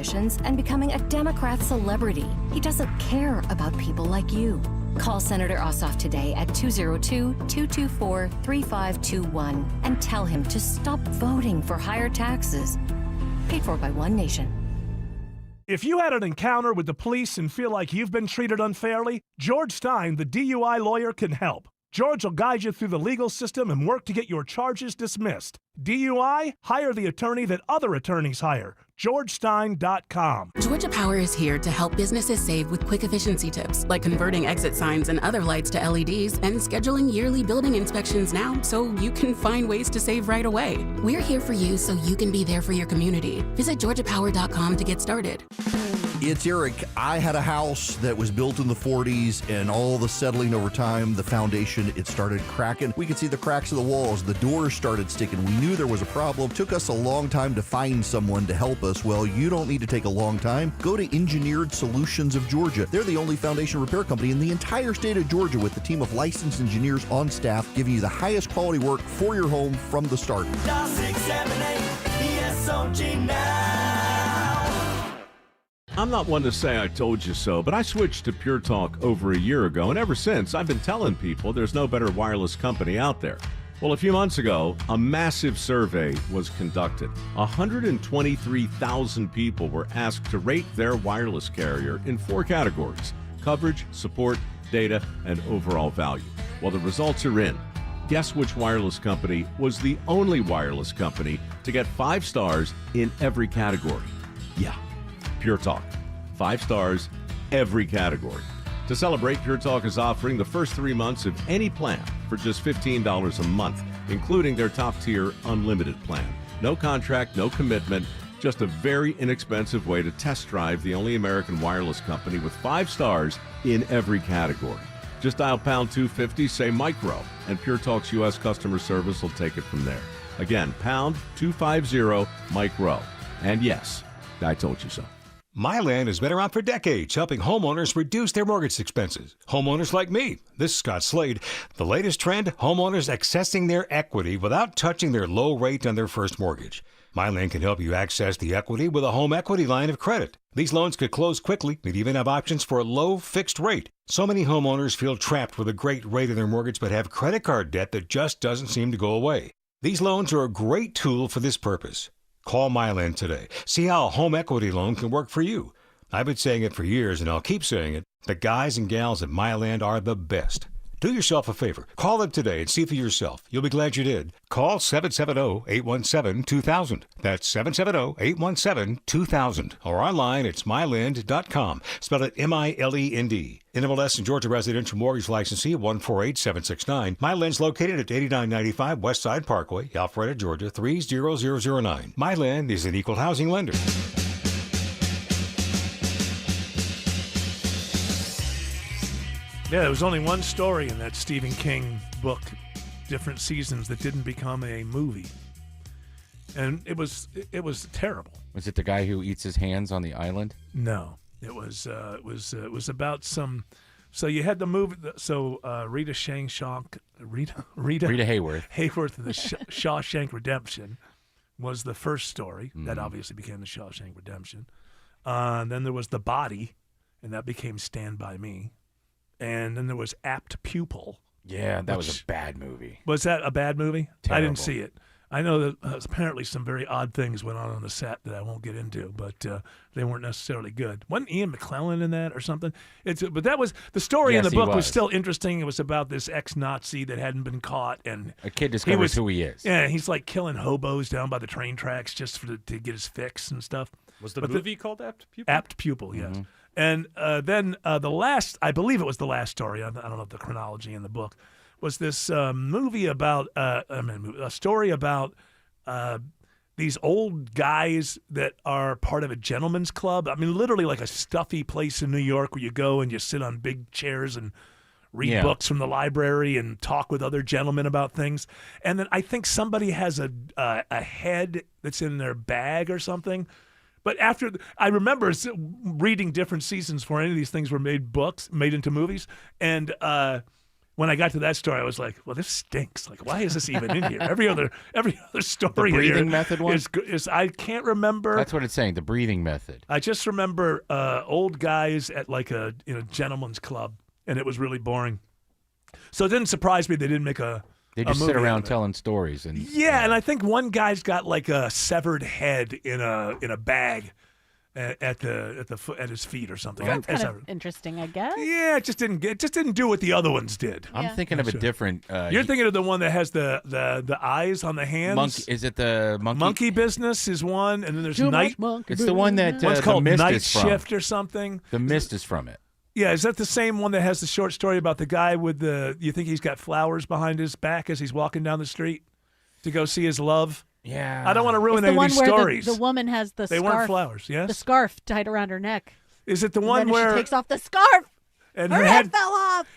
positions and becoming a Democrat celebrity. He doesn't care about people like you. Call Senator Ossoff today at 202-224-3521 and tell him to stop voting for higher taxes. Paid for by One Nation. If you had an encounter with the police and feel like you've been treated unfairly, George Stein, the DUI lawyer, can help. George will guide you through the legal system and work to get your charges dismissed. DUI? Hire the attorney that other attorneys hire. GeorgeStein.com. Georgia Power is here to help businesses save with quick efficiency tips, like converting exit signs and other lights to LEDs and scheduling yearly building inspections now so you can find ways to save right away. We're here for you so you can be there for your community. Visit GeorgiaPower.com to get started. It's Eric. I had a house that was built in the 40s, and all the settling over time, the foundation, it started cracking. We could see the cracks of the walls. The doors started sticking. We knew there was a problem. Took us a long time to find someone to help us. Well, you don't need to take a long time. Go to Engineered Solutions of Georgia. They're the only foundation repair company in the entire state of Georgia with a team of licensed engineers on staff giving you the highest quality work for your home from the start. Dial 678 ESOG now. I'm not one to say I told you so, but I switched to Pure Talk over a year ago, and ever since, I've been telling people there's no better wireless company out there. Well, a few months ago, a massive survey was conducted. 123,000 people were asked to rate their wireless carrier in 4 categories: coverage, support, data, and overall value. Well, the results are in. Guess which wireless company was the only wireless company to get 5 stars in every category? Yeah, Pure Talk. 5 stars, every category. To celebrate, Pure Talk is offering the first 3 months of any plan for just $15 a month, including their top-tier unlimited plan. No contract, no commitment, just a very inexpensive way to test drive the only American wireless company with 5 stars in every category. Just dial pound 250, say micro, and Pure Talk's U.S. customer service will take it from there. Again, pound 250, micro. And yes, I told you so. Mylan has been around for decades, helping homeowners reduce their mortgage expenses. Homeowners like me. This is Scott Slade. The latest trend, homeowners accessing their equity without touching their low rate on their first mortgage. Mylan can help you access the equity with a home equity line of credit. These loans could close quickly and even have options for a low fixed rate. So many homeowners feel trapped with a great rate on their mortgage but have credit card debt that just doesn't seem to go away. These loans are a great tool for this purpose. Call Mylan today. See how a home equity loan can work for you. I've been saying it for years, and I'll keep saying it. The guys and gals at Mylan are the best. Do yourself a favor. Call them today and see for yourself. You'll be glad you did. Call 770-817-2000. That's 770-817-2000. Or online, it's mylend.com. Spell it M-I-L-E-N-D. NMLS and Georgia Residential Mortgage Licensee 148769. Mylend's located at 8995 Westside Parkway, Alpharetta, Georgia 30009. Mylend is an equal housing lender. Yeah, there was only one story in that Stephen King book, Different Seasons, that didn't become a movie, and it was terrible. Was it the guy who eats his hands on the island? No, it was about some. So you had the movie. So Rita Hayworth of the Shawshank Redemption was the first story that obviously became the Shawshank Redemption. Then there was The Body, and that became Stand By Me. And then there was Apt Pupil. Yeah, that was a bad movie. Was that a bad movie? Terrible. I didn't see it. I know that apparently some very odd things went on the set that I won't get into, but they weren't necessarily good. Wasn't Ian McKellen in that or something? But that was the story in the book was still interesting. It was about this ex-Nazi that hadn't been caught, and a kid discovers who he is. Yeah, he's like killing hobos down by the train tracks just to get his fix and stuff. Was the movie called Apt Pupil? Apt Pupil, yes. Mm-hmm. And then the last, I believe it was the last story, I don't know the chronology in the book, was this movie about, a story about these old guys that are part of a gentleman's club. I mean, literally like a stuffy place in New York where you go and you sit on big chairs and read books from the library and talk with other gentlemen about things. And then I think somebody has a head that's in their bag or something. But after, I remember reading Different Seasons before any of these things were made into movies, and when I got to that story, I was like, well, this stinks. Like, why is this even in here? Every other story The in here breathing method one? is I can't remember. That's what it's saying. The breathing method. I just remember old guys at like a gentleman's club, and it was really boring. So it didn't surprise me they didn't make a. They just sit movie out around of it. telling stories and And I think one guy's got like a severed head in a bag at his feet or something. Sounds kind of interesting, I guess. Yeah, it just didn't do what the other ones did. I'm thinking of a different. You're thinking of the one that has the eyes on the hands. Monkey, is it the monkey? Monkey Business is one, and then there's Too Night. much monkey It's the one that One's the called Mist Night is from. Shift or something. The Mist is from it. Yeah, is that the same one that has the short story about the guy with you think he's got flowers behind his back as he's walking down the street to go see his love? Yeah. I don't want to ruin It's the any of one these where stories. the woman has the They scarf. weren't flowers, yes? The scarf tied around her neck. Is it the And one then where she takes off the scarf? and Her head fell off.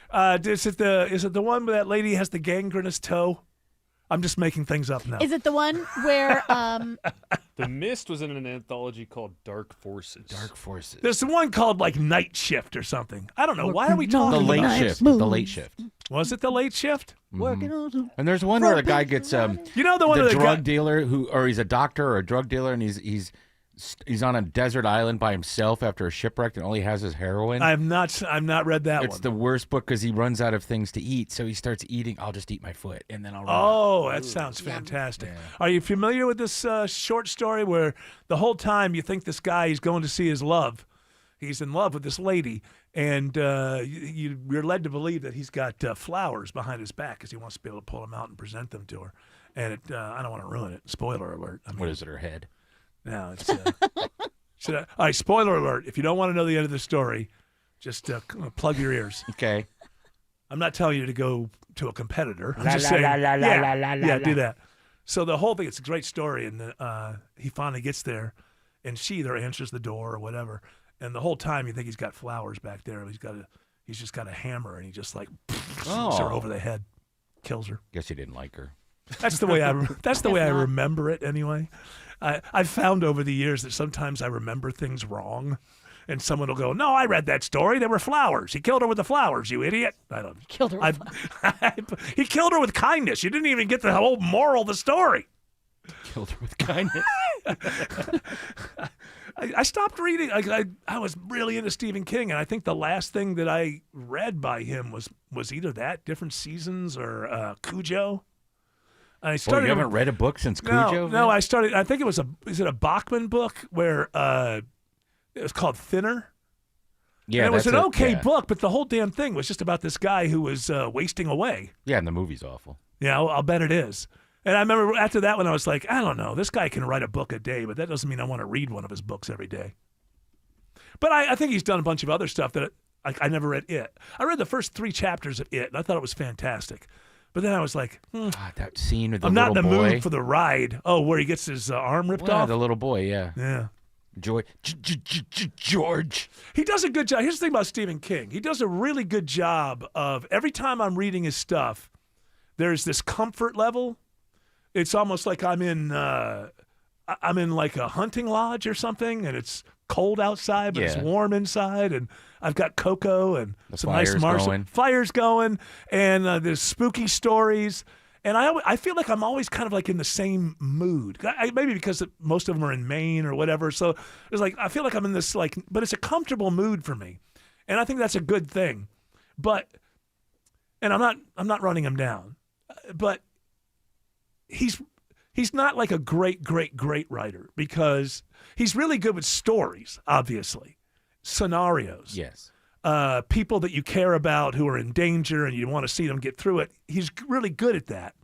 Is it the one where that lady has the gangrenous toe? I'm just making things up now. Is it the one where The Mist was in an anthology called Dark Forces. Dark Forces. There's the one called like Night Shift or something. I don't know. Why are we talking The late about shift. The late shift. Was it the late shift? working on some And there's one where a guy gets You know the one the that drug dealer or he's a doctor or a drug dealer, and he's on a desert island by himself after a shipwreck, and all he has is heroin. I've not read that It's one. the worst book because he runs out of things to eat, so he starts eating. I'll just eat my foot, and then I'll run out. Oh, that sounds fantastic. Are you familiar with this short story where the whole time you think this guy is going to see his love? He's in love with this lady, and you're led to believe that he's got flowers behind his back because he wants to be able to pull them out and present them to her. And I don't want to ruin it. Spoiler alert. I mean, What is it, her head? No, it's. All right, spoiler alert. If you don't want to know the end of the story, just plug your ears. Okay. I'm not telling you to go to a competitor. I'm La, just la, saying, la, la, la, yeah, la, la, yeah, la. do that. So the whole thing, it's a great story, and he finally gets there, and she either answers the door or whatever, and the whole time you think he's got flowers back there. He's just got a hammer, and he just like shoots her over the head, kills her. Guess he didn't like her. That's the way I remember it anyway. I've found over the years that sometimes I remember things wrong, and someone will go, "No, I read that story. There were flowers. He killed her with the flowers. You idiot!" I don't. Killed her with flowers. He killed her with kindness. You didn't even get the whole moral of the story. Killed her with kindness. I stopped reading. I was really into Stephen King, and I think the last thing that I read by him was either that, Different Seasons, or Cujo. I started. You haven't read a book since Cujo? No, I started. I think it was is it a Bachman book where it was called Thinner. Yeah, and it was an okay yeah. book, but the whole damn thing was just about this guy who was wasting away. Yeah, and the movie's awful. Yeah, I'll bet it is. And I remember after that one, I was like, I don't know, this guy can write a book a day, but that doesn't mean I want to read one of his books every day. But I think he's done a bunch of other stuff that I never read It. I read the first 3 chapters of It, and I thought it was fantastic. But then I was like, God, that scene with the I'm not little in the boy. mood for the ride. Oh, where he gets his arm ripped Yeah, off? the little boy, yeah. Yeah. George. He does a good job. Here's the thing about Stephen King. He does a really good job of every time I'm reading his stuff, there's this comfort level. It's almost like I'm in like a hunting lodge or something, and it's cold outside, but it's Yeah. warm inside, and I've got cocoa and The some nice fire's going. fires going, and there's spooky stories. And I feel like I'm always kind of like in the same mood. Maybe because most of them are in Maine or whatever. So it's like I feel like I'm in this but it's a comfortable mood for me, and I think that's a good thing. And I'm not running him down, but he's not like a great writer because he's really good with stories, obviously, scenarios. Yes. People that you care about who are in danger and you want to see them get through it. He's really good at that.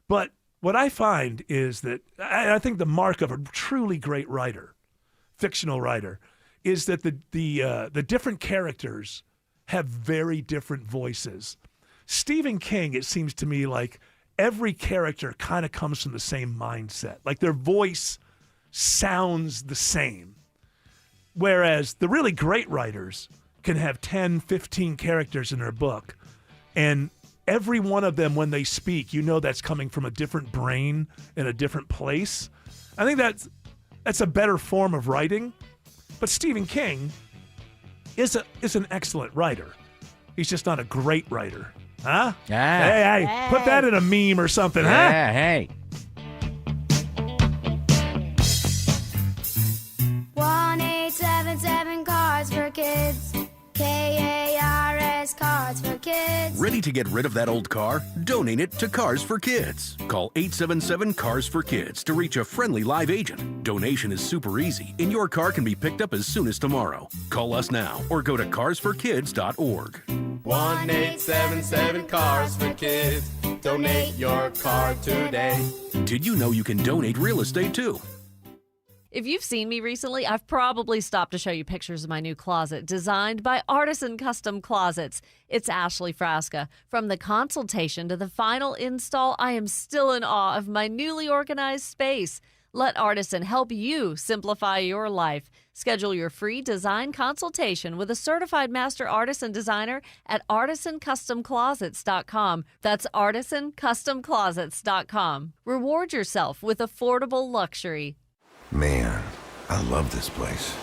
But what I find is that I think the mark of a truly great writer, fictional writer, is that the different characters have very different voices. Stephen King, it seems to me like every character kind of comes from the same mindset. Like their voice sounds the same. Whereas the really great writers can have 10, 15 characters in their book, and every one of them, when they speak, you know that's coming from a different brain in a different place. I think that's a better form of writing. But Stephen King is an excellent writer. He's just not a great writer. Huh? Yeah. Hey, put that in a meme or something, huh? Yeah, hey. 1-877 Cards for Kids. KARS Cards for Kids. Ready to get rid of that old car? Donate it to Cars for Kids. Call 877 Cars for Kids to reach a friendly live agent. Donation is super easy, and your car can be picked up as soon as tomorrow. Call us now or go to carsforkids.org. 1-877 Cars for Kids. Donate your car today. Did you know you can donate real estate too? If you've seen me recently, I've probably stopped to show you pictures of my new closet designed by Artisan Custom Closets. It's Ashley Frasca. From the consultation to the final install, I am still in awe of my newly organized space. Let Artisan help you simplify your life. Schedule your free design consultation with a certified master artisan designer at artisancustomclosets.com. That's artisancustomclosets.com. Reward yourself with affordable luxury. Man, I love this place.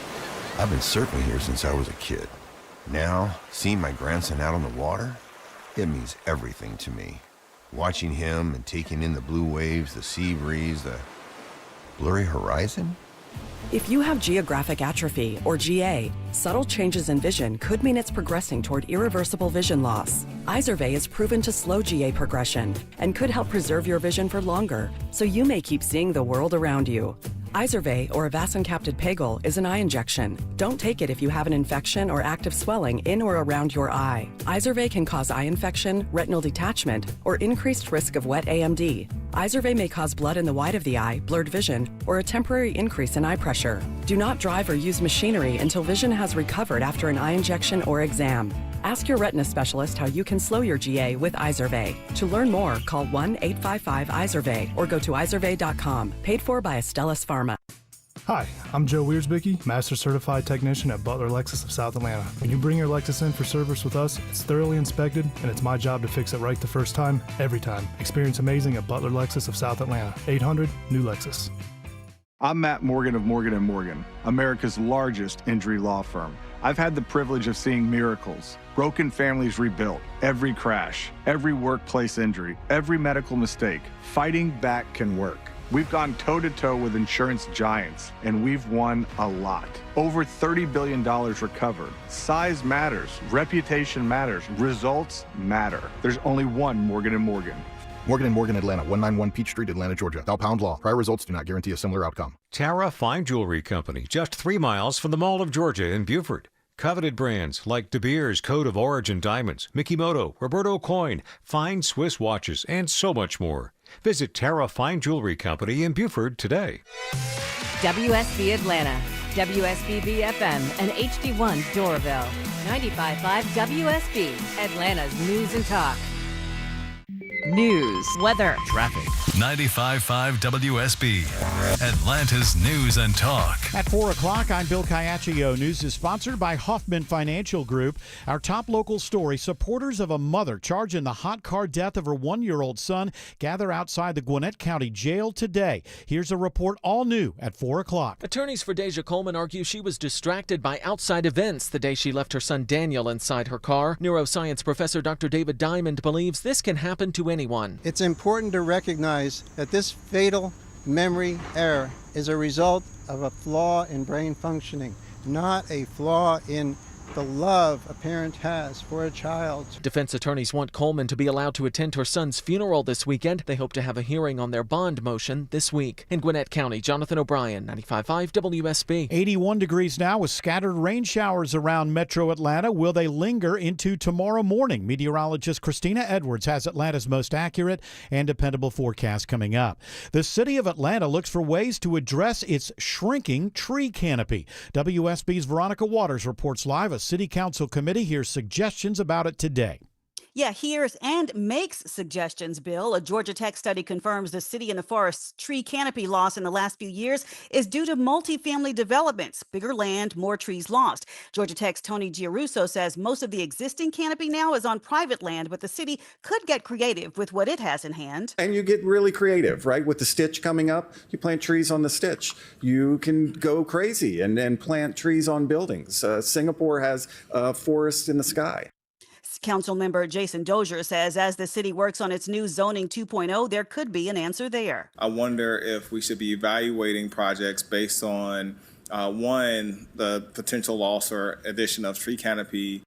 I've been surfing here since I was a kid. Now, seeing my grandson out on the water, it means everything to me. Watching him and taking in the blue waves, the sea breeze, the blurry horizon. If you have geographic atrophy, or GA, subtle changes in vision could mean it's progressing toward irreversible vision loss. Izervay is proven to slow GA progression and could help preserve your vision for longer, so you may keep seeing the world around you. Izervay, or avacincaptad pegol, is an eye injection. Don't take it if you have an infection or active swelling in or around your eye. Izervay can cause eye infection, retinal detachment, or increased risk of wet AMD. Izervay may cause blood in the white of the eye, blurred vision, or a temporary increase in eye pressure. Do not drive or use machinery until vision has recovered after an eye injection or exam. Ask your retina specialist how you can slow your GA with Izervay. To learn more, call 1-855-IZERVAY or go to izervay.com. Paid for by Astellas Pharma. Hi, I'm Joe Wiersbicky, Master Certified Technician at Butler Lexus of South Atlanta. When you bring your Lexus in for service with us, it's thoroughly inspected, and it's my job to fix it right the first time, every time. Experience amazing at Butler Lexus of South Atlanta. 800 New Lexus. I'm Matt Morgan of Morgan & Morgan, America's largest injury law firm. I've had the privilege of seeing miracles, broken families rebuilt, every crash, every workplace injury, every medical mistake. Fighting back can work. We've gone toe-to-toe with insurance giants, and we've won a lot. Over $30 billion recovered. Size matters, reputation matters, results matter. There's only one Morgan & Morgan. Morgan & Morgan, Atlanta, 191 Peachtree, Atlanta, Georgia. Thou pound law. Prior results do not guarantee a similar outcome. Tara Fine Jewelry Company, just 3 miles from the Mall of Georgia in Beaufort. Coveted brands like De Beers Code of Origin Diamonds, Mikimoto, Roberto Coin, fine Swiss watches, and so much more. Visit Tara Fine Jewelry Company in Beaufort today. WSB Atlanta, WSB BFM, and HD1 Doraville. 95.5 WSB, Atlanta's news and talk. News, weather, traffic. 95.5 WSB, Atlanta's news and talk. At 4 o'clock, I'm Bill Caiaccio. News is sponsored by Hoffman Financial Group. Our top local story, supporters of a mother charged in the hot car death of her 1-year-old son gather outside the Gwinnett County Jail today. Here's a report all new at 4 o'clock. Attorneys for Deja Coleman argue she was distracted by outside events the day she left her son Daniel inside her car. Neuroscience professor Dr. David Diamond believes this can happen to anyone. It's important to recognize that this fatal memory error is a result of a flaw in brain functioning, not a flaw in the love a parent has for a child. Defense attorneys want Coleman to be allowed to attend her son's funeral this weekend. They hope to have a hearing on their bond motion this week. In Gwinnett County, Jonathan O'Brien, 95.5 WSB. 81 degrees now with scattered rain showers around metro Atlanta. Will they linger into tomorrow morning? Meteorologist Christina Edwards has Atlanta's most accurate and dependable forecast coming up. The city of Atlanta looks for ways to address its shrinking tree canopy. WSB's Veronica Waters reports live. A city council committee hears suggestions about it today. Yeah, hears and makes suggestions, Bill. A Georgia Tech study confirms the city and the forest's tree canopy loss in the last few years is due to multifamily developments, bigger land, more trees lost. Georgia Tech's Tony Giarrusso says most of the existing canopy now is on private land, but the city could get creative with what it has in hand. And you get really creative, right? With the Stitch coming up, you plant trees on the Stitch. You can go crazy and plant trees on buildings. Singapore has forests in the sky. Councilmember Jason Dozier says as the city works on its new zoning 2.0, there could be an answer there. I wonder if we should be evaluating projects based on, one, the potential loss or addition of tree canopy.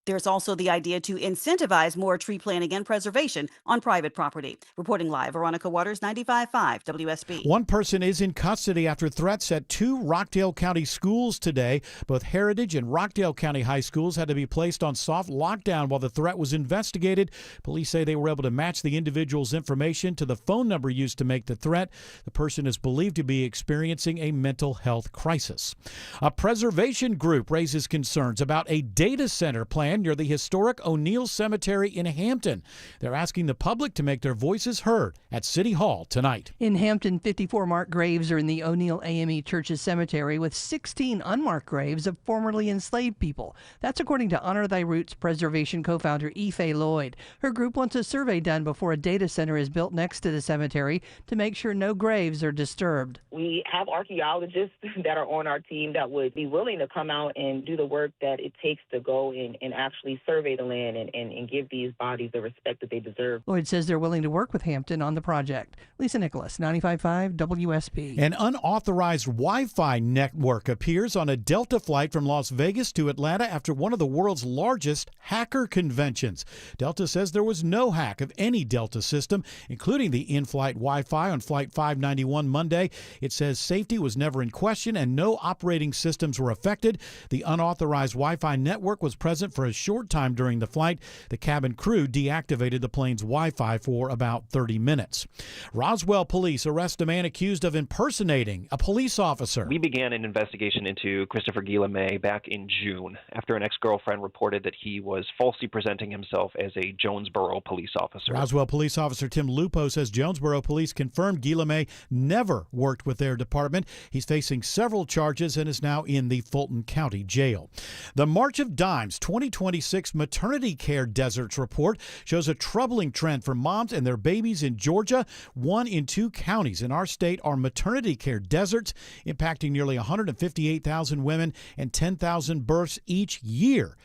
There's also the idea to incentivize more tree planting and preservation on private property. Reporting live, Veronica Waters, 95.5 WSB. One person is in custody after threats at 2 Rockdale County schools today. Both Heritage and Rockdale County high schools had to be placed on soft lockdown while the threat was investigated. Police say they were able to match the individual's information to the phone number used to make the threat. The person is believed to be experiencing a mental health crisis. A preservation group raises concerns about a data center plan near the historic O'Neill Cemetery in Hampton. They're asking the public to make their voices heard at City Hall tonight. In Hampton, 54 marked graves are in the O'Neill AME Church's cemetery, with 16 unmarked graves of formerly enslaved people. That's according to Honor Thy Roots Preservation co-founder Ife Lloyd. Her group wants a survey done before a data center is built next to the cemetery to make sure no graves are disturbed. We have archaeologists that are on our team that would be willing to come out and do the work that it takes to go and actually survey the land and give these bodies the respect that they deserve. Lloyd says they're willing to work with Hampton on the project. Lisa Nicholas, 95.5 WSB. An unauthorized Wi-Fi network appears on a Delta flight from Las Vegas to Atlanta after one of the world's largest hacker conventions. Delta says there was no hack of any Delta system, including the in-flight Wi-Fi on Flight 591 Monday. It says safety was never in question and no operating systems were affected. The unauthorized Wi-Fi network was present for a short time during the flight. The cabin crew deactivated the plane's Wi-Fi for about 30 minutes. Roswell police arrest a man accused of impersonating a police officer. We began an investigation into Christopher Guillemet back in June after an ex-girlfriend reported that he was falsely presenting himself as a Jonesboro police officer. Roswell police officer Tim Lupo says Jonesboro police confirmed Guillemet never worked with their department. He's facing several charges and is now in the Fulton County Jail. The March of Dimes 2026 Maternity Care Deserts report shows a troubling trend for moms and their babies in Georgia. 1 in 2 counties in our state are maternity care deserts, impacting nearly 158,000 women and 10,000 births each year.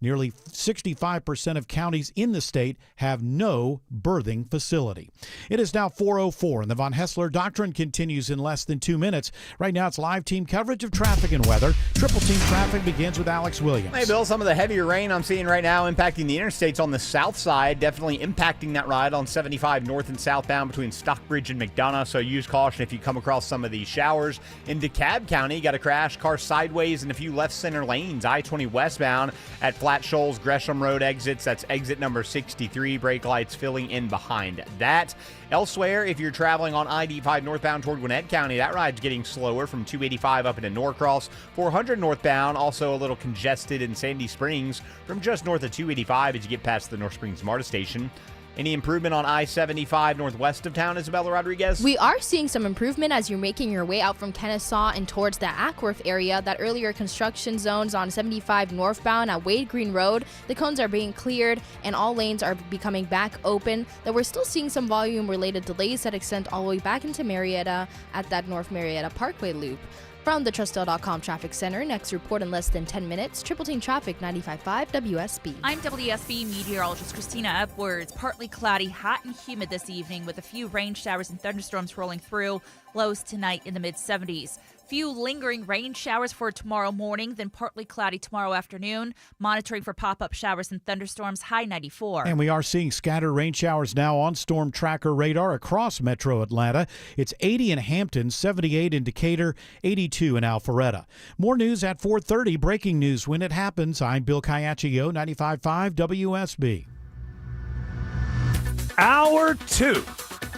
Nearly 65% of counties in the state have no birthing facility. It is now 4:04, and the Von Hessler Doctrine continues in less than 2 minutes. Right now, it's live team coverage of traffic and weather. Triple Team Traffic begins with Alex Williams. Hey, Bill, some of the heavier rain I'm seeing right now impacting the interstates on the south side, definitely impacting that ride on 75 north and southbound between Stockbridge and McDonough, so use caution if you come across some of these showers. In DeKalb County, got a crash, car sideways in a few left center lanes, I-20 westbound at Flat Shoals, Gresham Road exits. That's exit number 63. Brake lights filling in behind that. Elsewhere, if you're traveling on I-85 northbound toward Gwinnett County, that ride's getting slower from 285 up into Norcross. 400 northbound, also a little congested in Sandy Springs from just north of 285 as you get past the North Springs MARTA station. Any improvement on I-75 northwest of town, Isabella Rodriguez? We are seeing some improvement as you're making your way out from Kennesaw and towards the Ackworth area. That earlier construction zones on 75 northbound at Wade Green Road, the cones are being cleared and all lanes are becoming back open. Though we're still seeing some volume-related delays that extend all the way back into Marietta at that North Marietta Parkway loop. From the Trustdale.com Traffic Center, next report in less than 10 minutes. Triple Team Traffic, 95.5 WSB. I'm WSB meteorologist Christina Edwards. Partly cloudy, hot and humid this evening with a few rain showers and thunderstorms rolling through. Lows tonight in the mid-70s. Few lingering rain showers for tomorrow morning, then partly cloudy tomorrow afternoon. Monitoring for pop-up showers and thunderstorms, high 94. And we are seeing scattered rain showers now on Storm Tracker radar across metro Atlanta. It's 80 in Hampton, 78 in Decatur, 82 in Alpharetta. More news at 4:30. Breaking news when it happens. I'm Bill Caiaccio, 95.5 WSB. Hour 2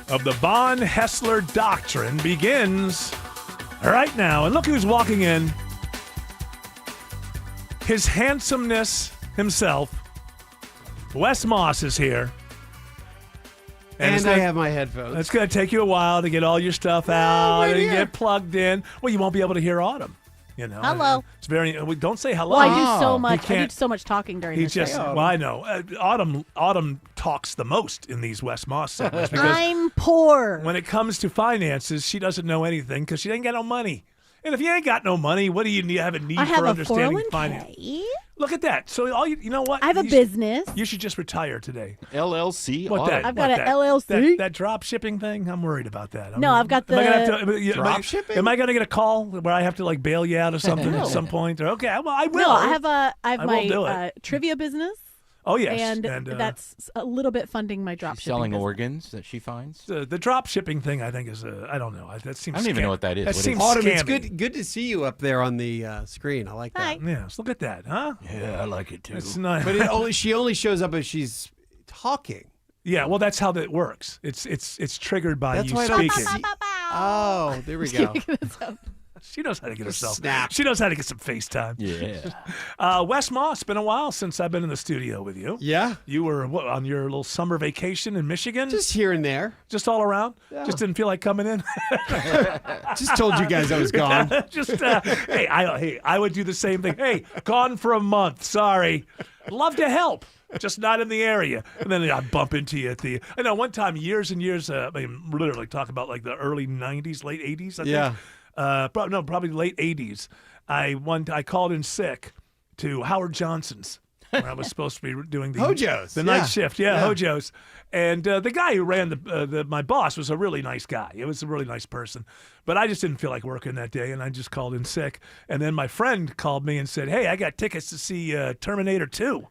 of the Von Hessler Doctrine begins right now. And look who's walking in. His handsomeness himself. Wes Moss is here. And I have my headphones. It's going to take you a while to get all your stuff out and get plugged in. Well, you won't be able to hear Autumn. You know, hello. It's very. Don't say hello. Well, I do so much. I do so much talking during He this. just. break. Well, I know. Autumn talks the most in these Wes Moss segments because I'm poor. when it comes to finances, she doesn't know anything because she ain't got no money. And if you ain't got no money, what do you need? Have a need I have for a understanding 401k. finance? Look at that. So all you know what? I have a business. You should just retire today. LLC. What that? I've got what an that- LLC. That drop shipping thing. I'm worried about that. No, I've got Am I gonna the- have to- Drop shipping? Am I going to get a call where I have to like bail you out or something at some point? Or okay, well, I will. No, I have I will do my it. trivia business. Oh yes, and, and, that's a little bit funding my drop shipping. Selling business. organs that she finds. The drop shipping thing, I think, is I don't know. That seems. I don't even scam- know what that is. That What seems is Autumn, it's scammy. good to see you up there on the screen. I like that. Yes, look at that, huh? Yeah, I like it too. It's not. But she only shows up if she's talking. Yeah, well, that's how that works. It's triggered by That's you why I don't speaking. see- Oh, there we go. She knows how to get herself. Snap. She knows how to get some FaceTime. Yeah. Wes Moss, it's been a while since I've been in the studio with you. Yeah. You were on your little summer vacation in Michigan? Just here and there. Just all around? Yeah. Just didn't feel like coming in? Just told you guys I was gone. Hey, I would do the same thing. Hey, gone for a month. Sorry. Love to help. Just not in the area. And then I bump into you at I know one time, years and years, I mean, literally talk about like the early 90s, late 80s, I think. Yeah. Probably late 80s. I called in sick to Howard Johnson's, where I was supposed to be doing the Hojo's, the night yeah. shift. Yeah, Hojo's. And the guy who ran my boss was a really nice guy. He was a really nice person. But I just didn't feel like working that day, and I just called in sick. And then my friend called me and said, hey, I got tickets to see Terminator 2.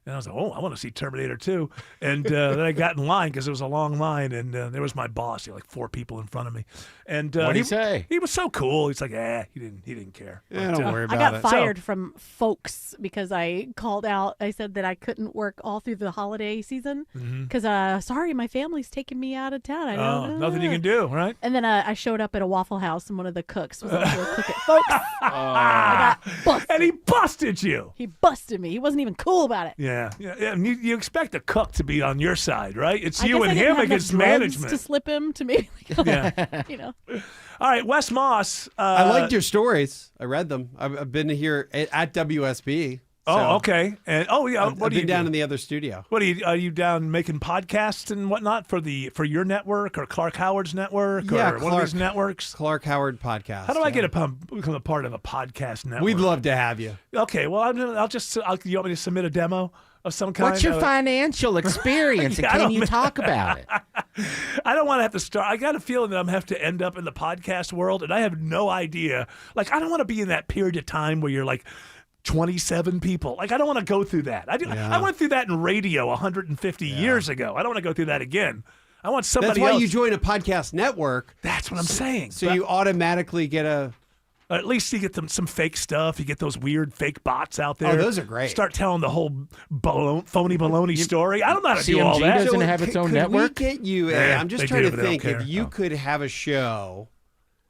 And I was like, oh, I want to see Terminator 2. And then I got in line because it was a long line, and there was my boss. He had like 4 people in front of me. And What'd he say? He was so cool. He's like, he didn't care. Yeah, But, don't worry I about got it. fired from folks because I called out. I said that I couldn't work all through the holiday season because, sorry, my family's taking me out of town. I don't know. Nothing you can do, right? And then I showed up at a Waffle House, and one of the cooks was up to cook it. Folks, I got busted. And he busted you. He busted me. He wasn't even cool about it. Yeah. And you expect a cook to be on your side, right? It's I you guess and I didn't him have against enough drugs management. to slip him to me. Yeah. You know. All right, Wes Moss. I liked your stories. I read them. I've been here at WSB. Oh, so okay. And yeah, I've been down in the other studio. What are you down making podcasts and whatnot for your network or Clark Howard's network or one of these networks? Clark Howard podcast. How do I become a part of a podcast network? We'd love to have you. Okay, well, you want me to submit a demo of some kind? What's your financial experience, and Yeah, I can don't- you talk about it? I don't want to have to start. I got a feeling that I'm going to have to end up in the podcast world, and I have no idea. Like, I don't want to be in that period of time where you're like 27 people. Like, I don't want to go through that. I went through that in radio 150 years ago. I don't want to go through that again. I want somebody That's why else. you join a podcast network. That's what I'm saying. So you automatically get a. At least you get some fake stuff. You get those weird fake bots out there. Oh, those are great. Start telling the whole phony baloney story. I don't know how to do all CMG that. doesn't have its own could network? we get you? I'm just they trying do, to but they don't think if care. you Oh. could have a show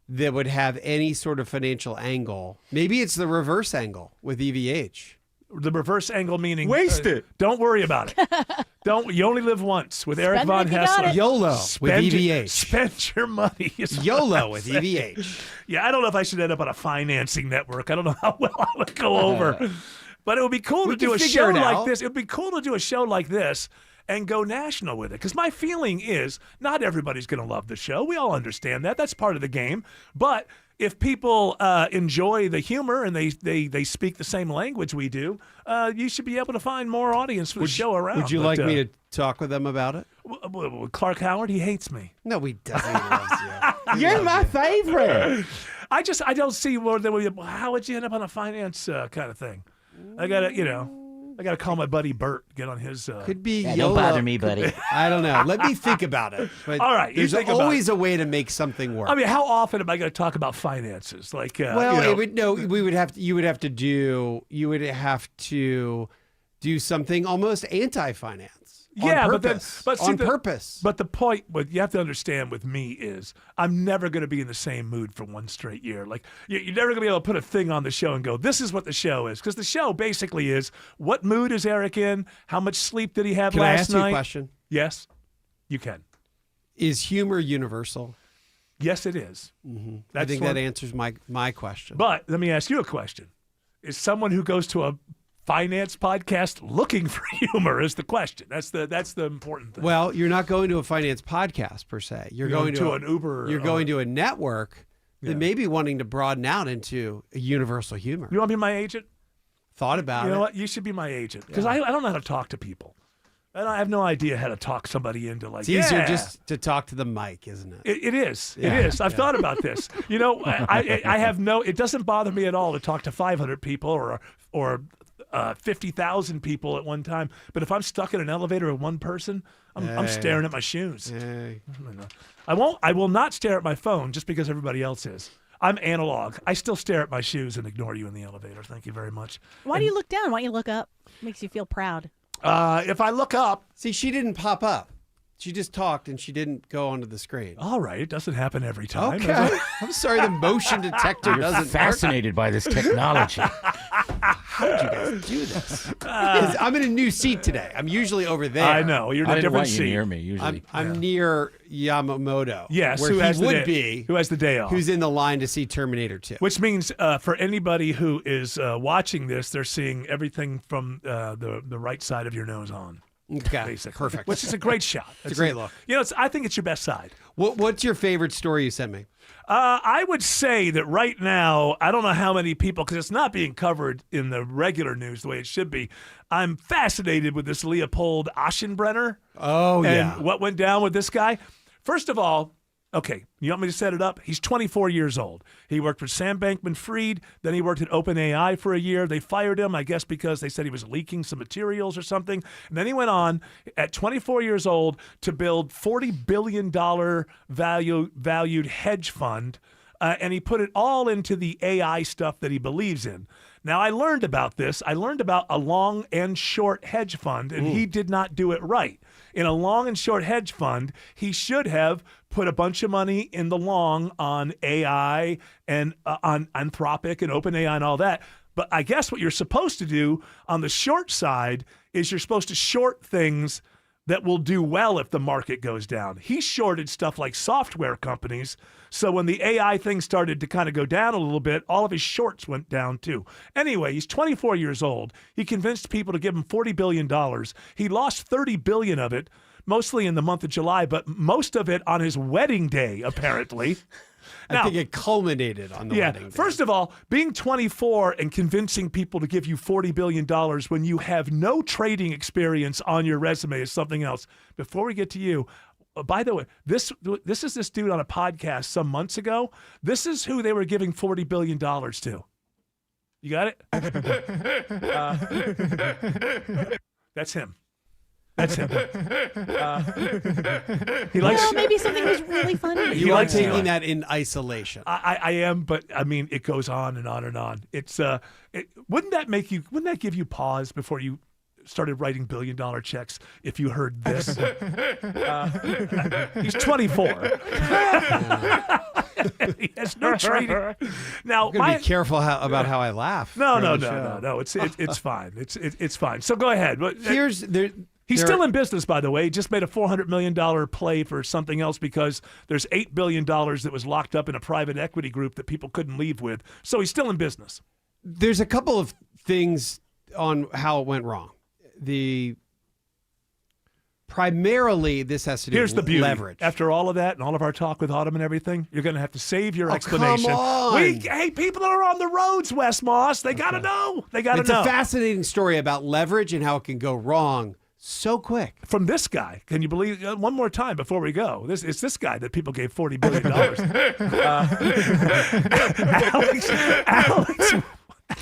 that would have any sort of financial angle. Maybe it's the reverse angle with EVH. The reverse angle meaning Waste it. Don't worry about it. You only live once with Eric Spend Von it if you got Hessler. it. YOLO with Spend EVH. Spend your money. is what YOLO I'm with saying. EVH. Yeah, I don't know if I should end up on a financing network. I don't know how well I would go over. But it would be cool We to do can a figure show it like out. this. It would be cool to do a show like this and go national with it. Because my feeling is not everybody's going to love the show. We all understand that. That's part of the game. But if people enjoy the humor and they speak the same language we do, you should be able to find more audience for the show around. Would you But, like me to talk with them about it? with Clark Howard, he hates me. No, he doesn't. He loves you. He You're loves my you. favorite. I don't see where there would be, how would you end up on a finance kind of thing? I gotta call my buddy Bert, get on his. Could be Yeah, YOLO. don't bother me, buddy. I don't know. Let me think about it. But All right, you there's think about always a way to make something work. I mean, how often am I going to talk about finances? Like, well, you know, we would have to. You would have to do something almost anti-finance. yeah, on but then, purpose. but see, on purpose. But the point, what you have to understand with me is, I'm never going to be in the same mood for one straight year. Like, you're never going to be able to put a thing on the show and go, "This is what the show is," because the show basically is, what mood is Eric in? How much sleep did he have Can I last ask you night? a question? Yes, you can. Is humor universal? Yes, it is. I think one- that answers my question. But let me ask you a question: is someone who goes to a finance podcast looking for humor? Is the question. That's the important thing. Well, you're not going to a finance podcast per se. You're going to an Uber. You're going to a network They may be wanting to broaden out into a universal humor. You want to be my agent? Thought about it. You know what? You should be my agent because I don't know how to talk to people. And I have no idea how to talk somebody into like. It's easier just to talk to the mic, isn't it? It is. Yeah. It is. I've thought about this. You know, I have no. It doesn't bother me at all to talk to 500 people or 50,000 people at one time. But if I'm stuck in an elevator with one person, I'm staring at my shoes. I will not stare at my phone just because everybody else is. I'm analog. I still stare at my shoes and ignore you in the elevator. Thank you very much. Why do you look down? Why don't you look up? Makes you feel proud. If I look up. See, she didn't pop up. She just talked and she didn't go onto the screen. All right. It doesn't happen every time. Okay. I'm sorry, the motion detector doesn't fascinated by this technology. How did you guys do this? 'Cause I'm in a new seat today. I'm usually over there. I know. You're in a different seat. near me, usually. I'm near Yamamoto. Yes, where who he has the would day- be. who has the day off. Who's in the line to see Terminator 2. Which means for anybody who is watching this, they're seeing everything from the right side of your nose on. Okay, basically. perfect. Which is a great shot. It's a great look. You know, I think it's your best side. What's your favorite story you sent me? I would say that right now, I don't know how many people, because it's not being covered in the regular news the way it should be. I'm fascinated with this Leopold Aschenbrenner. Oh, yeah. And what went down with this guy. First of all, okay, you want me to set it up? He's 24 years old. He worked for Sam Bankman-Fried. Then he worked at OpenAI for a year. They fired him, I guess, because they said he was leaking some materials or something. And then he went on at 24 years old to build $40 billion valued hedge fund. And he put it all into the AI stuff that he believes in. Now, I learned about this. I learned about a long and short hedge fund, and he did not do it right. In a long and short hedge fund, he should have put a bunch of money in the long on AI and on Anthropic and OpenAI and all that. But I guess what you're supposed to do on the short side is you're supposed to short things that will do well if the market goes down. He shorted stuff like software companies. So when the AI thing started to kind of go down a little bit, all of his shorts went down too. Anyway, he's 24 years old. He convinced people to give him $40 billion. He lost $30 billion of it, mostly in the month of July, but most of it on his wedding day, apparently. I think it culminated on the wedding day. First of all, being 24 and convincing people to give you $40 billion when you have no trading experience on your resume is something else. Before we get to you, by the way, this is this dude on a podcast some months ago. This is who they were giving $40 billion to. You got it? That's him. That's him. He likes. Well, maybe something was really funny. You are taking that in isolation. I am, but I mean, it goes on and on and on. It's wouldn't that give you pause before you started writing $billion checks if you heard this? He's 24. He has no trading. Now, I'm gonna be careful about how I laugh. No. It's fine. It's fine. So go ahead. He's still in business, by the way. He just made a $400 million play for something else because there's $8 billion that was locked up in a private equity group that people couldn't leave with. So he's still in business. There's a couple of things on how it went wrong. Primarily, this has to do Here's with the beauty. leverage. After all of that and all of our talk with Autumn and everything, you're going to have to save your explanation. Come on. Hey, people are on the roads, Wes Moss. They got to know. They got to know. It's a fascinating story about leverage and how it can go wrong so quick. From this guy, can you believe? One more time before we go. It's this guy that people gave $40 billion.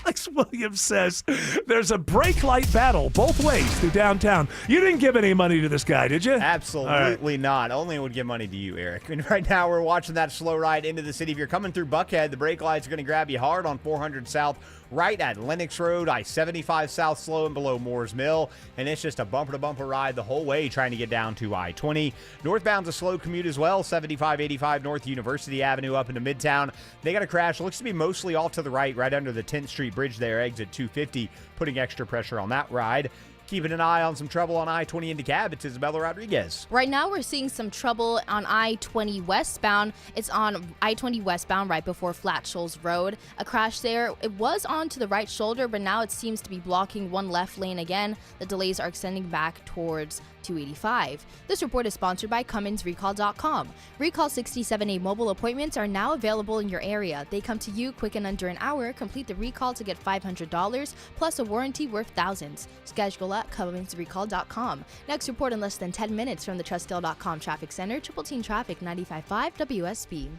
Alex Williams says there's a brake light battle both ways through downtown. You didn't give any money to this guy, did you? Absolutely not. Only would give money to you, Eric. And right now we're watching that slow ride into the city. If you're coming through Buckhead, the brake lights are going to grab you hard on 400 South, right at Lennox Road, I-75 South slow and below Moores Mill. And it's just a bumper-to-bumper ride the whole way trying to get down to I-20. Northbound's a slow commute as well, 75-85 North University Avenue up into Midtown. They got a crash. Looks to be mostly off to the right under the 10th Street Bridge there, exit 250, putting extra pressure on that ride. Keeping an eye on some trouble on I-20 into Cab, it's Isabella Rodriguez. Right now, we're seeing some trouble on I-20 westbound. It's on I-20 westbound right before Flat Shoals Road. A crash there. It was onto the right shoulder, but now it seems to be blocking one left lane again. The delays are extending back towards 285. This report is sponsored by CumminsRecall.com. Recall 67A mobile appointments are now available in your area. They come to you quick and under an hour. Complete the recall to get $500 plus a warranty worth thousands. Schedule at CumminsRecall.com. Next report in less than 10 minutes from the TrustDale.com Traffic Center. Triple Team Traffic 95.5 WSB.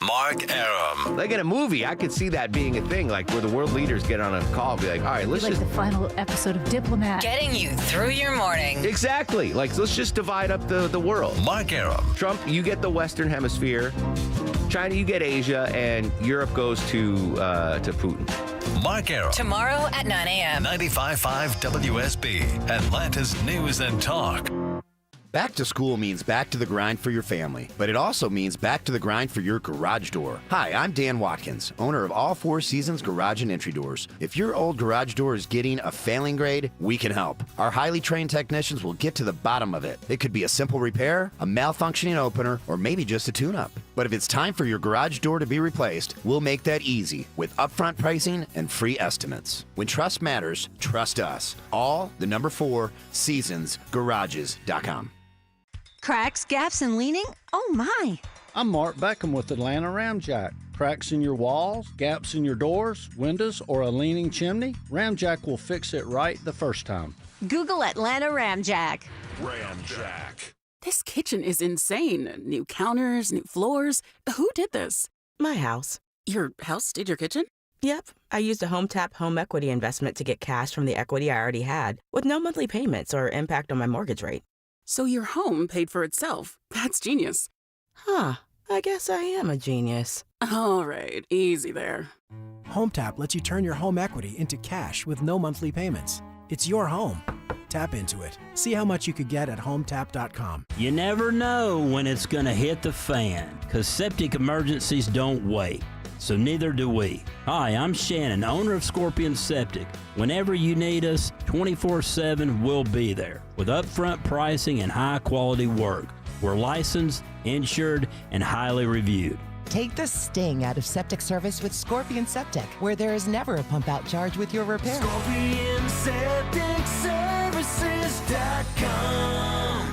Mark Arum. Like in a movie, I could see that being a thing, like where the world leaders get on a call and be like, all right, let's just... the final episode of Diplomat. Getting you through your morning. Exactly. Like, let's just divide up the world. Mark Arum. Trump, you get the Western Hemisphere. China, you get Asia. And Europe goes to Putin. Mark Arum. Tomorrow at 9 a.m. 95.5 WSB, Atlanta's News and Talk. Back to school means back to the grind for your family, but it also means back to the grind for your garage door. Hi, I'm Dan Watkins, owner of All Four Seasons Garage and Entry Doors. If your old garage door is getting a failing grade, we can help. Our highly trained technicians will get to the bottom of it. It could be a simple repair, a malfunctioning opener, or maybe just a tune-up. But if it's time for your garage door to be replaced, we'll make that easy with upfront pricing and free estimates. When trust matters, trust us. All, the number 4, seasonsgarages.com. Cracks, gaps, and leaning? Oh my! I'm Mark Beckham with Atlanta Ramjack. Cracks in your walls, gaps in your doors, windows, or a leaning chimney? Ramjack will fix it right the first time. Google Atlanta Ramjack. Ramjack. This kitchen is insane. New counters, new floors. Who did this? My house. Your house did your kitchen? Yep. I used a HomeTap home equity investment to get cash from the equity I already had, with no monthly payments or impact on my mortgage rate. So your home paid for itself. That's genius. Huh. I guess I am a genius. All right, easy there. HomeTap lets you turn your home equity into cash with no monthly payments. It's your home. Tap into it. See how much you could get at HomeTap.com. You never know when it's going to hit the fan, because septic emergencies don't wait. So neither do we. Hi, I'm Shannon, owner of Scorpion Septic. Whenever you need us, 24/7 we'll be there with upfront pricing and high-quality work. We're licensed, insured, and highly reviewed. Take the sting out of septic service with Scorpion Septic, where there is never a pump-out charge with your repair. ScorpionSepticServices.com.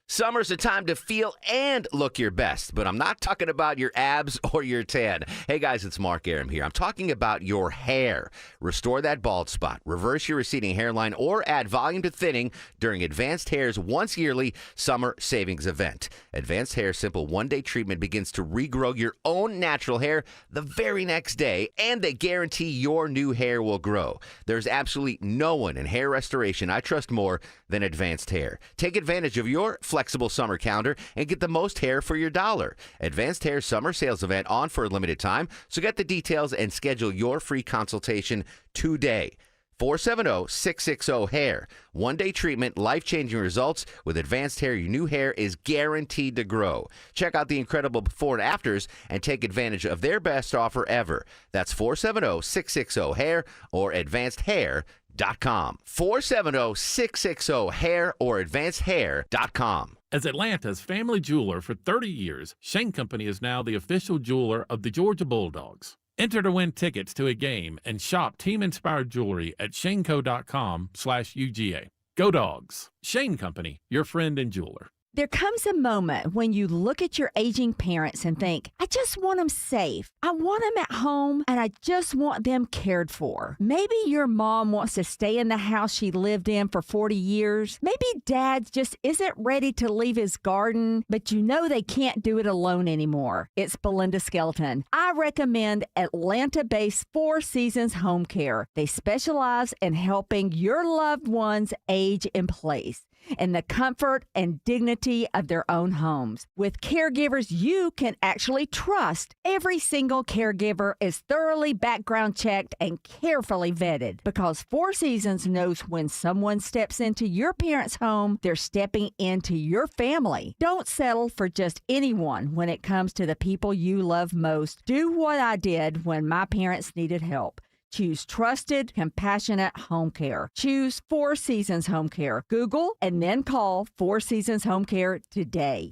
Summer's a time to feel and look your best, but I'm not talking about your abs or your tan. Hey guys, it's Mark Arum here. I'm talking about your hair. Restore that bald spot, reverse your receding hairline, or add volume to thinning during Advanced Hair's once yearly summer savings event. Advanced Hair's simple one-day treatment begins to regrow your own natural hair the very next day, and they guarantee your new hair will grow. There's absolutely no one in hair restoration I trust more than Advanced Hair. Take advantage of your flexible summer calendar and get the most hair for your dollar. Advanced Hair summer sales event on for a limited time, so get the details and schedule your free consultation today. 470-660-HAIR. One-day treatment, life-changing results. With Advanced Hair, your new hair is guaranteed to grow. Check out the incredible before and afters and take advantage of their best offer ever. That's 470-660-HAIR or AdvancedHair.com. 470-660-HAIR or AdvancedHair.com. As Atlanta's family jeweler for 30 years, Shane Company is now the official jeweler of the Georgia Bulldogs. Enter to win tickets to a game and shop team-inspired jewelry at shaneco.com/UGA. Go Dogs. Shane Company, your friend and jeweler. There comes a moment when you look at your aging parents and think, I just want them safe. I want them at home, and I just want them cared for. Maybe your mom wants to stay in the house she lived in for 40 years. Maybe dad just isn't ready to leave his garden, but you know they can't do it alone anymore. It's Belinda Skelton. I recommend Atlanta-based Four Seasons Home Care. They specialize in helping your loved ones age in place in the comfort and dignity of their own homes. With caregivers you can actually trust, every single caregiver is thoroughly background checked and carefully vetted, because Four Seasons knows when someone steps into your parents' home, they're stepping into your family. Don't settle for just anyone when it comes to the people you love most. Do what I did when my parents needed help. Choose trusted, compassionate home care. Choose Four Seasons Home Care. Google and then call Four Seasons Home Care today.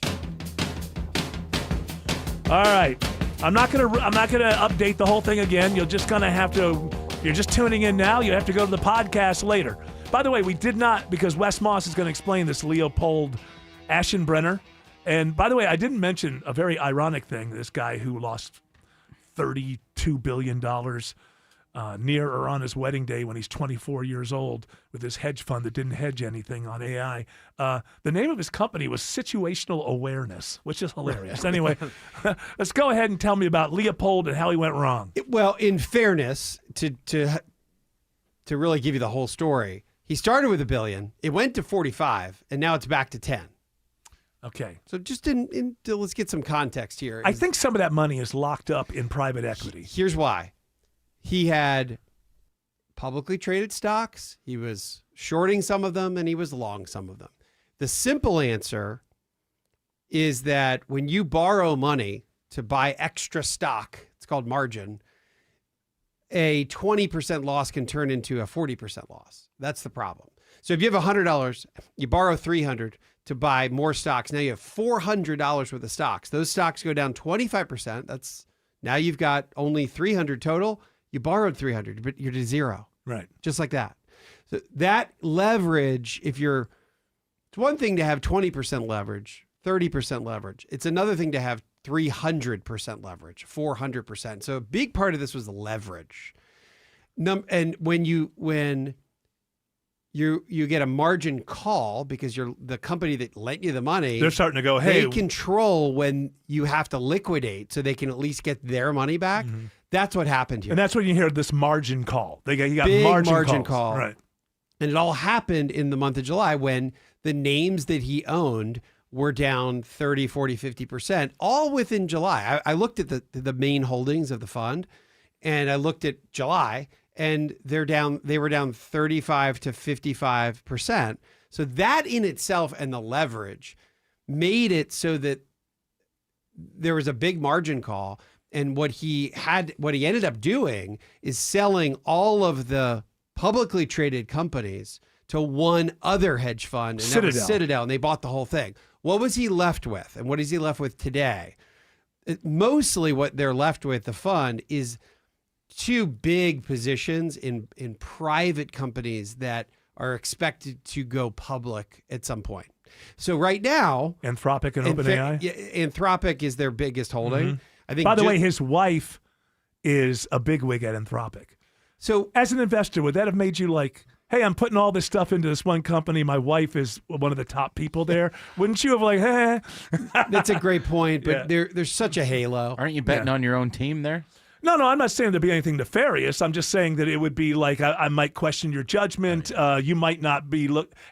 All right. I'm not gonna update the whole thing again. You're just tuning in now. You have to go to the podcast later. By the way, we did not, because Wes Moss is going to explain this Leopold Aschenbrenner. And by the way, I didn't mention a very ironic thing. This guy who lost $32 billion near or on his wedding day when he's 24 years old with his hedge fund that didn't hedge anything on AI. The name of his company was Situational Awareness, which is hilarious. Anyway, let's go ahead and tell me about Leopold and how he went wrong. Well, in fairness, to really give you the whole story, he started with $1 billion, it went to 45, and now it's back to 10. Okay. So just let's get some context here. I think some of that money is locked up in private equity. Here's why. He had publicly traded stocks, he was shorting some of them, and he was long some of them. The simple answer is that when you borrow money to buy extra stock, it's called margin, a 20% loss can turn into a 40% loss. That's the problem. So if you have $100, you borrow $300 to buy more stocks. Now you have $400 worth of stocks. Those stocks go down 25%. Now you've got only $300 total. You borrowed $300, but you're to zero. Right. Just like that. So that leverage, it's one thing to have 20% leverage, 30% leverage. It's another thing to have 300% leverage, 400%. So a big part of this was leverage. And when you get a margin call because you're the company that lent you the money, they're starting to go, hey, they control when you have to liquidate so they can at least get their money back. Mm-hmm. That's what happened here. And that's when you hear this margin call. You got big margin call. Right. And it all happened in the month of July when the names that he owned were down 30, 40, 50%, all within July. I looked at the main holdings of the fund, and I looked at July, and they were down 35 to 55%. So that in itself and the leverage made it so that there was a big margin call. And what he ended up doing is selling all of the publicly traded companies to one other hedge fund, and that was Citadel, and they bought the whole thing. What was he left with? And what is he left with today? Mostly what they're left with, the fund, is two big positions in private companies that are expected to go public at some point. So right now, Anthropic and OpenAI? Anthropic is their biggest holding. Mm-hmm. I think. By the way, his wife is a bigwig at Anthropic. So as an investor, would that have made you like, hey, I'm putting all this stuff into this one company. My wife is one of the top people there. Wouldn't you have like, hey? That's a great point, but there's such a halo. Aren't you betting on your own team there? No, I'm not saying there'd be anything nefarious. I'm just saying that it would be like I might question your judgment. You might not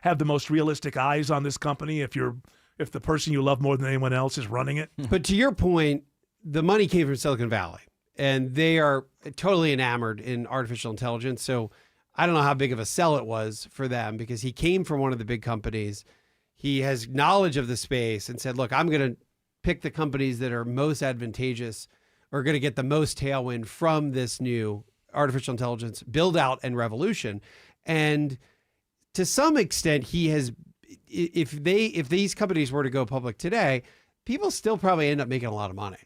have the most realistic eyes on this company if the person you love more than anyone else is running it. But to your point, the money came from Silicon Valley, and they are totally enamored in artificial intelligence. So I don't know how big of a sell it was for them because he came from one of the big companies. He has knowledge of the space and said, look, I'm going to pick the companies that are most advantageous or going to get the most tailwind from this new artificial intelligence build out and revolution. And to some extent, he has, if these companies were to go public today, people still probably end up making a lot of money.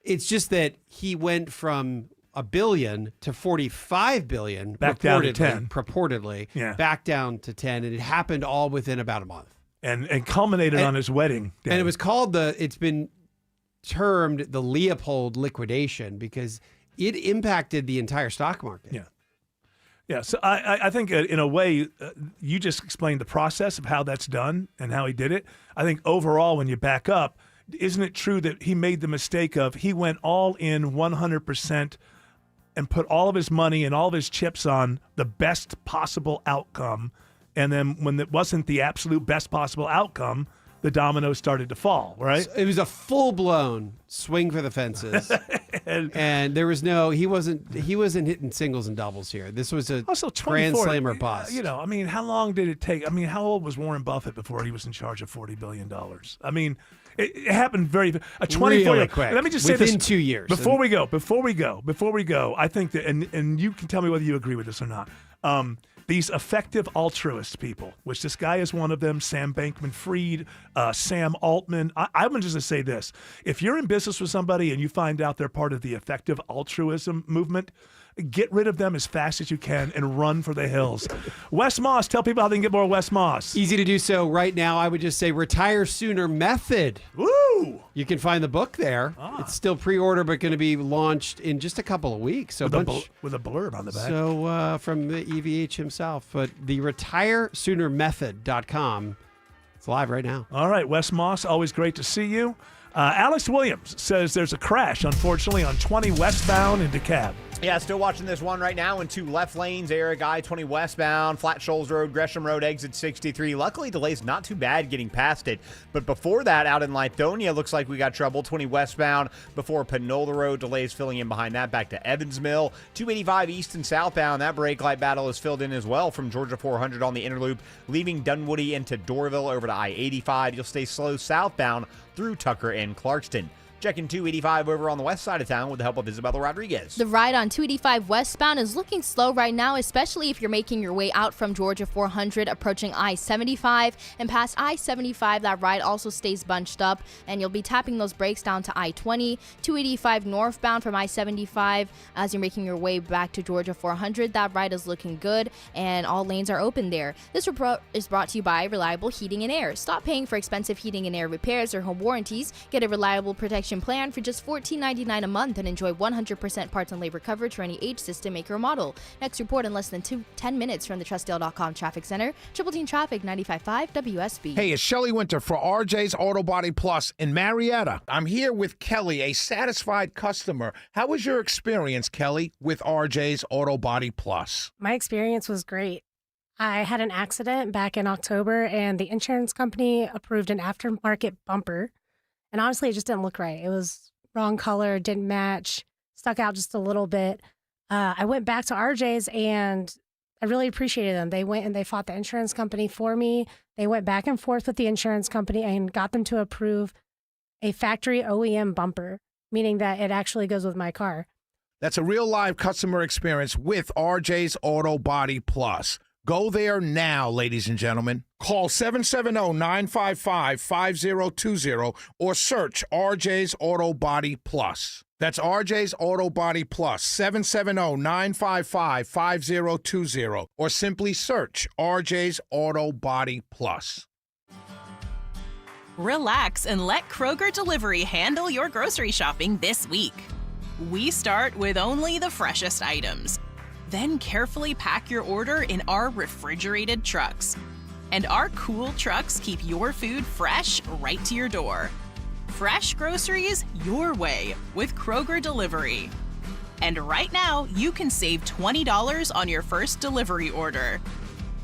It's just that he went from $1 billion to $45 billion, back down to 10, purportedly, back down to 10, and it happened all within about a month, and culminated on his wedding day. And it was called it's been termed the Leopold liquidation because it impacted the entire stock market. Yeah. So I think in a way, you just explained the process of how that's done and how he did it. I think overall, when you back up, isn't it true that he made the mistake of he went all in 100% and put all of his money and all of his chips on the best possible outcome, and then when it wasn't the absolute best possible outcome, the dominoes started to fall, right? So it was a full-blown swing for the fences. and there was he wasn't hitting singles and doubles here. This was a grand slam or bust. I mean, how long did it take? I mean, how old was Warren Buffett before he was in charge of $40 billion? I mean, It happened very 24 really quick. Let me just say within this 2 years. before we go. I think that, and you can tell me whether you agree with this or not. These effective altruist people, which this guy is one of them, Sam Bankman-Fried, Sam Altman. I'm going to just say this. If you're in business with somebody and you find out they're part of the effective altruism movement, get rid of them as fast as you can and run for the hills. Wes Moss, tell people how they can get more Wes Moss. Easy to do so right now. I would just say Retire Sooner Method. Woo! You can find the book there. It's still pre-order, but going to be launched in just a couple of weeks. So with a blurb on the back. So from the EVH himself. But the retiresoonermethod.com. It's live right now. All right, Wes Moss, always great to see you. Alex Williams says there's a crash, unfortunately, on 20 westbound in DeKalb. Yeah, still watching this one right now in two left lanes. Eric I-20 westbound, Flat Shoals Road, Gresham Road, exit 63. Luckily, delays not too bad getting past it. But before that, out in Lithonia, looks like we got trouble. 20 westbound before Panola Road. Delays filling in behind that back to Evans Mill. 285 east and southbound. That brake light battle is filled in as well from Georgia 400 on the inner loop, leaving Dunwoody into Doraville over to I-85. You'll stay slow southbound through Tucker and Clarkston. Checking 285 over on the west side of town with the help of Isabella Rodriguez. The ride on 285 westbound is looking slow right now, especially if you're making your way out from Georgia 400, approaching I-75. And past I-75, that ride also stays bunched up, and you'll be tapping those brakes down to I-20. 285 northbound from I-75 as you're making your way back to Georgia 400. That ride is looking good, and all lanes are open there. This report is brought to you by Reliable Heating and Air. Stop paying for expensive heating and air repairs or home warranties. Get a reliable protection plan for just $14.99 a month and enjoy 100% parts and labor coverage for any age, system, maker, or model. Next report in less than 10 minutes from the Trustdale.com Traffic Center. Triple Team Traffic 95.5 WSB. Hey, it's Shelley Winter for RJ's Auto Body Plus in Marietta. I'm here with Kelly, a satisfied customer. How was your experience, Kelly, with RJ's Auto Body Plus? My experience was great. I had an accident back in October, and the insurance company approved an aftermarket bumper. And honestly, it just didn't look right. It was wrong color, didn't match, stuck out just a little bit. I went back to RJ's and I really appreciated them. They went and they fought the insurance company for me. They went back and forth with the insurance company and got them to approve a factory OEM bumper, meaning that it actually goes with my car. That's a real live customer experience with RJ's Auto Body Plus. Go there now, ladies and gentlemen. Call 770-955-5020 or search RJ's Auto Body Plus. That's RJ's Auto Body Plus, 770-955-5020 or simply search RJ's Auto Body Plus. Relax and let Kroger Delivery handle your grocery shopping this week. We start with only the freshest items. Then carefully pack your order in our refrigerated trucks. And our cool trucks keep your food fresh right to your door. Fresh groceries your way with Kroger Delivery. And right now, you can save $20 on your first delivery order.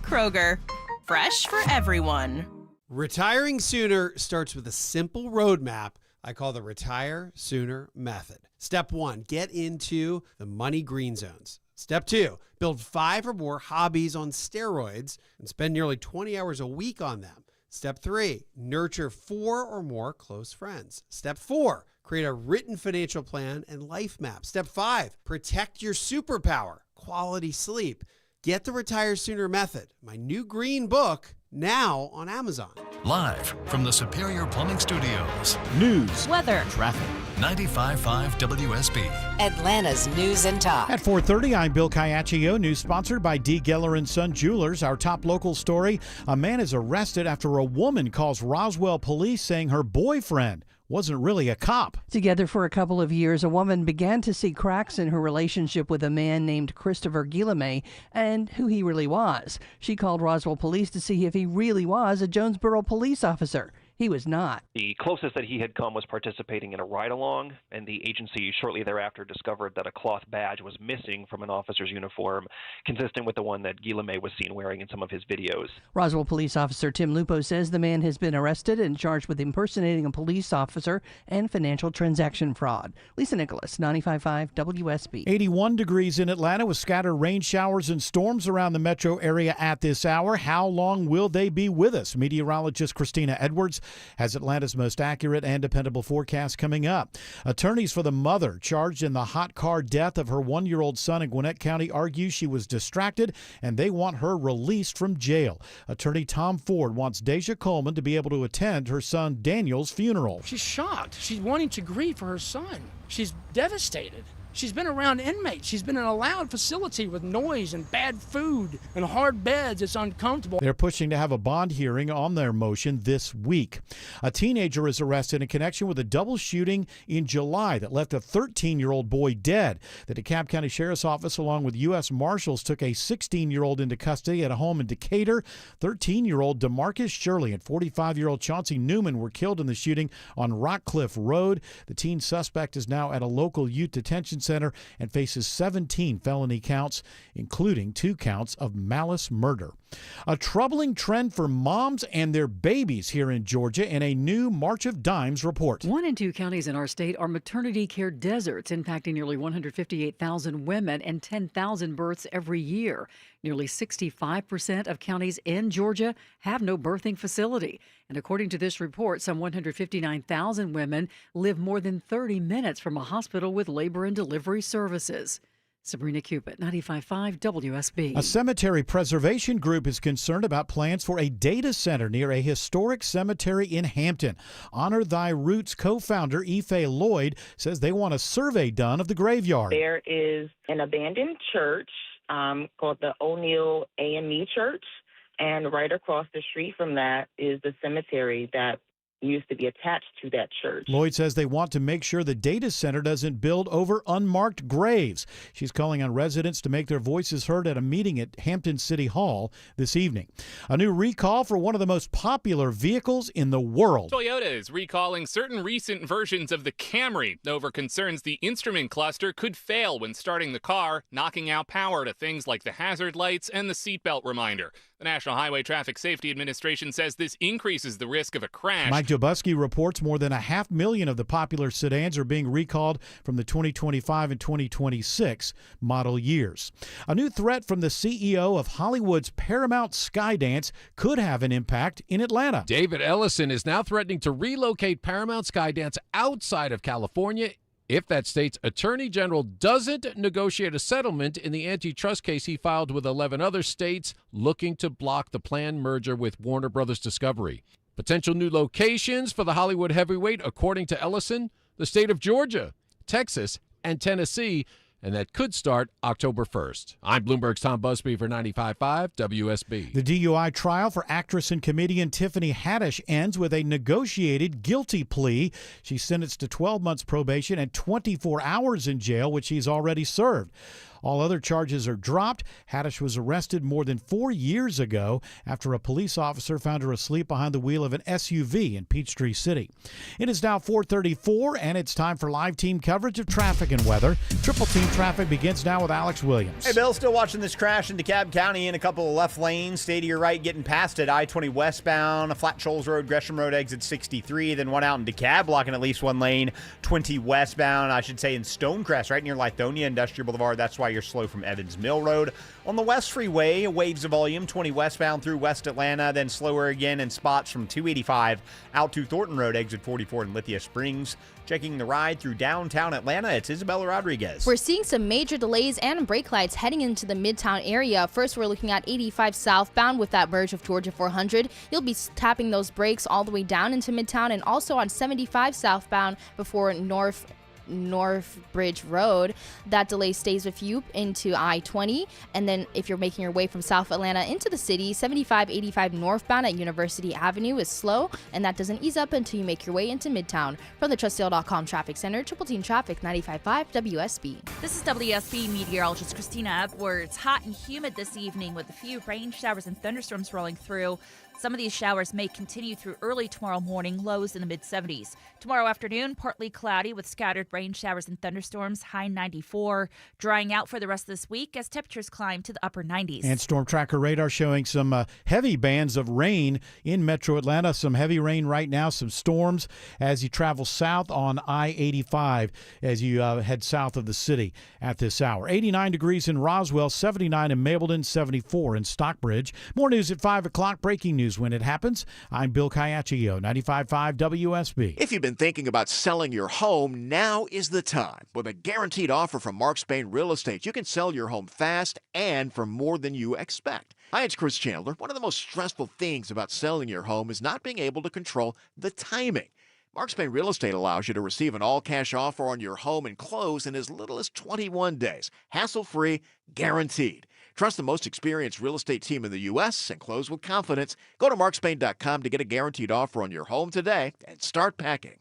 Kroger, fresh for everyone. Retiring sooner starts with a simple roadmap I call the Retire Sooner Method. Step 1, get into the money green zones. Step 2, build 5 or more hobbies on steroids and spend nearly 20 hours a week on them. Step 3, nurture 4 or more close friends. Step 4, create a written financial plan and life map. Step 5, protect your superpower, quality sleep. Get the Retire Sooner Method, my new green book, now on Amazon. Live from the Superior Plumbing Studios. News, weather, traffic. 95.5 WSB. Atlanta's news and talk. At 4:30, I'm Bill Caiaccio. News sponsored by D. Geller & Son Jewelers. Our top local story, a man is arrested after a woman calls Roswell police saying her boyfriend wasn't really a cop. Together for a couple of years, a woman began to see cracks in her relationship with a man named Christopher Guillemet and who he really was. She called Roswell police to see if he really was a Jonesboro police officer. He was not. The closest that he had come was participating in a ride-along, and the agency shortly thereafter discovered that a cloth badge was missing from an officer's uniform, consistent with the one that Guillemet was seen wearing in some of his videos. Roswell police officer Tim Lupo says the man has been arrested and charged with impersonating a police officer and financial transaction fraud. Lisa Nicholas, 95.5 WSB. 81 degrees in Atlanta with scattered rain showers and storms around the metro area at this hour. How long will they be with us? Meteorologist Christina Edwards has Atlanta's most accurate and dependable forecast coming up. Attorneys for the mother charged in the hot car death of her 1-year-old son in Gwinnett County argue she was distracted and they want her released from jail. Attorney Tom Ford wants Deja Coleman to be able to attend her son Daniel's funeral. She's shocked. She's wanting to grieve for her son. She's devastated. She's been around inmates. She's been in a loud facility with noise and bad food and hard beds. It's uncomfortable. They're pushing to have a bond hearing on their motion this week. A teenager is arrested in connection with a double shooting in July that left a 13-year-old boy dead. The DeKalb County Sheriff's Office, along with U.S. Marshals, took a 16-year-old into custody at a home in Decatur. 13-year-old DeMarcus Shirley and 45-year-old Chauncey Newman were killed in the shooting on Rockcliffe Road. The teen suspect is now at a local youth detention center and faces 17 felony counts, including 2 counts of malice murder. A troubling trend for moms and their babies here in Georgia in a new March of Dimes report. 1 in 2 counties in our state are maternity care deserts, impacting nearly 158,000 women and 10,000 births every year. Nearly 65% of counties in Georgia have no birthing facility. And according to this report, some 159,000 women live more than 30 minutes from a hospital with labor and delivery services. Sabrina Cupid, 95.5 WSB. A cemetery preservation group is concerned about plans for a data center near a historic cemetery in Hampton. Honor Thy Roots co-founder Ife Lloyd says they want a survey done of the graveyard. There is an abandoned church called the O'Neill AME Church, and right across the street from that is the cemetery that used to be attached to that church. Lloyd says they want to make sure the data center doesn't build over unmarked graves. She's calling on residents to make their voices heard at a meeting at Hampton City Hall this evening. A new recall for one of the most popular vehicles in the world. Toyota is recalling certain recent versions of the Camry over concerns the instrument cluster could fail when starting the car, knocking out power to things like the hazard lights and the seatbelt reminder. The National Highway Traffic Safety Administration says this increases the risk of a crash. Mike Jabusky reports more than 500,000 of the popular sedans are being recalled from the 2025 and 2026 model years. A new threat from the CEO of Hollywood's Paramount Skydance could have an impact in Atlanta. David Ellison is now threatening to relocate Paramount Skydance outside of California if that state's attorney general doesn't negotiate a settlement in the antitrust case he filed with 11 other states looking to block the planned merger with Warner Brothers Discovery. Potential new locations for the Hollywood heavyweight, according to Ellison, the state of Georgia, Texas, and Tennessee, and that could start October 1st. I'm Bloomberg's Tom Busby for 95.5 WSB. The DUI trial for actress and comedian Tiffany Haddish ends with a negotiated guilty plea. She's sentenced to 12 months probation and 24 hours in jail, which she's already served. All other charges are dropped. Haddish was arrested more than 4 years ago after a police officer found her asleep behind the wheel of an SUV in Peachtree City. It is now 4:34, and it's time for live team coverage of traffic and weather. Triple Team Traffic begins now with Alex Williams. Hey, Bill, still watching this crash in DeKalb County in a couple of left lanes. Stay to your right, getting past it. I-20 westbound, Flat Shoals Road, Gresham Road, exit 63. Then one out in DeKalb, blocking at least one lane. 20 westbound, I should say, in Stonecrest, right near Lithonia Industrial Boulevard. That's why you're slow from Evans Mill Road. On the West Freeway, waves of volume, 20 westbound through West Atlanta, then slower again in spots from 285 out to Thornton Road, exit 44 in Lithia Springs. Checking the ride through downtown Atlanta, it's Isabella Rodriguez. We're seeing some major delays and brake lights heading into the Midtown area. First, we're looking at 85 southbound with that merge of Georgia 400. You'll be tapping those brakes all the way down into Midtown, and also on 75 southbound before North Bridge Road. That delay stays with you into I-20, and then if you're making your way from South Atlanta into the city, 75-85 northbound at University Avenue is slow, and that doesn't ease up until you make your way into Midtown. From the TrustDale.com Traffic Center, Triple Team Traffic, 95.5 WSB. This is WSB meteorologist Christina Edwards. Hot and humid this evening with a few rain showers and thunderstorms rolling through. Some of these showers may continue through early tomorrow morning, lows in the mid-70s. Tomorrow afternoon, partly cloudy with scattered rain showers and thunderstorms, high 94. Drying out for the rest of this week as temperatures climb to the upper 90s. And Storm Tracker radar showing some heavy bands of rain in Metro Atlanta. Some heavy rain right now, some storms as you travel south on I-85 as you head south of the city at this hour. 89 degrees in Roswell, 79 in Mableton, 74 in Stockbridge. More news at 5 o'clock. Breaking news news when it happens. I'm Bill Caiaccio, 95.5 WSB. If you've been thinking about selling your home, now is the time. With a guaranteed offer from Mark Spain Real Estate, you can sell your home fast and for more than you expect. Hi, it's Chris Chandler. One of the most stressful things about selling your home is not being able to control the timing. Mark Spain Real Estate allows you to receive an all-cash offer on your home and close in as little as 21 days. Hassle-free, guaranteed. Trust the most experienced real estate team in the U.S. and close with confidence. Go to markspain.com to get a guaranteed offer on your home today and start packing.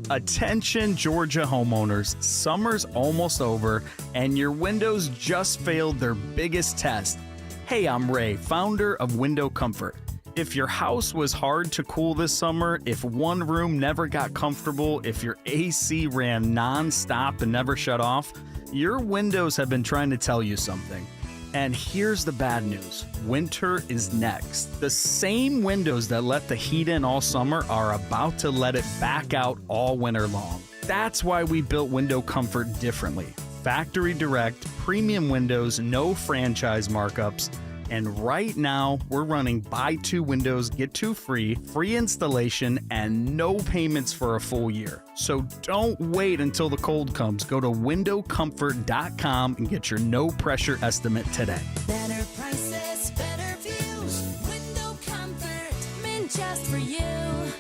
Attention Georgia homeowners, summer's almost over and your windows just failed their biggest test. Hey, I'm Ray, founder of Window Comfort. If your house was hard to cool this summer, if one room never got comfortable, if your AC ran non-stop and never shut off, your windows have been trying to tell you something. And here's the bad news. Winter is next. The same windows that let the heat in all summer are about to let it back out all winter long. That's why we built Window Comfort differently. Factory direct, premium windows, no franchise markups. And right now, we're running buy 2 windows, get 2 free, free installation, and no payments for a full year. So don't wait until the cold comes. Go to windowcomfort.com and get your no-pressure estimate today. Better prices, better views. Window Comfort, meant just for you.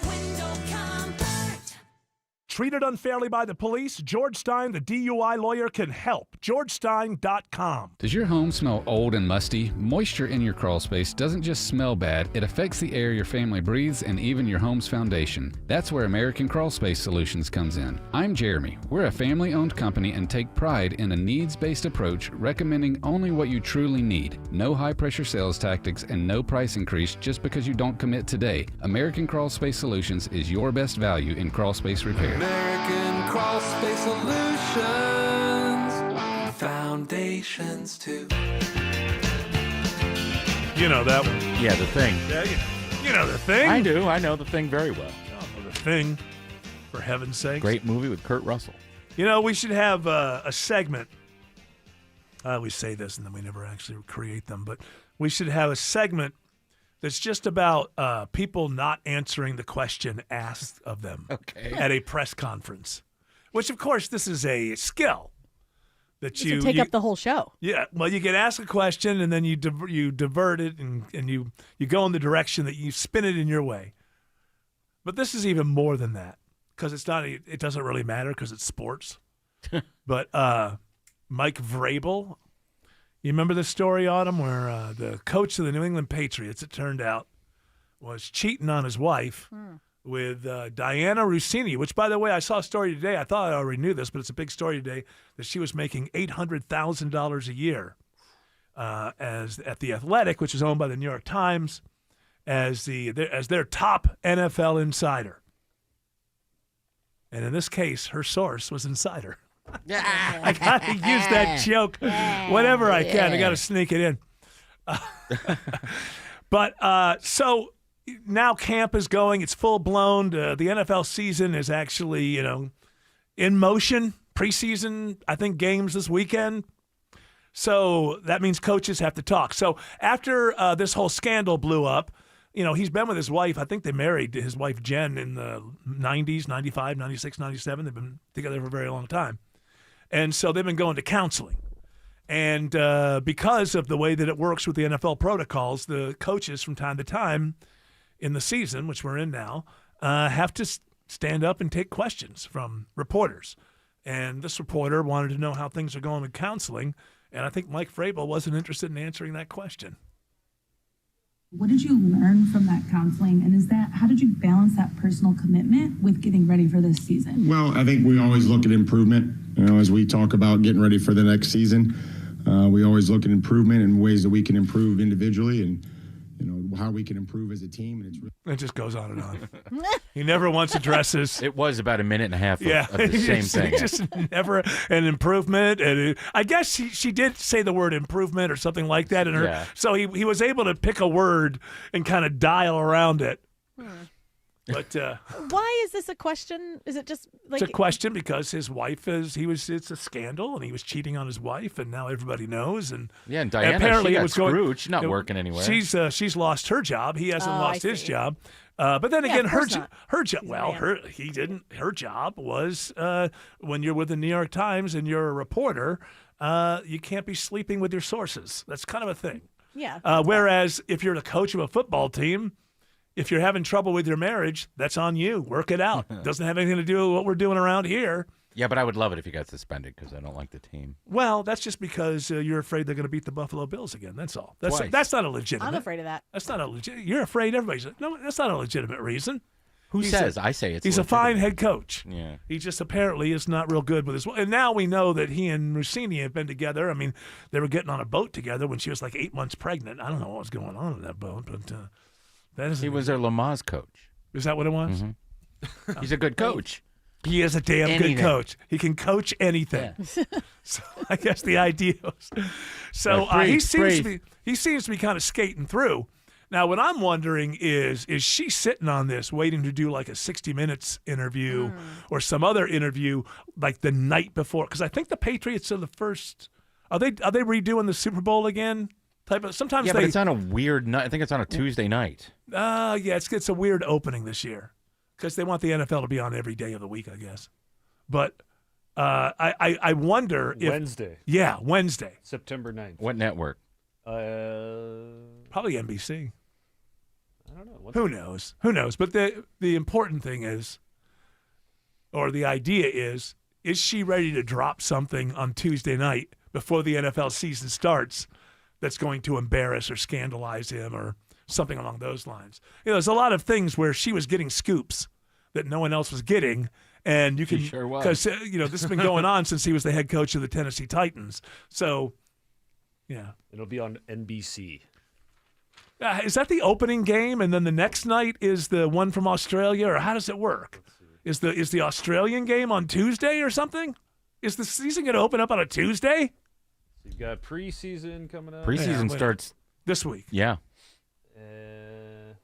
Window Comfort. Treated unfairly by the police? George Stein, the DUI lawyer, can help. GeorgeStein.com. Does your home smell old and musty? Moisture in your crawl space doesn't just smell bad, it affects the air your family breathes and even your home's foundation. That's where American Crawl Space Solutions comes in. I'm Jeremy. We're a family-owned company and take pride in a needs-based approach, recommending only what you truly need. No high-pressure sales tactics and no price increase just because you don't commit today. American Crawl Space Solutions is your best value in crawl space repair. American Crawl Space Solutions. Foundations too. You know that one. Yeah, The Thing. Yeah, you know The Thing. I do. I know The Thing very well. Oh, The Thing, for heaven's sake. Great movie with Kurt Russell. You know, we should have a segment. I always say this and then we never actually create them, but we should have a segment that's just about people not answering the question asked of them at a press conference. Which, of course, this is a skill that you take up the whole show. Yeah, well, you get asked a question and then you divert it and you go in the direction that you spin it in your way. But this is even more than that because it doesn't really matter because it's sports. But Mike Vrabel. You remember the story, Autumn, where the coach of the New England Patriots, it turned out, was cheating on his wife with Diana Rossini, which, by the way, I saw a story today. I thought I already knew this, but it's a big story today, that she was making $800,000 a year as at The Athletic, which is owned by the New York Times, as their top NFL insider. And in this case, her source was Insider. I got to use that joke whenever I can. I got to sneak it in. But so now camp is going. It's full blown. The NFL season is actually, in motion. Preseason, I think, games this weekend. So that means coaches have to talk. So after this whole scandal blew up, he's been with his wife. I think they married his wife, Jen, in the 90s, 95, 96, 97. They've been together for a very long time. And so they've been going to counseling. And because of the way that it works with the NFL protocols, the coaches from time to time in the season, which we're in now, have to stand up and take questions from reporters. And this reporter wanted to know how things are going with counseling. And I think Mike Vrabel wasn't interested in answering that question. What did you learn from that counseling? And how did you balance that personal commitment with getting ready for this season? Well, I think we always look at improvement. As we talk about getting ready for the next season, we always look at improvement and ways that we can improve individually and, how we can improve as a team. And it just goes on and on. He never once addresses. It was about a minute and a half of the same thing. Just never an improvement. And I guess she did say the word improvement or something like that. So he was able to pick a word and kind of dial around it. But why is this a question? Is it just like it's a question because his wife it's a scandal, and he was cheating on his wife, and now everybody knows. And yeah, and Diana, apparently she got it was screwed. She's not working anywhere. She's lost her job. He hasn't lost his job. But then again, her job. Her job was when you're with the New York Times and you're a reporter, you can't be sleeping with your sources. That's kind of a thing. Yeah. Whereas if you're the coach of a football team, if you're having trouble with your marriage, that's on you. Work it out. Doesn't have anything to do with what we're doing around here. Yeah, but I would love it if he got suspended because I don't like the team. Well, that's just because you're afraid they're going to beat the Buffalo Bills again. That's all. Twice. That's not a legitimate. I'm afraid of that. That's not a legit. You're afraid. Everybody's no. That's not a legitimate reason. Who says? I say it's. He's a fine head coach. Yeah. He just apparently is not real good with his. And now we know that he and Rossini have been together. I mean, they were getting on a boat together when she was like 8 months pregnant. I don't know what was going on in that boat, but that is. He was their Lamaze coach. Is that what it was? Mm-hmm. He's a good coach. He is a damn good coach. He can coach anything. Yeah. So I guess the idea was. So he seems to be kind of skating through. Now, what I'm wondering is she sitting on this, waiting to do like a 60 Minutes interview or some other interview like the night before? Because I think the Patriots are the first. Are they redoing the Super Bowl again? Sometimes but it's on a weird night. I think it's on a Tuesday night. Yeah, it's a weird opening this year because they want the NFL to be on every day of the week, I guess. But I wonder if Wednesday. Yeah, Wednesday, September 9th. What network? Probably NBC. I don't know. Who knows? But the important thing is, or the idea is she ready to drop something on Tuesday night before the NFL season starts that's going to embarrass or scandalize him or something along those lines? There's a lot of things where she was getting scoops that no one else was getting. And you can, sure was. because this has been going on since he was the head coach of the Tennessee Titans. So, yeah, it'll be on NBC. Is that the opening game, and then the next night is the one from Australia, or how does it work? Is the Australian game on Tuesday or something? Is the season going to open up on a Tuesday? So you've got preseason coming up. Preseason starts this week. Yeah. A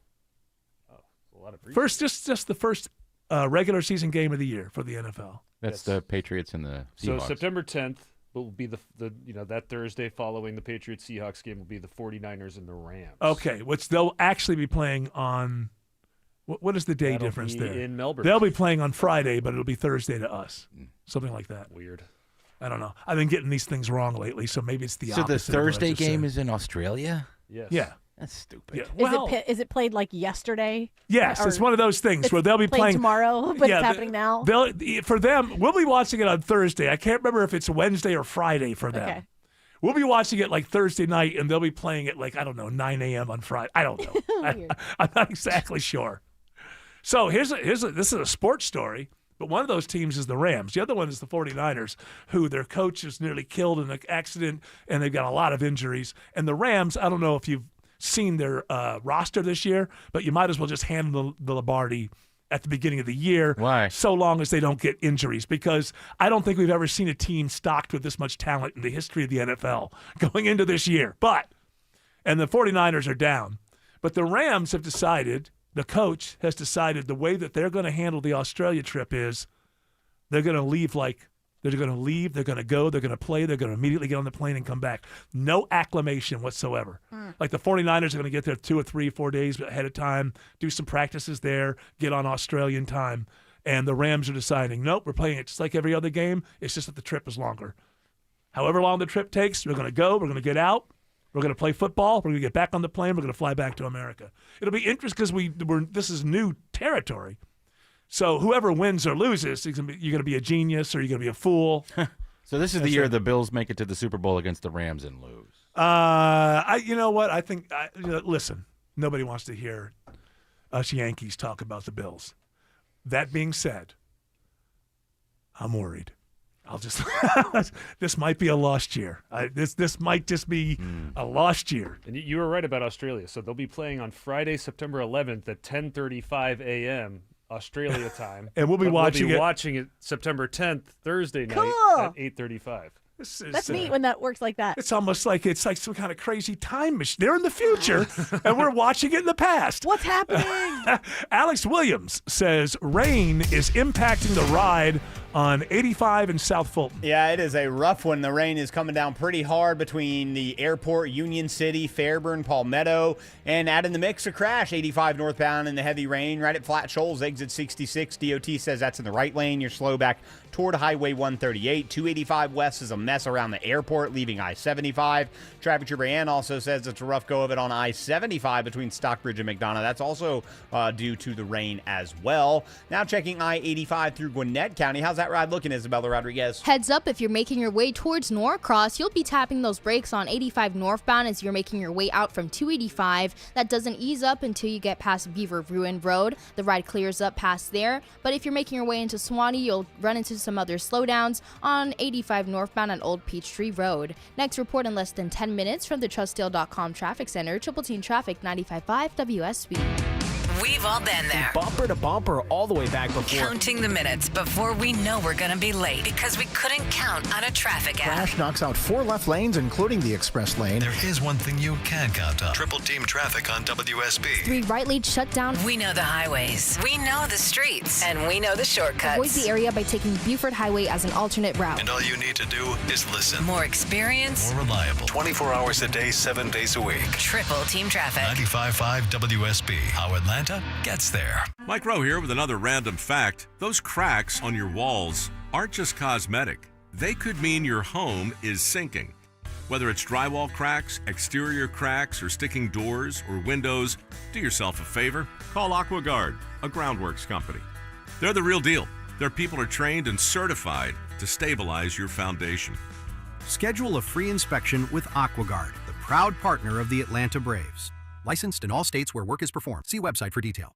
lot of preseason. First, just the first regular season game of the year for the NFL. That's the Patriots and the Seahawks. So September 10th will be the that Thursday following the Patriots Seahawks game will be the 49ers and the Rams. Okay, which they'll actually be playing on. What is the day That'll difference be there? in Melbourne. They'll be playing on Friday, but it'll be Thursday to us. Something like that. Weird. I don't know. I've been getting these things wrong lately, so maybe it's the So opposite. the Thursday game is in Australia? Yes. Yeah. That's stupid. Yeah. Is it played like yesterday? Yes, it's one of those things where they'll be played playing tomorrow, but it's happening now. For them, we'll be watching it on Thursday. I can't remember if it's Wednesday or Friday for them. Okay. We'll be watching it like Thursday night, and they'll be playing it like, I don't know, 9 a.m. on Friday. I don't know. I'm not exactly sure. So this is a sports story, but one of those teams is the Rams. The other one is the 49ers, who their coach is nearly killed in an accident, and they've got a lot of injuries. And the Rams, I don't know if you've seen their roster this year, but you might as well just hand the Lombardi at the beginning of the year. Why? So long as they don't get injuries, because I don't think we've ever seen a team stocked with this much talent in the history of the NFL going into this year. And the 49ers are down. But the Rams have decided, the coach has decided the way that they're going to handle the Australia trip is they're going to leave they're going to go, they're going to play, they're going to immediately get on the plane and come back. No acclimation whatsoever. Like the 49ers are going to get there 2 or 3 or 4 days ahead of time, do some practices there, get on Australian time. And the Rams are deciding, nope, we're playing it just like every other game. It's just that the trip is longer. However long the trip takes, we're going to go, we're going to get out, we're going to play football, we're going to get back on the plane, we're going to fly back to America. It'll be interesting because this is new territory. So whoever wins or loses, you're going to be a genius or you're going to be a fool. So this is the year the Bills make it to the Super Bowl against the Rams and lose. You know what? I think, listen, nobody wants to hear us Yankees talk about the Bills. That being said, I'm worried. This might be a lost year. This might just be a lost year. And you were right about Australia. So they'll be playing on Friday, September 11th at 10:35 a.m. Australia time. And we'll be watching it September 10th, Thursday night at 8:35. That's neat when that works like that. It's almost like it's like some kind of crazy time machine. They're in the future, and we're watching it in the past. What's happening? Alex Williams says rain is impacting the ride on 85 in South Fulton. Yeah, it is a rough one. The rain is coming down pretty hard between the airport, Union City, Fairburn, Palmetto, and add in the mix a crash. 85 northbound in the heavy rain right at Flat Shoals, exit 66. DOT says that's in the right lane. You're slow back toward Highway 138. 285 west is a mess around the airport, leaving I-75. Traffic Trooper Ann also says it's a rough go of it on I-75 between Stockbridge and McDonough. That's also due to the rain as well. Now checking I-85 through Gwinnett County. How's that ride looking, Isabella Rodriguez? Heads up, if you're making your way towards Norcross, you'll be tapping those brakes on 85 northbound as you're making your way out from 285. That doesn't ease up until you get past Beaver Ruin Road. The ride clears up past there. But if you're making your way into Suwanee, you'll run into some other slowdowns on 85 northbound on Old Peachtree Road. Next report in less than 10 minutes from the TrustDeal.com Traffic Center, Triple Team Traffic 95.5 WSB. We've all been there. Bumper to bumper all the way back before. Counting the minutes before we know we're going to be late because we couldn't count on a traffic app. Crash knocks out 4 left lanes, including the express lane. There is one thing you can count on. Triple Team Traffic on WSB. 3 right lanes shut down. We know the highways. We know the streets. And we know the shortcuts. Avoid the area by taking Buford Highway as an alternate route. And all you need to do is listen. More experience. More reliable. 24 hours a day, 7 days a week. Triple Team Traffic. 95.5 WSB. How Atlanta gets there. Mike Rowe here with another random fact. Those cracks on your walls aren't just cosmetic. They could mean your home is sinking. Whether it's drywall cracks, exterior cracks, or sticking doors or windows, do yourself a favor. Call AquaGuard, a groundworks company. They're the real deal. Their people are trained and certified to stabilize your foundation. Schedule a free inspection with AquaGuard, the proud partner of the Atlanta Braves. Licensed in all states where work is performed. See website for detail.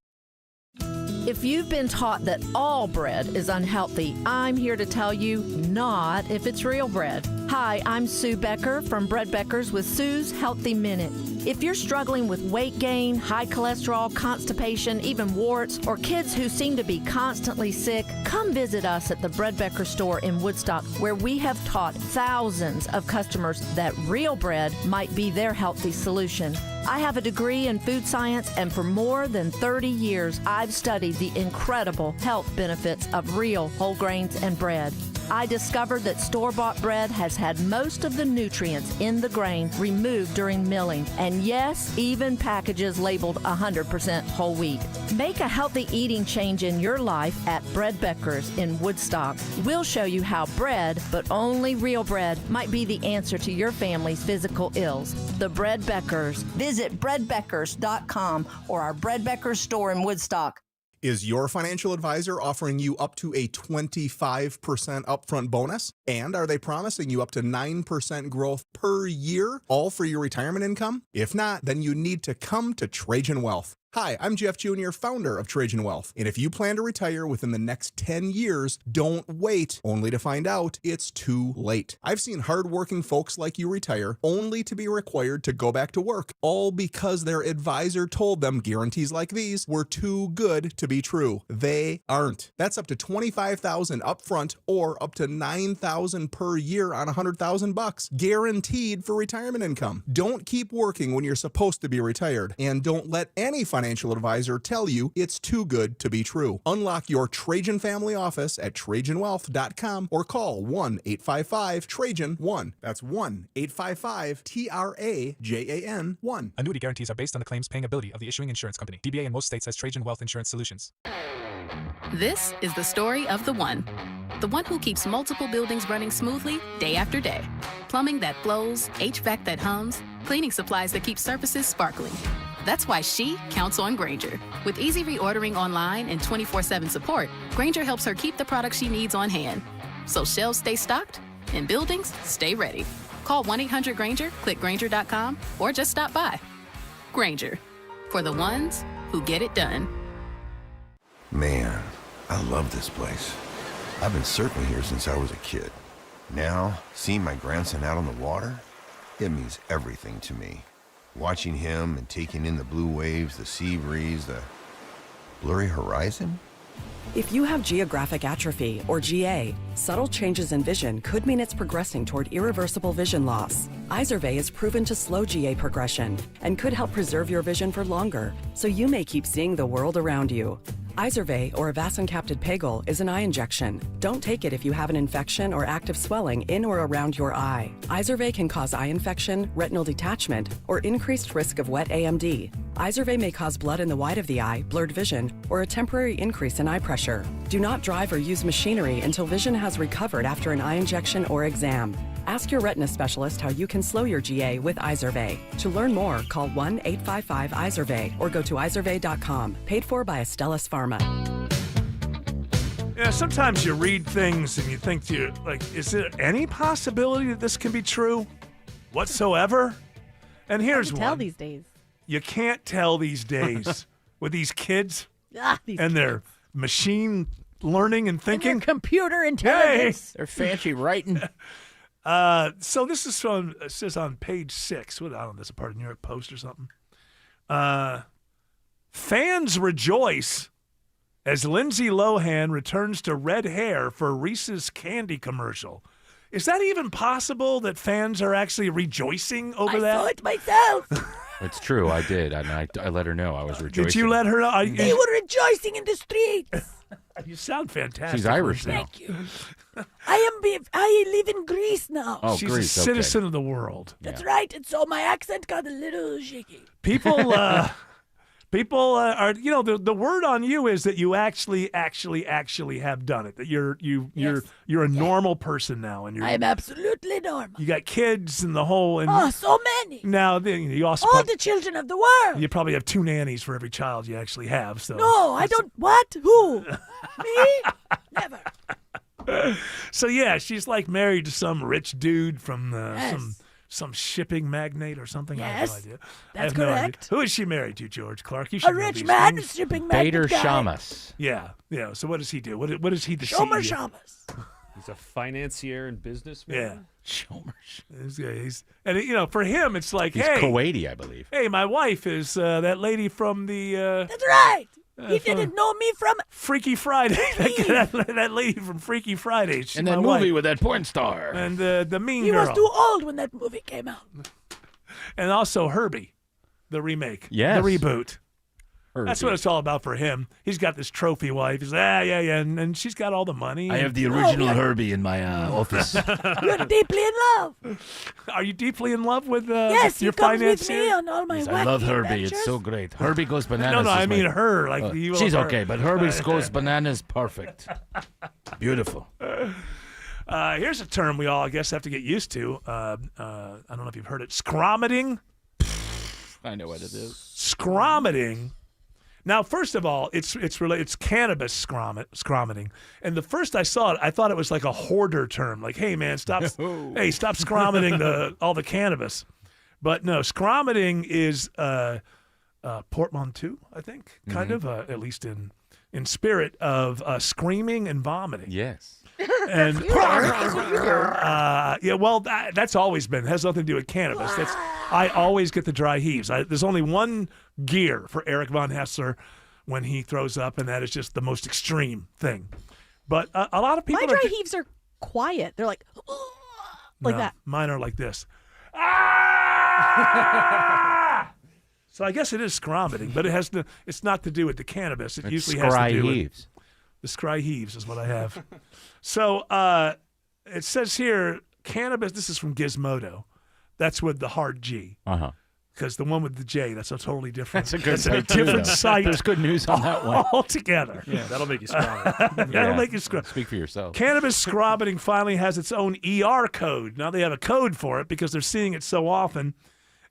If you've been taught that all bread is unhealthy, I'm here to tell you not if it's real bread. Hi, I'm Sue Becker from Bread Beckers with Sue's Healthy Minute. If you're struggling with weight gain, high cholesterol, constipation, even warts, or kids who seem to be constantly sick, come visit us at the Bread Becker store in Woodstock, where we have taught thousands of customers that real bread might be their healthy solution. I have a degree in food science, and for more than 30 years, I've studied the incredible health benefits of real whole grains and bread. I discovered that store-bought bread has had most of the nutrients in the grain removed during milling, and yes, even packages labeled 100% whole wheat. Make a healthy eating change in your life at Bread Beckers in Woodstock. We'll show you how bread, but only real bread, might be the answer to your family's physical ills. The Bread Beckers. Visit breadbeckers.com or our Bread Beckers store in Woodstock. Is your financial advisor offering you up to a 25% upfront bonus? And are they promising you up to 9% growth per year, all for your retirement income? If not, then you need to come to Trajan Wealth. Hi, I'm Jeff Jr., founder of Trajan Wealth. And if you plan to retire within the next 10 years, don't wait only to find out it's too late. I've seen hardworking folks like you retire only to be required to go back to work, all because their advisor told them guarantees like these were too good to be true. They aren't. That's up to $25,000 upfront or up to $9,000 per year on $100,000, guaranteed for retirement income. Don't keep working when you're supposed to be retired, and don't let any financial advisor tell you it's too good to be true. Unlock your Trajan family office at TrajanWealth.com or call 1-855-TRAJAN-1. That's 1-855-TRAJAN-1. Annuity guarantees are based on the claims paying ability of the issuing insurance company. DBA in most states has Trajan Wealth Insurance Solutions. This is the story of the one who keeps multiple buildings running smoothly day after day. Plumbing that flows, HVAC that hums, cleaning supplies that keep surfaces sparkling. That's why she counts on Grainger. With easy reordering online and 24/7 support, Grainger helps her keep the products she needs on hand. So shelves stay stocked and buildings stay ready. Call 1-800-GRAINGER, click Grainger.com, or just stop by. Grainger, for the ones who get it done. Man, I love this place. I've been surfing here since I was a kid. Now, seeing my grandson out on the water, it means everything to me. Watching him and taking in the blue waves, the sea breeze, the blurry horizon. If you have geographic atrophy, or GA, subtle changes in vision could mean it's progressing toward irreversible vision loss. Izervay is proven to slow GA progression and could help preserve your vision for longer, so you may keep seeing the world around you. Izervay, or avacincaptad pegol, is an eye injection. Don't take it if you have an infection or active swelling in or around your eye. Izervay can cause eye infection, retinal detachment, or increased risk of wet AMD. Izervay may cause blood in the white of the eye, blurred vision, or a temporary increase in eye pressure. Do not drive or use machinery until vision has recovered after an eye injection or exam. Ask your retina specialist how you can slow your GA with Izervay. To learn more, call 1-855-IZERVAY or go to izervay.com. Paid for by Astellas Pharma. Yeah, sometimes you read things and you think to you, like, is there any possibility that this can be true whatsoever? And here's Hard to one. tell these days. You can't tell these days with these kids These and their machine learning and thinking. And their computer intelligence. They're fancy writing. So this is from, it says on page 6. What, I don't know, this is a part of New York Post or something. Fans rejoice as Lindsay Lohan returns to red hair for Reese's candy commercial. Is that even possible that fans are actually rejoicing over that? I saw it myself. It's true. I did. And I let her know. I was rejoicing. Did you let her know? They were rejoicing in the streets. You sound fantastic. She's Irish now. Thank you. I live in Greece now. Oh, She's Greece, a citizen of the world. That's right. And so my accent got a little shaky. People are, you know, the word on you is that you actually have done it. That you're a normal person now, and I'm absolutely normal. you got kids and the whole. And so many. Now you also All the children of the world. you probably have 2 nannies for every child you actually have. So No, I don't. What? Who? Me? Never. So yeah, she's like married to some rich dude from Yes. some shipping magnate or something. I have no Yes, idea. I that's have no idea. correct. Who is she married to, George Clark? You should A know rich these man, things. shipping magnate Bader guy. Shamus. Yeah. So what does he do? What is he the Shomer CEO? Shamus. He's a financier and businessman. Yeah. And you know, for him, it's like, He's hey, Kuwaiti, I believe. hey, my wife is that lady from the That's right. He from didn't know me from Freaky Friday. that lady from Freaky Friday. She's And that my movie wife. with that porn star. And the mean He girl. was too old when that movie came out. And also Herbie, the remake. Yes. The reboot. Herbie. That's what it's all about for him. He's got this trophy wife. He's yeah. And she's got all the money. I have the original Herbie in my office. You're deeply in love. Are you deeply in love with Yes, he your comes with financier? me on all my wacky I love Herbie. adventures. It's so great. Herbie goes bananas. No, is I mean my- her. Like you. she's love her. okay, but Herbie goes bananas. Perfect. Beautiful. Here's a term we all, I guess, have to get used to. I don't know if you've heard it. Scromiting. I know what it is. Scromiting. Now, first of all, it's cannabis scromiting. And the first I saw it, I thought it was like a hoarder term. Like, hey man, stop scromiting all the cannabis. But no, scromiting is portmanteau, I think, kind of, at least in spirit of screaming and vomiting. Yes. And yeah, well, that's always been. It has nothing to do with cannabis. I always get the dry heaves. There's only one gear for Eric Von Hessler when he throws up, and that is just the most extreme thing. But a lot of people. My dry heaves are quiet. They're like that. Mine are like this. So I guess it is scromiting, but it's not to do with the cannabis. It usually has to do with the scry heaves is what I have. So it says here, cannabis, this is from Gizmodo. That's with the hard G. Uh-huh. Because the one with the J, that's a totally different. That's a good that's a different site. There's good news on that one. Altogether. Yeah, that'll make you scroll. That'll make you scroll. Speak for yourself. Cannabis scromiting finally has its own ER code. Now they have a code for it because they're seeing it so often,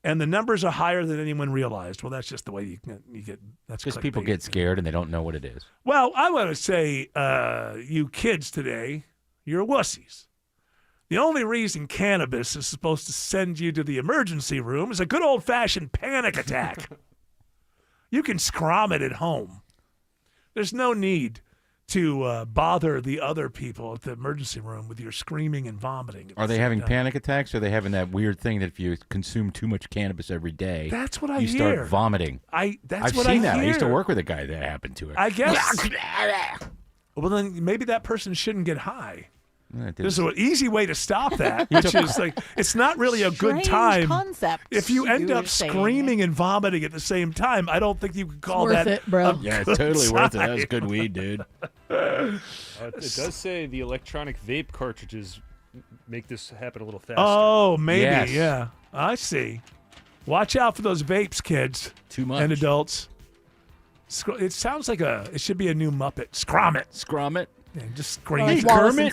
and the numbers are higher than anyone realized. Well, that's just the way you get. That's because people get scared and they don't know what it is. Well, I want to say, you kids today, you're wussies. The only reason cannabis is supposed to send you to the emergency room is a good old-fashioned panic attack. You can scrom it at home. There's no need to bother the other people at the emergency room with your screaming and vomiting. Are they having panic attacks? Or are they having that weird thing that if you consume too much cannabis every day, that's what I you hear. start vomiting? I've seen that. I used to work with a guy that happened to it. I guess. Well, then maybe that person shouldn't get high. There's an easy way to stop that, which is like it's not really a good time. Concept. If you end were up saying. screaming and vomiting at the same time, I don't think you could call worth that it, bro. a Yeah, it's good totally worth it. sign. That was good weed, dude. It does say the electronic vape cartridges make this happen a little faster. Oh, maybe, Yes. yeah. I see. Watch out for those vapes, kids. Too much. And adults. It sounds like it should be a new Muppet. Scrum-it. Scrum-it. Yeah, just scream. Like Wallace and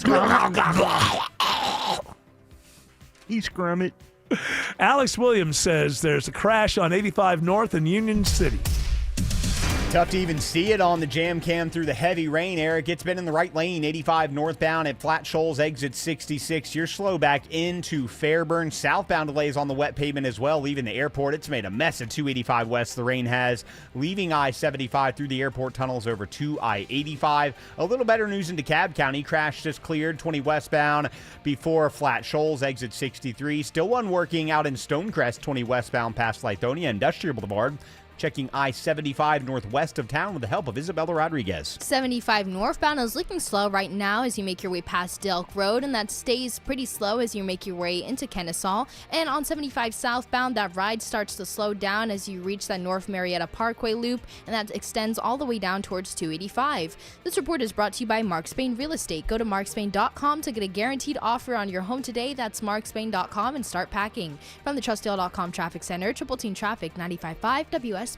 He's Grummet. Alex Williams says there's a crash on 85 North in Union City. Tough to even see it on the jam cam through the heavy rain, Eric. It's been in the right lane, 85 northbound at Flat Shoals, exit 66. You're slow back into Fairburn. Southbound delays on the wet pavement as well, leaving the airport. It's made a mess at 285 west, the rain has, leaving I-75 through the airport tunnels over to I-85. A little better news in DeKalb County. Crash just cleared, 20 westbound before Flat Shoals, exit 63. Still one working out in Stonecrest, 20 westbound past Lithonia Industrial Boulevard. Checking I-75 northwest of town with the help of Isabella Rodriguez. 75 northbound is looking slow right now as you make your way past Delk Road, and that stays pretty slow as you make your way into Kennesaw. And on 75 southbound, that ride starts to slow down as you reach that North Marietta Parkway loop, and that extends all the way down towards 285. This report is brought to you by Mark Spain Real Estate. Go to markspain.com to get a guaranteed offer on your home today. That's markspain.com and start packing. From the TrustDale.com Traffic Center, Triple Team Traffic 95.5 WSB.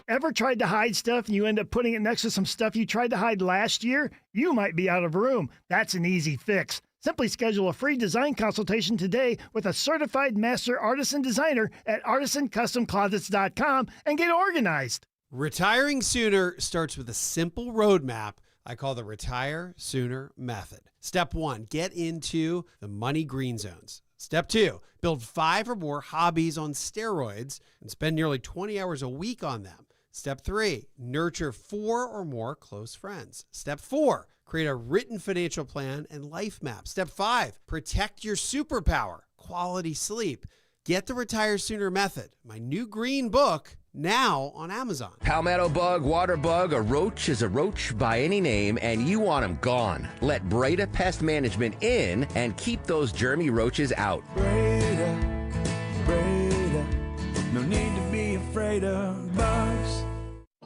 Ever tried to hide stuff and you end up putting it next to some stuff you tried to hide last year? You might be out of room. That's an easy fix. Simply schedule a free design consultation today with a certified master artisan designer at artisancustomclosets.com and get organized. Retiring sooner starts with a simple roadmap I call the Retire Sooner Method. Step 1, get into the money green zones. Step 2, build 5 or more hobbies on steroids and spend nearly 20 hours a week on them. Step 3, nurture 4 or more close friends. Step 4, create a written financial plan and life map. Step 5, protect your superpower, quality sleep. Get the Retire Sooner Method, my new green book, now on Amazon. Palmetto bug, water bug, a roach is a roach by any name, and you want them gone. Let Breda Pest Management in and keep those germy roaches out. Breda, no need to be afraid of bugs.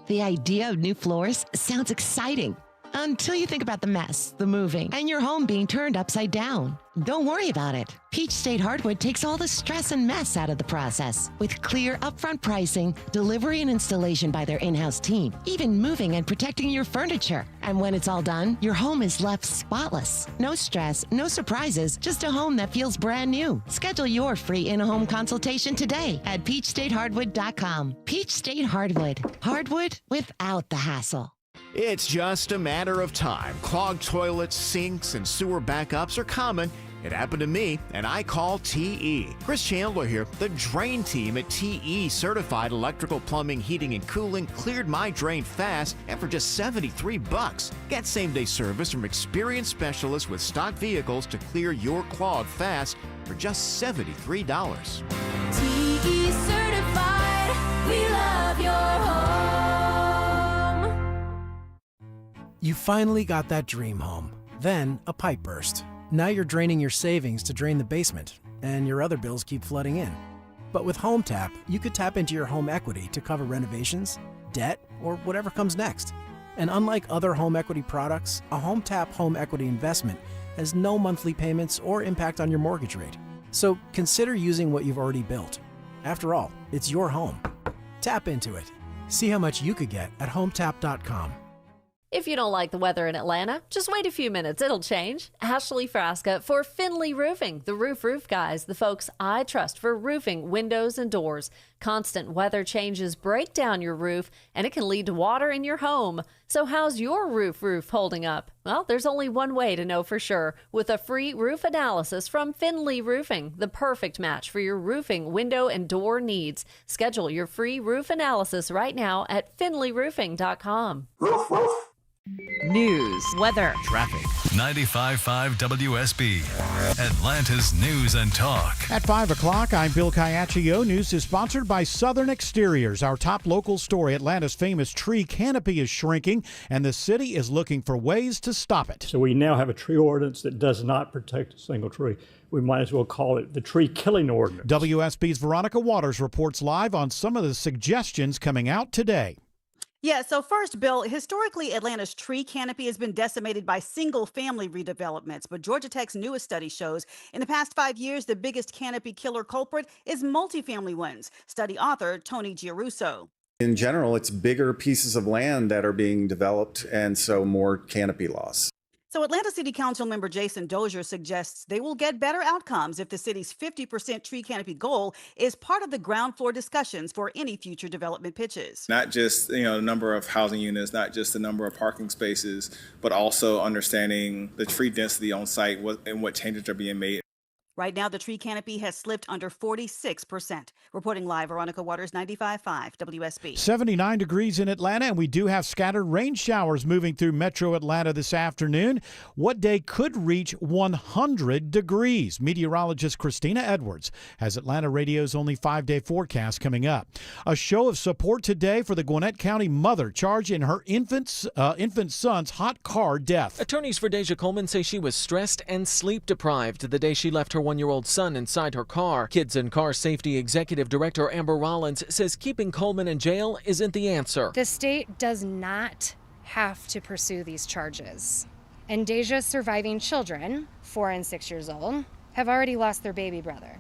The idea of new floors sounds exciting until you think about the mess, the moving, and your home being turned upside down. Don't worry about it. Peach State Hardwood takes all the stress and mess out of the process. With clear upfront pricing, delivery and installation by their in-house team, even moving and protecting your furniture. And when it's all done, your home is left spotless. No stress, no surprises, just a home that feels brand new. Schedule your free in-home consultation today at peachstatehardwood.com. Peach State Hardwood. Hardwood without the hassle. It's just a matter of time. Clogged toilets, sinks, and sewer backups are common. It happened to me, and I call TE. Chris Chandler here. The drain team at TE Certified Electrical Plumbing, Heating, and Cooling cleared my drain fast and for just $73. Get same-day service from experienced specialists with stock vehicles to clear your clog fast for just $73. TE Certified, we love your home. You finally got that dream home. Then a pipe burst. Now you're draining your savings to drain the basement, and your other bills keep flooding in. But with Home Tap, you could tap into your home equity to cover renovations, debt, or whatever comes next. And unlike other home equity products, a Home Tap home equity investment has no monthly payments or impact on your mortgage rate. So consider using what you've already built. After all, it's your home. Tap into it. See how much you could get at HomeTap.com. If you don't like the weather in Atlanta, just wait a few minutes. It'll change. Ashley Frasca for Finley Roofing, the roof guys, the folks I trust for roofing, windows, and doors. Constant weather changes break down your roof, and it can lead to water in your home. So how's your roof holding up? Well, there's only one way to know for sure. With a free roof analysis from Finley Roofing, the perfect match for your roofing, window, and door needs. Schedule your free roof analysis right now at finleyroofing.com. News, weather, traffic. 95.5 WSB, Atlanta's News and Talk. At 5 o'clock, I'm Bill Caiaccio. News is sponsored by Southern Exteriors. Our top local story, Atlanta's famous tree canopy is shrinking, and the city is looking for ways to stop it. So we now have a tree ordinance that does not protect a single tree. We might as well call it the tree killing ordinance. WSB's Veronica Waters reports live on some of the suggestions coming out today. Yeah, so first, Bill, historically, Atlanta's tree canopy has been decimated by single-family redevelopments, but Georgia Tech's newest study shows in the past 5 years, the biggest canopy killer culprit is multifamily ones. Study author Tony Giarrusso. In general, it's bigger pieces of land that are being developed, and so more canopy loss. So Atlanta City Council member Jason Dozier suggests they will get better outcomes if the city's 50% tree canopy goal is part of the ground floor discussions for any future development pitches. Not just, the number of housing units, not just the number of parking spaces, but also understanding the tree density on site and what changes are being made. Right now, the tree canopy has slipped under 46%. Reporting live, Veronica Waters, 95.5 WSB. 79 degrees in Atlanta, and we do have scattered rain showers moving through metro Atlanta this afternoon. What day could reach 100 degrees? Meteorologist Christina Edwards has Atlanta Radio's only 5-day forecast coming up. A show of support today for the Gwinnett County mother charged in her infant son's hot car death. Attorneys for Deja Coleman say she was stressed and sleep deprived the day she left her one-year-old son inside her car. Kids and Car Safety Executive Director Amber Rollins says keeping Coleman in jail isn't the answer. The state does not have to pursue these charges. And Deja's surviving children, 4 and 6 years old, have already lost their baby brother.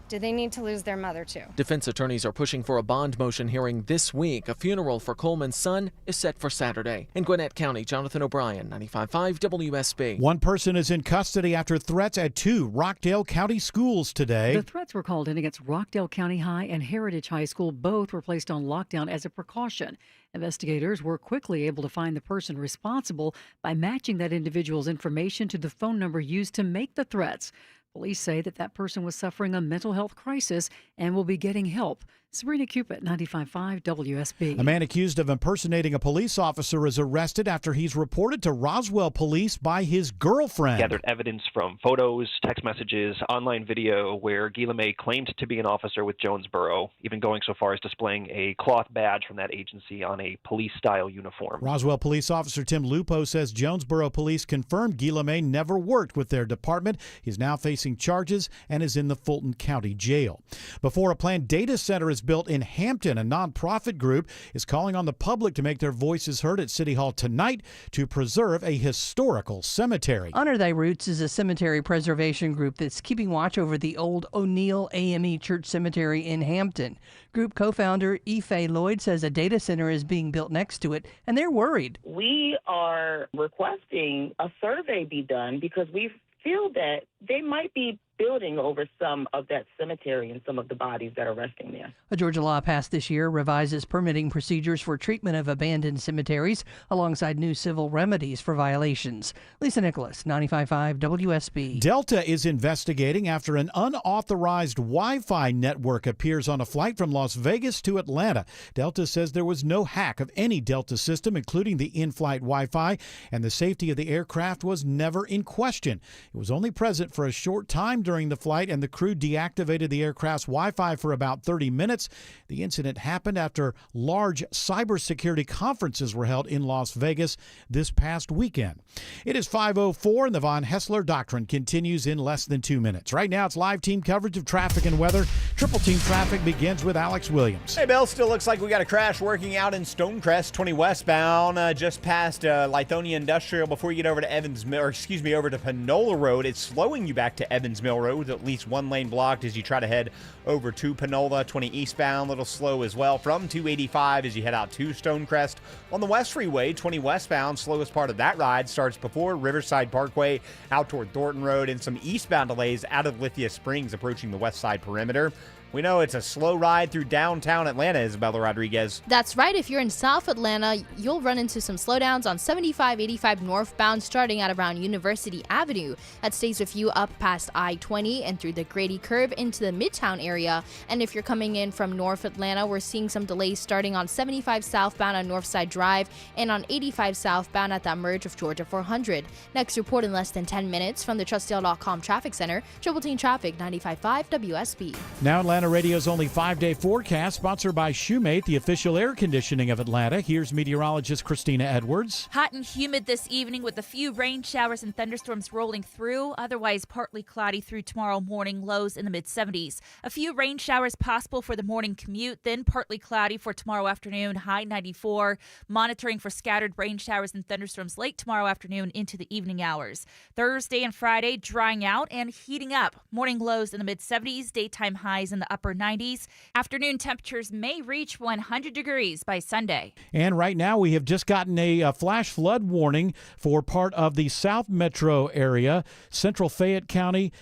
Do they need to lose their mother too? Defense attorneys are pushing for a bond motion hearing this week. A funeral for Coleman's son is set for Saturday. In Gwinnett County, Jonathan O'Brien, 95.5 WSB. One person is in custody after threats at 2 Rockdale County schools today. The threats were called in against Rockdale County High and Heritage High School. Both were placed on lockdown as a precaution. Investigators were quickly able to find the person responsible by matching that individual's information to the phone number used to make the threats. Police say that person was suffering a mental health crisis and will be getting help. Sabrina Cupid, 95.5 WSB. A man accused of impersonating a police officer is arrested after he's reported to Roswell police by his girlfriend. Gathered evidence from photos, text messages, online video where Gila May claimed to be an officer with Jonesboro, even going so far as displaying a cloth badge from that agency on a police-style uniform. Roswell police officer Tim Lupo says Jonesboro police confirmed Gila May never worked with their department. He's now facing charges and is in the Fulton County Jail. Before a planned data center is built in Hampton, a nonprofit group is calling on the public to make their voices heard at City Hall tonight to preserve a historical cemetery. Honor Thy Roots is a cemetery preservation group that's keeping watch over the old O'Neill AME Church Cemetery in Hampton. Group co-founder Ife Lloyd says a data center is being built next to it, and they're worried. We are requesting a survey be done because we feel that they might be building over some of that cemetery and some of the bodies that are resting there. A Georgia law passed this year revises permitting procedures for treatment of abandoned cemeteries alongside new civil remedies for violations. Lisa Nicholas, 95.5 WSB. Delta is investigating after an unauthorized Wi-Fi network appears on a flight from Las Vegas to Atlanta. Delta says there was no hack of any Delta system, including the in-flight Wi-Fi, and the safety of the aircraft was never in question. It was only present for a short time during the flight, and the crew deactivated the aircraft's Wi-Fi for about 30 minutes. The incident happened after large cybersecurity conferences were held in Las Vegas this past weekend. It is 5:04, and the Von Hessler Doctrine continues in less than 2 minutes. Right now, it's live team coverage of traffic and weather. Triple Team Traffic begins with Alex Williams. Hey, Bill, still looks like we got a crash working out in Stonecrest, 20 westbound, just past Lithonia Industrial before you get over to over to Panola Road. It's slowing you back to Evans Mill Road with at least one lane blocked as you try to head over to Panola. 20 eastbound, a little slow as well from 285 as you head out to Stonecrest. On the West Freeway, 20 westbound, slowest part of that ride starts before Riverside Parkway out toward Thornton Road, and some eastbound delays out of Lithia Springs approaching the west side perimeter. We know it's a slow ride through downtown Atlanta, Isabella Rodriguez. That's right. If you're in South Atlanta, you'll run into some slowdowns on 75-85 northbound starting at around University Avenue. That stays with you up past I-20 and through the Grady Curve into the Midtown area. And if you're coming in from North Atlanta, we're seeing some delays starting on 75 southbound on Northside Drive and on 85 southbound at that merge of Georgia 400. Next report in less than 10 minutes from the TrustDale.com Traffic Center. Triple Team Traffic, 95.5 WSB. Now Atlanta Radio's only 5-day forecast, sponsored by Shoemate, the official air conditioning of Atlanta. Here's meteorologist Christina Edwards. Hot and humid this evening with a few rain showers and thunderstorms rolling through. Otherwise partly cloudy through tomorrow morning, lows in the mid-70s. A few rain showers possible for the morning commute, then partly cloudy for tomorrow afternoon, high 94. Monitoring for scattered rain showers and thunderstorms late tomorrow afternoon into the evening hours. Thursday and Friday drying out and heating up. Morning lows in the mid-70s, daytime highs in the upper 90s. Afternoon temperatures may reach 100 degrees by Sunday. And right now we have just gotten a flash flood warning for part of the South Metro area, Central Fayette County,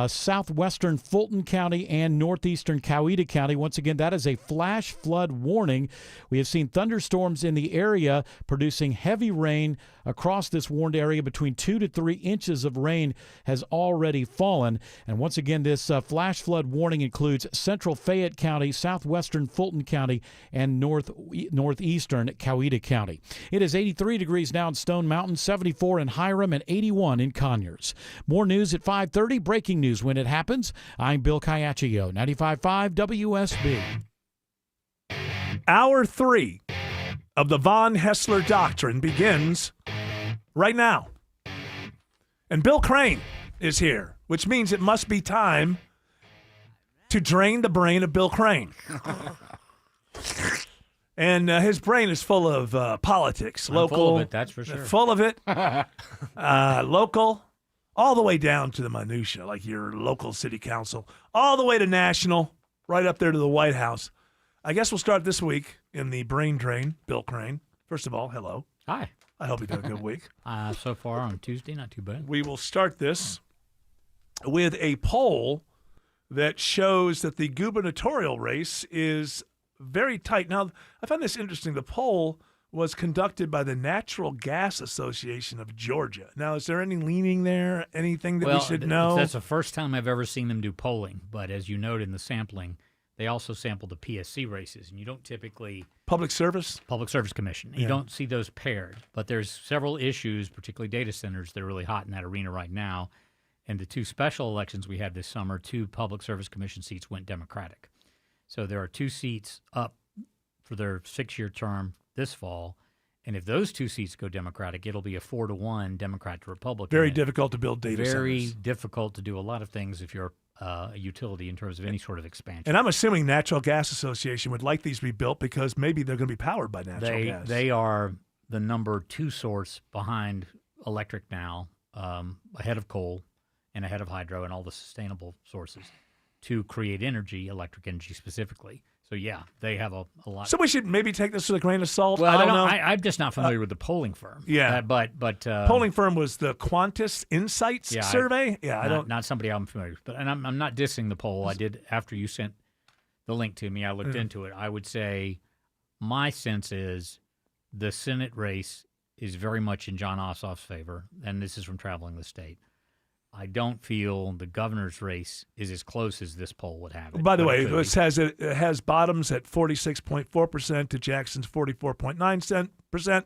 southwestern Fulton County, and northeastern Coweta County. Once again, that is a flash flood warning. We have seen thunderstorms in the area producing heavy rain across this warned area. Between 2 to 3 inches of rain has already fallen. And once again, this flash flood warning includes central Fayette County, southwestern Fulton County, and northeastern Coweta County. It is 83 degrees now in Stone Mountain, 74 in Hiram, and 81 in Conyers. More news at 5:30. Breaking news when it happens. I'm Bill Caiaccio, 95.5 WSB. Hour 3 of the Von Hessler Doctrine begins right now. And Bill Crane is here, which means it must be time to drain the brain of Bill Crane. And his brain is full of politics. Local, full of it, that's for sure. Full of it. Local. All the way down to the minutia, like your local city council, all the way to national, right up there to the White House. I guess we'll start this week in the brain drain. Bill Crane, first of all, hello. Hi. I hope you had a good week. So far on Tuesday, not too bad. We will start this with a poll that shows that the gubernatorial race is very tight. Now, I find this interesting. The poll was conducted by the Natural Gas Association of Georgia. Now, is there any leaning there? Anything that we should know? That's the first time I've ever seen them do polling. But as you noted in the sampling, they also sampled the PSC races, and you don't typically Public Service Commission. Yeah. You don't see those paired. But there's several issues, particularly data centers, that are really hot in that arena right now. And the two special elections we had this summer, 2 Public Service Commission seats went Democratic. So there are 2 seats up for their 6-year term this fall, and if those 2 seats go Democratic, it'll be a 4-1 Democrat to Republican. Very difficult to build data centers. Very difficult to do a lot of things if you're a utility in terms of any sort of expansion. And I'm assuming Natural Gas Association would like these to be built because maybe they're going to be powered by natural gas. They are the number 2 source behind electric now, ahead of coal and ahead of hydro and all the sustainable sources to create energy, electric energy specifically. So, yeah, they have a lot. So we should maybe take this with a grain of salt. Well, I don't know. I'm just not familiar with the polling firm. Yeah. But polling firm was the Quantis Insights survey. Not somebody I'm familiar with. But and I'm not dissing the poll. I did, after you sent the link to me, I looked into it. I would say my sense is the Senate race is very much in John Ossoff's favor, and this is from traveling the state. I don't feel the governor's race is as close as this poll would have it. By the way, it has bottoms at 46.4% to Jackson's 44.9%,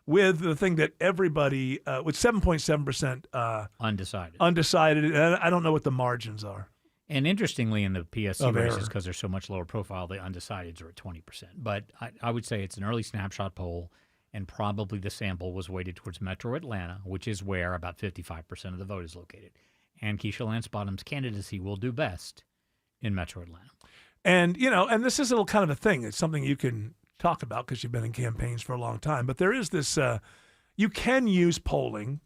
with the thing that everybody, with 7.7% undecided. And I don't know what the margins are. And interestingly, in the PSC races, because they're so much lower profile, the undecideds are at 20%. But I would say it's an early snapshot poll. And probably the sample was weighted towards Metro Atlanta, which is where about 55% of the vote is located. And Keisha Lance Bottom's candidacy will do best in Metro Atlanta. And, and this is a little kind of a thing. It's something you can talk about because you've been in campaigns for a long time. But there is this, you can use polling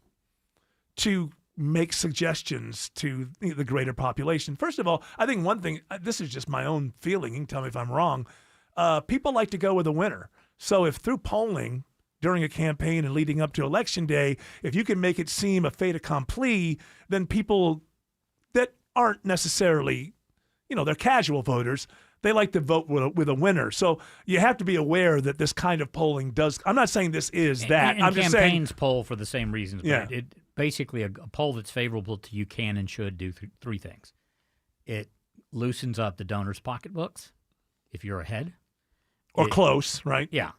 to make suggestions to the greater population. First of all, I think one thing, this is just my own feeling, you can tell me if I'm wrong, people like to go with a winner. So if through polling during a campaign and leading up to Election Day, if you can make it seem a fait accompli, then people that aren't necessarily, they're casual voters. They like to vote with a winner. So you have to be aware that this kind of polling does. I'm not saying this is that. And I'm just saying campaigns poll for the same reasons. But Yeah. it basically a poll that's favorable to you can and should do three things. It loosens up the donors' pocketbooks if you're ahead. or close, right? Yeah.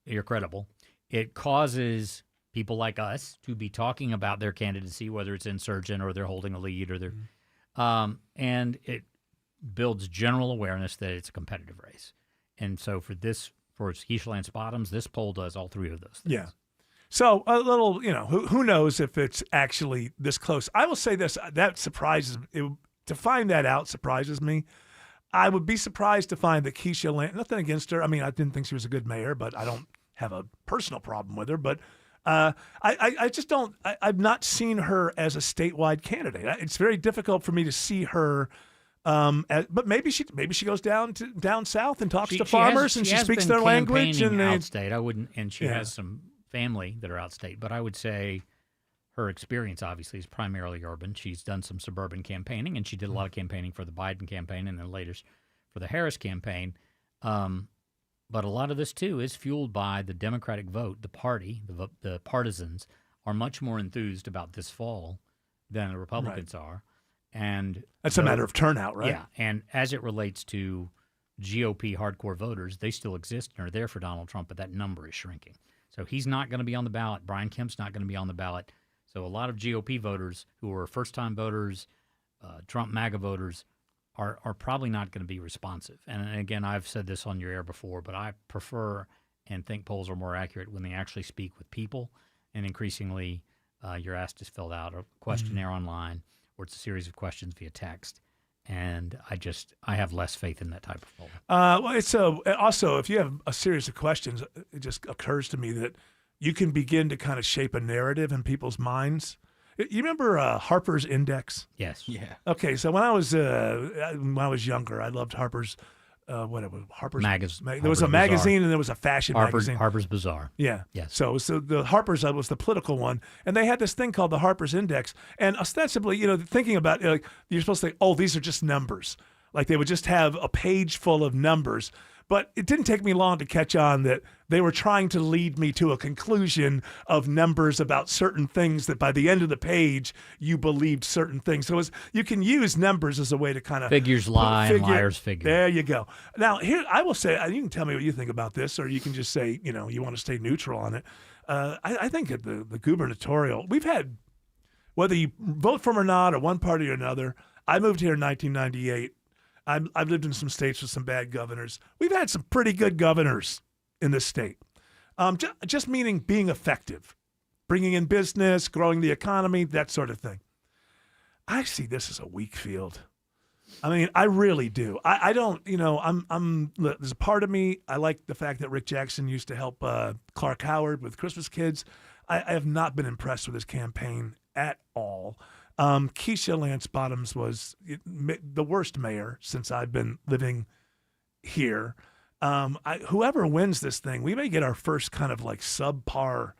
You're credible. It causes people like us to be talking about their candidacy, whether it's insurgent or they're holding a lead or they're, and it builds general awareness that it's a competitive race. And so for Keisha Lance Bottoms, this poll does all three of those things. Yeah. So a little, who knows if it's actually this close. I will say this, that surprises me. To find that out surprises me. I would be surprised to find that Keisha Lance, nothing against her. I mean, I didn't think she was a good mayor, but I don't have a personal problem with her. But I just don't, I've not seen her as a statewide candidate. It's very difficult for me to see her. But maybe she goes down south and talks to farmers and she speaks their language. And outstate. She has some family that are outstate, but I would say her experience obviously is primarily urban. She's done some suburban campaigning, and she did a lot of campaigning for the Biden campaign and then later for the Harris campaign. But a lot of this too is fueled by the Democratic vote. The party, the partisans, are much more enthused about this fall than the Republicans are. And that's a matter of turnout, right? Yeah, and as it relates to GOP hardcore voters, they still exist and are there for Donald Trump, but that number is shrinking. So he's not going to be on the ballot. Brian Kemp's not going to be on the ballot. So a lot of GOP voters who are first-time voters, Trump MAGA voters, are probably not going to be responsive. And again, I've said this on your air before, but I prefer and think polls are more accurate when they actually speak with people. And increasingly, you're asked to fill out a questionnaire online, or it's a series of questions via text. And I have less faith in that type of poll. Well, it's also, if you have a series of questions, it just occurs to me that you can begin to kind of shape a narrative in people's minds. You remember Harper's Index? Yes. Yeah. Okay, so when I was younger, I loved Harper's. Harper's Magazine. There was a magazine and there was a fashion magazine. Harper's Bazaar. Yeah. Yes. So the Harper's was the political one, and they had this thing called the Harper's Index. And ostensibly, thinking about you're supposed to say, oh, these are just numbers. Like they would just have a page full of numbers. But it didn't take me long to catch on that they were trying to lead me to a conclusion of numbers about certain things that by the end of the page, you believed certain things. So you can use numbers as a way to kind of... Figures lie and liars figure. There you go. Now, here, I will say, you can tell me what you think about this, or you can just say, you want to stay neutral on it. I think at the gubernatorial, we've had, whether you vote for them or not, or one party or another, I moved here in 1998. I've lived in some states with some bad governors. We've had some pretty good governors in this state. Just meaning being effective, bringing in business, growing the economy, that sort of thing. I see this as a weak field. I mean, I really do. I don't, there's a part of me, I like the fact that Rick Jackson used to help Clark Howard with Christmas Kids. I have not been impressed with his campaign at all. Keisha Lance Bottoms was the worst mayor since I've been living here. Whoever wins this thing, we may get our first kind of like subpar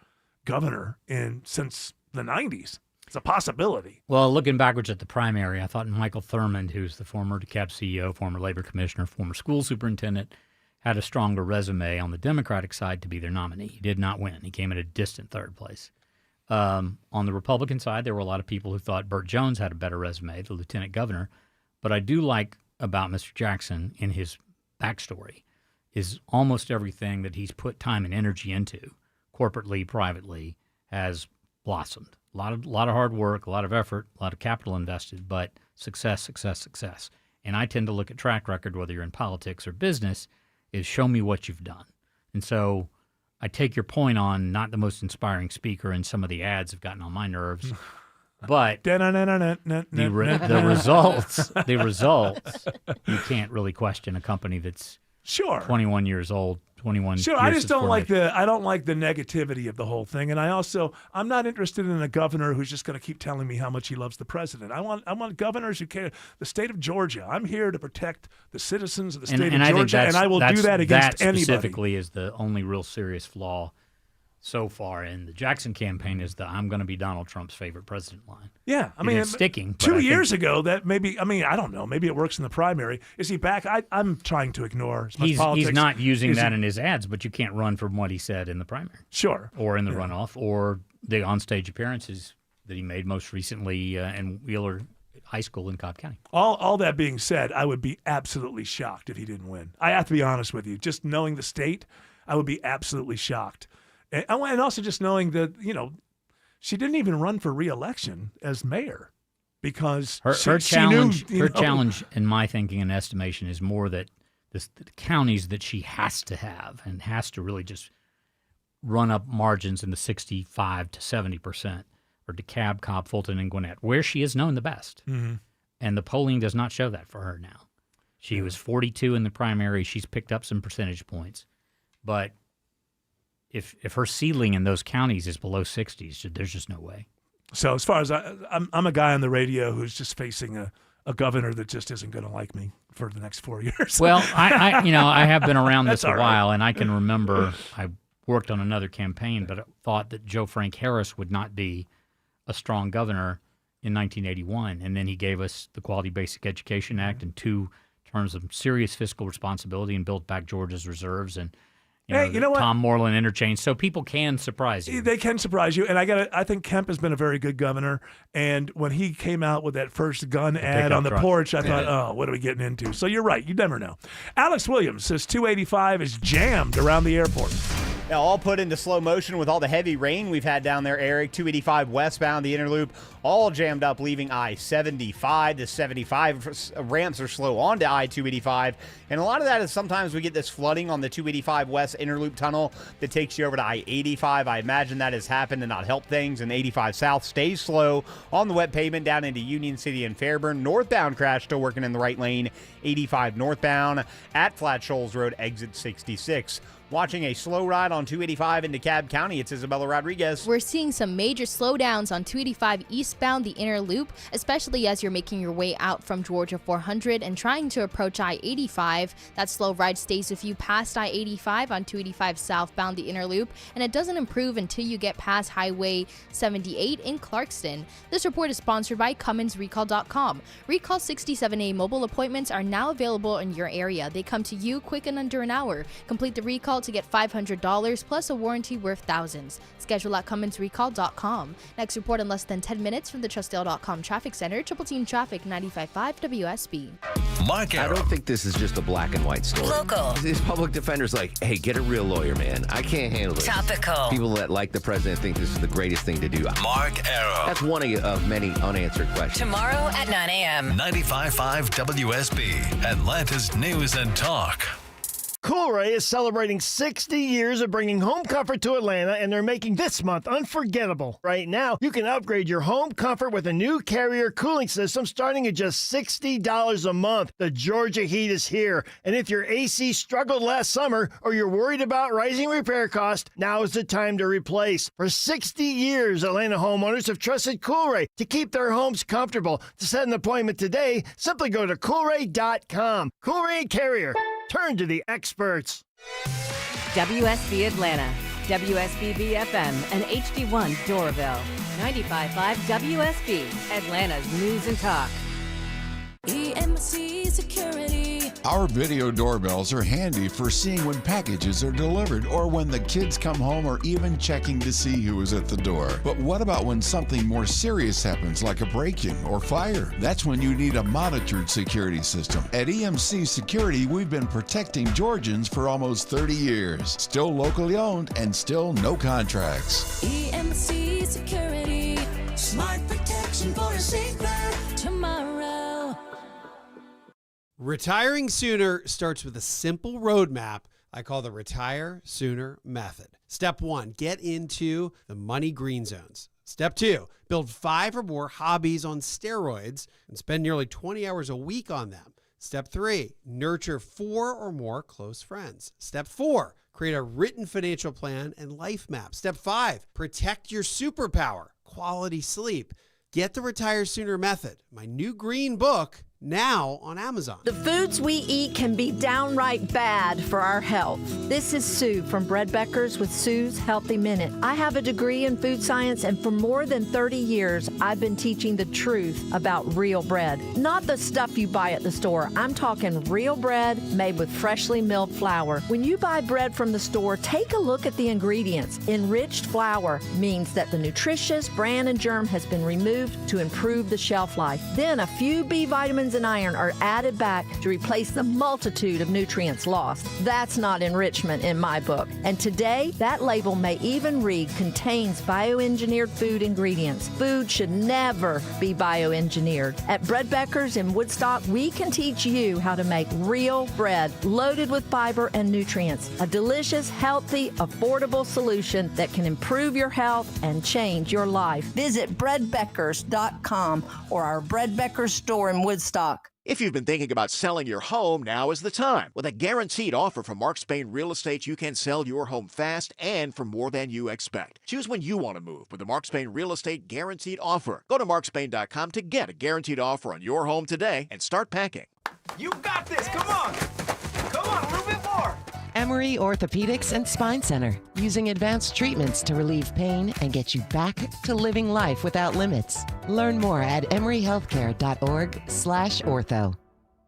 governor since the 90s. It's a possibility. Well, looking backwards at the primary, I thought Michael Thurmond, who's the former DeKalb CEO, former labor commissioner, former school superintendent, had a stronger resume on the Democratic side to be their nominee. He did not win. He came in a distant third place. On the Republican side, there were a lot of people who thought Burt Jones had a better resume, the lieutenant governor. But I do like about Mr. Jackson in his backstory is almost everything that he's put time and energy into, corporately, privately, has blossomed. A lot of hard work, a lot of effort, a lot of capital invested, but success, success, success. And I tend to look at track record, whether you're in politics or business, is show me what you've done. And so I take your point on not the most inspiring speaker, and some of the ads have gotten on my nerves. But the results, you can't really question a company that's 21 years old, 21 Sure, years I just don't like formation. I don't like the negativity of the whole thing, and I'm not interested in a governor who's just going to keep telling me how much he loves the president. I want governors who care. The state of Georgia, I'm here to protect the citizens of the state of Georgia, and I will do that against that anybody. Specifically is the only real serious flaw. so far, and the Jackson campaign is the "I'm going to be Donald Trump's favorite president" line. Yeah, I And mean, it's sticking. but 2 I years think ago, that maybe. I mean, I don't know. Maybe it works in the primary. Is he back? I'm trying to ignore as much politics. he's not using Is that he- in his ads, but you can't run from what he said in the primary. Sure. Or in the Yeah. runoff, or the onstage appearances that he made most recently in Wheeler High School in Cobb County. All that being said, I would be absolutely shocked if he didn't win. I have to be honest with you. Just knowing the state, I would be absolutely shocked. And also just knowing that, she didn't even run for re-election as mayor because Her she challenge, knew, her challenge, in my thinking and estimation, is more that the counties that she has to have and has to really just run up margins in the 65 to 70%, or DeKalb, Cobb, Fulton, and Gwinnett, where she is known the best. Mhm. And the polling does not show that for her now. She was 42 in the primary. She's picked up some percentage points. But if her ceiling in those counties is below 60s, there's just no way. So as far as I'm a guy on the radio who's just facing a governor that just isn't going to like me for the next 4 years. Well, I have been around this That's a all right. while, and I can remember I worked on another campaign, but thought that Joe Frank Harris would not be a strong governor in 1981, and then he gave us the Quality Basic Education Act and 2 terms of serious fiscal responsibility and built back Georgia's reserves and Hey, you know what? Tom Moreland interchange. So people can surprise you. They can surprise you, and I think Kemp has been a very good governor. And when he came out with that first gun ad pickup on the truck. porch, I thought, oh, what are we getting into? So you're right. You never know. Alex Williams says 285 is jammed around the airport. Now, all put into slow motion with all the heavy rain we've had down there, Eric. 285 westbound, the inner loop, all jammed up, leaving I-75. The 75 ramps are slow onto I-285. And a lot of that is sometimes we get this flooding on the 285 west inner loop tunnel that takes you over to I-85. I imagine that has happened to not help things. And 85 south stays slow on the wet pavement down into Union City and Fairburn. Northbound crash still working in the right lane. 85 northbound at Flat Shoals Road, exit 66. Watching a slow ride on 285 into DeKalb County, it's Isabella Rodriguez. We're seeing some major slowdowns on 285 eastbound, the inner loop, especially as you're making your way out from Georgia 400 and trying to approach I-85. That slow ride stays with you past I-85 on 285 southbound, the inner loop, and it doesn't improve until you get past Highway 78 in Clarkston. This report is sponsored by CummonsRecall.com. Recall 67A mobile appointments are now available in your area. They come to you quick in under an hour. Complete the recall to get $500 plus a warranty worth thousands. Schedule at CummonsRecall.com. Next report in less than 10 minutes from the TrustDale.com Traffic Center. Triple Team Traffic 95.5 WSB. Mark I don't think this is just a black and white story. Local. These public defenders like, hey, get a real lawyer, man. I can't handle this. Topical. People that like the president think this is the greatest thing to do. Mark Arrow. That's one of many unanswered questions. Tomorrow at 9 a.m. 95.5 WSB, Atlanta's News and Talk. Coolray is celebrating 60 years of bringing home comfort to Atlanta, and they're making this month unforgettable. Right now, you can upgrade your home comfort with a new Carrier cooling system starting at just $60 a month. The Georgia heat is here, and if your AC struggled last summer or you're worried about rising repair costs, now is the time to replace. For 60 years, Atlanta homeowners have trusted Coolray to keep their homes comfortable. To set an appointment today, simply go to Coolray.com. Coolray Carrier. Turn to the experts. WSB Atlanta, WSB BFM, and HD1 Doraville. 95.5 WSB, Atlanta's News and Talk. EMC Security. Our video doorbells are handy for seeing when packages are delivered or when the kids come home or even checking to see who is at the door. But what about when something more serious happens like a break-in or fire? That's when you need a monitored security system. At EMC Security, we've been protecting Georgians for almost 30 years. Still locally owned and still no contracts. EMC Security. Smart protection for a safer tomorrow. Retiring sooner starts with a simple roadmap I call the Retire Sooner Method. Step 1, get into the money green zones. Step 2, build 5 or more hobbies on steroids and spend nearly 20 hours a week on them. Step 3, nurture 4 or more close friends. Step 4, create a written financial plan and life map. Step 5, protect your superpower, quality sleep. Get the Retire Sooner Method, my new green book, now on Amazon. The foods we eat can be downright bad for our health. This is Sue from Bread Beckers with Sue's Healthy Minute. I have a degree in food science, and for more than 30 years, I've been teaching the truth about real bread. Not the stuff you buy at the store. I'm talking real bread made with freshly milled flour. When you buy bread from the store, take a look at the ingredients. Enriched flour means that the nutritious bran and germ has been removed to improve the shelf life. Then a few B vitamins and iron are added back to replace the multitude of nutrients lost. That's not enrichment in my book. And today, that label may even read contains bioengineered food ingredients. Food should never be bioengineered. At Bread Beckers in Woodstock, we can teach you how to make real bread loaded with fiber and nutrients. A delicious, healthy, affordable solution that can improve your health and change your life. Visit breadbeckers.com or our Bread Beckers store in Woodstock. If you've been thinking about selling your home, now is the time. With a guaranteed offer from Mark Spain Real Estate, you can sell your home fast and for more than you expect. Choose when you want to move with the Mark Spain Real Estate Guaranteed Offer. Go to markspain.com to get a guaranteed offer on your home today and start packing. You got this. Come on. Come on, a little bit more. Emory Orthopedics and Spine Center, using advanced treatments to relieve pain and get you back to living life without limits. Learn more at emoryhealthcare.org/ortho.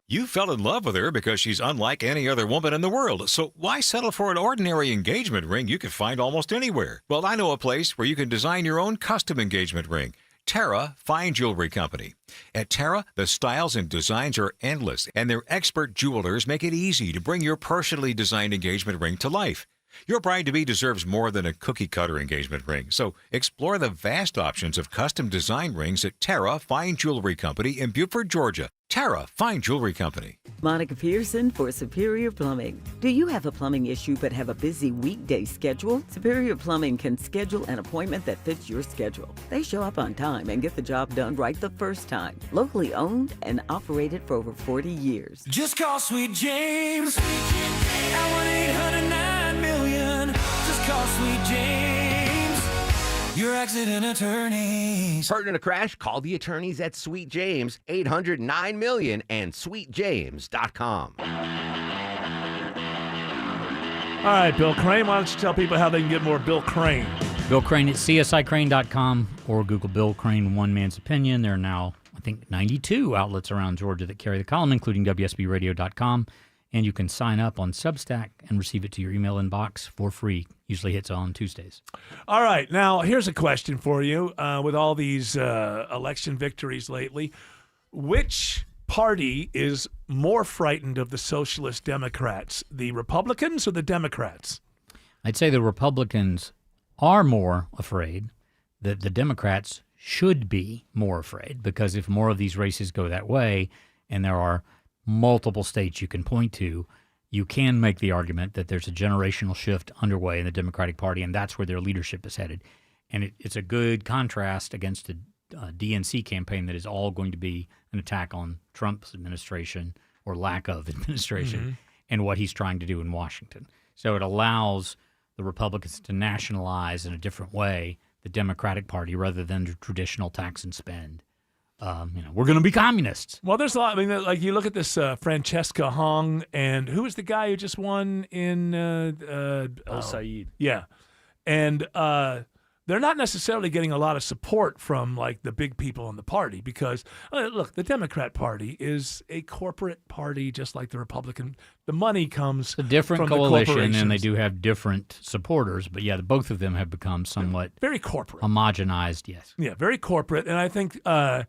You fell in love with her because she's unlike any other woman in the world, so why settle for an ordinary engagement ring you can find almost anywhere? Well, I know a place where you can design your own custom engagement ring. Terra Fine Jewelry Company. At Terra, the styles and designs are endless, and their expert jewelers make it easy to bring your personally designed engagement ring to life. Your bride-to-be deserves more than a cookie-cutter engagement ring, so explore the vast options of custom design rings at Terra Fine Jewelry Company in Beaufort, Georgia. Terra Fine Jewelry Company. Monica Pearson for Superior Plumbing. Do you have a plumbing issue but have a busy weekday schedule? Superior Plumbing can schedule an appointment that fits your schedule. They show up on time and get the job done right the first time. Locally owned and operated for over 40 years. Just call Sweet James at 1-800-9-million. Just call Sweet James, your accident attorneys. Hurt in a crash? Call the attorneys at Sweet James, 800-9-million and sweetjames.com. All right, Bill Crane, why don't you tell people how they can get more Bill Crane? Bill Crane at csicrane.com or Google Bill Crane One Man's Opinion. There are now, I think, 92 outlets around Georgia that carry the column, including WSBradio.com. And you can sign up on Substack and receive it to your email inbox for free. Usually hits on Tuesdays. All right. Now, here's a question for you. With all these election victories lately, which party is more frightened of the Socialist Democrats, the Republicans or the Democrats? I'd say the Republicans are more afraid. That the Democrats should be more afraid, because if more of these races go that way, and there are multiple states you can point to, you can make the argument that there's a generational shift underway in the Democratic Party, and that's where their leadership is headed. And it's a good contrast against the DNC campaign that is all going to be an attack on Trump's administration or lack of administration and what he's trying to do in Washington. So it allows the Republicans to nationalize in a different way the Democratic Party rather than the traditional tax and spend. We're going to be communists. Well, there's a lot. I mean, like you look at this Francesca Hong, and who was the guy who just won in El Said? Yeah, and they're not necessarily getting a lot of support from like the big people in the party because look, the Democrat Party is a corporate party, just like the Republican. The money comes a different from coalition, and they do have different supporters. But yeah, both of them have become somewhat very corporate, homogenized. Yes, yeah, very corporate, and I think. I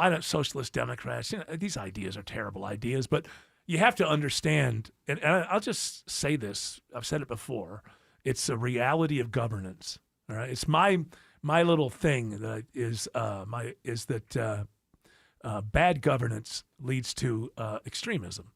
don't socialist Democrats. These ideas are terrible ideas, but you have to understand. And I'll just say this: I've said it before. It's a reality of governance. All right, it's my little thing that is that bad governance leads to extremism.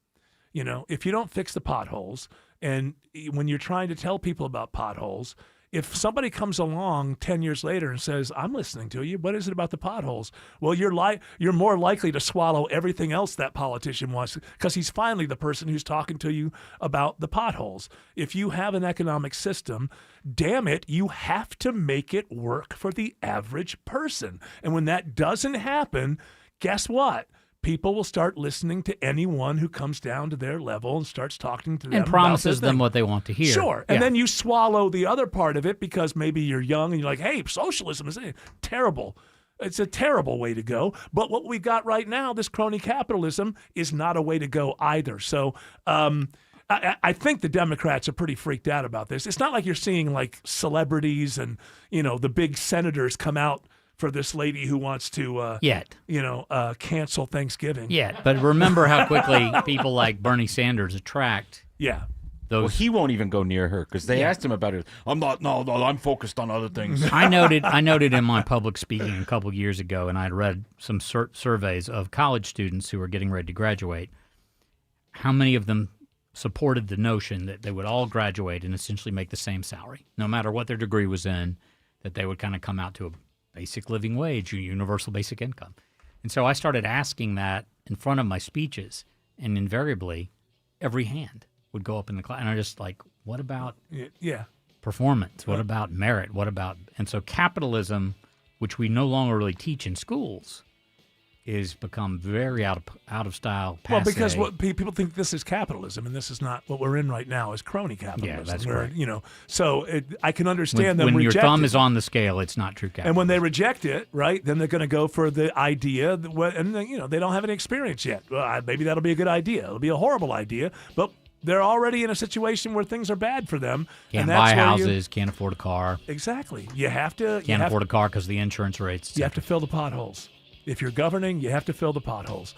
If you don't fix the potholes, and when you're trying to tell people about potholes. If somebody comes along 10 years later and says, I'm listening to you, what is it about the potholes? Well, you're more likely to swallow everything else that politician wants because he's finally the person who's talking to you about the potholes. If you have an economic system, damn it, you have to make it work for the average person. And when that doesn't happen, guess what? people will start listening to anyone who comes down to their level and starts talking to them And promises them what they want to hear. Sure. And then you swallow the other part of it because maybe you're young and you're like, hey, socialism is terrible. It's a terrible way to go. But what we've got right now, this crony capitalism, is not a way to go either. So I think the Democrats are pretty freaked out about this. It's not like you're seeing like celebrities and, the big senators come out for this lady who wants to cancel Thanksgiving. But remember how quickly people like Bernie Sanders attract Well, he won't even go near her because they asked him about it. I'm focused on other things. I noted in my public speaking a couple years ago, and I'd read some surveys of college students who were getting ready to graduate, how many of them supported the notion that they would all graduate and essentially make the same salary, no matter what their degree was in, that they would kind of come out to a basic living wage, universal basic income. And so I started asking that in front of my speeches, and invariably every hand would go up in the class. And I'm just like, what about performance? What about merit? And so capitalism, which we no longer really teach in schools, is become very out of style, passé. Well, because what people think this is capitalism, and this is not what we're in right now. Is crony capitalism. Yeah, that's where, right. So I can understand them when reject your thumb it. is on the scale, it's not true capitalism. And when they reject it, right, then they're going to go for the idea, and they don't have any experience yet. Well, maybe that'll be a good idea. It'll be a horrible idea, but they're already in a situation where things are bad for them. Can't and that's buy where houses, can't afford a car. Exactly. You have to. Can't afford a car because the insurance rates. You have to fill the potholes. If you're governing, you have to fill the potholes.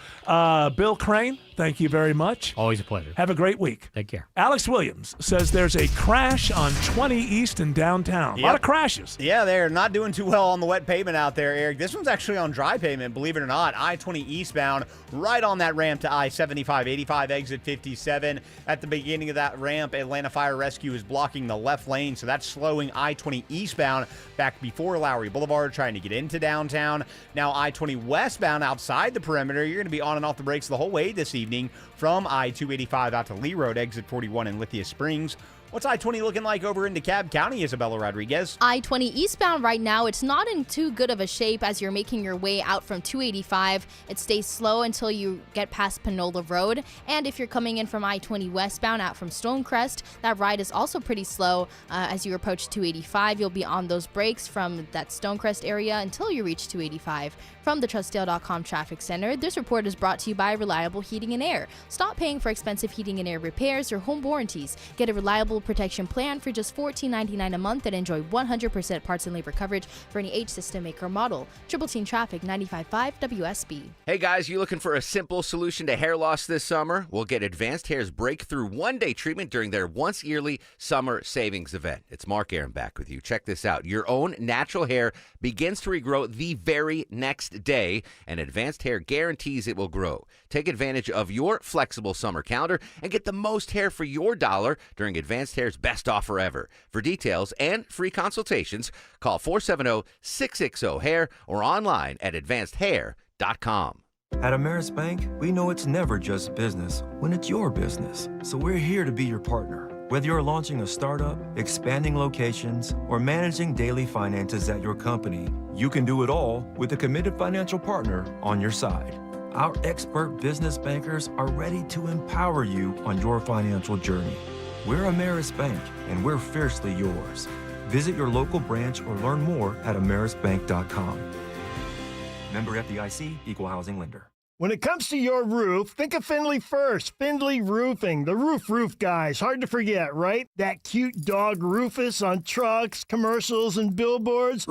Bill Crane, thank you very much. Always a pleasure. Have a great week. Take care. Alex Williams says there's a crash on 20 East in downtown. A lot of crashes. Yeah, they're not doing too well on the wet pavement out there, Eric. This one's actually on dry pavement, believe it or not. I-20 eastbound, right on that ramp to I-75-85, exit 57. At the beginning of that ramp, Atlanta Fire Rescue is blocking the left lane, so that's slowing I-20 eastbound back before Lowry Boulevard, trying to get into downtown. Now I-20 westbound outside the perimeter, you're going to be on and off the brakes the whole way this evening from I-285 out to Lee Road, exit 41 in Lithia Springs. What's I-20 looking like over in DeKalb County, Isabella Rodriguez? I-20 eastbound right now, it's not in too good of a shape as you're making your way out from 285. It stays slow until you get past Panola Road. And if you're coming in from I-20 westbound out from Stonecrest, that ride is also pretty slow. As you approach 285, you'll be on those brakes from that Stonecrest area until you reach 285. From the Trustdale.com Traffic Center, this report is brought to you by Reliable Heating and Air. Stop paying for expensive heating and air repairs or home warranties. Get a reliable protection plan for just $14.99 a month and enjoy 100% parts and labor coverage for any age, system, make, or model. Triple Team Traffic, 95.5 WSB. Hey guys, you looking for a simple solution to hair loss this summer? Well, get Advanced Hair's breakthrough one-day treatment during their once-yearly summer savings event. It's Mark Aaron back with you. Check this out. Your own natural hair begins to regrow the very next day, and Advanced Hair guarantees it will grow. Take advantage of your flexible summer calendar and get the most hair for your dollar during Advanced Hair's best offer ever. For details and free consultations, call 470-660-HAIR or online at advancedhair.com. At Ameris Bank, we know it's never just business when it's your business. So we're here to be your partner. Whether you're launching a startup, expanding locations, or managing daily finances at your company, you can do it all with a committed financial partner on your side. Our expert business bankers are ready to empower you on your financial journey. We're Ameris Bank, and we're fiercely yours. Visit your local branch or learn more at amerisbank.com. Member FDIC, Equal Housing Lender. When it comes to your roof, think of Findlay first. Findlay Roofing, the roof guys. Hard to forget, right? That cute dog Rufus on trucks, commercials, and billboards.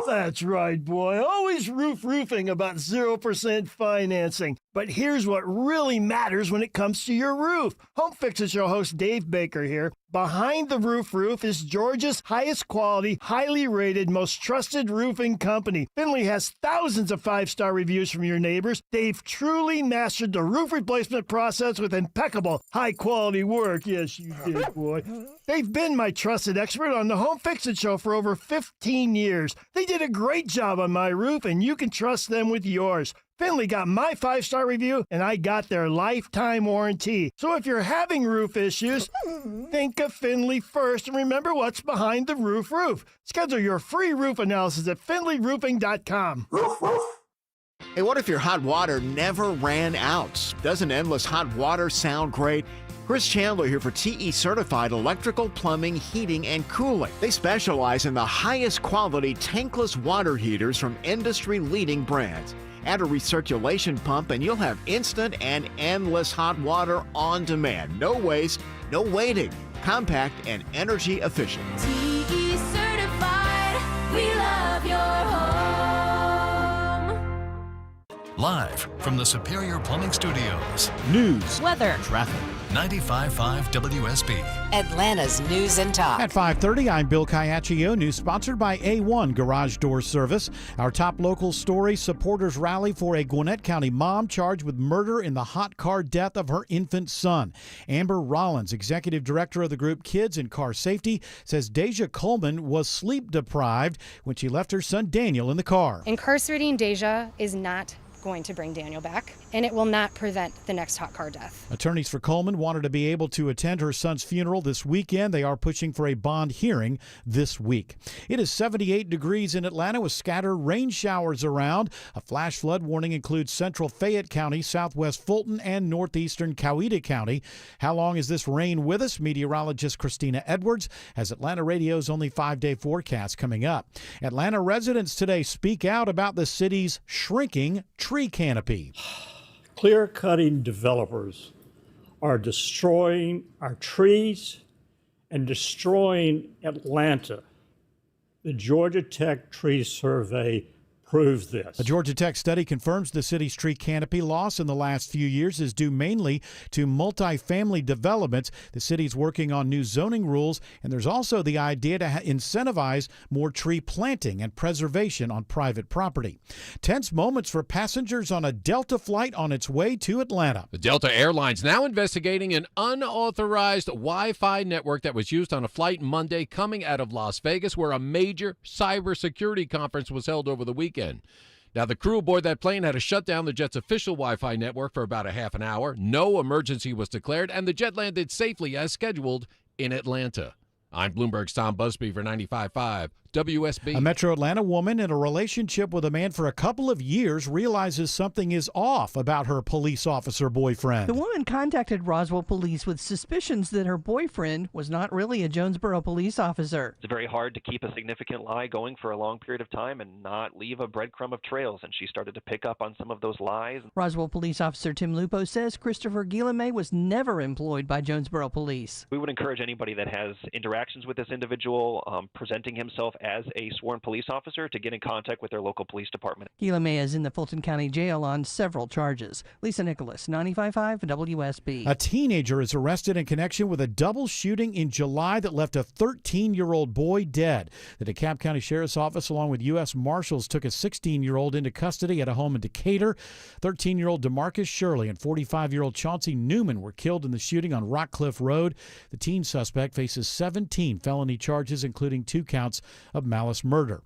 That's right, boy. Always roofing about 0% financing. But here's what really matters when it comes to your roof. Home Fix Show host Dave Baker here. Behind the Roof is Georgia's highest quality, highly rated, most trusted roofing company. Findlay has thousands of 5-star reviews from your neighbors. They've truly mastered the roof replacement process with impeccable, high-quality work. Yes, you did, boy. They've been my trusted expert on the Home Fix-It Show for over 15 years. They did a great job on my roof, and you can trust them with yours. Findlay got my 5-star review, and I got their lifetime warranty. So if you're having roof issues, think of Findlay first and remember what's behind the roof. Schedule your free roof analysis at findlayroofing.com. Hey, what if your hot water never ran out? Doesn't endless hot water sound great? Chris Chandler here for TE Certified Electrical, Plumbing, Heating, and Cooling. They specialize in the highest quality tankless water heaters from industry-leading brands. Add a recirculation pump and you'll have instant and endless hot water on demand. No waste, no waiting. Compact and energy efficient. TE Certified, we love your home. Live from the Superior Plumbing Studios. News, weather, traffic. 95.5 WSB. Atlanta's News and Talk. At 5:30, I'm Bill Caiaccio. News sponsored by A1 Garage Door Service. Our top local story, supporters rally for a Gwinnett County mom charged with murder in the hot car death of her infant son. Amber Rollins, executive director of the group Kids and Car Safety, says Deja Coleman was sleep deprived when she left her son Daniel in the car. Incarcerating Deja is not going to bring Daniel back, and it will not prevent the next hot car death. Attorneys for Coleman wanted to be able to attend her son's funeral this weekend. They are pushing for a bond hearing this week. It is 78 degrees in Atlanta with scattered rain showers around. A flash flood warning includes central Fayette County, southwest Fulton, and northeastern Coweta County. How long is this rain with us? Meteorologist Christina Edwards has Atlanta Radio's only 5-day forecast coming up. Atlanta residents today speak out about the city's shrinking tree canopy. Clear-cutting developers are destroying our trees and destroying Atlanta. The Georgia Tech Tree Survey proves this. A Georgia Tech study confirms the city's tree canopy loss in the last few years is due mainly to multifamily developments. The city's working on new zoning rules, and there's also the idea to incentivize more tree planting and preservation on private property. Tense moments for passengers on a Delta flight on its way to Atlanta. The Delta Airlines now investigating an unauthorized Wi-Fi network that was used on a flight Monday coming out of Las Vegas, where a major cybersecurity conference was held over the weekend. Now, the crew aboard that plane had to shut down the jet's official Wi-Fi network for about a half an hour. No emergency was declared, and the jet landed safely as scheduled in Atlanta. I'm Bloomberg's Tom Busby for 95.5 WSB. A Metro Atlanta woman in a relationship with a man for a couple of years realizes something is off about her police officer boyfriend. The woman contacted Roswell police with suspicions that her boyfriend was not really a Jonesboro police officer. It's very hard to keep a significant lie going for a long period of time and not leave a breadcrumb of trails, and she started to pick up on some of those lies. Roswell police officer Tim Lupo says Christopher Guillemay was never employed by Jonesboro police. We would encourage anybody that has interactions with this individual, presenting himself as a sworn police officer, to get in contact with their local police department. Guillemay is in the Fulton County Jail on several charges. Lisa Nicholas, 95.5 WSB. A teenager is arrested in connection with a double shooting in July that left a 13-year-old boy dead. The DeKalb County Sheriff's Office, along with U.S. Marshals, took a 16-year-old into custody at a home in Decatur. 13-year-old DeMarcus Shirley and 45-year-old Chauncey Newman were killed in the shooting on Rockcliffe Road. The teen suspect faces 17 felony charges, including 2 counts of malice murder.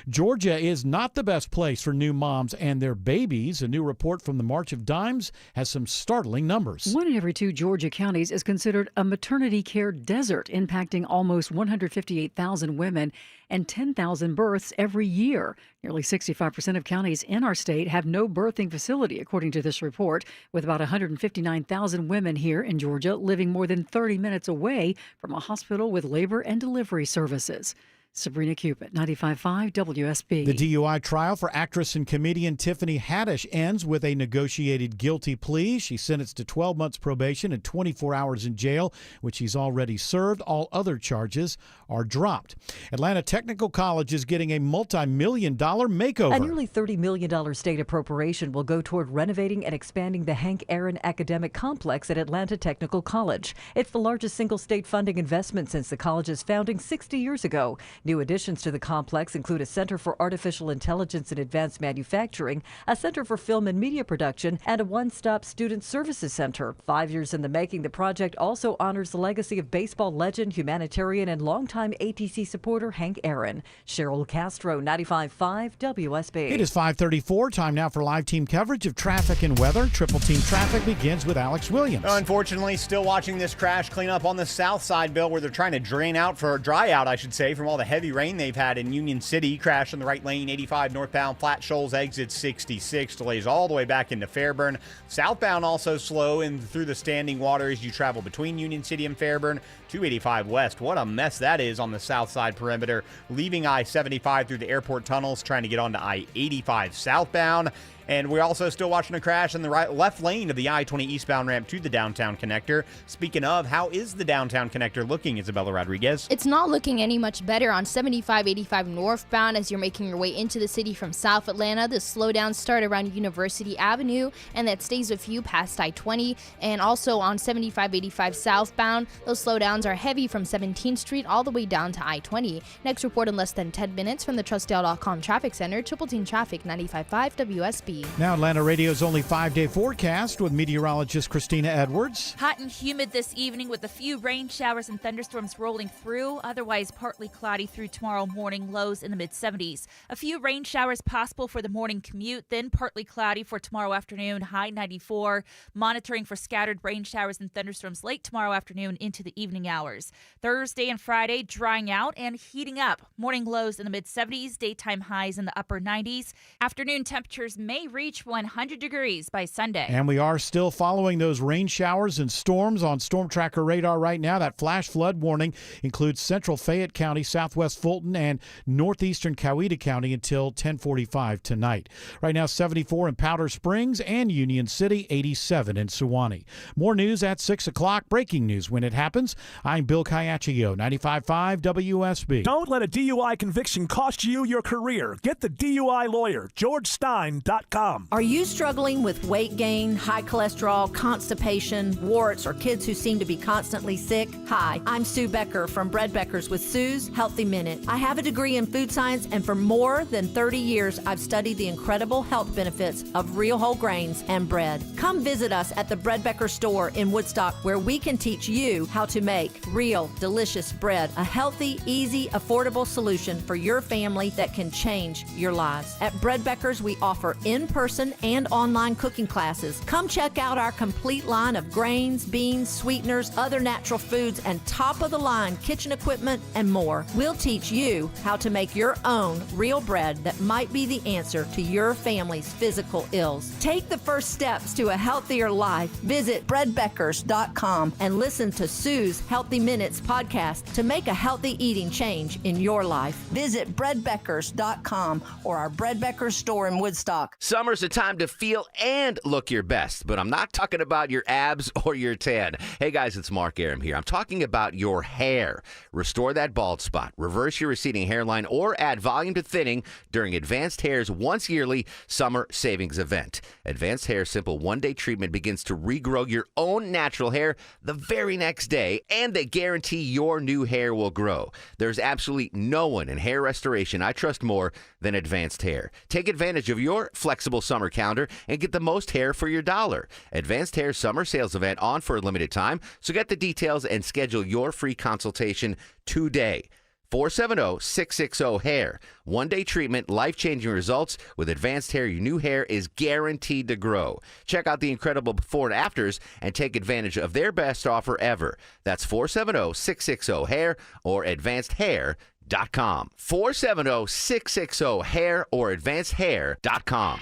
Georgia is not the best place for new moms and their babies. A new report from the March of Dimes has some startling numbers. 1 in every 2 Georgia counties is considered a maternity care desert, impacting almost 158,000 women and 10,000 births every year. Nearly 65% of counties in our state have no birthing facility, according to this report, with about 159,000 women here in Georgia living more than 30 minutes away from a hospital with labor and delivery services. Sabrina Cupid, 95.5 WSB. The DUI trial for actress and comedian Tiffany Haddish ends with a negotiated guilty plea. She's sentenced to 12 months probation and 24 hours in jail, which she's already served. All other charges are dropped. Atlanta Technical College is getting a multi-million-dollar makeover. A nearly $30 million state appropriation will go toward renovating and expanding the Hank Aaron Academic Complex at Atlanta Technical College. It's the largest single state funding investment since the college's founding 60 years ago. New additions to the complex include a Center for Artificial Intelligence and Advanced Manufacturing, a Center for Film and Media Production, and a one-stop student services center. 5 years in the making, the project also honors the legacy of baseball legend, humanitarian, and longtime ATC supporter Hank Aaron. Cheryl Castro, 95.5 WSB. It is 5:34. Time now for live team coverage of traffic and weather. Triple Team Traffic begins with Alex Williams. Unfortunately, still watching this crash cleanup on the south side, Bill, where they're trying to dry out, from all the heavy rain they've had in Union City. Crash on the right lane, 85 northbound, Flat Shoals exit 66. Delays all the way back into Fairburn. Southbound also slow and through the standing water as you travel between Union City and Fairburn. 285 west. What a mess that is on the south side perimeter. Leaving I-75 through the airport tunnels, trying to get onto I-85 southbound. And we're also still watching a crash in the left lane of the I-20 eastbound ramp to the downtown connector. Speaking of, how is the downtown connector looking, Isabella Rodriguez? It's not looking any much better on 75-85 northbound as you're making your way into the city from South Atlanta. The slowdowns start around University Avenue, and that stays with you past I-20. And also on 75-85 southbound, those slowdowns are heavy from 17th Street all the way down to I-20. Next report in less than 10 minutes from the TrustDale.com Traffic Center, Triple Team Traffic 95.5 WSB. Now Atlanta Radio's only 5-day forecast with meteorologist Christina Edwards. Hot and humid this evening with a few rain showers and thunderstorms rolling through. Otherwise partly cloudy through tomorrow morning, lows in the mid-70s. A few rain showers possible for the morning commute, then partly cloudy for tomorrow afternoon, high 94. Monitoring for scattered rain showers and thunderstorms late tomorrow afternoon into the evening hours. Thursday and Friday drying out and heating up. Morning lows in the mid-70s, daytime highs in the upper 90s. Afternoon temperatures may reach 100 degrees by Sunday. And we are still following those rain showers and storms on Storm Tracker radar right now. That flash flood warning includes central Fayette County, southwest Fulton, and northeastern Coweta County until 10:45 tonight. Right now, 74 in Powder Springs and Union City, 87 in Suwannee. More news at 6 o'clock. Breaking news when it happens. I'm Bill Caiaccio, 95.5 WSB. Don't let a DUI conviction cost you your career. Get the DUI lawyer, GeorgeStein.com. Are you struggling with weight gain, high cholesterol, constipation, warts, or kids who seem to be constantly sick? Hi, I'm Sue Becker from Bread Beckers with Sue's Healthy Minute. I have a degree in food science, and for more than 30 years, I've studied the incredible health benefits of real whole grains and bread. Come visit us at the Bread Becker store in Woodstock, where we can teach you how to make real, delicious bread, a healthy, easy, affordable solution for your family that can change your lives. At Bread Beckers, we offer in-person and online cooking classes. Come check out our complete line of grains, beans, sweeteners, other natural foods, and top-of-the-line kitchen equipment and more. We'll teach you how to make your own real bread that might be the answer to your family's physical ills. Take the first steps to a healthier life. Visit breadbeckers.com and listen to Sue's Healthy Minutes podcast to make a healthy eating change in your life. Visit breadbeckers.com or our Bread Beckers store in Woodstock. Summer's a time to feel and look your best, but I'm not talking about your abs or your tan. Hey guys, it's Mark Aram here. I'm talking about your hair. Restore that bald spot, reverse your receding hairline, or add volume to thinning during Advanced Hair's once yearly summer savings event. Advanced Hair's simple one-day treatment begins to regrow your own natural hair the very next day, and they guarantee your new hair will grow. There's absolutely no one in hair restoration I trust more than Advanced Hair. Take advantage of your flexible summer calendar and get the most hair for your dollar. Advanced Hair summer sales event on for a limited time, so get the details and schedule your free consultation today. 470-660-HAIR. One-day treatment, life-changing results. With Advanced Hair, your new hair is guaranteed to grow. Check out the incredible before and afters and take advantage of their best offer ever. That's 470-660-HAIR or advancedhair.com. 470-660-HAIR or advancedhair.com.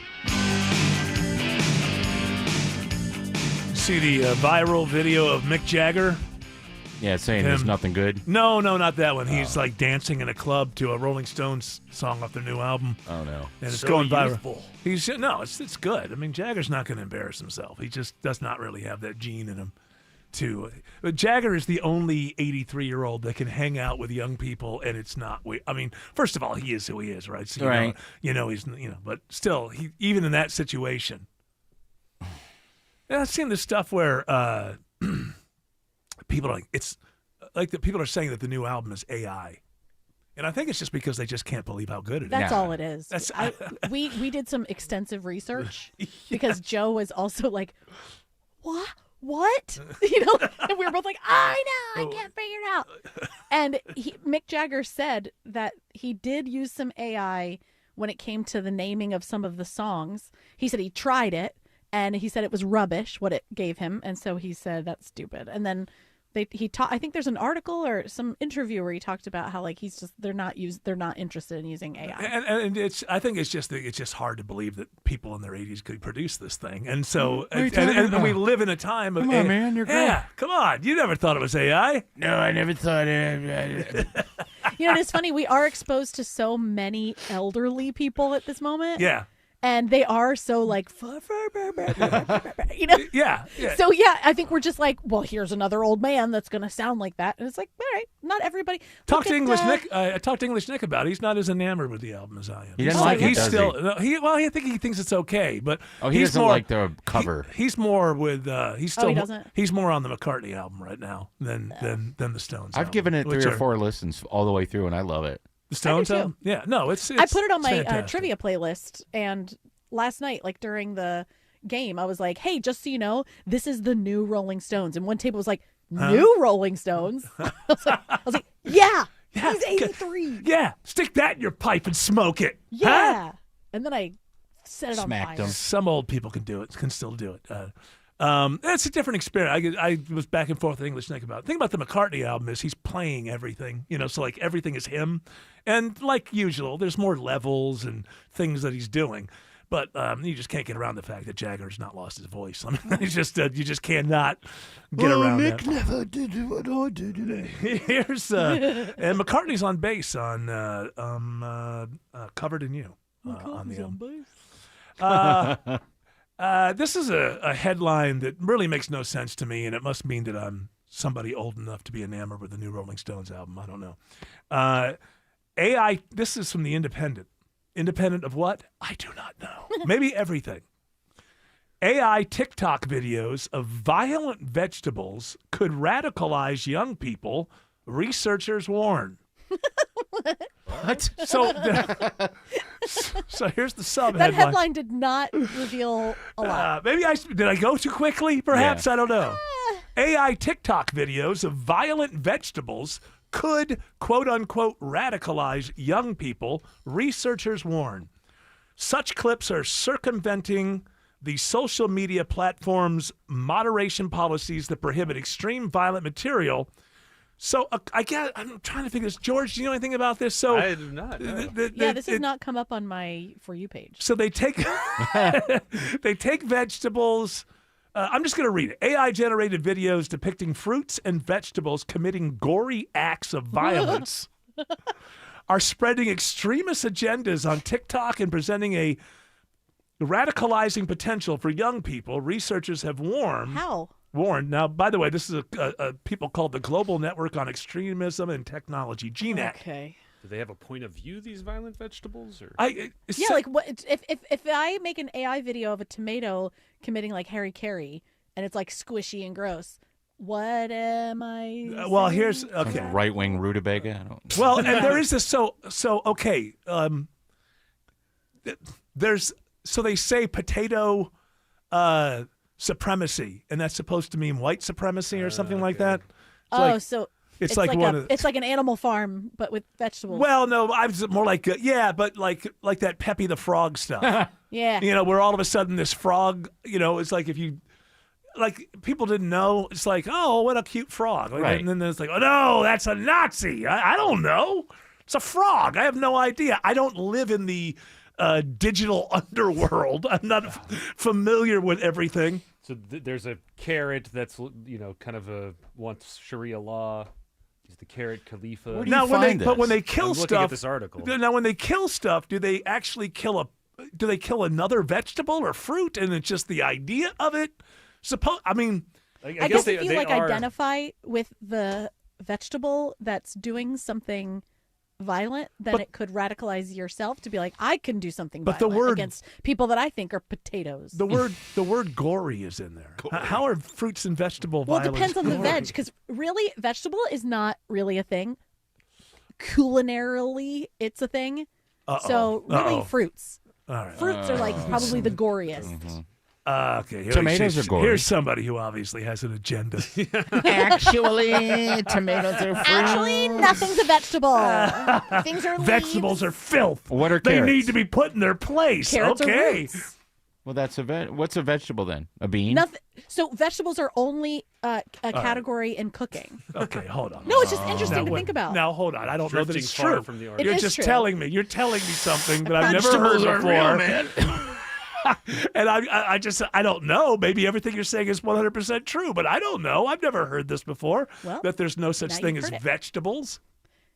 See the viral video of Mick Jagger? Yeah, saying there's nothing good. No, not that one. He's like dancing in a club to a Rolling Stones song off their new album. Oh no! And it's So going viral. youthful. It's good. I mean, Jagger's not going to embarrass himself. He just does not really have that gene in him. But Jagger is the only 83-year-old that can hang out with young people, and it's not. I mean, first of all, he is who he is, right? So Right. He's but still, even in that situation. And I've seen this stuff where people are people are saying that the new album is AI. And I think it's just because they just can't believe how good it is. That's all it is. We did some extensive research because Joe was also like, what? And we were both like, I know, I can't figure it out. And Mick Jagger said that he did use some AI when it came to the naming of some of the songs. He said he tried it, and he said it was rubbish what it gave him. And so he said, that's stupid. And then I think there's an article or some interview where he talked about how like they're not interested in using AI. And I think it's just hard to believe that people in their 80s could produce this thing. And so and we live in a time of Come on, man, you're great. Yeah, come on. You never thought it was AI. No, I never thought it. It's funny. We are exposed to so many elderly people at this moment. Yeah. And they are so like, Yeah. So yeah, I think we're just like, well, here's another old man that's going to sound like that, and it's like, all right, not everybody. Talk to English Nick. I talked to English Nick about it. He's not as enamored with the album as I am. He doesn't like it, He's does still. No, I think he thinks it's okay, but he he's doesn't more, like the cover. He's more with. He's still. he doesn't? He's more on the McCartney album right now than the Stones. I've album, given it 3 which or are- 4 listens all the way through, and I love it. The Stones too. album. Yeah, no, it's I put it on my fantastic. trivia playlist, and last night, like during the game, I was like, hey, just so you know, this is the new Rolling Stones. And one table was like, new Rolling Stones? I was like, yeah, he's 83. Yeah, stick that in your pipe and smoke it. Yeah. Huh? And then I set it on fire. Some old people can do it. Can still do it. It's a different experience. I was back and forth with English Nick about it. The thing about the McCartney album is he's playing everything, so like everything is him. And like usual, there's more levels and things that he's doing. But you just can't get around the fact that Jagger's not lost his voice. I mean, it's just you just cannot get around Nick that. never did what I did today. Here's and McCartney's on bass on "Covered in You" on the album. This is a headline that really makes no sense to me, and it must mean that I'm somebody old enough to be enamored with the new Rolling Stones album. I don't know. AI. This is from the Independent. Independent of what? I do not know. Maybe everything. AI TikTok videos of violent vegetables could radicalize young people, researchers warn. What? So here's the sub That headline. headline did not reveal a lot. Maybe did I go too quickly? Perhaps, I don't know. AI TikTok videos of violent vegetables could, quote unquote, radicalize young people, researchers warn. Such clips are circumventing the social media platform's moderation policies that prohibit extreme violent material. So I'm trying to figure this. George, do you know anything about this? So I do not. No. This has not come up on my For You page. So they take vegetables. I'm just going to read it. AI-generated videos depicting fruits and vegetables committing gory acts of violence are spreading extremist agendas on TikTok and presenting a radicalizing potential for young people. Researchers have warned. How? Warned. Now, by the way, this is a people called the Global Network on Extremism and Technology, GNET. Okay. Do they have a point of view, these violent vegetables? Or Like what? If I make an AI video of a tomato committing like Harry Carey and it's like squishy and gross, what am I? Well, saying? here's okay. Right-wing rutabaga. I don't. Well, and there is this. So okay. They say potato supremacy, and that's supposed to mean white supremacy or something like that. It's like one of it's like an Animal Farm, but with vegetables. Well, no, I was more like but like that Peppy the Frog stuff. Yeah. Where all of a sudden this frog, it's like if you. Like, people didn't know. It's like, oh, what a cute frog. Right. And then it's like, oh, no, that's a Nazi. I don't know. It's a frog. I have no idea. I don't live in the digital underworld. I'm not familiar with everything. So there's a carrot that's, kind of wants Sharia law. Is the carrot Khalifa? Where do you find this? But when they kill I'm stuff. looking at this article. Now, when they kill stuff, do they actually kill another vegetable or fruit? And it's just the idea of it? I guess if you identify with the vegetable that's doing something violent, then it could radicalize yourself to be like, I can do something violent against people that I think are potatoes. The word gory is in there. How are fruits and vegetable Well, it violence depends on the gory? veg, because really, vegetable is not really a thing. Culinarily, it's a thing. So really, fruits. All right. Fruits are like probably the goriest. Mm-hmm. Okay, Tomatoes are gory. Here's somebody who obviously has an agenda. Actually, tomatoes are fruit. Actually, nothing's a vegetable. Things are leaves. Vegetables are filth. What are They carrots? need to be put in their place. Carrots are okay. roots. Well, that's what's a vegetable then? A bean? Nothing. So vegetables are only a category in cooking. Okay, hold on. No, it's just interesting to think about. Now, hold on. I don't know that it's true. From the You're just telling me. You're telling me something that I've never heard Vegetables before. are real, man. And I don't know. Maybe everything you're saying is 100% true, but I don't know. I've never heard this before. Well, that there's no such now thing you've as heard it. vegetables.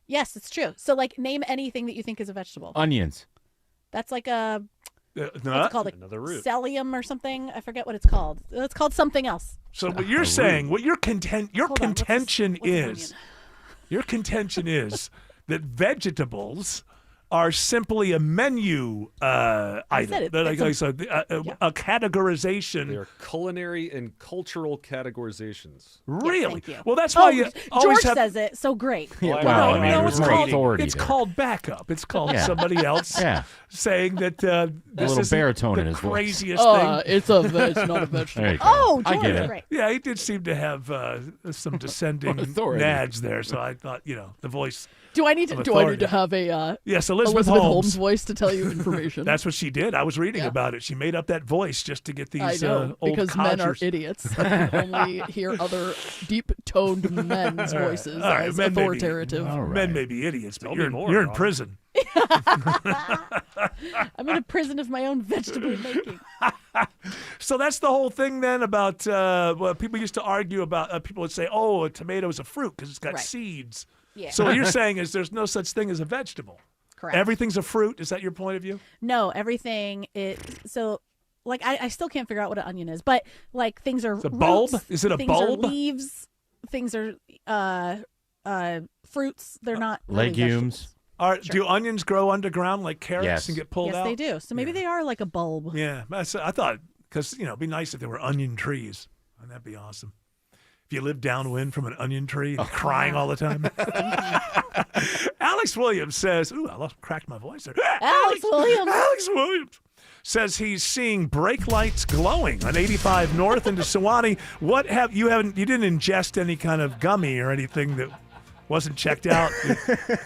Yes, it's true. So, like, name anything that you think is a vegetable. Onions. That's like a what's it called? Another root. Psyllium or something. I forget what it's called. It's called something else. So what you're saying, what your contention is that vegetables are simply a menu item. They're like a categorization. They're culinary and cultural categorizations. Really? Thank you. Well, that's why you George always have. says it. So great. Well, No, I mean, no, there's it's more called authority it's there. called backup. It's called Yeah. somebody else Yeah. saying that this little is baritone the in his voice. craziest thing. It's not a vegetable. There you go. Oh, I George, get it. right. Yeah, he did seem to have some descending authority. nads there. So I thought, the voice. Do I need of to authority. have a Yes, Elizabeth Holmes. voice to tell you information? That's what she did. I was reading about it. She made up that voice just to get these I know, old because men are codgers. idiots. I can only hear other deep-toned men's voices All right, as men may be- authoritative. Men may be idiots, but Tell me you're more, you're in Ron. prison. I'm in a prison of my own vegetable making. So that's the whole thing then about people used to argue about. People would say, "Oh, a tomato is a fruit because it's got Right. seeds." Yeah. So what you're saying is there's no such thing as a vegetable. Correct. Everything's a fruit. Is that your point of view? No, everything is so. Like I still can't figure out what an onion is, but like things are It's a bulb? roots, Is it a things bulb? Are leaves, things are fruits. They're not really Legumes. Do onions grow underground like carrots Yes. and get pulled vegetables. out? Yes, they do. So maybe they are like a bulb. Yeah, I thought because it'd be nice if there were onion trees. Wouldn't that be awesome? If you lived downwind from an onion tree, and crying all the time. Alex Williams says, "Ooh, I cracked my voice there." Alex Williams. Alex Williams says he's seeing brake lights glowing on 85 North into Sewanee. You didn't ingest any kind of gummy or anything that wasn't checked out?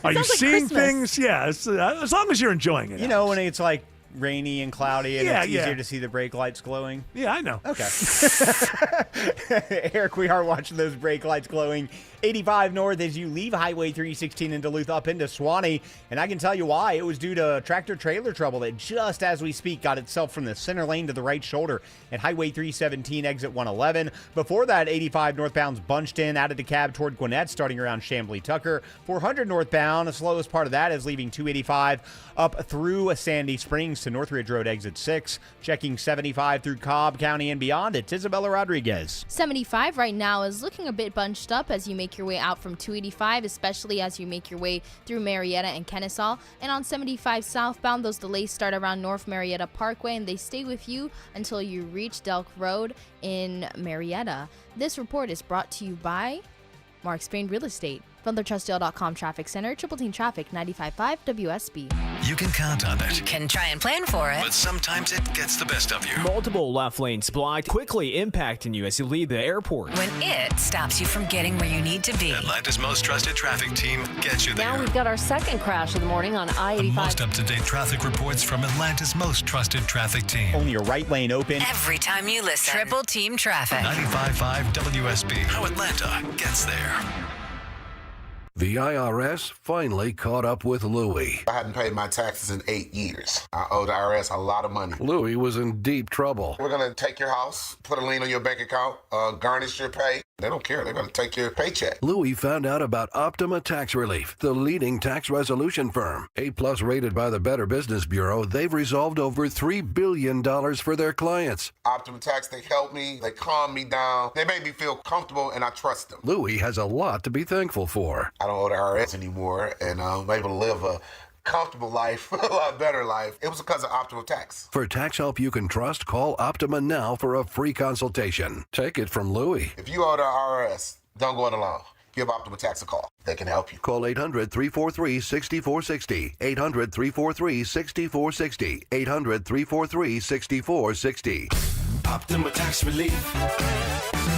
Are you like seeing Christmas. things? Yeah, as long as you're enjoying it. You know when it's like rainy and cloudy and Yeah, it's yeah. easier to see the brake lights glowing? Yeah, I know. Okay. Eric, we are watching those brake lights glowing 85 north as you leave Highway 316 in Duluth up into Sewanee. And I can tell you why. It was due to tractor-trailer trouble that just as we speak got itself from the center lane to the right shoulder at Highway 317 exit 111. Before that, 85 northbound's bunched in out of the cab toward Gwinnett starting around Chamblee-Tucker. 400 northbound, the slowest part of that is leaving 285 up through Sandy Springs to Northridge Road exit 6. Checking 75 through Cobb County and beyond, it's Isabella Rodriguez. 75 right now is looking a bit bunched up as you make your way out from 285, especially as you make your way through Marietta and Kennesaw. And on 75 southbound, those delays start around North Marietta Parkway and they stay with you until you reach Delk Road in Marietta. This report is brought to you by Mark Spain Real Estate. From the TrustDale.com Traffic Center, Triple Team Traffic 95.5 WSB. You can count on it. Can try and plan for it. But sometimes it gets the best of you. Multiple left lanes blocked, quickly impacting you as you leave the airport. When it stops you from getting where you need to be. Atlanta's most trusted traffic team gets you there. Now we've got our second crash of the morning on The I-85. most up-to-date traffic reports from Atlanta's most trusted traffic team. Only a right lane open. Every time you listen. Triple Team Traffic. 95.5 WSB. How Atlanta gets there. The IRS finally caught up with Louie. I hadn't paid my taxes in 8 years. I owe the IRS a lot of money. Louie was in deep trouble. We're going to take your house, put a lien on your bank account, garnish your pay. They don't care. They're going to take your paycheck. Louie found out about Optima Tax Relief, the leading tax resolution firm. A-plus rated by the Better Business Bureau, they've resolved over $3 billion for their clients. Optima Tax, they helped me. They calmed me down. They made me feel comfortable, and I trust them. Louie has a lot to be thankful for. I don't owe the IRS anymore, and I'm able to live a comfortable life, a lot better life. It was because of Optima Tax. For tax help you can trust, call Optima now for a free consultation. Take it from Louie. If you owe the IRS, don't go it alone. Give Optima Tax a call. They can help you. Call 800-343-6460. 800-343-6460. 800-343-6460. Optima Tax Relief.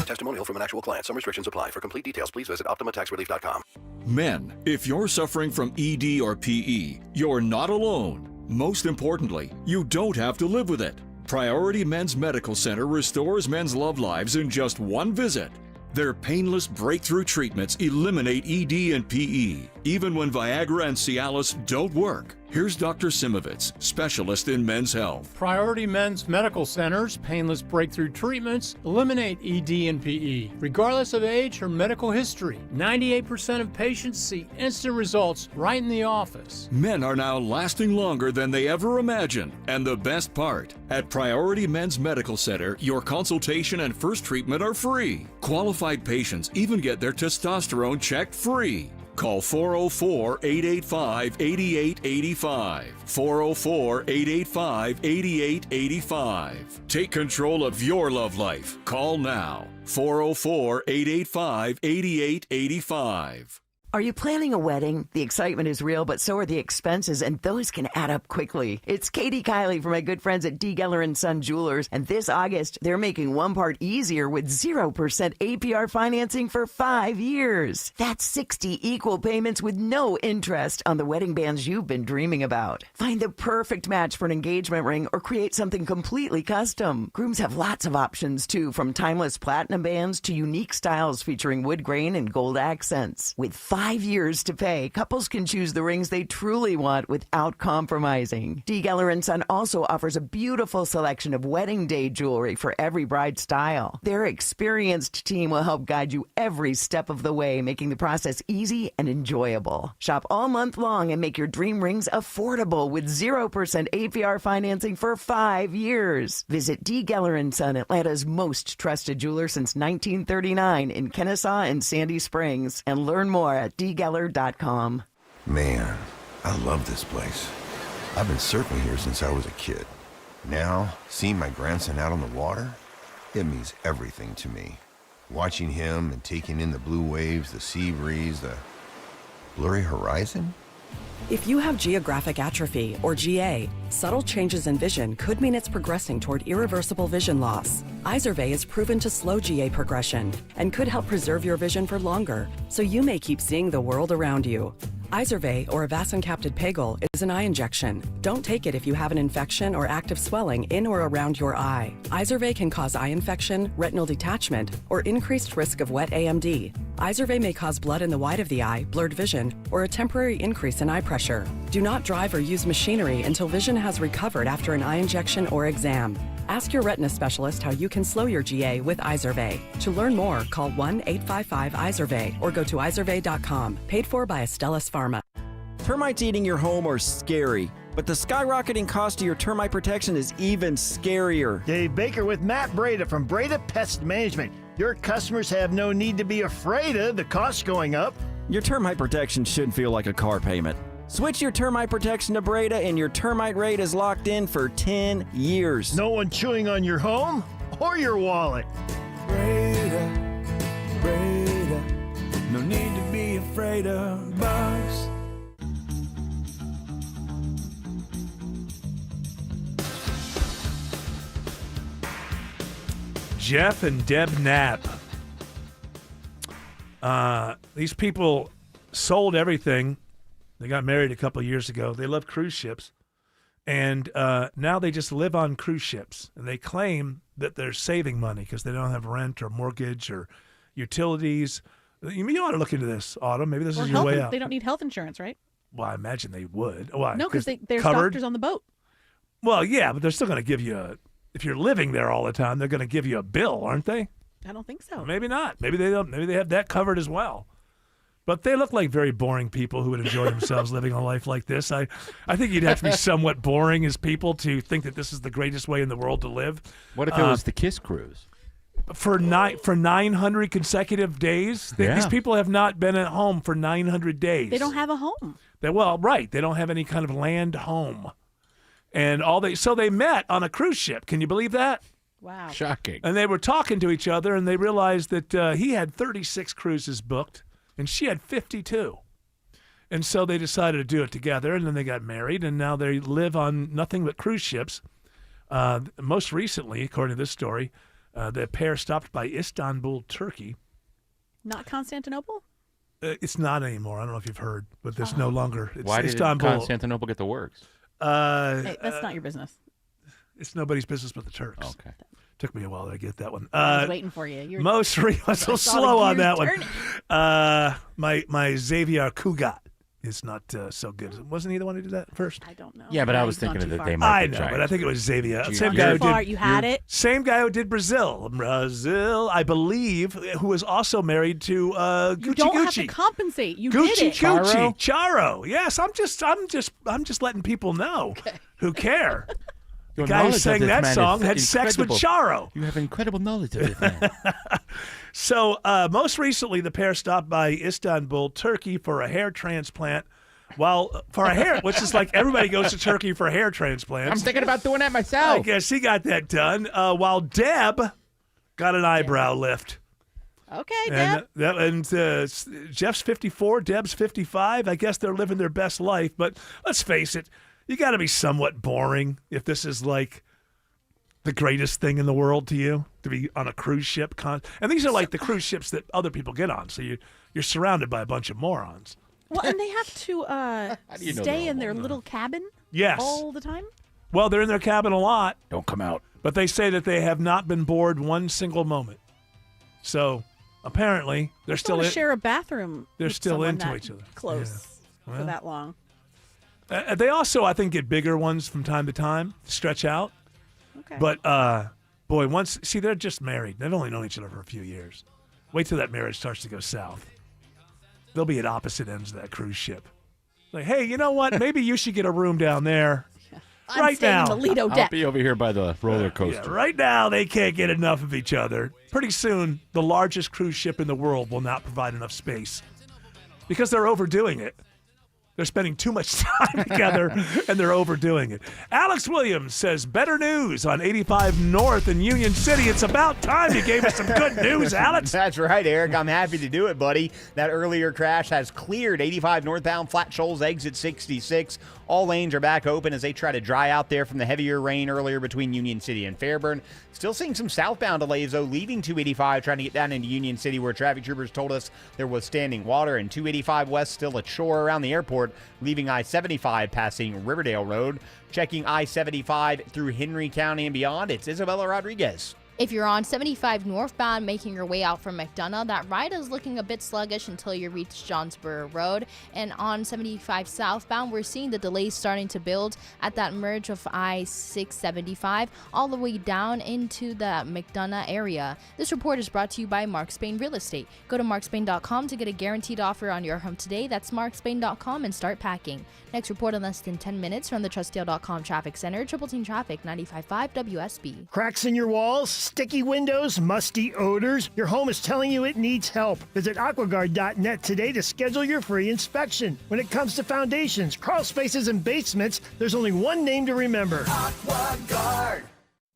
Testimonial from an actual client. Some restrictions apply. For complete details, please visit OptimaTaxRelief.com. Men, if you're suffering from ED or PE, you're not alone. Most importantly, you don't have to live with it. Priority Men's Medical Center restores men's love lives in just one visit. Their painless breakthrough treatments eliminate ED and PE, even when Viagra and Cialis don't work. Here's Dr. Simovitz, specialist in men's health. Priority Men's Medical Center's painless breakthrough treatments eliminate ED and PE, regardless of age or medical history. 98% of patients see instant results right in the office. Men are now lasting longer than they ever imagined. And the best part, at Priority Men's Medical Center, your consultation and first treatment are free. Qualified patients even get their testosterone checked free. Call 404-885-8885. 404-885-8885. Take control of your love life. Call now. 404-885-8885. Are you planning a wedding? The excitement is real, but so are the expenses, and those can add up quickly. It's Katie Kiley from my good friends at D. Geller & Son Jewelers, and this August, they're making one part easier with 0% APR financing for 5 years. That's 60 equal payments with no interest on the wedding bands you've been dreaming about. Find the perfect match for an engagement ring or create something completely custom. Grooms have lots of options, too, from timeless platinum bands to unique styles featuring wood grain and gold accents. With 5 years to pay, couples can choose the rings they truly want without compromising. D. Geller & Son also offers a beautiful selection of wedding day jewelry for every bride's style. Their experienced team will help guide you every step of the way, making the process easy and enjoyable. Shop all month long and make your dream rings affordable with 0% APR financing for 5 years. Visit D. Geller & Son, Atlanta's most trusted jeweler since 1939 in Kennesaw and Sandy Springs, and learn more at dgeller.com. Man, I love this place. I've been surfing here since I was a kid. Now, seeing my grandson out on the water, it means everything to me. Watching him and taking in the blue waves, the sea breeze, the blurry horizon. If you have geographic atrophy, or GA, subtle changes in vision could mean it's progressing toward irreversible vision loss. Izervay is proven to slow GA progression and could help preserve your vision for longer, so you may keep seeing the world around you. Izervay, or avacincaptad pegol, is an eye injection. Don't take it if you have an infection or active swelling in or around your eye. Izervay can cause eye infection, retinal detachment, or increased risk of wet AMD. Izervay may cause blood in the white of the eye, blurred vision, or a temporary increase in eye pressure. Do not drive or use machinery until vision has recovered after an eye injection or exam. Ask your retina specialist how you can slow your GA with Izervay. To learn more, call 1-855-IZERVAY or go to izervay.com. Paid for by Astellas Pharma. Termites eating your home are scary, but the skyrocketing cost of your termite protection is even scarier. Dave Baker with Matt Breda from Breda Pest Management. Your customers have no need to be afraid of the cost going up. Your termite protection shouldn't feel like a car payment. Switch your termite protection to Breda and your termite rate is locked in for 10 years. No one chewing on your home or your wallet. Breda, Breda, no need to be afraid of bugs. Jeff and Deb Knapp. These people sold everything. They got married a couple of years ago. They love cruise ships. And now they just live on cruise ships. And they claim that they're saving money because they don't have rent or mortgage or utilities. You ought to look into this, Autumn. Maybe this is your way out. They don't need health insurance, right? Well, I imagine they would. Why? No, because there's covered? doctors on the boat. Well, yeah, but they're still going to give you if you're living there all the time, they're going to give you a bill, aren't they? I don't think so. Well, maybe not. Maybe they don't. Maybe they have that covered as well. But they look like very boring people who would enjoy themselves living a life like this. I think you'd have to be somewhat boring as people to think that this is the greatest way in the world to live. What if it was the Kiss Cruise? For 900 consecutive days? These people have not been at home for 900 days. They don't have a home. They don't have any kind of land home. And so they met on a cruise ship. Can you believe that? Wow. Shocking. And they were talking to each other, and they realized that he had 36 cruises booked, and she had 52. And so they decided to do it together, and then they got married, and now they live on nothing but cruise ships. Most recently, according to this story, the pair stopped by Istanbul, Turkey. Not Constantinople? It's not anymore. I don't know if you've heard, but there's no longer. It's Why did Istanbul. Constantinople get the works? Hey, that's not your business. It's nobody's business but the Turks. Okay. Took me a while to get that one. I was waiting for you. You were- I was a little slow on that one. My Xavier Cugat is not so good. Wasn't he the one who did that first? I don't know. Yeah, but I was thinking that they might I be know, trying but I think it was Xavier. You- Same you're guy who far, did. you had it. Same guy who did Brazil. Brazil, I believe, who was also married to Gucci You don't have to Gucci. compensate. You Gucci did it. Gucci Charo. Yes, I'm just letting people know who care. The Your guy who knowledge of sang this that man song is had sex with incredible. Charo. You have incredible knowledge of this man. So most recently, the pair stopped by Istanbul, Turkey, for a hair transplant. Which is like everybody goes to Turkey for hair transplants. I'm thinking about doing that myself. I guess he got that done. While Deb got an eyebrow lift. Okay, Deb. And Jeff's 54, Deb's 55. I guess they're living their best life. But let's face it, you got to be somewhat boring if this is like the greatest thing in the world to you, to be on a cruise ship. And these are like the cruise ships that other people get on. So you're surrounded by a bunch of morons. Well, and they have to do you know stay they're in their all little cabin Yes. all the time? Well, they're in their cabin a lot. Don't come out. But they say that they have not been bored one single moment. So apparently they're still want to in, share a bathroom. they're with still someone into that each other. Close Yeah. for Well. that long. They also, I think, get bigger ones from time to time, stretch out. Okay. But boy, they're just married. They've only known each other for a few years. Wait till that marriage starts to go south. They'll be at opposite ends of that cruise ship. Like, hey, you know what? Maybe you should get a room down there. I'm Right staying now. in the Lido I'll deck. be over here by the roller coaster. Yeah, right now, they can't get enough of each other. Pretty soon, the largest cruise ship in the world will not provide enough space because they're overdoing it. They're spending too much time together, and they're overdoing it. Alex Williams says, better news on 85 North in Union City. It's about time you gave us some good news, Alex. That's right, Eric. I'm happy to do it, buddy. That earlier crash has cleared 85 northbound Flat Shoals exit 66. All lanes are back open as they try to dry out there from the heavier rain earlier between Union City and Fairburn. Still seeing some southbound delays, though, leaving 285, trying to get down into Union City, where traffic troopers told us there was standing water, and 285 west still at shore around the airport, leaving I-75 passing Riverdale Road. Checking I-75 through Henry County and beyond, it's Isabella Rodriguez. If you're on 75 northbound making your way out from McDonough, that ride is looking a bit sluggish until you reach Johnsboro Road. And on 75 southbound, we're seeing the delays starting to build at that merge of I-675 all the way down into the McDonough area. This report is brought to you by Mark Spain Real Estate. Go to markspain.com to get a guaranteed offer on your home today. That's markspain.com and start packing. Next report in less than 10 minutes from the trustdale.com traffic center. Triple Team Traffic 95.5 WSB. Cracks in your walls, sticky windows, musty odors. Your home is telling you it needs help. Visit aquaguard.net today to schedule your free inspection. When it comes to foundations, crawl spaces, and basements, there's only one name to remember. AquaGuard.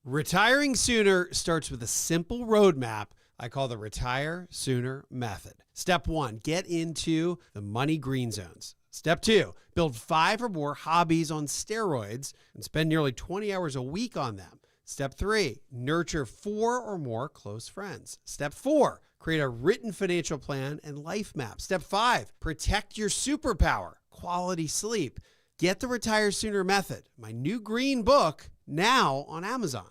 Retiring sooner starts with a simple roadmap I call the Retire Sooner Method. Step 1, get into the money green zones. Step 2, build 5 or more hobbies on steroids and spend nearly 20 hours a week on them. Step 3, nurture 4 or more close friends. Step 4, create a written financial plan and life map. Step 5, protect your superpower, quality sleep. Get the Retire Sooner Method, my new green book, now on Amazon.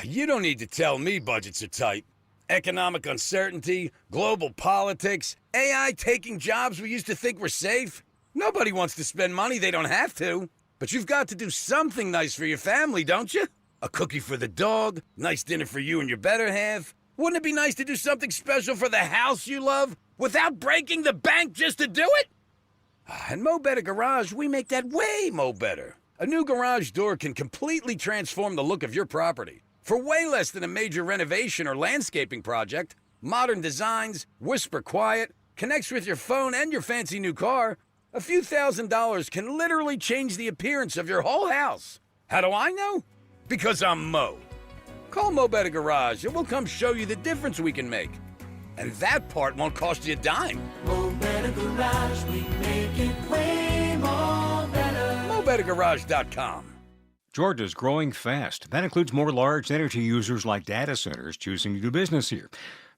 You don't need to tell me budgets are tight. Economic uncertainty, global politics, AI taking jobs we used to think were safe. Nobody wants to spend money they don't have to. But you've got to do something nice for your family, don't you? A cookie for the dog, nice dinner for you and your better half. Wouldn't it be nice to do something special for the house you love without breaking the bank just to do it? At Mo Better Garage, we make that way mo better. A new garage door can completely transform the look of your property. For way less than a major renovation or landscaping project, modern designs, whisper quiet, connects with your phone and your fancy new car, a few $1,000s can literally change the appearance of your whole house. How do I know? Because I'm Mo. Call Mo Better Garage and we'll come show you the difference we can make. And that part won't cost you a dime. Mo Better Garage, we make it way more better. MoBetterGarage.com. Georgia's growing fast. That includes more large energy users like data centers choosing to do business here.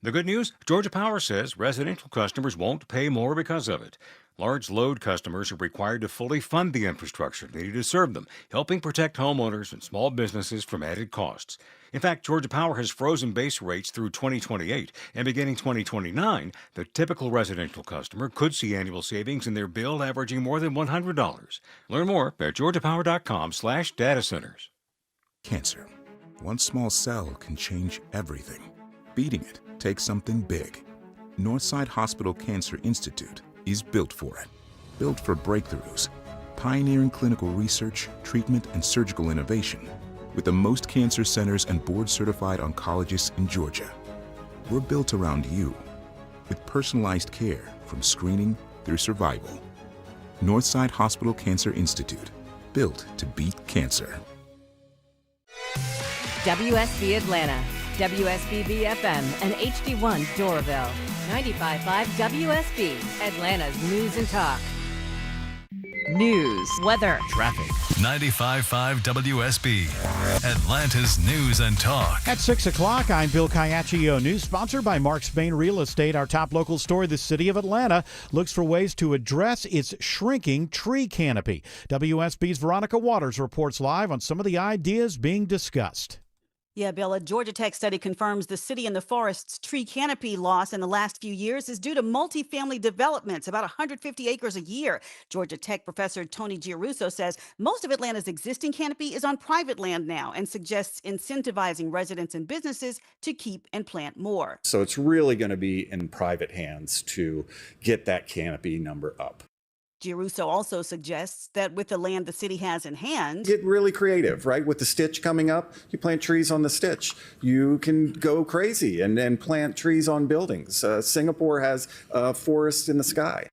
The good news? Georgia Power says residential customers won't pay more because of it. Large load customers are required to fully fund the infrastructure needed to serve them, helping protect homeowners and small businesses from added costs. In fact, Georgia Power has frozen base rates through 2028, and beginning 2029, the typical residential customer could see annual savings in their bill averaging more than $100. Learn more at georgiapower.com/datacenters. Cancer. One small cell can change everything. Beating it takes something big. Northside Hospital Cancer Institute is built for it. Built for breakthroughs, pioneering clinical research, treatment, and surgical innovation, with the most cancer centers and board-certified oncologists in Georgia. We're built around you, with personalized care from screening through survival. Northside Hospital Cancer Institute, built to beat cancer. WSB Atlanta, WSBB FM, and HD1 Doraville. 95.5 WSB, Atlanta's news and talk. News, weather, traffic. 95.5 WSB, Atlanta's news and talk. At 6 o'clock, I'm Bill Caiaccio. News sponsored by Mark Spain Real Estate. Our top local story, the city of Atlanta looks for ways to address its shrinking tree canopy. WSB's Veronica Waters reports live on some of the ideas being discussed. Yeah, Bill, a Georgia Tech study confirms the city and the forest's tree canopy loss in the last few years is due to multifamily developments, about 150 acres a year. Georgia Tech professor Tony Giarrusso says most of Atlanta's existing canopy is on private land now and suggests incentivizing residents and businesses to keep and plant more. So it's really going to be in private hands to get that canopy number up. Giarrusso also suggests that with the land the city has in hand, get really creative, right? With the stitch coming up, you plant trees on the stitch. You can go crazy and plant trees on buildings. Singapore has forests in the sky.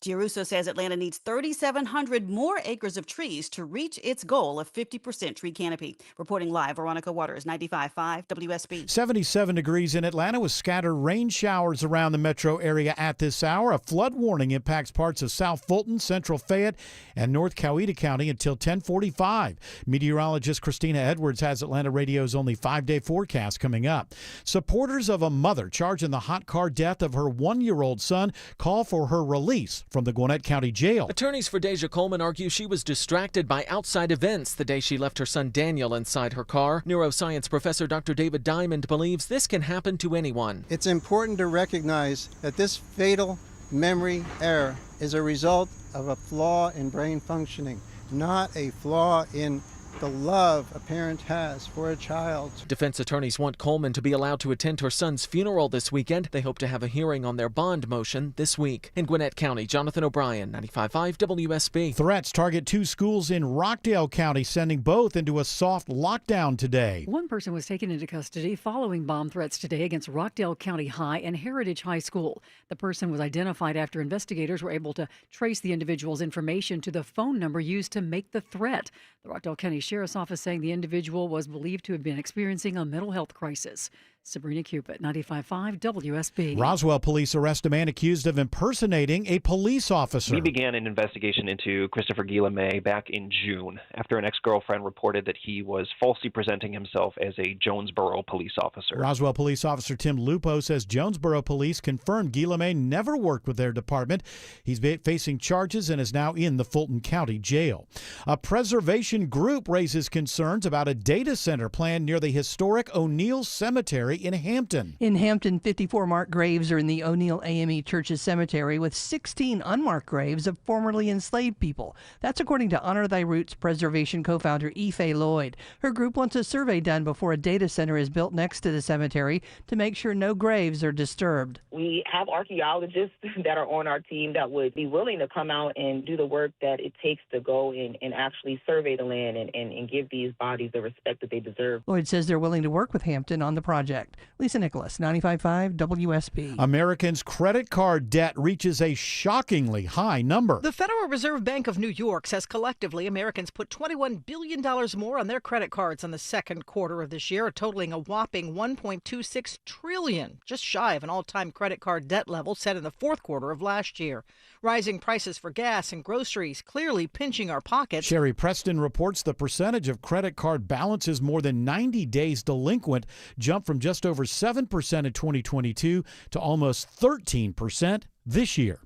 Giarrusso says Atlanta needs 3,700 more acres of trees to reach its goal of 50% tree canopy. Reporting live, Veronica Waters, 95.5 WSB. 77 degrees in Atlanta with scattered rain showers around the metro area at this hour. A flood warning impacts parts of South Fulton, Central Fayette, and North Coweta County until 10:45. Meteorologist Christina Edwards has Atlanta Radio's only 5-day forecast coming up. Supporters of a mother charged in the hot car death of her 1-year-old son call for her release from the Gwinnett County Jail. Attorneys for Deja Coleman argue she was distracted by outside events the day she left her son Daniel inside her car. Neuroscience professor Dr. David Diamond believes this can happen to anyone. It's important to recognize that this fatal memory error is a result of a flaw in brain functioning, not a flaw in the love a parent has for a child. Defense attorneys want Coleman to be allowed to attend her son's funeral this weekend. They hope to have a hearing on their bond motion this week. In Gwinnett County, Jonathan O'Brien, 95.5 WSB. Threats target 2 schools in Rockdale County, sending both into a soft lockdown today. One person was taken into custody following bomb threats today against Rockdale County High and Heritage High School. The person was identified after investigators were able to trace the individual's information to the phone number used to make the threat. The Rockdale County Sheriff's Office saying the individual was believed to have been experiencing a mental health crisis. Sabrina Cupid, 95.5 WSB. Roswell police arrest a man accused of impersonating a police officer. We began an investigation into Christopher Guillemette back in June after an ex-girlfriend reported that he was falsely presenting himself as a Jonesboro police officer. Roswell police officer Tim Lupo says Jonesboro police confirmed Guillemette never worked with their department. He's facing charges and is now in the Fulton County Jail. A preservation group raises concerns about a data center planned near the historic O'Neill Cemetery in Hampton. In Hampton, 54 marked graves are in the O'Neill AME Church's cemetery, with 16 unmarked graves of formerly enslaved people. That's according to Honor Thy Roots Preservation co-founder Ife Lloyd. Her group wants a survey done before a data center is built next to the cemetery to make sure no graves are disturbed. We have archaeologists that are on our team that would be willing to come out and do the work that it takes to go and actually survey the land and give these bodies the respect that they deserve. Lloyd says they're willing to work with Hampton on the project. Lisa Nicholas, 95.5 WSB. Americans' credit card debt reaches a shockingly high number. The Federal Reserve Bank of New York says collectively Americans put $21 billion more on their credit cards in the second quarter of this year, totaling a whopping $1.26 trillion, just shy of an all-time credit card debt level set in the fourth quarter of last year. Rising prices for gas and groceries clearly pinching our pockets. Sherry Preston reports the percentage of credit card balances more than 90 days delinquent jumped from just just over 7% in 2022 to almost 13% this year.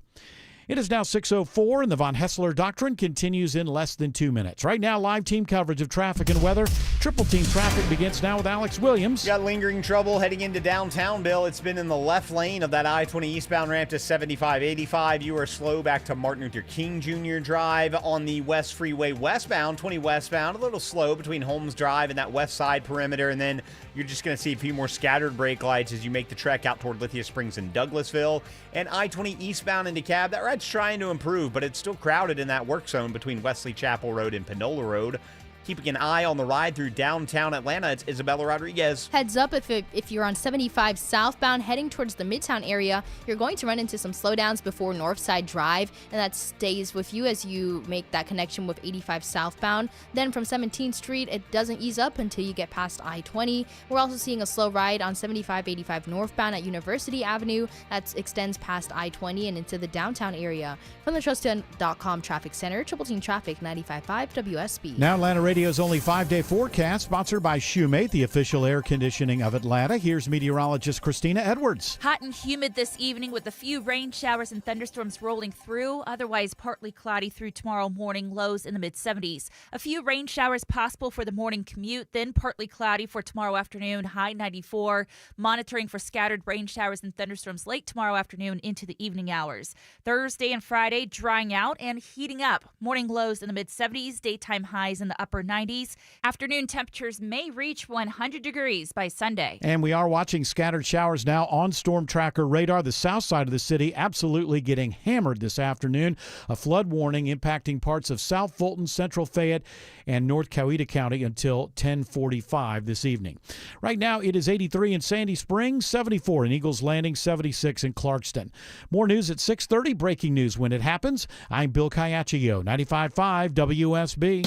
It is now 6:04, and the Von Hessler Doctrine continues in less than 2 minutes. Right now, live team coverage of traffic and weather. Triple team traffic begins now with Alex Williams. Got lingering trouble heading into downtown, Bill. It's been in the left lane of that I-20 eastbound ramp to 75-85. You are slow back to Martin Luther King Jr. Drive. On the West Freeway westbound, 20 westbound, a little slow between Holmes Drive and that west side perimeter. And then you're just going to see a few more scattered brake lights as you make the trek out toward Lithia Springs and Douglasville. And I-20 eastbound into Cab, that ride's trying to improve, but it's still crowded in that work zone between Wesley Chapel Road and Panola Road. Keeping an eye on the ride through downtown Atlanta, it's Isabella Rodriguez. Heads up, if you're on 75 southbound heading towards the Midtown area, you're going to run into some slowdowns before Northside Drive, and that stays with you as you make that connection with 85 southbound. Then from 17th Street, it doesn't ease up until you get past I-20. We're also seeing a slow ride on 75-85 northbound at University Avenue that extends past I-20 and into the downtown area. From the Trusted.com Traffic Center, Triple Team Traffic 95.5 WSB. Now Atlanta Radio's only 5-day forecast, sponsored by Shoemate, the official air conditioning of Atlanta. Here's meteorologist Christina Edwards. Hot and humid this evening with a few rain showers and thunderstorms rolling through. Otherwise partly cloudy through tomorrow morning, lows in the mid-70s. A few rain showers possible for the morning commute, then partly cloudy for tomorrow afternoon, high 94. Monitoring for scattered rain showers and thunderstorms late tomorrow afternoon into the evening hours. Thursday and Friday drying out and heating up. Morning lows in the mid-70s, daytime highs in the upper 90s. Afternoon temperatures may reach 100 degrees by Sunday. And we are watching scattered showers now on Storm Tracker radar. The south side of the city absolutely getting hammered this afternoon. A flood warning impacting parts of South Fulton, Central Fayette, and North Coweta County until 10:45 this evening. Right now, it is 83 in Sandy Springs, 74 in Eagles Landing, 76 in Clarkston. More news at 6:30. Breaking news when it happens. I'm Bill Caiaccio, 95.5 WSB.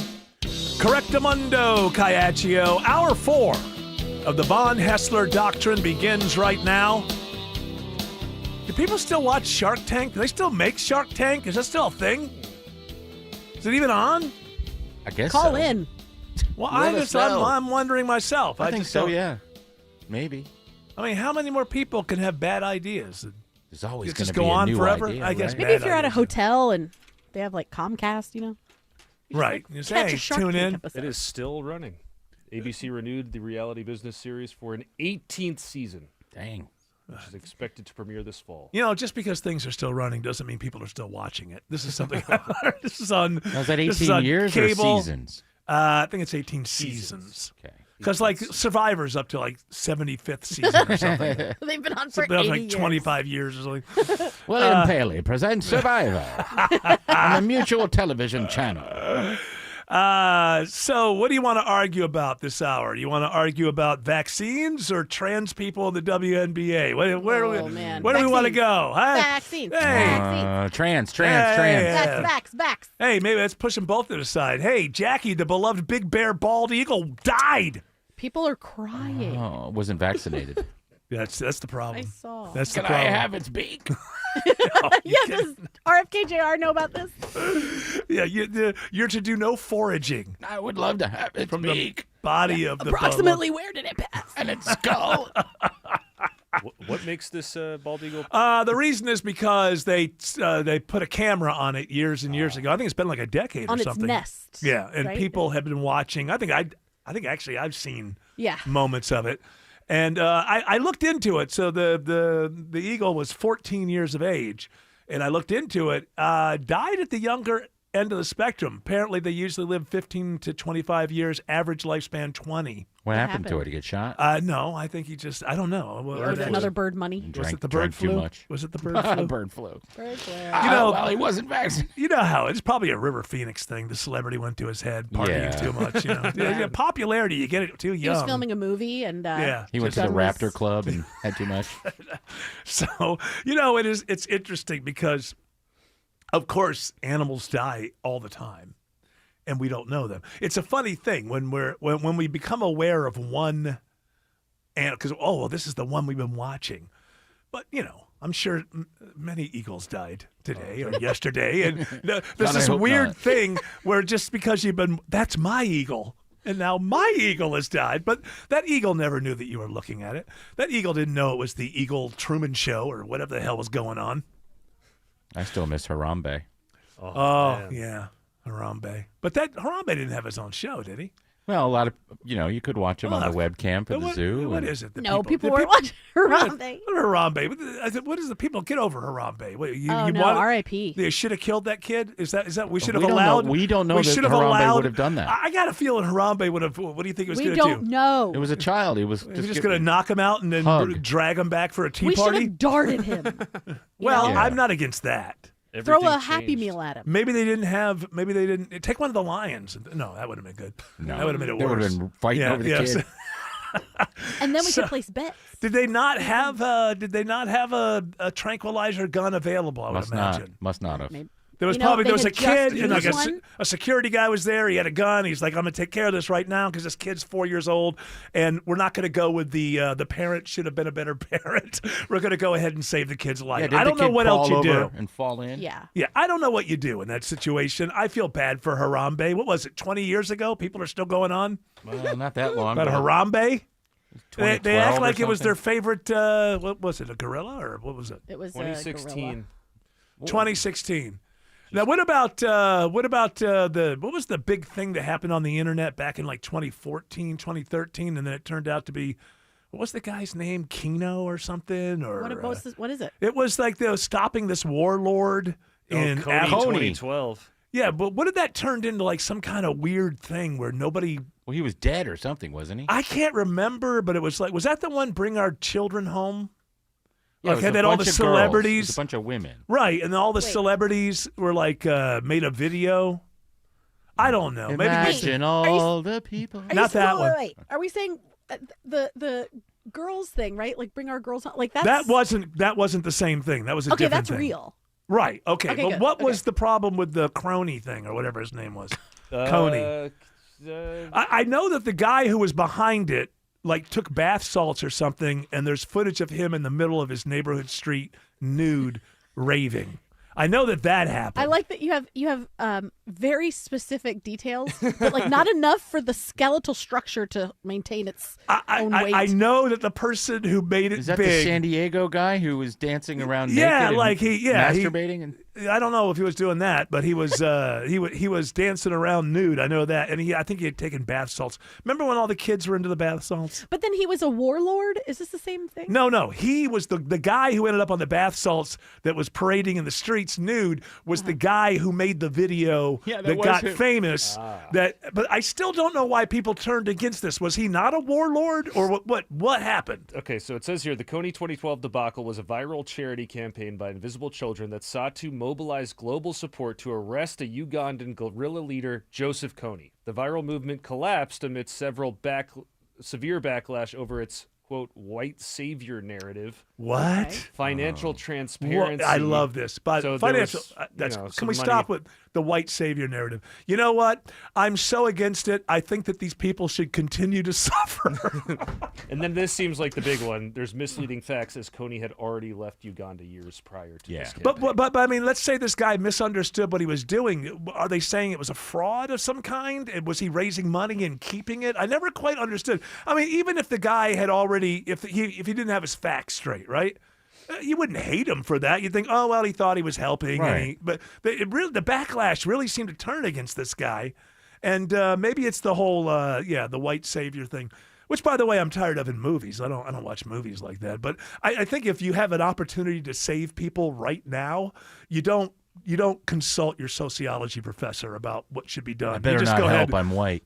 Correctamundo, Caiaccio. Hour 4 of the Von Hessler Doctrine begins right now. Do people still watch Shark Tank? Do they still make Shark Tank? Is that still a thing? Is it even on? I guess Call so. in. Well, I'm wondering myself. I think just so, don't- yeah. Maybe. I mean, how many more people can have bad ideas? There's always It going just to be go a on new forever. idea, I guess right? Maybe if bad you're at a ideas. hotel and they have like Comcast, you know. Right. You say, catch a hey, Shark tune Tank in. episode. It is still running. ABC renewed the reality business series for an 18th season. Dang. Which is expected to premiere this fall. You know, just because things are still running doesn't mean people are still watching it. This is something I've learned. This is on. Was that this is 18 on years cable. or seasons? I think it's 18 seasons. Okay. Because like Survivor's up to like 75th season or something. They've been on So for they're 80 like years. 25 years or something. William Paley presents Survivor on the Mutual Television Channel. So what do you want to argue about this hour? Do you want to argue about vaccines or trans people in the WNBA? Where do we want to go? Huh? Vaccines. Hey. Trans. Vax. Hey, maybe let's push them both to the side. Hey, Jackie, the beloved big bear bald eagle, died. People are crying. Oh, wasn't vaccinated. That's the problem. I saw. That's the Can problem. I have its beak? Yeah, does RFK-Jr. know about this? Yeah, you're to do no foraging. I would love to have its from beak. the body of the Approximately where did it pass? And its skull. What makes this bald eagle? The reason is because they put a camera on it years and years ago. I think it's been like a decade On or its something. nest, Yeah, and right? people have been watching. I think actually I've seen Yeah. moments of it. And I looked into it. So the eagle was 14 years of age, and I looked into it. Died at the younger end of the spectrum. Apparently, they usually live 15 to 25 years. Average lifespan 20. What happened to it? Did he get shot? No, I think I don't know. Owed another bird money. Was it the bird flu? too much. Was it the bird flu? Bird flu. Bird flu. Well, he wasn't vaccinated. You know how it's probably a River Phoenix thing. The celebrity went to his head, partying Yeah. too much. You know, Yeah, popularity, you get it too He young. was filming a movie and Yeah. He went to the Raptor Club and had too much. So it's interesting because, of course, animals die all the time, and we don't know them. It's a funny thing when we become aware of one animal because this is the one we've been watching, but I'm sure many eagles died today or yesterday, and there's God, I this hope weird not. thing where just because that's my eagle. And now my eagle has died. But that eagle never knew that you were looking at it. That eagle didn't know it was the Eagle Truman Show or whatever the hell was going on. I still miss Harambe. Oh yeah, Harambe. But that Harambe didn't have his own show, did he? Well, a lot of, you could watch him on the webcam for the zoo. What is it? No, people were watching Harambe. Harambe. I said, what is the people get over Harambe? R.I.P. They should have killed that kid. Is that we should have We don't allowed? know- we don't know that should have Harambe allowed, would have done that. I got a feeling Harambe would have. What do you think it was We going to do? don't know. It was a child. He was Just going to knock him out and then drag him back for a tea We should party. have darted him. Well, know? I'm not against that. Throw a Happy Meal at him. Maybe they didn't take one of the lions. No, that would have been good. No, that would have made it they would worse. have been fighting over the kid. And then we could place bets. Did they not have a tranquilizer gun available? I would imagine. Must not have. There was there was a kid and like a security guy was there. He had a gun. He's like, I'm going to take care of this right now because this kid's 4 years old, and we're not going to go with the parent should have been a better parent. We're going to go ahead and save the kid's life. Yeah, I don't know what else you do. And fall in. Yeah. Yeah, I don't know what you do in that situation. I feel bad for Harambe. What was it? 20 years ago? People are still going on Well, not that long. about Harambe. They act like it was their something. favorite. What was it? A gorilla or what was it? It was 2016. 2016. Now, what was the big thing that happened on the internet back in like 2014, 2013, and then it turned out to be, what was the guy's name? Kino or something? Or what is it? It was like they were stopping this warlord in Coney 2012. Yeah, but what did that turn into? Like some kind of weird thing where nobody. Well, he was dead or something, wasn't he? I can't remember, but it was like, was that the one? Bring Our Children Home. Yeah, Like, had all the celebrities, It was a bunch of women. right? And all the celebrities were like made a video. I don't know. Imagine all the people. Not that one. Wait. Are we saying the girls thing, right? Like bring our girls home. Like that's That wasn't the same thing. That was a okay. different That's thing. real. Right. Okay. Okay, But good. what was Okay. the problem with the Crony thing or whatever his name was? Coney. I know that the guy who was behind it like took bath salts or something, and there's footage of him in the middle of his neighborhood street nude raving. I know that happened. I like that you have very specific details, but like not enough for the skeletal structure to maintain its own weight. I know that the person who made it Is that big, the San Diego guy who was dancing around yeah, naked like and he masturbating? And I don't know if he was doing that, but he was he was dancing around nude. I know that, and I think he had taken bath salts. Remember when all the kids were into the bath salts? But then he was a warlord. Is this the same thing? No, he was the guy who ended up on the bath salts that was parading in the streets nude. Was the guy who made the video that was got him. famous. But I still don't know why people turned against this. Was he not a warlord, or what happened? Okay, so it says here the Coney 2012 debacle was a viral charity campaign by Invisible Children that sought to mobilize global support to arrest a Ugandan guerrilla leader, Joseph Kony. The viral movement collapsed amidst severe backlash over its quote white savior narrative. What? Financial transparency. I love this. But So there financial. was, That's, some can we money- stop with the white savior narrative? You know what? I'm so against it. I think that these people should continue to suffer. And then this seems like the big one. There's misleading facts as Kony had already left Uganda years prior to this campaign. But I mean, let's say this guy misunderstood what he was doing. Are they saying it was a fraud of some kind? And was he raising money and keeping it? I never quite understood. I mean, even if the guy had already, if he didn't have his facts straight, right? You wouldn't hate him for that. You'd think, oh well, he thought he was helping, Right. but the backlash really seemed to turn against this guy, and maybe it's the whole the white savior thing. Which, by the way, I'm tired of in movies. I don't watch movies like that. But I think if you have an opportunity to save people right now, you don't consult your sociology professor about what should be done. I better you just not go help. ahead. I'm white.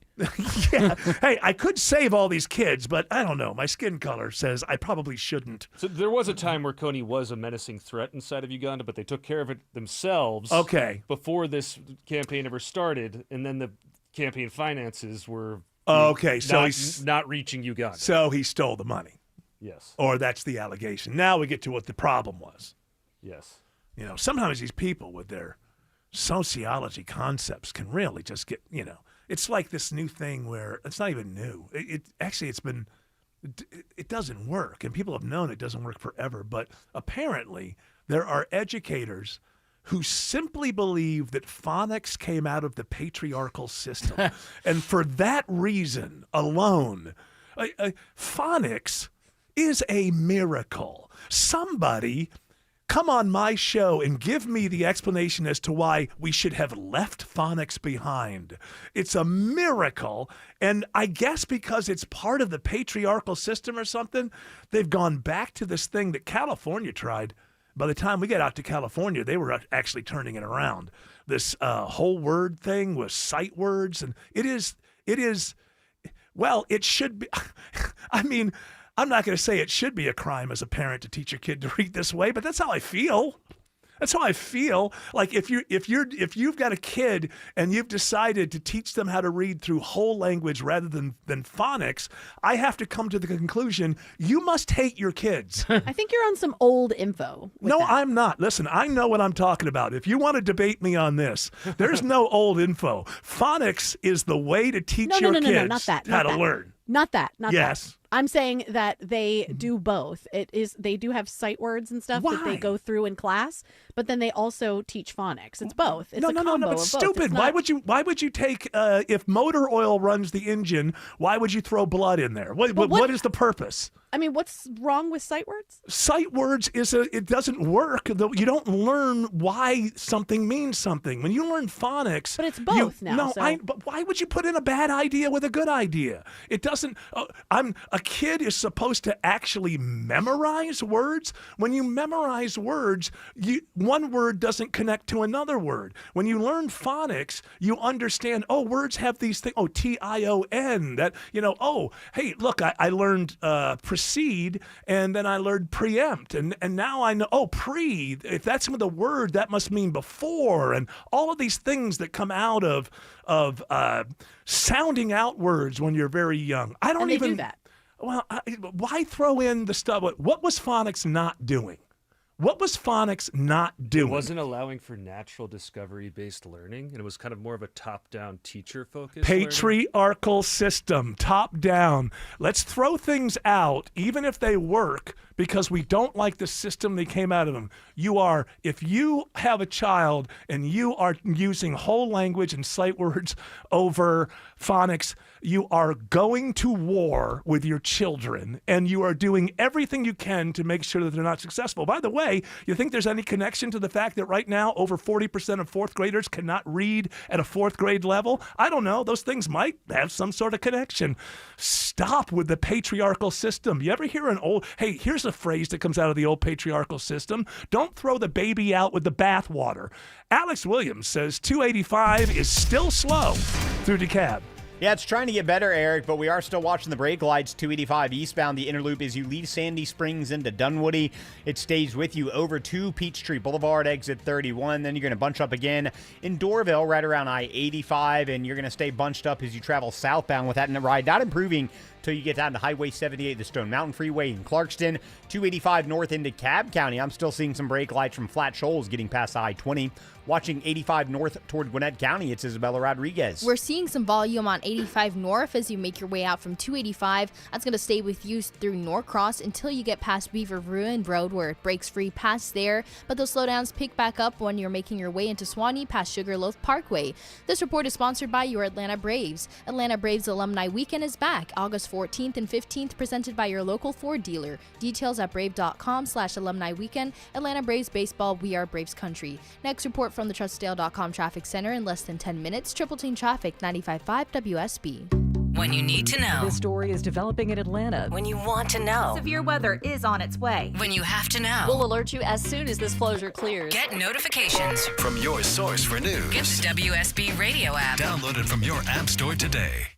Yeah. Hey, I could save all these kids, but I don't know. My skin color says I probably shouldn't. So there was a time where Kony was a menacing threat inside of Uganda, but they took care of it themselves. Okay. Before this campaign ever started, and then the campaign finances were Okay, so he's not reaching Uganda. So he stole the money. Yes. Or that's the allegation. Now we get to what the problem was. Yes. You know, sometimes these people with their sociology concepts can really just get, it's like this new thing where it's not even new. It doesn't work. And people have known it doesn't work forever. But apparently there are educators who simply believe that phonics came out of the patriarchal system. And for that reason alone, phonics is a miracle. Somebody come on my show and give me the explanation as to why we should have left phonics behind. It's a miracle, and I guess because it's part of the patriarchal system or something, they've gone back to this thing that California tried. By the time we get out to California, they were actually turning it around. This whole word thing with sight words, and it is, well, it should be, I mean, I'm not going to say it should be a crime as a parent to teach your kid to read this way, but that's how I feel. That's how I feel. Like if you've got a kid and you've decided to teach them how to read through whole language rather than phonics, I have to come to the conclusion you must hate your kids. I think you're on some old info. No, I'm not. Listen, I know what I'm talking about. If you want to debate me on this, there's no old info. Phonics is the way to teach your kids how to learn. Not that. Yes. I'm saying that they do both. They do have sight words and stuff that they go through in class, but then they also teach phonics. It's both. It's a combo It's of both. stupid. Why would you take if motor oil runs the engine? Why would you throw blood in there? What is the purpose? I mean, what's wrong with sight words? Sight words it doesn't work. You don't learn why something means something. When you learn phonics, but it's both now. But why would you put in a bad idea with a good idea? It doesn't. A kid is supposed to actually memorize words. When you memorize words, one word doesn't connect to another word. When you learn phonics, you understand. Oh, words have these things. Oh, T-I-O-N. That Oh, hey, look, I learned precede, and then I learned preempt, and now I know. Oh, pre. If that's the word, that must mean before, and all of these things that come out of sounding out words when you're very young. I don't and they even do that. Well, why throw in the stuff? What was phonics not doing? What was phonics not doing? It wasn't allowing for natural discovery-based learning, and it was kind of more of a top-down teacher-focused patriarchal system, top-down. Let's throw things out, even if they work, because we don't like the system they came out of them. If you have a child and you are using whole language and sight words over phonics, you are going to war with your children, and you are doing everything you can to make sure that they're not successful. By the way, you think there's any connection to the fact that right now over 40% of fourth graders cannot read at a fourth grade level? I don't know. Those things might have some sort of connection. Stop with the patriarchal system. You ever hear hey, here's a phrase that comes out of the old patriarchal system. Don't throw the baby out with the bathwater. Alex Williams says 285 is still slow through DeKalb. Yeah, it's trying to get better, Eric, but we are still watching the brake lights. 285 eastbound, the inner loop as you leave Sandy Springs into Dunwoody. It stays with you over to Peachtree Boulevard, exit 31. Then you're going to bunch up again in Doraville right around I-85, and you're going to stay bunched up as you travel southbound with that ride not improving until you get down to Highway 78, the Stone Mountain Freeway in Clarkston. 285 north into Cobb County. I'm still seeing some brake lights from Flat Shoals getting past I-20. Watching 85 north toward Gwinnett County, it's Isabella Rodriguez. We're seeing some volume on 85 north as you make your way out from 285. That's going to stay with you through Norcross until you get past Beaver Ruin Road, where it breaks free past there. But those slowdowns pick back up when you're making your way into Suwanee past Sugarloaf Parkway. This report is sponsored by your Atlanta Braves. Atlanta Braves Alumni Weekend is back August 14th and 15th, presented by your local Ford dealer. Details at brave.com/alumni weekend. Atlanta Braves baseball, we are Braves country. Next report from the Trustdale.com Traffic Center in less than 10 minutes. Triple Team Traffic, 95.5 WSB. When you need to know. This story is developing in Atlanta. When you want to know. Severe weather is on its way. When you have to know. We'll alert you as soon as this closure clears. Get notifications from your source for news. Get the WSB radio app. Download it from your app store today.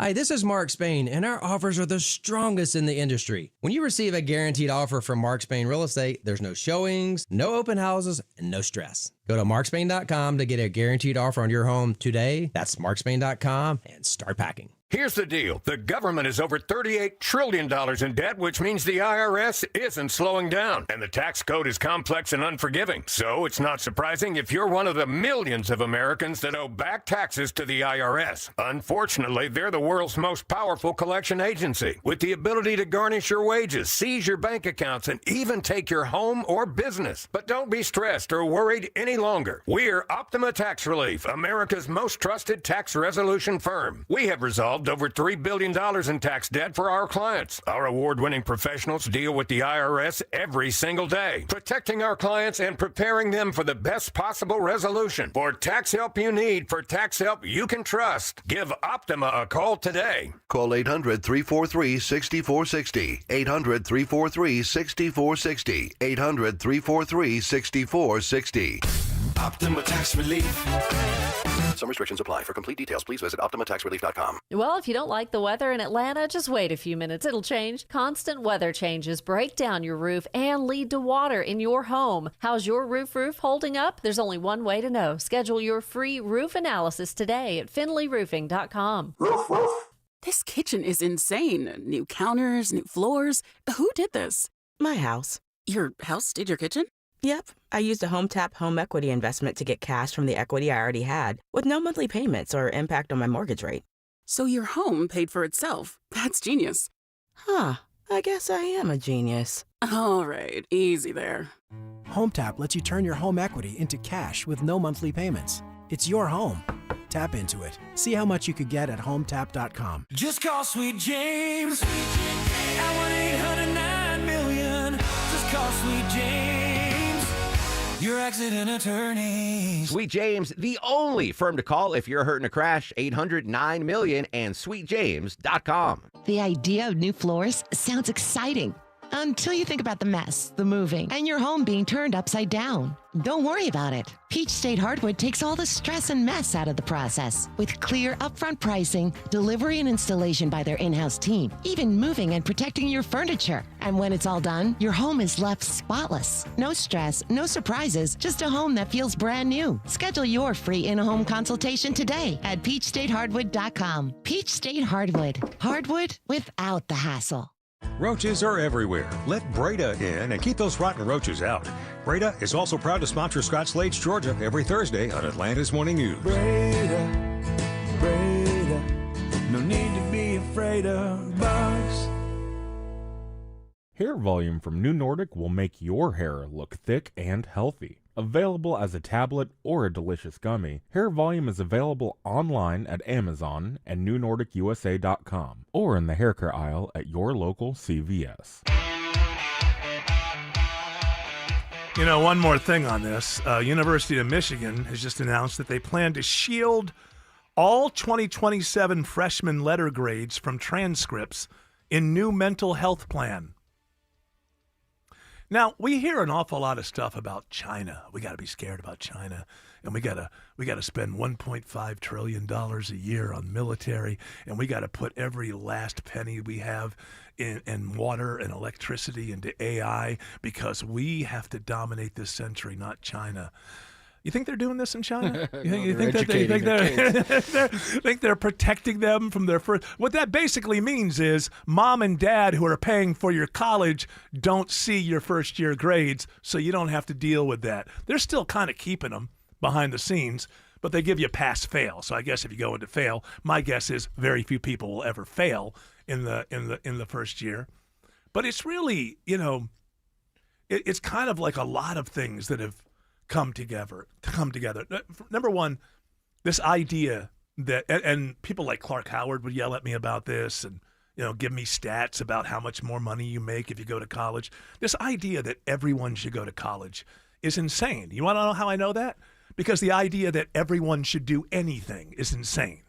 Hi, this is Mark Spain, and our offers are the strongest in the industry. When you receive a guaranteed offer from Mark Spain Real Estate, there's no showings, no open houses, and no stress. Go to markspain.com to get a guaranteed offer on your home today. That's markspain.com and start packing. Here's the deal. The government is over $38 trillion in debt, which means the IRS isn't slowing down. And the tax code is complex and unforgiving. So it's not surprising if you're one of the millions of Americans that owe back taxes to the IRS. Unfortunately, they're the world's most powerful collection agency, with the ability to garnish your wages, seize your bank accounts, and even take your home or business. But don't be stressed or worried any longer. We're Optima Tax Relief, America's most trusted tax resolution firm. We have resolved over $3 billion in tax debt for our clients. Our award-winning professionals deal with the IRS every single day, protecting our clients and preparing them for the best possible resolution. For tax help you need, for tax help you can trust, give Optima a call today. Call 800-343-6460. 800-343-6460. 800-343-6460. Optima Tax Relief. Some restrictions apply. For complete details, please visit OptimaTaxRelief.com. Well, if you don't like the weather in Atlanta, just wait a few minutes. It'll change. Constant weather changes break down your roof and lead to water in your home. How's your roof holding up? There's only one way to know. Schedule your free roof analysis today at FinleyRoofing.com. Roof, roof. This kitchen is insane. New counters, new floors. Who did this? My house. Your house did your kitchen? Yep. I used a HomeTap home equity investment to get cash from the equity I already had, with no monthly payments or impact on my mortgage rate. So your home paid for itself. That's genius. Huh. I guess I am a genius. All right. Easy there. HomeTap lets you turn your home equity into cash with no monthly payments. It's your home. Tap into it. See how much you could get at HomeTap.com. Just call Sweet James at 1-800-9-million. Just call Sweet James, your accident attorney. Sweet James, the only firm to call if you're hurt in a crash. 800-9-million and sweetjames.com. The idea of new floors sounds exciting until you think about the mess, the moving, and your home being turned upside down. Don't worry about it. Peach State Hardwood takes all the stress and mess out of the process. With clear, upfront pricing, delivery and installation by their in-house team, even moving and protecting your furniture. And when it's all done, your home is left spotless. No stress, no surprises, just a home that feels brand new. Schedule your free in-home consultation today at peachstatehardwood.com. Peach State Hardwood. Hardwood without the hassle. Roaches are everywhere. Let Breda in and keep those rotten roaches out. Breda is also proud to sponsor Scott Slade's Georgia every Thursday on Atlanta's Morning News. Breda, no need to be afraid of bugs. Hair volume from New Nordic will make your hair look thick and healthy. Available as a tablet or a delicious gummy, Hair Volume is available online at Amazon and NewNordicUSA.com or in the hair care aisle at your local CVS. You know, one more thing on this. University of Michigan has just announced that they plan to shield all 2027 freshman letter grades from transcripts in new mental health plan. Now, we hear an awful lot of stuff about China. We got to be scared about China, and we got to spend $1.5 trillion a year on military, and we got to put every last penny we have in water and electricity into AI because we have to dominate this century, not China. You think they're doing this in China? You think they're protecting them from their first? What that basically means is mom and dad who are paying for your college don't see your first year grades, so you don't have to deal with that. They're still kind of keeping them behind the scenes, but they give you pass fail. So I guess if you go into fail, my guess is very few people will ever fail in the first year. But it's really, you know, it's kind of like a lot of things that have come together. Number one, this idea that, and people like Clark Howard would yell at me about this and, you know, give me stats about how much more money you make if you go to college. This idea that everyone should go to college is insane. You want to know how I know that? Because the idea that everyone should do anything is insane.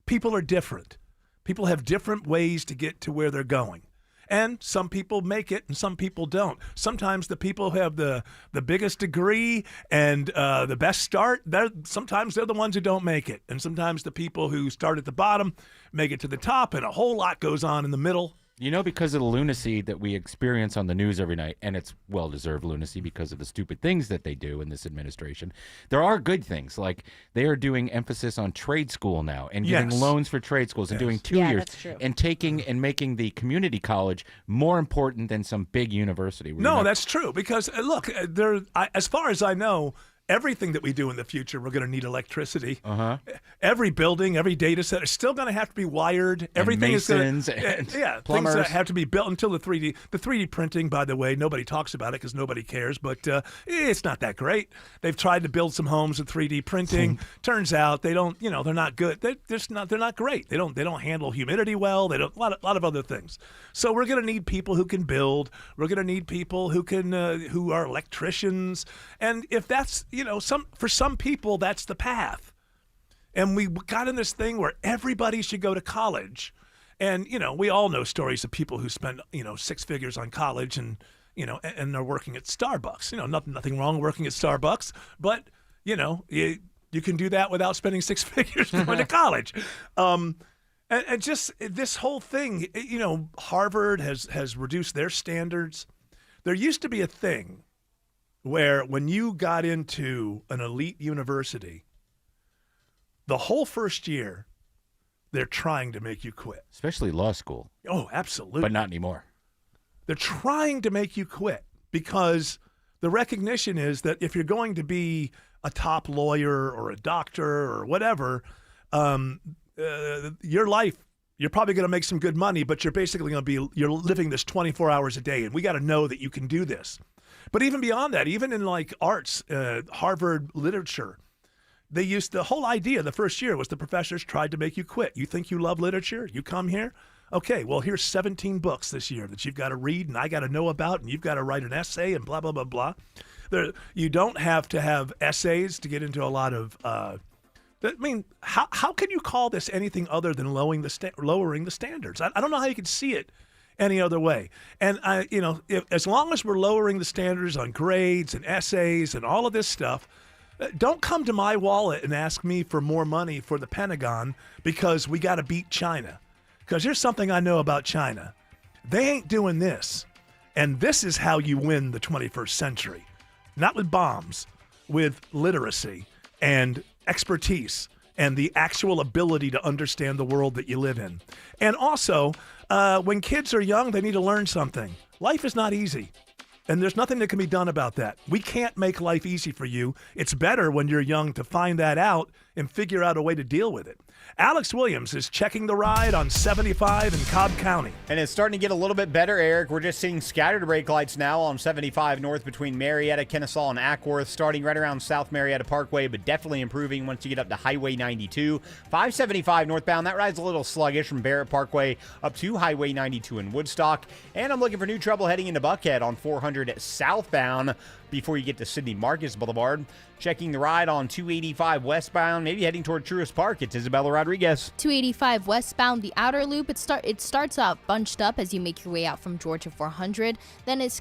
People are different. People have different ways to get to where they're going. And some people make it and some people don't. Sometimes the people who have the biggest degree and the best start, sometimes they're the ones who don't make it. And sometimes the people who start at the bottom make it to the top, and a whole lot goes on in the middle. You know, because of the lunacy that we experience on the news every night, and it's well-deserved lunacy because of the stupid things that they do in this administration, there are good things. Like they are doing emphasis on trade school now and giving loans for trade schools and doing 2 years and taking and making the community college more important than some big university. No, that's true because, look, as far as I know, everything that we do in the future, we're going to need electricity. Every building, every data center is still going to have to be wired. Everything is going to, plumbers. Things that have to be built until the 3D printing, by the way, nobody talks about it because nobody cares, but it's not that great. They've tried to build some homes with 3D printing. Turns out they don't, they're not good. They're not great. They don't handle humidity well. They don't a lot of other things. So we're going to need people who can build. We're going to need people who can who are electricians. And if that's for some people, that's the path. And we got in this thing where everybody should go to college. And, we all know stories of people who spend, 6 figures on college and, and are working at Starbucks. Nothing wrong working at Starbucks, but, you can do that without spending 6 figures going to college. And just this whole thing, Harvard has reduced their standards. There used to be a thing where when you got into an elite university, the whole first year, they're trying to make you quit. Especially law school. Oh, absolutely. But not anymore. They're trying to make you quit because the recognition is that if you're going to be a top lawyer or a doctor or whatever, your life, you're probably going to make some good money, but you're basically going to be, you're living this 24 hours a day, and we got to know that you can do this. But even beyond that, even in like arts, Harvard literature, they used the whole idea the first year was the professors tried to make you quit. You think you love literature? You come here? Okay, well, here's 17 books this year that you've got to read and I got to know about, and you've got to write an essay and blah, blah, blah, blah. You don't have to have essays to get into a lot of how can you call this anything other than lowering the standards? I don't know how you could see it any other way. And as long as we're lowering the standards on grades and essays and all of this stuff, don't come to my wallet and ask me for more money for the Pentagon because we got to beat China. Because here's something I know about China. They ain't doing this. And this is how you win the 21st century. Not with bombs, with literacy and expertise and the actual ability to understand the world that you live in. And also, when kids are young, they need to learn something. Life is not easy. And there's nothing that can be done about that. We can't make life easy for you. It's better when you're young to find that out and figure out a way to deal with it. Alex Williams is checking the ride on 75 in Cobb County. And it's starting to get a little bit better, Eric. We're just seeing scattered brake lights now on 75 north between Marietta, Kennesaw, and Ackworth, starting right around South Marietta Parkway, but definitely improving once you get up to Highway 92. 575 northbound, that ride's a little sluggish from Barrett Parkway up to Highway 92 in Woodstock. And I'm looking for new trouble heading into Buckhead on 400 southbound before you get to Sidney Marcus Boulevard. Checking the ride on 285 westbound, maybe heading toward Truist Park. It's Isabella Rodriguez. 285 westbound, the outer loop, it starts out bunched up as you make your way out from Georgia 400. Then it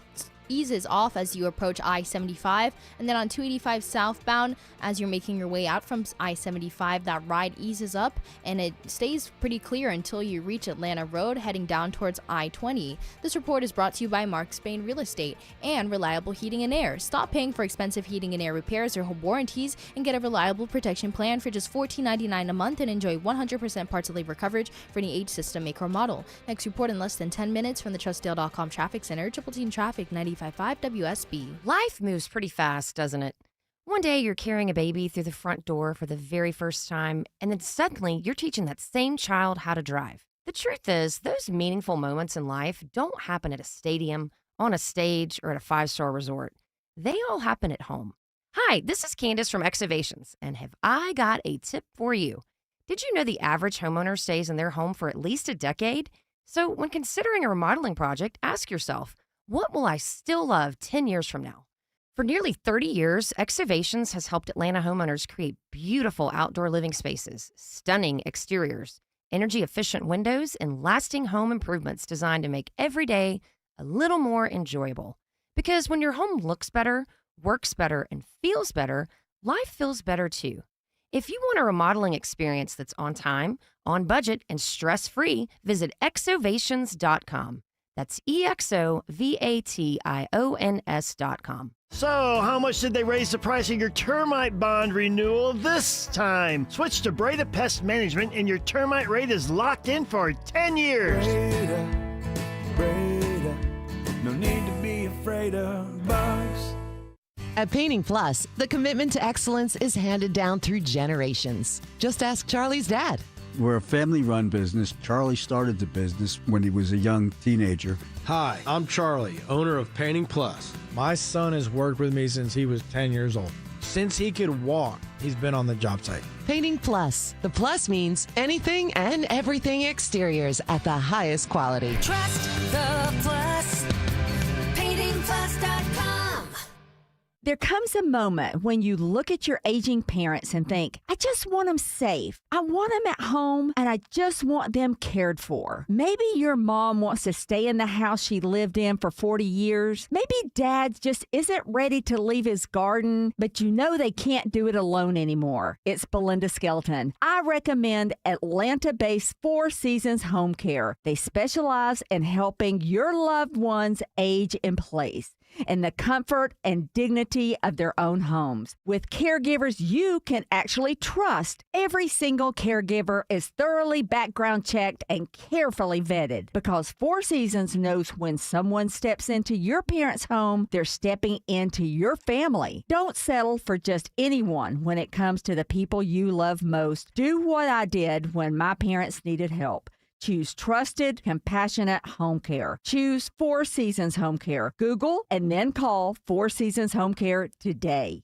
eases off as you approach I-75. And then on 285 southbound, as you're making your way out from I-75, that ride eases up and it stays pretty clear until you reach Atlanta Road heading down towards I-20. This report is brought to you by Mark Spain Real Estate and Reliable Heating and Air. Stop paying for expensive heating and air repairs or warranties and get a reliable protection plan for just $14.99 a month and enjoy 100% parts and labor coverage for any age, system, make, or model. Next report in less than 10 minutes from the TrustDale.com Traffic Center, Triple T Traffic 95.5 WSB. Life moves pretty fast, doesn't it? One day you're carrying a baby through the front door for the very first time, and then suddenly you're teaching that same child how to drive. The truth is, those meaningful moments in life don't happen at a stadium, on a stage, or at a 5-star resort. They all happen at home. Hi, this is Candace from Excavations, and have I got a tip for you. Did you know the average homeowner stays in their home for at least a decade? So when considering a remodeling project, ask yourself, what will I still love 10 years from now? For nearly 30 years, Excavations has helped Atlanta homeowners create beautiful outdoor living spaces, stunning exteriors, energy-efficient windows, and lasting home improvements designed to make every day a little more enjoyable. Because when your home looks better, works better, and feels better, life feels better too. If you want a remodeling experience that's on time, on budget, and stress-free, visit exovations.com. That's EXOVATIONS.com. So, how much did they raise the price of your termite bond renewal this time? Switch to Breda Pest Management and your termite rate is locked in for 10 years. Breda, no need to be afraid of bugs. At Painting Plus, the commitment to excellence is handed down through generations. Just ask Charlie's dad. We're a family-run business. Charlie started the business when he was a young teenager. Hi, I'm Charlie, owner of Painting Plus. My son has worked with me since he was 10 years old. Since he could walk, he's been on the job site. Painting Plus. The plus means anything and everything exteriors at the highest quality. Trust the Plus. PaintingPlus.com. There comes a moment when you look at your aging parents and think, I just want them safe. I want them at home, and I just want them cared for. Maybe your mom wants to stay in the house she lived in for 40 years. Maybe dad just isn't ready to leave his garden, but you know they can't do it alone anymore. It's Belinda Skelton. I recommend Atlanta-based Four Seasons Home Care. They specialize in helping your loved ones age in place in the comfort and dignity of their own homes. With caregivers you can actually trust, every single caregiver is thoroughly background checked and carefully vetted, because Four Seasons knows when someone steps into your parents' home, they're stepping into your family. Don't settle for just anyone when it comes to the people you love most. Do what I did when my parents needed help. Choose trusted, compassionate home care. Choose Four Seasons Home Care. Google and then call Four Seasons Home Care today.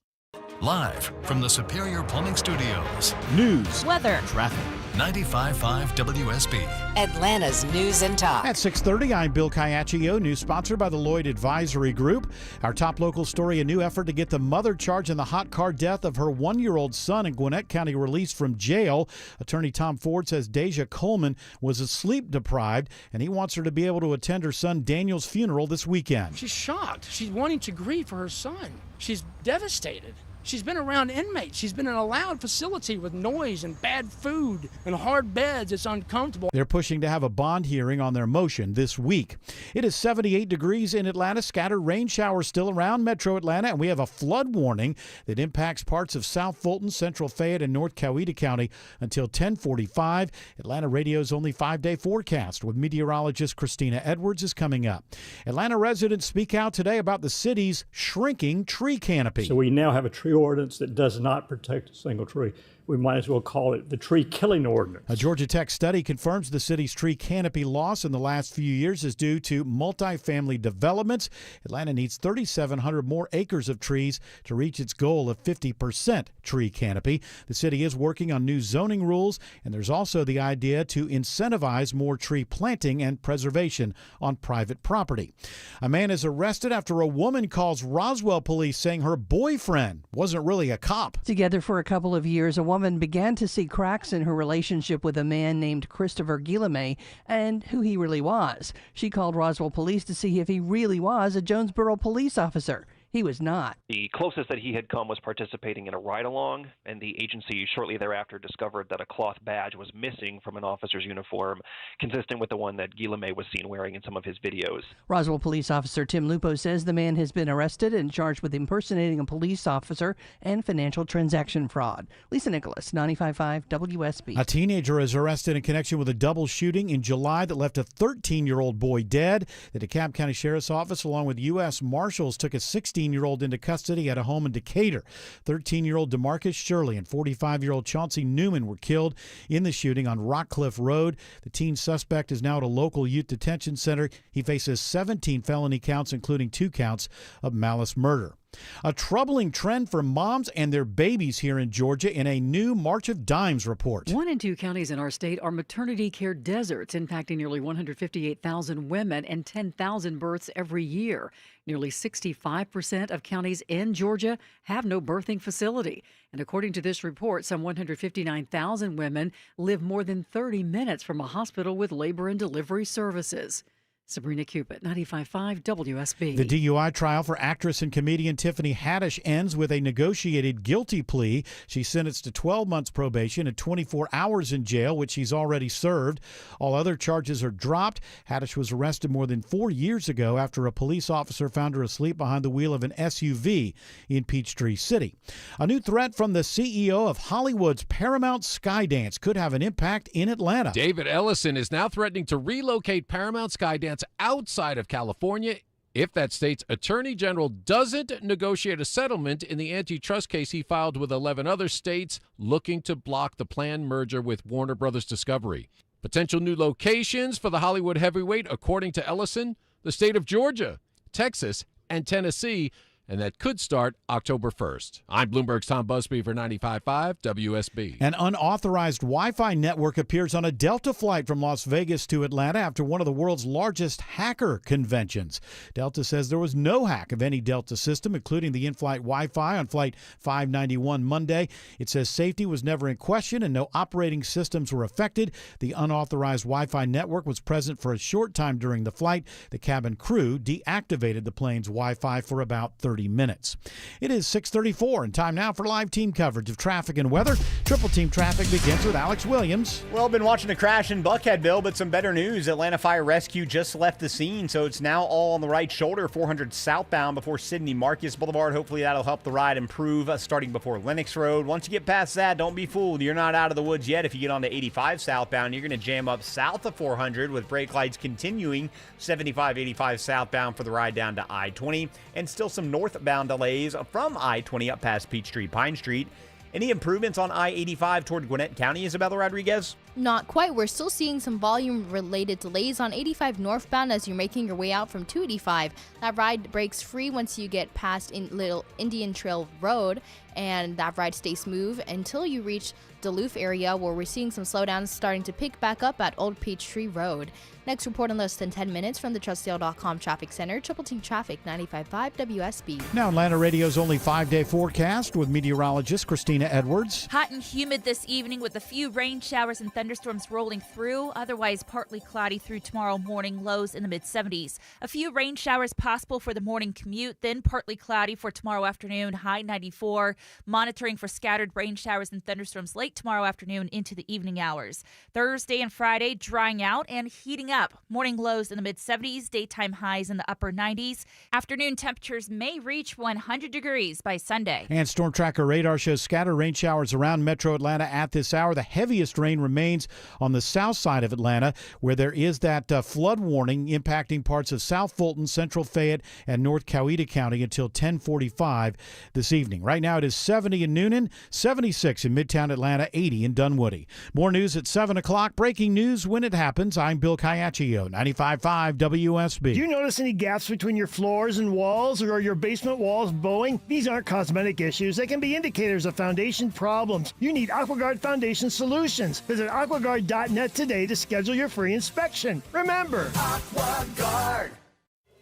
Live from the Superior Plumbing Studios. News, weather, traffic. 95.5 WSB. Atlanta's News and Talk. At 6:30, I'm Bill Caiaccio, news sponsored by the Lloyd Advisory Group. Our top local story, a new effort to get the mother charged in the hot car death of her 1-year-old son in Gwinnett County released from jail. Attorney Tom Ford says Deja Coleman was sleep deprived, and he wants her to be able to attend her son Daniel's funeral this weekend. She's shocked. She's wanting to grieve for her son. She's devastated. She's been around inmates. She's been in a loud facility with noise and bad food and hard beds. It's uncomfortable. They're pushing to have a bond hearing on their motion this week. It is 78 degrees in Atlanta. Scattered rain showers still around metro Atlanta, and we have a flood warning that impacts parts of South Fulton, Central Fayette, and North Coweta County until 10:45. Atlanta Radio's only 5-day forecast with meteorologist Christina Edwards is coming up. Atlanta residents speak out today about the city's shrinking tree canopy. So we now have a tree ordinance that does not protect a single tree. We might as well call it the tree killing ordinance. A Georgia Tech study confirms the city's tree canopy loss in the last few years is due to multifamily developments. Atlanta needs 3,700 more acres of trees to reach its goal of 50% tree canopy. The city is working on new zoning rules, and there's also the idea to incentivize more tree planting and preservation on private property. A man is arrested after a woman calls Roswell police saying her boyfriend wasn't really a cop. Together for a couple of years, a woman began to see cracks in her relationship with a man named Christopher Guillemet and who he really was. She called Roswell police to see if he really was a Jonesboro police officer. He was not. The closest that he had come was participating in a ride-along, and the agency shortly thereafter discovered that a cloth badge was missing from an officer's uniform, consistent with the one that Guillemet was seen wearing in some of his videos. Roswell police officer Tim Lupo says the man has been arrested and charged with impersonating a police officer and financial transaction fraud. Lisa Nicholas, 95.5 WSB. A teenager is arrested in connection with a double shooting in July that left a 13-year-old boy dead. The DeKalb County Sheriff's Office, along with U.S. Marshals, took a 16-year-old into custody at a home in Decatur. 13-year-old DeMarcus Shirley and 45-year-old Chauncey Newman were killed in the shooting on Rockcliffe Road. The teen suspect is now at a local youth detention center. He faces 17 felony counts, including 2 counts of malice murder. A troubling trend for moms and their babies here in Georgia in a new March of Dimes report. 1 in 2 counties in our state are maternity care deserts, impacting nearly 158,000 women and 10,000 births every year. Nearly 65% of counties in Georgia have no birthing facility. And according to this report, some 159,000 women live more than 30 minutes from a hospital with labor and delivery services. Sabrina Cupid, 95.5 WSB. The DUI trial for actress and comedian Tiffany Haddish ends with a negotiated guilty plea. She's sentenced to 12 months probation and 24 hours in jail, which she's already served. All other charges are dropped. Haddish was arrested more than 4 years ago after a police officer found her asleep behind the wheel of an SUV in Peachtree City. A new threat from the CEO of Hollywood's Paramount Skydance could have an impact in Atlanta. David Ellison is now threatening to relocate Paramount Skydance outside of California if that state's attorney general doesn't negotiate a settlement in the antitrust case he filed with 11 other states looking to block the planned merger with Warner Brothers Discovery. Potential new locations for the Hollywood heavyweight, according to Ellison, the state of Georgia, Texas, and Tennessee, and that could start October 1st. I'm Bloomberg's Tom Busby for 95.5 WSB. An unauthorized Wi-Fi network appears on a Delta flight from Las Vegas to Atlanta after one of the world's largest hacker conventions. Delta says there was no hack of any Delta system, including the in-flight Wi-Fi on Flight 591 Monday. It says safety was never in question and no operating systems were affected. The unauthorized Wi-Fi network was present for a short time during the flight. The cabin crew deactivated the plane's Wi-Fi for about 30 minutes. It is 6:34 and time now for live team coverage of traffic and weather. Triple Team Traffic begins with Alex Williams. Well, I've been watching a crash in Buckheadville, but some better news. Atlanta Fire Rescue just left the scene, so it's now all on the right shoulder, 400 southbound before Sidney Marcus Boulevard. Hopefully that'll help the ride improve, starting before Lennox Road. Once you get past that, don't be fooled. You're not out of the woods yet. If you get onto 85 southbound, you're going to jam up south of 400 with brake lights continuing 75, 85 southbound for the ride down to I-20, and still some northbound delays from I-20 up past Peachtree, Pine Street. Any improvements on I-85 toward Gwinnett County, Isabella Rodriguez? Not quite. We're still seeing some volume-related delays on 85 northbound as you're making your way out from 285. That ride breaks free once you get past Little Indian Trail Road, and that ride stays smooth until you reach Duluth area, where we're seeing some slowdowns starting to pick back up at Old Peachtree Road. Next report in less than 10 minutes from the TrustDale.com Traffic Center. Triple Team Traffic, 95.5 WSB. Now Atlanta Radio's only 5-day forecast with meteorologist Christina Edwards. Hot and humid this evening with a few rain showers and thunderstorms rolling through. Otherwise partly cloudy through tomorrow morning, lows in the mid-70s. A few rain showers possible for the morning commute, then partly cloudy for tomorrow afternoon, high 94. Monitoring for scattered rain showers and thunderstorms late tomorrow afternoon into the evening hours. Thursday and Friday drying out and heating up. Morning lows in the mid-70s, daytime highs in the upper 90s. Afternoon temperatures may reach 100 degrees by Sunday. And Storm Tracker radar shows scattered rain showers around metro Atlanta at this hour. The heaviest rain remains on the south side of Atlanta, where there is that flood warning impacting parts of South Fulton, Central Fayette, and North Coweta County until 10:45 this evening. Right now it is 70 in Noonan, 76 in Midtown Atlanta, 80 in Dunwoody. More news at 7 o'clock. Breaking news when it happens. I'm Bill Cayaccio, 95.5 WSB. Do you notice any gaps between your floors and walls, or are your basement walls bowing? These aren't cosmetic issues. They can be indicators of foundation problems. You need AquaGuard Foundation Solutions. Visit aquaguard.net today to schedule your free inspection. Remember, AquaGuard.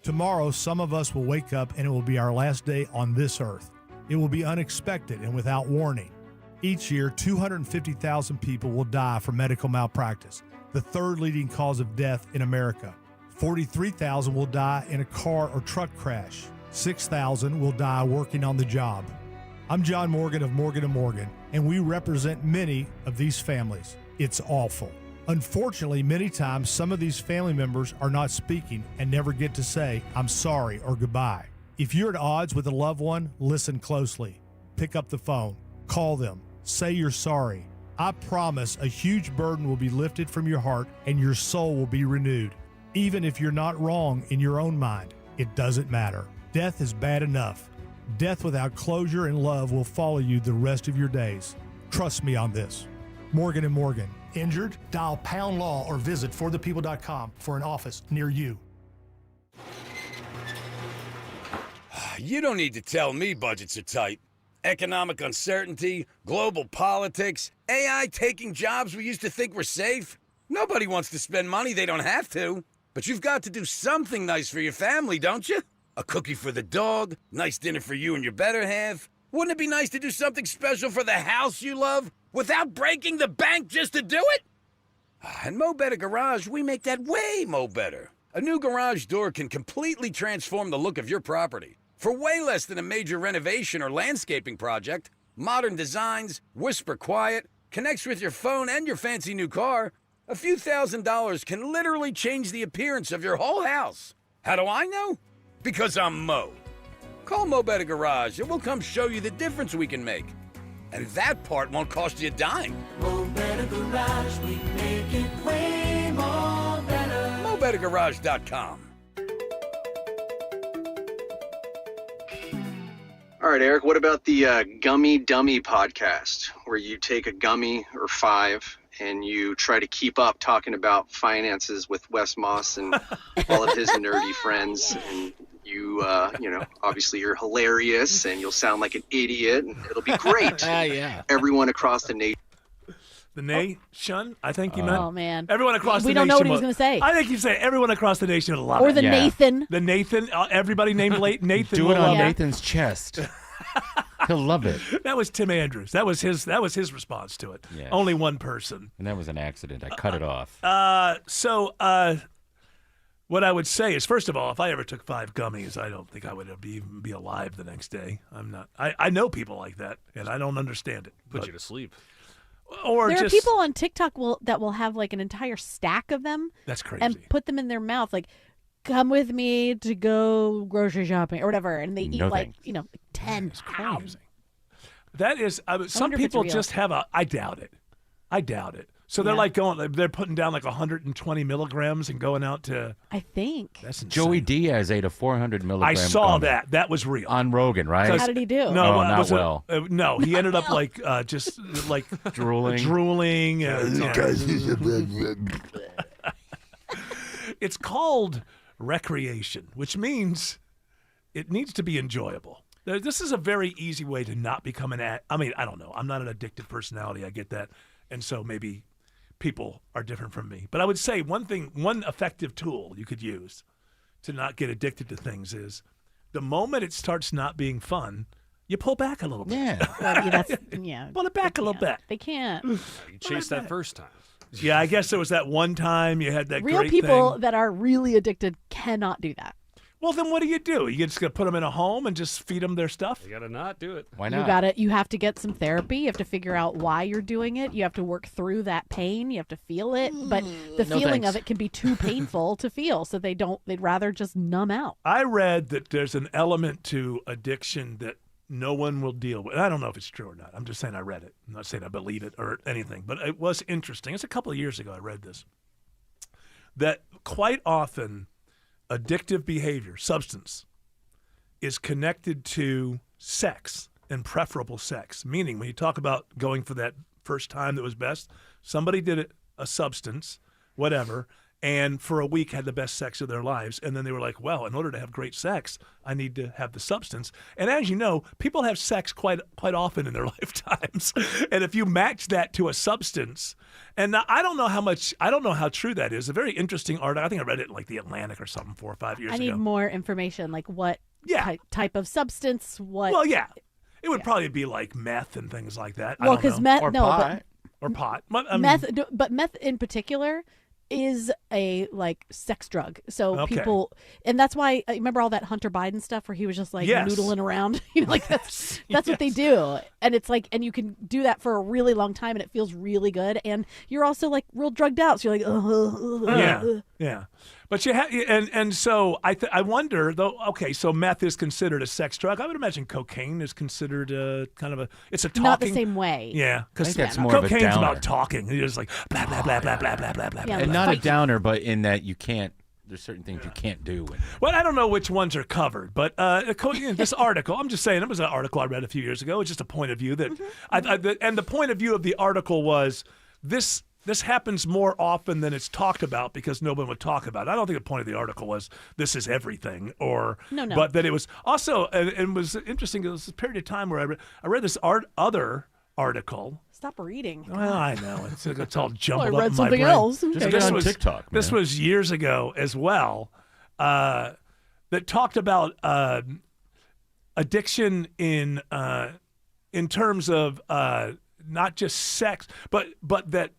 Tomorrow, some of us will wake up and it will be our last day on this earth. It will be unexpected and without warning. Each year, 250,000 people will die from medical malpractice, the third leading cause of death in America. 43,000 will die in a car or truck crash. 6,000 will die working on the job. I'm John Morgan of Morgan & Morgan, and we represent many of these families. It's awful. Unfortunately, many times some of these family members are not speaking and never get to say, "I'm sorry" or "goodbye." If you're at odds with a loved one, listen closely. Pick up the phone. Call them. Say you're sorry. I promise a huge burden will be lifted from your heart and your soul will be renewed. Even if you're not wrong in your own mind, it doesn't matter. Death is bad enough. Death without closure and love will follow you the rest of your days. Trust me on this. Morgan & Morgan. Injured? Dial pound law or visit forthepeople.com for an office near you. You don't need to tell me budgets are tight. Economic uncertainty, global politics, AI taking jobs we used to think were safe. Nobody wants to spend money they don't have to. But you've got to do something nice for your family, don't you? A cookie for the dog, nice dinner for you and your better half. Wouldn't it be nice to do something special for the house you love without breaking the bank just to do it? And Mo Better Garage, we make that way mo better. A new garage door can completely transform the look of your property. For way less than a major renovation or landscaping project, modern designs, whisper quiet, connects with your phone and your fancy new car, a few $1,000s can literally change the appearance of your whole house. How do I know? Because I'm Mo. Call Mo Better Garage and we'll come show you the difference we can make. And that part won't cost you a dime. Mo Better Garage, we make it way more better. MoBetterGarage.com. All right, Eric, what about the Gummy Dummy podcast, where you take a gummy or 5 and you try to keep up talking about finances with Wes Moss and all of his nerdy friends, and you obviously you're hilarious and you'll sound like an idiot and it'll be great. Yeah. Everyone across the nation. The nation, I think you meant. Oh, man. Everyone across the nation. We don't know what he was going to say. I think you say everyone across the nation would love it. Or the Nathan. The Nathan. Everybody named Nathan. Do it will on love Nathan's chest. He'll love it. That was Tim Andrews. That was his response to it. Yes. Only one person. And that was an accident. I cut it off. So what I would say is, first of all, if I ever took 5 gummies, I don't think I would even be alive the next day. I'm not. I know people like that, and I don't understand it. Put you to sleep. Or there just, are people on TikTok that will have like an entire stack of them. That's crazy. And put them in their mouth, like, come with me to go grocery shopping or whatever, and they eat like 10 pounds. That is, some people just have a. I doubt it. So they're like they're putting down like 120 milligrams and going out to. I think that's insane. Joey Diaz ate a 400 milligram. I saw gummy. that. That was real On Rogan, right? How did he do? No, not well. No, he ended up like just like drooling. It's called recreation, which means it needs to be enjoyable. This is a very easy way to not become an addict. I mean, I don't know. I'm not an addictive personality. I get that. And so maybe people are different from me. But I would say one effective tool you could use to not get addicted to things is the moment it starts not being fun, you pull back a little bit. Yeah. Pull it back a little bit. They can't. You chased that first time. Yeah, I guess there was that one time you had that Real great people thing. that are really addicted cannot do that. Well, then what do? You just gonna put them in a home and just feed them their stuff? You gotta not do it. Why not? You have to get some therapy. You have to figure out why you're doing it. You have to work through that pain. You have to feel it. But the feeling of it can be too painful to feel, so they'd rather just numb out. I read that there's an element to addiction that no one will deal with. I don't know if it's true or not. I'm just saying I read it. I'm not saying I believe it or anything, but it was interesting. It's a couple of years ago I read this. That quite often addictive behavior, substance, is connected to sex and preferable sex. Meaning when you talk about going for that first time that was best, somebody did a substance, whatever, and for a week had the best sex of their lives. And then they were like, well, in order to have great sex, I need to have the substance. And as you know, people have sex quite often in their lifetimes. And if you match that to a substance, and I don't know how true that is. A very interesting article. I think I read it in like The Atlantic or something 4 or 5 years ago. I need more information, like what type of substance, what. Well, yeah. It would probably be like meth and things like that. Well, because meth, or pot. Or pot. But meth in particular is a like sex drug. So people, and that's why remember all that Hunter Biden stuff where he was just like noodling around. Like that's what they do, and it's like, and you can do that for a really long time, and it feels really good, and you're also like real drugged out. So you're like, yeah. But you have, and so I wonder though. Okay, so meth is considered a sex drug. I would imagine cocaine is considered it's a talking. Not the same way. Yeah, because that's more of a cocaine's downer. about talking. You're just like blah blah blah blah blah blah blah blah. Yeah, And not a downer, but in that you can't. There's certain things you can't do. Well, I don't know which ones are covered, but this article, I'm just saying, it was an article I read a few years ago. It's just a point of view that, and the point of view of the article was this happens more often than it's talked about because no one would talk about it. I don't think the point of the article was this is everything, or no. But that it was also, and it was interesting. It was a period of time where I read this other article. Stop reading. Well, I know. It's all jumbled I read up in something my brain. else. Okay. Just get on TikTok. This was years ago as well, that talked about addiction in terms of not just sex, but that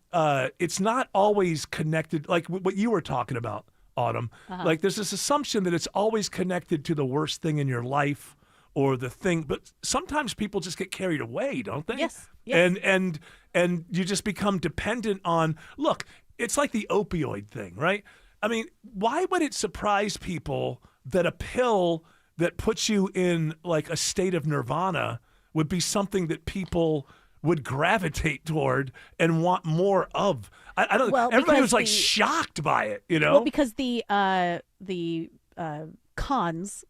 it's not always connected, like what you were talking about, Autumn. Like there's this assumption that it's always connected to the worst thing in your life or the thing, but sometimes people just get carried away, don't they? Yes. And you just become dependent on, look, it's like the opioid thing, right? I mean, why would it surprise people that a pill that puts you in like a state of nirvana would be something that people would gravitate toward and want more of? I don't. Well, everybody was like the- shocked by it, you know. Well, because the cons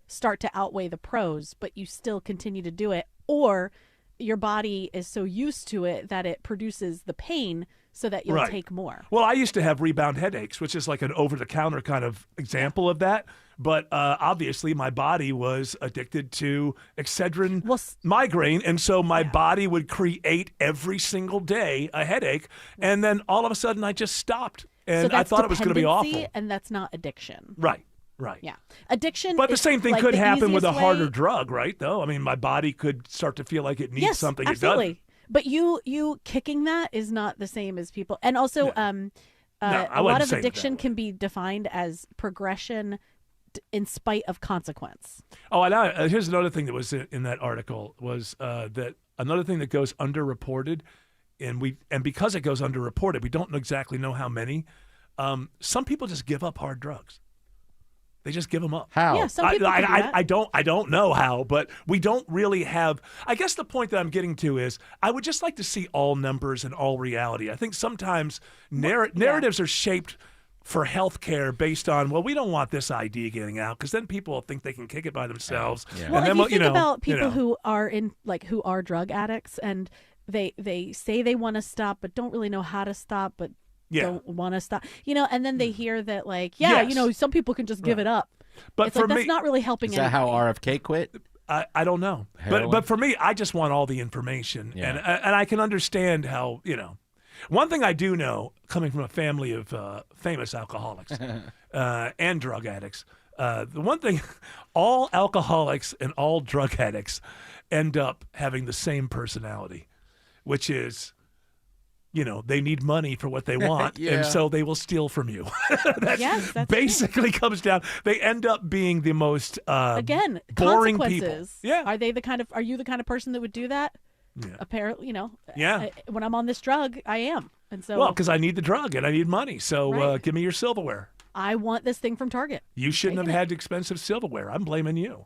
start to outweigh the pros, but you still continue to do it, or your body is so used to it that it produces the pain so that you'll Right. take more. Well, I used to have rebound headaches, which is like an over-the-counter kind of example of that. But obviously, my body was addicted to Excedrin migraine, and so my body would create every single day a headache, and then all of a sudden, I just stopped, and So I that's thought it was going to be dependency, awful. and that's not addiction. Right. Yeah, addiction. But the is, same thing like, could the happen with a easiest harder way- drug, right? Though, I mean, my body could start to feel like it needs Yes, something absolutely. it doesn't. But you kicking that is not the same as people. And also, I a wouldn't lot of say it that addiction can be defined as progression in spite of consequence. Oh, and here's another thing that was in that article was that another thing that goes underreported, and because it goes underreported, we don't exactly know how many. Some people just give up hard drugs. They just give them up. How? Yeah, some people can do that. I don't know how, but we don't really have. I guess the point that I'm getting to is I would just like to see all numbers and all reality. I think sometimes narratives are shaped for healthcare based on, well, we don't want this idea getting out because then people will think they can kick it by themselves. Yeah. Well, And then if you think about you people know. who are who are drug addicts and they say they want to stop but don't really know how to stop but don't want to stop. And then they hear that Yes. some people can just give it up. But it's for like that's me- not really helping Is that how anything. RFK quit? I don't know, Heroin? but for me, I just want all the information, Yeah. and I can understand how One thing I do know, coming from a family of famous alcoholics and drug addicts, the one thing, all alcoholics and all drug addicts end up having the same personality, which is, they need money for what they want, Yeah. and so they will steal from you. Yes, that's basically comes down. They end up being the most Again, boring people. consequences. Yeah. Are you the kind of person that would do that? Yeah. Apparently, Yeah. when I'm on this drug, I am. And so Well, because I need the drug and I need money, so Right. give me your silverware. I want this thing from Target. You shouldn't have Taking had expensive silverware. I'm blaming you.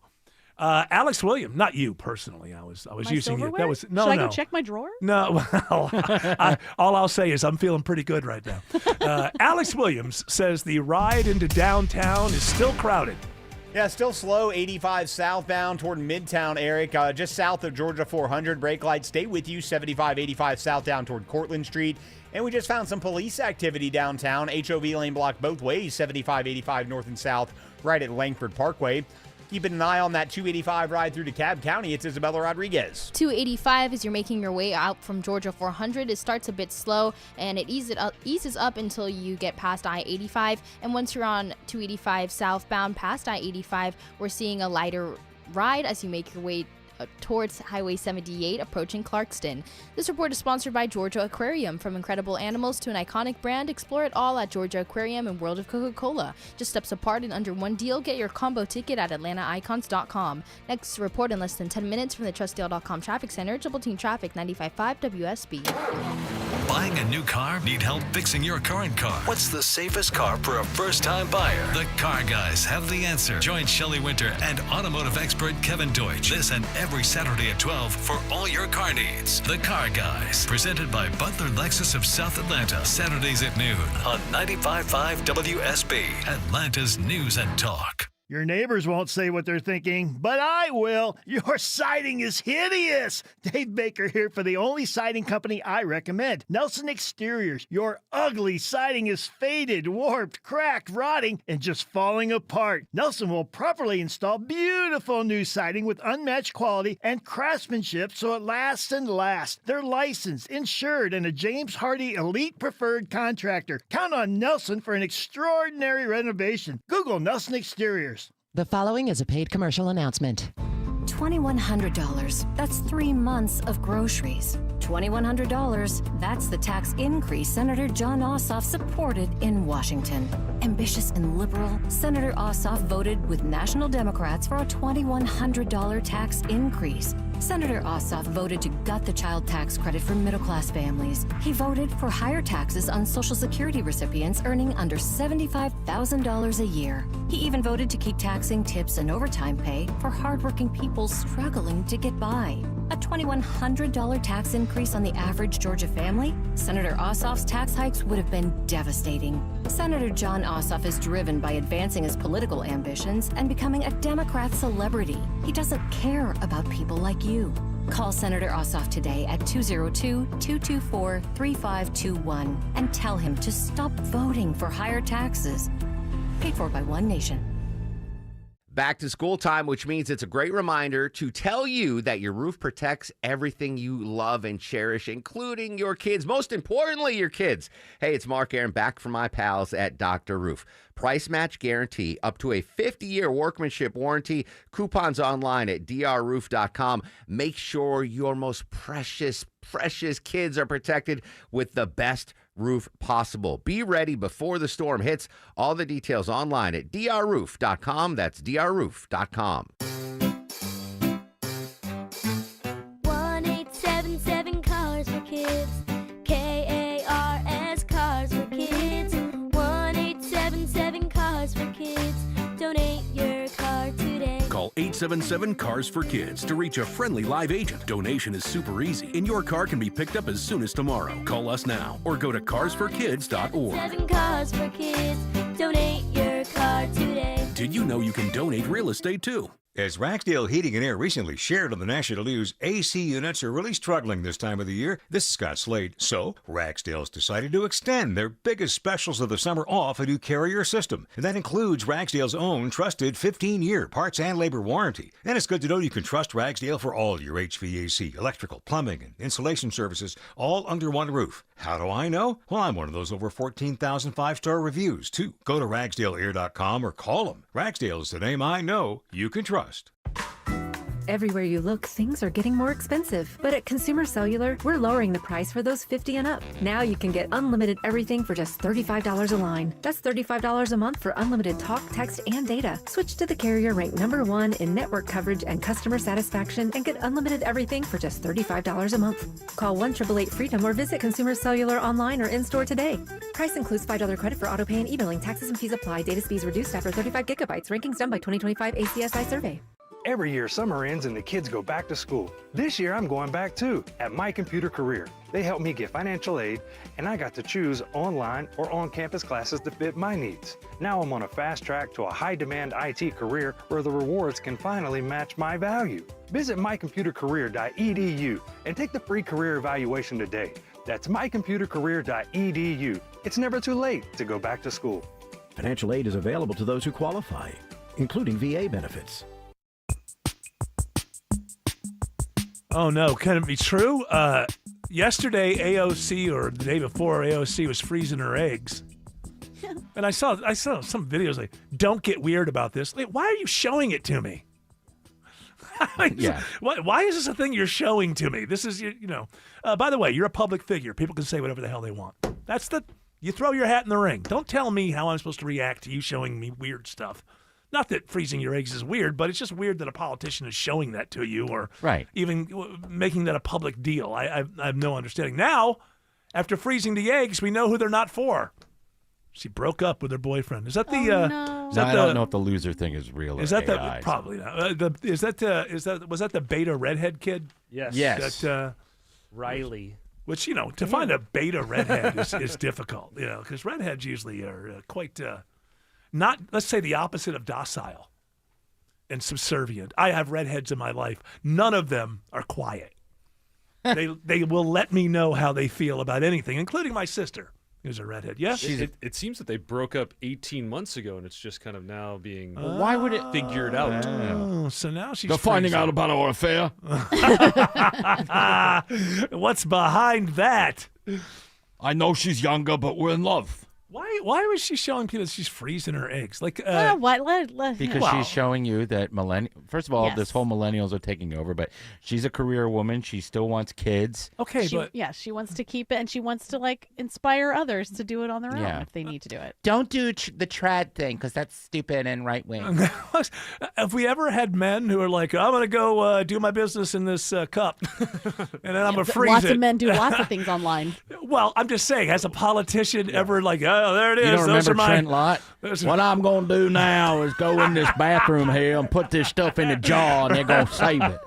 Alex Williams, not you personally. I was My using you. silverware? That was no, Should I no. go check my drawer? No, well, all I'll say is I'm feeling pretty good right now. Alex Williams says the ride into downtown is still crowded. Yeah, still slow. 85 southbound toward Midtown, Eric. Just south of Georgia 400. Brake lights stay with you. 75, 85 southbound toward Cortlandt Street. And we just found some police activity downtown. HOV lane blocked both ways. 75, 85 north and south right at Langford Parkway. Keeping an eye on that 285 ride through DeKalb County. It's Isabella Rodriguez. 285 as you're making your way out from Georgia 400. It starts a bit slow and it eases up until you get past I-85. And once you're on 285 southbound past I-85, we're seeing a lighter ride as you make your way towards Highway 78 approaching Clarkston. This report is sponsored by Georgia Aquarium. From incredible animals to an iconic brand, explore it all at Georgia Aquarium and World of Coca-Cola. Just steps apart and under one deal. Get your combo ticket at AtlantaIcons.com. Next report in less than 10 minutes from the TrustDale.com Traffic Center. Double Team Traffic 95.5 WSB. Buying a new car? Need help fixing your current car? What's the safest car for a first-time buyer? The Car Guys have the answer. Join Shelley Winter and automotive expert Kevin Deutsch this and every Saturday at 12 for all your car needs. The Car Guys, presented by Butler Lexus of South Atlanta. Saturdays at noon on 95.5 WSB, Atlanta's News and Talk. Your neighbors won't say what they're thinking, but I will. Your siding is hideous. Dave Baker here for the only siding company I recommend, Nelson Exteriors. Your ugly siding is faded, warped, cracked, rotting, and just falling apart. Nelson will properly install beautiful new siding with unmatched quality and craftsmanship so it lasts and lasts. They're licensed, insured, and a James Hardy Elite Preferred Contractor. Count on Nelson for an extraordinary renovation. Google Nelson Exteriors. The following is a paid commercial announcement. $2,100. That's 3 months of groceries. $2,100. That's the tax increase Senator Jon Ossoff supported in Washington. Ambitious and liberal, Senator Ossoff voted with national Democrats for a $2,100 tax increase. Senator Ossoff voted to gut the child tax credit for middle-class families. He voted for higher taxes on Social Security recipients earning under $75,000 a year. He even voted to keep taxing tips and overtime pay for hardworking people struggling to get by. A $2,100 tax increase on the average Georgia family? Senator Ossoff's tax hikes would have been devastating. Senator Jon Ossoff is driven by advancing his political ambitions and becoming a Democrat celebrity. He doesn't care about people like you. Call Senator Ossoff today at 202-224-3521 and tell him to stop voting for higher taxes. Paid for by One Nation. Back to school time, which means it's a great reminder to tell you that your roof protects everything you love and cherish, including your kids. Most importantly, your kids. Hey, it's Mark Aaron back from my pals at Dr. Roof. Price match guarantee, up to a 50-year workmanship warranty. Coupons online at drroof.com. Make sure your most precious kids are protected with the best roof possible. Be ready before the storm hits. All the details online at drroof.com. That's drroof.com. 1-877 Cars for Kids. KARS Cars for Kids. 1-877 Cars for Kids. Donate your car today. Call 877 Cars for Kids to reach a friendly live agent. Donation is super easy, and your car can be picked up as soon as tomorrow. Call us now or go to carsforkids.org. 7 Cars for Kids. Donate your car today. Did you know you can donate real estate too? As Ragsdale Heating and Air recently shared on the national news, AC units are really struggling this time of the year. This is Scott Slade. So, Ragsdale's decided to extend their biggest specials of the summer off a new Carrier system. And that includes Ragsdale's own trusted 15-year parts and labor warranty. And it's good to know you can trust Ragsdale for all your HVAC, electrical, plumbing, and insulation services, all under one roof. How do I know? Well, I'm one of those over 14,000 five-star reviews, too. Go to RagsdaleAir.com or call them. Ragsdale is the name I know you can trust. Everywhere you look, things are getting more expensive. But at Consumer Cellular, we're lowering the price for those 50 and up. Now you can get unlimited everything for just $35 a line. That's $35 a month for unlimited talk, text, and data. Switch to the carrier ranked #1 in network coverage and customer satisfaction and get unlimited everything for just $35 a month. Call 1-888-FREEDOM or visit Consumer Cellular online or in-store today. Price includes $5 credit for auto pay and e-billing. Taxes and fees apply. Data speeds reduced after 35 gigabytes. Rankings done by 2025 ACSI survey. Every year, summer ends and the kids go back to school. This year, I'm going back too, at My Computer Career. They helped me get financial aid, and I got to choose online or on-campus classes that fit my needs. Now I'm on a fast track to a high-demand IT career where the rewards can finally match my value. Visit mycomputercareer.edu and take the free career evaluation today. That's mycomputercareer.edu. It's never too late to go back to school. Financial aid is available to those who qualify, including VA benefits. Oh, no. Can it be true? Yesterday, AOC, or the day before, AOC was freezing her eggs. And I saw some videos like, don't get weird about this. Like, why are you showing it to me? Yeah. Why is this a thing you're showing to me? This is, by the way, you're a public figure. People can say whatever the hell they want. You throw your hat in the ring. Don't tell me how I'm supposed to react to you showing me weird stuff. Not that freezing your eggs is weird, but it's just weird that a politician is showing that to you or even making that a public deal. I have no understanding. Now, after freezing the eggs, we know who they're not for. She broke up with her boyfriend. Is that the? No. I don't know if the loser thing is real or is that AI, probably not? Was that the beta redhead kid? Yes. That, Riley. Which to find a beta redhead is difficult. Because redheads usually are quite. Not, let's say, the opposite of docile and subservient. I have redheads in my life. None of them are quiet. They will let me know how they feel about anything, including my sister, who's a redhead. Yeah? It seems that they broke up 18 months ago, and it's just kind of now being why would it figured out. Oh, so now she's finding out about our affair. What's behind that? I know she's younger, but we're in love. Why was she showing people that she's freezing her eggs? Like, because she's showing you that first of all, Yes. this whole millennials are taking over, but she's a career woman. She still wants kids. Okay, she wants to keep it, and she wants to like inspire others to do it on their own Yeah. if they need to do it. Don't do the trad thing because that's stupid and right wing. Have we ever had men who are like, I'm going to go do my business in this cup, and then I'm going to freeze Lots it? of men do lots of things online. Well, I'm just saying, has a politician ever like, oh, there it is. You don't Those remember are my... Trent Lott? What I'm going to do now is go in this bathroom here and put this stuff in a jar, and they're going to save it.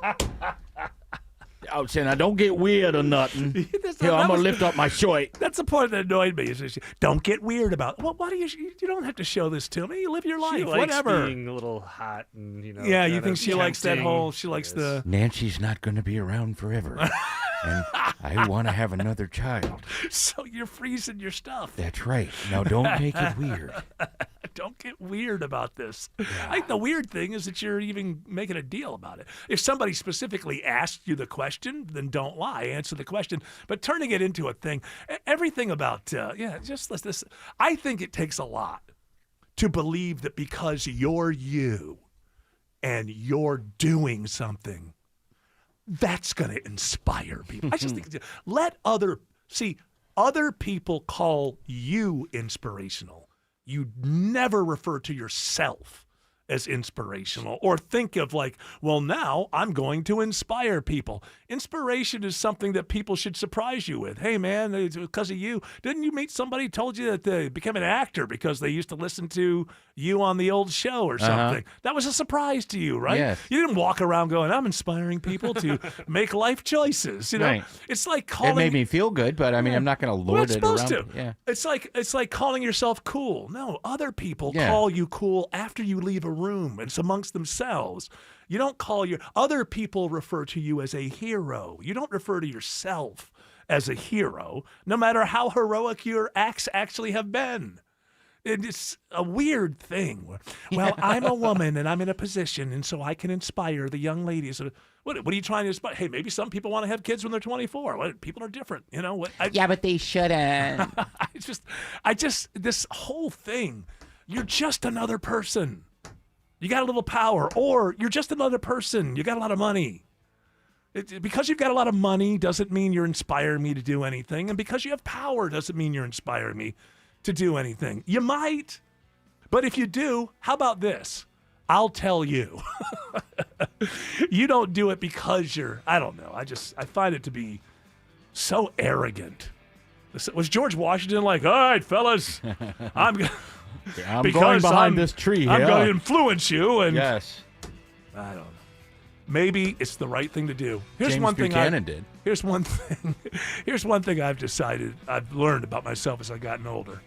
I was saying, I don't get weird or nothing. Here, I'm going to lift up my shirt. That's the part that annoyed me. Is don't get weird about it. Well, why do you don't have to show this to me. You live your life, She likes whatever. being a little hot and, you know. Yeah, you kinda think she likes that tempting. whole, she likes the... Nancy's not going to be around forever, and I want to have another child. So you're freezing your stuff. That's right. Now, don't make it weird. Don't get weird about this. I think the weird thing is that you're even making a deal about it. If somebody specifically asked you the question, then don't lie. Answer the question. But turning it into a thing, everything about, just this. I think it takes a lot to believe that because you're you and you're doing something, that's going to inspire people. I just think, other people call you inspirational. You never refer to yourself as inspirational or think of like, well, now I'm going to inspire people. Inspiration is something that people should surprise you with. Hey, man, it's because of you. Didn't you meet somebody who told you that they became an actor because they used to listen to you on the old show or something? That was a surprise to you, right? Yes. You didn't walk around going, I'm inspiring people to make life choices. You know, Right. It's like calling. It made me feel good, but I mean, I'm not going to We're lord not it supposed around. to. Yeah. It's like calling yourself cool. No, other people Yeah. call you cool after you leave a room. It's amongst themselves. You don't call other people refer to you as a hero. You don't refer to yourself as a hero, no matter how heroic your acts actually have been. It's a weird thing. Well, I'm a woman and I'm in a position, and so I can inspire the young ladies. What are you trying to inspire? Hey, maybe some people want to have kids when they're 24. Well, people are different, you know. Yeah, but they shouldn't. This whole thing, you're just another person. You got a little power, or you're just another person. You got a lot of money. Because you've got a lot of money doesn't mean you're inspiring me to do anything. And because you have power doesn't mean you're inspiring me to do anything. You might. But if you do, how about this? I'll tell you. You don't do it because I don't know. I find it to be so arrogant. Was George Washington like, all right, fellas, I'm going behind this tree I'm here. going to influence you. And Yes. I don't know. Maybe it's the right thing to do. Here's James one thing Buchanan did. Here's one thing. Here's one thing I've learned about myself as I've gotten older.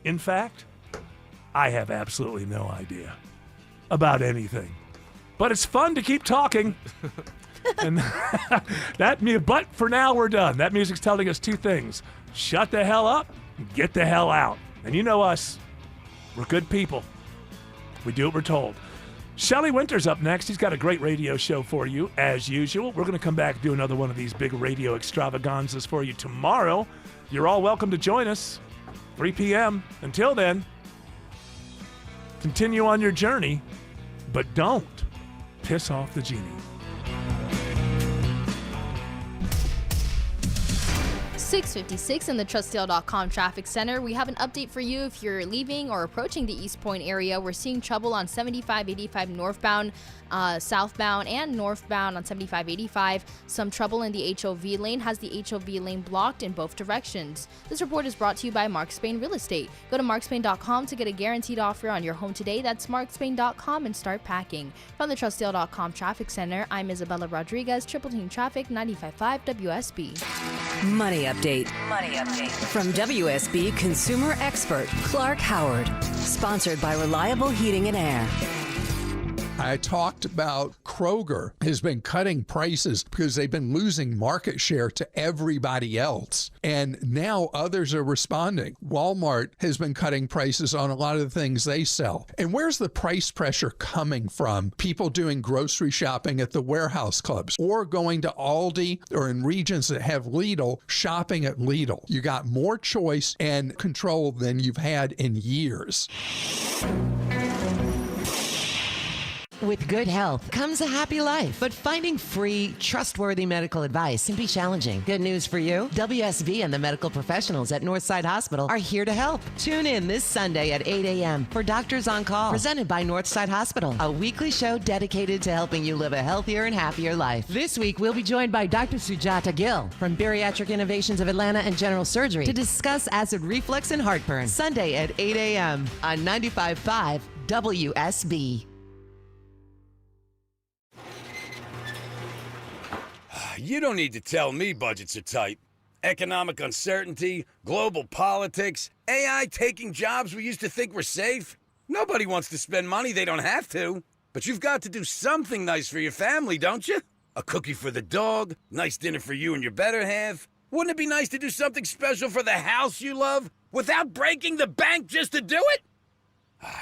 In fact, I have absolutely no idea about anything. But it's fun to keep talking. And but for now, we're done. That music's telling us two things. Shut the hell up, get the hell out. And you know us. We're good people. We do what we're told. Shelley Winter's up next. He's got a great radio show for you, as usual. We're going to come back and do another one of these big radio extravaganzas for you tomorrow. You're all welcome to join us, 3 p.m. Until then, continue on your journey, but don't piss off the genie. 6:56 in the TrustDale.com traffic center. We have an update for you if you're leaving or approaching the East Point area. We're seeing trouble on 7585 northbound, southbound, and northbound on 7585. Some trouble in the HOV lane has the HOV lane blocked in both directions. This report is brought to you by Mark Spain Real Estate. Go to markspain.com to get a guaranteed offer on your home today. That's markspain.com and start packing. From the TrustDale.com traffic center, I'm Isabella Rodriguez, Triple Team Traffic, 95.5 WSB. Money update. From WSB consumer expert Clark Howard. Sponsored by Reliable Heating and Air. I talked about Kroger has been cutting prices because they've been losing market share to everybody else. And now others are responding. Walmart has been cutting prices on a lot of the things they sell. And where's the price pressure coming from? People doing grocery shopping at the warehouse clubs or going to Aldi or in regions that have Lidl, shopping at Lidl. You got more choice and control than you've had in years. With good health comes a happy life, but finding free, trustworthy medical advice can be challenging. Good news for you, WSB and the medical professionals at Northside Hospital are here to help. Tune in this Sunday at 8 a.m. for Doctors on Call, presented by Northside Hospital, a weekly show dedicated to helping you live a healthier and happier life. This week, we'll be joined by Dr. Sujata Gill from Bariatric Innovations of Atlanta and General Surgery to discuss acid reflux and heartburn. Sunday at 8 a.m. on 95.5 WSB. You don't need to tell me budgets are tight. Economic uncertainty, global politics, AI taking jobs we used to think were safe. Nobody wants to spend money they don't have to. But you've got to do something nice for your family, don't you? A cookie for the dog, nice dinner for you and your better half. Wouldn't it be nice to do something special for the house you love without breaking the bank just to do it?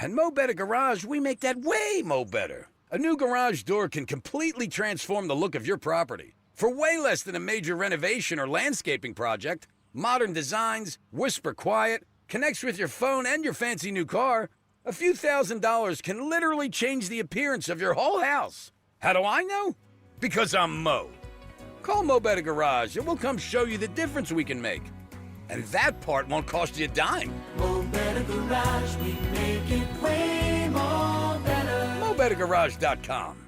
At Mo Better Garage, we make that way mo better. A new garage door can completely transform the look of your property. For way less than a major renovation or landscaping project, modern designs, whisper quiet, connects with your phone and your fancy new car, a few $1,000s can literally change the appearance of your whole house. How do I know? Because I'm Mo. Call Mo Better Garage and we'll come show you the difference we can make. And that part won't cost you a dime. Mo Better Garage, we make it way more better. MoBetterGarage.com.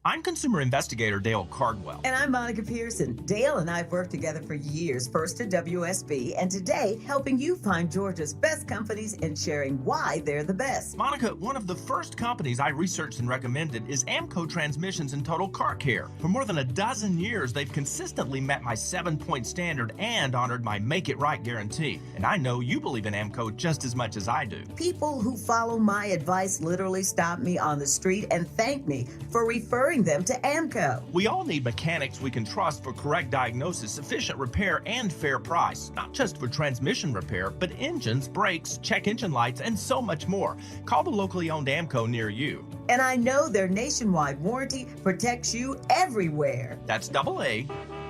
I'm consumer investigator Dale Cardwell. And I'm Monica Pearson. Dale and I have worked together for years, first at WSB, and today helping you find Georgia's best companies and sharing why they're the best. Monica, one of the first companies I researched and recommended is Amco Transmissions and Total Car Care. For more than a dozen years, they've consistently met my 7-point standard and honored my Make It Right guarantee. And I know you believe in Amco just as much as I do. People who follow my advice literally stop me on the street and thank me for referring them to Amco. We all need mechanics we can trust for correct diagnosis, sufficient repair, and fair price. Not just for transmission repair, but engines, brakes, check engine lights, and so much more. Call the locally owned Amco near you. And I know their nationwide warranty protects you everywhere. That's AA.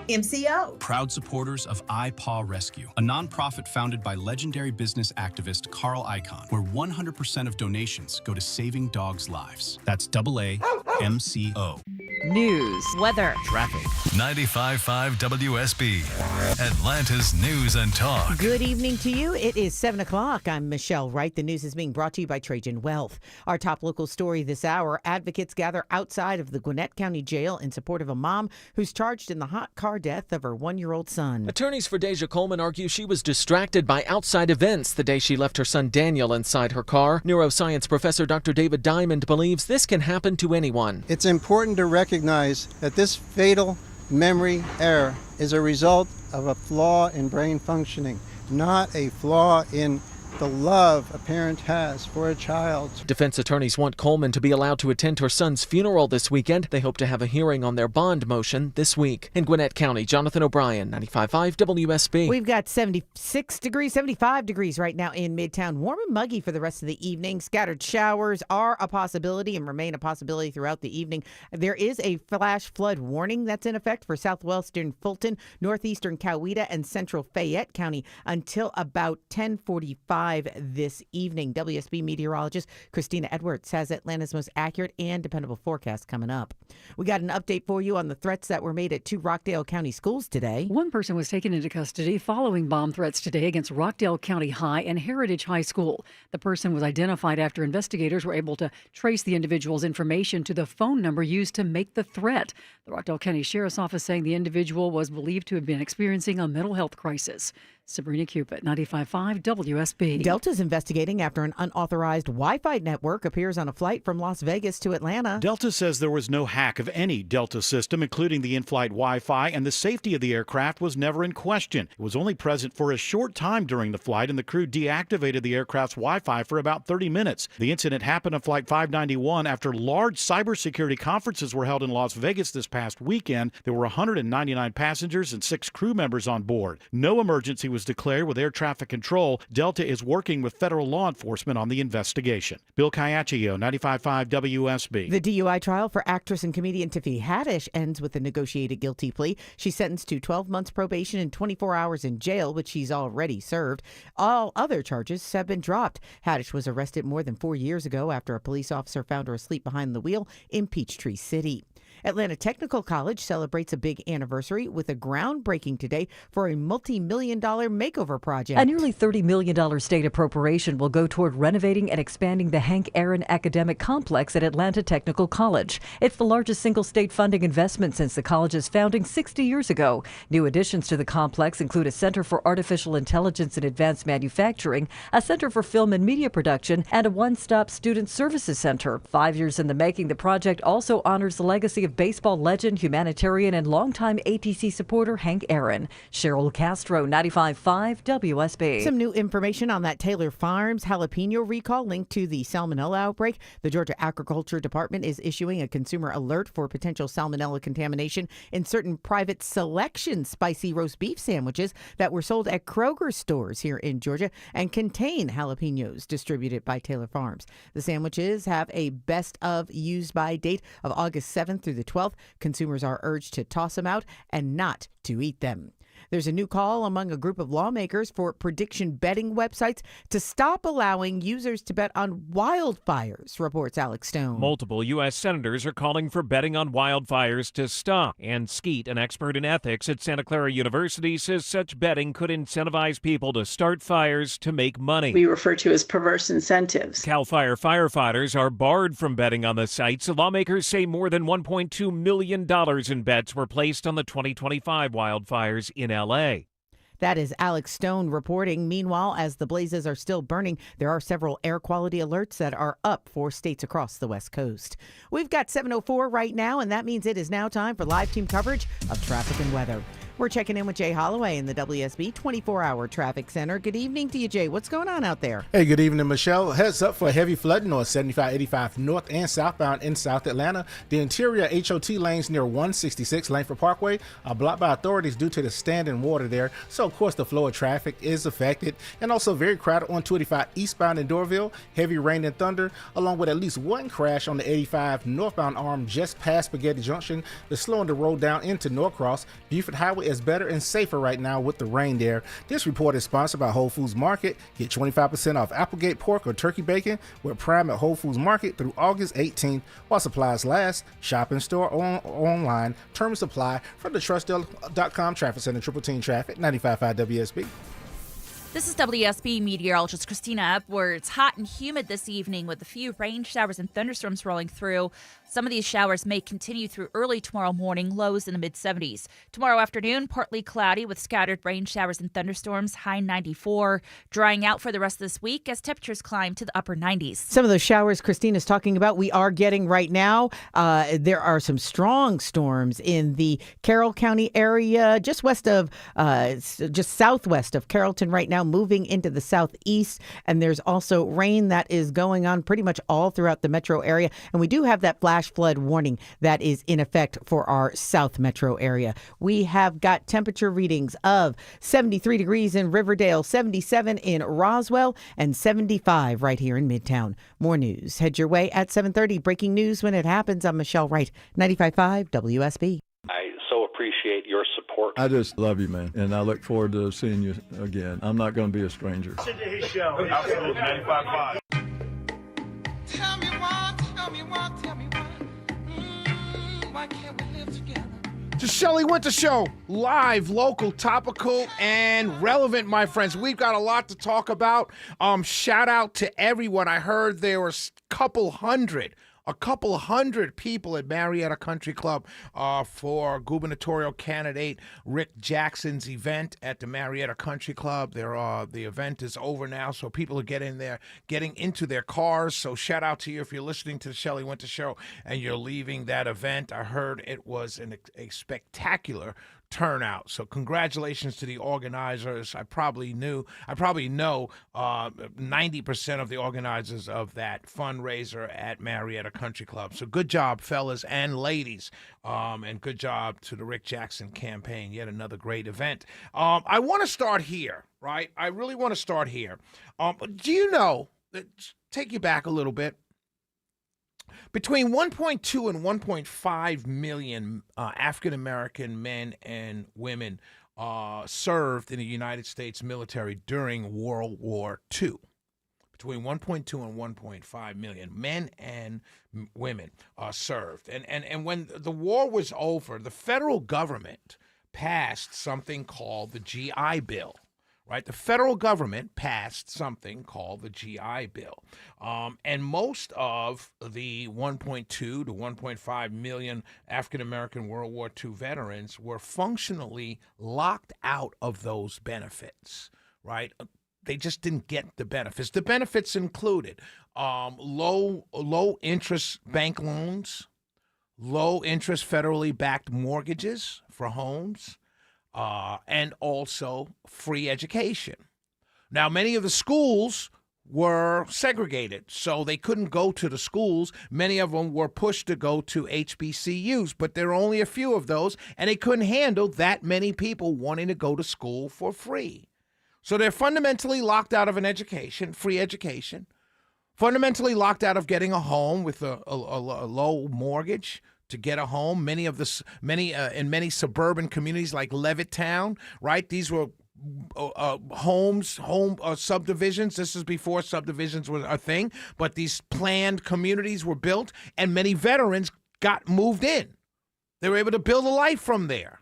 MCO. Proud supporters of iPaw Rescue, a nonprofit founded by legendary business activist Carl Icahn, where 100% of donations go to saving dogs' lives. That's AA MCO. News, weather, traffic. 95.5 WSB, Atlanta's News and Talk. Good evening to you. It is 7 o'clock. I'm Michelle Wright. The news is being brought to you by Trajan Wealth. Our top local story this hour, advocates gather outside of the Gwinnett County Jail in support of a mom who's charged in the hot car death of her 1-year-old son. Attorneys for Deja Coleman argue she was distracted by outside events the day she left her son Daniel inside her car. Neuroscience professor Dr. David Diamond believes this can happen to anyone. It's important to recognize that this fatal memory error is a result of a flaw in brain functioning, not a flaw in the love a parent has for a child. Defense attorneys want Coleman to be allowed to attend her son's funeral this weekend. They hope to have a hearing on their bond motion this week. In Gwinnett County, Jonathan O'Brien, 95.5 WSB. We've got 75 degrees right now in Midtown. Warm and muggy for the rest of the evening. Scattered showers are a possibility and remain a possibility throughout the evening. There is a flash flood warning that's in effect for southwestern Fulton, northeastern Coweta, and central Fayette County until about 10:45 this evening. WSB meteorologist Christina Edwards has Atlanta's most accurate and dependable forecast coming up. We got an update for you on the threats that were made at 2 Rockdale County schools today. One person was taken into custody following bomb threats today against Rockdale County High and Heritage High School. The person was identified after investigators were able to trace the individual's information to the phone number used to make the threat. The Rockdale County Sheriff's Office saying the individual was believed to have been experiencing a mental health crisis. Sabrina Cupid, 95.5 WSB. Delta's investigating after an unauthorized Wi-Fi network appears on a flight from Las Vegas to Atlanta. Delta says there was no hack of any Delta system, including the in-flight Wi-Fi, and the safety of the aircraft was never in question. It was only present for a short time during the flight, and the crew deactivated the aircraft's Wi-Fi for about 30 minutes. The incident happened on Flight 591 after large cybersecurity conferences were held in Las Vegas this past weekend. There were 199 passengers and 6 crew members on board. No emergency was declared with air traffic control. Delta is working with federal law enforcement on the investigation. Bill Caiaccio, 95.5 WSB. The DUI trial for actress and comedian Tiffany Haddish ends with a negotiated guilty plea. She's sentenced to 12 months probation and 24 hours in jail, which she's already served. All other charges have been dropped. Haddish was arrested more than 4 years ago after a police officer found her asleep behind the wheel in Peachtree City. Atlanta Technical College celebrates a big anniversary with a groundbreaking today for a multi-million-dollar makeover project. A nearly $30 million state appropriation will go toward renovating and expanding the Hank Aaron Academic Complex at Atlanta Technical College. It's the largest single state funding investment since the college's founding 60 years ago. New additions to the complex include a Center for Artificial Intelligence and Advanced Manufacturing, a Center for Film and Media Production, and a one-stop student services center. 5 years in the making, the project also honors the legacy of baseball legend, humanitarian, and longtime ATC supporter Hank Aaron. Cheryl Castro, 95.5 WSB. Some new information on that Taylor Farms jalapeno recall linked to the salmonella outbreak. The Georgia Agriculture Department is issuing a consumer alert for potential salmonella contamination in certain private selection spicy roast beef sandwiches that were sold at Kroger stores here in Georgia and contain jalapenos distributed by Taylor Farms. The sandwiches have a best of used by date of August 7th through the 12th. Consumers are urged to toss them out and not to eat them. There's a new call among a group of lawmakers for prediction betting websites to stop allowing users to bet on wildfires, reports Alex Stone. Multiple U.S. senators are calling for betting on wildfires to stop. Ann Skeet, an expert in ethics at Santa Clara University, says such betting could incentivize people to start fires to make money. We refer to as perverse incentives. CAL FIRE firefighters are barred from betting on the sites. Lawmakers say more than $1.2 million in bets were placed on the 2025 wildfires in L.A. That is Alex Stone reporting. Meanwhile, as the blazes are still burning, there are several air quality alerts that are up for states across the West Coast. We've got 7:04 right now, and that means it is now time for live team coverage of traffic and weather. We're checking in with Jay Holloway in the WSB 24-hour traffic center. Good evening to you, Jay. What's going on out there? Hey, good evening, Michelle. Heads up for heavy flooding on 75-85 north and southbound in South Atlanta. The interior HOT lanes near 166 Langford Parkway are blocked by authorities due to the standing water there. So, of course, the flow of traffic is affected. And also very crowded on 285 eastbound in Dorville. Heavy rain and thunder, along with at least one crash on the 85 northbound arm just past Spaghetti Junction. They're slowing the road down into Norcross. Buford Highway is better and safer right now with the rain there. This report is sponsored by Whole Foods Market. Get 25% off Applegate pork or turkey bacon with Prime at Whole Foods Market through August 18th while supplies last. Shop in store or online. Terms apply. From the TrustDeal.com Traffic Center, Triple Team Traffic, 95.5 WSB. This is WSB meteorologist Christina Edwards. Hot and humid this evening with a few rain showers and thunderstorms rolling through. Some of these showers may continue through early tomorrow morning, lows in the mid-70s. Tomorrow afternoon, partly cloudy with scattered rain showers and thunderstorms, high 94. Drying out for the rest of this week as temperatures climb to the upper 90s. Some of those showers Christina's talking about, we are getting right now. There are some strong storms in the Carroll County area, just southwest of Carrollton right now, moving into the southeast. And there's also rain that is going on pretty much all throughout the metro area. And we do have that flash flood warning that is in effect for our South Metro area. We have got temperature readings of 73 degrees in Riverdale, 77 in Roswell, and 75 right here in Midtown. More news head your way at 7:30. Breaking news when it happens. I'm Michelle Wright, 95.5 WSB. I so appreciate your support. I just love you, man, and I look forward to seeing you again. I'm not going to be a stranger. Absolutely, 95.5. Tell me why, tell me why, tell me why. Why can't we live together? The Shelley Winter Show, live, local, topical, and relevant, my friends. We've got a lot to talk about. Shout out to everyone. I heard there were a couple hundred a couple hundred people at Marietta Country Club for gubernatorial candidate Rick Jackson's event at the Marietta Country Club. The event is over now, so people are getting into their cars. So shout out to you if you're listening to the Shelley Winter Show and you're leaving that event. I heard it was a spectacular turnout. So congratulations to the organizers. I probably know 90% of the organizers of that fundraiser at Marietta Country Club. So good job, fellas and ladies, and good job to the Rick Jackson campaign. Yet another great event. I want to start here, right? I really want to start here. Do you know, take you back a little bit, between 1.2 and 1.5 million African-American men and women served in the United States military during World War II. Between 1.2 and 1.5 million men and women served. And when the war was over, the federal government passed something called the GI Bill. Right, the federal government passed something called the GI Bill, and most of the 1.2 to 1.5 million African-American World War II veterans were functionally locked out of those benefits, right? They just didn't get the benefits. The benefits included low interest bank loans, low interest federally backed mortgages for homes, and also free education. Now, many of the schools were segregated, so they couldn't go to the schools. Many of them were pushed to go to HBCUs, but there were only a few of those, and they couldn't handle that many people wanting to go to school for free. So they're fundamentally locked out of an education, free education, fundamentally locked out of getting a home with a low mortgage. To get a home, in many suburban communities like Levittown, right? These were home subdivisions. This is before subdivisions were a thing, but these planned communities were built, and many veterans got moved in. They were able to build a life from there.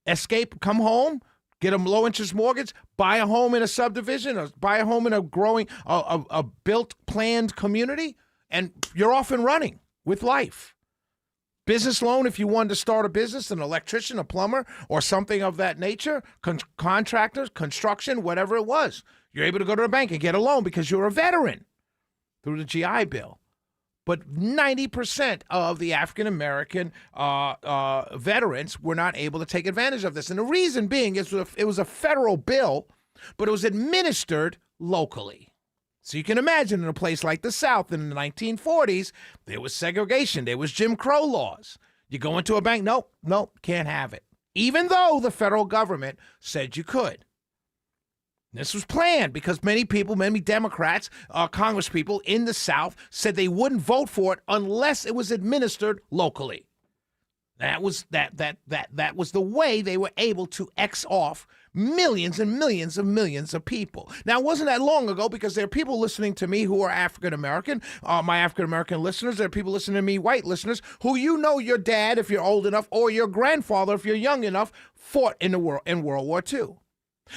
Escape, come home, get a low interest mortgage, buy a home in a subdivision, or buy a home in a growing, a built, planned community, and you're off and running with life. Business loan if you wanted to start a business, an electrician, a plumber, or something of that nature, contractors, construction, whatever it was. You're able to go to the bank and get a loan because you're a veteran through the GI Bill. But 90% of the African-American veterans were not able to take advantage of this. And the reason being is it was a federal bill, but it was administered locally. So you can imagine in a place like the South in the 1940s, there was segregation. There was Jim Crow laws. You go into a bank, nope, can't have it. Even though the federal government said you could. This was planned because many Democrats, congresspeople in the South said they wouldn't vote for it unless it was administered locally. That was the way they were able to X off millions and millions of people. Now, it wasn't that long ago because there are people listening to me who are African-American, my African-American listeners. There are people listening to me, white listeners, who your dad, if you're old enough, or your grandfather, if you're young enough, fought in World War II.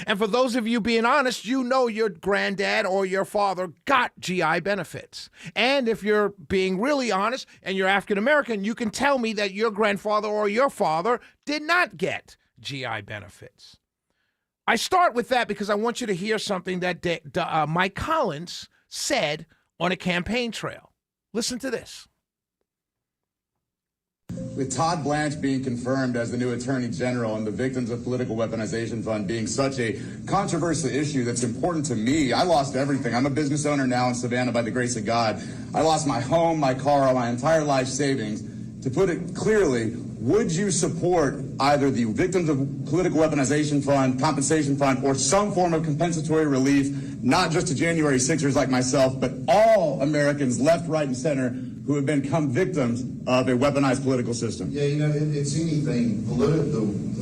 And for those of you being honest, your granddad or your father got GI benefits. And if you're being really honest and you're African-American, you can tell me that your grandfather or your father did not get GI benefits. I start with that because I want you to hear something that Mike Collins said on a campaign trail. Listen to this. With Todd Blanche being confirmed as the new Attorney General and the Victims of Political Weaponization Fund being such a controversial issue that's important to me, I lost everything. I'm a business owner now in Savannah by the grace of God. I lost my home, my car, my entire life savings. To put it clearly, would you support either the Victims of Political Weaponization Fund, Compensation Fund, or some form of compensatory relief, not just to January 6ers like myself, but all Americans left, right, and center who have become victims of a weaponized political system? Yeah, it's anything. A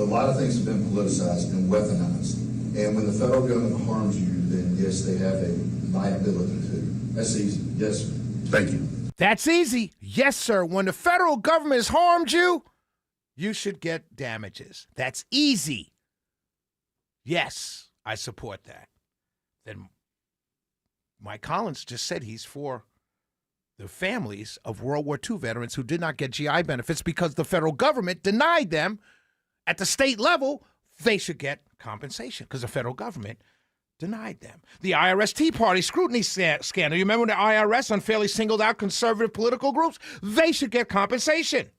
lot of things have been politicized and weaponized. And when the federal government harms you, then yes, they have a liability too. That's easy. Yes, sir. Thank you. That's easy. Yes, sir. When the federal government has harmed you, you should get damages. That's easy. Yes, I support that. Then Mike Collins just said he's for the families of World War II veterans who did not get GI benefits because the federal government denied them at the state level, they should get compensation because the federal government denied them. The IRS Tea Party scrutiny scandal. You remember when the IRS unfairly singled out conservative political groups? They should get compensation.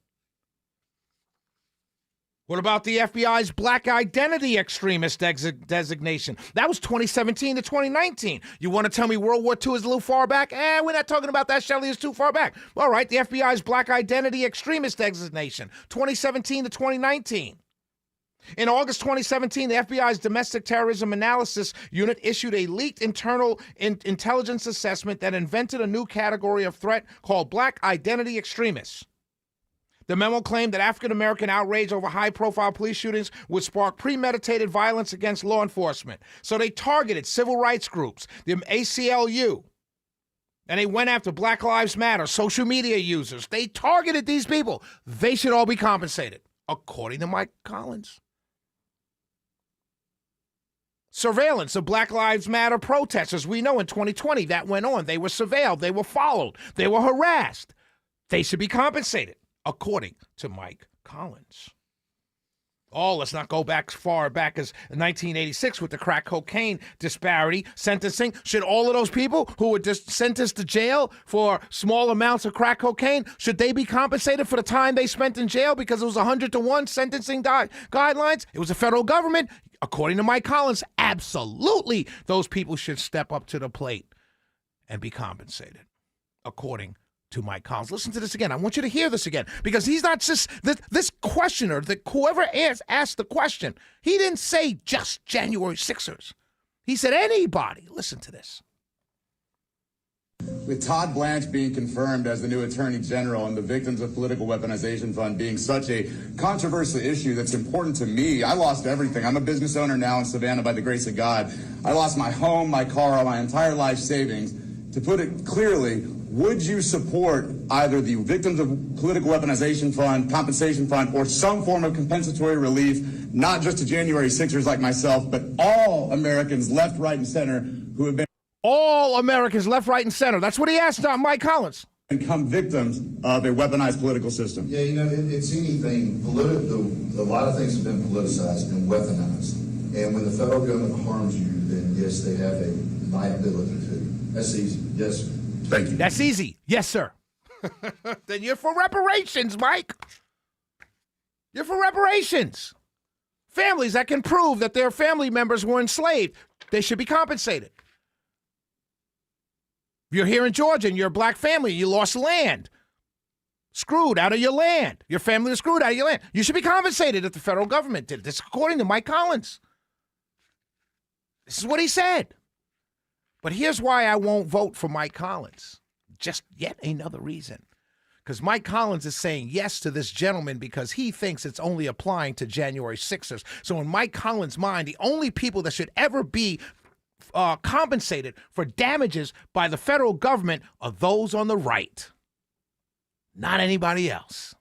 What about the FBI's black identity extremist designation? That was 2017 to 2019. You want to tell me World War II is a little far back? We're not talking about that, Shelley. It's too far back. All right, the FBI's black identity extremist designation, 2017 to 2019. In August 2017, the FBI's Domestic Terrorism Analysis Unit issued a leaked internal intelligence assessment that invented a new category of threat called black identity extremists. The memo claimed that African-American outrage over high-profile police shootings would spark premeditated violence against law enforcement. So they targeted civil rights groups, the ACLU, and they went after Black Lives Matter, social media users. They targeted these people. They should all be compensated, according to Mike Collins. Surveillance of Black Lives Matter protesters. We know in 2020 that went on. They were surveilled. They were followed. They were harassed. They should be compensated, according to Mike Collins. Oh, let's not go back as far back as 1986 with the crack cocaine disparity sentencing. Should all of those people who were just sentenced to jail for small amounts of crack cocaine, should they be compensated for the time they spent in jail because it was 100-to-1 sentencing guidelines? It was the federal government. According to Mike Collins, absolutely those people should step up to the plate and be compensated, according to Mike Collins. Listen to this again. I want you to hear this again, because he's not just this questioner, whoever asked the question, he didn't say just January 6ers. He said anybody. Listen to this. With Todd Blanche being confirmed as the new Attorney General and the Victims of Political Weaponization Fund being such a controversial issue that's important to me, I lost everything. I'm a business owner now in Savannah by the grace of God. I lost my home, my car, my entire life savings. To put it clearly, would you support either the Victims of Political Weaponization Fund, Compensation Fund, or some form of compensatory relief, not just to January 6ers like myself, but all Americans left, right, and center who have been all Americans left, right, and center. That's what he asked Mike Collins. Become victims of a weaponized political system. Yeah, it's anything. A lot of things have been politicized and weaponized. And when the federal government harms you, then yes, they have a liability too. That's easy. Yes. Thank you. That's easy. Yes, sir. Then you're for reparations, Mike. You're for reparations. Families that can prove that their family members were enslaved, they should be compensated. If you're here in Georgia and you're a black family, you lost land, screwed out of your land. Your family was screwed out of your land. You should be compensated if the federal government did it. This is according to Mike Collins. This is what he said. But here's why I won't vote for Mike Collins. Just yet another reason. Because Mike Collins is saying yes to this gentleman because he thinks it's only applying to January 6ers. So in Mike Collins' mind, the only people that should ever be compensated for damages by the federal government are those on the right. Not anybody else.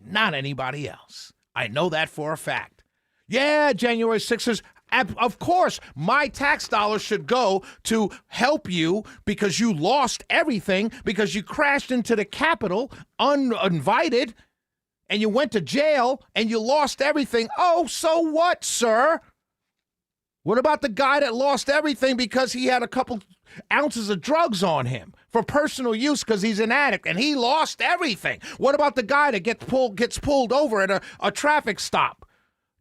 Not anybody else. I know that for a fact. Yeah, January 6ers, of course, my tax dollars should go to help you because you lost everything, because you crashed into the Capitol uninvited, and you went to jail, and you lost everything. Oh, so what, sir? What about the guy that lost everything because he had a couple ounces of drugs on him for personal use because he's an addict and he lost everything? What about the guy that gets pulled over at a traffic stop?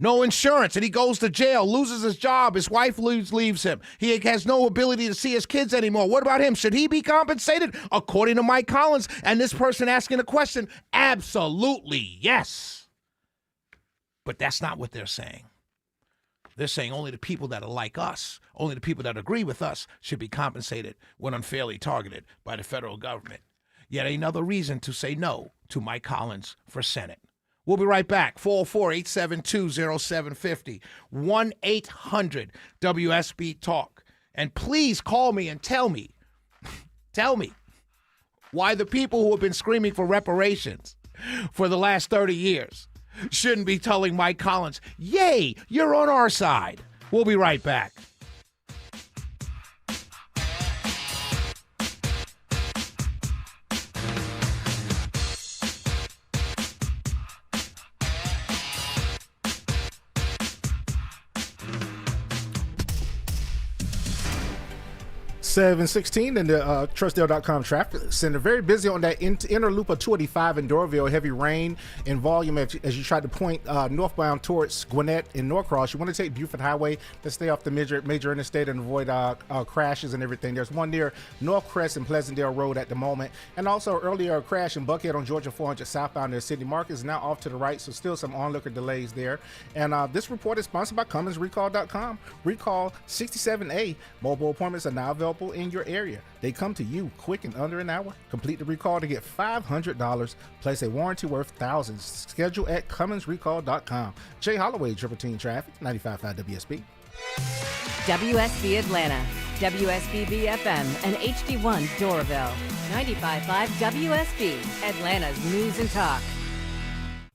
No insurance, and he goes to jail, loses his job, his wife leaves him. He has no ability to see his kids anymore. What about him? Should he be compensated? According to Mike Collins and this person asking the question, absolutely yes. But that's not what they're saying. They're saying only the people that are like us, only the people that agree with us should be compensated when unfairly targeted by the federal government. Yet another reason to say no to Mike Collins for Senate. We'll be right back. 404-872-0750, 1-800-WSB-TALK. And please call me and tell me why the people who have been screaming for reparations for the last 30 years shouldn't be telling Mike Collins, yay, you're on our side. We'll be right back. 716 in the Trustdale.com traffic center. Very busy on that inner loop of 285 in Doraville. Heavy rain and volume as you try to point northbound towards Gwinnett and Norcross. You want to take Buford Highway to stay off the major interstate and avoid crashes and everything. There's one near North Crest and Pleasantdale Road at the moment. And also earlier a crash in Buckhead on Georgia 400 southbound near City Market is now off to the right, so still some onlooker delays there. And this report is sponsored by CummonsRecall.com. Recall 67A. Mobile appointments are now available in your area. They come to you quick in under an hour. Complete the recall to get $500. Place a warranty worth thousands. Schedule at CummonsRecall.com. Jay Holloway, Triple Team Traffic, 95.5 WSB. WSB Atlanta, WSB BFM, and HD1 Doraville. 95.5 WSB, Atlanta's News and Talk.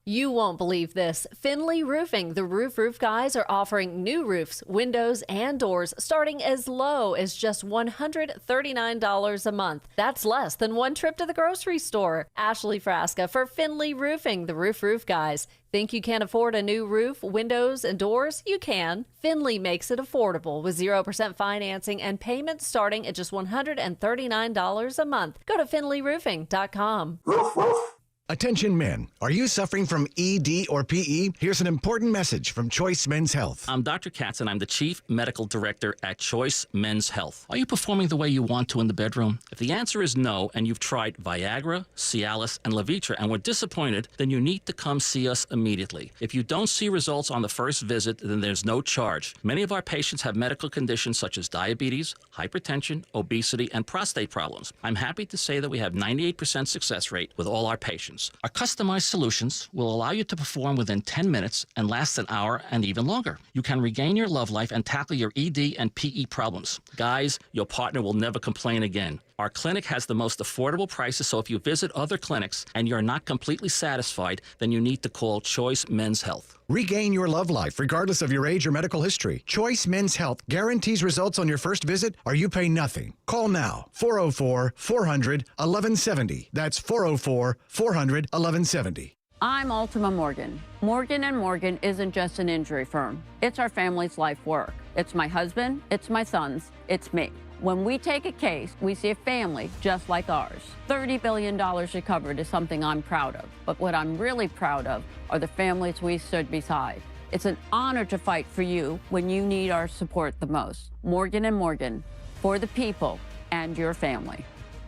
You won't believe this. Finley Roofing, the roof guys, are offering new roofs, windows, and doors starting as low as just $139 a month. That's less than one trip to the grocery store. Ashley Frasca for Finley Roofing, the roof guys. Think you can't afford a new roof, windows, and doors? You can. Finley makes it affordable with 0% financing and payments starting at just $139 a month. Go to finleyroofing.com. Attention men, are you suffering from ED or PE? Here's an important message from Choice Men's Health. I'm Dr. Katz and I'm the Chief Medical Director at Choice Men's Health. Are you performing the way you want to in the bedroom? If the answer is no and you've tried Viagra, Cialis, and Levitra and were disappointed, then you need to come see us immediately. If you don't see results on the first visit, then there's no charge. Many of our patients have medical conditions such as diabetes, hypertension, obesity, and prostate problems. I'm happy to say that we have 98% success rate with all our patients. Our customized solutions will allow you to perform within 10 minutes and last an hour and even longer. You can regain your love life and tackle your ED and PE problems. Guys, your partner will never complain again. Our clinic has the most affordable prices, so if you visit other clinics and you're not completely satisfied, then you need to call Choice Men's Health. Regain your love life regardless of your age or medical history. Choice Men's Health guarantees results on your first visit or you pay nothing. Call now, 404-400-1170. That's 404-400-1170. I'm Ultima Morgan. Morgan & Morgan isn't just an injury firm. It's our family's life work. It's my husband, it's my sons, it's me. When we take a case, we see a family just like ours. $30 billion recovered is something I'm proud of. But what I'm really proud of are the families we stood beside. It's an honor to fight for you when you need our support the most. Morgan & Morgan, for the people and your family.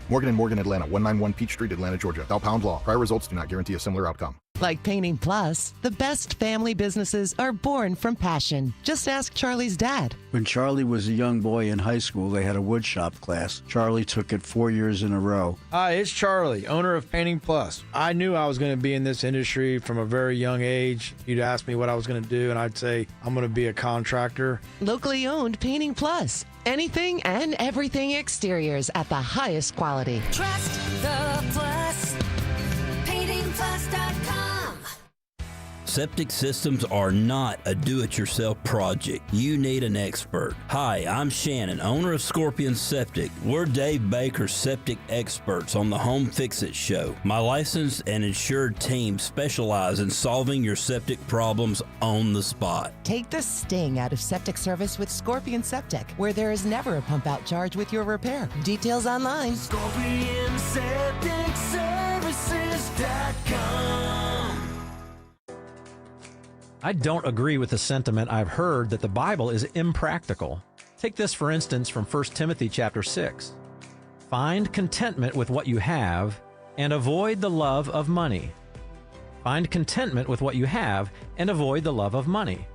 Morgan & Morgan Atlanta, 191 Peach Street, Atlanta, Georgia. Thou pound law. Prior results do not guarantee a similar outcome. Like Painting Plus, the best family businesses are born from passion. Just ask Charlie's dad. When Charlie was a young boy in high school, they had a woodshop class. Charlie took it 4 years in a row. Hi, it's Charlie, owner of Painting Plus. I knew I was going to be in this industry from a very young age. You'd ask me what I was going to do, and I'd say, I'm going to be a contractor. Locally owned Painting Plus. Anything and everything exteriors at the highest quality. Trust the Plus. PaintingPlus.com. Septic systems are not a do-it-yourself project. You need an expert. Hi, I'm Shannon, owner of Scorpion Septic. We're Dave Baker's septic experts on the Home Fix-It Show. My licensed and insured team specialize in solving your septic problems on the spot. Take the sting out of septic service with Scorpion Septic, where there is never a pump-out charge with your repair. Details online. ScorpionSepticServices.com. I don't agree with the sentiment I've heard that the Bible is impractical. Take this, for instance, from 1 Timothy chapter 6. Find contentment with what you have and avoid the love of money. Find contentment with what you have and avoid the love of money.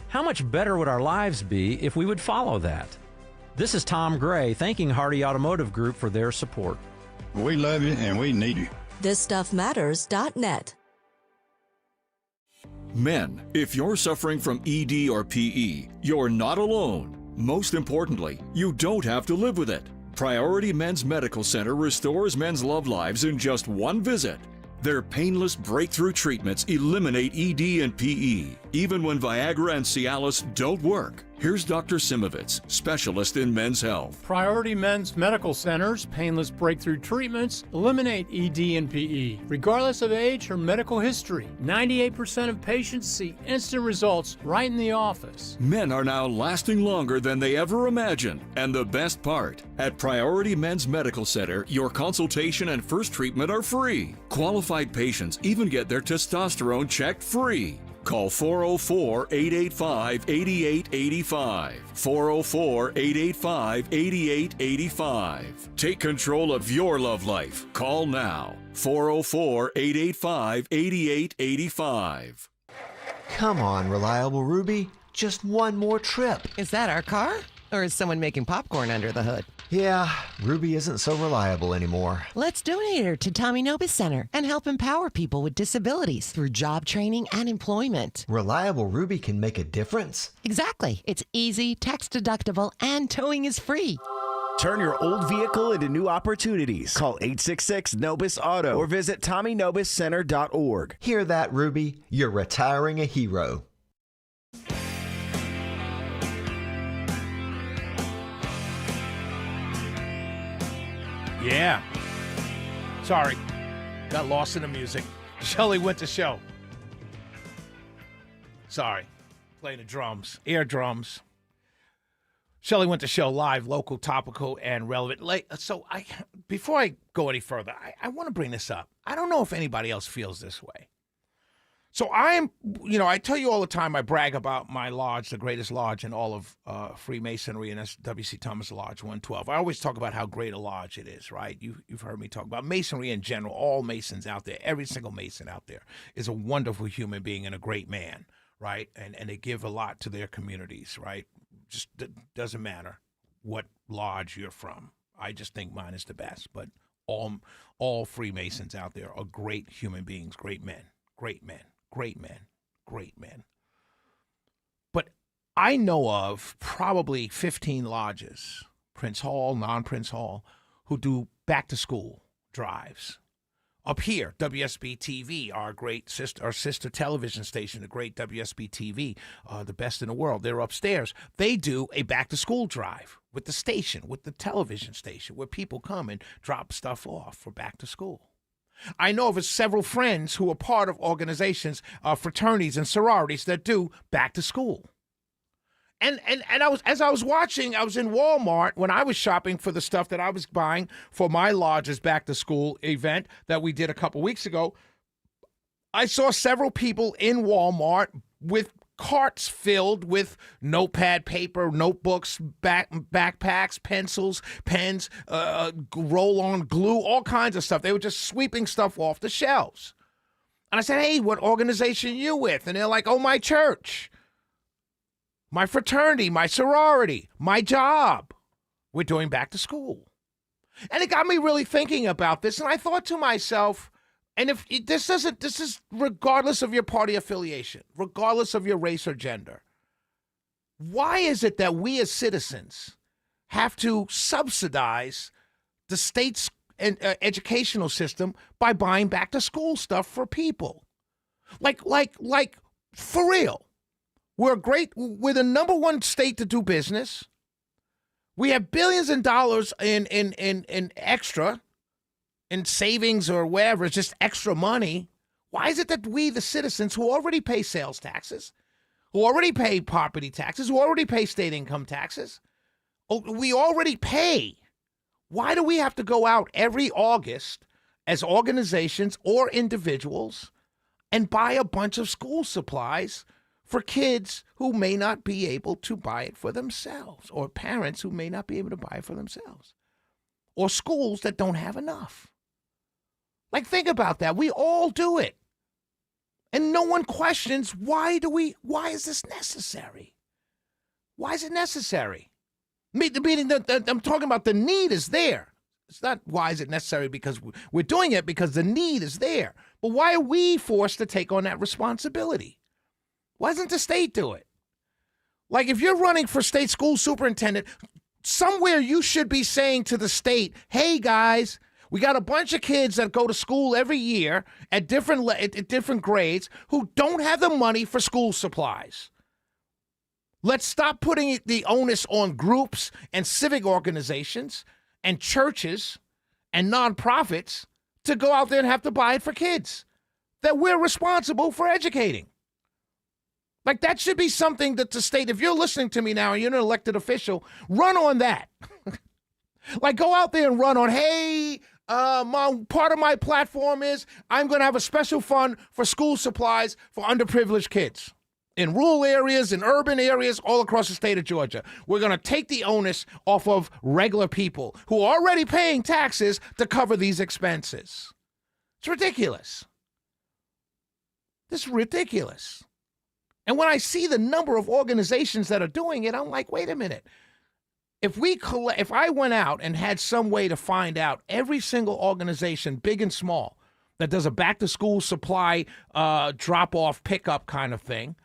How much better would our lives be if we would follow that? This is Tom Gray thanking Hardy Automotive Group for their support. We love you and we need you. ThisStuffMatters.net. Men, if you're suffering from ED or PE, you're not alone. Most importantly, you don't have to live with it. Priority Men's Medical Center restores men's love lives in just one visit. Their painless breakthrough treatments eliminate ED and PE, even when Viagra and Cialis don't work. Here's Dr. Simovitz, specialist in men's health. Priority Men's Medical Center's painless breakthrough treatments eliminate ED and PE, regardless of age or medical history. 98% of patients see instant results right in the office. Men are now lasting longer than they ever imagined. And the best part, at Priority Men's Medical Center, your consultation and first treatment are free. Qualified patients even get their testosterone checked free. Call 404-885-8885. 404-885-8885. Take control of your love life. Call now. 404-885-8885. Come on, Reliable Ruby. Just one more trip. Is that our car? Or is someone making popcorn under the hood? Yeah, Ruby isn't so reliable anymore. Let's donate her to Tommy Nobis Center and help empower people with disabilities through job training and employment. Reliable Ruby can make a difference. Exactly. It's easy, tax deductible, and towing is free. Turn your old vehicle into new opportunities. Call 866-NOBIS-AUTO or visit TommyNobisCenter.org. Hear that, Ruby? You're retiring a hero. Yeah. Sorry. Got lost in the music. Shelley Winter Show. Sorry. Play the drums. Air drums. Shelley Winter Show, live, local, topical, and relevant. So before I go any further, I want to bring this up. I don't know if anybody else feels this way. So I tell you all the time, I brag about my lodge, the greatest lodge in all of Freemasonry, and that's W.C. Thomas Lodge 112. I always talk about how great a lodge it is, right? You've heard me talk about Masonry in general. All Masons out there, every single Mason out there is a wonderful human being and a great man, right? And they give a lot to their communities, right? Just doesn't matter what lodge you're from. I just think mine is the best. But all Freemasons out there are great human beings, great men, great men. Great men, great men. But I know of probably 15 lodges, Prince Hall, non-Prince Hall, who do back-to-school drives. Up here, WSB TV, our sister television station, the great WSB TV, the best in the world, they're upstairs. They do a back-to-school drive with the station, with the television station, where people come and drop stuff off for back-to-school. I know of several friends who are part of organizations, fraternities and sororities that do back to school. And as I was watching, I was in Walmart when I was shopping for the stuff that I was buying for my lodge's back to school event that we did a couple weeks ago. I saw several people in Walmart with carts filled with notepad paper, notebooks, backpacks, pencils, pens, roll-on glue, all kinds of stuff. They were just sweeping stuff off the shelves. And I said, hey, what organization are you with? And they're like, oh, my church, my fraternity, my sorority, my job. We're doing back to school. And it got me really thinking about this. And I thought to myself, and if this is regardless of your party affiliation, regardless of your race or gender, why is it that we as citizens have to subsidize the state's educational system by buying back to school stuff for people? Like for real. We're the number one state to do business. We have billions of dollars in extra, in savings or whatever, it's just extra money. Why is it that we, the citizens who already pay sales taxes, who already pay property taxes, who already pay state income taxes, we already pay. Why do we have to go out every August as organizations or individuals and buy a bunch of school supplies for kids who may not be able to buy it for themselves, or parents who may not be able to buy it for themselves, or schools that don't have enough? Like, think about that. We all do it. And no one questions, why is this necessary? Why is it necessary? Meaning I'm talking about the need is there. It's not why is it necessary because we're doing it, because the need is there. But why are we forced to take on that responsibility? Why doesn't the state do it? Like, if you're running for state school superintendent, somewhere you should be saying to the state, hey, guys, we got a bunch of kids that go to school every year at different grades who don't have the money for school supplies. Let's stop putting the onus on groups and civic organizations and churches and nonprofits to go out there and have to buy it for kids that we're responsible for educating. Like, that should be something that the state, if you're listening to me now and you're an elected official, run on that. Like, go out there and run on, hey, part of my platform is I'm going to have a special fund for school supplies for underprivileged kids in rural areas, in urban areas, all across the state of Georgia. We're going to take the onus off of regular people who are already paying taxes to cover these expenses. It's ridiculous. This is ridiculous. And when I see the number of organizations that are doing it, I'm like, wait a minute. If I went out and had some way to find out every single organization, big and small, that does a back-to-school supply drop-off pickup kind of thing,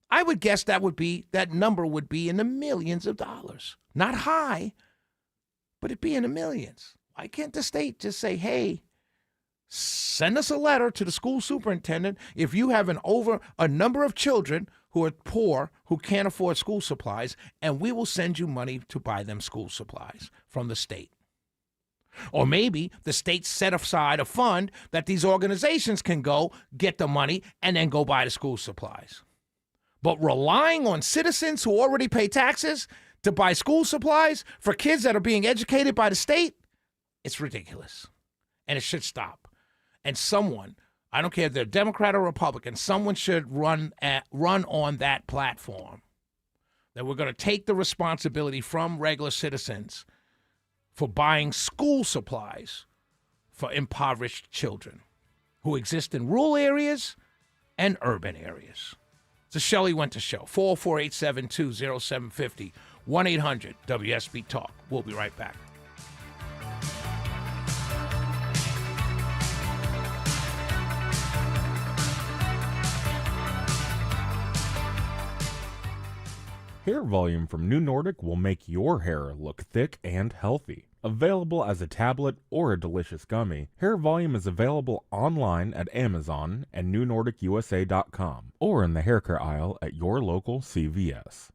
I would guess that number would be in the millions of dollars. Not high, but it'd be in the millions. Why can't the state just say, hey, send us a letter to the school superintendent if you have a number of children who are poor, who can't afford school supplies, and we will send you money to buy them school supplies from the state. Or maybe the state set aside a fund that these organizations can go get the money and then go buy the school supplies. But relying on citizens who already pay taxes to buy school supplies for kids that are being educated by the state, it's ridiculous. And it should stop. And someone, I don't care if they're Democrat or Republican, someone should run on that platform that we're going to take the responsibility from regular citizens for buying school supplies for impoverished children who exist in rural areas and urban areas. It's a Shelley Winter Show, 404-872-0750, 1-800-WSB-TALK. We'll be right back. Hair volume from New Nordic will make your hair look thick and healthy. Available as a tablet or a delicious gummy, Hair Volume is available online at Amazon and NewNordicUSA.com or in the hair care aisle at your local CVS.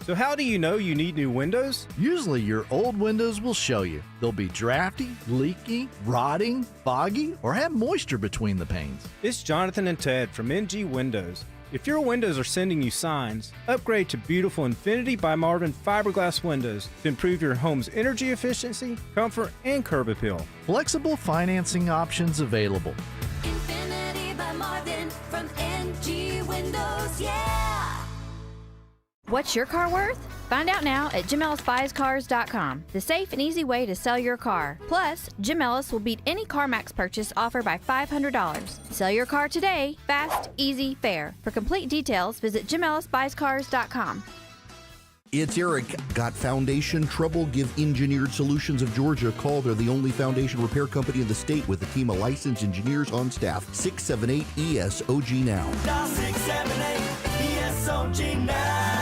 So how do you know you need new windows? Usually your old windows will show you. They'll be drafty, leaky, rotting, foggy, or have moisture between the panes. It's Jonathan and Ted from NG Windows. If your windows are sending you signs, upgrade to beautiful Infinity by Marvin fiberglass windows to improve your home's energy efficiency, comfort, and curb appeal. Flexible financing options available. Infinity by Marvin from NG Windows, yeah! What's your car worth? Find out now at JimEllisBuysCars.com, the safe and easy way to sell your car. Plus, Jim Ellis will beat any CarMax purchase offer by $500. Sell your car today, fast, easy, fair. For complete details, visit JimEllisBuysCars.com. It's Eric. Got foundation trouble? Give Engineered Solutions of Georgia a call. They're the only foundation repair company in the state with a team of licensed engineers on staff. 678-ESOG now. Dial 678-ESOG now.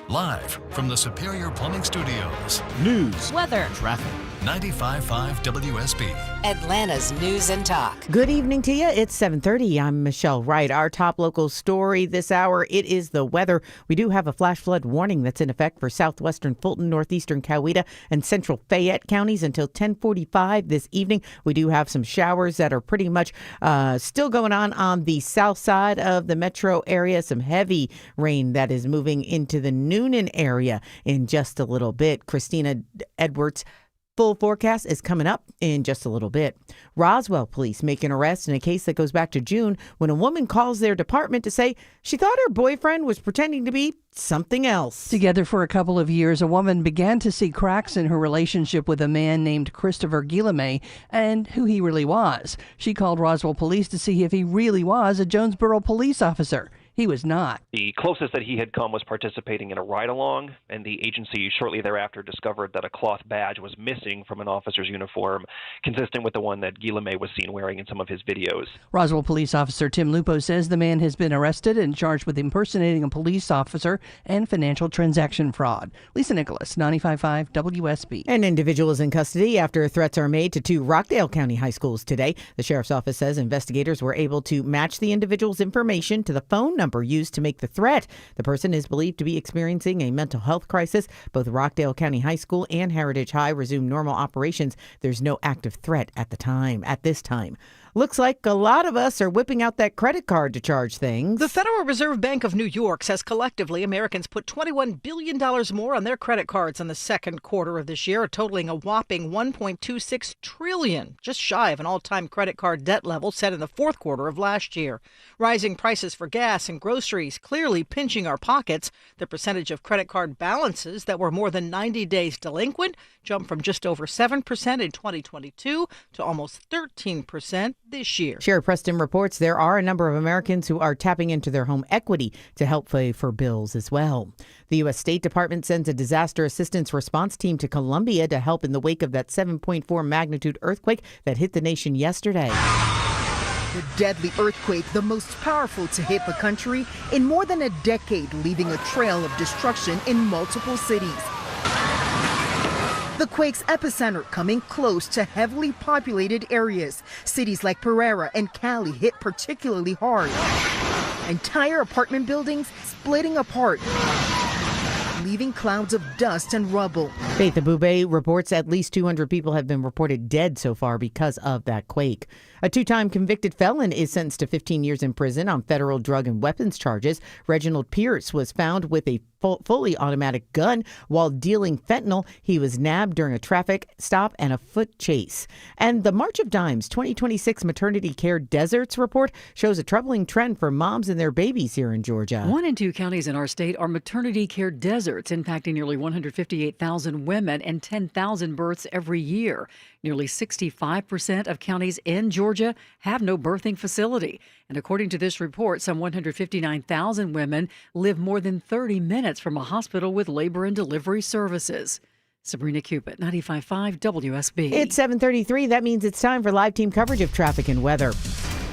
Live from the Superior Plumbing Studios. News, weather, traffic. 95.5 WSB. Atlanta's News and Talk. Good evening to you. It's 7:30. I'm Michelle Wright. Our top local story this hour, it is the weather. We do have a flash flood warning that's in effect for southwestern Fulton, northeastern Coweta, and central Fayette counties until 10:45 this evening. We do have some showers that are pretty much still going on the south side of the metro area. Some heavy rain that is moving into the Noonan area in just a little bit. Christina Edwards' full forecast is coming up in just a little bit. Roswell police make an arrest in a case that goes back to June when a woman calls their department to say she thought her boyfriend was pretending to be something else. Together for a couple of years, a woman began to see cracks in her relationship with a man named Christopher Guillemet and who he really was. She called Roswell police to see if he really was a Jonesboro police officer. He was not. The closest that he had come was participating in a ride-along, and the agency shortly thereafter discovered that a cloth badge was missing from an officer's uniform, consistent with the one that Guillemet was seen wearing in some of his videos. Roswell police officer Tim Lupo says the man has been arrested and charged with impersonating a police officer and financial transaction fraud. Lisa Nicholas, 95.5 WSB. An individual is in custody after threats are made to two Rockdale County high schools today. The sheriff's office says investigators were able to match the individual's information to the phone number used to make the threat. The person is believed to be experiencing a mental health crisis. Both Rockdale County High School and Heritage High resumed normal operations. There's no active threat at this time. Looks like a lot of us are whipping out that credit card to charge things. The Federal Reserve Bank of New York says collectively Americans put $21 billion more on their credit cards in the second quarter of this year, totaling a whopping $1.26 trillion, just shy of an all-time credit card debt level set in the fourth quarter of last year. Rising prices for gas and groceries clearly pinching our pockets. The percentage of credit card balances that were more than 90 days delinquent jumped from just over 7% in 2022 to almost 13% this year. Sherry Preston reports there are a number of Americans who are tapping into their home equity to help pay for bills as well. The U.S. State Department sends a disaster assistance response team to Colombia to help in the wake of that 7.4 magnitude earthquake that hit the nation yesterday. The deadly earthquake, the most powerful to hit the country in more than a decade, leaving a trail of destruction in multiple cities. The quake's epicenter coming close to heavily populated areas. Cities like Pereira and Cali hit particularly hard. Entire apartment buildings splitting apart, leaving clouds of dust and rubble. Faith Abube reports at least 200 people have been reported dead so far because of that quake. A two-time convicted felon is sentenced to 15 years in prison on federal drug and weapons charges. Reginald Pierce was found with a fully automatic gun while dealing fentanyl. He was nabbed during a traffic stop and a foot chase. And the March of Dimes 2026 Maternity Care Deserts report shows a troubling trend for moms and their babies here in Georgia. 1 in 2 counties in our state are maternity care deserts, impacting nearly 158,000 women and 10,000 births every year. Nearly 65% of counties in Georgia have no birthing facility. And according to this report, some 159,000 women live more than 30 minutes from a hospital with labor and delivery services. Sabrina Cupid, 95.5 WSB. It's 7:33. That means it's time for live team coverage of traffic and weather.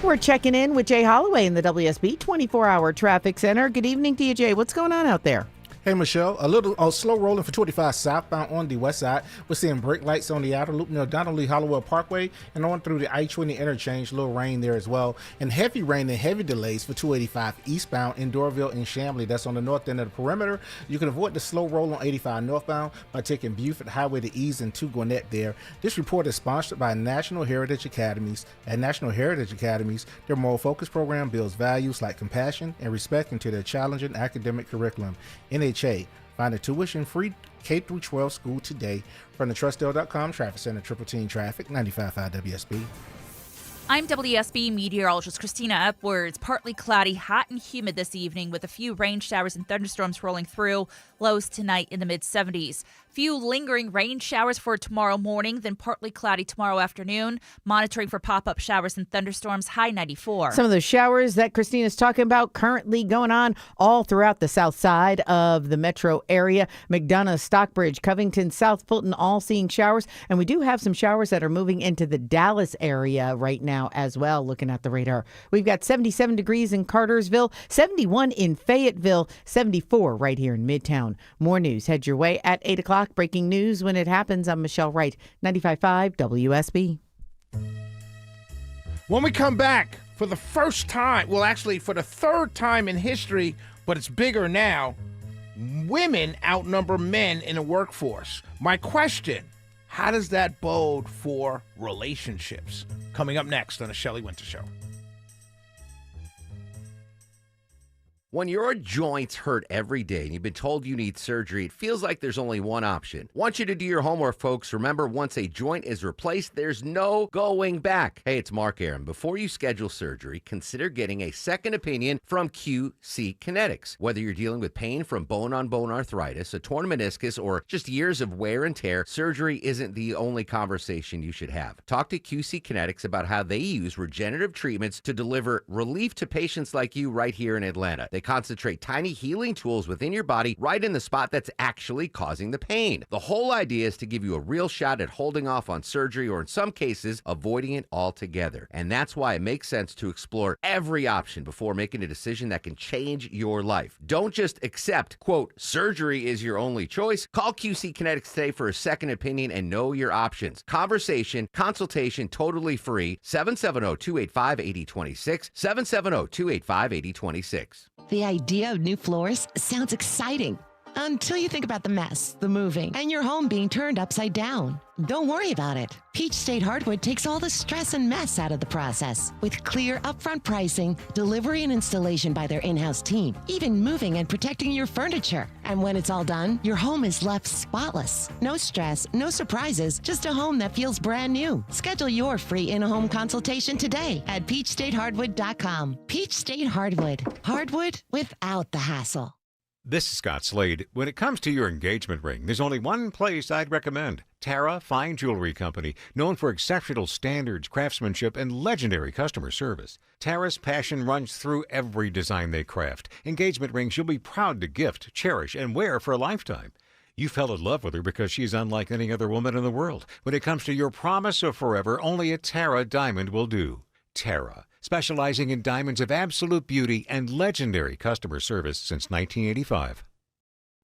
We're checking in with Jay Holloway in the WSB 24-hour traffic center. Good evening to you, Jay. What's going on out there? Hey, Michelle, a little slow rolling for 25 southbound on the west side. We're seeing brake lights on the outer loop near Donald Lee Hollowell Parkway and on through the I-20 interchange. A little rain there as well. And heavy rain and heavy delays for 285 eastbound in Doraville and Chamblee. That's on the north end of the perimeter. You can avoid the slow roll on 85 northbound by taking Buford Highway to ease into Gwinnett there. This report is sponsored by National Heritage Academies. At National Heritage Academies, their moral focus program builds values like compassion and respect into their challenging academic curriculum. NHA. Find a tuition-free K-12 school today from the TrustDale.com Traffic Center. Triple Team Traffic, 95.5 WSB. I'm WSB meteorologist Christina Upwards. Partly cloudy, hot and humid this evening with a few rain showers and thunderstorms rolling through. Lows tonight in the mid-70s. Few lingering rain showers for tomorrow morning, then partly cloudy tomorrow afternoon. Monitoring for pop-up showers and thunderstorms, high 94. Some of those showers that Christina's talking about currently going on all throughout the south side of the metro area. McDonough, Stockbridge, Covington, South Fulton, all seeing showers. And we do have some showers that are moving into the Dallas area right now as well, looking at the radar. We've got 77 degrees in Cartersville, 71 in Fayetteville, 74 right here in Midtown. More news. Head your way at 8 o'clock. Breaking news when it happens. I'm Michelle Wright, 95.5 WSB. When we come back, for the first time, well, actually for the third time in history, but it's bigger now, women outnumber men in the workforce. My question, how does that bode for relationships? Coming up next on the Shelley Winter Show. When your joints hurt every day and you've been told you need surgery, it feels like there's only one option. Want you to do your homework, folks. Remember, once a joint is replaced, there's no going back. Hey, it's Mark Aaron. Before you schedule surgery, consider getting a second opinion from QC Kinetics. Whether you're dealing with pain from bone-on-bone arthritis, a torn meniscus, or just years of wear and tear, surgery isn't the only conversation you should have. Talk to QC Kinetics about how they use regenerative treatments to deliver relief to patients like you right here in Atlanta. They They concentrate tiny healing tools within your body right in the spot that's actually causing the pain. The whole idea is to give you a real shot at holding off on surgery, or in some cases, avoiding it altogether. And that's why it makes sense to explore every option before making a decision that can change your life. Don't just accept, quote, surgery is your only choice. Call QC Kinetics today for a second opinion and know your options. Conversation, consultation, totally free. 770-285-8026. 770-285-8026. The idea of new floors sounds exciting until you think about the mess, the moving, and your home being turned upside down. Don't worry about it. Peach State Hardwood takes all the stress and mess out of the process with clear upfront pricing, delivery and installation by their in-house team, even moving and protecting your furniture. And when it's all done, your home is left spotless. No stress, no surprises, just a home that feels brand new. Schedule your free in-home consultation today at peachstatehardwood.com. Peach State Hardwood. Hardwood without the hassle. This is Scott Slade. When it comes to your engagement ring, there's only one place I'd recommend. Tara Fine Jewelry Company, known for exceptional standards, craftsmanship, and legendary customer service. Tara's passion runs through every design they craft. Engagement rings you'll be proud to gift, cherish, and wear for a lifetime. You fell in love with her because she's unlike any other woman in the world. When it comes to your promise of forever, only a Tara diamond will do. Tara, specializing in diamonds of absolute beauty and legendary customer service since 1985.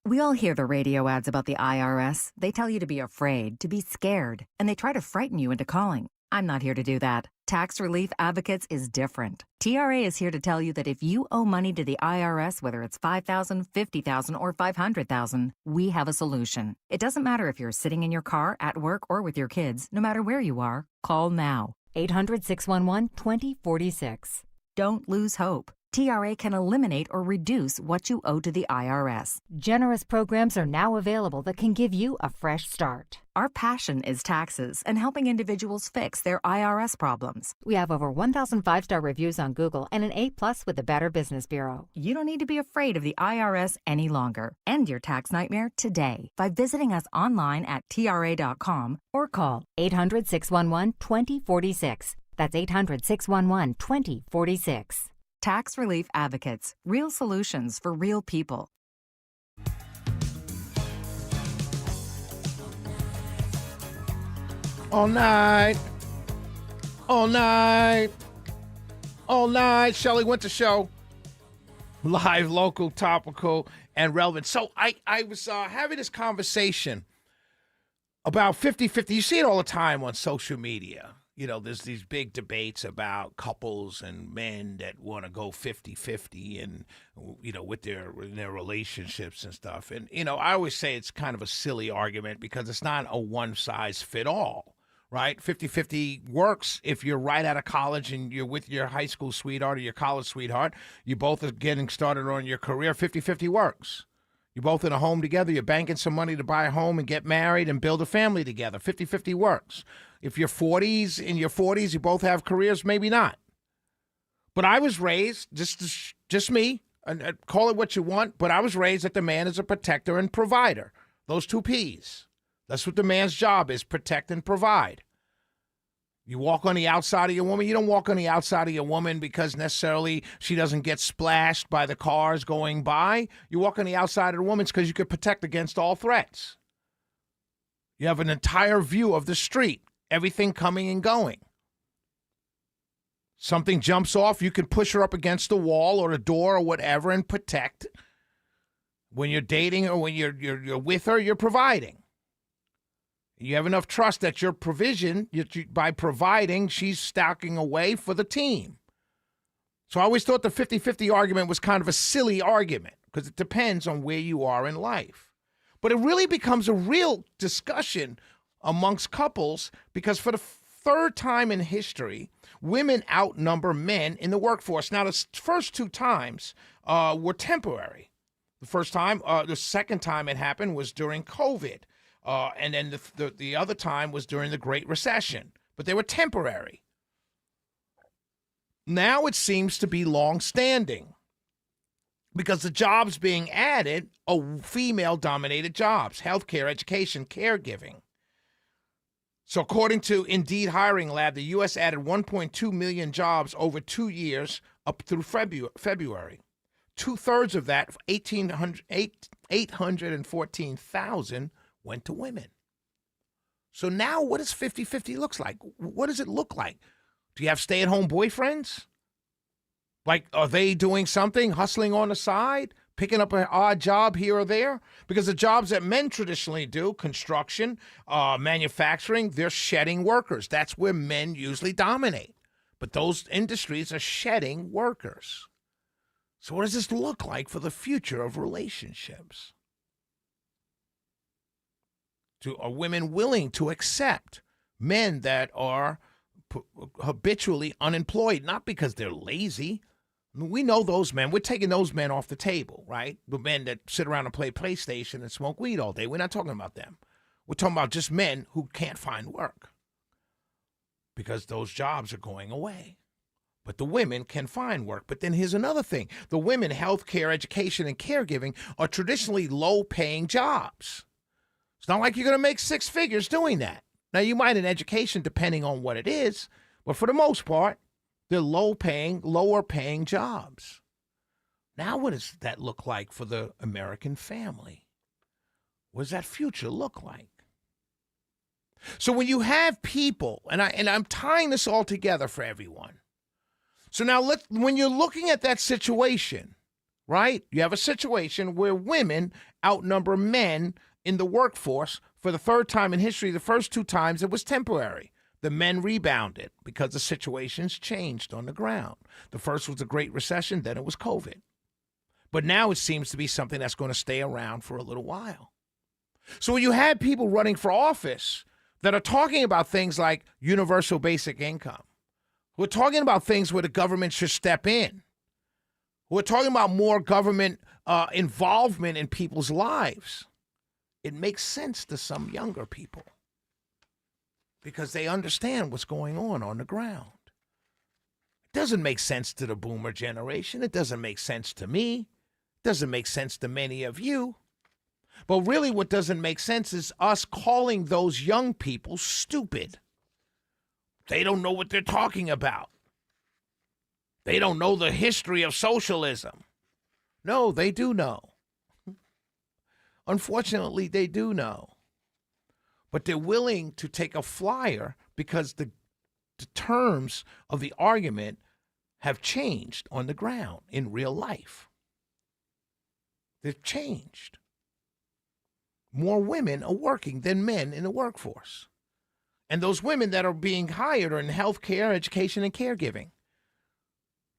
We all hear the radio ads about the IRS. They tell you to be afraid, to be scared, and they try to frighten you into calling. I'm not here to do that. Tax Relief Advocates is different. TRA is here to tell you that if you owe money to the IRS, whether it's $5,000, $50,000, or $500,000, we have a solution. It doesn't matter if you're sitting in your car, at work, or with your kids. No matter where you are, call now. 800-611-2046. Don't lose hope. TRA can eliminate or reduce what you owe to the IRS. Generous programs are now available that can give you a fresh start. Our passion is taxes and helping individuals fix their IRS problems. We have over 1,000 5-star reviews on Google and an A+ with the Better Business Bureau. You don't need to be afraid of the IRS any longer. End your tax nightmare today by visiting us online at TRA.com or call 800-611-2046. That's 800-611-2046. Tax Relief Advocates. Real solutions for real people. All night. All night. All night. Shelley Winter Show. Live, local, topical, and relevant. So I was having this conversation about 50-50. You see it all the time on social media. You know, there's these big debates about couples and men that want to go 50-50 and, you know, with their relationships and stuff. And, you know, I always say it's kind of a silly argument because it's not a one-size-fit-all, right? 50-50 works if you're right out of college and you're with your high school sweetheart or your college sweetheart. You both are getting started on your career. 50-50 works. You're both in a home together. You're banking some money to buy a home and get married and build a family together. 50-50 works. If you're in your 40s, you both have careers, maybe not. But I was raised, just me, and call it what you want, but I was raised that the man is a protector and provider. Those two P's. That's what the man's job is, protect and provide. You walk on the outside of your woman. You don't walk on the outside of your woman because necessarily she doesn't get splashed by the cars going by. You walk on the outside of the woman's because you could protect against all threats. You have an entire view of the street, everything coming and going. Something jumps off, you can push her up against the wall or a door or whatever and protect. When you're dating or when you're with her, you're providing. You have enough trust that your provision, by providing, she's stacking away for the team. So I always thought the 50-50 argument was kind of a silly argument because it depends on where you are in life. But it really becomes a real discussion amongst couples because for the third time in history, women outnumber men in the workforce. Now, the first two times were temporary. The second time it happened was during COVID. And then the other time was during the Great Recession. But they were temporary. Now it seems to be long-standing because the jobs being added are female-dominated jobs, healthcare, education, caregiving. So according to Indeed Hiring Lab, the U.S. added 1.2 million jobs over 2 years up through February. 2/3 of that, 814,000, went to women. So now what does 50-50 looks like? What does it look like? Do you have stay-at-home boyfriends? Like, are they doing something, hustling on the side, picking up an odd job here or there? Because the jobs that men traditionally do, construction, manufacturing, they're shedding workers. That's where men usually dominate. But those industries are shedding workers. So what does this look like for the future of relationships? Are women willing to accept men that are habitually unemployed, not because they're lazy? I mean, we know those men. We're taking those men off the table, right? The men that sit around and play PlayStation and smoke weed all day. We're not talking about them. We're talking about just men who can't find work because those jobs are going away. But the women can find work. But then here's another thing. The women, healthcare, education, and caregiving are traditionally low-paying jobs. It's not like you're going to make six figures doing that. Now, you might in education, depending on what it is, but for the most part, they're lower-paying jobs. Now, what does that look like for the American family? What does that future look like? So when you have people, and I'm tying this all together for everyone. So now, when you're looking at that situation, right, you have a situation where women outnumber men in the workforce for the third time in history. The first two times it was temporary. The men rebounded because the situations changed on the ground. The first was the Great Recession, then it was COVID. But now it seems to be something that's going to stay around for a little while. So when you have people running for office that are talking about things like universal basic income, we're talking about things where the government should step in. We're talking about more government involvement in people's lives. It makes sense to some younger people because they understand what's going on the ground. It doesn't make sense to the boomer generation. It doesn't make sense to me. It doesn't make sense to many of you. But really what doesn't make sense is us calling those young people stupid. They don't know what they're talking about. They don't know the history of socialism. No, they do know. Unfortunately, they do know. But they're willing to take a flyer because the terms of the argument have changed on the ground in real life. They've changed. More women are working than men in the workforce. And those women that are being hired are in healthcare, education, and caregiving.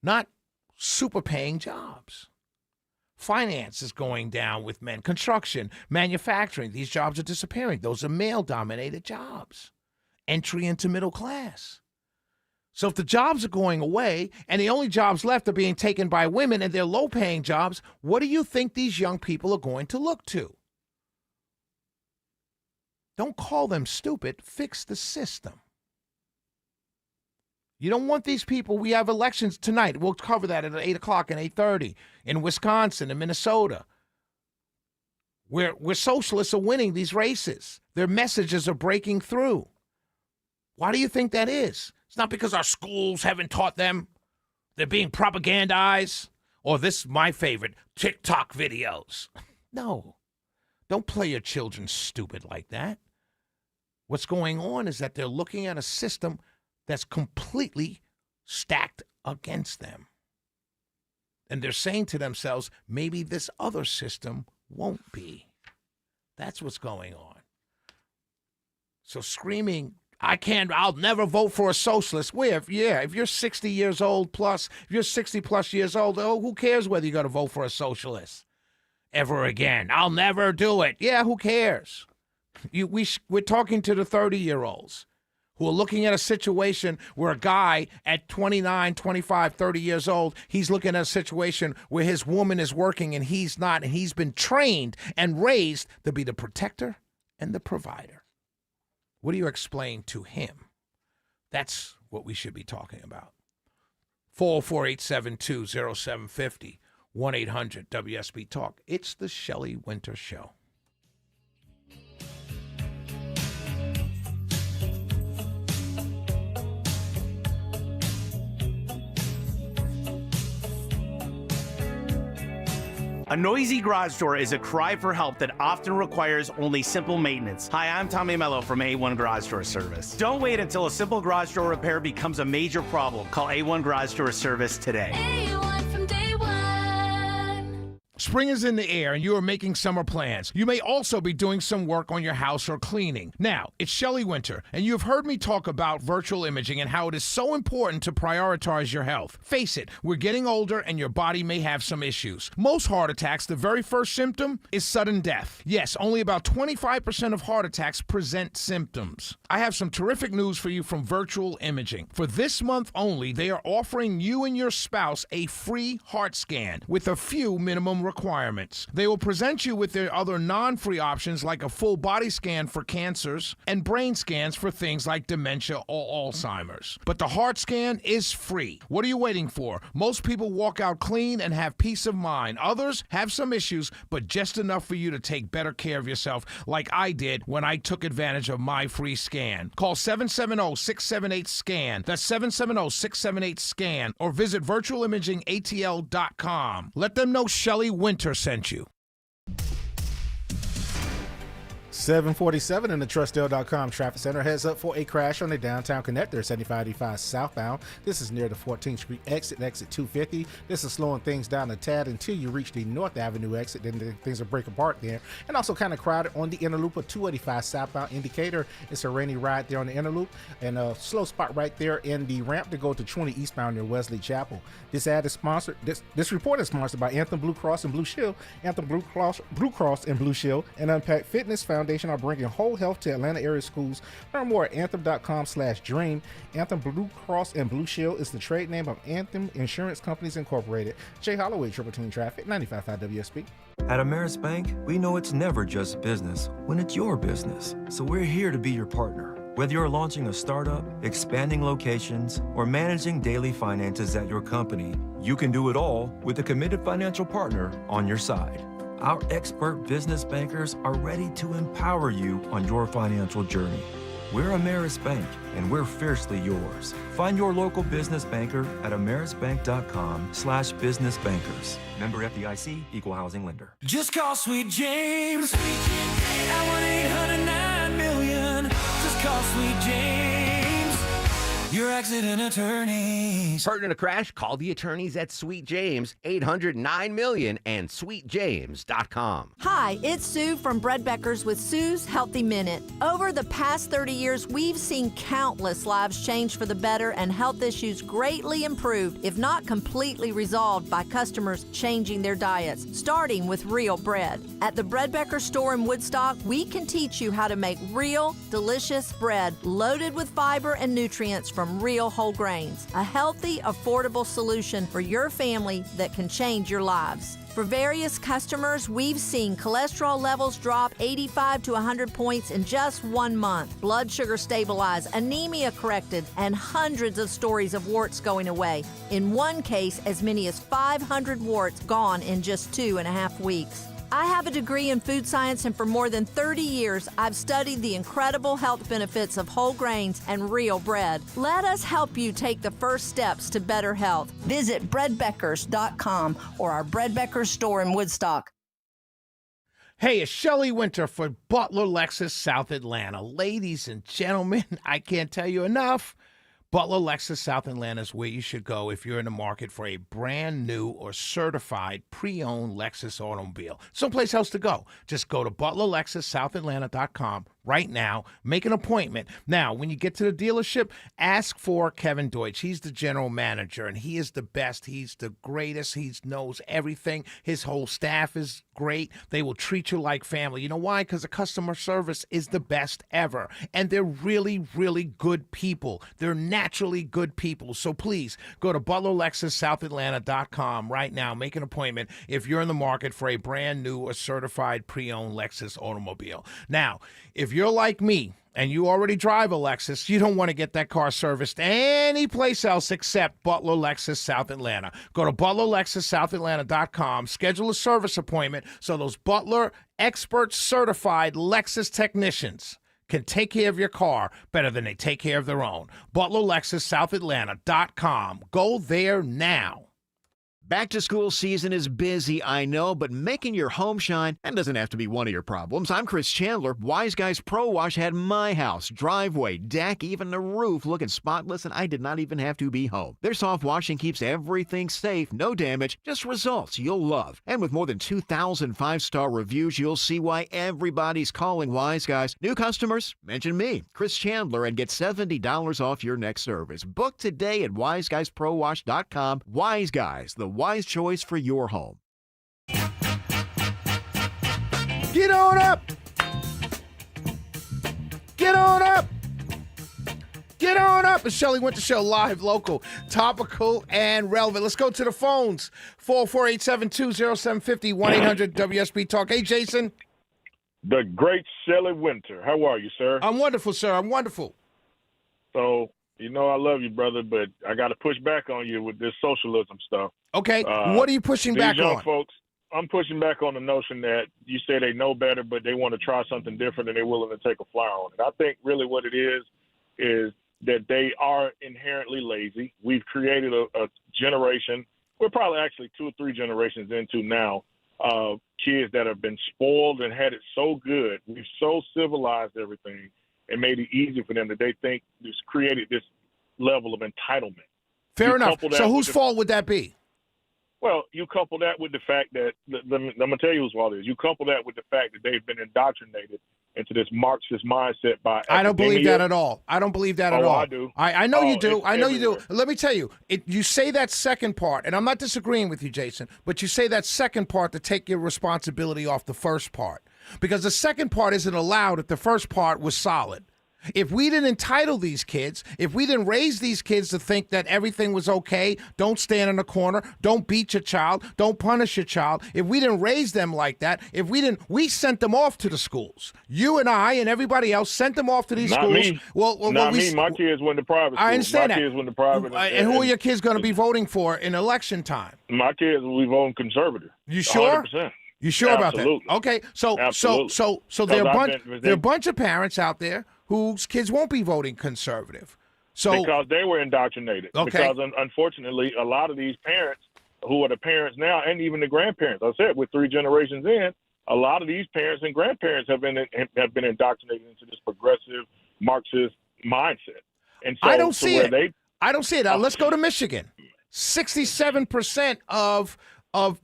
Not super paying jobs. Finance is going down with men. Construction, manufacturing, these jobs are disappearing. Those are male-dominated jobs. Entry into middle class. So if the jobs are going away and the only jobs left are being taken by women and they're low-paying jobs, what do you think these young people are going to look to? Don't call them stupid. Fix the system. You don't want these people. We have elections tonight. We'll cover that at 8 o'clock and 8:30 in Wisconsin and Minnesota, where socialists are winning these races. Their messages are breaking through. Why do you think that is? It's not because our schools haven't taught them. They're being propagandized. Or this is my favorite, TikTok videos. No. Don't play your children stupid like that. What's going on is that they're looking at a system that's completely stacked against them. And they're saying to themselves, maybe this other system won't be. That's what's going on. So screaming, I'll never vote for a socialist. If you're 60 years old plus, if you're 60 plus years old, who cares whether you're going to vote for a socialist ever again? I'll never do it. Yeah, who cares? We're talking to the 30-year-olds who are looking at a situation where a guy at 29, 25, 30 years old, he's looking at a situation where his woman is working and he's not, and he's been trained and raised to be the protector and the provider. What do you explain to him? That's what we should be talking about. 404-872-0750, 1-800-WSB-TALK. It's the Shelley Winter Show. A noisy garage door is a cry for help that often requires only simple maintenance. Hi, I'm Tommy Mello from A1 Garage Door Service. Don't wait until a simple garage door repair becomes a major problem. Call A1 Garage Door Service today. A1 from day one. Spring is in the air and you are making summer plans. You may also be doing some work on your house or cleaning. Now, it's Shelley Winter, and you've heard me talk about virtual imaging and how it is so important to prioritize your health. Face it, we're getting older and your body may have some issues. Most heart attacks, the very first symptom is sudden death. Yes, only about 25% of heart attacks present symptoms. I have some terrific news for you from Virtual Imaging. For this month only, they are offering you and your spouse a free heart scan with a few minimum requirements. They will present you with their other non-free options like a full body scan for cancers and brain scans for things like dementia or Alzheimer's. But the heart scan is free. What are you waiting for? Most people walk out clean and have peace of mind. Others have some issues, but just enough for you to take better care of yourself like I did when I took advantage of my free scan. Call 770-678-SCAN. That's 770-678-SCAN. Or visit virtualimagingatl.com. Let them know Shelley Winter sent you. 747 in the Trustdale.com traffic center. Heads up for a crash on the downtown connector, 7585 southbound. This is near the 14th Street exit 250. This is slowing things down a tad until you reach the North Avenue exit. Then things will break apart there. And also kind of crowded on the inner loop of 285 southbound indicator. It's a rainy ride there on the inner loop. And a slow spot right there in the ramp to go to 20 eastbound near Wesley Chapel. This ad is sponsored. This report is sponsored by Anthem Blue Cross and Blue Shield. Anthem Blue Cross and Blue Shield and Unpacked Fitness Foundation are bringing whole health to Atlanta area schools. Learn more at anthem.com/dream. Anthem Blue Cross and Blue Shield is the trade name of Anthem Insurance Companies Incorporated. Jay Holloway, Triple Team Traffic, 95.5 WSB. At Ameris Bank, we know it's never just business when it's your business. So we're here to be your partner. Whether you're launching a startup, expanding locations, or managing daily finances at your company, you can do it all with a committed financial partner on your side. Our expert business bankers are ready to empower you on your financial journey. We're Ameris Bank, and we're fiercely yours. Find your local business banker at amerisbank.com/businessbankers. Member FDIC, Equal Housing Lender. Just call Sweet James at 1-800-9-million. Just call Sweet James, your accident attorneys. Hurt in a crash? Call the attorneys at Sweet James, 800-9-million and sweetjames.com. Hi, it's Sue from Bread Beckers with Sue's Healthy Minute. Over the past 30 years, we've seen countless lives change for the better and health issues greatly improved, if not completely resolved, by customers changing their diets, starting with real bread. At the Bread Becker store in Woodstock, we can teach you how to make real, delicious bread loaded with fiber and nutrients from real whole grains. A healthy, affordable solution for your family that can change your lives. For various customers, we've seen cholesterol levels drop 85 to 100 points in just 1 month, blood sugar stabilized, anemia corrected, and hundreds of stories of warts going away. In one case, as many as 500 warts gone in just 2.5 weeks. I have a degree in food science, and for more than 30 years, I've studied the incredible health benefits of whole grains and real bread. Let us help you take the first steps to better health. Visit breadbeckers.com or our Bread Beckers store in Woodstock. Hey, it's Shelley Winter for Butler Lexus South Atlanta. Ladies and gentlemen, I can't tell you enough. Butler Lexus South Atlanta is where you should go if you're in the market for a brand new or certified pre-owned Lexus automobile. Someplace else to go. Just go to butlerlexussouthatlanta.com right now. Make an appointment. Now, when you get to the dealership, ask for Kevin Deutsch. He's the general manager, and he is the best. He's the greatest. He knows everything. His whole staff is great. They will treat you like family. You know why? Because the customer service is the best ever, and they're really, really good people. They're naturally good people. So please go to butlerlexussouthatlanta.com right now. Make an appointment if you're in the market for a brand new or certified pre-owned Lexus automobile. Now, if you're like me and you already drive a Lexus, you don't want to get that car serviced any place else except Butler Lexus South Atlanta. Go to butlerlexussouthatlanta.com, schedule a service appointment so those Butler expert certified Lexus technicians can take care of your car better than they take care of their own. butlerlexussouthatlanta.com. Go there now. Back to school season is busy, I know, but making your home shine, that doesn't have to be one of your problems. I'm Chris Chandler. Wise Guys Pro Wash had my house, driveway, deck, even the roof looking spotless, and I did not even have to be home. Their soft washing keeps everything safe, no damage, just results you'll love. And with more than 2,000 five-star reviews, you'll see why everybody's calling Wise Guys. New customers, mention me, Chris Chandler, and get $70 off your next service. Book today at wiseguysprowash.com. Wise Guys, the wise choice for your home. Get on up! Get on up! Get on up! It's Shelley Winter Show, live, local, topical, and relevant. Let's go to the phones. 448-720-0750, 1-800-WSB Talk. Hey, Jason. The great Shelley Winter. How are you, sir? I'm wonderful, sir. I'm wonderful. So, you know I love you, brother, but I got to push back on you with this socialism stuff. Okay, what are you pushing back these young on? Folks, I'm pushing back on the notion that you say they know better, but they want to try something different and they're willing to take a flyer on it. I think really what it is that they are inherently lazy. We've created a generation, we're probably actually 2 or 3 generations into now, of kids that have been spoiled and had it so good. We've so civilized everything and made it easy for them that they think this created this level of entitlement. Fair enough. So whose fault would that be? Well, you couple that with the fact that, I'm going to tell you whose fault it is. You couple that with the fact that they've been indoctrinated into this Marxist mindset by I don't believe that at all. I don't believe that at all. I do. I know you do. I know you do. everywhere. Let me tell you, you say that second part, and I'm not disagreeing with you, Jason, but you say that second part to take your responsibility off the first part. Because the second part isn't allowed if the first part was solid. If we didn't entitle these kids, if we didn't raise these kids to think that everything was okay, don't stand in a corner, don't beat your child, don't punish your child, if we didn't raise them like that, we sent them off to the schools. You and I and everybody else sent them off to these Not schools. me. Not me. My kids went to private school. I understand My that. kids went to private. And who are your kids going to be voting for in election time? My kids will be voting conservative. You sure? 100%. You sure Absolutely. about that? Okay, so there are a bunch of parents out there whose kids won't be voting conservative. So because they were indoctrinated. Okay. Because unfortunately, a lot of these parents who are the parents now, and even the grandparents, I said, we're 3 generations in, a lot of these parents and grandparents have been indoctrinated into this progressive Marxist mindset. And so I don't see it. They, I don't see it. Now, let's go to Michigan. 67% of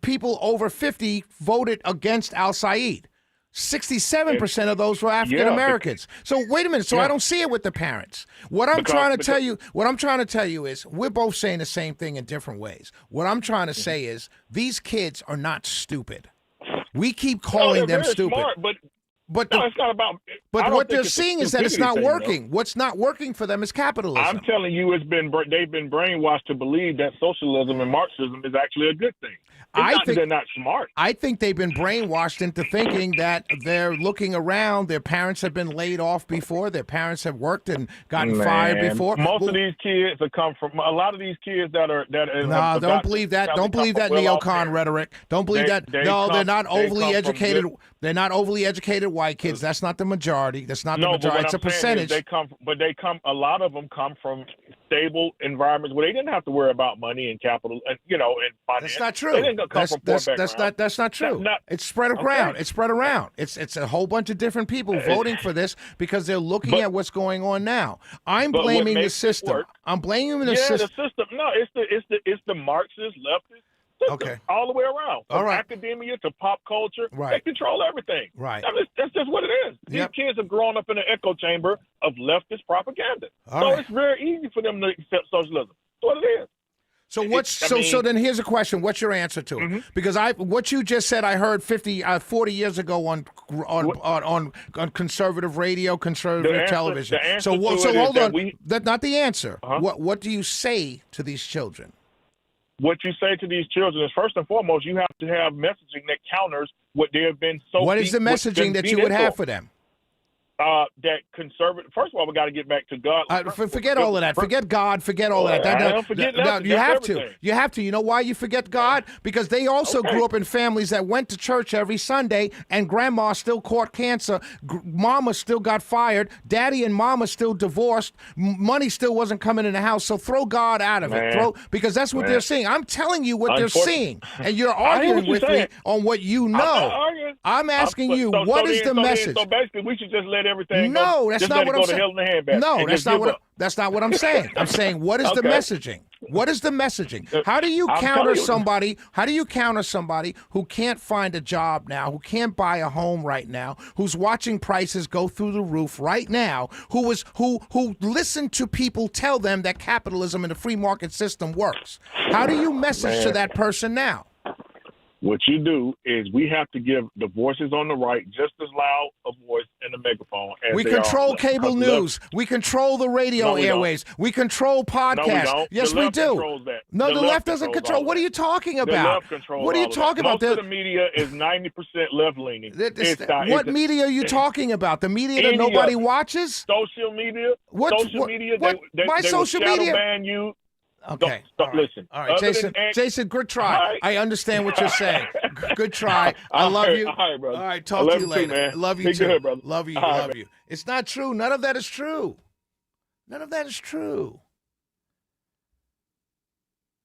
people over 50 voted against al-Said. 67% of those were African Americans. So wait a minute. So I don't see it with the parents. What I'm trying to tell you is we're both saying the same thing in different ways. What I'm trying to say is these kids are not stupid. We keep calling them stupid. Smart, but no, it's not about. But what they're seeing is that it's not working. What's not working for them is capitalism. I'm telling you, they've been brainwashed to believe that socialism and Marxism is actually a good thing. They're not smart. I think they've been brainwashed into thinking that they're looking around. Their parents have been laid off before. Their parents have worked and gotten fired before. Most of these kids have come from a lot of these kids that are. No, don't believe that. Don't believe that neocon rhetoric. Don't believe that. No, they're not overly educated. They're not overly educated white kids. That's not the majority. That's not the majority. It's a percentage. A lot of them come from stable environments where they didn't have to worry about money and capital, and finance. That's not true. They didn't come from poor backgrounds. That's not true. It's spread around. Okay. It's spread around. It's a whole bunch of different people voting for this because they're looking at what's going on now. I'm blaming the system. I'm blaming the system. The system. No, it's the Marxist leftist. Okay. All the way around. From all right. academia to pop culture. Right. They control everything. Right. I mean, that's just what it is. These kids have grown up in an echo chamber of leftist propaganda. It's very easy for them to accept socialism. That's what it is. So then here's a question. What's your answer to it? Mm-hmm. Because what you just said I heard 40 years ago on conservative radio, conservative television. So hold on. That's not the answer. What do you say to these children? What you say to these children is, first and foremost, you have to have messaging that counters what they have been so. What is the messaging that you would have for them? that conservative. First of all, we got to get back to God. Forget all of that. Forget God. Forget all of that. I don't forget nothing. You have everything. to. You have to. You know why you forget God? Because they also grew up in families that went to church every Sunday, and grandma still caught cancer. Mama still got fired. Daddy and mama still divorced. Money still wasn't coming in the house. So throw God out of it. Because that's what they're seeing. I'm telling you what they're seeing, and you're arguing with me on what you know. I'm asking you, what is the message? So basically, we should just let everything No, go. that's just not what I'm saying. No, that's not what I'm saying. I'm saying, what is the messaging? What is the messaging? How do you counter somebody? How do you counter somebody who can't find a job now, who can't buy a home right now, who's watching prices go through the roof right now, who listened to people tell them that capitalism and the free market system works? How do you message to that person now? What you do is we have to give the voices on the right just as loud a voice in the megaphone as we they control are. Cable news. We control the radio airways. We control podcasts. No, we don't. Yes, the we left do. Controls that. No, the left doesn't control. What are you talking about? The left controls what are you talking about? Most of the media is 90% left-leaning. What media are you talking about? The media that nobody watches? Social media. Social media. My they social will media. Ban you. Okay. Listen. All right, Jason, good try. I understand what you're saying. Good try. I love you. All right, brother. All right, talk to you later. Too, man. Love you Be too. good, brother. Love you. Love you. It's not true. None of that is true. None of that is true.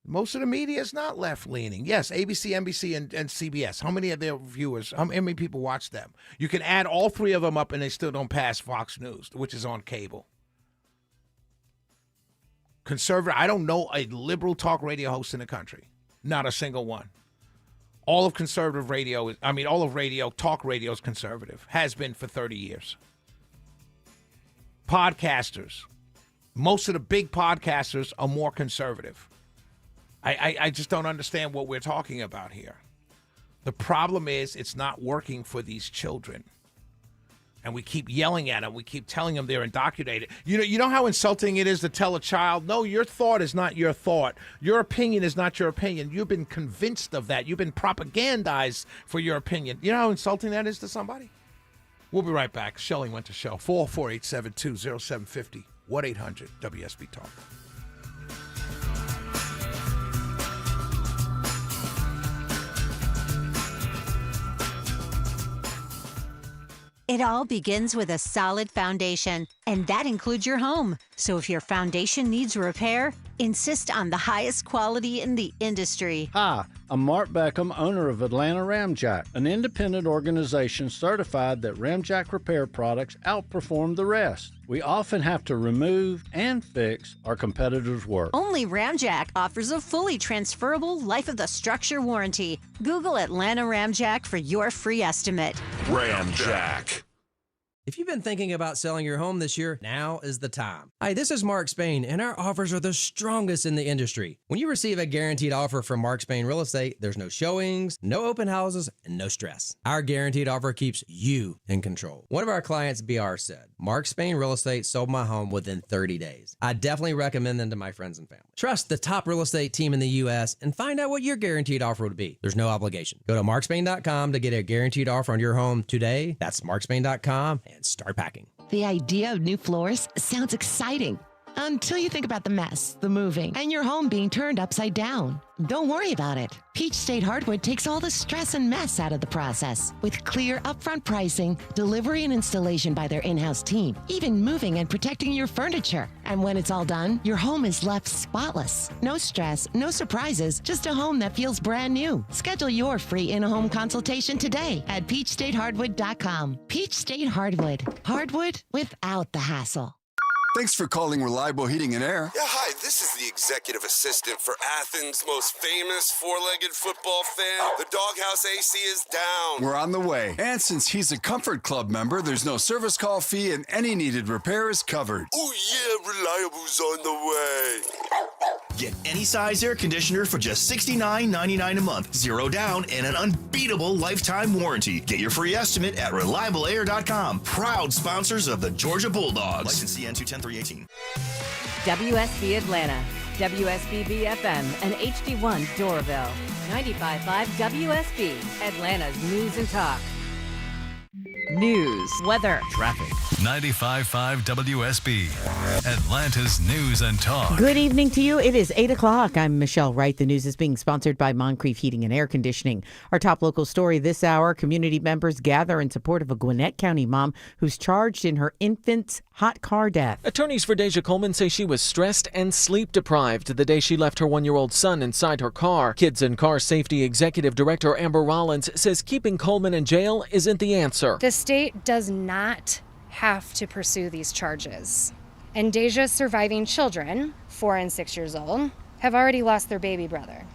Most of the media is not left-leaning. Yes, ABC, NBC, and CBS. How many of their viewers, how many people watch them? You can add all three of them up and they still don't pass Fox News, which is on cable. Conservative, I don't know a liberal talk radio host in the country. Not a single one. All of conservative radio, all of radio, talk radio is conservative. Has been for 30 years. Podcasters. Most of the big podcasters are more conservative. I just don't understand what we're talking about here. The problem is it's not working for these children. And we keep yelling at them. We keep telling them they're indoctrinated. You know how insulting it is to tell a child, no, your thought is not your thought. Your opinion is not your opinion. You've been convinced of that. You've been propagandized for your opinion. You know how insulting that is to somebody? We'll be right back. Shelling went to show. 448-720-0750. 1-800-WSB-TALK. It all begins with a solid foundation, and that includes your home. So if your foundation needs repair, insist on the highest quality in the industry. Hi, I'm Mark Beckham, owner of Atlanta Ramjack, an independent organization certified that Ramjack repair products outperform the rest. We often have to remove and fix our competitors' work. Only Ramjack offers a fully transferable life of the structure warranty. Google Atlanta Ramjack for your free estimate. Ramjack. If you've been thinking about selling your home this year, now is the time. Hi, this is Mark Spain, and our offers are the strongest in the industry. When you receive a guaranteed offer from Mark Spain Real Estate, there's no showings, no open houses, and no stress. Our guaranteed offer keeps you in control. One of our clients, BR, said, Mark Spain Real Estate sold my home within 30 days. I definitely recommend them to my friends and family. Trust the top real estate team in the U.S. and find out what your guaranteed offer would be. There's no obligation. Go to markspain.com to get a guaranteed offer on your home today. That's markspain.com and start packing. The idea of new floors sounds exciting until you think about the mess, the moving, and your home being turned upside down. Don't worry about it. Peach State Hardwood takes all the stress and mess out of the process with clear upfront pricing, delivery and installation by their in-house team, even moving and protecting your furniture. And when it's all done, your home is left spotless. No stress, no surprises, just a home that feels brand new. Schedule your free in-home consultation today at peachstatehardwood.com. Peach State Hardwood. Hardwood without the hassle. Thanks for calling Reliable Heating and Air. Yeah, hi, this is the executive assistant for Athens' most famous four-legged football fan. The Doghouse AC is down. We're on the way. And since he's a Comfort Club member, there's no service call fee and any needed repair is covered. Oh yeah, Reliable's on the way. Get any size air conditioner for just $69.99 a month, 0 down, and an unbeatable lifetime warranty. Get your free estimate at ReliableAir.com. Proud sponsors of the Georgia Bulldogs. License CN 210-318. WSB Atlanta, WSB BFM, and HD1 Doraville. 95.5 WSB, Atlanta's News and Talk. news, weather, traffic. 95.5 WSB, Atlanta's News and Talk. Good evening to you. It is 8 o'clock. I'm Michelle Wright. The news is being sponsored by Moncrief Heating and Air Conditioning. Our top local story this hour, community members gather in support of a Gwinnett County mom who's charged in her infant's hot car death. Attorneys for Deja Coleman say she was stressed and sleep deprived the day she left her 1-year-old son inside her car. Kids and Car Safety Executive Director Amber Rollins says keeping Coleman in jail isn't the answer. The state does not have to pursue these charges. And Deja's surviving children, 4 and 6 years old, have already lost their baby brother.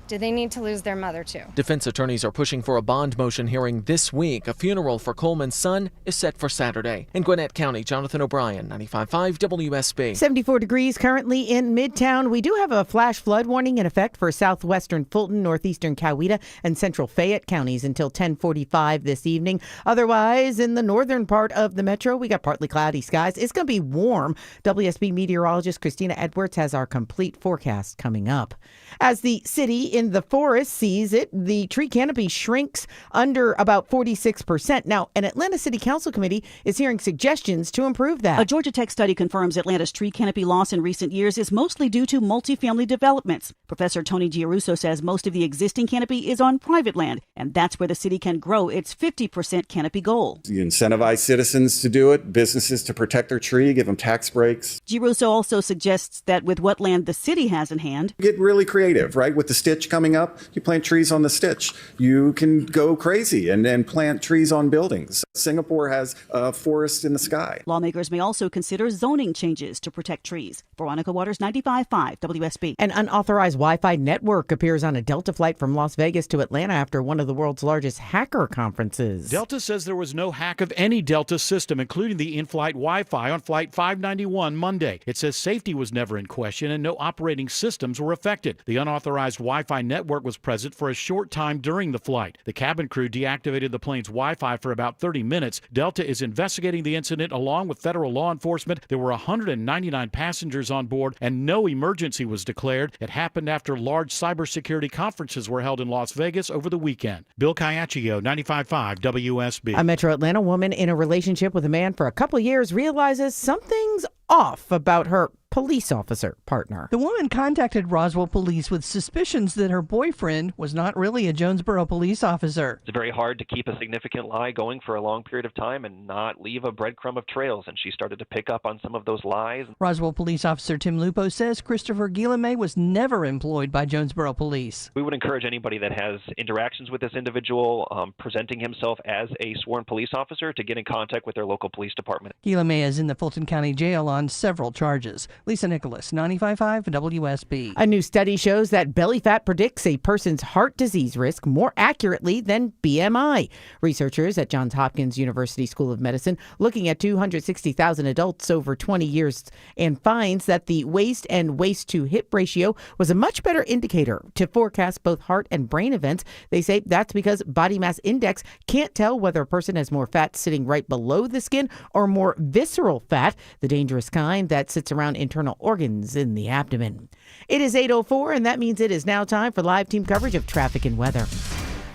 Do they need to lose their mother too? Defense attorneys are pushing for a bond motion hearing this week. A funeral for Coleman's son is set for Saturday. In Gwinnett County, Jonathan O'Brien, 95.5 WSB. 74 degrees currently in Midtown. We do have a flash flood warning in effect for southwestern Fulton, northeastern Coweta, and central Fayette counties until 10:45 this evening. Otherwise, in the northern part of the metro, we got partly cloudy skies. It's going to be warm. WSB meteorologist Christina Edwards has our complete forecast coming up. As the city in the forest sees it, the tree canopy shrinks under about 46%. Now, an Atlanta City Council committee is hearing suggestions to improve that. A Georgia Tech study confirms Atlanta's tree canopy loss in recent years is mostly due to multifamily developments. Professor Tony Giarrusso says most of the existing canopy is on private land, and that's where the city can grow its 50% canopy goal. You incentivize citizens to do it, businesses to protect their tree, give them tax breaks. Giarrusso also suggests that with what land the city has in hand, get really creative, right? With the Stitch coming up, you plant trees on the Stitch. You can go crazy and plant trees on buildings. Singapore has a forest in the sky. Lawmakers may also consider zoning changes to protect trees. Veronica Waters, 95.5 WSB. An unauthorized Wi-Fi network appears on a Delta flight from Las Vegas to Atlanta after one of the world's largest hacker conferences. Delta says there was no hack of any Delta system, including the in-flight Wi-Fi on Flight 591 Monday. It says safety was never in question and no operating systems were affected. The unauthorized Wi-Fi network was present for a short time during the flight. The cabin crew deactivated the plane's Wi-Fi for about 30 minutes. Delta is investigating the incident along with federal law enforcement. There were 199 passengers on board and no emergency was declared. It happened after large cybersecurity conferences were held in Las Vegas over the weekend. Bill Caiaccio, 95.5 WSB. A Metro Atlanta woman in a relationship with a man for a couple years realizes something's off about her police officer partner. The woman contacted Roswell police with suspicions that her boyfriend was not really a Jonesboro police officer. It's very hard to keep a significant lie going for a long period of time and not leave a breadcrumb of trails, and she started to pick up on some of those lies. Roswell police officer Tim Lupo says Christopher Guillemay was never employed by Jonesboro police. We would encourage anybody that has interactions with this individual presenting himself as a sworn police officer to get in contact with their local police department. Guillemay is in the Fulton County Jail on several charges. Lisa Nicholas, 95.5 WSB. A new study shows that belly fat predicts a person's heart disease risk more accurately than BMI. Researchers at Johns Hopkins University School of Medicine looking at 260,000 adults over 20 years and finds that the waist and waist to hip ratio was a much better indicator to forecast both heart and brain events. They say that's because body mass index can't tell whether a person has more fat sitting right below the skin or more visceral fat, the dangerous kind that sits around internal organs in the abdomen. It is 8:04, and that means it is now time for live team coverage of traffic and weather.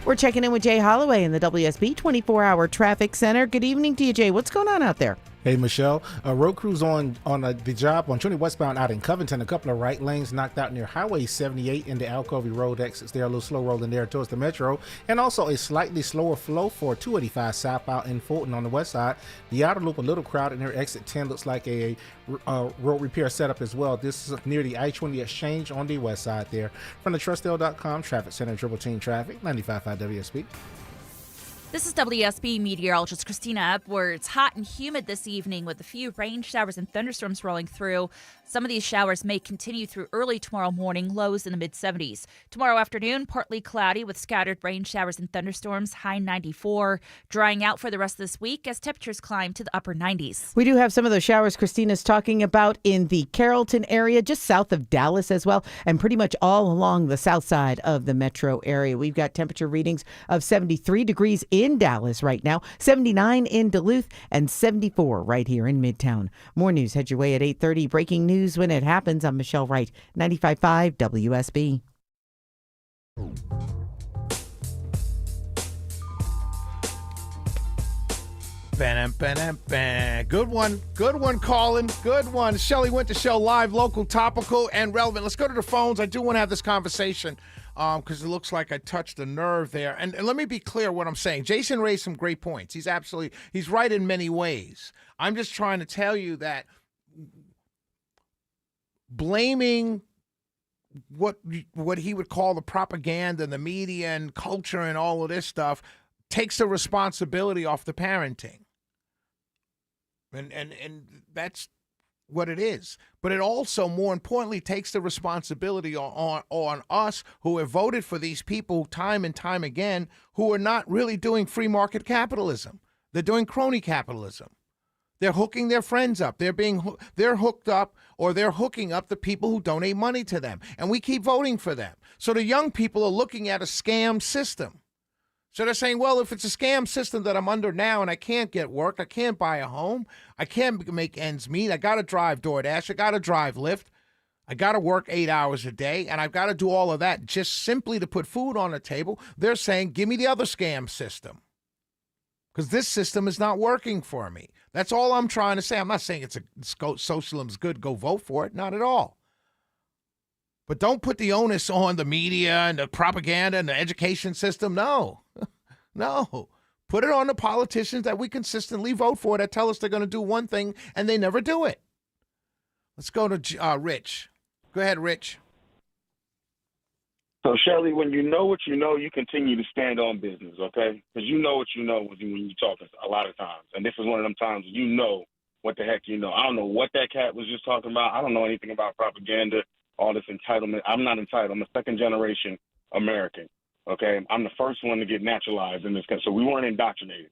We're checking in with Jay Holloway in the WSB 24-hour traffic center. Good evening to you, Jay. What's going on out there? Hey, Michelle. Road crews on the job on 20 westbound out in Covington. A couple of right lanes knocked out near Highway 78 in the Alcovey Road exits there. A little slow rolling there towards the metro. And also a slightly slower flow for 285 southbound in Fulton on the west side. The outer loop a little crowded near exit 10. Looks like a road repair setup as well. This is near the I-20 exchange on the west side there. From the Trustdale.com Traffic Center, Triple Team Traffic, 95.5 WSB. This is WSB meteorologist Christina Edwards. Hot and humid this evening with a few rain showers and thunderstorms rolling through. Some of these showers may continue through early tomorrow morning, lows in the mid-70s. Tomorrow afternoon, partly cloudy with scattered rain showers and thunderstorms, high 94. Drying out for the rest of this week as temperatures climb to the upper 90s. We do have some of those showers Christina's talking about in the Carrollton area, just south of Dallas as well, and pretty much all along the south side of the metro area. We've got temperature readings of 73 degrees in Dallas right now, 79 in Duluth, and 74 right here in Midtown. More news head your way at 8:30. Breaking news when it happens. I'm Michelle Wright, 95.5 WSB. Good one, Colin. Good one. Shelley Winter Show, live, local, topical, and relevant. Let's go to the phones. I do want to have this conversation because it looks like I touched a nerve there. And let me be clear what I'm saying. Jason raised some great points. He's right in many ways. I'm just trying to tell you that blaming what he would call the propaganda, the media, and culture, and all of this stuff takes the responsibility off the parenting. And that's what it is. But it also, more importantly, takes the responsibility on us who have voted for these people time and time again who are not really doing free market capitalism. They're doing crony capitalism. They're hooking their friends up. They're hooked up, or they're hooking up the people who donate money to them. And we keep voting for them. So the young people are looking at a scam system. So they're saying, well, if it's a scam system that I'm under now and I can't get work, I can't buy a home, I can't make ends meet, I got to drive DoorDash, I got to drive Lyft, I got to work 8 hours a day, and I've got to do all of that just simply to put food on the table. They're saying, give me the other scam system because this system is not working for me. That's all I'm trying to say. I'm not saying socialism's good, go vote for it. Not at all. But don't put the onus on the media and the propaganda and the education system. No. No. Put it on the politicians that we consistently vote for that tell us they're going to do one thing and they never do it. Let's go to Rich. Go ahead, Rich. So, Shelley, when you know what you know, you continue to stand on business, okay? Because you know what you know when you're talking a lot of times. And this is one of them times you know what the heck you know. I don't know what that cat was just talking about. I don't know anything about propaganda, all this entitlement. I'm not entitled. I'm a second-generation American, okay? I'm the first one to get naturalized in this country. So we weren't indoctrinated,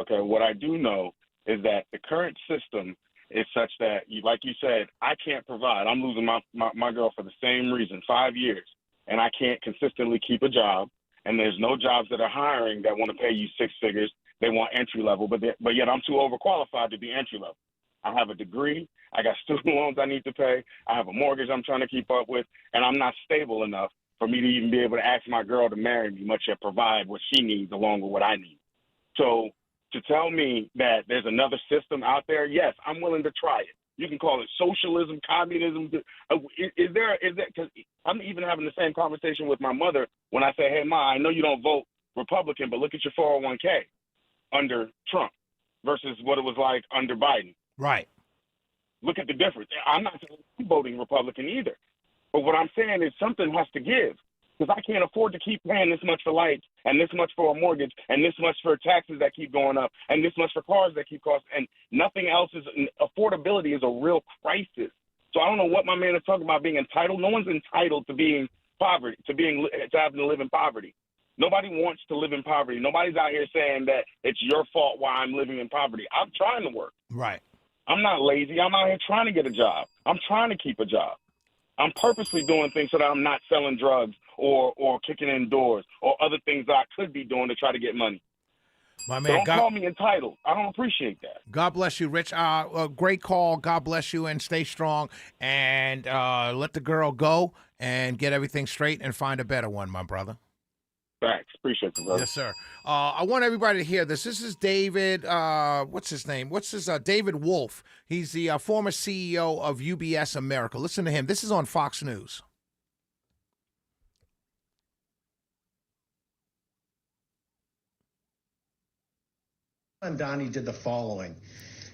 okay? What I do know is that the current system is such that, like you said, I can't provide. I'm losing my girl for the same reason, 5 years. And I can't consistently keep a job, and there's no jobs that are hiring that want to pay you six figures. They want entry level, but yet I'm too overqualified to be entry level. I have a degree. I got student loans I need to pay. I have a mortgage I'm trying to keep up with, and I'm not stable enough for me to even be able to ask my girl to marry me, much yet provide what she needs along with what I need. So to tell me that there's another system out there, yes, I'm willing to try it. You can call it socialism, communism. Is there? Because I'm even having the same conversation with my mother when I say, hey, Ma, I know you don't vote Republican, but look at your 401k under Trump versus what it was like under Biden. Right. Look at the difference. I'm not voting Republican either. But what I'm saying is something has to give. Because I can't afford to keep paying this much for lights and this much for a mortgage and this much for taxes that keep going up and this much for cars that keep costing, and nothing else is affordability is a real crisis. So I don't know what my man is talking about being entitled. No one's entitled to being poverty, to having to live in poverty. Nobody wants to live in poverty. Nobody's out here saying that it's your fault why I'm living in poverty. I'm trying to work. Right. I'm not lazy. I'm out here trying to get a job. I'm trying to keep a job. I'm purposely doing things so that I'm not selling drugs or kicking in doors or other things that I could be doing to try to get money. My man, don't call me entitled. I don't appreciate that. God bless you, Rich. Great call. God bless you, and stay strong. And let the girl go and get everything straight and find a better one, my brother. Thanks. Appreciate it, brother. Yes, sir. I want everybody to hear this. This is David, what's his name? David Wolf. He's the former CEO of UBS America. Listen to him. This is on Fox News. Donnie did the following.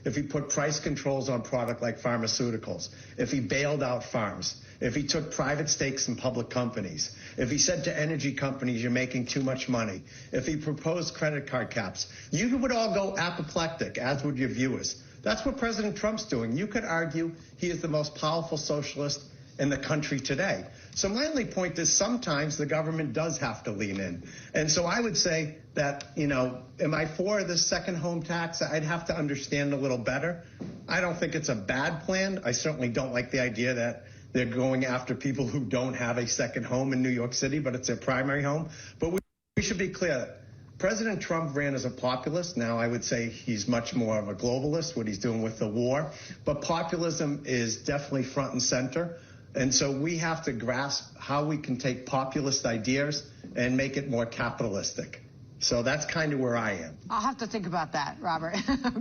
If he put price controls on product like pharmaceuticals, if he bailed out farms, if he took private stakes in public companies, if he said to energy companies, you're making too much money, if he proposed credit card caps, you would all go apoplectic, as would your viewers. That's what President Trump's doing. You could argue he is the most powerful socialist in the country today. So my only point is sometimes the government does have to lean in. And so I would say that, am I for the second home tax? I'd have to understand a little better. I don't think it's a bad plan. I certainly don't like the idea that they're going after people who don't have a second home in New York City, but it's their primary home. But we should be clear. President Trump ran as a populist. Now I would say he's much more of a globalist, what he's doing with the war. But populism is definitely front and center. And so we have to grasp how we can take populist ideas and make it more capitalistic. So that's kind of where I am. I'll have to think about that, Robert.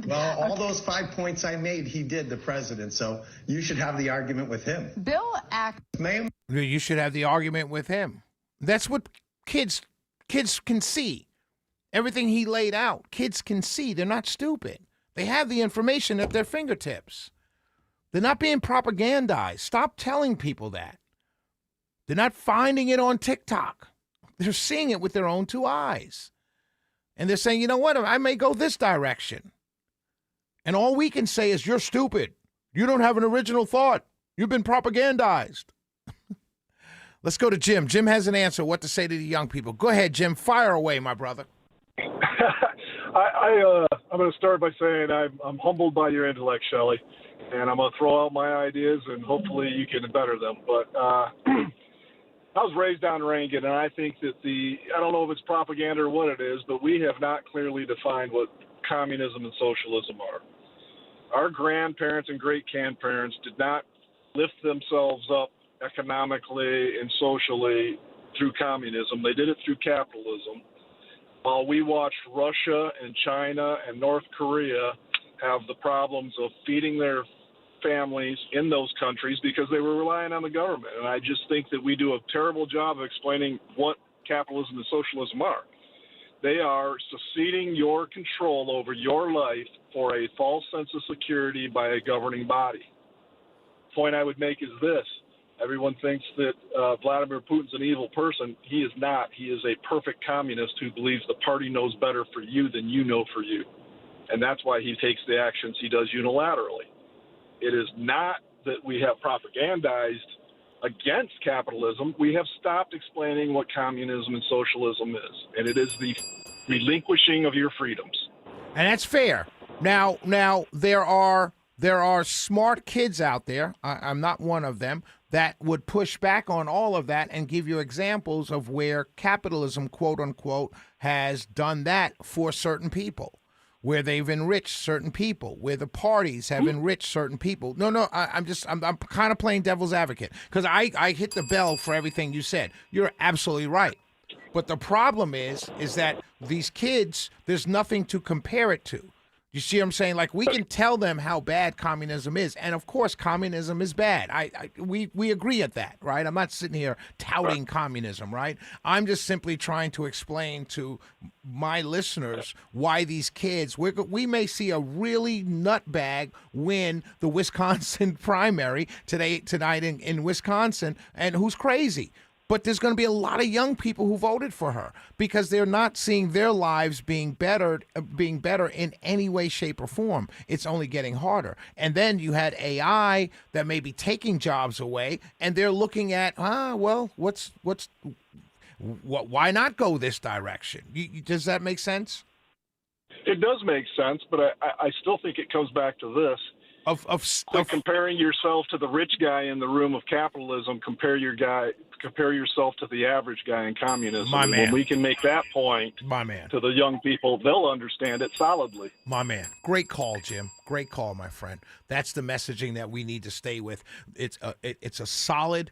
Well, all those 5 points I made, he did, the president. So you should have the argument with him. Bill Ackman. Ma'am? You should have the argument with him. That's what kids can see. Everything he laid out, kids can see. They're not stupid. They have the information at their fingertips. They're not being propagandized. Stop telling people that. They're not finding it on TikTok. They're seeing it with their own 2 eyes. And they're saying, you know what, I may go this direction. And all we can say is, you're stupid. You don't have an original thought. You've been propagandized. Let's go to Jim. Jim has an answer what to say to the young people. Go ahead, Jim. Fire away, my brother. I'm going to start by saying I'm humbled by your intellect, Shelley, and I'm going to throw out my ideas, and hopefully you can better them. But I was raised on Reagan, and I think that I don't know if it's propaganda or what it is, but we have not clearly defined what communism and socialism are. Our grandparents and great-grandparents did not lift themselves up economically and socially through communism. They did it through capitalism. While we watched Russia and China and North Korea have the problems of feeding their families in those countries because they were relying on the government. And I just think that we do a terrible job of explaining what capitalism and socialism are. They are seceding your control over your life for a false sense of security by a governing body. The point I would make is this. Everyone thinks that Vladimir Putin's an evil person. He is not. He is a perfect communist who believes the party knows better for you than you know for you. And that's why he takes the actions he does unilaterally. It is not that we have propagandized against capitalism. We have stopped explaining what communism and socialism is. And it is the relinquishing of your freedoms. And that's fair. Now there are smart kids out there. I'm not one of them, that would push back on all of that and give you examples of where capitalism, quote unquote, has done that for certain people, where they've enriched certain people, where the parties have enriched certain people. I'm kind of playing devil's advocate because I hit the bell for everything you said. You're absolutely right. But the problem is that these kids, there's nothing to compare it to. You see what I'm saying? Like, we can tell them how bad communism is. And, of course, communism is bad. We agree at that, right? I'm not sitting here touting communism, right? I'm just simply trying to explain to my listeners why these kids, we may see a really nutbag win the Wisconsin primary tonight in Wisconsin, and who's crazy. But there's going to be a lot of young people who voted for her because they're not seeing their lives being better in any way, shape, or form. It's only getting harder. And then you had AI that may be taking jobs away, and they're looking at, why not go this direction? Does that make sense? It does make sense, but I still think it comes back to this. Of comparing yourself to the rich guy in the room of capitalism, compare yourself to the average guy in communism. My man. When we can make that point to the young people, they'll understand it solidly. My man. Great call, Jim. Great call, my friend. That's the messaging that we need to stay with. It's a solid,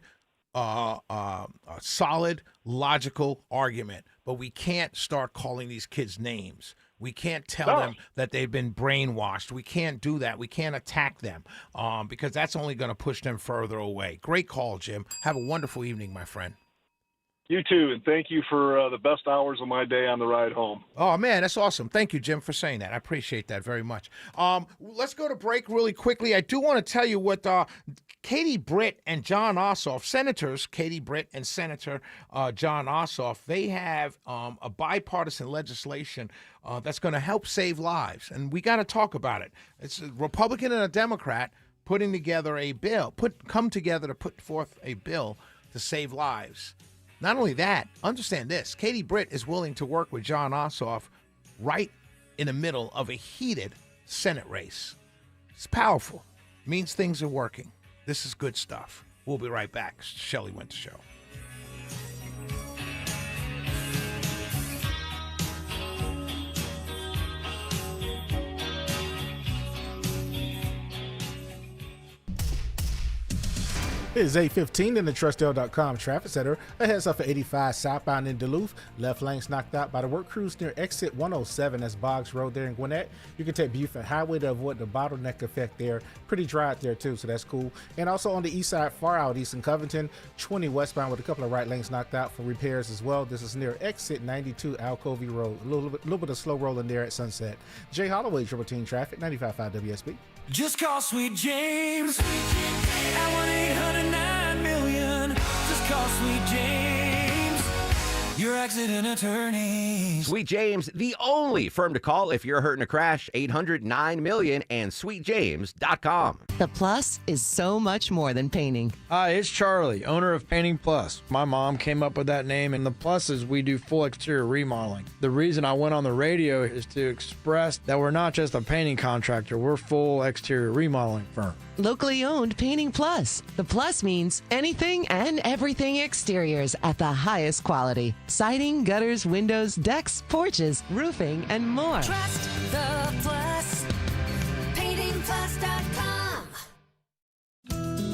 logical argument, but we can't start calling these kids names. We can't tell them that they've been brainwashed. We can't do that. We can't attack them because that's only going to push them further away. Great call, Jim. Have a wonderful evening, my friend. You too, and thank you for the best hours of my day on the ride home. Oh, man, that's awesome. Thank you, Jim, for saying that. I appreciate that very much. Let's go to break really quickly. I do want to tell you what Katie Britt and Jon Ossoff, Senators Katie Britt and Senator Jon Ossoff, they have a bipartisan legislation that's going to help save lives, and we got to talk about it. It's a Republican and a Democrat putting together a bill, come together to put forth a bill to save lives. Not only that, understand this, Katie Britt is willing to work with Jon Ossoff right in the middle of a heated Senate race. It's powerful. It means things are working. This is good stuff. We'll be right back. Shelley Winter Show. It is 8:15 in the Trustdale.com traffic center. A heads up for 85 southbound in Duluth. Left lane's knocked out by the work crews near exit 107. That's Boggs Road there in Gwinnett. You can take Buford Highway to avoid the bottleneck effect there. Pretty dry out there too, so that's cool. And also on the east side, far out east in Covington, 20 westbound with a couple of right lanes knocked out for repairs as well. This is near exit 92 Alcovey Road. A little bit of slow rolling there at Sunset. Jay Holloway, Triple Team Traffic, 95.5 WSB. Just call Sweet James at 1-800-9-million. Just call Sweet James, your accident attorney. Sweet James, the only firm to call if you're hurt in a crash. 800-9-million and sweetjames.com. The Plus is so much more than painting. Hi, it's Charlie, owner of Painting Plus. My mom came up with that name, and the Plus is we do full exterior remodeling. The reason I went on the radio is to express that we're not just a painting contractor, we're full exterior remodeling firm. Locally owned Painting Plus. The Plus means anything and everything exteriors at the highest quality. Siding, gutters, windows, decks, porches, roofing, and more. Trust the Plus. PaintingPlus.com.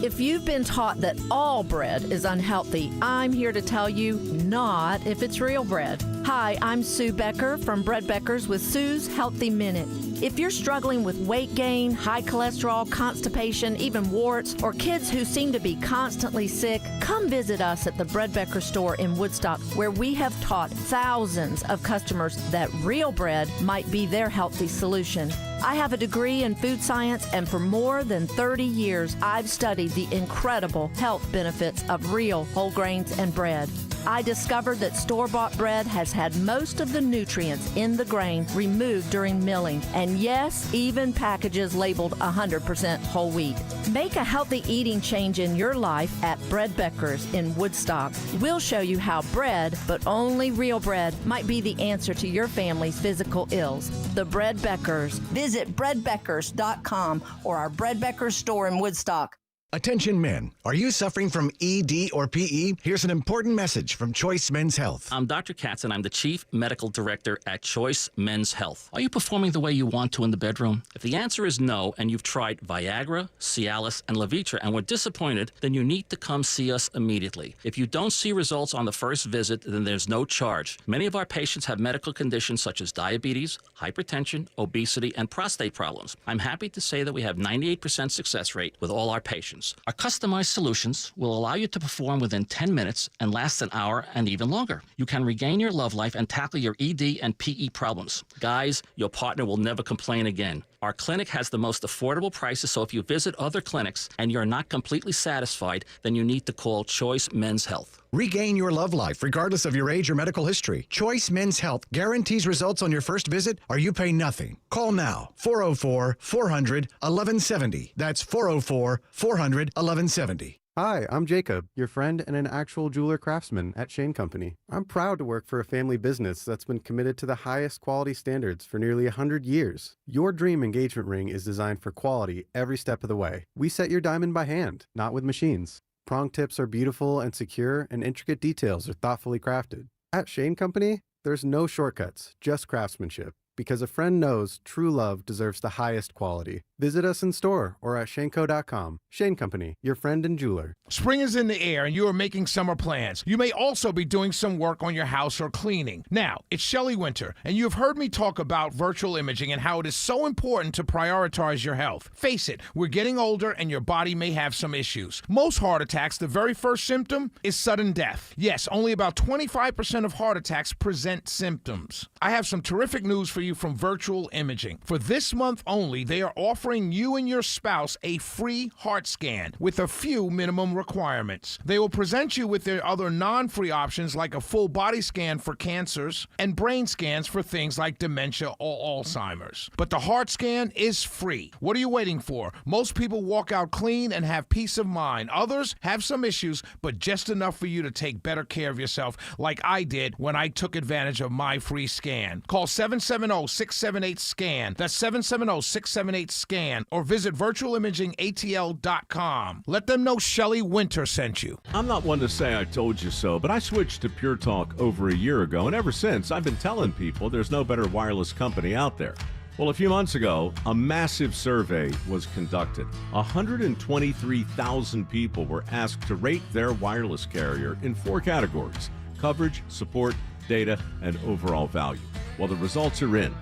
If you've been taught that all bread is unhealthy, I'm here to tell you not if it's real bread. Hi, I'm Sue Becker from Bread Beckers with Sue's Healthy Minute. If you're struggling with weight gain, high cholesterol, constipation, even warts, or kids who seem to be constantly sick, come visit us at the Bread Becker store in Woodstock, where we have taught thousands of customers that real bread might be their healthy solution. I have a degree in food science, and for more than 30 years, I've studied the incredible health benefits of real whole grains and bread. I discovered that store-bought bread has had most of the nutrients in the grain removed during milling, and yes, even packages labeled 100% whole wheat. Make a healthy eating change in your life at Bread Beckers in Woodstock. We'll show you how bread, but only real bread, might be the answer to your family's physical ills. The Bread Beckers. Visit breadbeckers.com or our Bread Beckers store in Woodstock. Attention men, are you suffering from ED or PE? Here's an important message from Choice Men's Health. I'm Dr. Katz, and I'm the Chief Medical Director at Choice Men's Health. Are you performing the way you want to in the bedroom? If the answer is no, and you've tried Viagra, Cialis, and Levitra and were disappointed, then you need to come see us immediately. If you don't see results on the first visit, then there's no charge. Many of our patients have medical conditions such as diabetes, hypertension, obesity, and prostate problems. I'm happy to say that we have 98% success rate with all our patients. Our customized solutions will allow you to perform within 10 minutes and last an hour and even longer. You can regain your love life and tackle your ED and PE problems. Guys, your partner will never complain again. Our clinic has the most affordable prices, so if you visit other clinics and you're not completely satisfied, then you need to call Choice Men's Health. Regain your love life regardless of your age or medical history. Choice Men's Health guarantees results on your first visit or you pay nothing. Call now, 404-400-1170. That's 404-400-1170. Hi, I'm Jacob, your friend and an actual jeweler craftsman at Shane Company. I'm proud to work for a family business that's been committed to the highest quality standards for nearly 100 years. Your dream engagement ring is designed for quality every step of the way. We set your diamond by hand, not with machines. Prong tips are beautiful and secure, and intricate details are thoughtfully crafted. At Shane Company, there's no shortcuts, just craftsmanship. Because a friend knows true love deserves the highest quality. Visit us in store or at shaneco.com. Shane Company, your friend and jeweler. Spring is in the air and you are making summer plans. You may also be doing some work on your house or cleaning. Now, it's Shelley Winter, and you've heard me talk about virtual imaging and how it is so important to prioritize your health. Face it, we're getting older and your body may have some issues. Most heart attacks, the very first symptom is sudden death. Yes, only about 25% of heart attacks present symptoms. I have some terrific news for you from Virtual Imaging. For this month only, they are offering you and your spouse a free heart scan with a few minimum requirements. They will present you with their other non-free options like a full body scan for cancers and brain scans for things like dementia or Alzheimer's. But the heart scan is free. What are you waiting for? Most people walk out clean and have peace of mind. Others have some issues, but just enough for you to take better care of yourself like I did when I took advantage of my free scan. Call 770-678-SCAN. That's 770-678-SCAN. Or visit virtualimagingatl.com. Let them know Shelley Winter sent you. I'm not one to say I told you so, but I switched to Pure Talk over a year ago, and ever since, I've been telling people there's no better wireless company out there. Well, a few months ago, a massive survey was conducted. 123,000 people were asked to rate their wireless carrier in 4 categories: coverage, support, data, and overall value. Well, the results are in.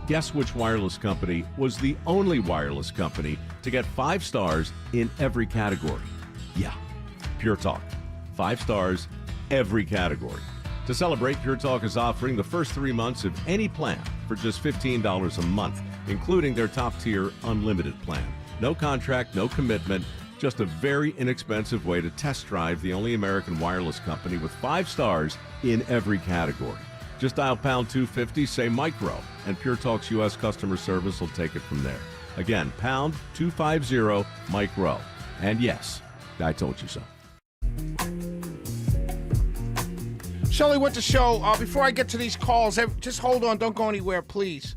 Guess which wireless company was the only wireless company to get 5 stars in every category? Yeah, Pure Talk. 5 stars, every category. To celebrate, Pure Talk is offering the first 3 months of any plan for just $15 a month, including their top-tier unlimited plan. No contract, no commitment, just a very inexpensive way to test drive the only American wireless company with 5 stars in every category. Just dial pound 250, say micro, and Pure Talk's U.S. customer service will take it from there. Again, pound 250 micro. And yes, I told you so. Shelley, what the show? Before I get to these calls, just hold on. Don't go anywhere, please.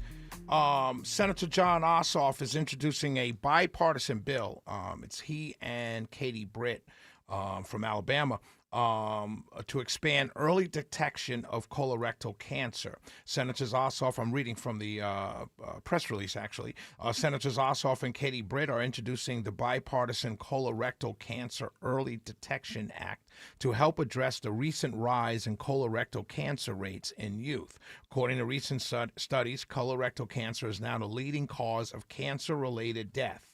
Senator Jon Ossoff is introducing a bipartisan bill. It's he and Katie Britt from Alabama to expand early detection of colorectal cancer. Senators Ossoff, I'm reading from the press release, actually. Senators Ossoff and Katie Britt are introducing the Bipartisan Colorectal Cancer Early Detection Act to help address the recent rise in colorectal cancer rates in youth. According to recent studies, colorectal cancer is now the leading cause of cancer-related death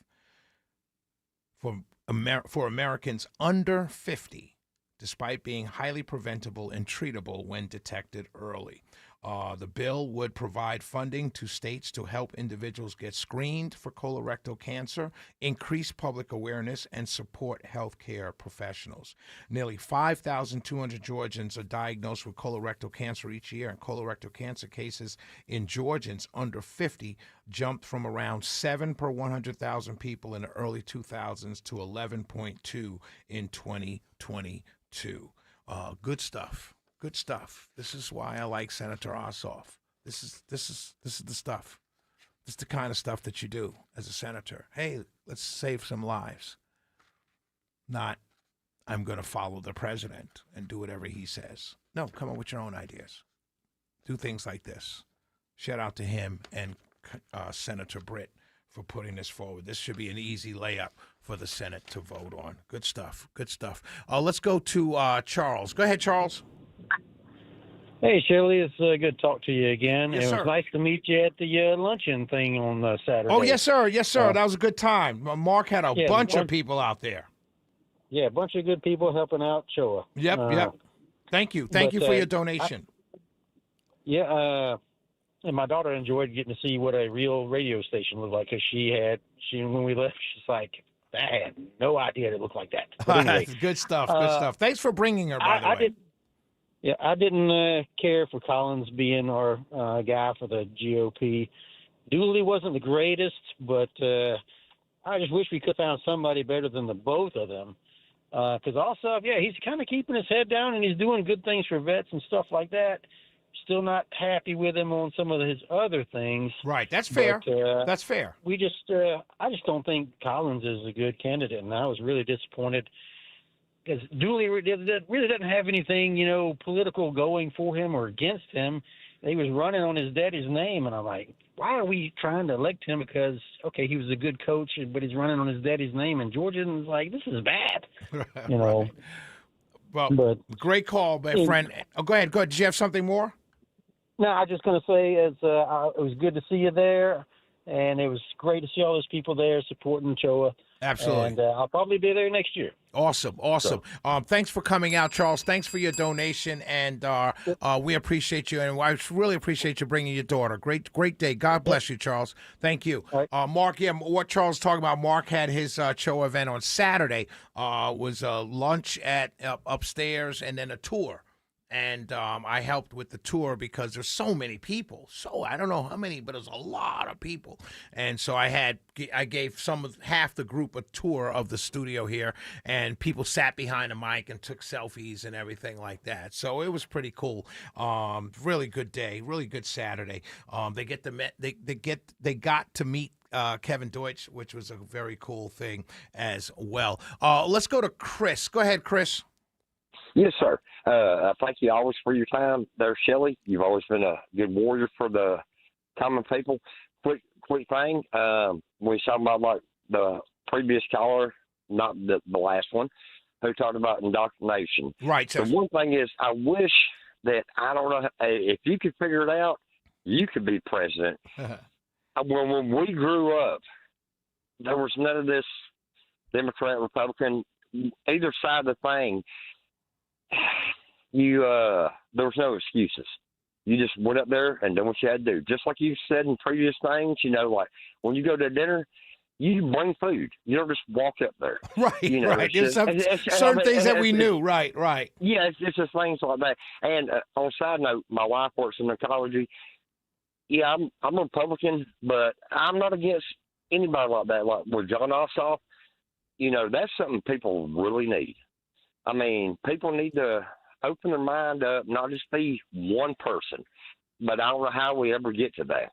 for Americans under 50. Despite being highly preventable and treatable when detected early. The bill would provide funding to states to help individuals get screened for colorectal cancer, increase public awareness, and support healthcare professionals. Nearly 5,200 Georgians are diagnosed with colorectal cancer each year, and colorectal cancer cases in Georgians under 50 jumped from around 7 per 100,000 people in the early 2000s to 11.2 in 2022. Good stuff. Good stuff. This is why I like Senator Ossoff. This is the stuff. This is the kind of stuff that you do as a senator. Hey, let's save some lives. Not, I'm going to follow the president and do whatever he says. No, come up with your own ideas. Do things like this. Shout out to him and Senator Britt for putting this forward. This should be an easy layup for the Senate to vote on. Good stuff. Good stuff. Let's go to Charles. Go ahead, Charles. Hey, Shirley, it's good to talk to you again. Yes, it sir. was nice to meet you at the luncheon thing on Saturday. Oh, yes, sir. Yes, sir. That was a good time. Mark had a bunch of one- people out there. Yeah, a bunch of good people helping out Choa. Yep. Thank you. Thank you for your donation. And my daughter enjoyed getting to see what a real radio station looked like, because when we left, she's like, I had no idea it looked like that. But anyway, Good stuff. Good stuff. Thanks for bringing her, by the way. I didn't care for Collins being our guy for the GOP. Dooley wasn't the greatest, but I just wish we could have found somebody better than the both of them. Because also, he's kind of keeping his head down and he's doing good things for vets and stuff like that. Still not happy with him on some of his other things. Right, that's fair. But, that's fair. I just don't think Collins is a good candidate, and I was really disappointed because Dooley really doesn't have anything, political going for him or against him. He was running on his daddy's name, and I'm like, why are we trying to elect him? Because, he was a good coach, but he's running on his daddy's name, and Georgian's like, this is bad, Right. Well, great call, my friend. Oh, go ahead. Did you have something more? No, I was just going to say it was good to see you there, and it was great to see all those people there supporting Choa. Absolutely. And I'll probably be there next year. Awesome. Thanks for coming out, Charles. Thanks for your donation, and we appreciate you, and I really appreciate you bringing your daughter. Great day. God bless you, Charles. Thank you. Mark, what Charles is talking about, Mark had his Choa event on Saturday, was a lunch at upstairs and then a tour. And I helped with the tour because there's so many people. So I don't know how many, but there's a lot of people. And so I gave half the group a tour of the studio here, and people sat behind the mic and took selfies and everything like that. So it was pretty cool. Really good day, really good Saturday. They got to meet Kevin Deutsch, which was a very cool thing as well. Let's go to Chris. Go ahead, Chris. Yes, sir. I thank you always for your time there, Shelley. You've always been a good warrior for the common people. quick thing. We talking about like the previous caller, not the last one, who talked about indoctrination. Right. The one thing is, I wish that, I don't know, if you could figure it out, you could be president. When we grew up, there was none of this Democrat, Republican, either side of the thing. There was no excuses. You just went up there and done what you had to do. Just like you said in previous things, like when you go to dinner, you bring food. You don't just walk up there. Right, right. There's certain things that we knew. Right. Yeah, it's just things like that. And on a side note, my wife works in oncology. Yeah, I'm a Republican, but I'm not against anybody like that. Like with John Ossoff, that's something people really need. I mean, people need to open their mind up, not just be one person. But I don't know how we ever get to that.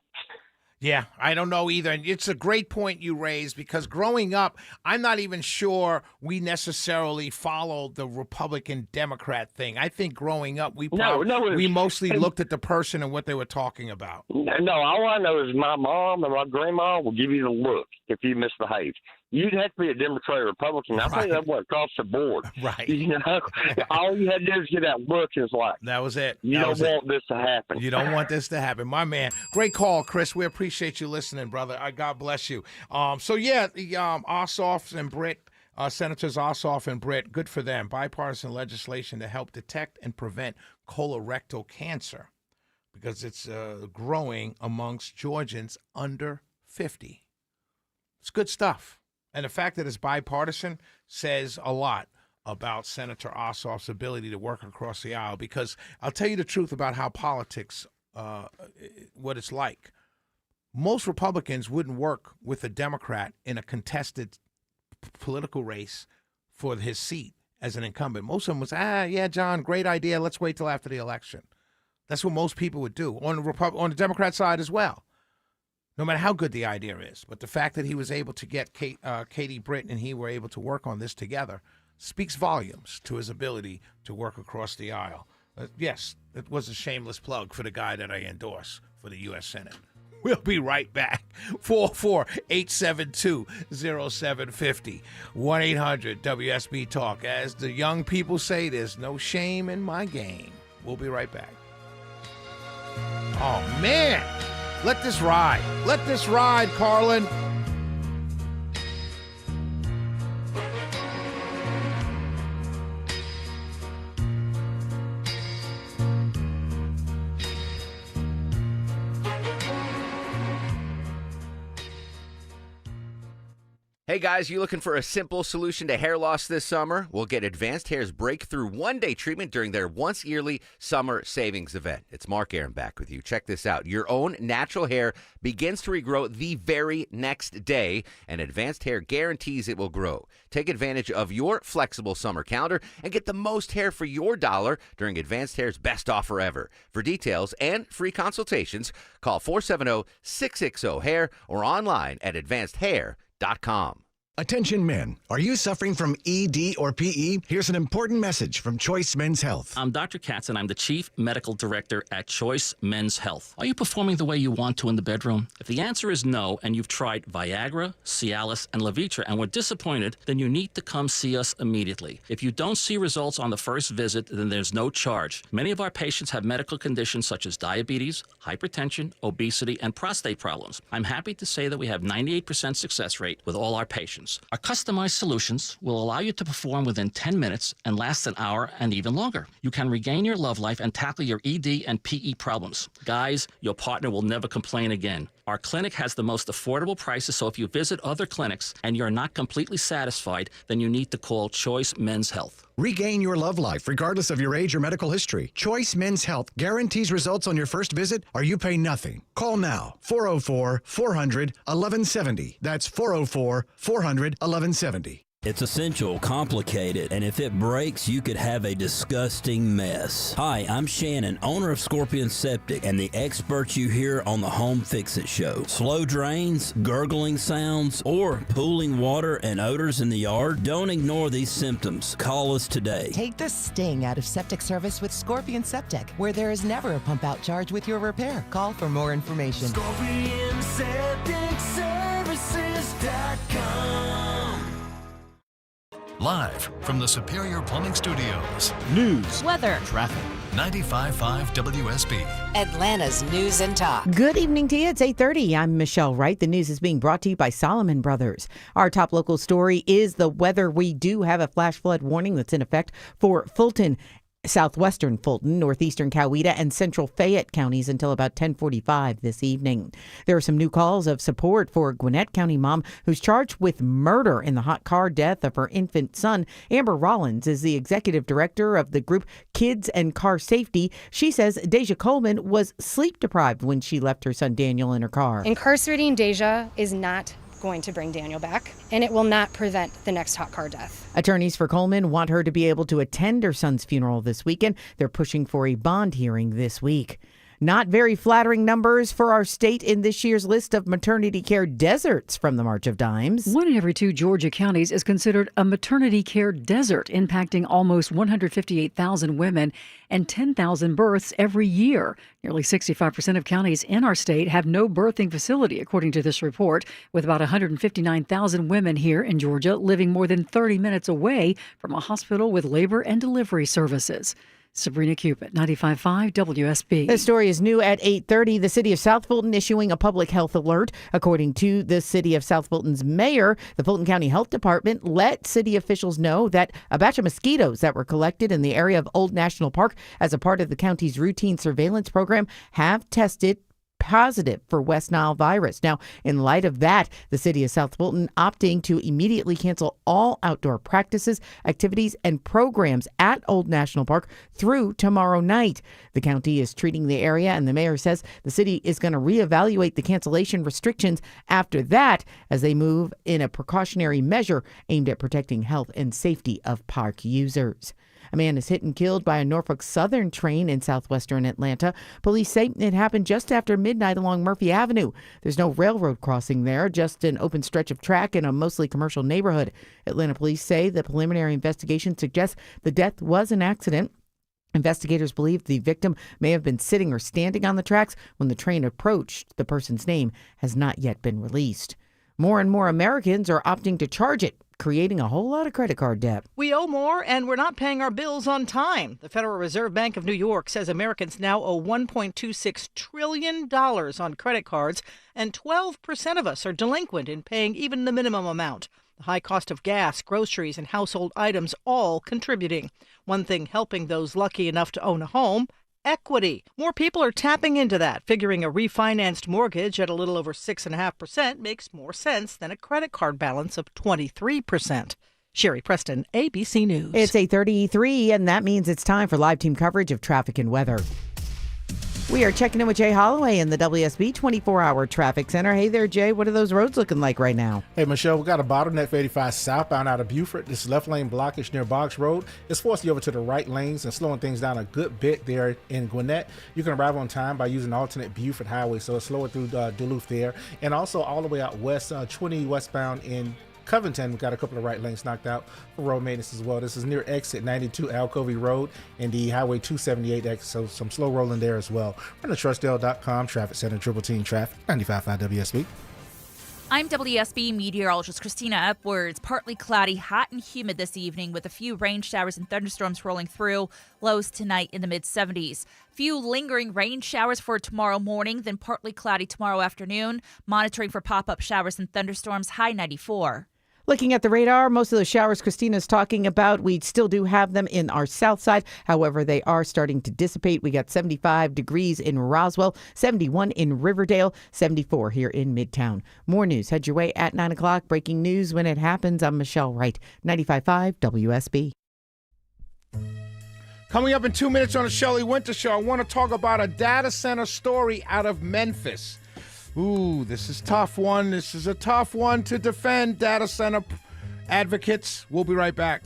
Yeah, I don't know either. And it's a great point you raised, because growing up, I'm not even sure we necessarily followed the Republican-Democrat thing. I think growing up, we mostly looked at the person and what they were talking about. No, all I know is my mom and my grandma will give you the look if you misbehave. You'd have to be a Democrat or Republican. I think that went across the board. Right. All you had to do is get that look. Is like, that was it. You don't want this to happen. You don't want this to happen. My man. Great call, Chris. We appreciate you listening, brother. God bless you. The Ossoffs and Britt, Senators Ossoff and Britt, good for them. Bipartisan legislation to help detect and prevent colorectal cancer, because it's growing amongst Georgians under 50. It's good stuff. And the fact that it's bipartisan says a lot about Senator Ossoff's ability to work across the aisle, because I'll tell you the truth about how politics, what it's like. Most Republicans wouldn't work with a Democrat in a contested political race for his seat as an incumbent. Most of them was, yeah, John, great idea. Let's wait till after the election. That's what most people would do on the Democrat side as well, no matter how good the idea is. But the fact that he was able to get Katie Britt and he were able to work on this together speaks volumes to his ability to work across the aisle. Yes, it was a shameless plug for the guy that I endorse for the U.S. Senate. We'll be right back. 44872-0750. 1-800-WSB-TALK. As the young people say, there's no shame in my game. We'll be right back. Oh, man. Let this ride. Let this ride, Carlin. Hey guys, you looking for a simple solution to hair loss this summer? Well, get Advanced Hair's breakthrough one-day treatment during their once-yearly summer savings event. It's Mark Aaron back with you. Check this out. Your own natural hair begins to regrow the very next day, and Advanced Hair guarantees it will grow. Take advantage of your flexible summer calendar and get the most hair for your dollar during Advanced Hair's best offer ever. For details and free consultations, call 470-660-HAIR or online at advancedhair.com. Attention men, are you suffering from ED or PE? Here's an important message from Choice Men's Health. I'm Dr. Katz, and I'm the Chief Medical Director at Choice Men's Health. Are you performing the way you want to in the bedroom? If the answer is no, and you've tried Viagra, Cialis, and Levitra and were disappointed, then you need to come see us immediately. If you don't see results on the first visit, then there's no charge. Many of our patients have medical conditions such as diabetes, hypertension, obesity, and prostate problems. I'm happy to say that we have 98% success rate with all our patients. Our customized solutions will allow you to perform within 10 minutes and last an hour and even longer. You can regain your love life and tackle your ED and PE problems. Guys, your partner will never complain again. Our clinic has the most affordable prices, so if you visit other clinics and you're not completely satisfied, then you need to call Choice Men's Health. Regain your love life regardless of your age or medical history. Choice Men's Health guarantees results on your first visit or you pay nothing. Call now. 404-400-1170. That's 404-400-1170. It's essential, complicated, and if it breaks, you could have a disgusting mess. Hi, I'm Shannon, owner of Scorpion Septic, and the experts you hear on the Home Fix-It Show. Slow drains, gurgling sounds, or pooling water and odors in the yard? Don't ignore these symptoms. Call us today. Take the sting out of septic service with Scorpion Septic, where there is never a pump-out charge with your repair. Call for more information. ScorpionSepticServices.com. Live from the Superior Plumbing Studios. News, weather, traffic. 95.5 WSB. Atlanta's News and Talk. Good evening to you. It's 8:30. I'm Michelle Wright. The news is being brought to you by Solomon Brothers. Our top local story is the weather. We do have a flash flood warning that's in effect for Fulton, southwestern Fulton, northeastern Coweta, and central Fayette counties until about 10:45 this evening. There are some new calls of support for a Gwinnett County mom who's charged with murder in the hot car death of her infant son. Amber Rollins is the executive director of the group Kids and Car Safety. She says Deja Coleman was sleep deprived when she left her son Daniel in her car. Incarcerating Deja is not going to bring Daniel back, and it will not prevent the next hot car death. Attorneys for Coleman want her to be able to attend her son's funeral this weekend. They're pushing for a bond hearing this week. Not very flattering numbers for our state in this year's list of maternity care deserts from the March of Dimes. 1 in every 2 Georgia counties is considered a maternity care desert, impacting almost 158,000 women and 10,000 births every year. Nearly 65% of counties in our state have no birthing facility, according to this report, with about 159,000 women here in Georgia living more than 30 minutes away from a hospital with labor and delivery services. Sabrina Cupid, 95.5 WSB. The story is new at 8:30. The city of South Fulton issuing a public health alert. According to the city of South Fulton's mayor, the Fulton County Health Department let city officials know that a batch of mosquitoes that were collected in the area of Old National Park as a part of the county's routine surveillance program have tested positive for West Nile virus. Now, in light of that, the city of South Fulton opting to immediately cancel all outdoor practices, activities, and programs at Old National Park through tomorrow night. The county is treating the area, and the mayor says the city is going to reevaluate the cancellation restrictions after that as they move in a precautionary measure aimed at protecting health and safety of park users. A man is hit and killed by a Norfolk Southern train in southwestern Atlanta. Police say it happened just after midnight along Murphy Avenue. There's no railroad crossing there, just an open stretch of track in a mostly commercial neighborhood. Atlanta police say the preliminary investigation suggests the death was an accident. Investigators believe the victim may have been sitting or standing on the tracks when the train approached. The person's name has not yet been released. More and more Americans are opting to charge it, creating a whole lot of credit card debt. We owe more, and we're not paying our bills on time. The Federal Reserve Bank of New York says Americans now owe $1.26 trillion on credit cards, and 12% of us are delinquent in paying even the minimum amount. The high cost of gas, groceries, and household items all contributing. One thing helping those lucky enough to own a home: equity. More people are tapping into that, figuring a refinanced mortgage at a little over 6.5% makes more sense than a credit card balance of 23%. Sherry Preston, ABC News. It's 8:33, and that means it's time for live team coverage of traffic and weather. We are checking in with Jay Holloway in the WSB 24-hour traffic center. Hey there, Jay. What are those roads looking like right now? Hey, Michelle, we got a bottleneck for 85 southbound out of Beaufort. This left lane blockage near Boggs Road. It's forcing you over to the right lanes and slowing things down a good bit there in Gwinnett. You can arrive on time by using alternate Beaufort Highway, so it's slower through Duluth there. And also all the way out west, 20 westbound in Covington. We've got a couple of right lanes knocked out for road maintenance as well. This is near exit 92 Alcovey Road and the Highway 278 exit, so some slow rolling there as well. From the Trustdale.com Traffic Center, Triple Team Traffic, 95.5 WSB. I'm WSB meteorologist Christina Upwards. Partly cloudy, hot and humid this evening with a few rain showers and thunderstorms rolling through. Lows tonight in the mid-70s. Few lingering rain showers for tomorrow morning, then partly cloudy tomorrow afternoon. Monitoring for pop-up showers and thunderstorms, high 94. Looking at the radar, most of the showers Christina's talking about, we still do have them in our south side. However, they are starting to dissipate. We got 75 degrees in Roswell, 71 in Riverdale, 74 here in Midtown. More news head your way at 9 o'clock. Breaking news when it happens. I'm Michelle Wright, 95.5 WSB. Coming up in 2 minutes on the Shelley Winter Show, I want to talk about a data center story out of Memphis. Ooh, this is tough one. This is a tough one to defend. Data center advocates. We'll be right back.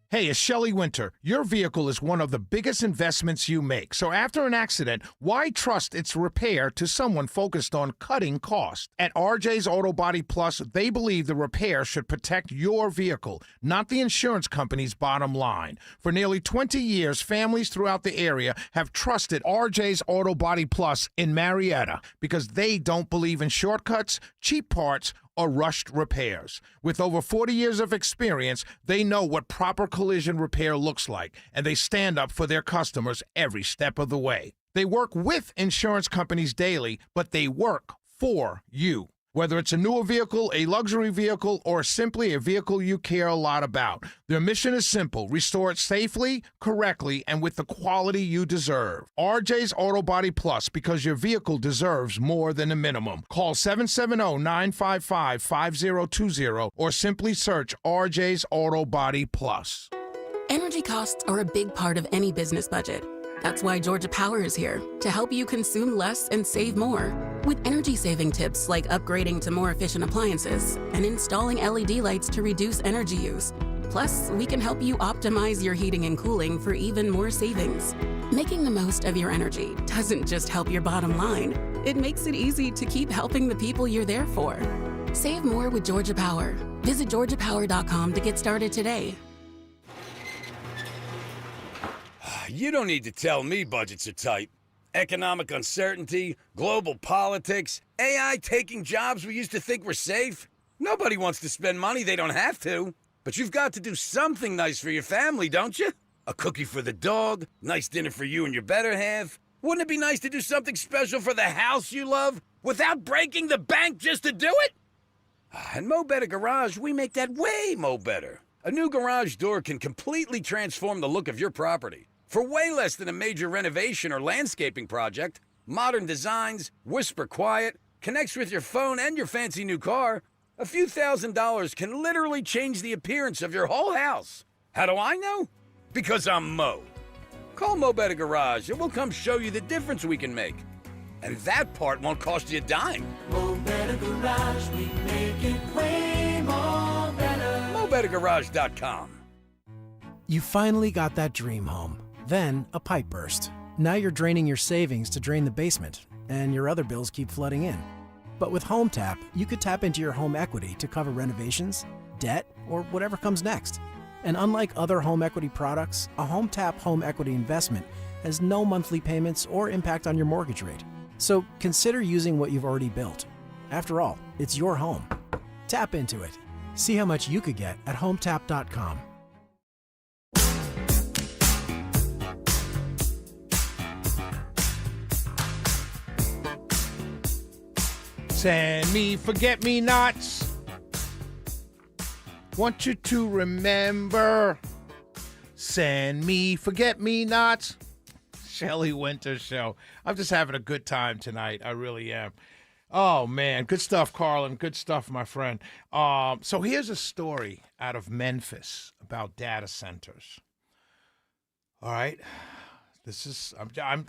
Hey, it's Shelley Winter. Your vehicle is one of the biggest investments you make. So after an accident, why trust its repair to someone focused on cutting costs? At RJ's Auto Body Plus, they believe the repair should protect your vehicle, not the insurance company's bottom line. For nearly 20 years, families throughout the area have trusted RJ's Auto Body Plus in Marietta because they don't believe in shortcuts, cheap parts, or rushed repairs. With over 40 years of experience, they know what proper collision repair looks like, and they stand up for their customers every step of the way. They work with insurance companies daily, but they work for you. Whether it's a newer vehicle, a luxury vehicle, or simply a vehicle you care a lot about, their mission is simple: restore it safely, correctly, and with the quality you deserve. RJ's Auto Body Plus, because your vehicle deserves more than a minimum. Call 770-955-5020 or simply search RJ's Auto Body Plus. Energy costs are a big part of any business budget. That's why Georgia Power is here to help you consume less and save more. With energy-saving tips like upgrading to more efficient appliances and installing LED lights to reduce energy use. Plus, we can help you optimize your heating and cooling for even more savings. Making the most of your energy doesn't just help your bottom line. It makes it easy to keep helping the people you're there for. Save more with Georgia Power. Visit georgiapower.com to get started today. You don't need to tell me budgets are tight. Economic uncertainty, global politics, AI taking jobs we used to think were safe. Nobody wants to spend money they don't have to. But you've got to do something nice for your family, don't you? A cookie for the dog, nice dinner for you and your better half. Wouldn't it be nice to do something special for the house you love without breaking the bank just to do it? At Mo Better Garage, we make that way mo better. A new garage door can completely transform the look of your property. For way less than a major renovation or landscaping project, modern designs, whisper quiet, connects with your phone and your fancy new car, a few $1,000s can literally change the appearance of your whole house. How do I know? Because I'm Mo. Call Mo Better Garage and we'll come show you the difference we can make. And that part won't cost you a dime. Mo Better Garage, we make it way more better. MoBetterGarage.com. You finally got that dream home. Then a pipe burst. Now you're draining your savings to drain the basement, and your other bills keep flooding in. But with Home Tap, you could tap into your home equity to cover renovations, debt, or whatever comes next. And unlike other home equity products, a Home Tap home equity investment has no monthly payments or impact on your mortgage rate. So consider using what you've already built. After all, it's your home. Tap into it. See how much you could get at HomeTap.com. Send me forget-me-nots. Want you to remember. Send me forget-me-nots. Shelley Winter Show. I'm just having a good time tonight. I really am. Oh, man. Good stuff, Carlin. Good stuff, my friend. So here's a story out of Memphis about data centers. All right. This is I'm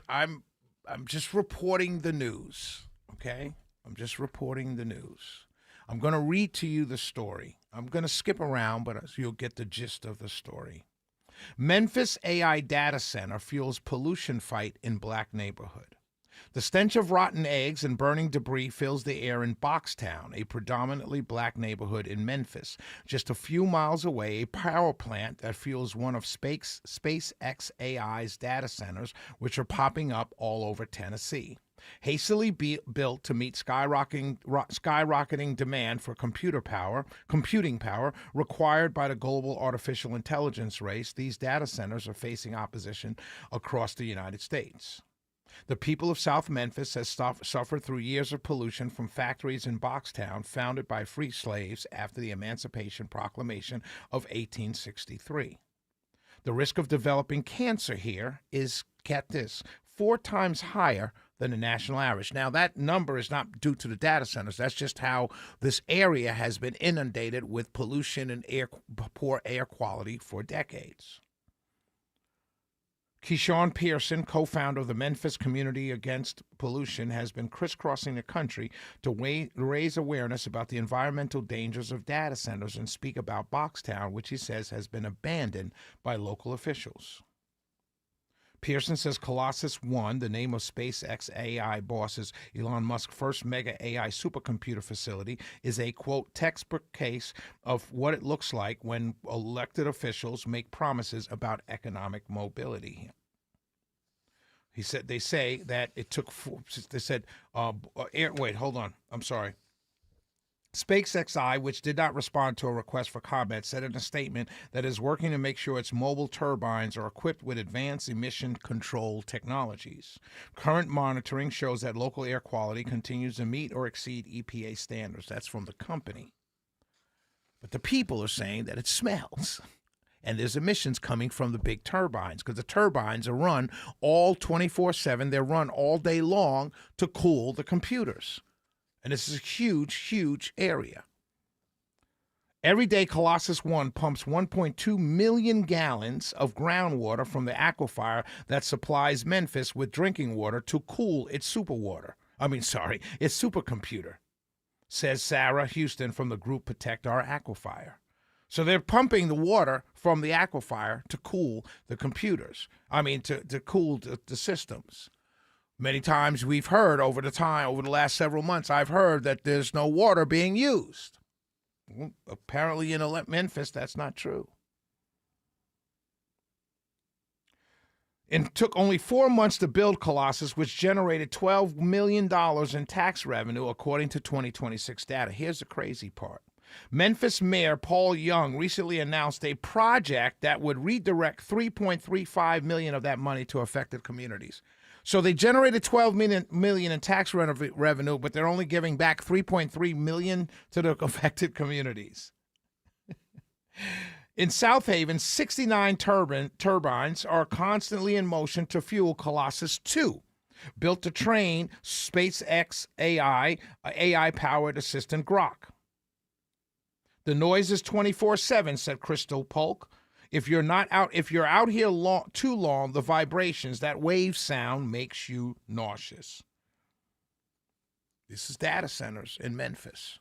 just reporting the news, okay? I'm just reporting the news. I'm going to read to you the story. I'm going to skip around, but you'll get the gist of the story. Memphis AI data center fuels pollution fight in black neighborhood. The stench of rotten eggs and burning debris fills the air in Boxtown, a predominantly black neighborhood in Memphis. Just a few miles away, a power plant that fuels one of SpaceX AI's data centers, which are popping up all over Tennessee. Hastily built to meet skyrocketing demand for computing power required by the global artificial intelligence race, these data centers are facing opposition across the United States. The people of South Memphis has suffered through years of pollution from factories in Boxtown founded by free slaves after the Emancipation Proclamation of 1863. The risk of developing cancer here is, get this, 4 times higher than the national average. Now, that number is not due to the data centers. That's just how this area has been inundated with pollution and poor air quality for decades. Keyshawn Pearson, co-founder of the Memphis Community Against Pollution, has been crisscrossing the country to raise awareness about the environmental dangers of data centers and speak about Boxtown, which he says has been abandoned by local officials. Pearson says Colossus One, the name of SpaceX AI bosses Elon Musk's first mega AI supercomputer facility, is a, quote, textbook case of what it looks like when elected officials make promises about economic mobility. He said, they say that it took, they said, wait, hold on, I'm sorry. SpaceXI, which did not respond to a request for comment, said in a statement that is working to make sure its mobile turbines are equipped with advanced emission control technologies. Current monitoring shows that local air quality continues to meet or exceed EPA standards. That's from the company. But the people are saying that it smells. And there's emissions coming from the big turbines because the turbines are run all 24/7. They're run all day long to cool the computers. And this is a huge, huge area. Every day, Colossus One pumps 1.2 million gallons of groundwater from the aquifer that supplies Memphis with drinking water to cool its supercomputer, says Sarah Houston from the group Protect Our Aquifer. So they're pumping the water from the aquifer to cool the computers. To cool the systems. Many times we've heard over the last several months, I've heard that there's no water being used. Well, apparently in Memphis, that's not true. It took only 4 months to build Colossus, which generated $12 million in tax revenue, according to 2026 data. Here's the crazy part. Memphis Mayor Paul Young recently announced a project that would redirect $3.35 million of that money to affected communities. So they generated $12 million in tax revenue, but they're only giving back $3.3 million to the affected communities. In South Haven, 69 turbines are constantly in motion to fuel Colossus 2, built to train SpaceX AI-powered assistant Grok. The noise is 24/7, said Crystal Polk. If you're out here too long, the vibrations, that wave sound makes you nauseous. This is data centers in Memphis.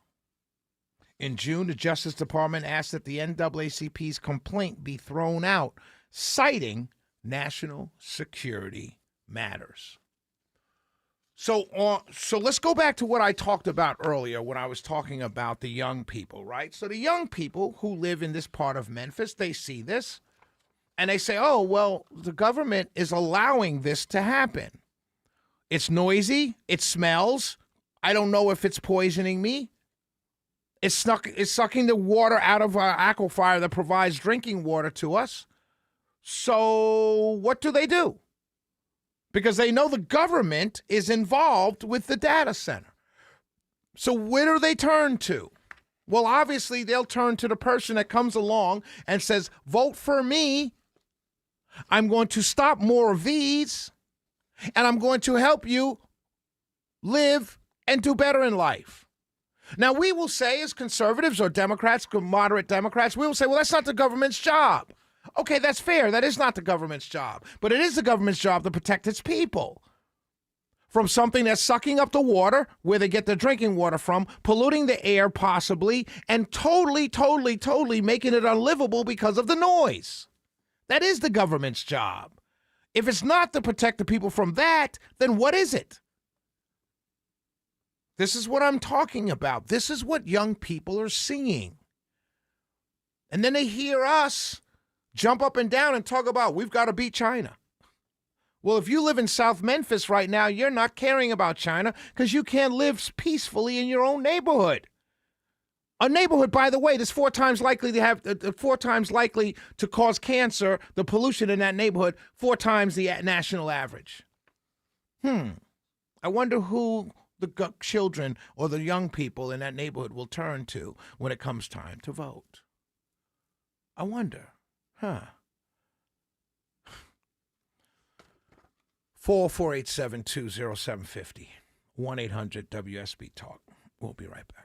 In June, the Justice Department asked that the NAACP's complaint be thrown out, citing national security matters. So let's go back to what I talked about earlier when I was talking about the young people, right? So the young people who live in this part of Memphis, they see this and they say, oh, well, the government is allowing this to happen. It's noisy. It smells. I don't know if it's poisoning me. It's sucking the water out of our aquifer that provides drinking water to us. So what do? Because they know the government is involved with the data center. So where do they turn to? Well, obviously, they'll turn to the person that comes along and says, vote for me. I'm going to stop more of these, and I'm going to help you live and do better in life. Now, we will say as conservatives or Democrats, moderate Democrats, we will say, well, that's not the government's job. Okay, that's fair. That is not the government's job. But it is the government's job to protect its people from something that's sucking up the water where they get their drinking water from, polluting the air possibly, and totally making it unlivable because of the noise. That is the government's job. If it's not to protect the people from that, then what is it? This is what I'm talking about. This is what young people are seeing. And then they hear us jump up and down and talk about we've got to beat China. Well, if you live in South Memphis right now, you're not caring about China because you can't live peacefully in your own neighborhood. A neighborhood, by the way, that's 4 times likely to cause cancer, the pollution in that neighborhood, 4 times the national average. I wonder who the children or the young people in that neighborhood will turn to when it comes time to vote. I wonder. 448-720-750. 1-800-WSB-TALK. We'll be right back.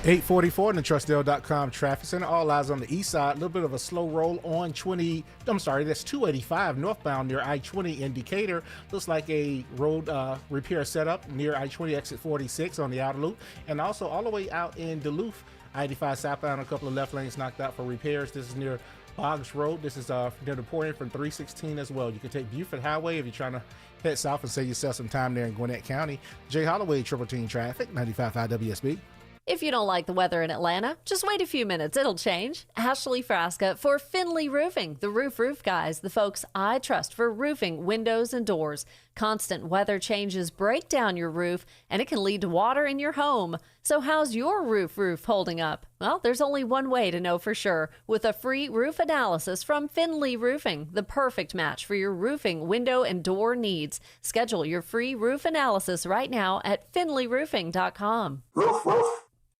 844 in the Trustdale.com traffic center. All eyes on the east side. A little bit of a slow roll on that's 285 northbound near I-20 in Decatur. Looks like a road repair setup near I-20 exit 46 on the outer loop. And also all the way out in Duluth, I-85 southbound, a couple of left lanes knocked out for repairs. This is near Boggs Road. This is near the port from 316 as well. You can take Buford Highway if you're trying to head south and save yourself some time there in Gwinnett County. Jay Holloway, Triple Team Traffic, 95.5 WSB. If you don't like the weather in Atlanta, just wait a few minutes. It'll change. Ashley Frasca for Finley Roofing, the roof guys, the folks I trust for roofing, windows, and doors. Constant weather changes break down your roof, and it can lead to water in your home. So how's your roof holding up? Well, there's only one way to know for sure. With a free roof analysis from Finley Roofing, the perfect match for your roofing, window, and door needs. Schedule your free roof analysis right now at finleyroofing.com.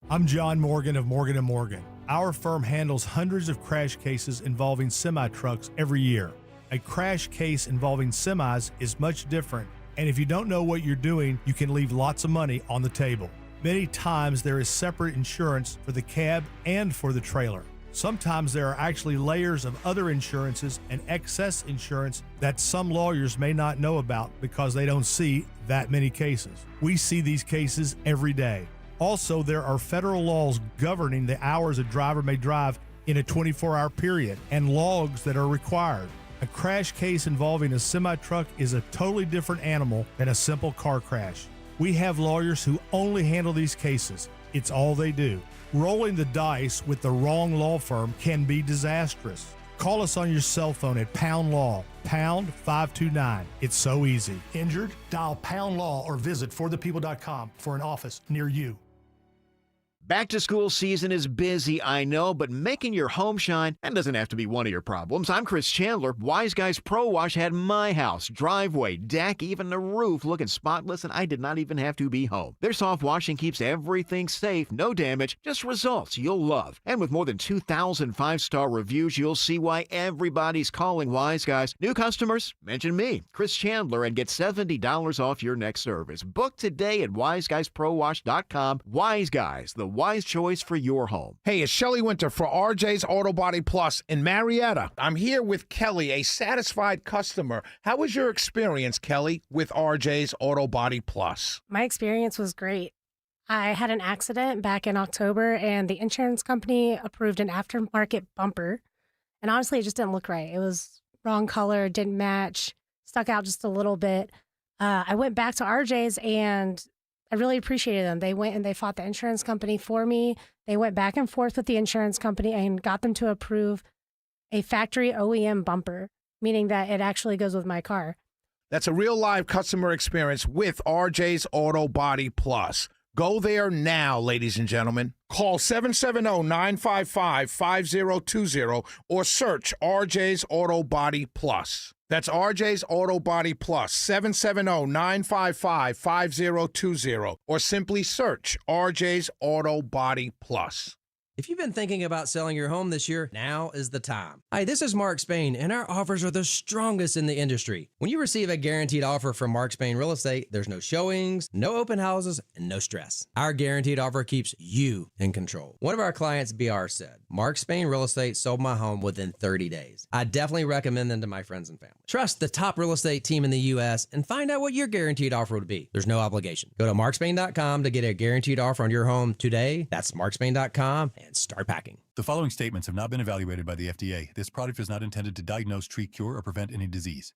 I'm John Morgan of Morgan & Morgan. Our firm handles hundreds of crash cases involving semi-trucks every year. A crash case involving semis is much different, and if you don't know what you're doing, you can leave lots of money on the table. Many times there is separate insurance for the cab and for the trailer. Sometimes there are actually layers of other insurances and excess insurance that some lawyers may not know about because they don't see that many cases. We see these cases every day. Also, there are federal laws governing the hours a driver may drive in a 24-hour period and logs that are required. A crash case involving a semi-truck is a totally different animal than a simple car crash. We have lawyers who only handle these cases. It's all they do. Rolling the dice with the wrong law firm can be disastrous. Call us on your cell phone at Pound Law, pound 529. It's so easy. Injured? Dial Pound Law or visit forthepeople.com for an office near you. Back to school season is busy, I know, but making your home shine, that doesn't have to be one of your problems. I'm Chris Chandler. Wise Guys Pro Wash had my house, driveway, deck, even the roof looking spotless, and I did not even have to be home. Their soft washing keeps everything safe, no damage, just results you'll love. And with more than 2,000 five-star reviews, you'll see why everybody's calling Wise Guys. New customers, mention me, Chris Chandler, and get $70 off your next service. Book today at wiseguysprowash.com. Wise Guys, the wise choice for your home. Hey, it's Shelley Winter for RJ's Auto Body Plus in Marietta. I'm here with Kelly, a satisfied customer. How was your experience, Kelly, with RJ's Auto Body Plus? My experience was great. I had an accident back in October, and the insurance company approved an aftermarket bumper. And honestly, it just didn't look right. It was wrong color, didn't match, stuck out just a little bit. I went back to RJ's, and I really appreciated them. They went and they fought the insurance company for me. They went back and forth with the insurance company and got them to approve a factory OEM bumper, meaning that it actually goes with my car. That's a real live customer experience with RJ's Auto Body Plus. Go there now, ladies and gentlemen. Call 770-955-5020 or search RJ's Auto Body Plus. That's RJ's Auto Body Plus, 770-955-5020, or simply search RJ's Auto Body Plus. If you've been thinking about selling your home this year, now is the time. Hi, this is Mark Spain, and our offers are the strongest in the industry. When you receive a guaranteed offer from Mark Spain Real Estate, there's no showings, no open houses, and no stress. Our guaranteed offer keeps you in control. One of our clients, BR, said, Mark Spain Real Estate sold my home within 30 days. I definitely recommend them to my friends and family. Trust the top real estate team in the U.S. and find out what your guaranteed offer would be. There's no obligation. Go to markspain.com to get a guaranteed offer on your home today. That's markspain.com. And start packing. The following statements have not been evaluated by the FDA. This product is not intended to diagnose, treat, cure, or prevent any disease.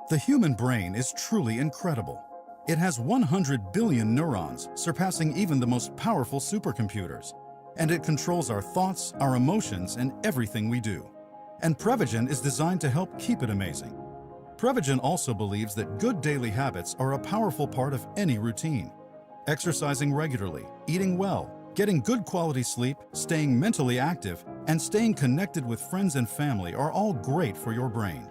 The human brain is truly incredible. It has 100 billion neurons, surpassing even the most powerful supercomputers. And it controls our thoughts, our emotions, and everything we do. And Prevagen is designed to help keep it amazing. Prevagen also believes that good daily habits are a powerful part of any routine. Exercising regularly, eating well, getting good quality sleep, staying mentally active, and staying connected with friends and family are all great for your brain.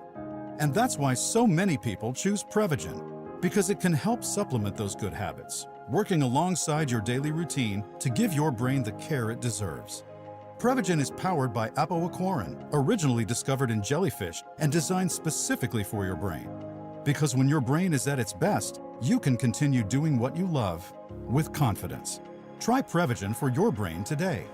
And that's why so many people choose Prevagen, because it can help supplement those good habits, working alongside your daily routine to give your brain the care it deserves. Prevagen is powered by apoaquarin, originally discovered in jellyfish and designed specifically for your brain. Because when your brain is at its best, you can continue doing what you love with confidence. Try Prevagen for your brain today.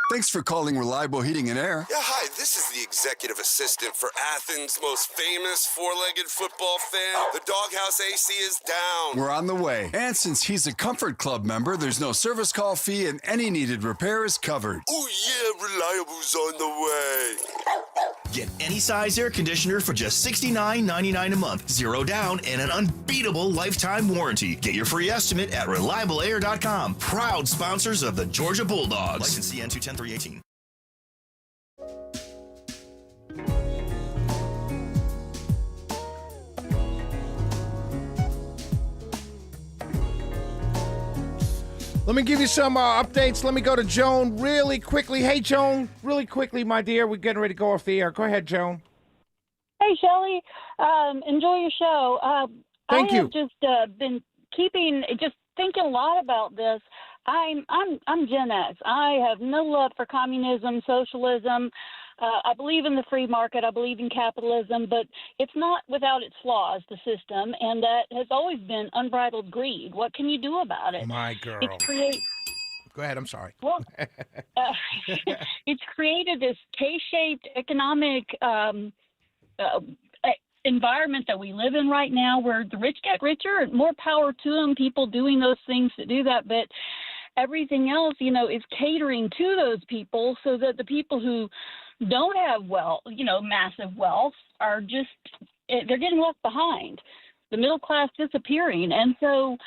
Thanks for calling Reliable Heating and Air. Yeah, hi, this is the executive assistant for Athens' most famous four-legged football fan. The Doghouse AC is down. We're on the way. And since he's a Comfort Club member, there's no service call fee and any needed repair is covered. Oh yeah, Reliable's on the way. Get any size air conditioner for just $69.99 a month, 0 down, and an unbeatable lifetime warranty. Get your free estimate at ReliableAir.com. Proud sponsors of the Georgia Bulldogs. License CN 210318. Let me give you some updates. Let me go to Joan really quickly. Hey, Joan, really quickly, my dear. We're getting ready to go off the air. Go ahead, Joan. Hey, Shelley. Enjoy your show. Thank you. I have just been thinking a lot about this. I'm Gen X. I have no love for communism, socialism. I believe in the free market. I believe in capitalism, but it's not without its flaws, the system, and that has always been unbridled greed. What can you do about it? My girl. Go ahead. I'm sorry. Well, it's created this K-shaped economic environment that we live in right now, where the rich get richer. More power to them. People doing those things to do that, but everything else, is catering to those people, so that the people who don't have massive wealth are they're getting left behind. The middle class disappearing. And so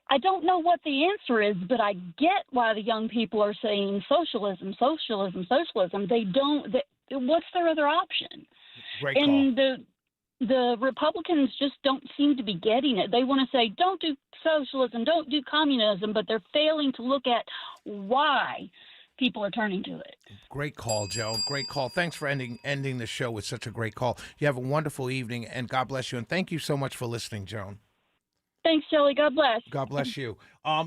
I don't know what the answer is, but I get why the young people are saying socialism, socialism, socialism. What's their other option? Great call. And the Republicans just don't seem to be getting it. They want to say, don't do socialism, don't do communism, but they're failing to look at why people are turning to it. Great call, Joe. Great call. Thanks for ending the show with such a great call. You have a wonderful evening, and God bless you. And thank you so much for listening, Joan. Thanks, Shelley. God bless. God bless you.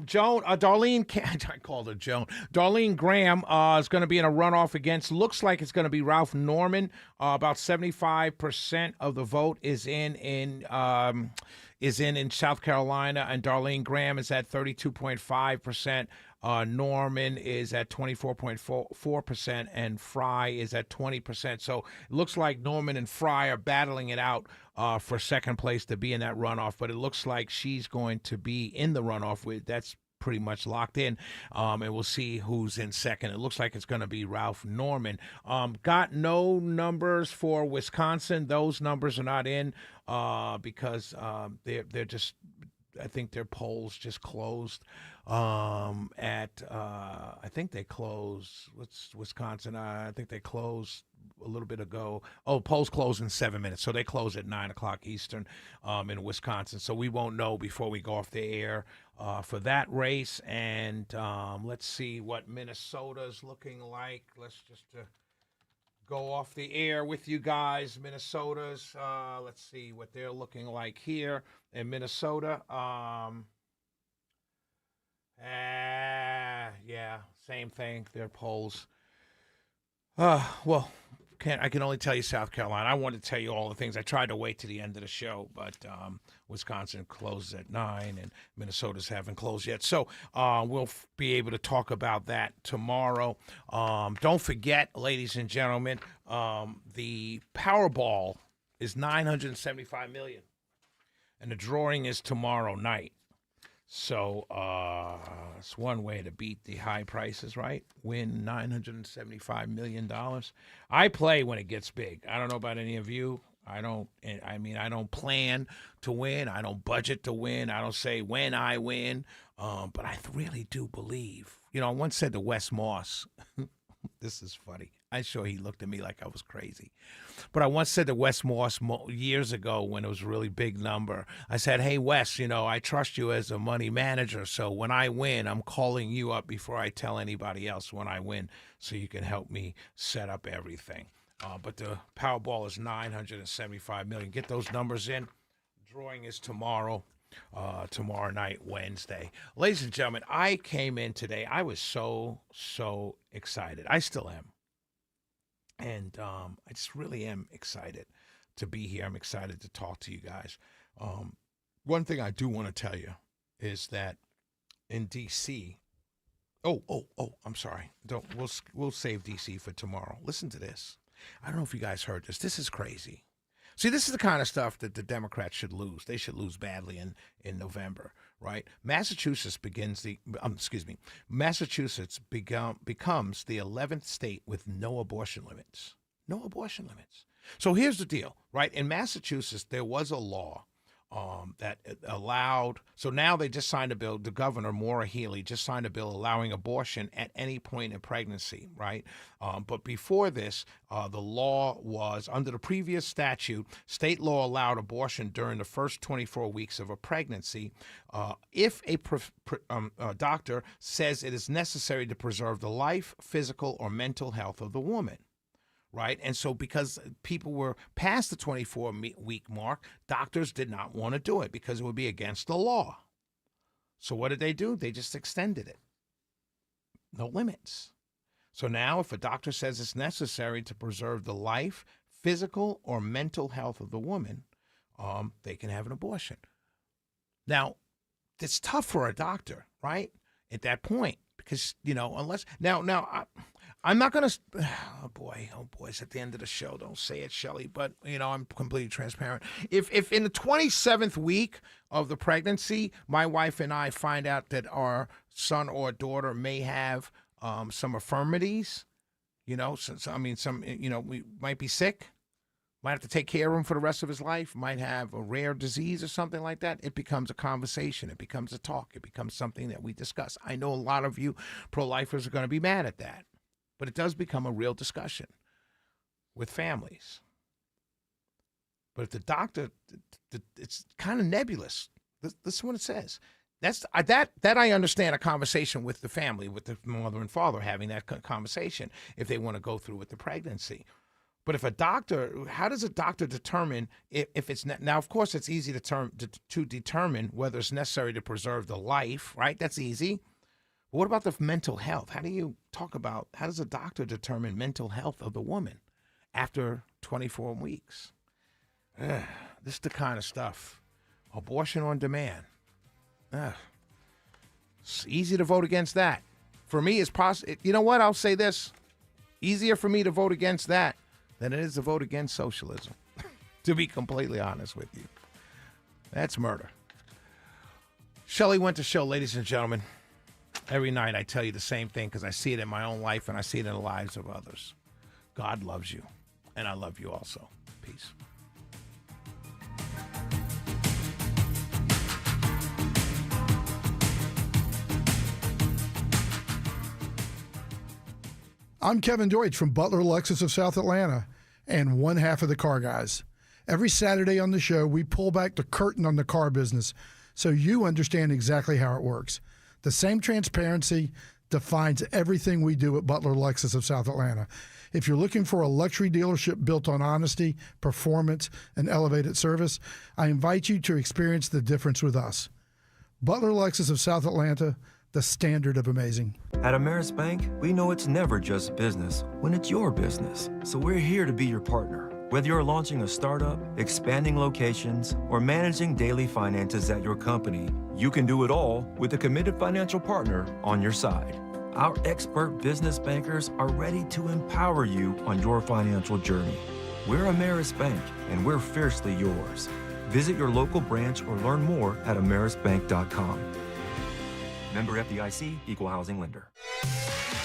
Joan, Darlene, I called her Joan. Darlene Graham is going to be in a runoff against, looks like it's going to be Ralph Norman. About 75% of the vote is in South Carolina, and Darlene Graham is at 32.5%. Norman is at 24.4%, and Fry is at 20%. So it looks like Norman and Fry are battling it out for second place to be in that runoff, but it looks like she's going to be in the runoff. That's pretty much locked in, and we'll see who's in second. It looks like it's going to be Ralph Norman. Got no numbers for Wisconsin. Those numbers are not in because they're just, I think their polls just closed I think they close. What's Wisconsin? I think they closed a little bit ago. Oh, polls close in 7 minutes, so they close at 9:00 Eastern in Wisconsin. So we won't know before we go off the air for that race. And let's see what Minnesota's looking like. Let's just go off the air with you guys. Minnesota's. Let's see what they're looking like here in Minnesota. Yeah, same thing. Their polls. Well, I can only tell you South Carolina. I wanted to tell you all the things. I tried to wait to the end of the show, but Wisconsin closes at 9, and Minnesota's haven't closed yet. So we'll be able to talk about that tomorrow. Don't forget, ladies and gentlemen, the Powerball is $975 million, and the drawing is tomorrow night. So it's one way to beat the high prices, right? Win $975 million. I play when it gets big. I don't know about any of you. I don't plan to win. I don't budget to win. I don't say when I win. But I really do believe. I once said to Wes Moss, this is funny. I'm sure he looked at me like I was crazy. But I once said to Wes Moss years ago when it was a really big number, I said, hey, Wes, I trust you as a money manager. So when I win, I'm calling you up before I tell anybody else when I win so you can help me set up everything. But the Powerball is $975 million. Get those numbers in. Drawing is tomorrow night, Wednesday. Ladies and gentlemen, I came in today. I was so excited. I still am. And I just really am excited to be here. I'm excited to talk to you guys. One thing I do want to tell you is that in D.C. Oh, I'm sorry. We'll save D.C. for tomorrow. Listen to this. I don't know if you guys heard this. This is crazy. See, this is the kind of stuff that the Democrats should lose. They should lose badly in November, right? Massachusetts becomes the 11th state with no abortion limits. No abortion limits. So here's the deal, right? In Massachusetts, there was a law that allowed, so now they just signed a bill, the governor, Maura Healey, just signed a bill allowing abortion at any point in pregnancy, right? But before this, the law was, under the previous statute, state law allowed abortion during the first 24 weeks of a pregnancy if a doctor says it is necessary to preserve the life, physical, or mental health of the woman. Right. And so because people were past the 24-week mark, doctors did not want to do it because it would be against the law. So what did they do? They just extended it. No limits. So now if a doctor says it's necessary to preserve the life, physical, or mental health of the woman, they can have an abortion. Now, it's tough for a doctor, right, at that point, because, unless I'm not going to, oh boy, it's at the end of the show. Don't say it, Shelley, but, I'm completely transparent. If in the 27th week of the pregnancy, my wife and I find out that our son or daughter may have some infirmities, we might be sick, might have to take care of him for the rest of his life, might have a rare disease or something like that, it becomes a conversation. It becomes a talk. It becomes something that we discuss. I know a lot of you pro-lifers are going to be mad at that. But it does become a real discussion with families. But if the doctor, it's kind of nebulous. This is what it says. That I understand a conversation with the family, with the mother and father having that conversation if they want to go through with the pregnancy. But if a doctor, how does a doctor determine if it's now? Of course, it's easy to determine whether it's necessary to preserve the life, right? That's easy. What about the mental health? How does a doctor determine mental health of the woman after 24 weeks? This is the kind of stuff. Abortion on demand. It's easy to vote against that. For me, it's possible. You know what? I'll say this. Easier for me to vote against that than it is to vote against socialism, to be completely honest with you. That's murder. Shelley went to show, ladies and gentlemen. Every night I tell you the same thing because I see it in my own life and I see it in the lives of others. God loves you, and I love you also. Peace. I'm Kevin Deutsch from Butler Lexus of South Atlanta and one half of the Car Guys. Every Saturday on the show, we pull back the curtain on the car business so you understand exactly how it works. The same transparency defines everything we do at Butler Lexus of South Atlanta. If you're looking for a luxury dealership built on honesty, performance, and elevated service, I invite you to experience the difference with us. Butler Lexus of South Atlanta, the standard of amazing. At Ameris Bank, we know it's never just business when it's your business. So we're here to be your partner. Whether you're launching a startup, expanding locations, or managing daily finances at your company, you can do it all with a committed financial partner on your side. Our expert business bankers are ready to empower you on your financial journey. We're Ameris Bank, and we're fiercely yours. Visit your local branch or learn more at amerisbank.com. Member FDIC, Equal Housing Lender.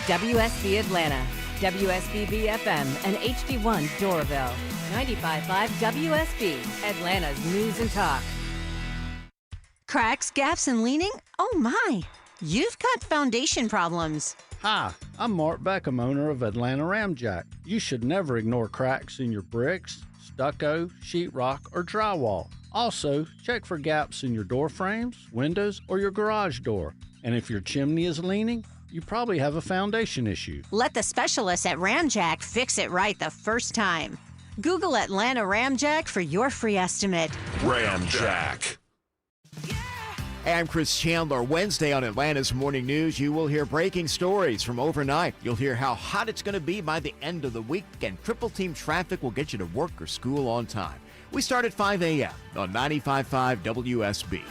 WSB Atlanta, WSB FM, and HD1 Doraville. 95.5 WSB, Atlanta's news and talk. Cracks, gaps, and leaning? Oh my! You've got foundation problems. Hi, I'm Mark Beckham, owner of Atlanta Ramjack. You should never ignore cracks in your bricks, stucco, sheetrock, or drywall. Also, check for gaps in your door frames, windows, or your garage door. And if your chimney is leaning, you probably have a foundation issue. Let the specialists at Ramjack fix it right the first time. Google Atlanta Ramjack for your free estimate. Ramjack. Hey, I'm Chris Chandler. Wednesday on Atlanta's Morning News, you will hear breaking stories from overnight. You'll hear how hot it's going to be by the end of the week, and triple team traffic will get you to work or school on time. We start at 5 a.m. on 95.5 WSB.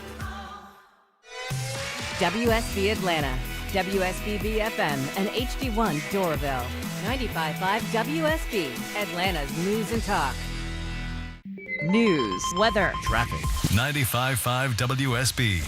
WSB Atlanta, WSBB FM, and HD1 Doraville. 95.5 WSB, Atlanta's News and Talk. News, weather, traffic. 95.5 WSB,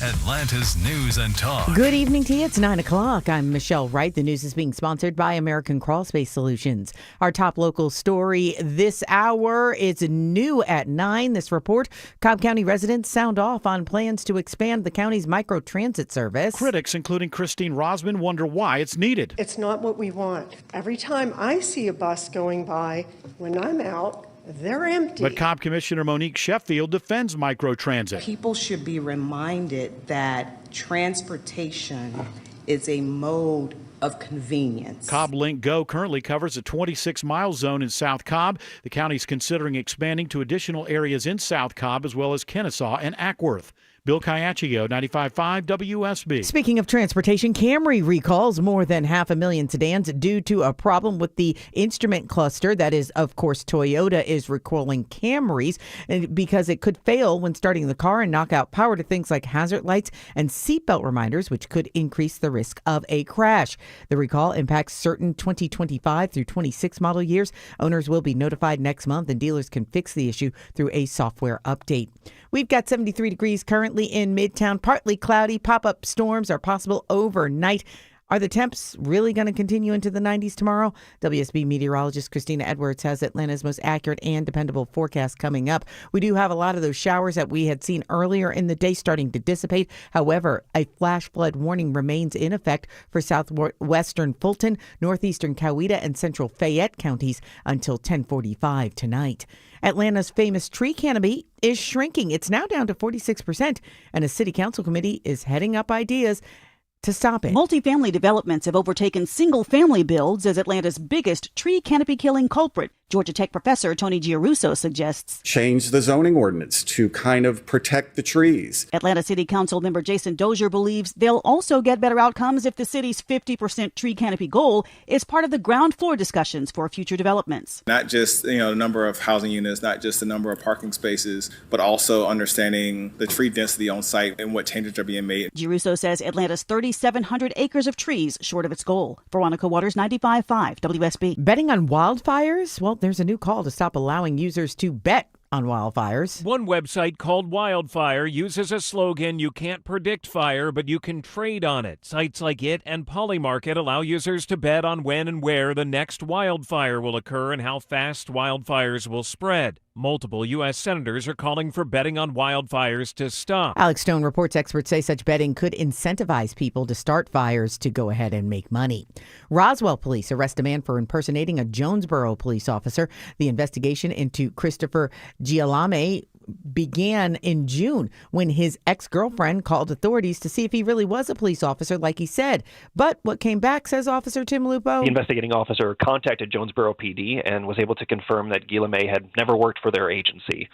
Atlanta's News and Talk. Good evening to you. It's 9 o'clock. I'm Michelle Wright. The news is being sponsored by American Crawl Space Solutions. Our top local story this hour is new at 9. This report, Cobb County residents sound off on plans to expand the county's microtransit service. Critics, including Christine Rosman, wonder why it's needed. It's not what we want. Every time I see a bus going by, when I'm out, they're empty. But Cobb Commissioner Monique Sheffield defends microtransit. People should be reminded that transportation is a mode of convenience. Cobb Link Go currently covers a 26-mile zone in South Cobb. The county's considering expanding to additional areas in South Cobb as well as Kennesaw and Ackworth. Bill Caiaccio, 95.5 WSB. Speaking of transportation, Camry recalls more than 500,000 sedans due to a problem with the instrument cluster. That is, of course, Toyota is recalling Camrys because it could fail when starting the car and knock out power to things like hazard lights and seatbelt reminders, which could increase the risk of a crash. The recall impacts certain 2025 through 26 model years. Owners will be notified next month, and dealers can fix the issue through a software update. We've got 73 degrees currently in Midtown. Partly cloudy. Pop-up storms are possible overnight. Are the temps really going to continue into the 90s tomorrow? WSB meteorologist Christina Edwards has Atlanta's most accurate and dependable forecast coming up. We do have a lot of those showers that we had seen earlier in the day starting to dissipate. However, a flash flood warning remains in effect for southwestern Fulton, northeastern Coweta, and central Fayette counties until 10:45 tonight. Atlanta's famous tree canopy is shrinking. It's now down to 46%, and a city council committee is heading up ideas to stop it. Multifamily developments have overtaken single-family builds as Atlanta's biggest tree canopy killing culprit. Georgia Tech professor Tony Giarrusso suggests change the zoning ordinance to kind of protect the trees. Atlanta City Council member Jason Dozier believes they'll also get better outcomes if the city's 50% tree canopy goal is part of the ground floor discussions for future developments. Not just, the number of housing units, not just the number of parking spaces, but also understanding the tree density on site and what changes are being made. Giarrusso says Atlanta's 3,700 acres of trees short of its goal. Veronica Waters, 95.5 WSB. Betting on wildfires? Well, there's a new call to stop allowing users to bet on wildfires. One website called Wildfire uses a slogan, "You can't predict fire, but you can trade on it." Sites like it and Polymarket allow users to bet on when and where the next wildfire will occur and how fast wildfires will spread. Multiple U.S. senators are calling for betting on wildfires to stop. Alex Stone reports experts say such betting could incentivize people to start fires to go ahead and make money. Roswell police arrest a man for impersonating a Jonesboro police officer. The investigation into Christopher Gialame began in June when his ex-girlfriend called authorities to see if he really was a police officer like he said. But what came back, says Officer Tim Lupo? The investigating officer contacted Jonesboro PD and was able to confirm that Guillemette had never worked for their agency.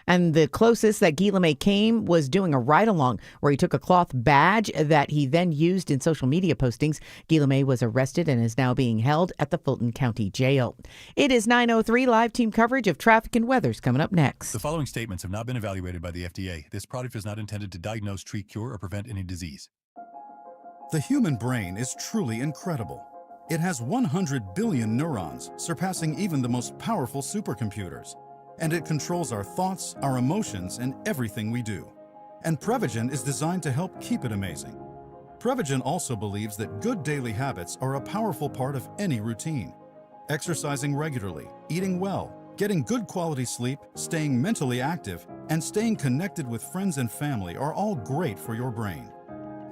And the closest that Guillemette came was doing a ride-along where he took a cloth badge that he then used in social media postings. Guillemette was arrested and is now being held at the Fulton County Jail. It is 9:03. Live team coverage of traffic and weather's coming up next. The following statements have not been evaluated by the FDA. This product is not intended to diagnose, treat, cure, or prevent any disease. The human brain is truly incredible. It has 100 billion neurons, surpassing even the most powerful supercomputers. And it controls our thoughts, our emotions, and everything we do. And Prevagen is designed to help keep it amazing. Prevagen also believes that good daily habits are a powerful part of any routine. Exercising regularly, eating well, getting good quality sleep, staying mentally active, and staying connected with friends and family are all great for your brain.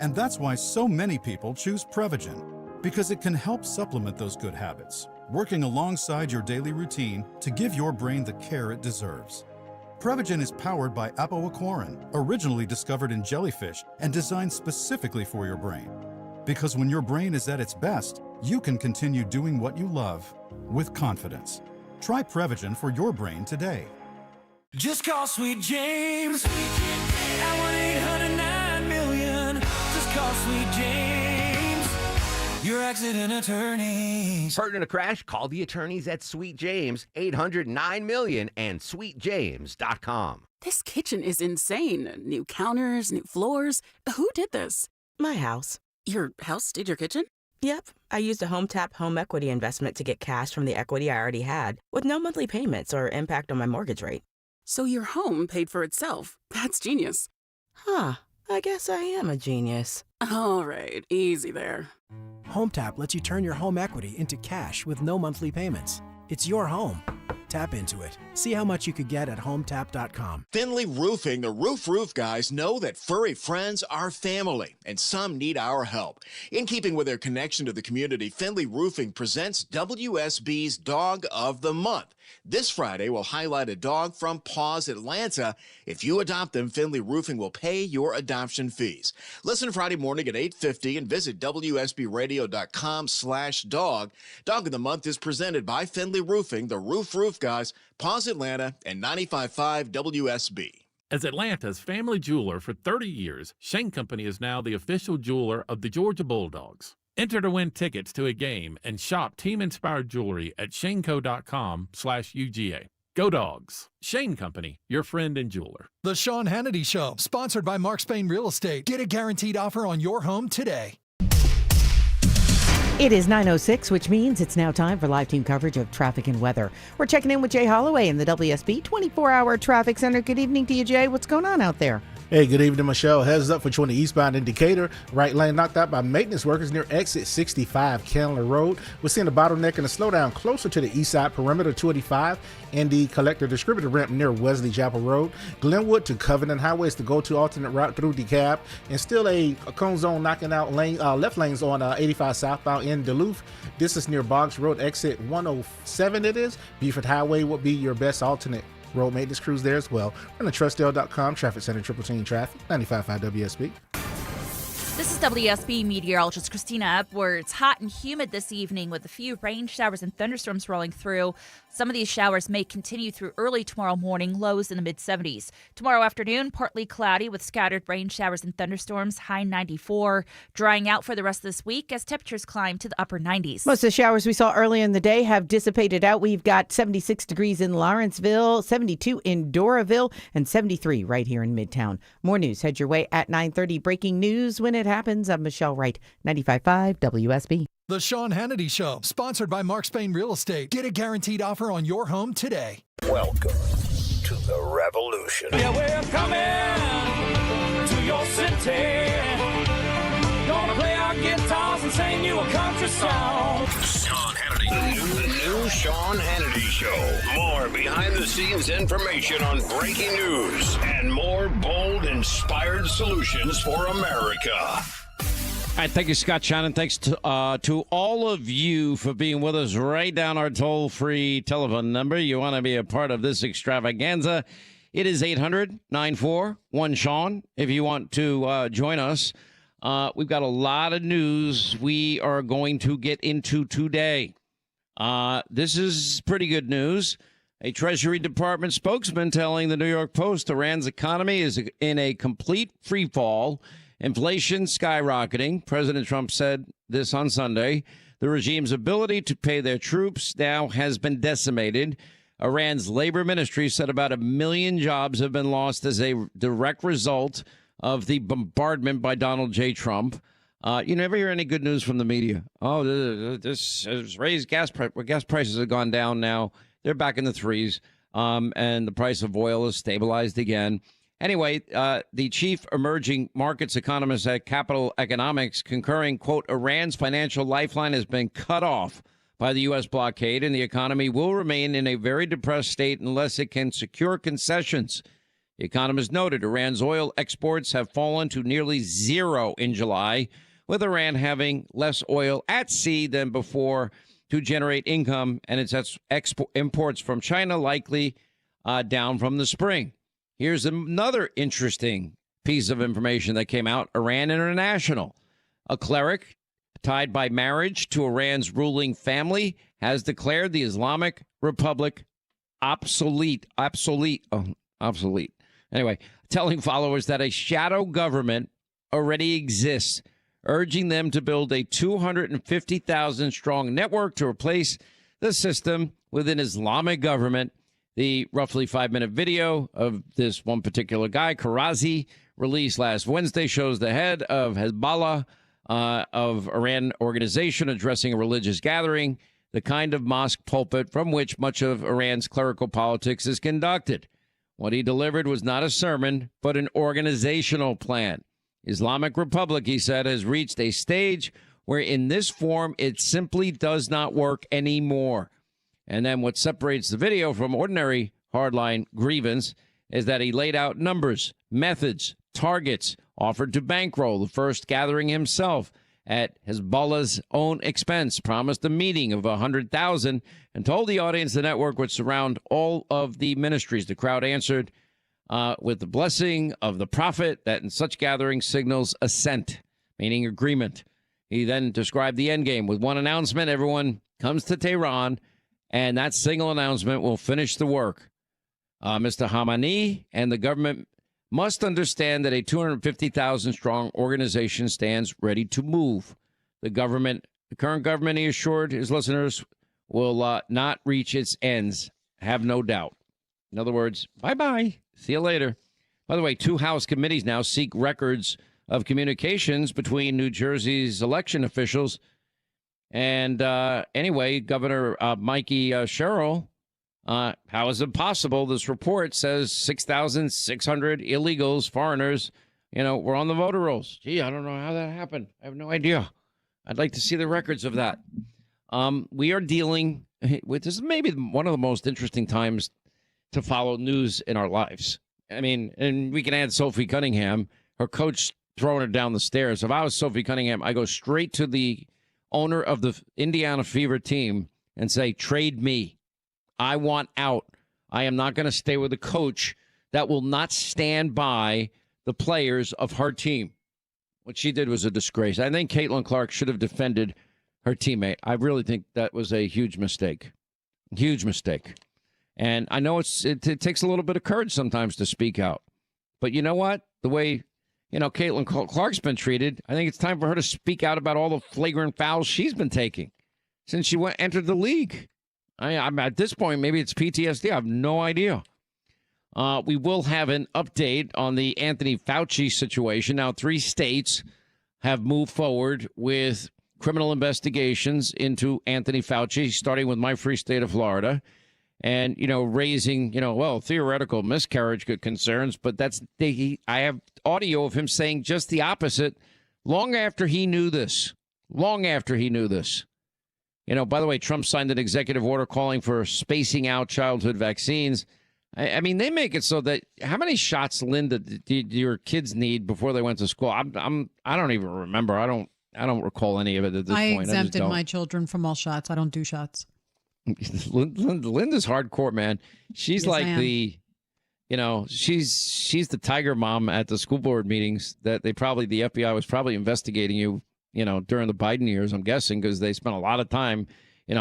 And that's why so many people choose Prevagen, because it can help supplement those good habits, working alongside your daily routine to give your brain the care it deserves. Prevagen is powered by apoaquarin, originally discovered in jellyfish and designed specifically for your brain. Because when your brain is at its best, you can continue doing what you love with confidence. Try Prevagen for your brain today. Just call Sweet James at 1-800-9-million. Just call Sweet James, your accident attorneys. Hurt in a crash? Call the attorneys at Sweet James, 800-9-million and sweetjames.com. This kitchen is insane. New counters, new floors. Who did this? My house. Your house did your kitchen? Yep. I used a HomeTap home equity investment to get cash from the equity I already had, with no monthly payments or impact on my mortgage rate. So your home paid for itself. That's genius. Huh. I guess I am a genius. All right, easy there. HomeTap lets you turn your home equity into cash with no monthly payments. It's your home. Tap into it. See how much you could get at HomeTap.com. Finley Roofing, the roof guys, know that furry friends are family, and some need our help. In keeping with their connection to the community, Finley Roofing presents WSB's Dog of the Month. This Friday, we'll highlight a dog from Paws Atlanta. If you adopt them, Finley Roofing will pay your adoption fees. Listen Friday morning at 8:50 and visit WSBradio.com/dog. Dog of the Month is presented by Finley Roofing, the roof guys, Paws Atlanta, and 95.5 WSB. As Atlanta's family jeweler for 30 years, Shane Company is now the official jeweler of the Georgia Bulldogs. Enter to win tickets to a game and shop team-inspired jewelry at shaneco.com/UGA. Go Dogs. Shane Company, your friend and jeweler. The Sean Hannity Show, sponsored by Mark Spain Real Estate. Get a guaranteed offer on your home today. It is 9:06, which means it's now time for live team coverage of traffic and weather. We're checking in with Jay Holloway in the WSB 24-hour traffic center. Good evening to you, Jay. What's going on out there? Hey, good evening, Michelle. Heads up for 20 eastbound in Decatur. Right lane knocked out by maintenance workers near exit 65 Candler Road. We're seeing a bottleneck and a slowdown closer to the east side perimeter 285 and the collector distributor ramp near Wesley Chapel Road. Glenwood to Covenant Highway is the go-to alternate route through DeKalb, and still a cone zone knocking out left lanes on 85 southbound in Duluth. This is near Boggs Road, exit 107 it is. Beaufort Highway will be your best alternate road maintenance crews there as well. Run to trustdale.com, traffic center, triple team traffic, 95.5 WSB. This is WSB meteorologist Christina Edwards. Hot and humid this evening with a few rain showers and thunderstorms rolling through. Some of these showers may continue through early tomorrow morning, lows in the mid-70s. Tomorrow afternoon, partly cloudy with scattered rain showers and thunderstorms, high 94. Drying out for the rest of this week as temperatures climb to the upper 90s. Most of the showers we saw earlier in the day have dissipated out. We've got 76 degrees in Lawrenceville, 72 in Doraville, and 73 right here in Midtown. More news head your way at 9:30. Breaking news when it happens. I'm Michelle Wright, 95.5 WSB. The Sean Hannity Show, sponsored by Mark Spain Real Estate. Get a guaranteed offer on your home today. Welcome to the revolution. Yeah, we're coming to your city. Gonna play our guitars and sing you a country song. Sean Hannity. The new Sean Hannity Show. More behind-the-scenes information on breaking news and more bold, inspired solutions for America. All right, thank you, Scott Shannon. Thanks to all of you for being with us. Write down our toll-free telephone number. You want to be a part of this extravaganza. It is 800-941-SEAN if you want to join us. We've got a lot of news we are going to get into today. This is pretty good news. A Treasury Department spokesman telling the New York Post Iran's economy is in a complete free fall. Inflation skyrocketing. President Trump said this on Sunday. The regime's ability to pay their troops now has been decimated. Iran's labor ministry said about 1 million jobs have been lost as a direct result of the bombardment by Donald J. Trump. You never hear any good news from the media. Oh, this has raised gas prices have gone down now. They're back in the threes, and the price of oil is stabilized again. Anyway, the chief emerging markets economist at Capital Economics concurring, quote, Iran's financial lifeline has been cut off by the U.S. blockade, and the economy will remain in a very depressed state unless it can secure concessions. The economist noted Iran's oil exports have fallen to nearly zero in July, with Iran having less oil at sea than before to generate income, and its imports from China likely down from the spring. Here's another interesting piece of information that came out. Iran International, a cleric tied by marriage to Iran's ruling family, has declared the Islamic Republic obsolete. Anyway, telling followers that a shadow government already exists, urging them to build a 250,000 strong network to replace the system with an Islamic government. The roughly 5-minute video of this one particular guy, Karazi, released last Wednesday, shows the head of Hezbollah of Iran organization addressing a religious gathering, the kind of mosque pulpit from which much of Iran's clerical politics is conducted. What he delivered was not a sermon, but an organizational plan. Islamic Republic, he said, has reached a stage where in this form it simply does not work anymore. And then what separates the video from ordinary hardline grievance is that he laid out numbers, methods, targets, offered to bankroll the first gathering himself at Hezbollah's own expense, promised a meeting of 100,000, and told the audience the network would surround all of the ministries. The crowd answered with the blessing of the prophet that in such gatherings signals assent, meaning agreement. He then described the end game with one announcement. Everyone comes to Tehran, and that single announcement will finish the work. Mr. Khamenei and the government must understand that a 250,000-strong organization stands ready to move. The current government, he assured his listeners, will not reach its ends. Have no doubt. In other words, bye-bye. See you later. By the way, 2 House committees now seek records of communications between New Jersey's election officials. And anyway, Governor Mikey Sherrill, how is it possible? This report says 6,600 illegals, foreigners, were on the voter rolls. Gee, I don't know how that happened. I have no idea. I'd like to see the records of that. We are dealing with this, maybe one of the most interesting times to follow news in our lives. I mean, and we can add Sophie Cunningham, her coach throwing her down the stairs. If I was Sophie Cunningham, I go straight to the owner of the Indiana Fever team and say, trade me. I want out. I am not going to stay with a coach that will not stand by the players of her team. What she did was a disgrace. I think Caitlin Clark should have defended her teammate. I really think that was a huge mistake. Huge mistake. And I know it takes a little bit of courage sometimes to speak out. But you know what? The way, Caitlin Clark's been treated, I think it's time for her to speak out about all the flagrant fouls she's been taking since she entered the league. I'm at this point, maybe it's PTSD. I have no idea. We will have an update on the Anthony Fauci situation. Now, 3 states have moved forward with criminal investigations into Anthony Fauci, starting with my free state of Florida. And, raising, theoretical miscarriage concerns. But I have audio of him saying just the opposite long after he knew this. Long after he knew this. By the way, Trump signed an executive order calling for spacing out childhood vaccines. I mean, they make it so that how many shots, Linda, do your kids need before they went to school? I don't even remember. I don't recall any of it at this point. I exempted my children from all shots. I don't do shots. Linda's hardcore, man. She's like she's the tiger mom at the school board meetings that the FBI was probably investigating you, during the Biden years, I'm guessing, because they spent a lot of time,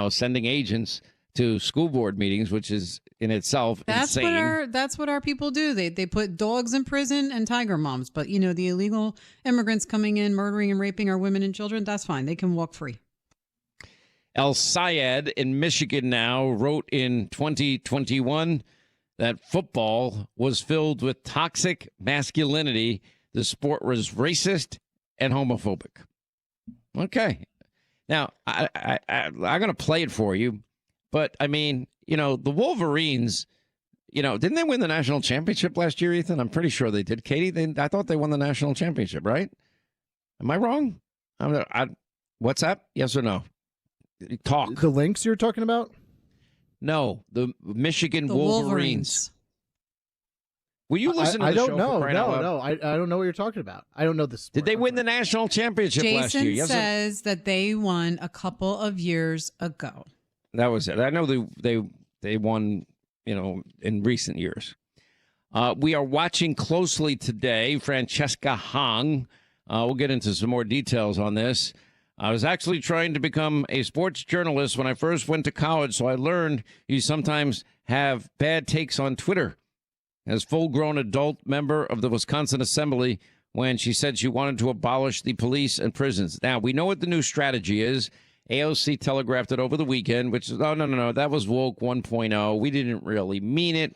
sending agents to school board meetings, which is in itself insane. That's what our people do. They put dogs in prison and tiger moms. But, the illegal immigrants coming in, murdering and raping our women and children, that's fine. They can walk free. El Sayed in Michigan now wrote in 2021 that football was filled with toxic masculinity. The sport was racist and homophobic. Okay. Now, I'm going to play it for you. But, I mean, the Wolverines, didn't they win the national championship last year, Ethan? I'm pretty sure they did. Katie, I thought they won the national championship, right? Am I wrong? What's up? Yes or no? Talk. The Lynx you're talking about? No, the Michigan Wolverines. Will you listen to the show? No. I don't know what you're talking about. I don't know this. Did they win the national championship last year? Jason says that they won a couple of years ago. That was it. I know they won, in recent years. We are watching closely today Francesca Hong. We'll get into some more details on this. I was actually trying to become a sports journalist when I first went to college, so I learned you sometimes have bad takes on Twitter. As full-grown adult member of the Wisconsin Assembly when she said she wanted to abolish the police and prisons. Now, we know what the new strategy is, AOC telegraphed it over the weekend, which is, no, that was woke 1.0. We didn't really mean it.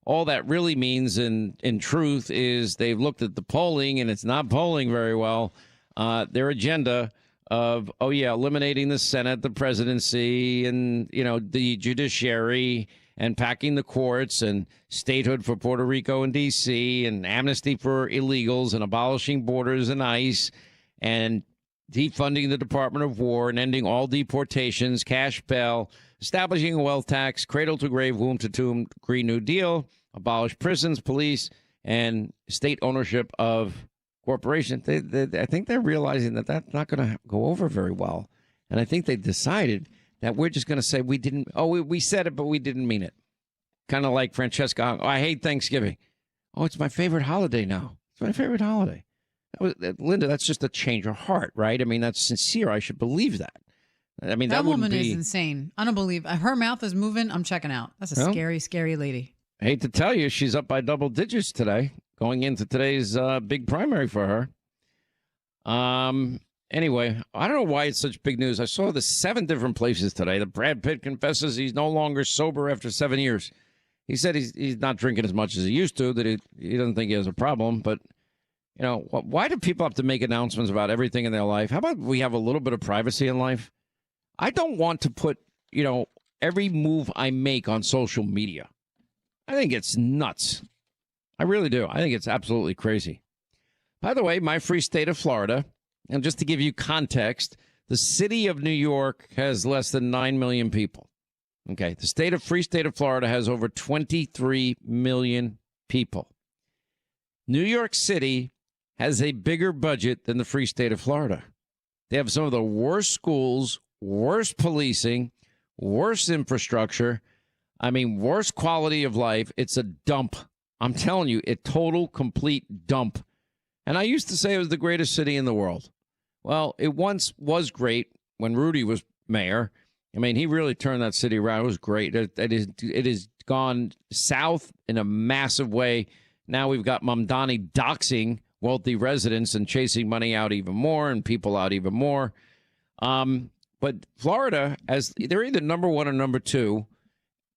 All that really means in truth is they've looked at the polling, and it's not polling very well. Their agenda of, eliminating the Senate, the presidency, and, the judiciary, and packing the courts, and statehood for Puerto Rico and D.C., and amnesty for illegals, and abolishing borders and ICE, and defunding the Department of War, and ending all deportations, cash bail, establishing a wealth tax, cradle to grave, womb to tomb, Green New Deal, abolish prisons, police, and state ownership of corporations. I think they're realizing that that's not going to go over very well. And I think they decided that we're just going to say we said it, but we didn't mean it. Kind of like Francesca, I hate Thanksgiving. Oh, it's my favorite holiday now. It's my favorite holiday. Linda, that's just a change of heart, right? I mean, that's sincere. I should believe that. I mean, that woman is insane. I don't believe her mouth is moving. I'm checking out. That's a scary, scary lady. I hate to tell you, she's up by double digits today, going into today's big primary for her. Anyway, I don't know why it's such big news. I saw this 7 different places today that Brad Pitt confesses he's no longer sober after 7 years. He said he's not drinking as much as he used to, that he doesn't think he has a problem, but why do people have to make announcements about everything in their life? How about we have a little bit of privacy in life? I don't want to put, every move I make on social media. I think it's nuts. I really do. I think it's absolutely crazy. By the way, my free state of Florida, and just to give you context, the city of New York has less than 9 million people. Okay, the free state of Florida has over 23 million people. New York City has a bigger budget than the free state of Florida. They have some of the worst schools, worst policing, worst infrastructure. I mean, worst quality of life. It's a dump. I'm telling you, a total, complete dump. And I used to say it was the greatest city in the world. Well, it once was great when Rudy was mayor. I mean, he really turned that city around. It was great. It has gone south in a massive way. Now we've got Mamdani doxing wealthy residents and chasing money out even more and people out even more. But Florida, they're either number 1 or number 2.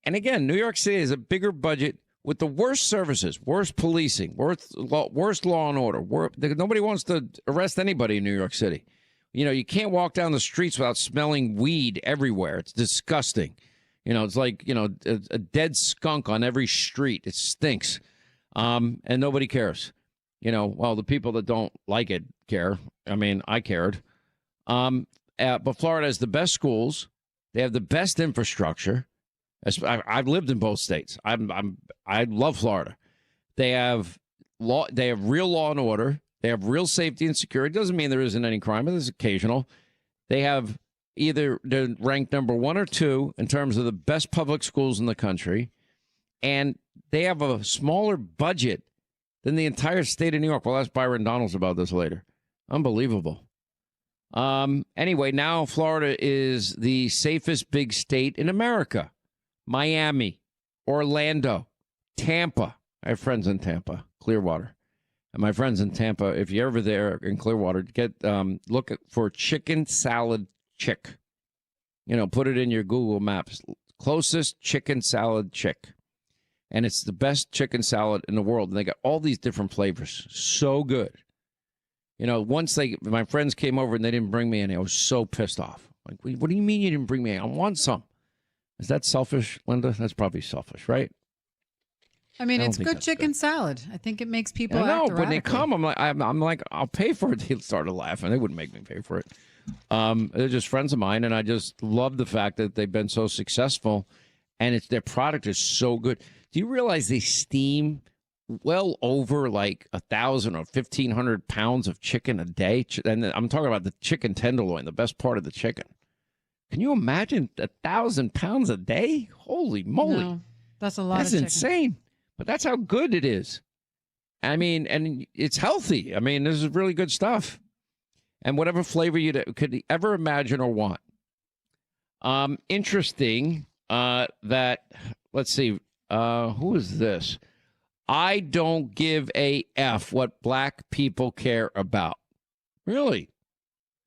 And again, New York City has a bigger budget with the worst services, worst policing, worst law and order. Nobody wants to arrest anybody in New York City. You can't walk down the streets without smelling weed everywhere. It's disgusting. It's like, a dead skunk on every street. It stinks. And nobody cares. The people that don't like it care. I mean, I cared. But Florida has the best schools. They have the best infrastructure. I've lived in both states. I love Florida. They have law. They have real law and order. They have real safety and security. Doesn't mean there isn't any crime, but there's occasional. They have they're ranked number 1 or 2 in terms of the best public schools in the country, and they have a smaller budget than the entire state of New York. We'll ask Byron Donalds about this later. Unbelievable. Anyway, now Florida is the safest big state in America. Miami, Orlando, Tampa. I have friends in Tampa, Clearwater. And my friends in Tampa, if you're ever there in Clearwater, look for chicken salad chick. Put it in your Google Maps. Closest chicken salad chick. And it's the best chicken salad in the world. And they got all these different flavors. So good. Once my friends came over and they didn't bring me any, I was so pissed off. Like, what do you mean you didn't bring me any? I want some. Is that selfish, Linda? That's probably selfish, right? I mean, it's good chicken salad. I think it makes people act erratically. When they come, I'm like, I'll pay for it. They started laughing. They wouldn't make me pay for it. They're just friends of mine, and I just love the fact that they've been so successful, and their product is so good. Do you realize they steam well over like 1,000 or 1,500 pounds of chicken a day? And I'm talking about the chicken tenderloin, the best part of the chicken. Can you imagine 1,000 pounds a day? Holy moly. No, that's a lot That's of chicken. insane. But that's how good it is. I mean, and it's healthy. I mean, this is really good stuff. And whatever flavor you could ever imagine or want. Interesting that, let's see, who is this? I don't give a F what black people care about. Really?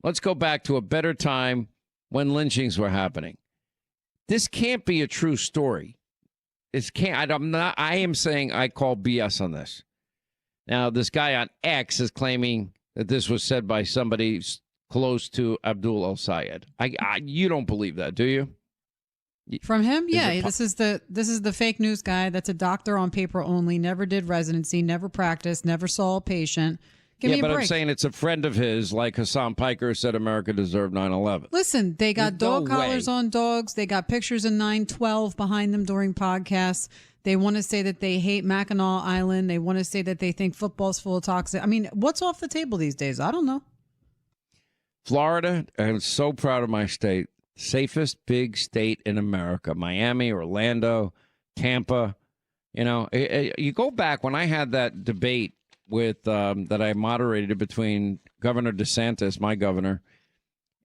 Let's go back to a better time when lynchings were happening. This can't be a true story. This can't. I am saying I call BS on this. Now, this guy on X is claiming that this was said by somebody close to Abdul El-Sayed. You don't believe that, do you? From him? Yeah, this is the fake news guy that's a doctor on paper only, never did residency, never practiced, never saw a patient. Give me a but break. I'm saying it's a friend of his, like Hassan Piker said America deserved 9/11. Listen, they got dog No collars way. on dogs. They got pictures of 9/12 behind them during podcasts. They want to say that they hate Mackinac Island. They want to say that they think football's full of toxic. I mean, what's off the table these days? I don't know. Florida, I'm so proud of my state. Safest big state in America. Miami, Orlando, Tampa. You know, you go back when I had that debate with that I moderated between Governor DeSantis, my governor,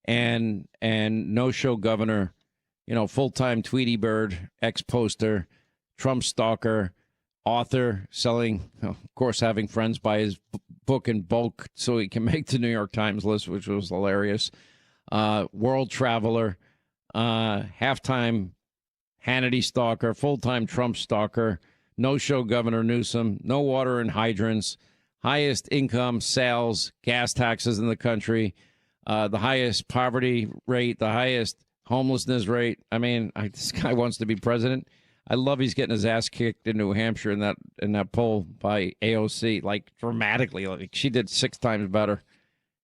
and no-show governor, you know, full-time Tweety Bird, ex-poster, Trump stalker, author, selling, of course, having friends buy his book in bulk so he can make the New York Times list, which was hilarious. World traveler, halftime Hannity stalker, full-time Trump stalker, no-show Governor Newsom, no water in hydrants, highest income, sales, gas taxes in the country, the highest poverty rate, the highest homelessness rate. I mean, this guy wants to be president. I love he's getting his ass kicked in New Hampshire in that poll by AOC, like dramatically. Like she did 6 times better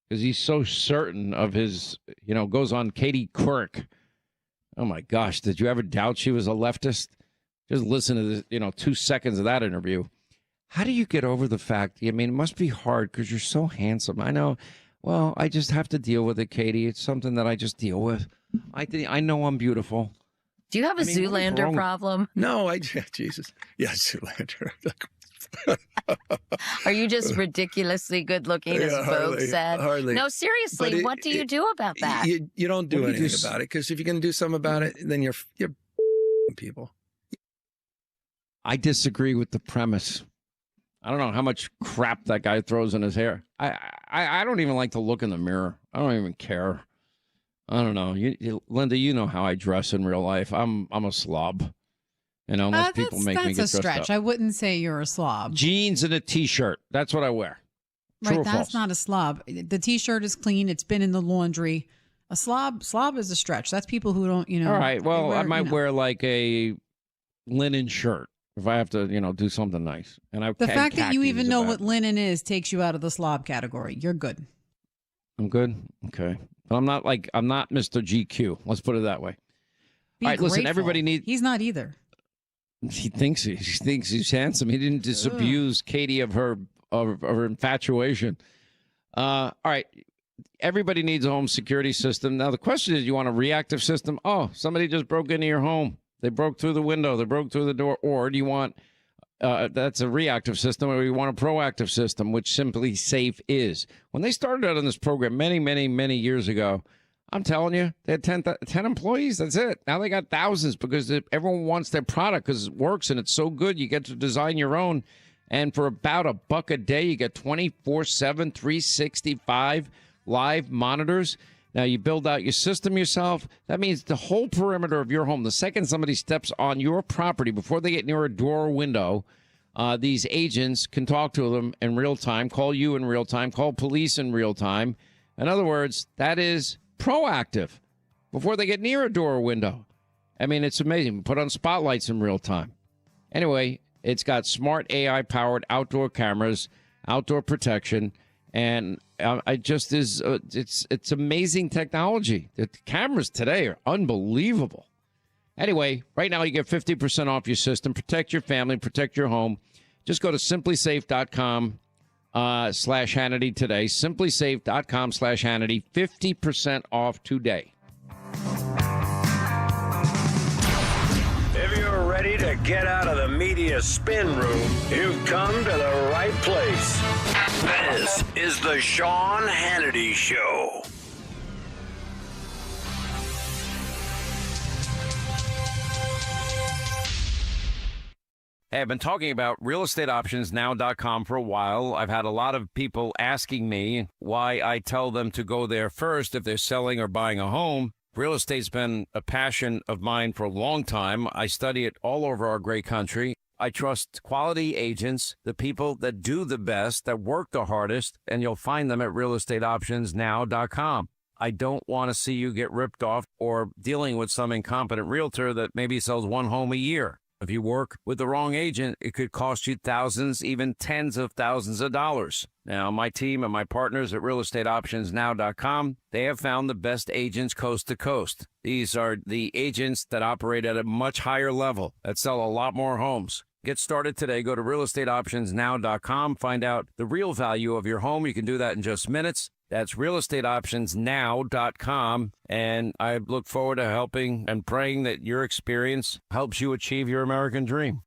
because he's so certain of his, you know, goes on Katie Couric. Oh, my gosh. Did you ever doubt she was a leftist? Just listen to the, 2 seconds of that interview. How do you get over the fact? I mean, it must be hard because you're so handsome. I know. Well, I just have to deal with it, Katie. It's something that I just deal with. I know I'm beautiful. Do you have a Zoolander problem? No, Jesus. Yeah, Zoolander. Are you just ridiculously good looking, as Vogue said? Hardly. No, seriously, what do you do about that? You don't do anything about it, because if you're going to do something about it, then you're people. I disagree with the premise. I don't know how much crap that guy throws in his hair. I don't even like to look in the mirror. I don't even care. I don't know. Linda, you know how I dress in real life. I'm a slob. You know, most people make me get that's a dressed stretch. up. I wouldn't say you're a slob. Jeans and a T-shirt. That's what I wear. True Right, or that's false? not a slob. The T-shirt is clean. It's been in the laundry. A slob is a stretch. That's people who don't, All right. Well, I might wear. wear like a linen shirt if I have to, do something nice. And The fact that you khakis even is know about- what linen is takes you out of the slob category. You're good. I'm good. Okay. But I'm not Mr. GQ. Let's put it that way. Be All right. Listen, grateful. everybody needs. He's not either. He thinks he's handsome. He didn't disabuse Katie of her infatuation. All right. Everybody needs a home security system. Now, the question is, you want a reactive system? Oh, somebody just broke into your home. They broke through the window. They broke through the door. Or do you want, that's a reactive system, or you want a proactive system, which Simply Safe is. When they started out on this program many, many, many years ago, I'm telling you, they had 10 employees. That's it. Now they got thousands because everyone wants their product because it works and it's so good. You get to design your own. And for about $1 a day, you get 24/7, 365 live monitors. Now, you build out your system yourself. That means the whole perimeter of your home, the second somebody steps on your property, before they get near a door or window, these agents can talk to them in real time, call you in real time, call police in real time. In other words, that is proactive before they get near a door or window. I mean, it's amazing. Put on spotlights in real time. Anyway, it's got smart AI-powered outdoor cameras, outdoor protection, and it's amazing technology. The cameras today are unbelievable. Anyway, right now you get 50% off your system. Protect your family, protect your home. Just go to simplysafe.com /Hannity today. Simplysafe.com/Hannity. 50% off today. If you're ready to get out of the media spin room, you've come to the right place. This is the Sean Hannity Show. Hey, I've been talking about realestateoptionsnow.com for a while. I've had a lot of people asking me why I tell them to go there first if they're selling or buying a home. Real estate's been a passion of mine for a long time. I study it all over our great country. I trust quality agents, the people that do the best, that work the hardest, and you'll find them at realestateoptionsnow.com. I don't want to see you get ripped off or dealing with some incompetent realtor that maybe sells one home a year. If you work with the wrong agent, it could cost you thousands, even tens of thousands of dollars. Now, my team and my partners at realestateoptionsnow.com, they have found the best agents coast to coast. These are the agents that operate at a much higher level, that sell a lot more homes. Get started today. Go to realestateoptionsnow.com. Find out the real value of your home. You can do that in just minutes. That's realestateoptionsnow.com. And I look forward to helping and praying that your experience helps you achieve your American dream.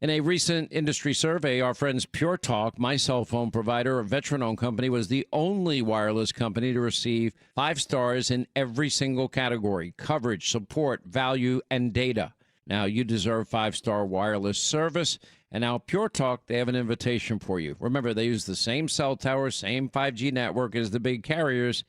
In a recent industry survey, our friends Pure Talk, my cell phone provider, a veteran-owned company, was the only wireless company to receive 5 stars in every single category: coverage, support, value, and data. Now, you deserve 5-star wireless service. And now Pure Talk, they have an invitation for you. Remember, they use the same cell tower, same 5G network as the big carriers.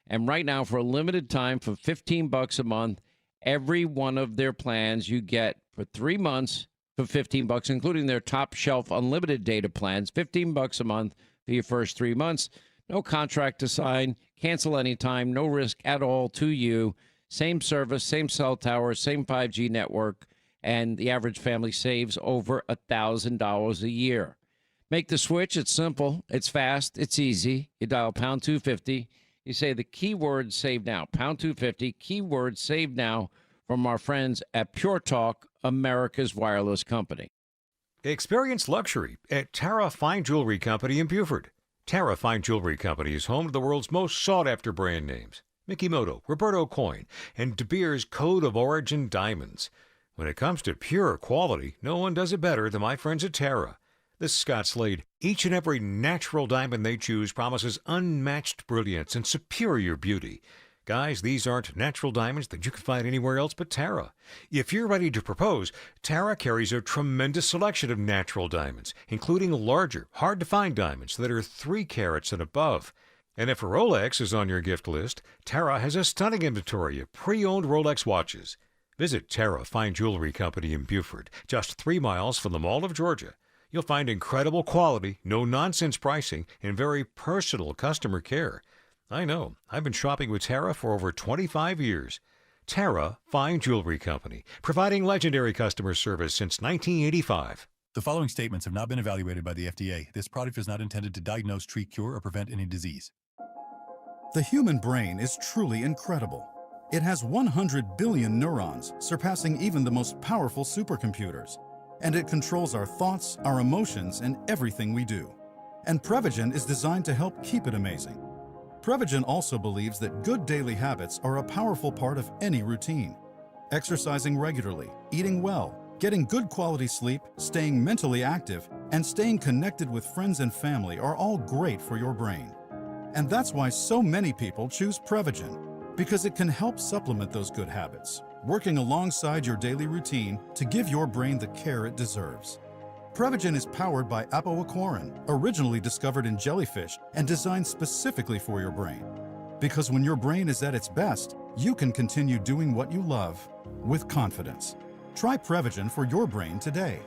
And right now, for a limited time, for $15 a month, every one of their plans you get for 3 months for $15, including their top shelf unlimited data plans, $15 a month for your first 3 months. No contract to sign, cancel anytime, no risk at all to you. Same service, same cell tower, same 5G network. And the average family saves over $1,000 a year. Make the switch. It's simple. It's fast. It's easy. You dial pound 250. You say the keyword save now. Pound 250, keyword save now from our friends at Pure Talk, America's wireless company. Experience luxury at Tara Fine Jewelry Company in Buford. Tara Fine Jewelry Company is home to the world's most sought-after brand names: Mikimoto, Roberto Coin, and De Beers Code of Origin Diamonds. When it comes to pure quality, no one does it better than my friends at Tara. This is Scott Slade. Each and every natural diamond they choose promises unmatched brilliance and superior beauty. Guys, these aren't natural diamonds that you can find anywhere else but Tara. If you're ready to propose, Tara carries a tremendous selection of natural diamonds, including larger, hard-to-find diamonds that are 3 carats and above. And if a Rolex is on your gift list, Tara has a stunning inventory of pre-owned Rolex watches. Visit Tara Fine Jewelry Company in Buford, just 3 miles from the Mall of Georgia. You'll find incredible quality, no-nonsense pricing, and very personal customer care. I know. I've been shopping with Tara for over 25 years. Tara Fine Jewelry Company, providing legendary customer service since 1985. The following statements have not been evaluated by the FDA. This product is not intended to diagnose, treat, cure, or prevent any disease. The human brain is truly incredible. It has 100 billion neurons, surpassing even the most powerful supercomputers. And it controls our thoughts, our emotions, and everything we do. And Prevagen is designed to help keep it amazing. Prevagen also believes that good daily habits are a powerful part of any routine. Exercising regularly, eating well, getting good quality sleep, staying mentally active, and staying connected with friends and family are all great for your brain. And that's why so many people choose Prevagen, because it can help supplement those good habits, working alongside your daily routine to give your brain the care it deserves. Prevagen is powered by apoaquarin, originally discovered in jellyfish and designed specifically for your brain. Because when your brain is at its best, you can continue doing what you love with confidence. Try Prevagen for your brain today.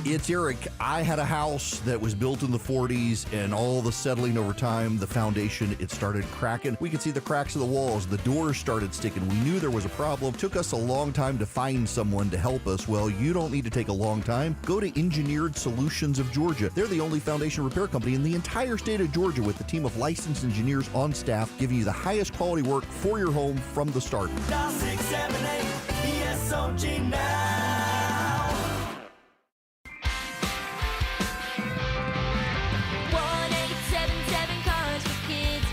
It's Eric. I had a house that was built in the 40s, and all the settling over time, the foundation, it started cracking. We could see the cracks of the walls. The doors started sticking. We knew there was a problem. Took us a long time to find someone to help us. Well, you don't need to take a long time. Go to Engineered Solutions of Georgia. They're the only foundation repair company in the entire state of Georgia with a team of licensed engineers on staff giving you the highest quality work for your home from the start. Dial 678 ESOG now. 1-877 Cars for Kids.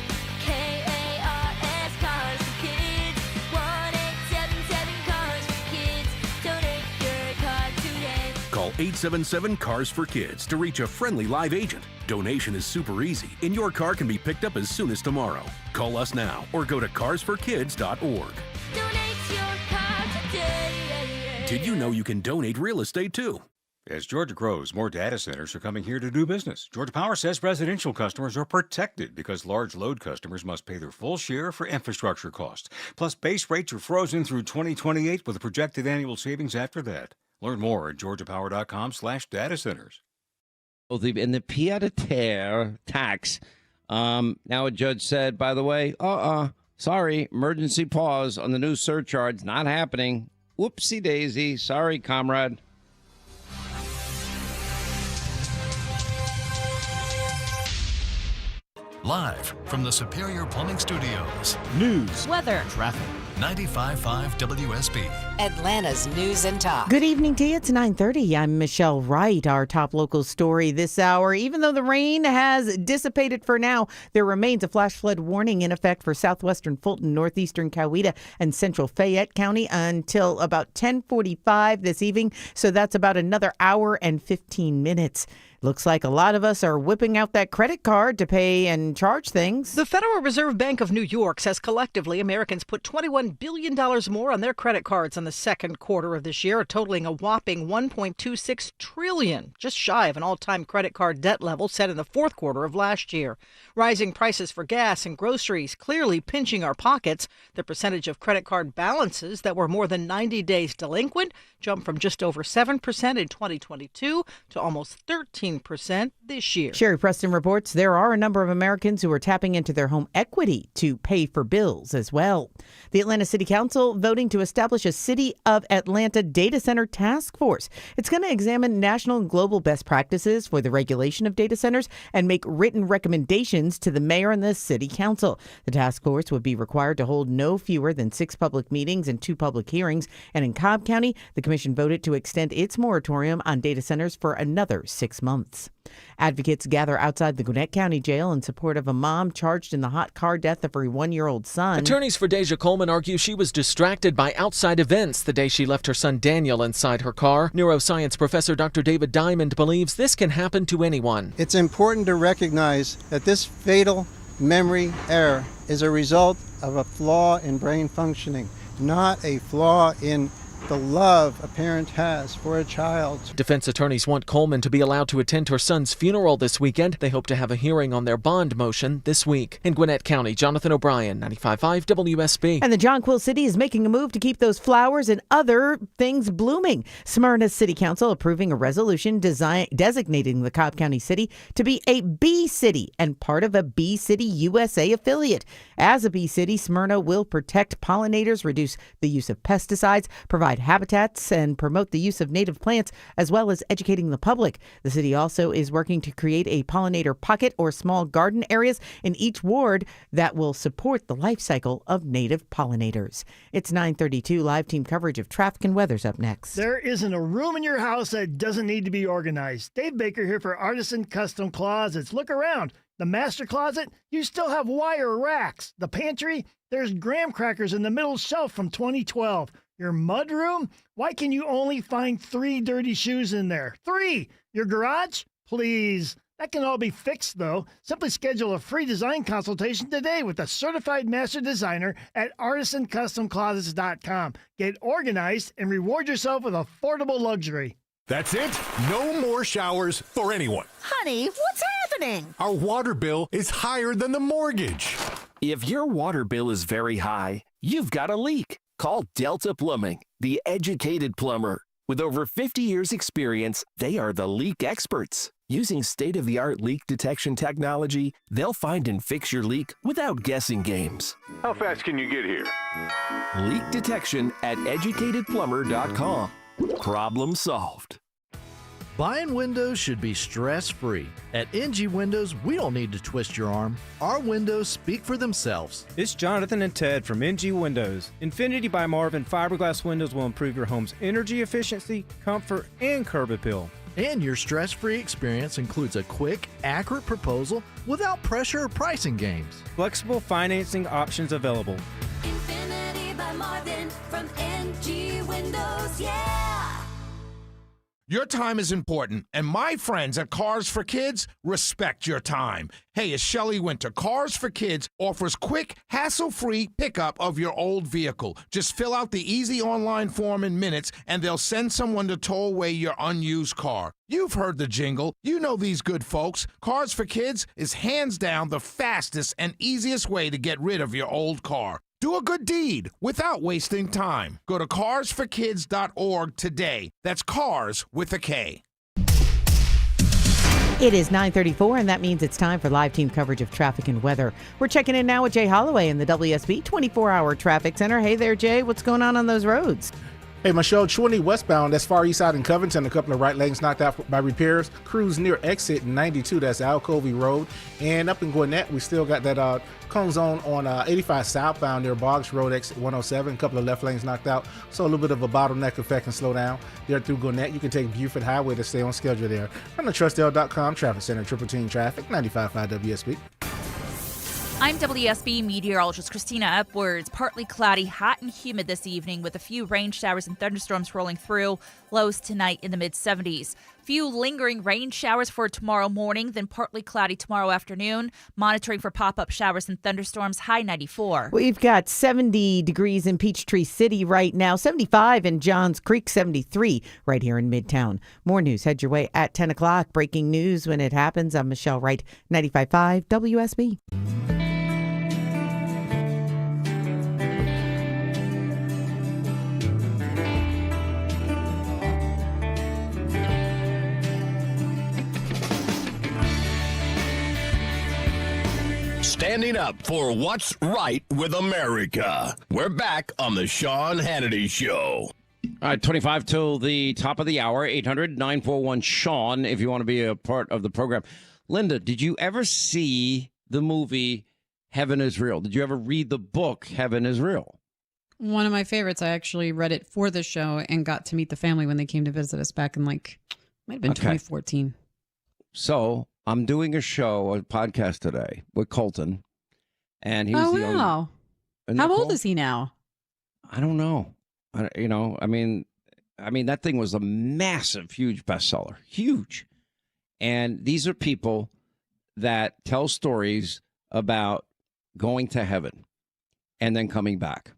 KARS Cars for Kids. 1-877 Cars for Kids. Donate your car today. Call 877-CARS for Kids to reach a friendly live agent. Donation is super easy, and your car can be picked up as soon as tomorrow. Call us now or go to carsforkids.org. Donate your car today. Did you know you can donate real estate too? As Georgia grows, more data centers are coming here to do business. Georgia Power says residential customers are protected because large load customers must pay their full share for infrastructure costs. Plus, base rates are frozen through 2028 with a projected annual savings after that. Learn more at georgiapower.com/data centers. In the pied-à-terre tax, now a judge said, by the way, sorry, emergency pause on the new surcharge, not happening. Whoopsie daisy. Sorry, comrade. Live from the Superior Plumbing Studios. News, weather, traffic. 95.5 WSB. Atlanta's News and Talk. Good evening to you. It's 9:30. I'm Michelle Wright. Our top local story this hour. Even though the rain has dissipated for now, there remains a flash flood warning in effect for southwestern Fulton, northeastern Coweta, and central Fayette County until about 10:45 this evening. So that's about another hour and 15 minutes. Looks like a lot of us are whipping out that credit card to pay and charge things. The Federal Reserve Bank of New York says collectively Americans put $21 billion more on their credit cards in the second quarter of this year, totaling a whopping $1.26 trillion, just shy of an all-time credit card debt level set in the fourth quarter of last year. Rising prices for gas and groceries clearly pinching our pockets. The percentage of credit card balances that were more than 90 days delinquent jumped from just over 7% in 2022 to almost 13% this year. Sherry Preston reports there are a number of Americans who are tapping into their home equity to pay for bills as well. The Atlanta City Council voting to establish a City of Atlanta data center task force. It's going to examine national and global best practices for the regulation of data centers and make written recommendations to the mayor and the city council. The task force would be required to hold no fewer than 6 public meetings and 2 public hearings. And in Cobb County, the commission voted to extend its moratorium on data centers for another 6 months. Advocates gather outside the Gwinnett County Jail in support of a mom charged in the hot car death of her 1-year-old son. Attorneys for Deja Coleman argue she was distracted by outside events the day she left her son Daniel inside her car. Neuroscience professor Dr. David Diamond believes this can happen to anyone. It's important to recognize that this fatal memory error is a result of a flaw in brain functioning, not a flaw in the love a parent has for a child. Defense attorneys want Coleman to be allowed to attend her son's funeral this weekend. They hope to have a hearing on their bond motion this week. In Gwinnett County, Jonathan O'Brien, 95.5 WSB. And the Jonquil City is making a move to keep those flowers and other things blooming. Smyrna City Council approving a resolution designating the Cobb County City to be a bee city and part of a Bee City USA affiliate. As a bee city, Smyrna will protect pollinators, reduce the use of pesticides, provide habitats, and promote the use of native plants, as well as educating the public. The city also is working to create a pollinator pocket or small garden areas in each ward that will support the life cycle of native pollinators. It's 9:32. Live team coverage of traffic and weather's up next. There isn't a room in your house that doesn't need to be organized. Dave Baker here for Artisan Custom Closets. Look around. The master closet, you still have wire racks. The pantry, there's graham crackers in the middle shelf from 2012. Your mudroom? Why can you only find 3 dirty shoes in there? 3! Your garage? Please. That can all be fixed, though. Simply schedule a free design consultation today with a certified master designer at artisancustomclosets.com. Get organized and reward yourself with affordable luxury. That's it. No more showers for anyone. Honey, what's happening? Our water bill is higher than the mortgage. If your water bill is very high, you've got a leak. Call Delta Plumbing, the educated plumber. With over 50 years' experience, they are the leak experts. Using state-of-the-art leak detection technology, they'll find and fix your leak without guessing games. How fast can you get here? Leak detection at educatedplumber.com. Problem solved. Buying windows should be stress-free. At NG Windows, we don't need to twist your arm. Our windows speak for themselves. It's Jonathan and Ted from NG Windows. Infinity by Marvin fiberglass windows will improve your home's energy efficiency, comfort, and curb appeal. And your stress-free experience includes a quick, accurate proposal without pressure or pricing games. Flexible financing options available. Infinity by Marvin from NG Windows, yeah! Your time is important, and my friends at Cars for Kids respect your time. Hey, it's Shelley Winter. Cars for Kids offers quick, hassle-free pickup of your old vehicle. Just fill out the easy online form in minutes, and they'll send someone to tow away your unused car. You've heard the jingle. You know these good folks. Cars for Kids is hands down the fastest and easiest way to get rid of your old car. Do a good deed without wasting time. Go to carsforkids.org today. That's cars with a K. It is 9:34, and that means it's time for live team coverage of traffic and weather. We're checking in now with Jay Holloway in the WSB 24-hour traffic center. Hey there, Jay. What's going on those roads? Hey, Michelle, 20 westbound, that's far east side in Covington. A couple of right lanes knocked out by repairs. Crews near exit 92, that's Alcovey Road. And up in Gwinnett, we still got that cone zone on 85 southbound near Boggs Road, exit 107. A couple of left lanes knocked out, so a little bit of a bottleneck effect and slow down. There through Gwinnett, you can take Buford Highway to stay on schedule there. From the TrustL.com Traffic Center, Triple Team Traffic, 95.5 WSB. I'm WSB meteorologist Christina Upwards. Partly cloudy, hot and humid this evening with a few rain showers and thunderstorms rolling through. Lows tonight in the mid-70s. Few lingering rain showers for tomorrow morning, then partly cloudy tomorrow afternoon. Monitoring for pop-up showers and thunderstorms, high 94. We've got 70 degrees in Peachtree City right now, 75 in Johns Creek, 73 right here in Midtown. More news head your way at 10 o'clock. Breaking news when it happens. I'm Michelle Wright, 95.5 WSB. Standing up for what's right with America. We're back on the Sean Hannity Show. All right, 25 till the top of the hour, 800-941-SEAN if you want to be a part of the program. Linda, did you ever see the movie Heaven is Real? Did you ever read the book Heaven is Real? One of my favorites. I actually read it for the show and got to meet the family when they came to visit us back in might have been 2014. So I'm doing a podcast today with Colton, and he's the only. Wow. How old is he now? I don't know. I mean, that thing was a massive, huge bestseller, huge. And these are people that tell stories about going to heaven and then coming back.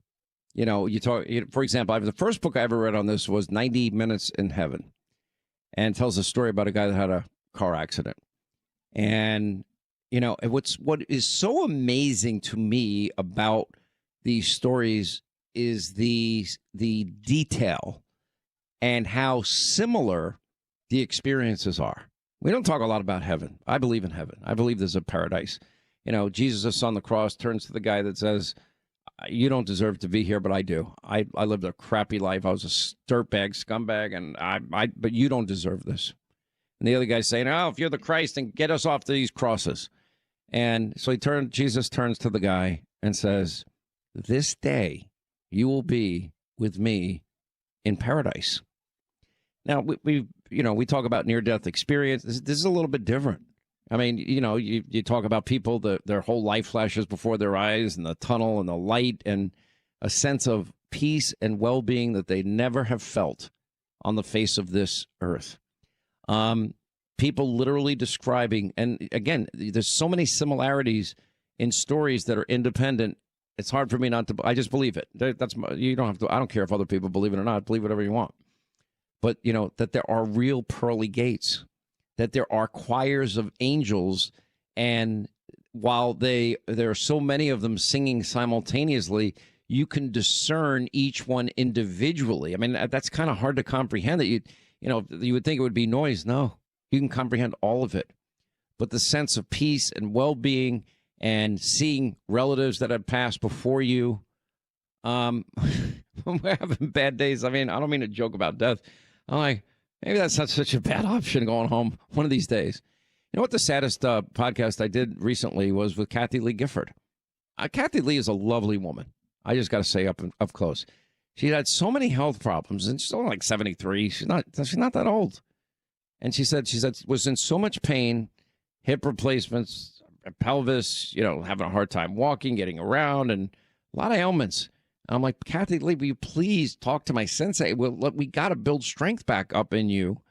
For example, the first book I ever read on this was 90 Minutes in Heaven, and tells a story about a guy that had a car accident. And, what is so amazing to me about these stories is the detail and how similar the experiences are. We don't talk a lot about heaven. I believe in heaven. I believe there's a paradise. Jesus on the cross turns to the guy that says, you don't deserve to be here, but I do. I lived a crappy life. I was a dirtbag, scumbag, and but you don't deserve this. And the other guy's saying, if you're the Christ, then get us off these crosses. And so Jesus turns to the guy and says, this day you will be with me in paradise. Now, we talk about near-death experience. This is a little bit different. I mean, you talk about people, their whole life flashes before their eyes, and the tunnel and the light and a sense of peace and well-being that they never have felt on the face of this earth. People literally describing, and again, there's so many similarities in stories that are independent. It's hard for me not to. I just believe it. You don't have to. I don't care if other people believe it or not. Believe whatever you want. But that there are real pearly gates, that there are choirs of angels, and while there are so many of them singing simultaneously, you can discern each one individually. I mean, that's kind of hard to comprehend. That you would think it would be noise. No, you can comprehend all of it. But the sense of peace and well-being and seeing relatives that have passed before you, we're having bad days. I mean, I don't mean to joke about death. I'm like, maybe that's not such a bad option going home one of these days. You know what the saddest podcast I did recently was with Kathy Lee Gifford. Kathy Lee is a lovely woman. I just got to say up close. She had so many health problems, and she's only like 73. She's not that old. And she said was in so much pain, hip replacements, pelvis, having a hard time walking, getting around, and a lot of ailments. I'm like, Kathy Lee, will you please talk to my sensei? We got to build strength back up in you.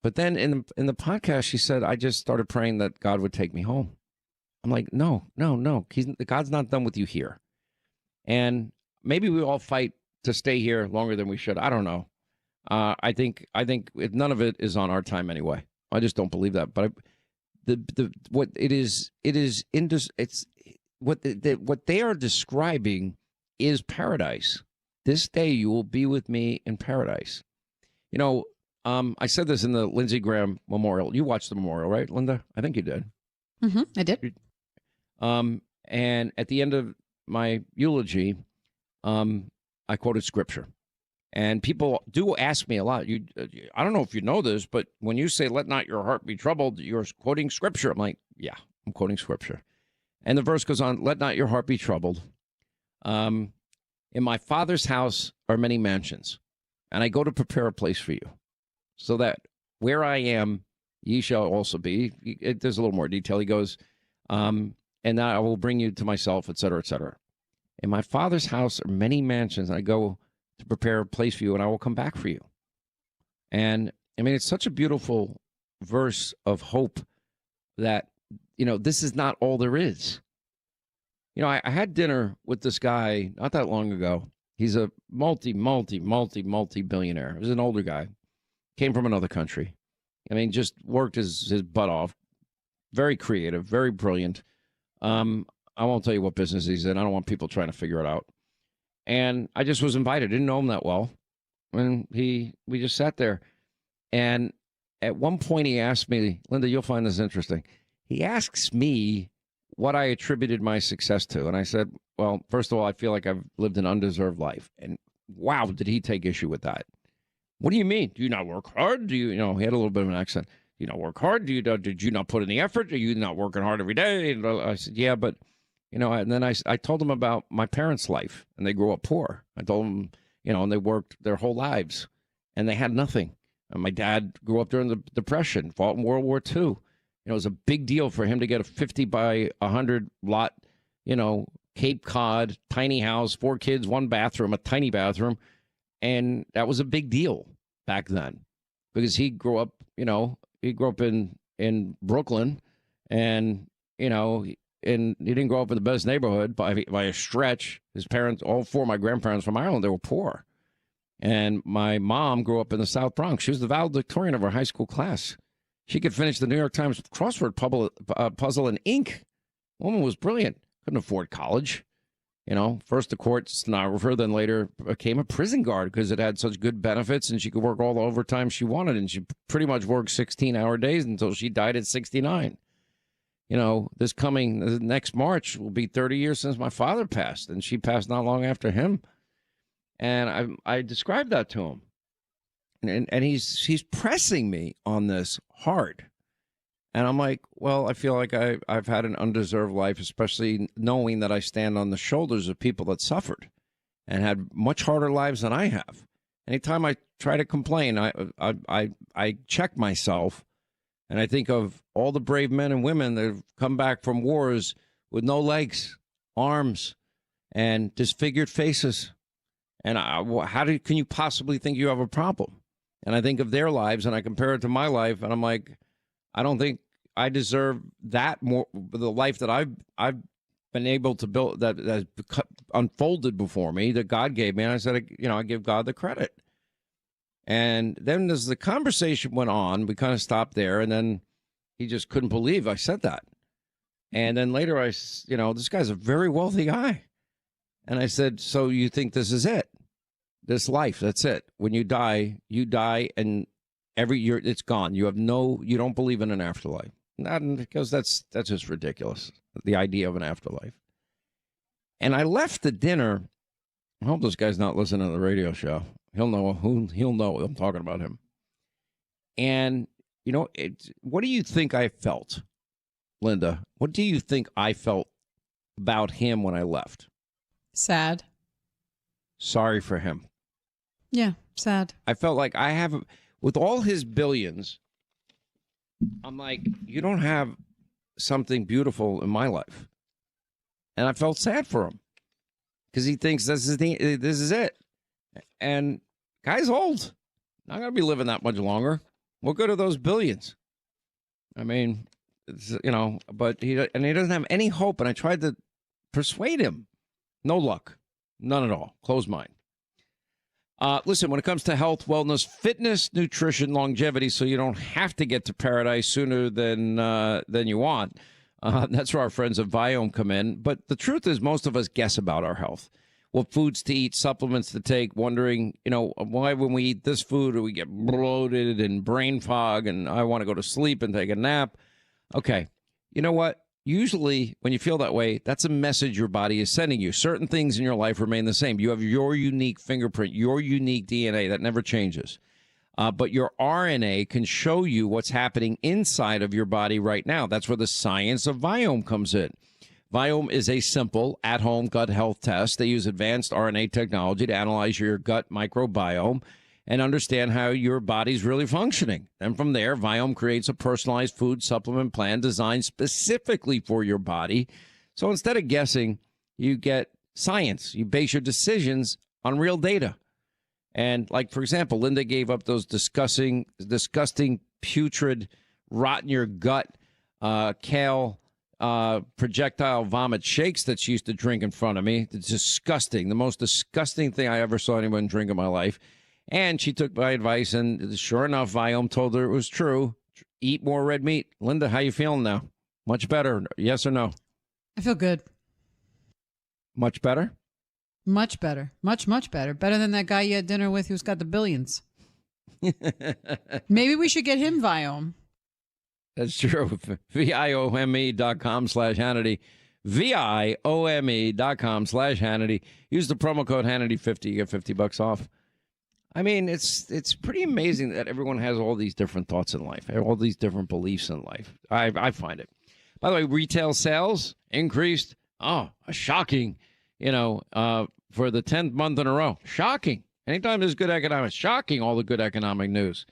But then in the podcast, she said, I just started praying that God would take me home. I'm like, no. God's not done with you here. And maybe we all fight to stay here longer than we should. I don't know. I think none of it is on our time anyway. I just don't believe that. But what they are describing is paradise. This day you will be with me in paradise. You know, I said this in the Lindsey Graham memorial. You watched the memorial, right, Linda? I think you did. Mm-hmm, I did. And at the end of my eulogy, I quoted scripture. And people do ask me a lot. I don't know if you know this, but when you say, let not your heart be troubled, you're quoting scripture. I'm like, yeah, I'm quoting scripture. And the verse goes on, let not your heart be troubled. In my Father's house are many mansions, and I go to prepare a place for you, so that where I am, ye shall also be. There's a little more detail. He goes, and I will bring you to myself, et cetera, et cetera. In my Father's house are many mansions, and I go to prepare a place for you, and I will come back for you. And, I mean, it's such a beautiful verse of hope that, you know, this is not all there is. You know, I had dinner with this guy not that long ago. He's a multi-billionaire. He was an older guy. Came from another country. I mean, just worked his butt off. Very creative, very brilliant. I won't tell you what business he's in. I don't want people trying to figure it out. And I just was invited. Didn't know him that well. And we just sat there. And at one point he asked me, Linda, you'll find this interesting. He asks me what I attributed my success to. And I said, well, first of all, I feel like I've lived an undeserved life. And wow, did he take issue with that? What do you mean? Do you not work hard? Do you know, he had a little bit of an accent. Do you not work hard? Did you not put in the effort? Are you not working hard every day? And I said, yeah, but, you know, and then I told him about my parents' life, and they grew up poor. I told them, you know, and they worked their whole lives, and they had nothing. And my dad grew up during the Depression, fought in World War II. You know, it was a big deal for him to get a 50 by 100 lot, you know, Cape Cod, tiny house, 4 kids, 1 bathroom, a tiny bathroom. And that was a big deal back then because he grew up in Brooklyn, and, you know, and he didn't grow up in the best neighborhood by a stretch. His parents, all 4 of my grandparents from Ireland, they were poor. And my mom grew up in the South Bronx. She was the valedictorian of her high school class. She could finish the New York Times crossword puzzle in ink. Woman was brilliant. Couldn't afford college. You know, first a court stenographer, then later became a prison guard because it had such good benefits, and she could work all the overtime she wanted. And she pretty much worked 16-hour days until she died at 69. You know, next March will be 30 years since my father passed, and she passed not long after him. And I described that to him. And he's pressing me on this hard. And I'm like, well, I feel like I've had an undeserved life, especially knowing that I stand on the shoulders of people that suffered and had much harder lives than I have. Anytime I try to complain, I check myself, and I think of all the brave men and women that have come back from wars with no legs, arms, and disfigured faces. And can you possibly think you have a problem? And I think of their lives, and I compare it to my life, and I'm like, I don't think I deserve that more. The life that I've been able to build, that has unfolded before me, that God gave me. And I said, you know, I give God the credit. And then as the conversation went on, we kind of stopped there, and then he just couldn't believe I said that. And then later, this guy's a very wealthy guy. And I said, so you think this is it? This life, that's it. When you die, and every year it's gone. You don't believe in an afterlife. Not because that's just ridiculous, the idea of an afterlife. And I left the dinner. I hope this guy's not listening to the radio show. He'll know I'm talking about him. And, you know, what do you think I felt, Linda? What do you think I felt about him when I left? Sad. Sorry for him. Yeah, sad. I felt like with all his billions, I'm like, you don't have something beautiful in my life. And I felt sad for him because he thinks this is it. And guy's old. Not going to be living that much longer. What good are those billions? I mean, but he doesn't have any hope. And I tried to persuade him. No luck. None at all. Closed mind. Listen, when it comes to health, wellness, fitness, nutrition, longevity, so you don't have to get to paradise sooner than you want, that's where our friends at Viome come in. But the truth is, most of us guess about our health. What foods to eat, supplements to take, wondering, why when we eat this food do we get bloated and brain fog and I want to go to sleep and take a nap. Okay, you know what? Usually when you feel that way, that's a message your body is sending you. Certain things in your life remain the same. You have your unique fingerprint, your unique DNA that never changes. But your RNA can show you what's happening inside of your body right now. That's where the science of Viome comes in. Viome is a simple at-home gut health test. They use advanced RNA technology to analyze your gut microbiome and understand how your body's really functioning. And from there, Viome creates a personalized food supplement plan designed specifically for your body. So instead of guessing, you get science. You base your decisions on real data. And like, for example, Linda gave up those disgusting, putrid, rot in your gut, kale, projectile vomit shakes that she used to drink in front of me. It's disgusting. The most disgusting thing I ever saw anyone drink in my life. And she took my advice, and sure enough, Viome told her it was true. Eat more red meat. Linda, how you feeling now? Much better? Yes or no? I feel good. Much better? Much better. Much, much better. Better than that guy you had dinner with who's got the billions. Maybe we should get him Viome. That's true. VIOME.com/Hannity. VIOME.com/Hannity. Use the promo code Hannity50. You get $50 off. I mean, it's pretty amazing that everyone has all these different thoughts in life, all these different beliefs in life. I find it. By the way, retail sales increased. Oh, shocking. For the 10th month in a row. Shocking. Anytime there's good economics, shocking, all the good economic news.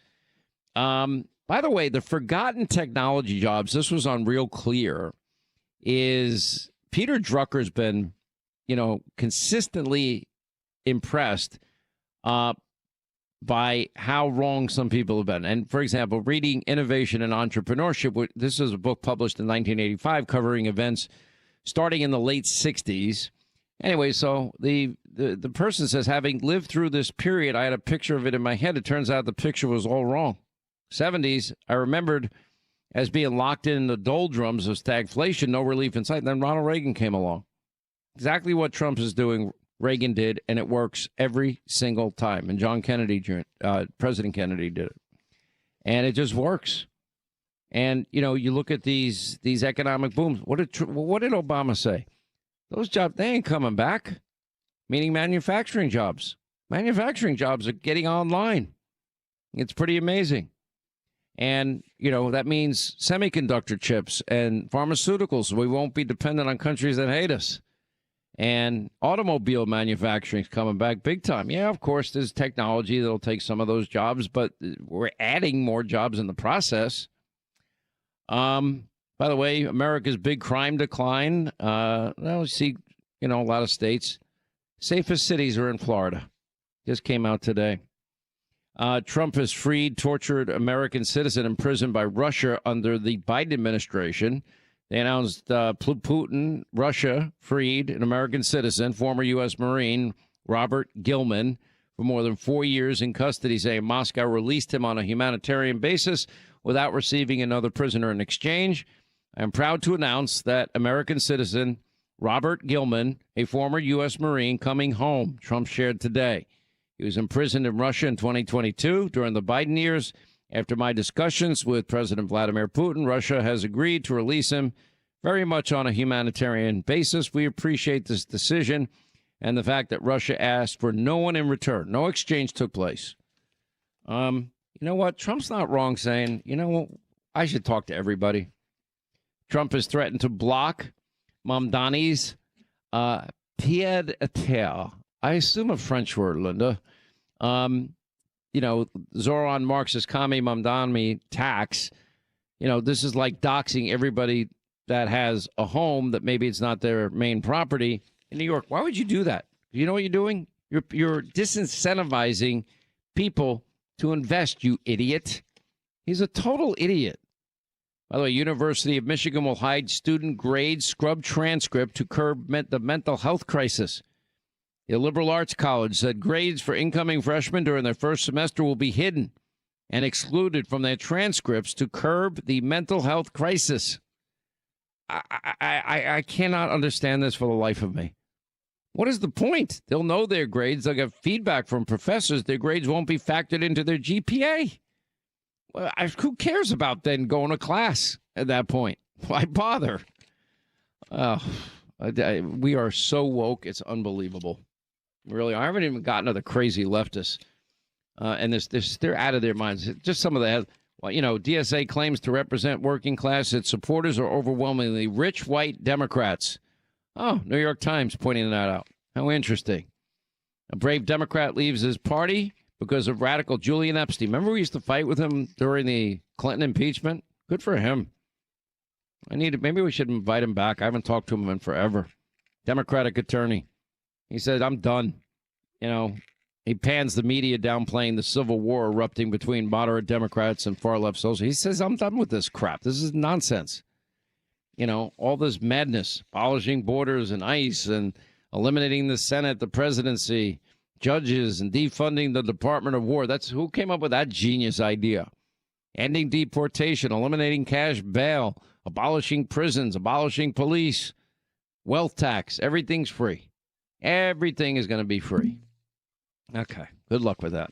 By the way, the forgotten technology jobs, this was on Real Clear, is Peter Drucker's been, consistently impressed by how wrong some people have been. And, for example, reading Innovation and Entrepreneurship, this is a book published in 1985 covering events starting in the late 60s. Anyway, so the person says, having lived through this period, I had a picture of it in my head. It turns out the picture was all wrong. 70s, I remembered as being locked in the doldrums of stagflation, no relief in sight. Then Ronald Reagan came along. Exactly what Trump is doing, Reagan did, and it works every single time. And John Kennedy, President Kennedy did it. And it just works. And, you look at these economic booms. What did Obama say? Those jobs, they ain't coming back, meaning manufacturing jobs. Manufacturing jobs are getting online. It's pretty amazing. And, that means semiconductor chips and pharmaceuticals. We won't be dependent on countries that hate us. And automobile manufacturing is coming back big time. Yeah, of course, there's technology that'll take some of those jobs, but we're adding more jobs in the process. By the way, America's big crime decline. We see, a lot of states. Safest cities are in Florida. Just came out today. Trump has freed tortured American citizen imprisoned by Russia under the Biden administration. They announced Putin, Russia, freed an American citizen, former U.S. Marine Robert Gilman, for more than 4 years in custody, saying Moscow released him on a humanitarian basis without receiving another prisoner in exchange. I am proud to announce that American citizen Robert Gilman, a former U.S. Marine, coming home, Trump shared today. He was imprisoned in Russia in 2022 during the Biden years. After my discussions with President Vladimir Putin, Russia has agreed to release him very much on a humanitarian basis. We appreciate this decision and the fact that Russia asked for no one in return. No exchange took place. You know what? Trump's not wrong saying, I should talk to everybody. Trump has threatened to block Mamdani's pied-à-terre. I assume a French word, Linda. Zoran Marx's Kami Mamdani tax. This is like doxing everybody that has a home that maybe it's not their main property in New York. Why would you do that? You know what you're doing? You're disincentivizing people to invest, you idiot. He's a total idiot. By the way, University of Michigan will hide student grades, scrub transcript to curb the mental health crisis. The liberal arts college said grades for incoming freshmen during their first semester will be hidden and excluded from their transcripts to curb the mental health crisis. I cannot understand this for the life of me. What is the point? They'll know their grades. They'll get feedback from professors. Their grades won't be factored into their GPA. Well, who cares about then going to class at that point? Why bother? We are so woke. It's unbelievable. Really, I haven't even gotten to the crazy leftists. And they're out of their minds. Just some of the, well, DSA claims to represent working class. Its supporters are overwhelmingly rich white Democrats. Oh, New York Times pointing that out. How interesting. A brave Democrat leaves his party because of radical Julian Epstein. Remember we used to fight with him during the Clinton impeachment? Good for him. Maybe we should invite him back. I haven't talked to him in forever. Democratic attorney. He said, I'm done. He pans the media downplaying the civil war erupting between moderate Democrats and far-left socialists. He says, I'm done with this crap. This is nonsense. All this madness, abolishing borders and ICE and eliminating the Senate, the presidency, judges, and defunding the Department of War. That's who came up with that genius idea. Ending deportation, eliminating cash bail, abolishing prisons, abolishing police, wealth tax. Everything's free. Everything is going to be free. Okay, good luck with that.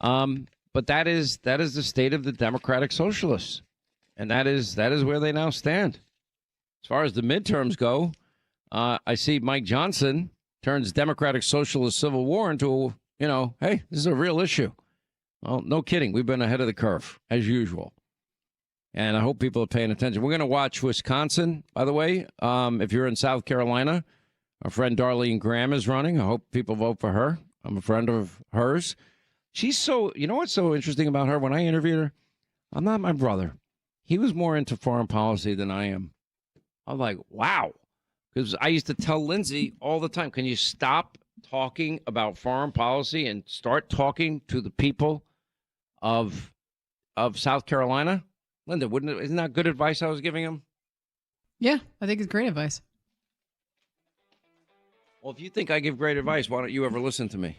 But that is the state of the Democratic Socialists, and that is where they now stand. As far as the midterms go, I see Mike Johnson turns Democratic Socialist Civil War into, hey, this is a real issue. Well, no kidding. We've been ahead of the curve, as usual. And I hope people are paying attention. We're going to watch Wisconsin, by the way. If you're in South Carolina, our friend Darlene Graham is running. I hope people vote for her. I'm a friend of hers. She's so, what's so interesting about her? When I interviewed her, I'm not my brother. He was more into foreign policy than I am. I'm like, wow. Because I used to tell Lindsay all the time, can you stop talking about foreign policy and start talking to the people of South Carolina? Linda, isn't that good advice I was giving him? Yeah, I think it's great advice. Well, if you think I give great advice, why don't you ever listen to me?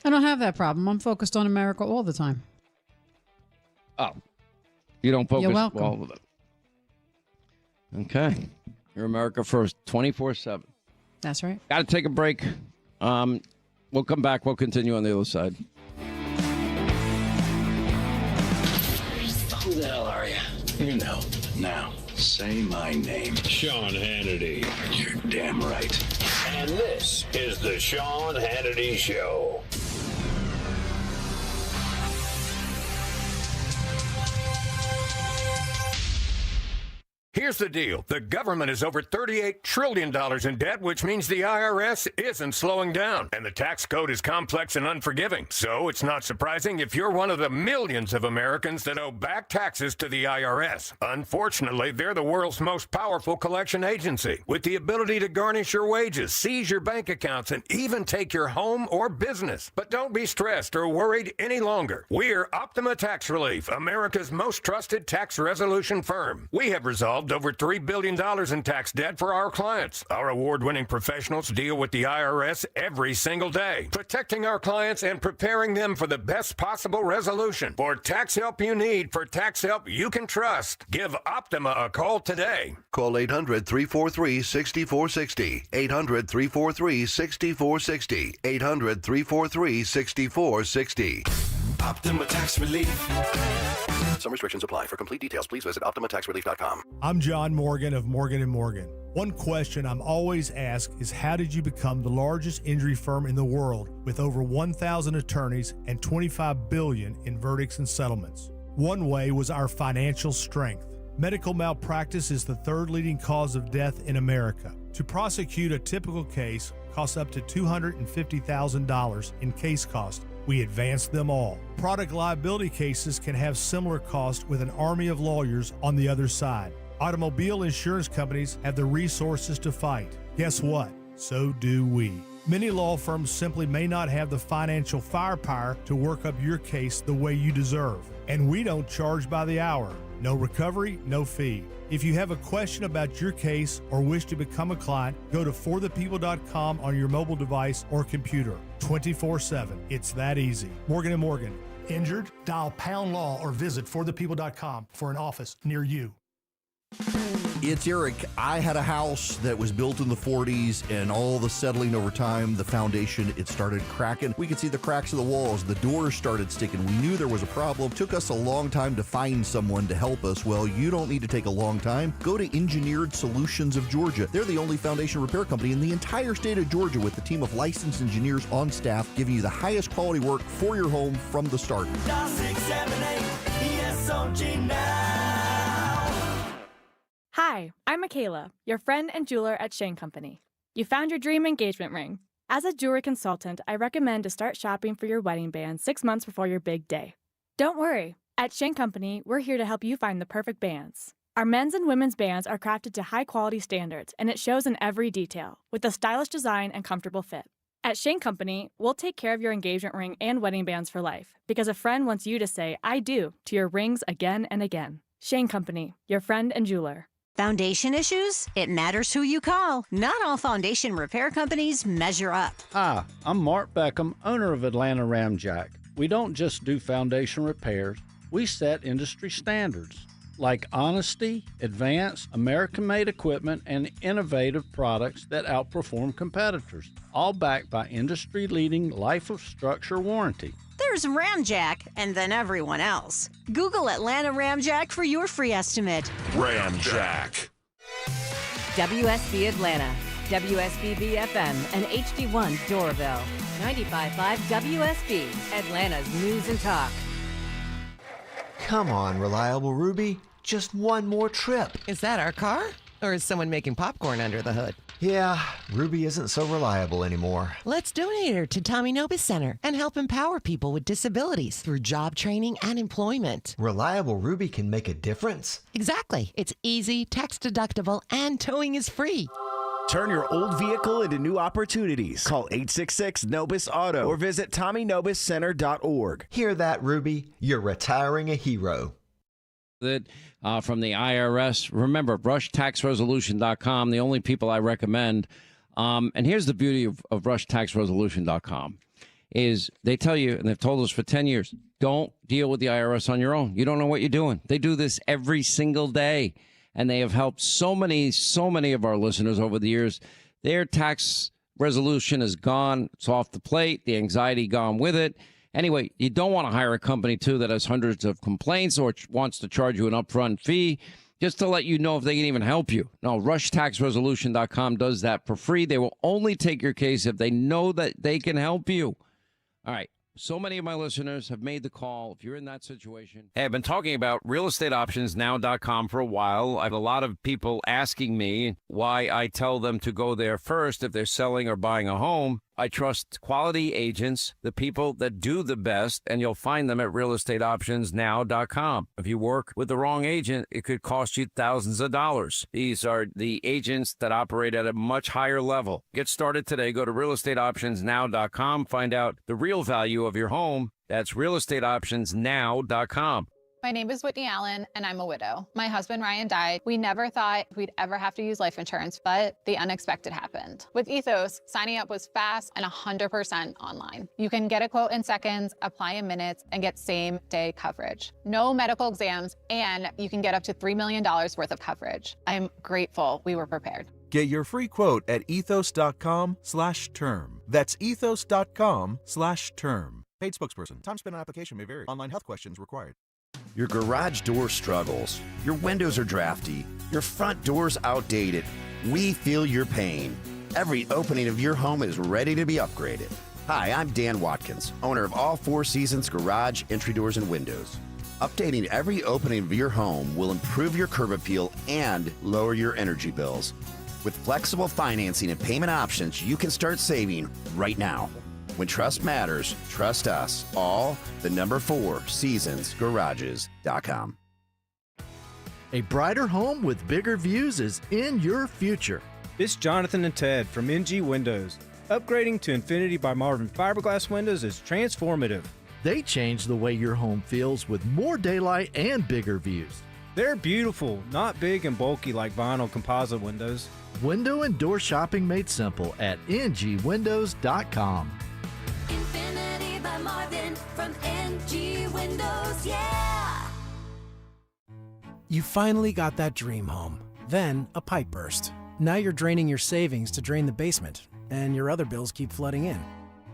I don't have that problem. I'm focused on America all the time. Oh, you don't focus? You're welcome. Well, okay. You're America first, 24/7. That's right. Got to take a break. We'll come back. We'll continue on the other side. Who the hell are you? You know. Now, say my name. Sean Hannity. You're damn right. And this is the Sean Hannity Show. Here's the deal. The government is over $38 trillion in debt, which means the IRS isn't slowing down. And the tax code is complex and unforgiving. So it's not surprising if you're one of the millions of Americans that owe back taxes to the IRS. Unfortunately, they're the world's most powerful collection agency, with the ability to garnish your wages, seize your bank accounts, and even take your home or business. But don't be stressed or worried any longer. We're Optima Tax Relief, America's most trusted tax resolution firm. We have resolved over $3 billion in tax debt for our clients. Our award-winning professionals deal with the IRS every single day, protecting our clients and preparing them for the best possible resolution. For tax help you need, for tax help you can trust, give Optima a call today. Call 800-343-6460. 800-343-6460. 800-343-6460. Optima Tax Relief. Some restrictions apply. For complete details, please visit OptimaTaxRelief.com. I'm John Morgan of Morgan & Morgan. One question I'm always asked is, how did you become the largest injury firm in the world with over 1,000 attorneys and $25 billion in verdicts and settlements? One way was our financial strength. Medical malpractice is the third leading cause of death in America. To prosecute a typical case costs up to $250,000 in case cost. We advance them all. Product liability cases can have similar costs with an army of lawyers on the other side. Automobile insurance companies have the resources to fight. Guess what? So do we. Many law firms simply may not have the financial firepower to work up your case the way you deserve. And we don't charge by the hour. No recovery, no fee. If you have a question about your case or wish to become a client, go to forthepeople.com on your mobile device or computer 24/7. It's that easy. Morgan & Morgan. Injured? Dial pound law or visit forthepeople.com for an office near you. It's Eric. I had a house that was built in the 40s, and all the settling over time, the foundation, it started cracking. We could see the cracks of the walls. The doors started sticking. We knew there was a problem. Took us a long time to find someone to help us. Well, you don't need to take a long time. Go to Engineered Solutions of Georgia. They're the only foundation repair company in the entire state of Georgia with a team of licensed engineers on staff giving you the highest quality work for your home from the start. Dial 678 ESOG now. Hi, I'm Michaela, your friend and jeweler at Shane Company. You found your dream engagement ring. As a jewelry consultant, I recommend to start shopping for your wedding band 6 months before your big day. Don't worry. At Shane Company, we're here to help you find the perfect bands. Our men's and women's bands are crafted to high-quality standards, and it shows in every detail, with a stylish design and comfortable fit. At Shane Company, we'll take care of your engagement ring and wedding bands for life, because a friend wants you to say, I do, to your rings again and again. Shane Company, your friend and jeweler. Foundation issues? It matters who you call. Not all foundation repair companies measure up. Hi, I'm Mark Beckham, owner of Atlanta Ramjack. We don't just do foundation repairs, we set industry standards like honesty, advanced, American-made equipment, and innovative products that outperform competitors, all backed by industry-leading life of structure warranty. There's Ramjack, and then everyone else. Google Atlanta Ramjack for your free estimate. Ramjack. WSB Atlanta, WSB FM, and HD1 Doraville. 95.5 WSB, Atlanta's News and Talk. Come on, Reliable Ruby. Just one more trip. Is that our car? Or is someone making popcorn under the hood? Yeah, Ruby isn't so reliable anymore. Let's donate her to Tommy Nobis Center and help empower people with disabilities through job training and employment. Reliable Ruby can make a difference. Exactly. It's easy, tax deductible, and towing is free. Turn your old vehicle into new opportunities. Call 866-NOBIS-AUTO or visit TommyNobisCenter.org. Hear that, Ruby? You're retiring a hero. That from the IRS. Remember, rushtaxresolution.com, the only people I recommend. And here's the beauty of rushtaxresolution.com is they tell you, and they've told us for 10 years, don't deal with the IRS on your own. You don't know what you're doing. They do this every single day. And they have helped so many of our listeners over the years. Their tax resolution is gone. It's off the plate. The anxiety gone with it. Anyway, you don't want to hire a company, too, that has hundreds of complaints or wants to charge you an upfront fee just to let you know if they can even help you. No, rushtaxresolution.com does that for free. They will only take your case if they know that they can help you. All right. So many of my listeners have made the call. If you're in that situation. Hey, I've been talking about realestateoptionsnow.com for a while. I have a lot of people asking me why I tell them to go there first if they're selling or buying a home. I trust quality agents, the people that do the best, and you'll find them at realestateoptionsnow.com. If you work with the wrong agent, it could cost you thousands of dollars. These are the agents that operate at a much higher level. Get started today. Go to realestateoptionsnow.com. Find out the real value of your home. That's realestateoptionsnow.com. My name is Whitney Allen, and I'm a widow. My husband, Ryan, died. We never thought we'd ever have to use life insurance, but the unexpected happened. With Ethos, signing up was fast and 100% online. You can get a quote in seconds, apply in minutes, and get same-day coverage. No medical exams, and you can get up to $3 million worth of coverage. I'm grateful we were prepared. Get your free quote at ethos.com/term. That's ethos.com/term. Paid spokesperson. Time spent on application may vary. Online health questions required. Your garage door struggles. Your windows are drafty. Your front door's outdated. We feel your pain. Every opening of your home is ready to be upgraded. Hi, I'm Dan Watkins, owner of All Four Seasons Garage, Entry Doors, and Windows. Updating every opening of your home will improve your curb appeal and lower your energy bills. With flexible financing and payment options, you can start saving right now. When trust matters, trust us. All the number 4 seasonsgarages.com. A brighter home with bigger views is in your future. It's Jonathan and Ted from NG Windows. Upgrading to Infinity by Marvin fiberglass windows is transformative. They change the way your home feels with more daylight and bigger views. They're beautiful, not big and bulky like vinyl composite windows. Window and door shopping made simple at ngwindows.com. Infinity by Marvin from NG Windows, yeah! You finally got that dream home. Then a pipe burst. Now you're draining your savings to drain the basement, and your other bills keep flooding in.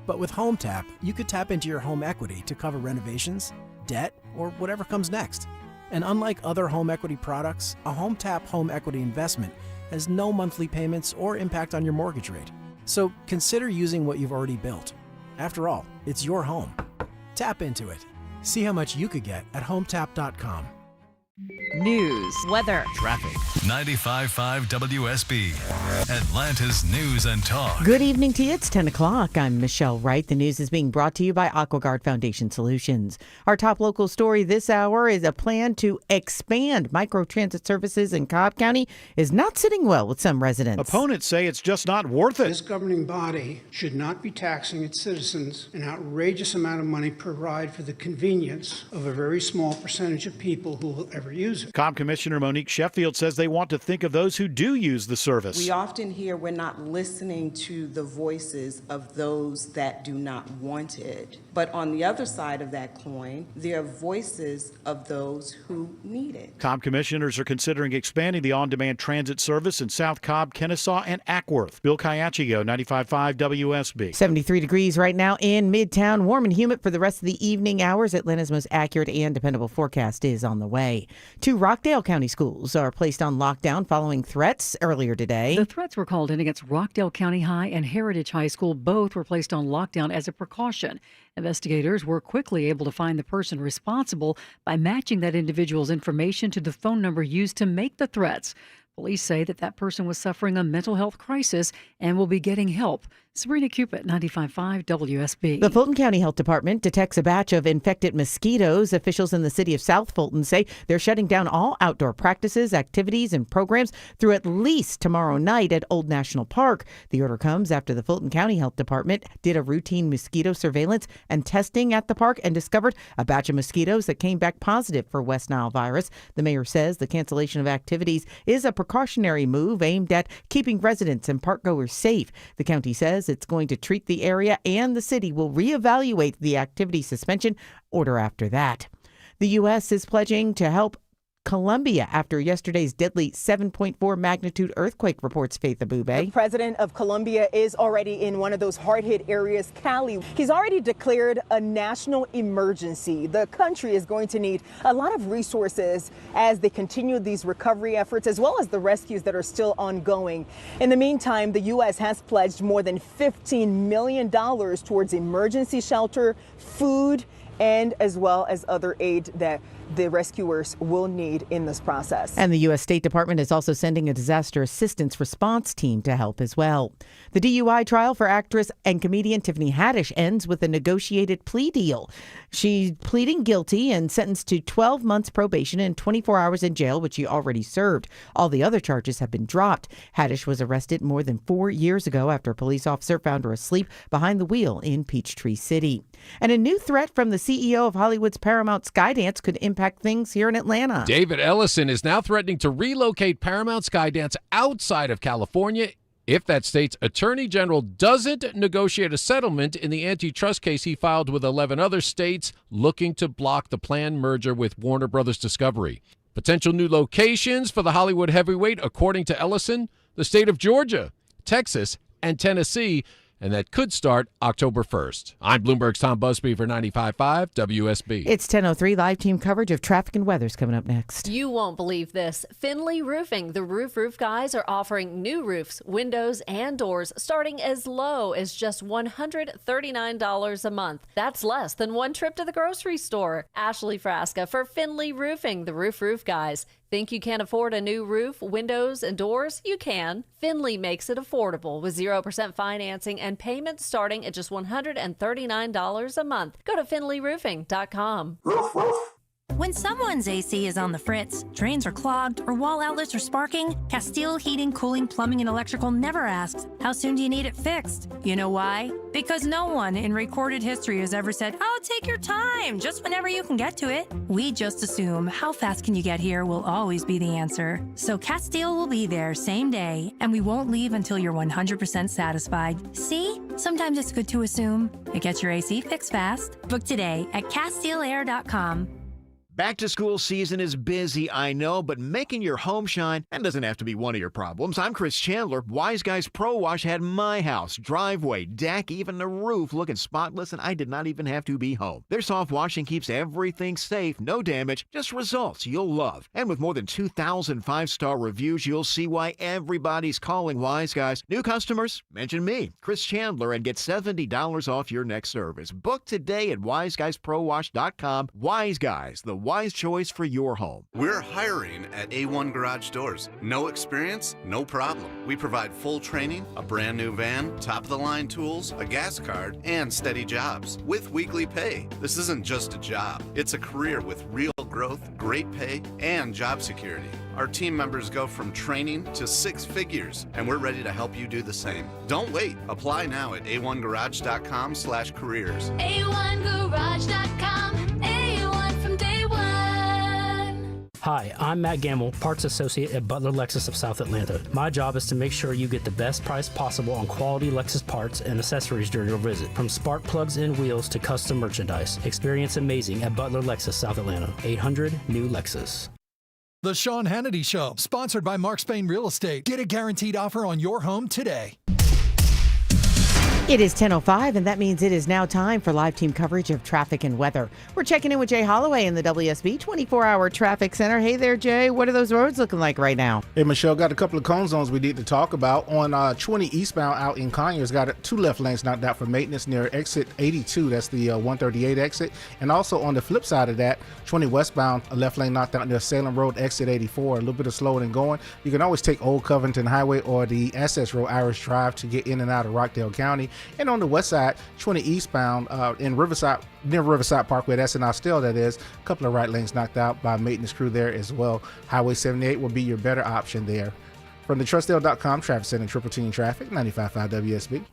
But with HomeTap, you could tap into your home equity to cover renovations, debt, or whatever comes next. And unlike other home equity products, a HomeTap home equity investment has no monthly payments or impact on your mortgage rate. So consider using what you've already built. After all, it's your home. Tap into it. See how much you could get at HomeTap.com. News, weather, traffic. 95.5 WSB, Atlanta's News and Talk. Good evening to you. It's 10 o'clock. I'm Michelle Wright. The news is being brought to you by AquaGuard Foundation Solutions. Our top local story this hour is a plan to expand microtransit services in Cobb County is not sitting well with some residents. Opponents say it's just not worth it. This governing body should not be taxing its citizens an outrageous amount of money per ride for the convenience of a very small percentage of people who will ever use it. Cobb Commissioner Monique Sheffield says they want to think of those who do use the service. We often hear we're not listening to the voices of those that do not want it. But on the other side of that coin, there are voices of those who need it. Cobb commissioners are considering expanding the on-demand transit service in South Cobb, Kennesaw, and Ackworth. Bill Caiaccio, 95.5 WSB. 73 degrees right now in Midtown. Warm and humid for the rest of the evening hours. Atlanta's most accurate and dependable forecast is on the way. 2 Rockdale County schools are placed on lockdown following threats earlier today. The threats were called in against Rockdale County High and Heritage High School. Both were placed on lockdown as a precaution. Investigators were quickly able to find the person responsible by matching that individual's information to the phone number used to make the threats. Police say that person was suffering a mental health crisis and will be getting help. Sabrina Cupid, 95.5 WSB. The Fulton County Health Department detects a batch of infected mosquitoes. Officials in the city of South Fulton say they're shutting down all outdoor practices, activities, and programs through at least tomorrow night at Old National Park. The order comes after the Fulton County Health Department did a routine mosquito surveillance and testing at the park and discovered a batch of mosquitoes that came back positive for West Nile virus. The mayor says the cancellation of activities is a precautionary move aimed at keeping residents and parkgoers safe. The county says it's going to treat the area, and the city will reevaluate the activity suspension order after that. The U.S. is pledging to help Colombia after yesterday's deadly 7.4 magnitude earthquake, reports Faith Abube. The president of Colombia is already in one of those hard-hit areas, Cali. He's already declared a national emergency. The country is going to need a lot of resources as they continue these recovery efforts, as well as the rescues that are still ongoing. In the meantime, the U.S. has pledged more than $15 million towards emergency shelter, food, and as well as other aid that the rescuers will need in this process. And the U.S. State Department is also sending a disaster assistance response team to help as well. The DUI trial for actress and comedian Tiffany Haddish ends with a negotiated plea deal. She's pleading guilty and sentenced to 12 months probation and 24 hours in jail, which she already served. All the other charges have been dropped. Haddish was arrested more than 4 years ago after a police officer found her asleep behind the wheel in Peachtree City. And a new threat from the CEO of Hollywood's Paramount Skydance could impact things here in Atlanta. David Ellison is now threatening to relocate Paramount Skydance outside of California if that state's attorney general doesn't negotiate a settlement in the antitrust case he filed with 11 other states looking to block the planned merger with Warner Brothers Discovery. Potential new locations for the Hollywood heavyweight, according to Ellison, the state of Georgia, Texas, and Tennessee, and that could start October 1st. I'm Bloomberg's Tom Busby for 95.5 WSB. It's 10:03. Live team coverage of traffic and weather's coming up next. You won't believe this. Finley Roofing, the roof guys, are offering new roofs, windows, and doors starting as low as just $139 a month. That's less than one trip to the grocery store. Ashley Frasca for Finley Roofing, the roof guys. Think you can't afford a new roof, windows, and doors? You can. Finley makes it affordable with 0% financing and payments starting at just $139 a month. Go to finleyroofing.com. When someone's AC is on the fritz, drains are clogged, or wall outlets are sparking, Castile Heating, Cooling, Plumbing, and Electrical never asks, how soon do you need it fixed? You know why? Because no one in recorded history has ever said, oh, take your time, just whenever you can get to it. We just assume how fast can you get here will always be the answer. So Castile will be there same day, and we won't leave until you're 100% satisfied. See? Sometimes it's good to assume. It gets your AC fixed fast. Book today at CastileAir.com. Back to school season is busy, I know, but making your home shine, that doesn't have to be one of your problems. I'm Chris Chandler. Wise Guys Pro Wash had my house, driveway, deck, even the roof looking spotless, and I did not even have to be home. Their soft washing keeps everything safe, no damage, just results you'll love. And with more than 2,000 five-star reviews, you'll see why everybody's calling Wise Guys. New customers, mention me, Chris Chandler, and get $70 off your next service. Book today at wiseguysprowash.com. Wise Guys, the wise choice for your home. We're hiring at A1 Garage Doors. No experience? No problem. We provide full training, a brand new van, top-of-the-line tools, a gas card, and steady jobs with weekly pay. This isn't just a job. It's a career with real growth, great pay, and job security. Our team members go from training to 6 figures, and we're ready to help you do the same. Don't wait. Apply now at a1garage.com/careers. A1garage.com. A1 from day one. Hi, I'm Matt Gamble, Parts Associate at Butler Lexus of South Atlanta. My job is to make sure you get the best price possible on quality Lexus parts and accessories during your visit. From spark plugs and wheels to custom merchandise. Experience amazing at Butler Lexus, South Atlanta. 800 New Lexus. The Sean Hannity Show, sponsored by Mark Spain Real Estate. Get a guaranteed offer on your home today. It is 10:05, and that means it is now time for live team coverage of traffic and weather. We're checking in with Jay Holloway in the WSB 24-hour traffic center. Hey there, Jay. What are those roads looking like right now? Hey, Michelle, got a couple of cone zones we need to talk about. On 20 eastbound out in Conyers, got 2 left lanes knocked out for maintenance near exit 82. That's the 138 exit. And also on the flip side of that, 20 westbound, a left lane knocked out near Salem Road, exit 84. A little bit of slower than going. You can always take Old Covington Highway or the Access Road Irish Drive to get in and out of Rockdale County. And on the west side, 20 eastbound in Riverside, near Riverside Parkway, that's in Austell, that is. A couple of right lanes knocked out by maintenance crew there as well. Highway 78 will be your better option there. From the Trustdale.com traffic center, Triple Team Traffic, 95.5 WSB.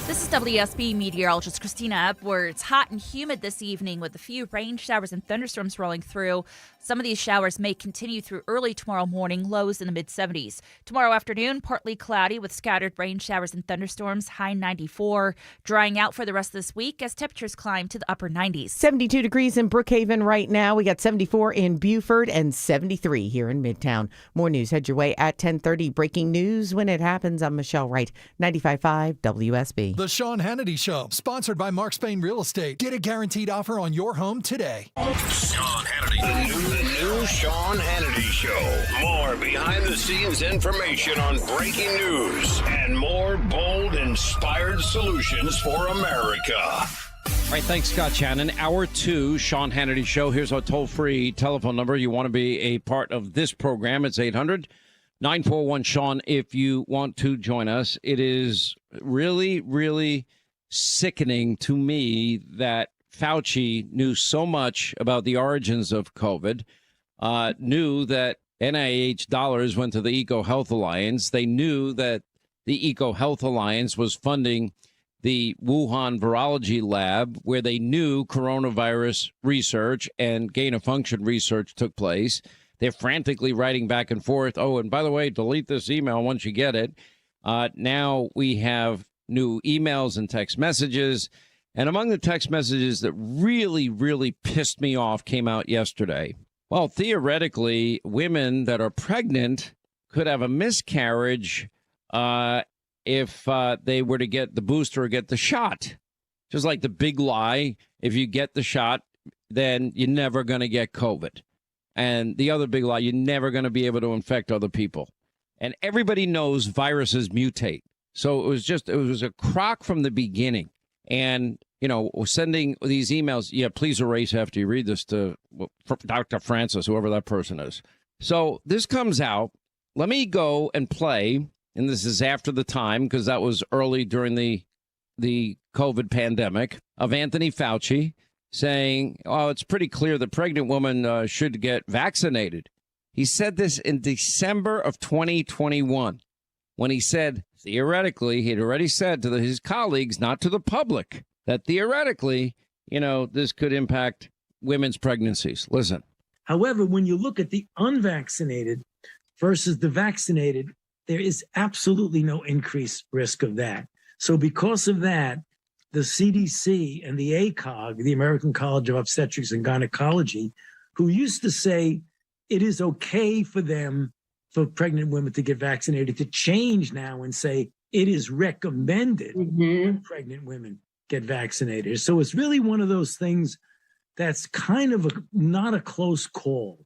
This is WSB meteorologist Christina Edwards. Hot and humid this evening with a few rain showers and thunderstorms rolling through. Some of these showers may continue through early tomorrow morning, lows in the mid-70s. Tomorrow afternoon, partly cloudy with scattered rain showers and thunderstorms, high 94. Drying out for the rest of this week as temperatures climb to the upper 90s. 72 degrees in Brookhaven right now. We got 74 in Beaufort and 73 here in Midtown. More news head your way at 10:30. Breaking news when it happens. I'm Michelle Wright, 95.5 WSB. The Sean Hannity Show, sponsored by Mark Spain Real Estate. Get a guaranteed offer on your home today. Sean Hannity. The new Sean Hannity Show. More behind-the-scenes information on breaking news and more bold, inspired solutions for America. All right, thanks, Scott Shannon. Hour 2, Sean Hannity Show. Here's our toll-free telephone number. You want to be a part of this program. It's 800-941-SEAN if you want to join us. It is really, really sickening to me that Fauci knew so much about the origins of COVID, knew that NIH dollars went to the EcoHealth Alliance. They knew that the EcoHealth Alliance was funding the Wuhan Virology Lab, where they knew coronavirus research and gain-of-function research took place. They're frantically writing back and forth. Oh, and by the way, delete this email once you get it. Now we have new emails and text messages. And among the text messages that really, really pissed me off came out yesterday. Well, theoretically, women that are pregnant could have a miscarriage if they were to get the booster or get the shot. Just like the big lie, if you get the shot, then you're never going to get COVID. And the other big lie, you're never going to be able to infect other people. And everybody knows viruses mutate. So it was a crock from the beginning. And, you know, sending these emails, yeah, please erase after you read this to Dr. Francis, whoever that person is. So this comes out. Let me go and play, and this is after the time, because that was early during the COVID pandemic, of Anthony Fauci saying, oh, it's pretty clear the pregnant woman should get vaccinated. He said this in December of 2021 when he said, theoretically, he had already said to his colleagues, not to the public, that theoretically, this could impact women's pregnancies. Listen. However, when you look at the unvaccinated versus the vaccinated, there is absolutely no increased risk of that. So because of that, the CDC and the ACOG, the American College of Obstetrics and Gynecology, who used to say it is okay for for pregnant women to get vaccinated, to change now and say it is recommended that pregnant women get vaccinated. So it's really one of those things that's kind of not a close call.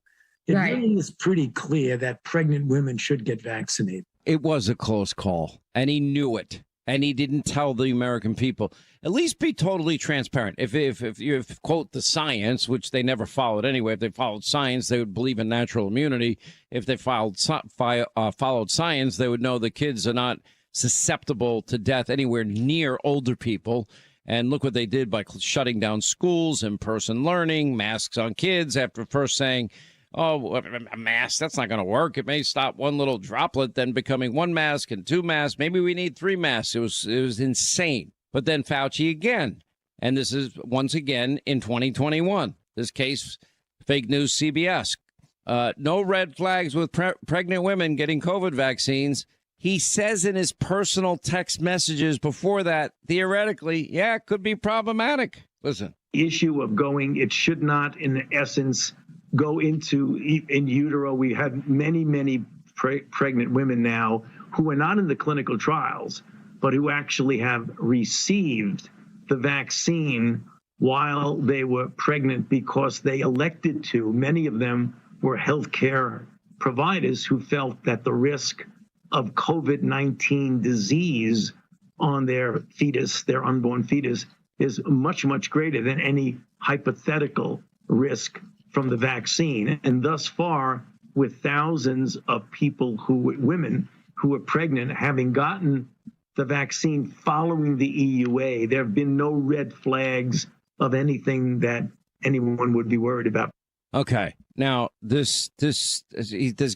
It really is pretty clear that pregnant women should get vaccinated. It was a close call, and he knew it, and he didn't tell the American people. At least be totally transparent. If you quote the science, which they never followed anyway, if they followed science, they would believe in natural immunity. If they followed science, they would know the kids are not susceptible to death anywhere near older people. And look what they did by shutting down schools, in-person learning, masks on kids, after first saying, oh, a mask, that's not going to work. It may stop one little droplet, then becoming one mask and two masks. Maybe we need three masks. It was insane. But then Fauci again. And this is once again in 2021. This case, fake news CBS. No red flags with pregnant women getting COVID vaccines. He says in his personal text messages before that, theoretically, yeah, it could be problematic. Listen. Issue of it should not, in essence, go into in utero. We have many pregnant women now who are not in the clinical trials, but who actually have received the vaccine while they were pregnant because they elected to. Many of them were healthcare providers who felt that the risk of COVID-19 disease on their fetus, their unborn fetus, is much, much greater than any hypothetical risk from the vaccine. And thus far, with thousands of women who were pregnant, having gotten the vaccine following the EUA, there have been no red flags of anything that anyone would be worried about. Okay. Now, there's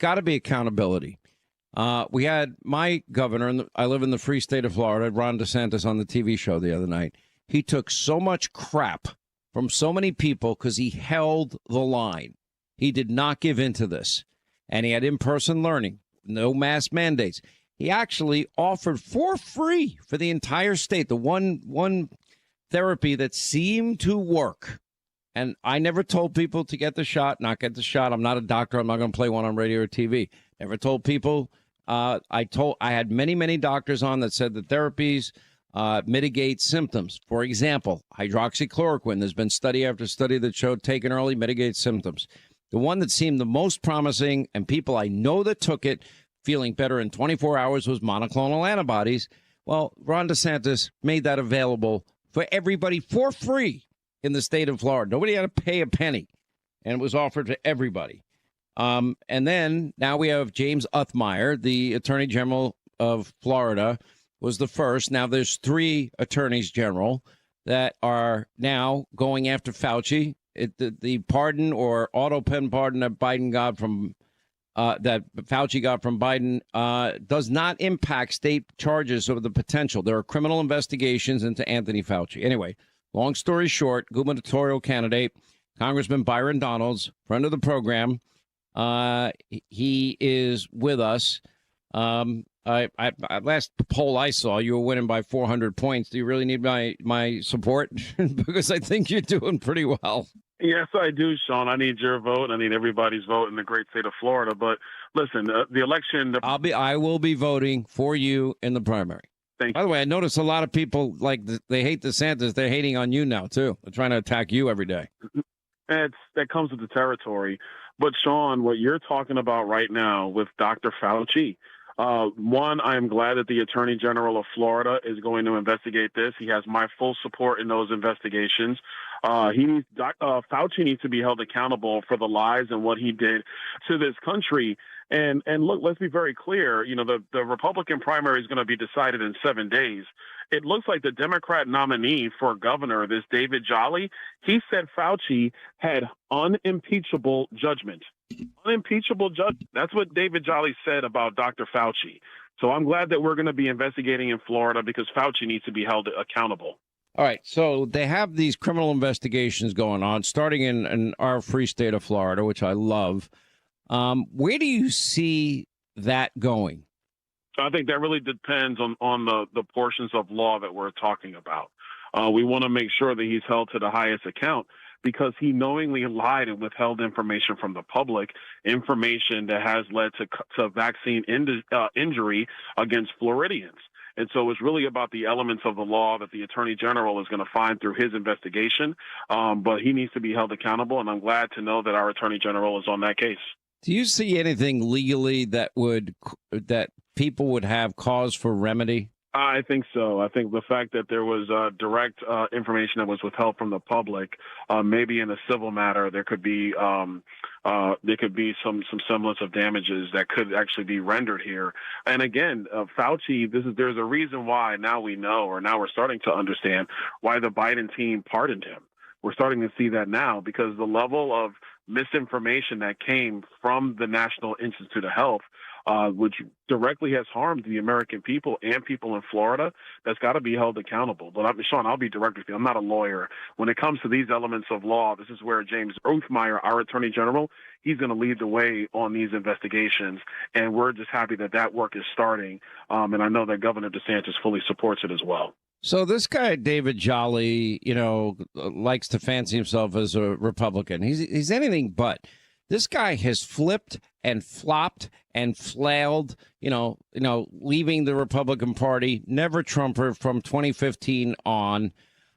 got to be accountability. We had my governor, I live in the free state of Florida, Ron DeSantis, on the TV show the other night. He took so much crap from so many people because he held the line. He did not give in to this. And he had in-person learning, no mask mandates. He actually offered for free for the entire state the one therapy that seemed to work. And I never told people to get the shot, not get the shot. I'm not a doctor. I'm not going to play one on radio or TV. Never told people. I had many doctors on that said the therapies mitigate symptoms. For example, hydroxychloroquine. There's been study after study that showed taken early mitigates symptoms. The one that seemed the most promising, and people I know that took it feeling better in 24 hours, was monoclonal antibodies. Well, Ron DeSantis made that available for everybody for free in the state of Florida. Nobody had to pay a penny, and it was offered to everybody. And then now we have James Othmeyer, the Attorney General of Florida, was the first. Now there's 3 attorneys general that are now going after Fauci. The pardon or auto pen pardon that Biden got from that Fauci got from Biden does not impact state charges of the potential. There are criminal investigations into Anthony Fauci. Anyway, long story short, gubernatorial candidate, Congressman Byron Donalds, friend of the program. He is with us. Last poll I saw, you were winning by 400 points. Do you really need my support? Because I think you're doing pretty well. Yes, I do, Sean. I need your vote. I need everybody's vote in the great state of Florida. But listen, the election. I will be voting for you in the primary. Thank you. By the way, I notice a lot of people they hate DeSantis. They're hating on you now too. They're trying to attack you every day. That comes with the territory. But Sean, what you're talking about right now with Dr. Fauci. One, I am glad that the Attorney General of Florida is going to investigate this. He has my full support in those investigations. Fauci needs to be held accountable for the lies and what he did to this country. And look, let's be very clear. You know, the Republican primary is going to be decided in 7 days. It looks like the Democrat nominee for governor, this David Jolly, he said Fauci had unimpeachable judgment. Unimpeachable judgment. That's what David Jolly said about Dr. Fauci. So I'm glad that we're going to be investigating in Florida because Fauci needs to be held accountable. All right, so they have these criminal investigations going on, starting in our free state of Florida, which I love. Where do you see that going? I think that really depends on the portions of law that we're talking about. We want to make sure that he's held to the highest account because he knowingly lied and withheld information from the public, information that has led to vaccine injury against Floridians. And so it's really about the elements of the law that the Attorney General is going to find through his investigation. But he needs to be held accountable, and I'm glad to know that our Attorney General is on that case. Do you see anything legally that people would have cause for remedy? I think so. I think the fact that there was direct information that was withheld from the public, maybe in a civil matter, there could be some semblance of damages that could actually be rendered here. And again, Fauci, there's a reason why now we know, or now we're starting to understand why the Biden team pardoned him. We're starting to see that now because the level of misinformation that came from the National Institute of Health, which directly has harmed the American people and people in Florida, that's got to be held accountable. But Sean, I'll be direct with you. I'm not a lawyer. When it comes to these elements of law, this is where James Oathmeyer, our Attorney General, he's going to lead the way on these investigations. And we're just happy that that work is starting. And I know that Governor DeSantis fully supports it as well. So this guy, David Jolly, likes to fancy himself as a Republican. He's anything but. This guy has flipped and flopped and flailed, leaving the Republican Party, never Trumper from 2015 on.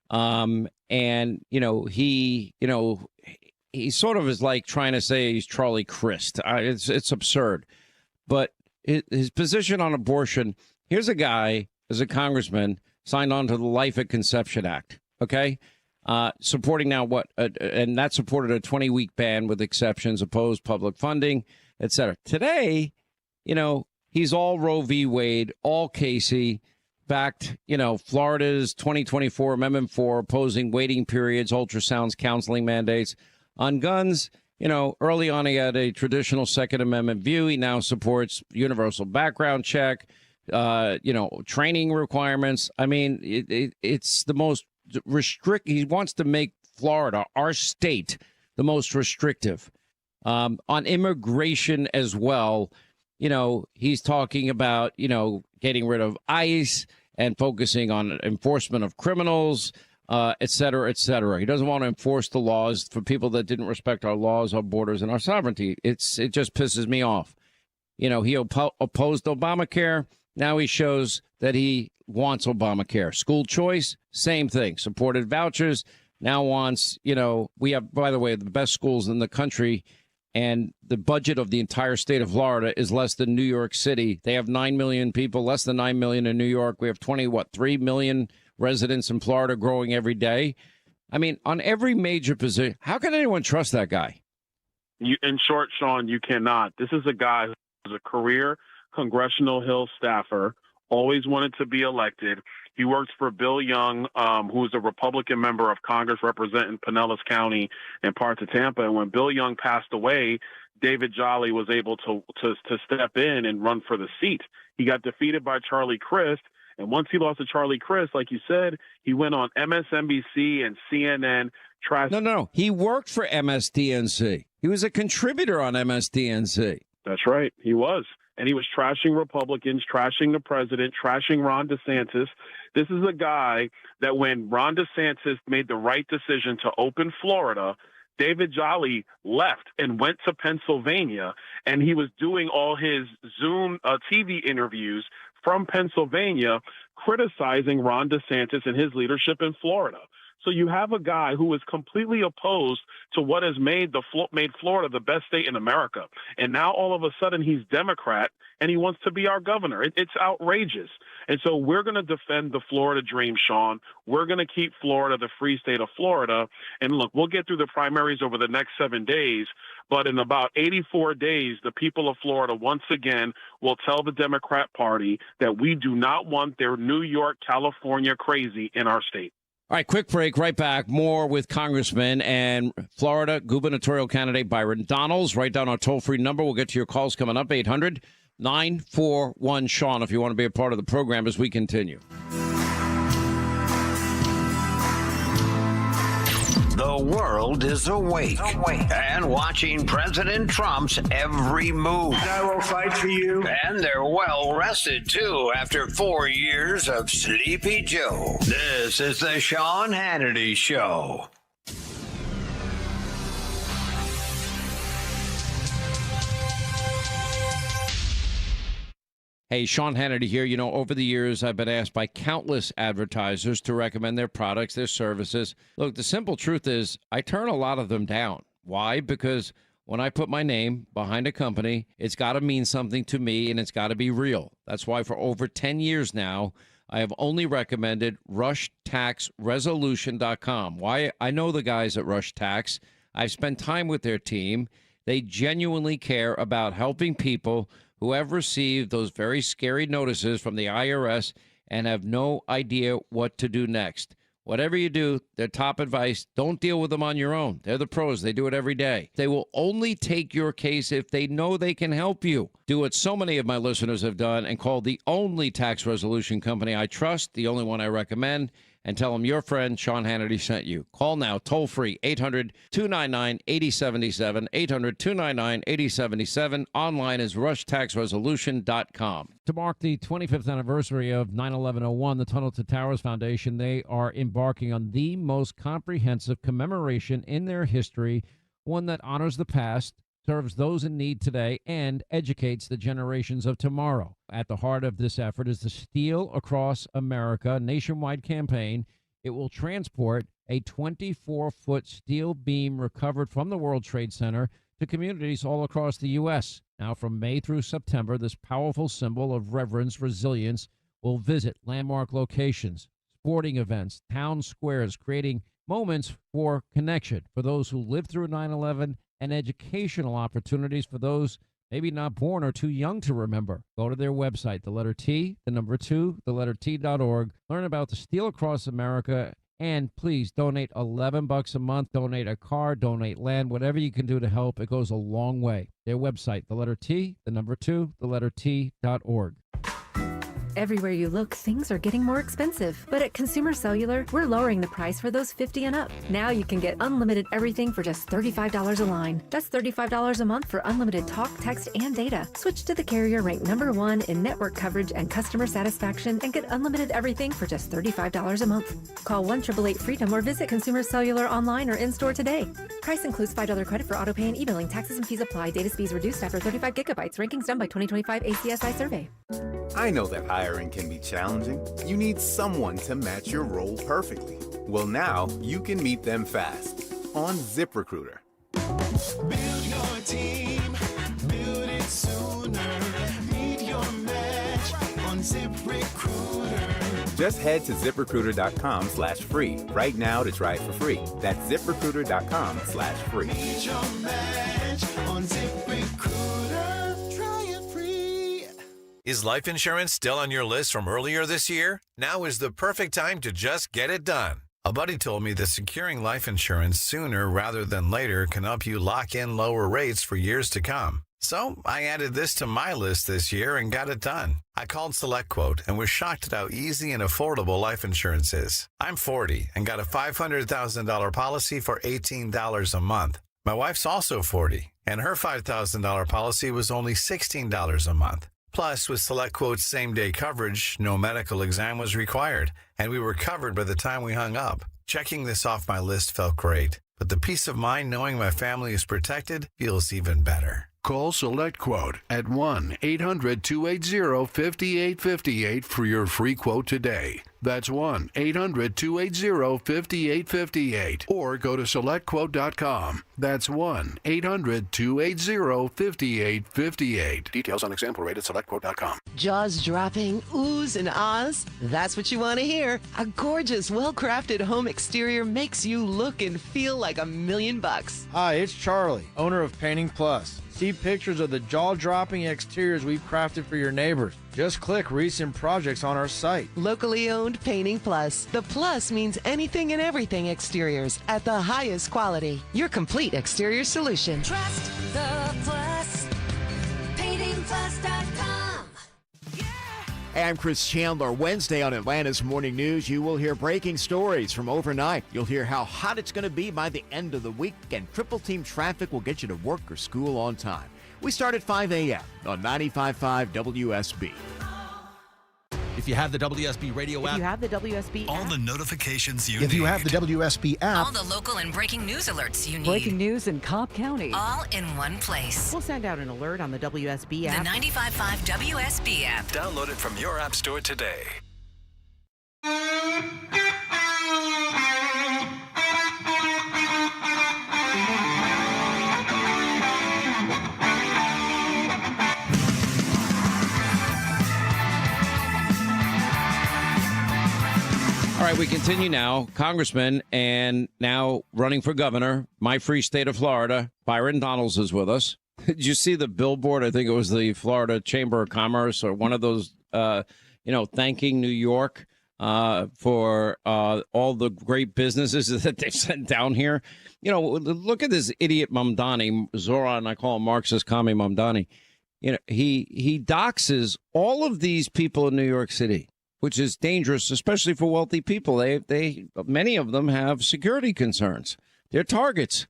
He sort of is like trying to say he's Charlie Crist. It's absurd. But his position on abortion, here's a guy as a congressman signed on to the Life at Conception Act. Okay. Supporting now and that supported a 20-week ban with exceptions, opposed public funding, et cetera. Today, he's all Roe v. Wade, all Casey, backed, Florida's 2024 Amendment 4, opposing waiting periods, ultrasounds, counseling mandates. On guns, early on he had a traditional Second Amendment view. He now supports universal background check, training requirements. I mean, it's the most he wants to make Florida, our state, the most restrictive on immigration as well. He's talking about, getting rid of ICE and focusing on enforcement of criminals, et cetera, et cetera. He doesn't want to enforce the laws for people that didn't respect our laws, our borders, and our sovereignty. It just pisses me off. He opposed Obamacare. Now he shows that he wants Obamacare. School choice, same thing. Supported vouchers, now wants, we have, by the way, the best schools in the country, and the budget of the entire state of Florida is less than New York City. They have 9 million people, less than 9 million in New York. We have 3 million residents in Florida, growing every day. I mean, on every major position, how can anyone trust that guy? In short, Sean, you cannot. This is a guy who's a career Congressional Hill staffer, always wanted to be elected. He works for Bill Young, who is a Republican member of Congress representing Pinellas County and parts of Tampa. And when Bill Young passed away, David Jolly was able to step in and run for the seat. He got defeated by Charlie Crist. And once he lost to Charlie Crist, like you said, he went on MSNBC and CNN. No. He worked for MSDNC. He was a contributor on MSDNC. That's right. He was. And he was trashing Republicans, trashing the president, trashing Ron DeSantis. This is a guy that when Ron DeSantis made the right decision to open Florida, David Jolly left and went to Pennsylvania, and he was doing all his Zoom TV interviews from Pennsylvania, criticizing Ron DeSantis and his leadership in Florida. So you have a guy who is completely opposed to what has made Florida the best state in America. And now all of a sudden he's Democrat. and he wants to be our governor. It's outrageous. And so we're going to defend the Florida dream, Sean. We're going to keep Florida the free state of Florida. And look, we'll get through the primaries over the next 7 days. But in about 84 days, the people of Florida once again will tell the Democrat Party that we do not want their New York, California crazy in our state. All right, quick break, right back. More with Congressman and Florida gubernatorial candidate Byron Donalds. Write down our toll-free number. We'll get to your calls coming up, 800-941-SEAN, if you want to be a part of the program as we continue. The world is awake and watching President Trump's every move. I will fight for you. And they're well rested, too, after 4 years of Sleepy Joe. This is the Sean Hannity Show. Hey, Sean Hannity here. You know, over the years, I've been asked by countless advertisers to recommend their products, their services. Look, the simple truth is I turn a lot of them down. Why? Because when I put my name behind a company, it's got to mean something to me and it's got to be real. That's why for over 10 years now, I have only recommended RushTaxResolution.com. Why? I know the guys at Rush Tax. I've spent time with their team. They genuinely care about helping people who have received those very scary notices from the IRS and have no idea what to do next. Whatever you do, their top advice, don't deal with them on your own. They're the pros. They do it every day. They will only take your case if they know they can help you. Do what so many of my listeners have done and call the only tax resolution company I trust, the only one I recommend, and tell them your friend Sean Hannity sent you. Call now, toll free, 800-299-8077, 800-299-8077. Online is rushtaxresolution.com. To mark the 25th anniversary of 9/11/01, the Tunnel to Towers Foundation, they are embarking on the most comprehensive commemoration in their history, one that honors the past, serves those in need today, and educates the generations of tomorrow. At the heart of this effort is the Steel Across America nationwide campaign. It will transport a 24-foot steel beam recovered from the World Trade Center to communities all across the U.S. Now, from May through September, this powerful symbol of reverence, resilience, will visit landmark locations, sporting events, town squares, creating moments for connection for those who lived through 9/11 and educational opportunities for those maybe not born or too young to remember. Go to their website, the letter T, the number 2, the letter T.org. Learn about the Steel Across America, and please donate $11 a month. Donate a car, donate land, whatever you can do to help. It goes a long way. Their website, the letter T, the number 2, the letter T.org. Everywhere you look, things are getting more expensive. But at Consumer Cellular, we're lowering the price for those 50 and up. Now you can get unlimited everything for just $35 a line. That's $35 a month for unlimited talk, text, and data. Switch to the carrier ranked #1 in network coverage and customer satisfaction and get unlimited everything for just $35 a month. Call 1-888-FREEDOM or visit Consumer Cellular online or in-store today. Price includes $5 credit for autopay and e-billing. Taxes and fees apply. Data speeds reduced after 35 gigabytes. Rankings done by 2025 ACSI survey. I know that hiring can be challenging. You need someone to match your role perfectly. Well, now you can meet them fast on ZipRecruiter. Build your team, build it sooner. Meet your match on ZipRecruiter. Just head to ZipRecruiter.com/free right now to try it for free. That's ZipRecruiter.com/free. Meet your match on ZipRecruiter. Try it free. Is life insurance still on your list from earlier this year? Now is the perfect time to just get it done. A buddy told me that securing life insurance sooner rather than later can help you lock in lower rates for years to come. So I added this to my list this year and got it done. I called SelectQuote and was shocked at how easy and affordable life insurance is. I'm 40 and got a $500,000 policy for $18 a month. My wife's also 40, and her $5,000 policy was only $16 a month. Plus, with SelectQuote's same-day coverage, no medical exam was required, and we were covered by the time we hung up. Checking this off my list felt great, but the peace of mind knowing my family is protected feels even better. Call Select Quote at 1-800-280-5858 for your free quote today. That's 1-800-280-5858. Or go to SelectQuote.com. That's 1-800-280-5858. Details on example rate at SelectQuote.com. Jaws dropping, oohs and ahs. That's what you want to hear. A gorgeous, well-crafted home exterior makes you look and feel like $1,000,000. Hi, it's Charlie, owner of Painting Plus. See pictures of the jaw-dropping exteriors we've crafted for your neighbors. Just click recent projects on our site. Locally owned Painting Plus. The plus means anything and everything exteriors at the highest quality. Your complete exterior solution. Trust the Plus. PaintingPlus.com. Hey, I'm Chris Chandler. Wednesday on Atlanta's Morning News, you will hear breaking stories from overnight. You'll hear how hot it's going to be by the end of the week, and triple team traffic will get you to work or school on time. We start at 5 a.m. on 95.5 WSB. If you have the WSB radio app, If you have the WSB all app, the notifications you If need. you have the WSB app, All the local and breaking news alerts you need. breaking news in Cobb County. All in one place. We'll send out an alert on the WSB The app. 95.5 WSB app. Download it from your app store today. All right, we continue now. Congressman and now running for governor, my free state of Florida, Byron Donalds is with us. Did you see the billboard? I think it was the Florida Chamber of Commerce or one of those, thanking New York for all the great businesses that they've sent down here. You know, look at this idiot Mamdani, Zoran, I call him Marxist commie Mamdani. You know, he doxes all of these people in New York City, which is dangerous, especially for wealthy people. Many of them have security concerns. They're targets.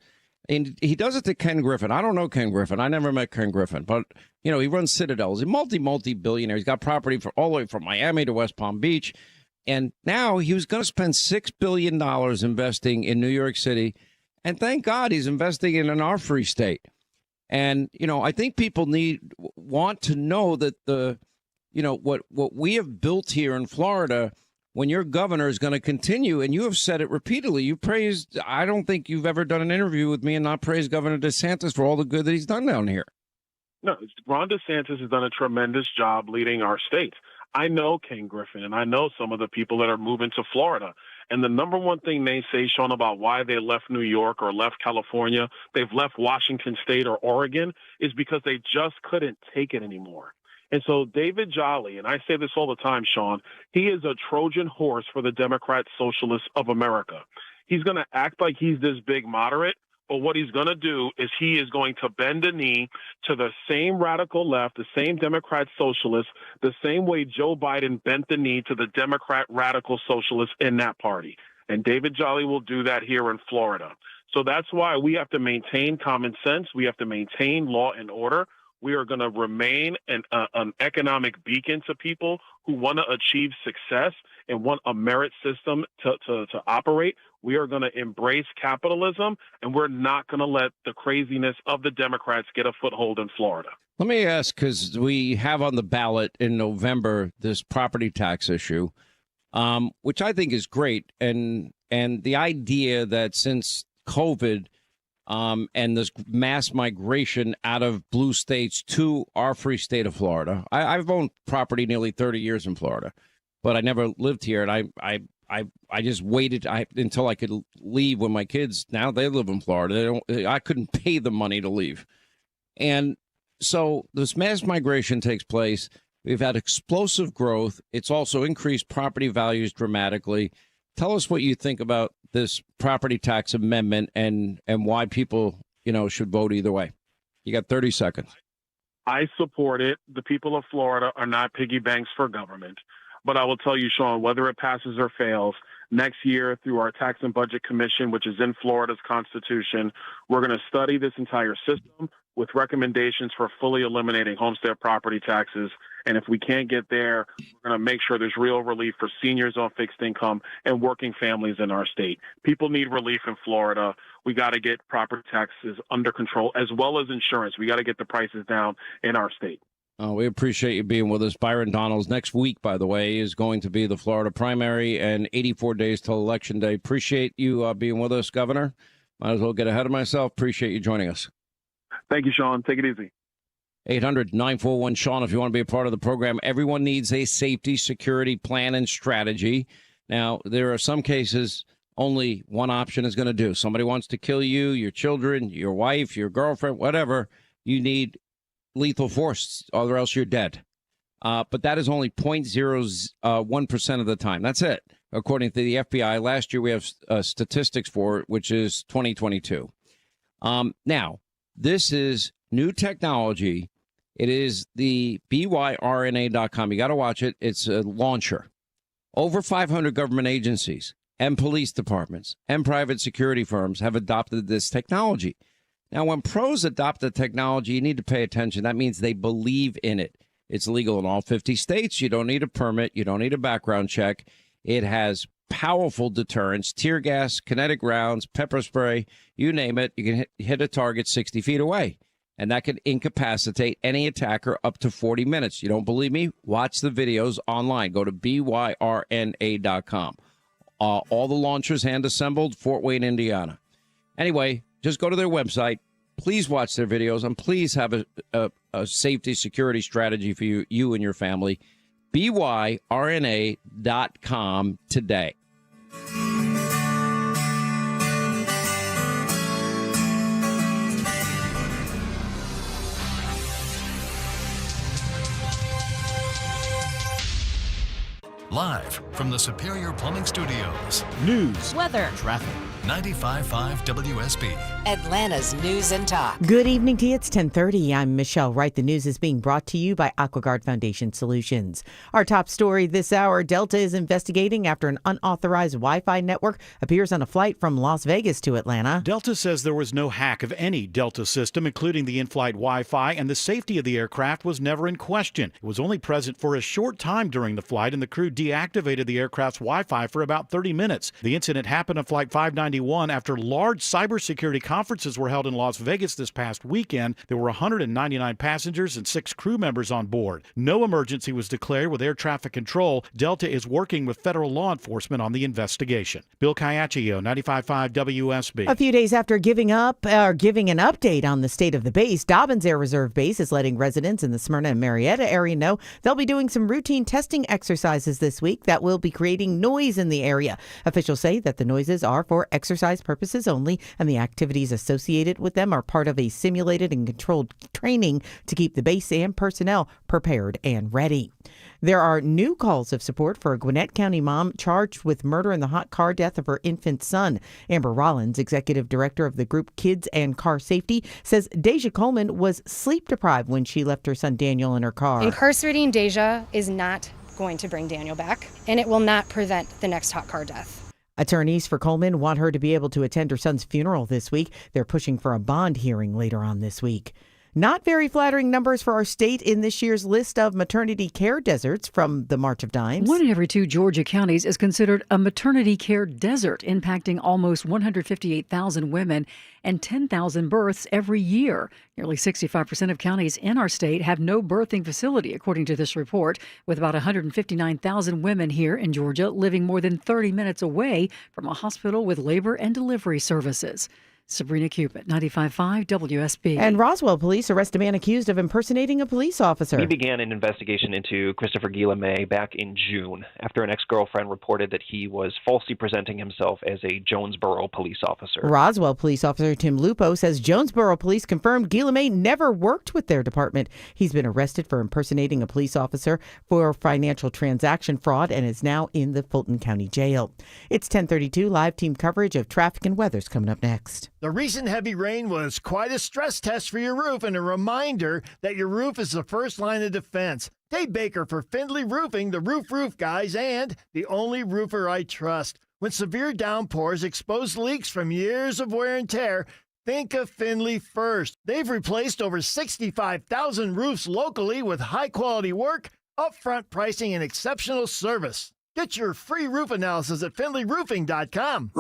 And he does it to Ken Griffin. I don't know Ken Griffin. I never met Ken Griffin, but he runs Citadel. He's a multi-billionaire. He's got property for all the way from Miami to West Palm Beach. And now he was going to spend $6 billion investing in New York City. And thank God he's investing in our free state. And, I think people want to know that what we have built here in Florida, when your governor is going to continue, and you have said it repeatedly, you praised, I don't think you've ever done an interview with me and not praised Governor DeSantis for all the good that he's done down here. No, Ron DeSantis has done a tremendous job leading our state. I know Ken Griffin, and I know some of the people that are moving to Florida. And the number one thing they say, Sean, about why they left New York or left California, they've left Washington State or Oregon, is because they just couldn't take it anymore. And so David Jolly, and I say this all the time, Sean, he is a Trojan horse for the Democrat Socialists of America. He's going to act like he's this big moderate, but what he's going to do is he is going to bend the knee to the same radical left, the same Democrat Socialists, the same way Joe Biden bent the knee to the Democrat radical socialists in that party. And David Jolly will do that here in Florida. So that's why we have to maintain common sense. We have to maintain law and order. We are going to remain an economic beacon to people who want to achieve success and want a merit system to operate. We are going to embrace capitalism, and we're not going to let the craziness of the Democrats get a foothold in Florida. Let me ask, because we have on the ballot in November this property tax issue, which I think is great. And the idea that since COVID, and this mass migration out of blue states to our free state of Florida. I've owned property nearly 30 years in Florida, but I never lived here. And I just waited until I could leave when my kids, now they live in Florida. I couldn't pay the money to leave. And so this mass migration takes place. We've had explosive growth. It's also increased property values dramatically. Tell us what you think about this property tax amendment and why people, should vote either way. You got 30 seconds. I support it. The people of Florida are not piggy banks for government. But I will tell you, Sean, whether it passes or fails, next year through our Tax and Budget Commission, which is in Florida's Constitution, we're going to study this entire system with recommendations for fully eliminating homestead property taxes And if we can't get there, we're going to make sure there's real relief for seniors on fixed income and working families in our state. People need relief in Florida. We got to get property taxes under control, as well as insurance. We got to get the prices down in our state. We appreciate you being with us. Byron Donalds, next week, by the way, is going to be the Florida primary and 84 days till Election Day. Appreciate you being with us, Governor. Might as well get ahead of myself. Appreciate you joining us. Thank you, Sean. Take it easy. 800-941-SEAN if you want to be a part of the program. Everyone needs a safety security plan and strategy. Now, there are some cases only one option is going to do. Somebody wants to kill you, your children, your wife, your girlfriend, whatever. You need lethal force, or else you're dead. But that is only 0.01% of the time. That's it, according to the FBI. Last year, we have statistics for it, which is 2022. Now, this is new technology. It is the byrna.com. You got to watch it. It's a launcher. Over 500 government agencies and police departments and private security firms have adopted this technology. Now, when pros adopt the technology, you need to pay attention. That means they believe in it. It's legal in all 50 states. You don't need a permit. You don't need a background check. It has powerful deterrence, tear gas, kinetic rounds, pepper spray, you name it. You can hit a target 60 feet away, and that can incapacitate any attacker up to 40 minutes. You don't believe me? Watch the videos online. Go to byrna.com. All the launchers hand-assembled, Fort Wayne, Indiana. Anyway, just go to their website. Please watch their videos, and please have a safety security strategy for you and your family. byrna.com today. Live from the Superior Plumbing Studios. News, weather, traffic. 95.5 WSB. Atlanta's News and Talk. Good evening to you. It's 10:30. I'm Michelle Wright. The news is being brought to you by AquaGuard Foundation Solutions. Our top story this hour, Delta is investigating after an unauthorized Wi-Fi network appears on a flight from Las Vegas to Atlanta. Delta says there was no hack of any Delta system, including the in-flight Wi-Fi, and the safety of the aircraft was never in question. It was only present for a short time during the flight, and the crew deactivated the aircraft's Wi-Fi for about 30 minutes. The incident happened on Flight 591 after large cybersecurity conferences were held in Las Vegas this past weekend. There were 199 passengers and 6 crew members on board. No emergency was declared with air traffic control. Delta is working with federal law enforcement on the investigation. Bill Caiaccio, 95.5 WSB. A few days after giving an update on the state of the base, Dobbins Air Reserve Base is letting residents in the Smyrna and Marietta area know they'll be doing some routine testing exercises this week that will be creating noise in the area. Officials say that the noises are for exercise purposes only, and the activities associated with them are part of a simulated and controlled training to keep the base and personnel prepared and ready. There are new calls of support for a Gwinnett County mom charged with murder in the hot car death of her infant son. Amber Rollins, executive director of the group Kids and Car Safety, says Deja Coleman was sleep deprived when she left her son Daniel in her car. Incarcerating Deja is not going to bring Daniel back, and it will not prevent the next hot car death. Attorneys for Coleman want her to be able to attend her son's funeral this week. They're pushing for a bond hearing later on this week. Not very flattering numbers for our state in this year's list of maternity care deserts from the March of Dimes. 1 in every 2 Georgia counties is considered a maternity care desert, impacting almost 158,000 women and 10,000 births every year. Nearly 65% of counties in our state have no birthing facility, according to this report, with about 159,000 women here in Georgia living more than 30 minutes away from a hospital with labor and delivery services. Sabrina Cupid, 95.5 WSB. And Roswell police arrest a man accused of impersonating a police officer. We began an investigation into Christopher Guillemet back in June after an ex-girlfriend reported that he was falsely presenting himself as a Jonesboro police officer. Roswell police officer Tim Lupo says Jonesboro police confirmed Guillemet never worked with their department. He's been arrested for impersonating a police officer for financial transaction fraud and is now in the Fulton County Jail. It's 10:32. Live team coverage of traffic and weather's coming up next. The recent heavy rain was quite a stress test for your roof and a reminder that your roof is the first line of defense. Dave Baker for Findlay Roofing, the roof guys, and the only roofer I trust. When severe downpours expose leaks from years of wear and tear, Think of Findlay first. They've replaced over 65,000 roofs locally with high-quality work, upfront pricing, and exceptional service. Get your free roof analysis at FindlayRoofing.com.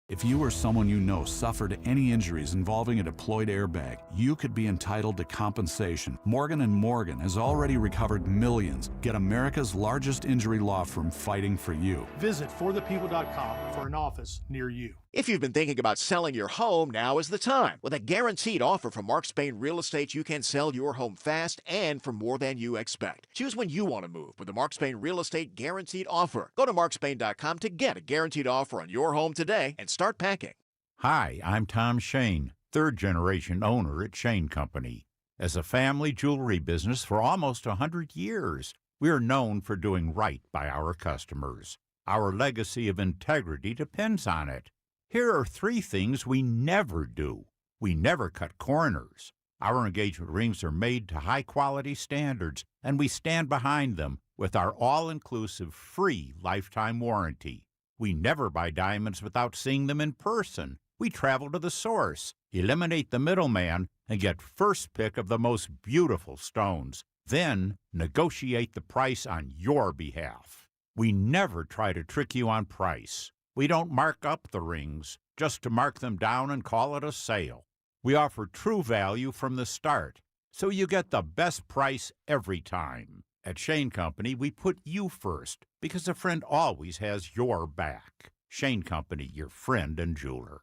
If you or someone you know suffered any injuries involving a deployed airbag, you could be entitled to compensation. Morgan & Morgan has already recovered millions. Get America's largest injury law firm fighting for you. Visit forthepeople.com for an office near you. If you've been thinking about selling your home, now is the time. With a guaranteed offer from Mark Spain Real Estate, you can sell your home fast and for more than you expect. Choose when you want to move with the Mark Spain Real Estate Guaranteed Offer. Go to markspain.com to get a guaranteed offer on your home today and start packing. Hi, I'm Tom Shane, third-generation owner at Shane Company. As a family jewelry business for almost 100 years, we are known for doing right by our customers. Our legacy of integrity depends on it. Here are 3 things we never do. We never cut corners. Our engagement rings are made to high-quality standards, and we stand behind them with our all-inclusive free lifetime warranty. We never buy diamonds without seeing them in person. We travel to the source, eliminate the middleman, and get first pick of the most beautiful stones. Then negotiate the price on your behalf. We never try to trick you on price. We don't mark up the rings just to mark them down and call it a sale. We offer true value from the start, so you get the best price every time. At Shane Company, we put you first because a friend always has your back. Shane Company, your friend and jeweler.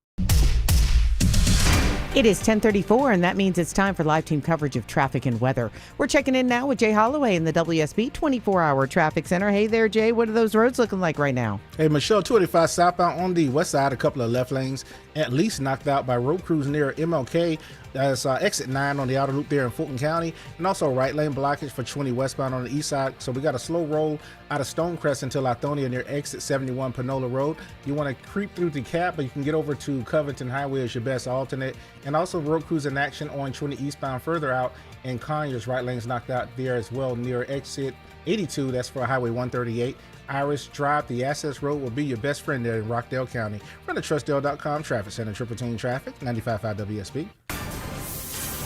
It is 10:34, and that means it's time for live team coverage of traffic and weather. We're checking in now with Jay Holloway in the WSB 24-hour traffic center. Hey there, Jay. What are those roads looking like right now? Hey, Michelle, 285 southbound on the west side, a couple of left lanes at least knocked out by road crews near MLK. That's exit 9 on the outer loop there in Fulton County, and also right lane blockage for 20 westbound on the east side. So we got a slow roll out of Stonecrest until Lithonia near exit 71 Panola Road. You want to creep through the Cap, but you can get over to Covington Highway as your best alternate. And also road crews in action on 20 eastbound further out, and Conyers right lanes knocked out there as well near exit 82. That's for Highway 138. Iris Drive, the access road, will be your best friend there in Rockdale County. From the TrustDale.com Traffic Center, Triple Team Traffic, 95.5 WSB.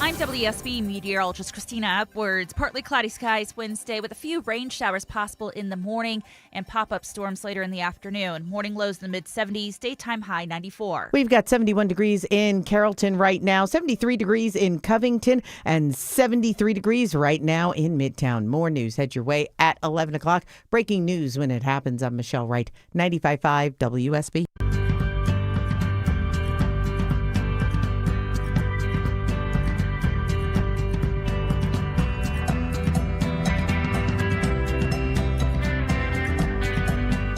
I'm WSB meteorologist Christina Upwards. Partly cloudy skies Wednesday with a few rain showers possible in the morning and pop-up storms later in the afternoon. Morning lows in the mid-70s, daytime high 94. We've got 71 degrees in Carrollton right now, 73 degrees in Covington, and 73 degrees right now in Midtown. More news head your way at 11 o'clock. Breaking news when it happens. I'm Michelle Wright, 95.5 WSB.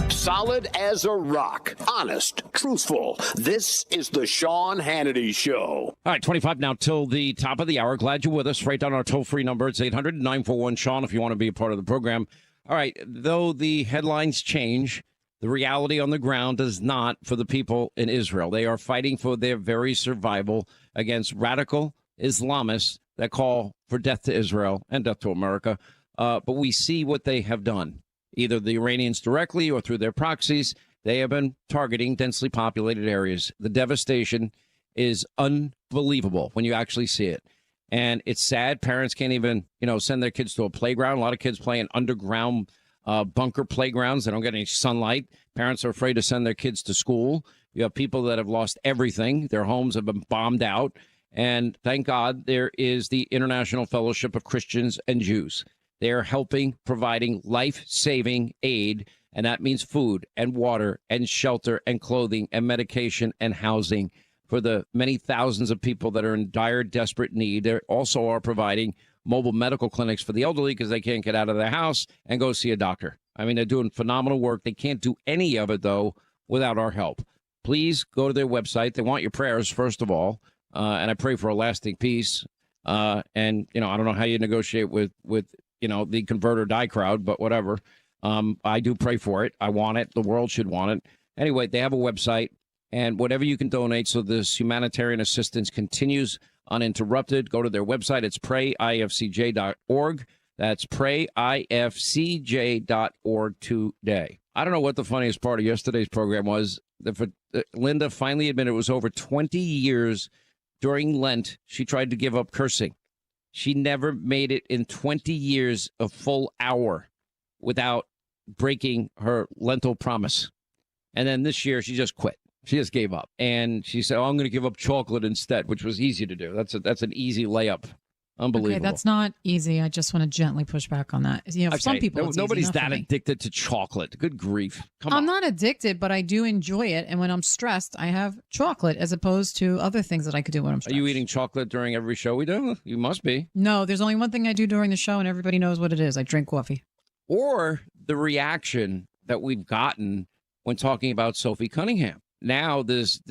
Solid as a rock. Honest. Truthful. This is the Sean Hannity Show. All right, 25 now till the top of the hour. Glad you're with us. Write down our toll-free number. It's 800-941-SEAN if you want to be a part of the program. All right, though the headlines change, the reality on the ground does not for the people in Israel. They are fighting for their very survival against radical Islamists that call for death to Israel and death to America. But we see what they have done. Either the Iranians directly or through their proxies, they have been targeting densely populated areas. The devastation is unbelievable when you actually see it. And it's sad. Parents can't even, send their kids to a playground. A lot of kids play in underground bunker playgrounds. They don't get any sunlight. Parents are afraid to send their kids to school. You have people that have lost everything. Their homes have been bombed out. And thank God there is the International Fellowship of Christians and Jews. They are helping, providing life-saving aid, and that means food and water and shelter and clothing and medication and housing for the many thousands of people that are in dire, desperate need. They also are providing mobile medical clinics for the elderly because they can't get out of their house and go see a doctor. I mean, they're doing phenomenal work. They can't do any of it, though, without our help. Please go to their website. They want your prayers, first of all, and I pray for a lasting peace. And, I don't know how you negotiate with the convert or die crowd, but whatever. I do pray for it. I want it. The world should want it. Anyway, they have a website, and whatever you can donate so this humanitarian assistance continues uninterrupted, go to their website. It's prayifcj.org. That's prayifcj.org today. I don't know what the funniest part of yesterday's program was. Linda finally admitted it was over 20 years during Lent, she tried to give up cursing. She never made it in 20 years a full hour without breaking her Lenten promise. And then this year, she just quit. She just gave up. And she said, I'm going to give up chocolate instead, which was easy to do. That's an easy layup. Unbelievable. Okay, that's not easy. I just want to gently push back on that. For some people, it's nobody's easy, that addicted to chocolate. Good grief. Come I'm on. not addicted, but I do enjoy it. And when I'm stressed, I have chocolate as opposed to other things that I could do when I'm stressed. Are you eating chocolate during every show we do? You must be. No, there's only one thing I do during the show, and everybody knows what it is. I drink coffee. Or the reaction that we've gotten when talking about Sophie Cunningham. Now this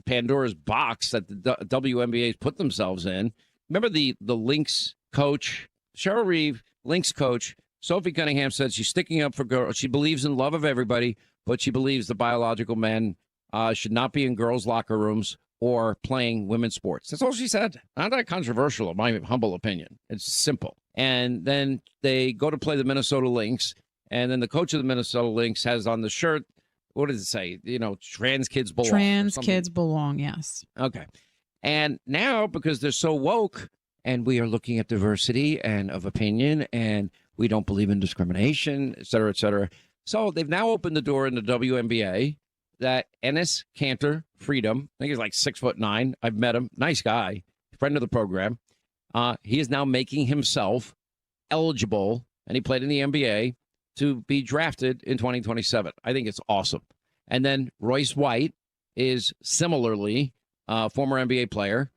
Pandora's box that the WNBA's put themselves in. Remember the Lynx coach, Cheryl Reeve, Lynx coach, Sophie Cunningham said she's sticking up for girls. She believes in love of everybody, but she believes the biological men should not be in girls' locker rooms or playing women's sports. That's all she said. Not that controversial, in my humble opinion. It's simple. And then they go to play the Minnesota Lynx, and then the coach of the Minnesota Lynx has on the shirt, what does it say? Trans kids belong. Trans kids belong, yes. Okay. And now, because they're so woke, and we are looking at diversity and of opinion, and we don't believe in discrimination, et cetera, et cetera. So they've now opened the door in the WNBA that Enes Kanter Freedom, I think he's like 6'9". I've met him. Nice guy, friend of the program. He is now making himself eligible, and he played in the NBA, to be drafted in 2027. I think it's awesome. And then Royce White is similarly a former NBA player,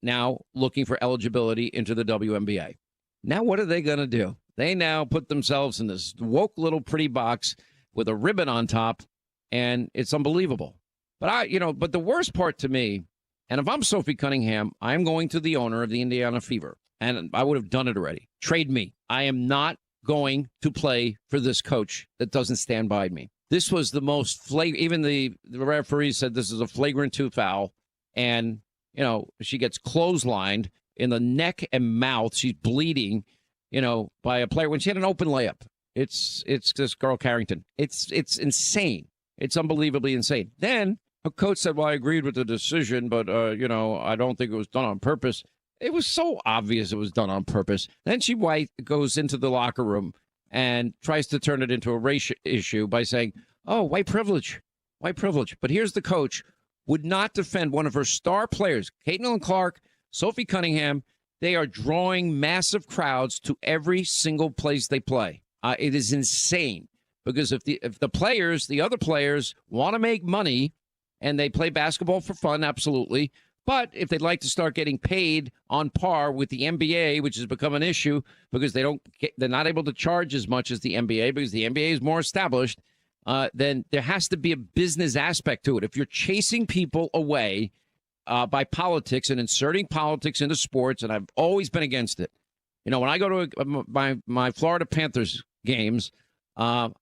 now looking for eligibility into the WNBA. Now, what are they going to do? They now put themselves in this woke little pretty box with a ribbon on top, and it's unbelievable. But but the worst part to me, and if I'm Sophie Cunningham, I'm going to the owner of the Indiana Fever, and I would have done it already. Trade me. I am not going to play for this coach that doesn't stand by me. This was the most flagrant. Even the referee said this is a flagrant 2 foul. And, she gets clotheslined in the neck and mouth. She's bleeding, by a player when she had an open layup. It's this girl Carrington. It's insane. It's unbelievably insane. Then a coach said, well, I agreed with the decision, but, I don't think it was done on purpose. It was so obvious it was done on purpose. Then White goes into the locker room and tries to turn it into a race issue by saying, oh, white privilege. But here's the coach, would not defend one of her star players, Caitlin Clark, Sophie Cunningham. They are drawing massive crowds to every single place they play. It is insane because if the other players want to make money and they play basketball for fun, absolutely. But if they'd like to start getting paid on par with the NBA, which has become an issue because they're not able to charge as much as the NBA because the NBA is more established, then there has to be a business aspect to it. If you're chasing people away by politics and inserting politics into sports, and I've always been against it. When I go to my Florida Panthers games, I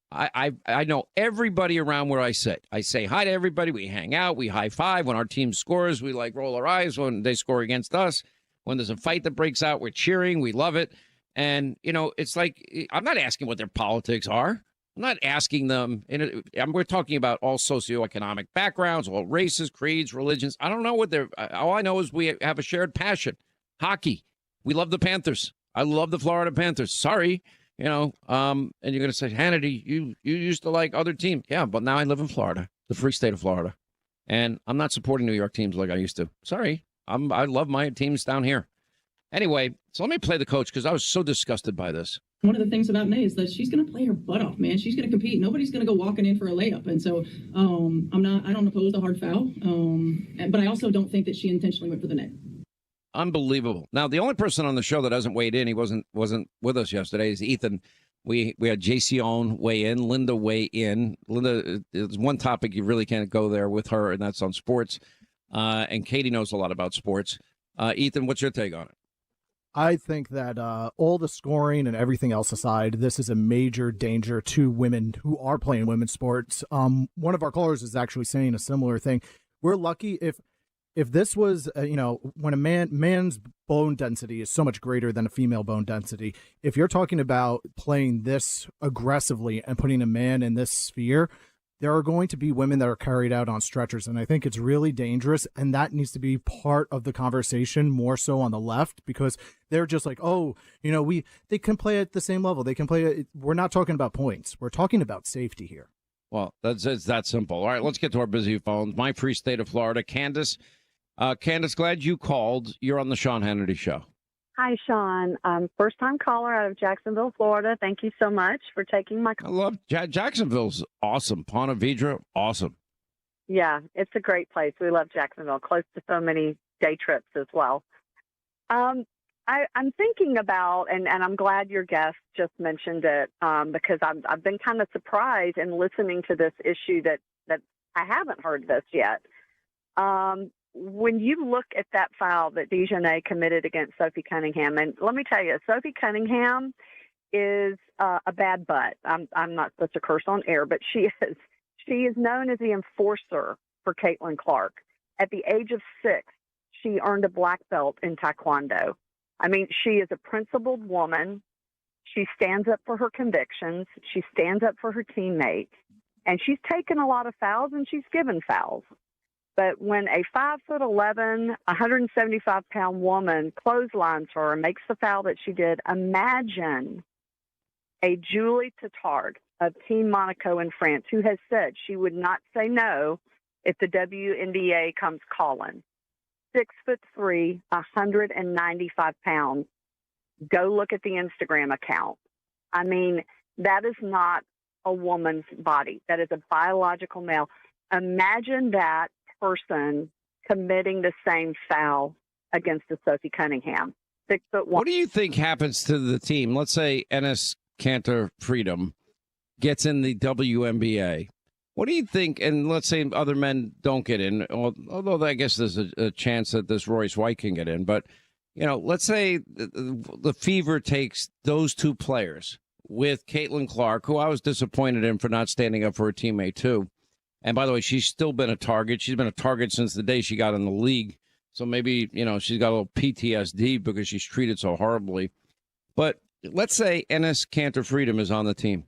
know everybody around where I sit. I say hi to everybody. We hang out. We high five. When our team scores, we roll our eyes when they score against us. When there's a fight that breaks out, we're cheering. We love it. And, it's like, I'm not asking what their politics are. I'm not asking them. We're talking about all socioeconomic backgrounds, all races, creeds, religions. I don't know what all I know is we have a shared passion. Hockey. We love the Panthers. I love the Florida Panthers. Sorry. And you're going to say, Hannity, you used to like other teams. Yeah, but now I live in Florida, the free state of Florida. And I'm not supporting New York teams like I used to. Sorry. I love my teams down here. Anyway, so let me play the coach because I was so disgusted by this. One of the things about Nay is that she's going to play her butt off, man. She's going to compete. Nobody's going to go walking in for a layup. And so I don't oppose the hard foul. But I also don't think that she intentionally went for the net. Unbelievable. Now, the only person on the show that hasn't weighed in, he wasn't with us yesterday, is Ethan. We had JC on weigh in, Linda weigh in. Linda, there's one topic you really can't go there with her, and that's on sports. And Katie knows a lot about sports. Ethan, what's your take on it? I think that all the scoring and everything else aside, this is a major danger to women who are playing women's sports. One of our callers is actually saying a similar thing. We're lucky if this was, when a man's bone density is so much greater than a female bone density, if you're talking about playing this aggressively and putting a man in this sphere, there are going to be women that are carried out on stretchers, and I think it's really dangerous, and that needs to be part of the conversation more so on the left, because they're just like, oh, they can play at the same level. They can play. We're not talking about points. We're talking about safety here. Well, it's that simple. All right, let's get to our busy phones. My free state of Florida, Candace. Candace, glad you called. You're on the Sean Hannity Show. Hi, Sean. First-time caller out of Jacksonville, Florida. Thank you so much for taking my call. I love Jacksonville's awesome. Ponte Vedra, awesome. Yeah, it's a great place. We love Jacksonville, close to so many day trips as well. I'm thinking about, and I'm glad your guest just mentioned it, because I've been kind of surprised in listening to this issue that I haven't heard this yet. When you look at that foul that DeJournette committed against Sophie Cunningham, and let me tell you, Sophie Cunningham is a bad butt. I'm not supposed to curse on air, but she is. She is known as the enforcer for Caitlin Clark. At the age of 6, she earned a black belt in Taekwondo. I mean, she is a principled woman. She stands up for her convictions. She stands up for her teammates. And she's taken a lot of fouls, and she's given fouls. But when a 5'11", 175-pound woman clotheslines her and makes the foul that she did, imagine a Julie Tattard of Team Monaco in France, who has said she would not say no if the WNBA comes calling. 6'3", 195 pounds. Go look at the Instagram account. I mean, that is not a woman's body. That is a biological male. Imagine that person committing the same foul against the Sophie Cunningham. 6'1". What do you think happens to the team? Let's say Enes Kanter Freedom gets in the WNBA. What do you think? And let's say other men don't get in, although I guess there's a chance that this Royce White can get in. But, let's say the Fever takes those two players with Caitlin Clark, who I was disappointed in for not standing up for her teammate, too. And by the way, she's still been a target. She's been a target since the day she got in the league. So maybe, she's got a little PTSD because she's treated so horribly. But let's say Enes Kanter Freedom is on the team.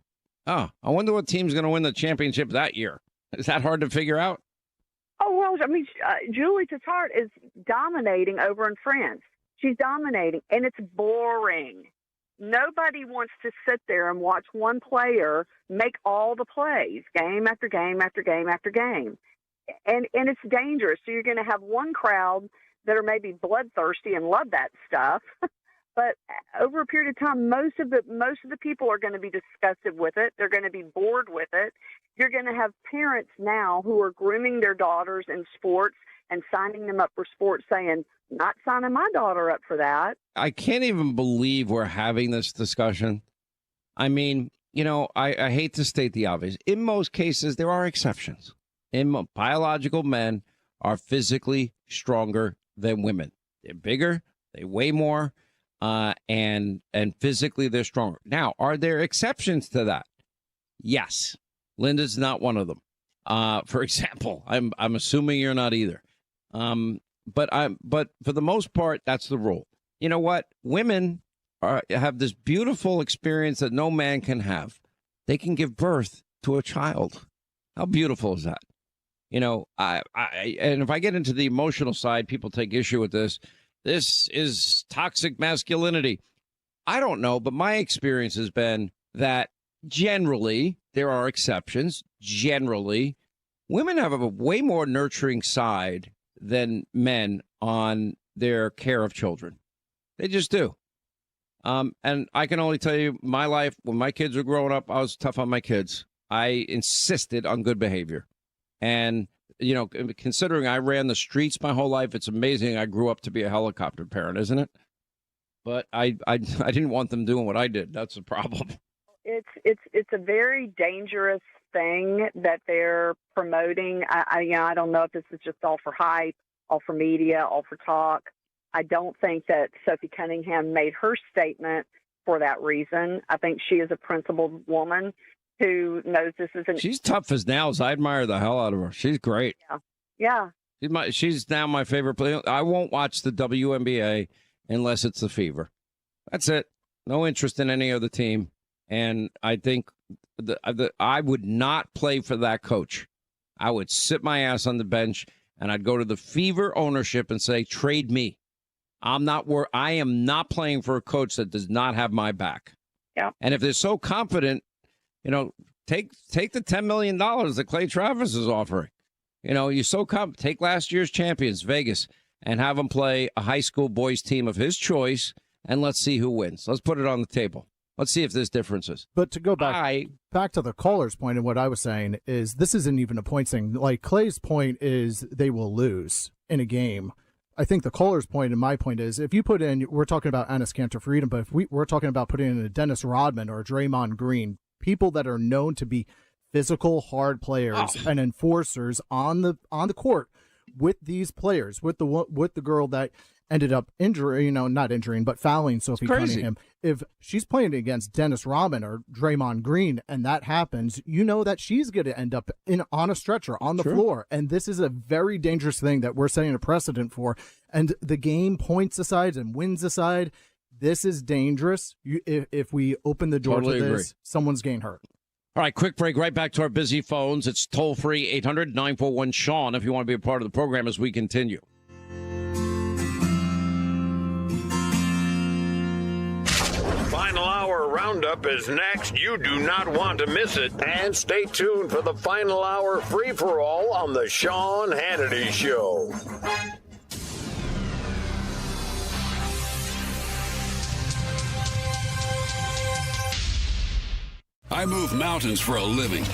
I wonder what team's going to win the championship that year. Is that hard to figure out? Oh, well, I mean, Julie Tattard is dominating over in France. She's dominating, and it's boring. Nobody wants to sit there and watch one player make all the plays, game after game after game after game. And it's dangerous. So you're going to have one crowd that are maybe bloodthirsty and love that stuff. But over a period of time, most of the people are going to be disgusted with it. They're going to be bored with it. You're going to have parents now who are grooming their daughters in sports and signing them up for sports, saying, not signing my daughter up for that. I can't even believe we're having this discussion. I mean, I hate to state the obvious. In most cases, there are exceptions. Biological men are physically stronger than women. They're bigger. They weigh more. And physically they're stronger. Now, are there exceptions to that? Yes. Linda's not one of them. For example, I'm assuming you're not either. But for the most part, that's the rule. You know what? Women have this beautiful experience that no man can have. They can give birth to a child. How beautiful is that? And if I get into the emotional side, people take issue with this. This is toxic masculinity. I don't know, but my experience has been that generally, there are exceptions. Generally, women have a way more nurturing side than men on their care of children. They just do. And I can only tell you, my life, when my kids were growing up, I was tough on my kids. I insisted on good behavior. And considering I ran the streets my whole life, it's amazing I grew up to be a helicopter parent, isn't it? But I didn't want them doing what I did. That's the problem. It's a very dangerous thing that they're promoting. I don't know if this is just all for hype, all for media, all for talk. I don't think that Sophie Cunningham made her statement for that reason. I think she is a principled woman who knows this isn't. She's tough as nails. I admire the hell out of her. She's great. Yeah. She's now my favorite player. I won't watch the WNBA unless it's the Fever. That's it. No interest in any other team. And I think I would not play for that coach. I would sit my ass on the bench, and I'd go to the Fever ownership and say, trade me. I am not playing for a coach that does not have my back. Yeah. And if they're so confident, take the $10 million that Clay Travis is offering. You're so confident. Take last year's champions, Vegas, and have him play a high school boys team of his choice, and let's see who wins. Let's put it on the table. Let's see if there's differences. But to go back to the caller's point, and what I was saying is this isn't even a point thing. Like Clay's point is they will lose in a game. I think the caller's point and my point is if you put in, we're talking about Enes Kanter for Freedom, but if we're talking about putting in a Dennis Rodman or a Draymond Green, people that are known to be physical, hard players and enforcers on the court with these players, with the girl that ended up not injuring, but fouling Sophie Cunningham. If she's playing against Dennis Rodman or Draymond Green and that happens, that she's going to end up on a stretcher on the floor. And this is a very dangerous thing that we're setting a precedent for. And the game points aside and wins aside. This is dangerous. If we open the door to this, someone's getting hurt. All right, quick break. Right back to our busy phones. It's toll-free 800-941-SEAN if you want to be a part of the program as we continue. Final Hour Roundup is next. You do not want to miss it. And stay tuned for the Final Hour free-for-all on the Sean Hannity Show. I move mountains for a living.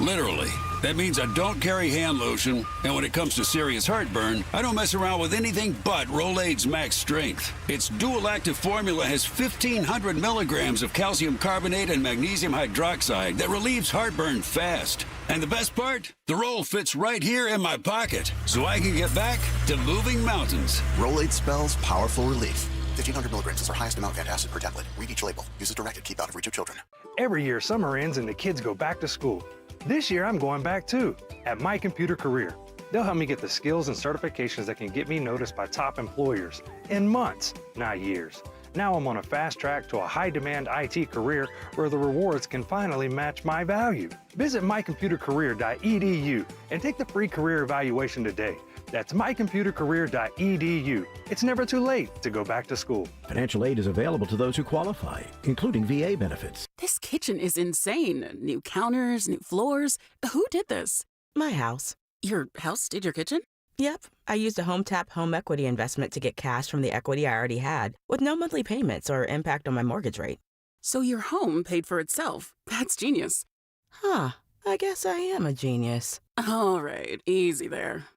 Literally. That means I don't carry hand lotion, and when it comes to serious heartburn, I don't mess around with anything but Rolaids Max Strength. Its dual-active formula has 1,500 milligrams of calcium carbonate and magnesium hydroxide that relieves heartburn fast. And the best part? The roll fits right here in my pocket, so I can get back to moving mountains. Rolaids spells powerful relief. 1,500 milligrams is our highest amount of antacid per tablet. Read each label. Use as directed. Keep out of reach of children. Every year, summer ends and the kids go back to school. This year, I'm going back too, at My Computer Career. They'll help me get the skills and certifications that can get me noticed by top employers in months, not years. Now I'm on a fast track to a high-demand IT career where the rewards can finally match my value. Visit mycomputercareer.edu and take the free career evaluation today. That's mycomputercareer.edu. It's never too late to go back to school. Financial aid is available to those who qualify, including VA benefits. This kitchen is insane. New counters, new floors. Who did this? My house. Your house did your kitchen? Yep. I used a HomeTap home equity investment to get cash from the equity I already had, with no monthly payments or impact on my mortgage rate. So your home paid for itself. That's genius. Huh. I guess I am a genius. All right. Easy there.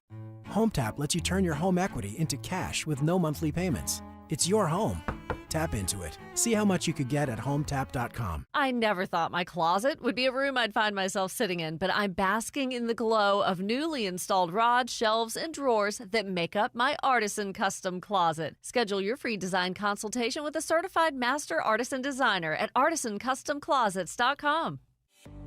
HomeTap lets you turn your home equity into cash with no monthly payments. It's your home. Tap into it. See how much you could get at HomeTap.com. I never thought my closet would be a room I'd find myself sitting in, but I'm basking in the glow of newly installed rods, shelves, and drawers that make up my Artisan Custom Closet. Schedule your free design consultation with a certified master artisan designer at artisancustomclosets.com.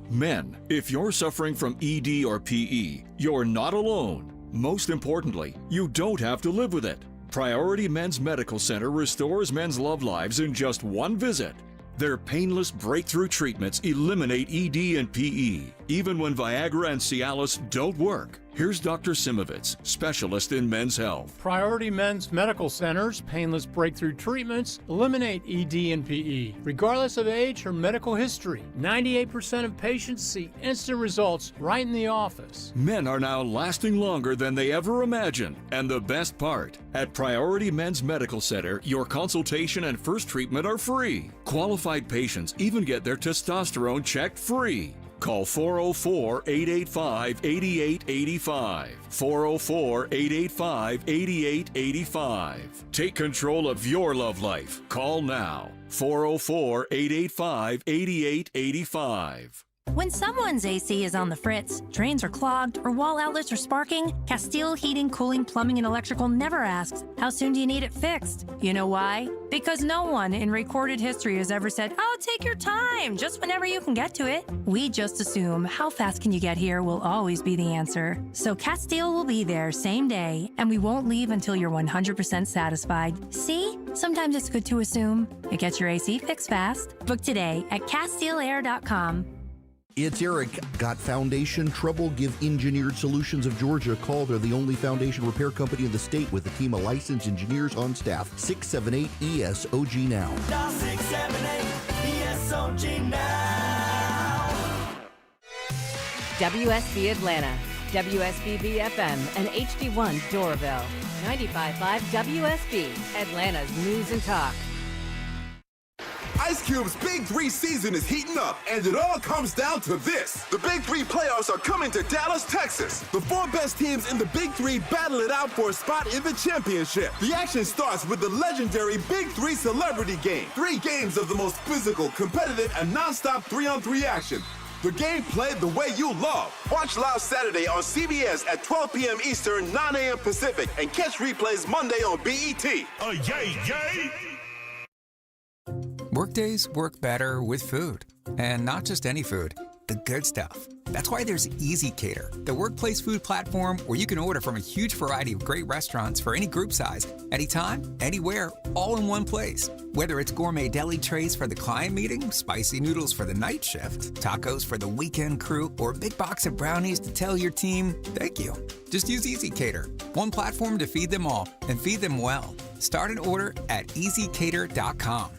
Men, if you're suffering from ED or PE, you're not alone. Most importantly, you don't have to live with it. Priority Men's Medical Center restores men's love lives in just one visit. Their painless breakthrough treatments eliminate ED and PE, even when Viagra and Cialis don't work. Here's Dr. Simovitz, specialist in men's health. Priority Men's Medical Center's painless breakthrough treatments eliminate ED and PE, regardless of age or medical history. 98% of patients see instant results right in the office. Men are now lasting longer than they ever imagined. And the best part, at Priority Men's Medical Center, your consultation and first treatment are free. Qualified patients even get their testosterone checked free. Call 404-885-8885. 404-885-8885. Take control of your love life. Call now. 404-885-8885. When someone's AC is on the fritz, drains are clogged, or wall outlets are sparking, Castile Heating, Cooling, Plumbing, and Electrical never asks, how soon do you need it fixed? You know why? Because no one in recorded history has ever said, oh, take your time, just whenever you can get to it. We just assume how fast can you get here will always be the answer. So Castile will be there same day, and we won't leave until you're 100% satisfied. See? Sometimes it's good to assume. It gets your AC fixed fast. Book today at CastileAir.com. It's Eric. Got foundation trouble? Give Engineered Solutions of Georgia a call. They're the only foundation repair company in the state with a team of licensed engineers on staff. 678-ESOG now. Dial 678-ESOG now. WSB Atlanta, WSBB FM, and HD1 Doraville. 95.5 WSB, Atlanta's news and talk. Ice Cube's Big Three season is heating up, and it all comes down to this. The Big Three playoffs are coming to Dallas, Texas. The 4 best teams in the Big Three battle it out for a spot in the championship. The action starts with the legendary Big Three Celebrity Game. 3 games of the most physical, competitive, and non-stop 3-on-3 action. The game played the way you love. Watch live Saturday on CBS at 12 p.m. Eastern, 9 a.m. Pacific, and catch replays Monday on BET. Yay, yay! Workdays work better with food. And not just any food, the good stuff. That's why there's EasyCater, the workplace food platform where you can order from a huge variety of great restaurants for any group size, anytime, anywhere, all in one place. Whether it's gourmet deli trays for the client meeting, spicy noodles for the night shift, tacos for the weekend crew, or a big box of brownies to tell your team, thank you. Just use EasyCater, one platform to feed them all and feed them well. Start an order at easycater.com.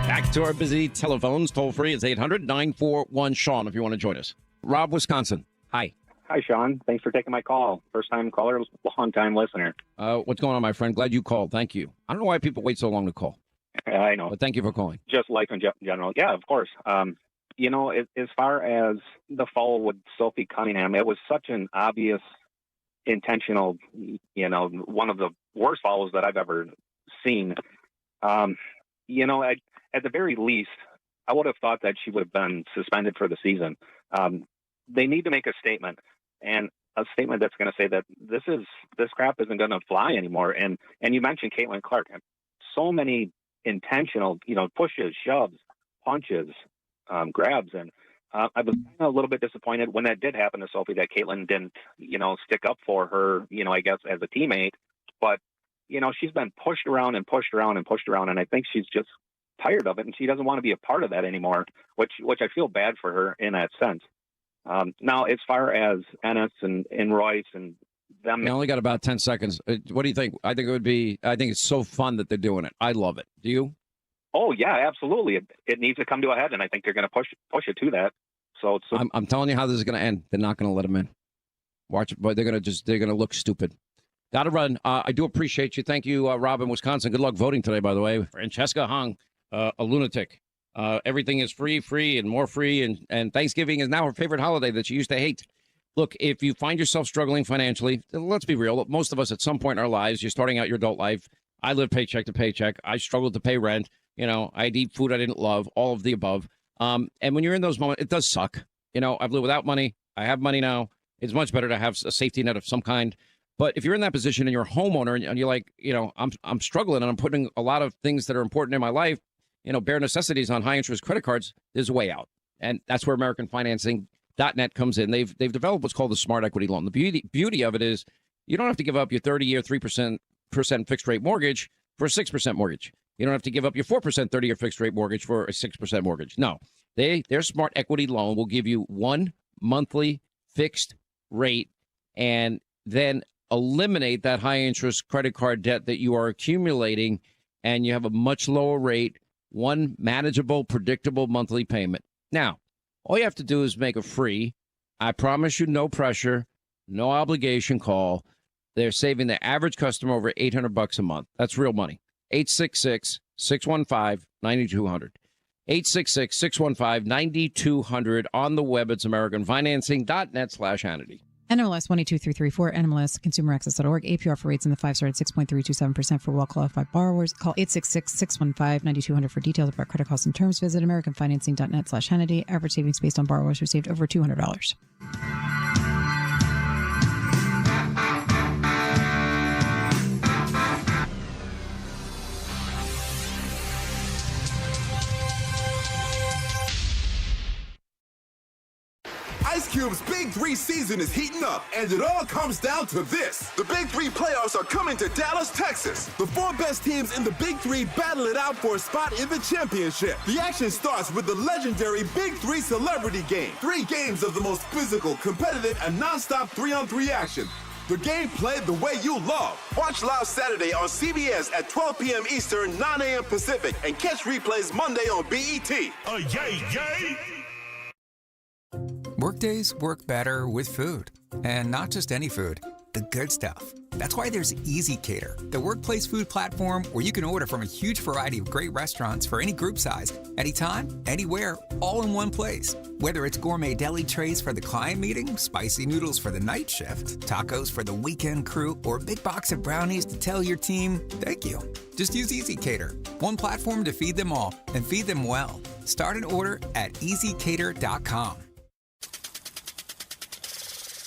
Back to our busy telephones. Toll free is 800-941-SEAN if you want to join us. Rob, Wisconsin. Hi. Hi, Sean. Thanks for taking my call. First-time caller, long-time listener. What's going on, my friend? Glad you called. Thank you. I don't know why people wait so long to call. I know. But thank you for calling. Just life in general. Yeah, of course. You know, as far as the fall with Sophie Cunningham, it was such an obvious, intentional, you know, one of the worst falls that I've ever seen. You know, at the very least, I would have thought that she would have been suspended for the season. They need to make a statement, and a statement that's going to say that this crap isn't going to fly anymore. And you mentioned Caitlin Clark. So many intentional, you know, pushes, shoves, punches, grabs, and I was a little bit disappointed when that did happen to Sophie that Caitlin didn't, you know, stick up for her, you know, I guess as a teammate. But you know, she's been pushed around and pushed around and pushed around, and I think she's just tired of it, and she doesn't want to be a part of that anymore, which I feel bad for her in that sense. Now, as far as Ennis and Royce and them, I only got about 10 seconds. What do you think? I think it's so fun that they're doing it. I love it. Do you? Oh yeah, absolutely. It needs to come to a head, and I think they're going to push it to that. So I'm telling you how this is going to end. They're not going to let them in. Watch it, but they're going to look stupid. Got to run. I do appreciate you. Thank you, Rob in Wisconsin. Good luck voting today, by the way. Francesca Hung, a lunatic. Everything is free, and more free. And Thanksgiving is now her favorite holiday that she used to hate. Look, if you find yourself struggling financially, let's be real. Most of us at some point in our lives, you're starting out your adult life. I live paycheck to paycheck. I struggled to pay rent. You know, I'd eat food I didn't love, all of the above. And when you're in those moments, it does suck. You know, I've lived without money. I have money now. It's much better to have a safety net of some kind. But if you're in that position and you're a homeowner and you're like, you know, I'm struggling and I'm putting a lot of things that are important in my life, you know, bare necessities on high interest credit cards, there's a way out. And that's where AmericanFinancing.net comes in. They've developed what's called the Smart Equity Loan. The beauty of it is you don't have to give up your 30-year 3% fixed rate mortgage for a 6% mortgage. You don't have to give up your 4% 30-year fixed rate mortgage for a 6% mortgage. No, their Smart Equity Loan will give you one monthly fixed rate and then eliminate that high interest credit card debt that you are accumulating, and you have a much lower rate, one manageable, predictable monthly payment. Now, all you have to do is make a free, I promise you, no pressure, no obligation call. They're saving the average customer over $800 a month. That's real money. 866-615-9200. 866-615-9200. On the web, it's AmericanFinancing.net/Hannity. NMLS 123334, NMLS ConsumerAccess.org. APR for rates in the 5-star at 6.327% for well-qualified borrowers. Call 866-615-9200 for details about credit costs and terms. Visit AmericanFinancing.net/Hannity. Average savings based on borrowers received over $200. Ice Cube's Big 3 season is heating up, and it all comes down to this. The Big 3 playoffs are coming to Dallas, Texas. The 4 best teams in the Big 3 battle it out for a spot in the championship. The action starts with the legendary Big 3 Celebrity Game. 3 games of the most physical, competitive, and non-stop 3-on-3 action. The game played the way you love. Watch live Saturday on CBS at 12 p.m. Eastern, 9 a.m. Pacific, and catch replays Monday on BET. Yay, yay! Workdays work better with food. And not just any food, the good stuff. That's why there's Easy Cater, the workplace food platform where you can order from a huge variety of great restaurants for any group size, anytime, anywhere, all in one place. Whether it's gourmet deli trays for the client meeting, spicy noodles for the night shift, tacos for the weekend crew, or a big box of brownies to tell your team, thank you. Just use Easy Cater, one platform to feed them all and feed them well. Start an order at easycater.com.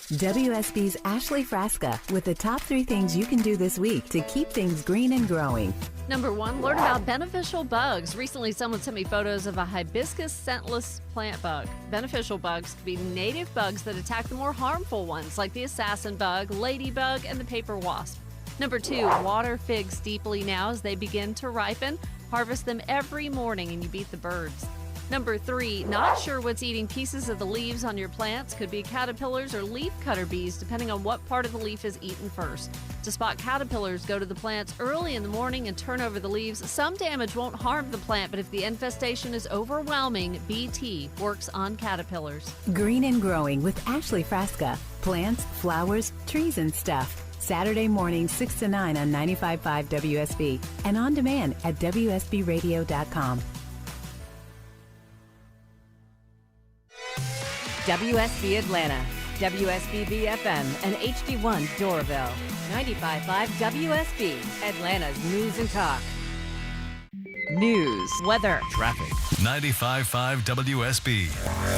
WSB's Ashley Frasca with the top 3 things you can do this week to keep things green and growing. Number 1, learn about beneficial bugs. Recently, someone sent me photos of a hibiscus scentless plant bug. Beneficial bugs could be native bugs that attack the more harmful ones, like the assassin bug, ladybug, and the paper wasp. Number 2, water figs deeply now as they begin to ripen. Harvest them every morning and you beat the birds. Number 3, not sure what's eating pieces of the leaves on your plants. Could be caterpillars or leaf cutter bees, depending on what part of the leaf is eaten first. To spot caterpillars, go to the plants early in the morning and turn over the leaves. Some damage won't harm the plant, but if the infestation is overwhelming, BT works on caterpillars. Green and Growing with Ashley Frasca. Plants, flowers, trees, and stuff. Saturday morning, 6 to 9 on 95.5 WSB and on demand at WSBradio.com. WSB Atlanta, WSB BFM, and HD1 Doraville. 95.5 WSB, Atlanta's news and talk. News, weather, traffic. 95.5 WSB,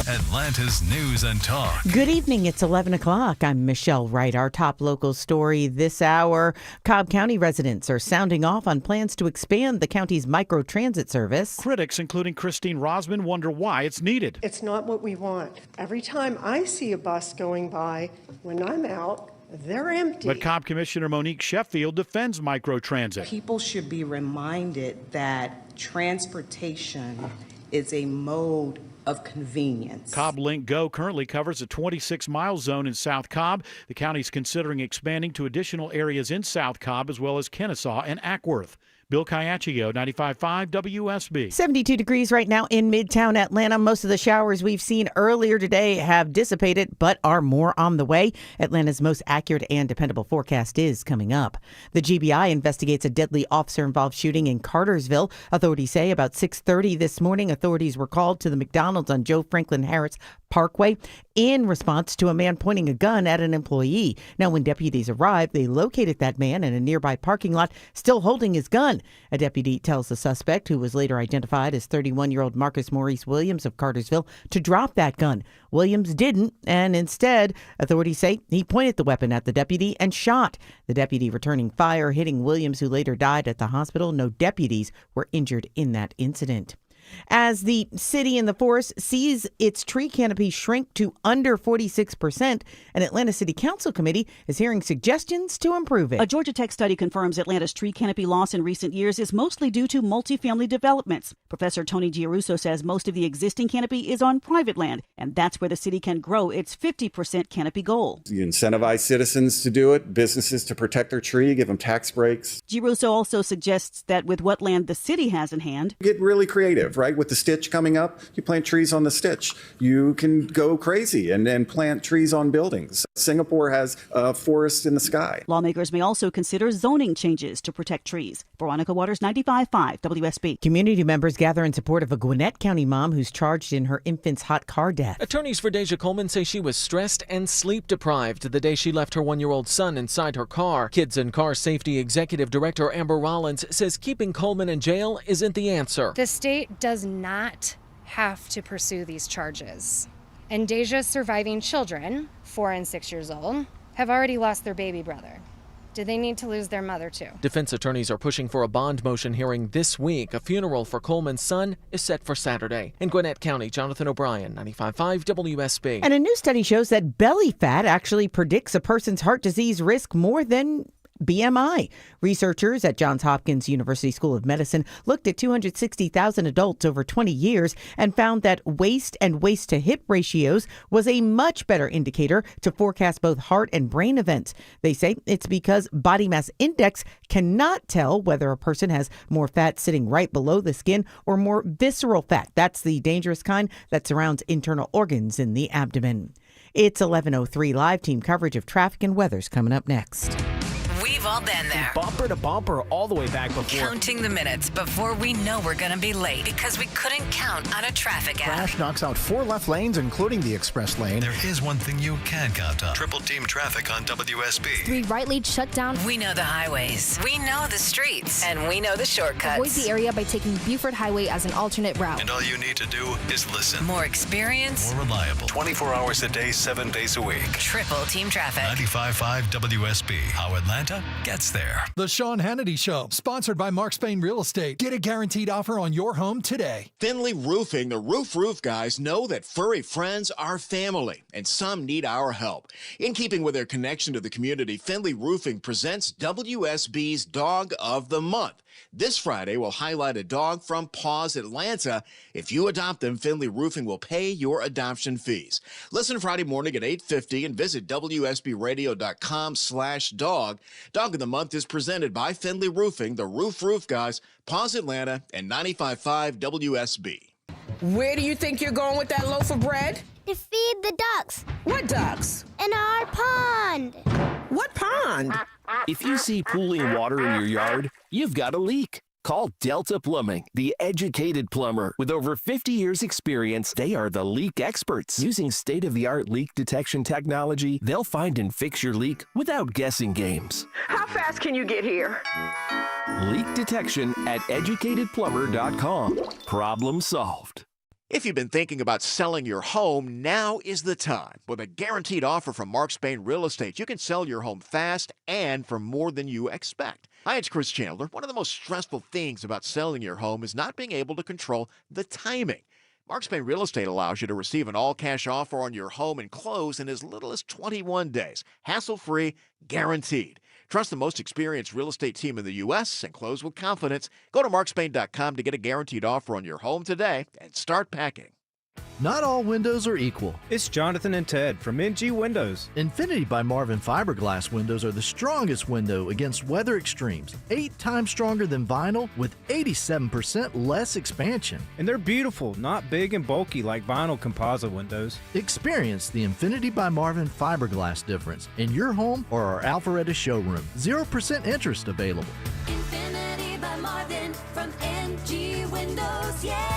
Atlanta's news and talk. Good evening. It's 11 o'clock. I'm Michelle Wright. Our top local story this hour. Cobb County residents are sounding off on plans to expand the county's microtransit service. Critics, including Christine Rosman, wonder why it's needed. It's not what we want. Every time I see a bus going by, when I'm out, they're empty. But Cobb Commissioner Monique Sheffield defends microtransit. People should be reminded that transportation is a mode of convenience. Cobb Link Go currently covers a 26-mile zone in South Cobb. The county's considering expanding to additional areas in South Cobb as well as Kennesaw and Ackworth. Bill Caiaccio, 95.5 WSB. 72 degrees right now in Midtown Atlanta. Most of the showers we've seen earlier today have dissipated, but are more on the way. Atlanta's most accurate and dependable forecast is coming up. The GBI investigates a deadly officer-involved shooting in Cartersville. Authorities say about 6:30 this morning, authorities were called to the McDonald's on Joe Franklin Harris Parkway in response to a man pointing a gun at an employee. Now, when deputies arrived, they located that man in a nearby parking lot, still holding his gun. A deputy tells the suspect, who was later identified as 31-year-old Marcus Maurice Williams of Cartersville, to drop that gun. Williams didn't, and instead, authorities say he pointed the weapon at the deputy and shot. The deputy returning fire, hitting Williams, who later died at the hospital. No deputies were injured in that incident. As the city and the forest sees its tree canopy shrink to under 46%, an Atlanta City Council committee is hearing suggestions to improve it. A Georgia Tech study confirms Atlanta's tree canopy loss in recent years is mostly due to multifamily developments. Professor Tony Giarrusso says most of the existing canopy is on private land, and that's where the city can grow its 50% canopy goal. You incentivize citizens to do it, businesses to protect their tree, give them tax breaks. Giarrusso also suggests that with what land the city has in hand, get really creative. right? With the Stitch coming up, you plant trees on the Stitch. You can go crazy and plant trees on buildings. Singapore has a forest in the sky. Lawmakers may also consider zoning changes to protect trees. Veronica Waters, 95.5 WSB. Community members gather in support of a Gwinnett County mom who's charged in her infant's hot car death. Attorneys for Deja Coleman say she was stressed and sleep deprived the day she left her 1-year-old son inside her car. Kids and Car Safety Executive Director Amber Rollins says keeping Coleman in jail isn't the answer. The state does not have to pursue these charges. And Deja's surviving children, 4 and 6 years old, have already lost their baby brother. Do they need to lose their mother too? Defense attorneys are pushing for a bond motion hearing this week. A funeral for Coleman's son is set for Saturday. In Gwinnett County, Jonathan O'Brien, 95.5 WSB. And a new study shows that belly fat actually predicts a person's heart disease risk more than BMI. Researchers at Johns Hopkins University School of Medicine looked at 260,000 adults over 20 years and found that waist and waist-to-hip ratios was a much better indicator to forecast both heart and brain events. They say it's because body mass index cannot tell whether a person has more fat sitting right below the skin or more visceral fat. That's the dangerous kind that surrounds internal organs in the abdomen. It's 11:03 live. Team coverage of traffic and weather's coming up next. We've all been there. Bumper to bumper all the way back before. Counting the minutes before we know we're going to be late because we couldn't count on a traffic app. Crash knocks out 4 left lanes, including the express lane. There is one thing you can count on. Triple team traffic on WSB. 3 right lanes shut down. We know the highways. We know the streets. And we know the shortcuts. Avoid the area by taking Buford Highway as an alternate route. And all you need to do is listen. More experience. More reliable. 24 hours a day, 7 days a week. Triple team traffic. 95.5 WSB. How Atlanta gets there. The Sean Hannity Show, sponsored by Mark Spain Real Estate. Get a guaranteed offer on your home today. Finley Roofing, the roof guys, know that furry friends are family, and some need our help. In keeping with their connection to the community, Finley Roofing presents WSB's Dog of the Month. This Friday, we'll highlight a dog from Paws Atlanta. If you adopt them, Finley Roofing will pay your adoption fees. Listen Friday morning at 8:50 and visit WSBradio.com/dog. Dog of the Month is presented by Finley Roofing, the roof guys, Paws Atlanta, and 95.5 WSB. Where do you think you're going with that loaf of bread? To feed the ducks. What ducks? In our pond. What pond? If you see pooling water in your yard, you've got a leak. Call Delta Plumbing, the educated plumber. With over 50 years experience, they are the leak experts. Using state-of-the-art leak detection technology, they'll find and fix your leak without guessing games. How fast can you get here? Leak detection at educatedplumber.com. Problem solved. If you've been thinking about selling your home, now is the time. With a guaranteed offer from Mark Spain Real Estate, you can sell your home fast and for more than you expect. Hi, it's Chris Chandler. One of the most stressful things about selling your home is not being able to control the timing. Mark Spain Real Estate allows you to receive an all-cash offer on your home and close in as little as 21 days. Hassle-free, guaranteed. Trust the most experienced real estate team in the U.S. and close with confidence. Go to markspain.com to get a guaranteed offer on your home today and start packing. Not all windows are equal. It's Jonathan and Ted from NG Windows. Infinity by Marvin fiberglass windows are the strongest window against weather extremes. 8 times stronger than vinyl with 87% less expansion. And they're beautiful, not big and bulky like vinyl composite windows. Experience the Infinity by Marvin fiberglass difference in your home or our Alpharetta showroom. 0% interest available. Infinity by Marvin from NG Windows, yeah!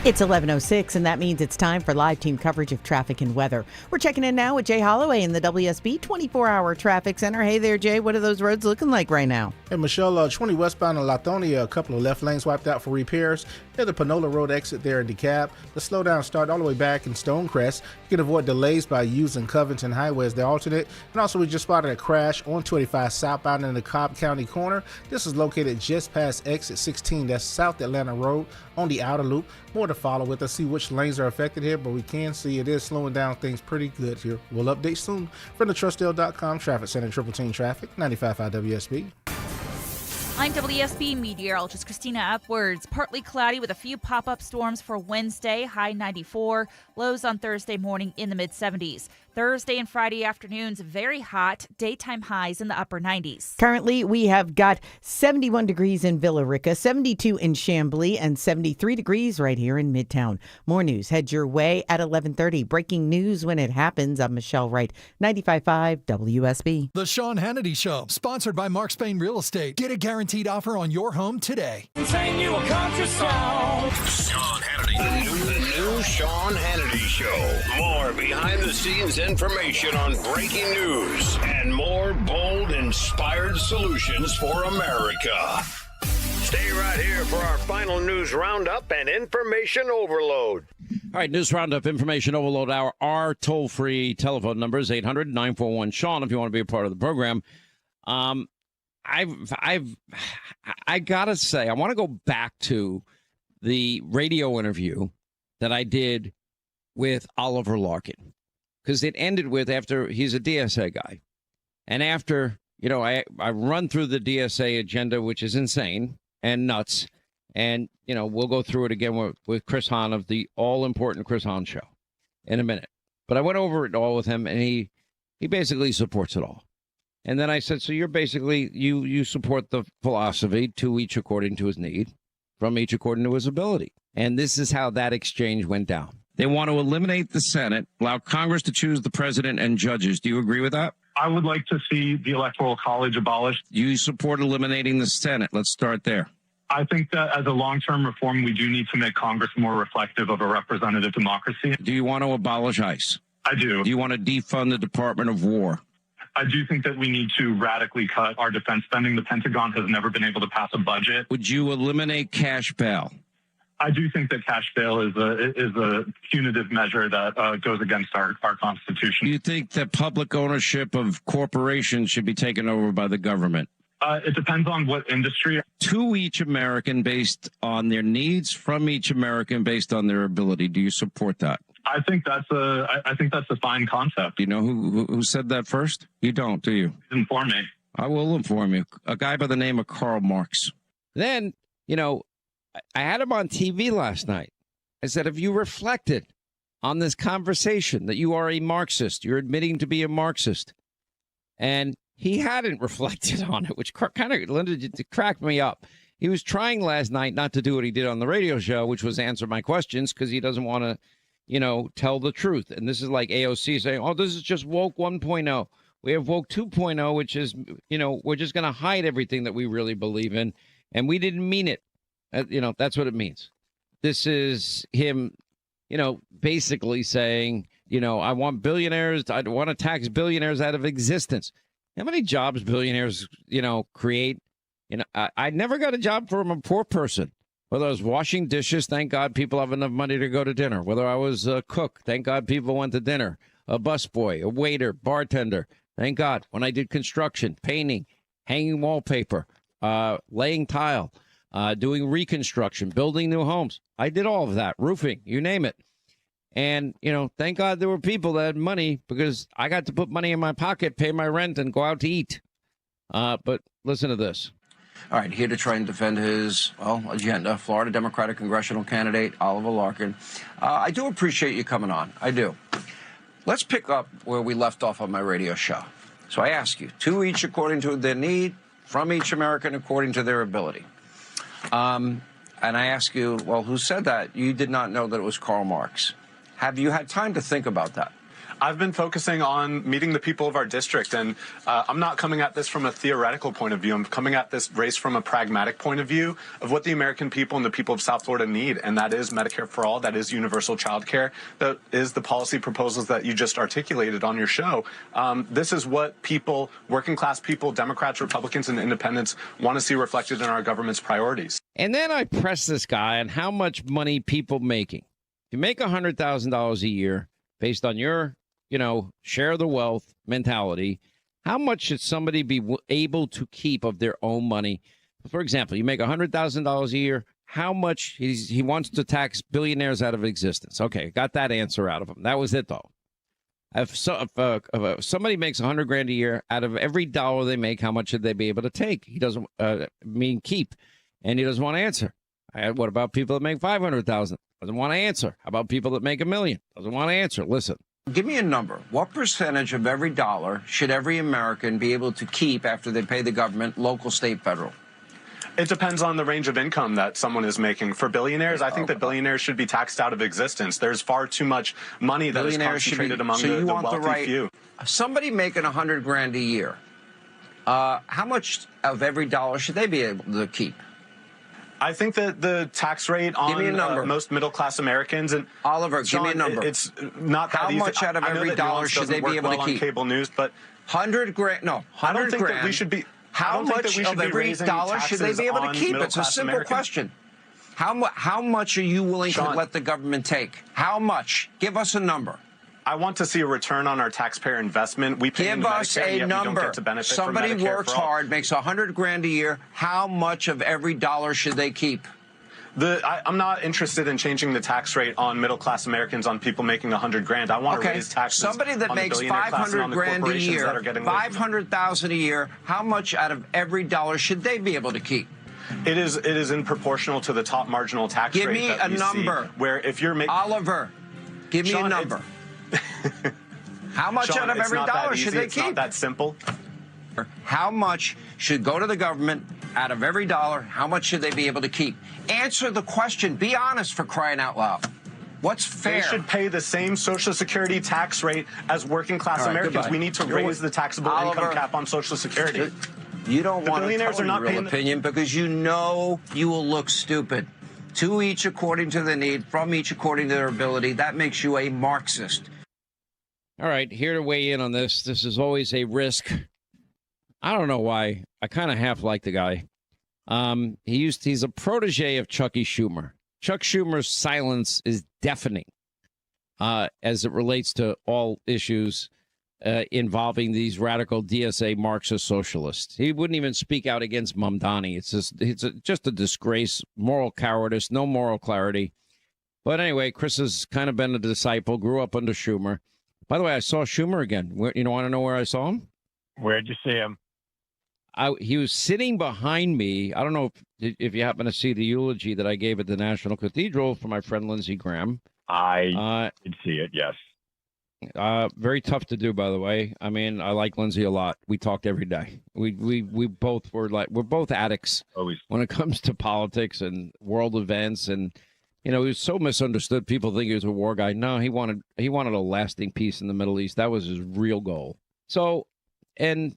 It's 11:06, and that means it's time for live team coverage of traffic and weather. We're checking in now with Jay Holloway in the WSB 24-hour traffic center. Hey there, Jay. What are those roads looking like right now? Hey, Michelle, 20 westbound in Lithonia, a couple of left lanes wiped out for repairs. Near the Panola Road exit there in DeKalb. The slowdown started all the way back in Stonecrest. You can avoid delays by using Covington Highway as the alternate. And also, we just spotted a crash on 285 southbound in the Cobb County corner. This is located just past exit 16. That's South Atlanta Road on the outer loop. More to follow with us, see which lanes are affected here, but we can see it is slowing down things pretty good here. We'll update soon. From the TrustDale.com Traffic Center, Triple Team Traffic, 95.5 WSB. I'm WSB meteorologist Christina Upwards. Partly cloudy with a few pop-up storms for Wednesday, high 94. Lows on Thursday morning in the mid-70s. Thursday and Friday afternoons, very hot. Daytime highs in the upper 90s. Currently, we have got 71 degrees in Villa Rica, 72 in Chamblee, and 73 degrees right here in Midtown. More news head your way at 11:30. Breaking news when it happens. I'm Michelle Wright, 95.5 WSB. The Sean Hannity Show, sponsored by Mark Spain Real Estate. Get a guaranteed offer on your home today. Sing you a country song. Sean Hannity. The new Sean Hannity Show. More behind-the-scenes information on breaking news and more bold, inspired solutions for America. Stay right here for our final news roundup and information overload. All right, news roundup, information overload hour. Our toll-free telephone number is 800-941-SEAN if you want to be a part of the program. I gotta say, I want to go back to the radio interview that I did with Oliver Larkin, because it ended with, after he's a DSA guy, and after, I run through the DSA agenda, which is insane and nuts, and we'll go through it again with Chris Hahn of the all-important Chris Hahn Show in a minute. But I went over it all with him, and he basically supports it all. And then I said, so you're basically, you support the philosophy, to each according to his need, from each according to his ability. And this is how that exchange went down. They want to eliminate the Senate, allow Congress to choose the president and judges. Do you agree with that? I would like to see the Electoral College abolished. You support eliminating the Senate. Let's start there. I think that as a long-term reform, we do need to make Congress more reflective of a representative democracy. Do you want to abolish ICE? I do. Do you want to defund the Department of War? I do think that we need to radically cut our defense spending. The Pentagon has never been able to pass a budget. Would you eliminate cash bail? I do think that cash bail is a punitive measure that goes against our Constitution. Do you think that public ownership of corporations should be taken over by the government? It depends on what industry. To each American based on their needs, from each American based on their ability. Do you support that? I think that's a fine concept. Do you know who said that first? You don't, do you? Inform me. I will inform you. A guy by the name of Karl Marx. Then, I had him on TV last night. I said, have you reflected on this conversation that you are a Marxist? You're admitting to be a Marxist. And he hadn't reflected on it, which kind of cracked me up. He was trying last night not to do what he did on the radio show, which was answer my questions, because he doesn't want to, tell the truth. And this is like AOC saying, oh, this is just woke 1.0. We have woke 2.0, which is, we're just going to hide everything that we really believe in. And we didn't mean it. That's what it means. This is him, basically saying, I want billionaires. I want to tax billionaires out of existence. How many jobs billionaires, create? I never got a job from a poor person. Whether I was washing dishes, thank God people have enough money to go to dinner. Whether I was a cook, thank God people went to dinner. A busboy, a waiter, bartender, thank God. When I did construction, painting, hanging wallpaper, laying tile, doing reconstruction, building new homes, I did all of that. Roofing, you name it. And, thank God there were people that had money, because I got to put money in my pocket, pay my rent, and go out to eat. But listen to this. All right, here to try and defend his, agenda, Florida Democratic congressional candidate Oliver Larkin. I do appreciate you coming on. I do. Let's pick up where we left off on my radio show. So I ask you, to each according to their need, from each American according to their ability. And I ask you, well, who said that? You did not know that it was Karl Marx. Have you had time to think about that? I've been focusing on meeting the people of our district, and I'm not coming at this from a theoretical point of view. I'm coming at this race from a pragmatic point of view of what the American people and the people of South Florida need, and that is Medicare for all, that is universal child care, that is the policy proposals that you just articulated on your show. This is what people, working class people, Democrats, Republicans, and independents want to see reflected in our government's priorities. And then I press this guy on how much money people making. If you make $100,000 a year based on your share the wealth mentality, how much should somebody be able to keep of their own money? For example, you make $100,000 a year. How much he wants to tax billionaires out of existence? Okay, got that answer out of him. That was it, though. If somebody makes $100,000 a year, out of every dollar they make, how much should they be able to take? He doesn't mean keep, and he doesn't want to answer. What about people that make $500,000? Doesn't want to answer. How about people that make $1 million? Doesn't want to answer. Listen. Give me a number. What percentage of every dollar should every American be able to keep after they pay the government, local, state, federal? It depends on the range of income that someone is making. For billionaires, I think that billionaires should be taxed out of existence. There's far too much money that is concentrated among the wealthy few. Somebody making $100,000 a year, how much of every dollar should they be able to keep? I think that the tax rate on most middle-class Americans and Oliver, Sean, give me a number. It's not that how easy. much out of every dollar should they be able to keep? On cable news, but $100,000. No, $100,000. I don't think that we should be. How much of every dollar should they be able to keep? It's a simple question. How much are you willing to let the government take? How much? Give us a number. I want to see a return on our taxpayer investment. We pay Give us Medicare, a yet number. We don't get to benefit Somebody from Medicare works hard, makes $100,000 a year. How much of every dollar should they keep? I'm not interested in changing the tax rate on middle-class Americans, on people making $100,000. I want to raise taxes. Somebody that on the makes billionaire class and on the $500,000 a corporations year, that are getting $500,000 a year. How much out of every dollar should they be able to keep? It is in proportional to the top marginal tax rate. Give me a number. Where if you're making Oliver, give me a number. How much out of every dollar should they keep? It's not that simple. How much should go to the government out of every dollar? How much should they be able to keep? Answer the question. Be honest, for crying out loud. What's fair? They should pay the same Social Security tax rate as working-class Americans. Goodbye. We need to raise the taxable income cap on Social Security. You don't want to billionaires tell are not your real paying opinion because you know you will look stupid. To each according to the need, from each according to their ability. That makes you a Marxist. All right, here to weigh in on this. This is always a risk. I don't know why. I kind of half like the guy. He's a protege of Chucky Schumer. Chuck Schumer's silence is deafening as it relates to all issues involving these radical DSA Marxist socialists. He wouldn't even speak out against Mamdani. It's just a disgrace, moral cowardice, no moral clarity. But anyway, Chris has kind of been a disciple, grew up under Schumer. By the way, I saw Schumer again. You want to know where I saw him? Where'd you see him? He was sitting behind me. I don't know if you happen to see the eulogy that I gave at the National Cathedral for my friend Lindsey Graham. I did see it, yes. Very tough to do, by the way. I mean, I like Lindsey a lot. We talked every day. We both we're both addicts when it comes to politics and world events. And he was so misunderstood. People think he was a war guy. No, he wanted a lasting peace in the Middle East. That was his real goal. So, and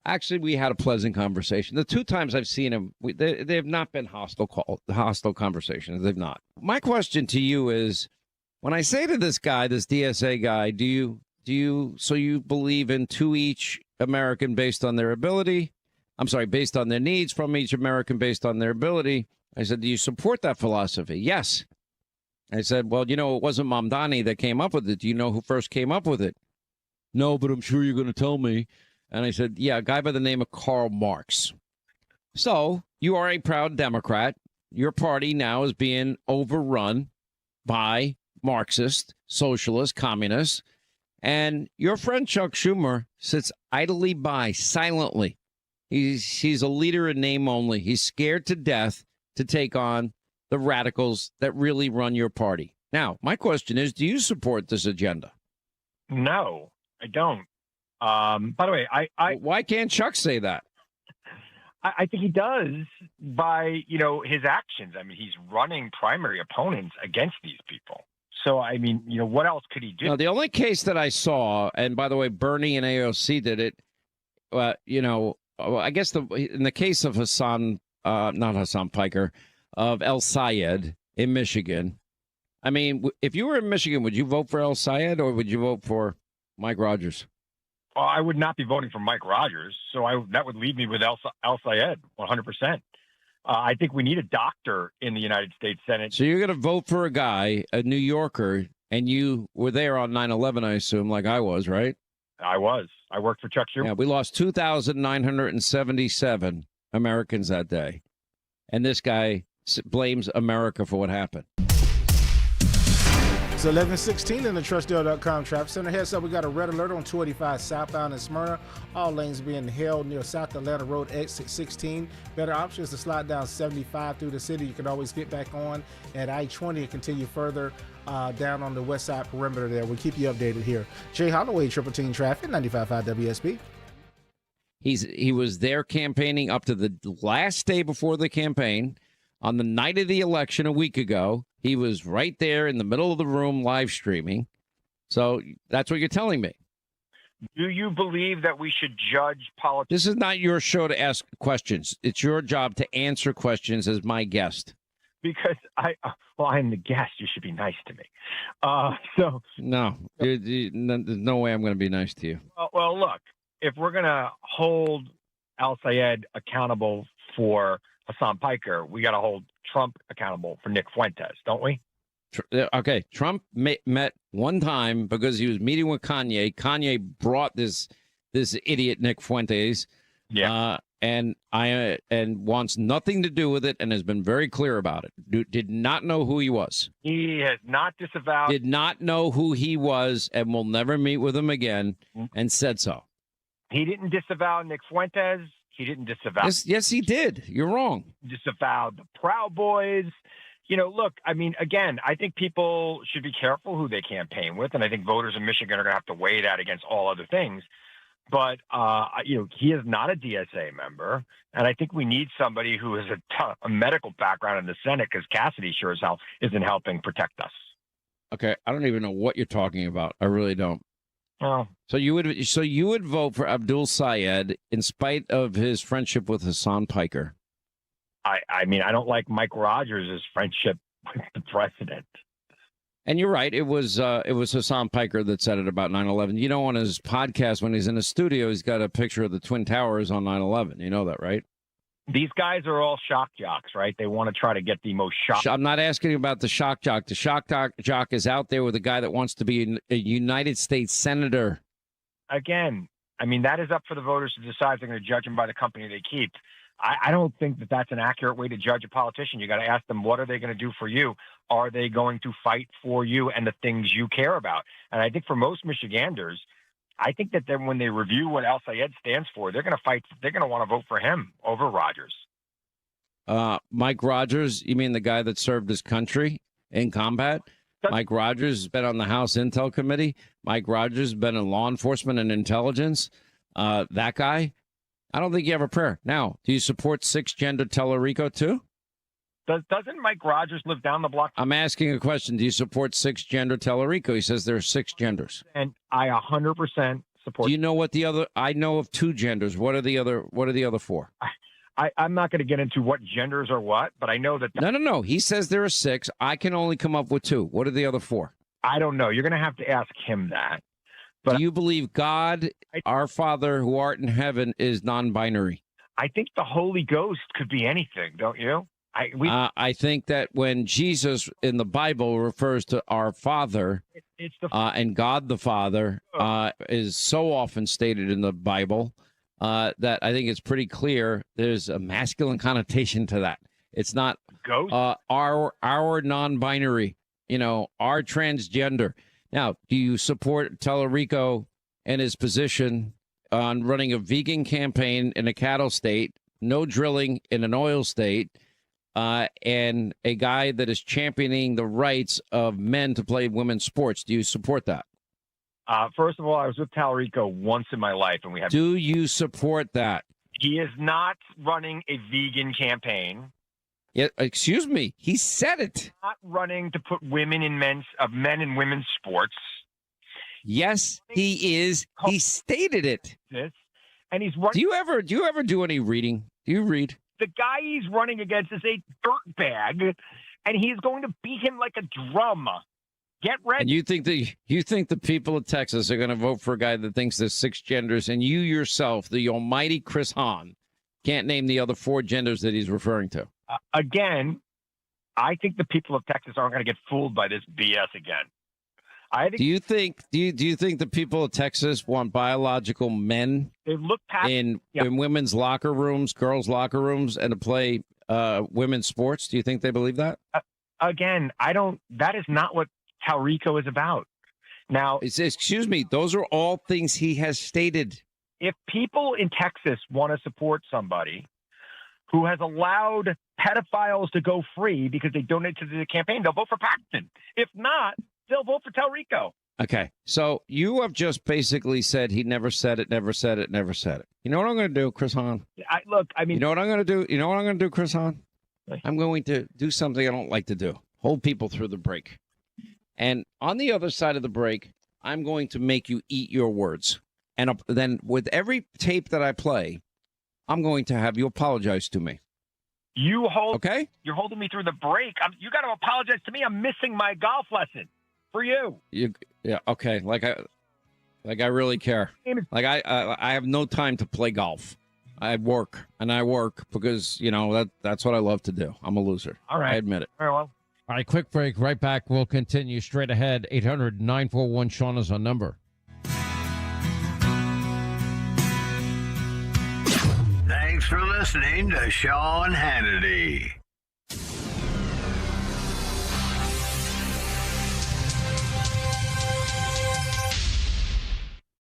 actually, we had a pleasant conversation. The two times I've seen him, they have not been hostile conversations. They've not. My question to you is, when I say to this guy, this DSA guy, do you believe in to each American based on their ability? I'm sorry, based on their needs, from each American based on their ability. I said, do you support that philosophy? Yes. I said, well, it wasn't Mamdani that came up with it. Do you know who first came up with it? No, but I'm sure you're going to tell me. And I said, yeah, a guy by the name of Karl Marx. So you are a proud Democrat. Your party now is being overrun by Marxist, socialist, communists. And your friend Chuck Schumer sits idly by, silently. He's a leader in name only. He's scared to death to take on the radicals that really run your party. Now, my question is, do you support this agenda? No, I don't. By the way, why can't Chuck say that? I think he does by, his actions. I mean, he's running primary opponents against these people. So, I mean, what else could he do? No, the only case that I saw, and by the way, Bernie and AOC did it, I guess in the case of not Hassan Piker, of El Sayed in Michigan. I mean, if you were in Michigan, would you vote for El Sayed or would you vote for Mike Rogers? Well, I would not be voting for Mike Rogers, so that would leave me with El Sayed, 100%. I think we need a doctor in the United States Senate. So you're going to vote for a guy, a New Yorker, and you were there on 9/11, I assume, like I was, right? I was. I worked for Chuck Schumer. Yeah, we lost 2,977 Americans that day. And this guy blames America for what happened. It's 11:16 in the TrustDeal.com traffic center. Heads up, we got a red alert on 285 southbound in Smyrna. All lanes being held near South Atlanta Road exit 16. Better option is to slide down 75 through the city. You can always get back on at I-20 and continue further down on the west side perimeter there. We'll keep you updated here. Jay Holloway, Triple Team Traffic, 95.5 WSB. He was there campaigning up to the last day before the campaign. On the night of the election a week ago, he was right there in the middle of the room live streaming. So that's what you're telling me. Do you believe that we should judge politics? This is not your show to ask questions. It's your job to answer questions as my guest. Because I'm the guest. You should be nice to me. No, there's no way I'm going to be nice to you. Well, look, if we're going to hold Al Sayed accountable for Hassan Piker, we got to hold Trump accountable for Nick Fuentes, don't we? Okay, Trump met one time because he was meeting with Kanye. Kanye brought this idiot Nick Fuentes, and wants nothing to do with it, and has been very clear about it. Did not know who he was. He has not disavowed. Did not know who he was, and will never meet with him again, and said so. He didn't disavow Nick Fuentes. He didn't disavow. Yes, he did. You're wrong. Disavowed the Proud Boys. Look, I mean, again, I think people should be careful who they campaign with, and I think voters in Michigan are going to have to weigh that against all other things. But, he is not a DSA member, and I think we need somebody who has a medical background in the Senate, because Cassidy sure as hell isn't helping protect us. Okay, I don't even know what you're talking about. I really don't. Oh. So you would vote for Abdul Sayed in spite of his friendship with Hassan Piker? I mean, I don't like Mike Rogers' friendship with the president. And you're right. It was Hassan Piker that said it about 9/11. You know, on his podcast, when he's in the studio, he's got a picture of the Twin Towers on 9/11. You know that, right? These guys are all shock jocks, right? They want to try to get the most shock. I'm not asking about the shock jock. The shock jock is out there with a guy that wants to be a United States senator. Again, I mean, that is up for the voters to decide if they're going to judge him by the company they keep. I don't think that that's an accurate way to judge a politician. You got to ask them, what are they going to do for you? Are they going to fight for you and the things you care about? And I think for most Michiganders, I think that then when they review what Al Sayed stands for, they're going to fight. They're going to want to vote for him over Rogers. Mike Rogers, you mean the guy that served his country in combat? Mike Rogers has been on the House Intel Committee. Mike Rogers has been in law enforcement and intelligence. That guy. I don't think you have a prayer. Now, do you support six-gender Tellerico too? Doesn't Mike Rogers live down the block? I'm asking a question. Do you support six-gender Tellerico? He says there are six genders. And I 100% support. Do you know what the other? I know of two genders. What are the other four? I'm not going to get into what genders are what, but I know that. No. He says there are six. I can only come up with two. What are the other four? I don't know. You're going to have to ask him that. But do you believe God, our Father who art in heaven, is non-binary? I think the Holy Ghost could be anything, don't you? I think that when Jesus in the Bible refers to our Father and God the Father is so often stated in the Bible that I think it's pretty clear there's a masculine connotation to that. It's not our non-binary, our transgender. Now, do you support Tellerico and his position on running a vegan campaign in a cattle state, no drilling in an oil state, and a guy that is championing the rights of men to play women's sports? Do you support that? First of all, I was with Tellerico once in my life, and we had. Do you support that? He is not running a vegan campaign. Yeah, excuse me. He said it. Not running to put women in men and women's sports. Yes, he is. He stated it. And he's running. Do you ever do any reading? Do you read? The guy he's running against is a dirtbag, and he's going to beat him like a drum. Get ready. And you think the people of Texas are going to vote for a guy that thinks there's six genders, and you yourself, the almighty Chris Hahn, can't name the other four genders that he's referring to? Again, I think the people of Texas aren't going to get fooled by this BS again. Do you think the people of Texas want biological men in women's locker rooms, girls' locker rooms, and to play women's sports? Do you think they believe that? Again, I don't. That is not what Tellerico is about. Now, excuse me. Those are all things he has stated. If people in Texas want to support somebody who has allowed pedophiles to go free because they donate to the campaign, they'll vote for Paxton. If not, they'll vote for Talrico. Okay, so you have just basically said he never said it, never said it, never said it. You know what I'm going to do, Chris Hahn? You know what I'm going to do? You know what I'm going to do, Chris Hahn? I'm going to do something I don't like to do. Hold people through the break. And on the other side of the break, I'm going to make you eat your words. And then with every tape that I play, I'm going to have you apologize to me. You're holding me through the break. You got to apologize to me. I'm missing my golf lesson for you. Yeah, okay. Like I really care. Like I have no time to play golf. I work because, that's what I love to do. I'm a loser. All right. I admit it. Very well. All right, quick break. Right back. We'll continue straight ahead. 800-941-SEAN is our number. Thanks for listening to Sean Hannity.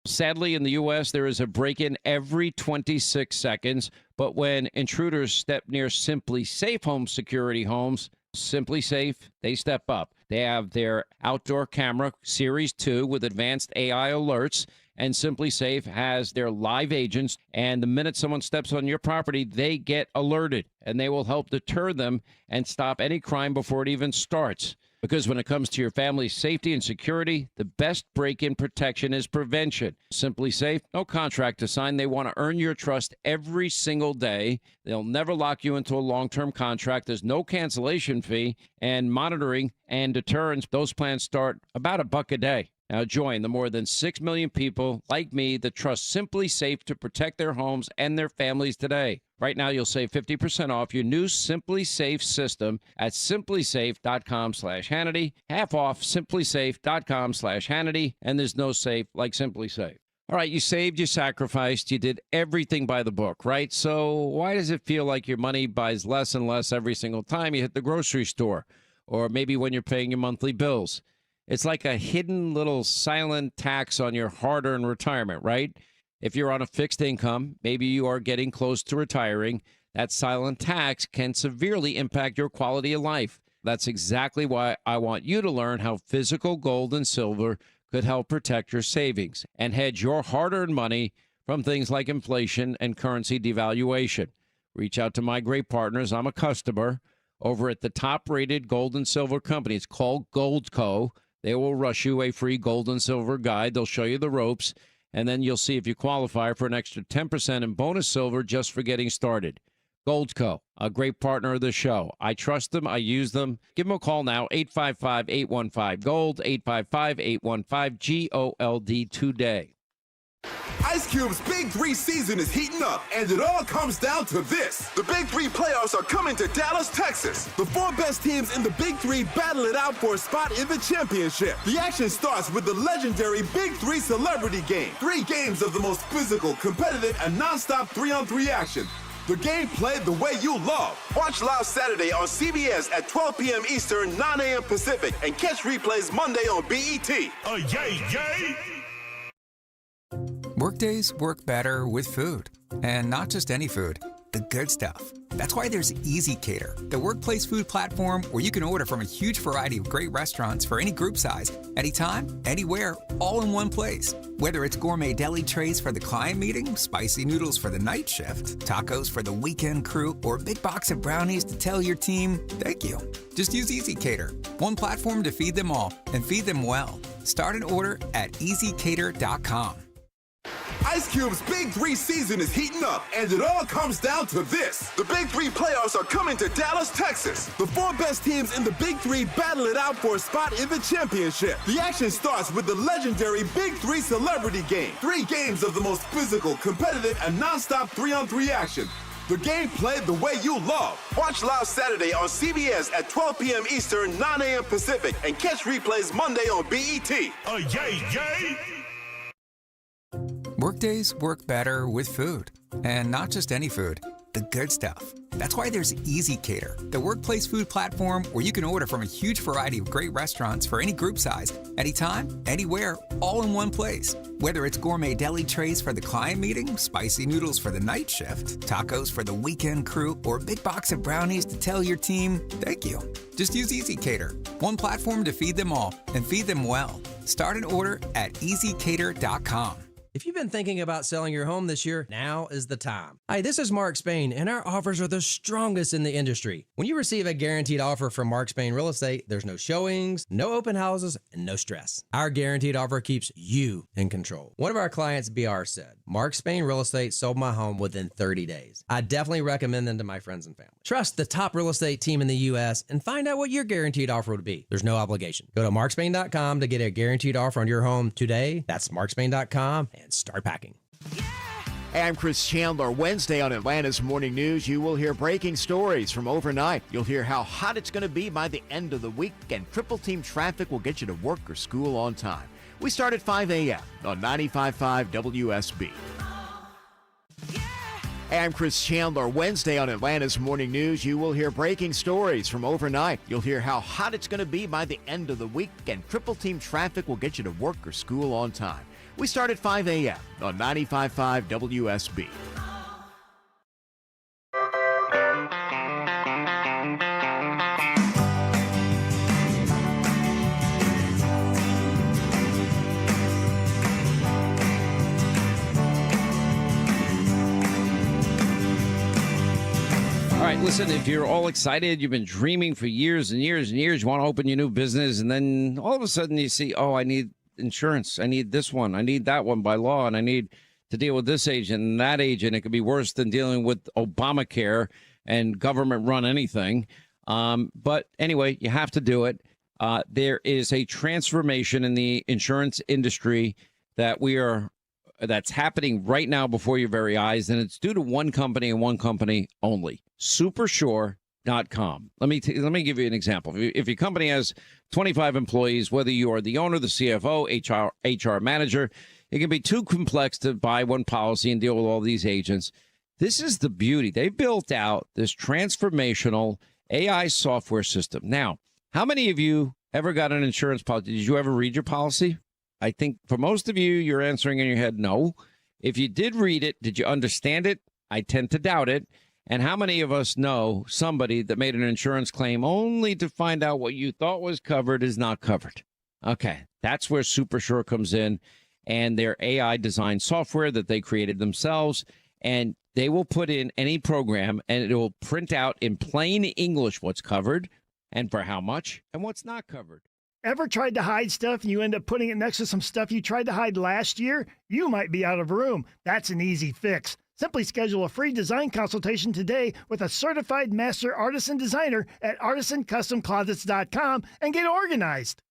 Sadly, in the U.S., there is a break-in every 26 seconds. But when intruders step near Simply Safe Home Security homes, Simply Safe, they step up. They have their outdoor camera, Series 2, with advanced AI alerts. And Simply Safe has their live agents. And the minute someone steps on your property, they get alerted. And they will help deter them and stop any crime before it even starts. Because when it comes to your family's safety and security, the best break-in protection is prevention. Simply Safe, no contract to sign. They want to earn your trust every single day. They'll never lock you into a long-term contract. There's no cancellation fee. And monitoring and deterrence, those plans start about $1 a day. Now join the more than 6 million people like me that trust Simply Safe to protect their homes and their families today. Right now, you'll save 50% off your new Simply Safe system at simplysafe.com/Hannity. Half off simplysafe.com/Hannity. And there's no safe like Simply Safe. All right, you saved, you sacrificed, you did everything by the book, right? So why does it feel like your money buys less and less every single time you hit the grocery store? Or maybe when you're paying your monthly bills? It's like a hidden little silent tax on your hard-earned retirement, right? If you're on a fixed income, maybe you are getting close to retiring, that silent tax can severely impact your quality of life. That's exactly why I want you to learn how physical gold and silver could help protect your savings and hedge your hard-earned money from things like inflation and currency devaluation. Reach out to my great partners. I'm a customer over at the top-rated gold and silver company. It's called Goldco. They will rush you a free gold and silver guide. They'll show you the ropes, and then you'll see if you qualify for an extra 10% in bonus silver just for getting started. Goldco, a great partner of the show. I trust them. I use them. Give them a call now, 855-815-GOLD, 855-815-GOLD today. Ice Cube's Big 3 season is heating up, and it all comes down to this. The Big 3 playoffs are coming to Dallas, Texas. The 4 best teams in the Big 3 battle it out for a spot in the championship. The action starts with the legendary Big 3 Celebrity Game. 3 games of the most physical, competitive, and non-stop 3-on-3 action. The game played the way you love. Watch live Saturday on CBS at 12 p.m. Eastern, 9 a.m. Pacific, and catch replays Monday on BET. Oh, yay, yay! Workdays work better with food. And not just any food, the good stuff. That's why there's EasyCater, the workplace food platform where you can order from a huge variety of great restaurants for any group size, anytime, anywhere, all in one place. Whether it's gourmet deli trays for the client meeting, spicy noodles for the night shift, tacos for the weekend crew, or a big box of brownies to tell your team, thank you. Just use EasyCater, one platform to feed them all and feed them well. Start an order at easycater.com. Ice Cube's Big 3 season is heating up, and it all comes down to this. The Big 3 playoffs are coming to Dallas, Texas. The 4 best teams in the Big 3 battle it out for a spot in the championship. The action starts with the legendary Big 3 Celebrity Game. 3 games of the most physical, competitive, and non-stop 3-on-3 action. The game played the way you love. Watch live Saturday on CBS at 12 p.m. Eastern, 9 a.m. Pacific, and catch replays Monday on BET. Oh, yay, yay! Workdays work better with food. And not just any food, the good stuff. That's why there's EasyCater, the workplace food platform where you can order from a huge variety of great restaurants for any group size, anytime, anywhere, all in one place. Whether it's gourmet deli trays for the client meeting, spicy noodles for the night shift, tacos for the weekend crew, or a big box of brownies to tell your team, thank you. Just use EasyCater, one platform to feed them all and feed them well. Start an order at easycater.com. If you've been thinking about selling your home this year, now is the time. Hi, this is Mark Spain, and our offers are the strongest in the industry. When you receive a guaranteed offer from Mark Spain Real Estate, there's no showings, no open houses, and no stress. Our guaranteed offer keeps you in control. One of our clients, BR, said, Mark Spain Real Estate sold my home within 30 days. I definitely recommend them to my friends and family. Trust the top real estate team in the U.S. and find out what your guaranteed offer would be. There's no obligation. Go to markspain.com to get a guaranteed offer on your home today. That's markspain.com and start packing. Hey, I'm Chris Chandler. Wednesday on Atlanta's Morning News, you will hear breaking stories from overnight. You'll hear how hot it's going to be by the end of the week, and triple team traffic will get you to work or school on time. We start at 5 a.m. on 95.5 WSB. Hey, I'm Chris Chandler. Wednesday on Atlanta's Morning News, you will hear breaking stories from overnight. You'll hear how hot it's going to be by the end of the week, and triple team traffic will get you to work or school on time. We start at 5 a.m. on 95.5 WSB. All right, listen, if you're all excited, you've been dreaming for years and years and years, you want to open your new business, and then all of a sudden you see, oh, I need insurance. I need this one. I need that one by law, and I need to deal with this agent and that agent. It could be worse than dealing with Obamacare and government run anything. But anyway, you have to do it. There is a transformation in the insurance industry that's happening right now before your very eyes, and it's due to one company and one company only, Supersure.com. Let me give you an example. If your company has 25 employees, whether you are the owner, the CFO, HR manager, it can be too complex to buy one policy and deal with all these agents. This is the beauty. They built out this transformational AI software system. Now, how many of you ever got an insurance policy? Did you ever read your policy? I think for most of you, you're answering in your head, no. If you did read it, did you understand it? I tend to doubt it. And how many of us know somebody that made an insurance claim only to find out what you thought was covered is not covered? Okay, that's where Supersure comes in, and their AI design software that they created themselves, and they will put in any program, and it will print out in plain English what's covered and for how much and what's not covered. Ever tried to hide stuff and you end up putting it next to some stuff you tried to hide last year? You might be out of room. That's an easy fix. Simply schedule a free design consultation today with a certified master artisan designer at artisancustomclosets.com and get organized.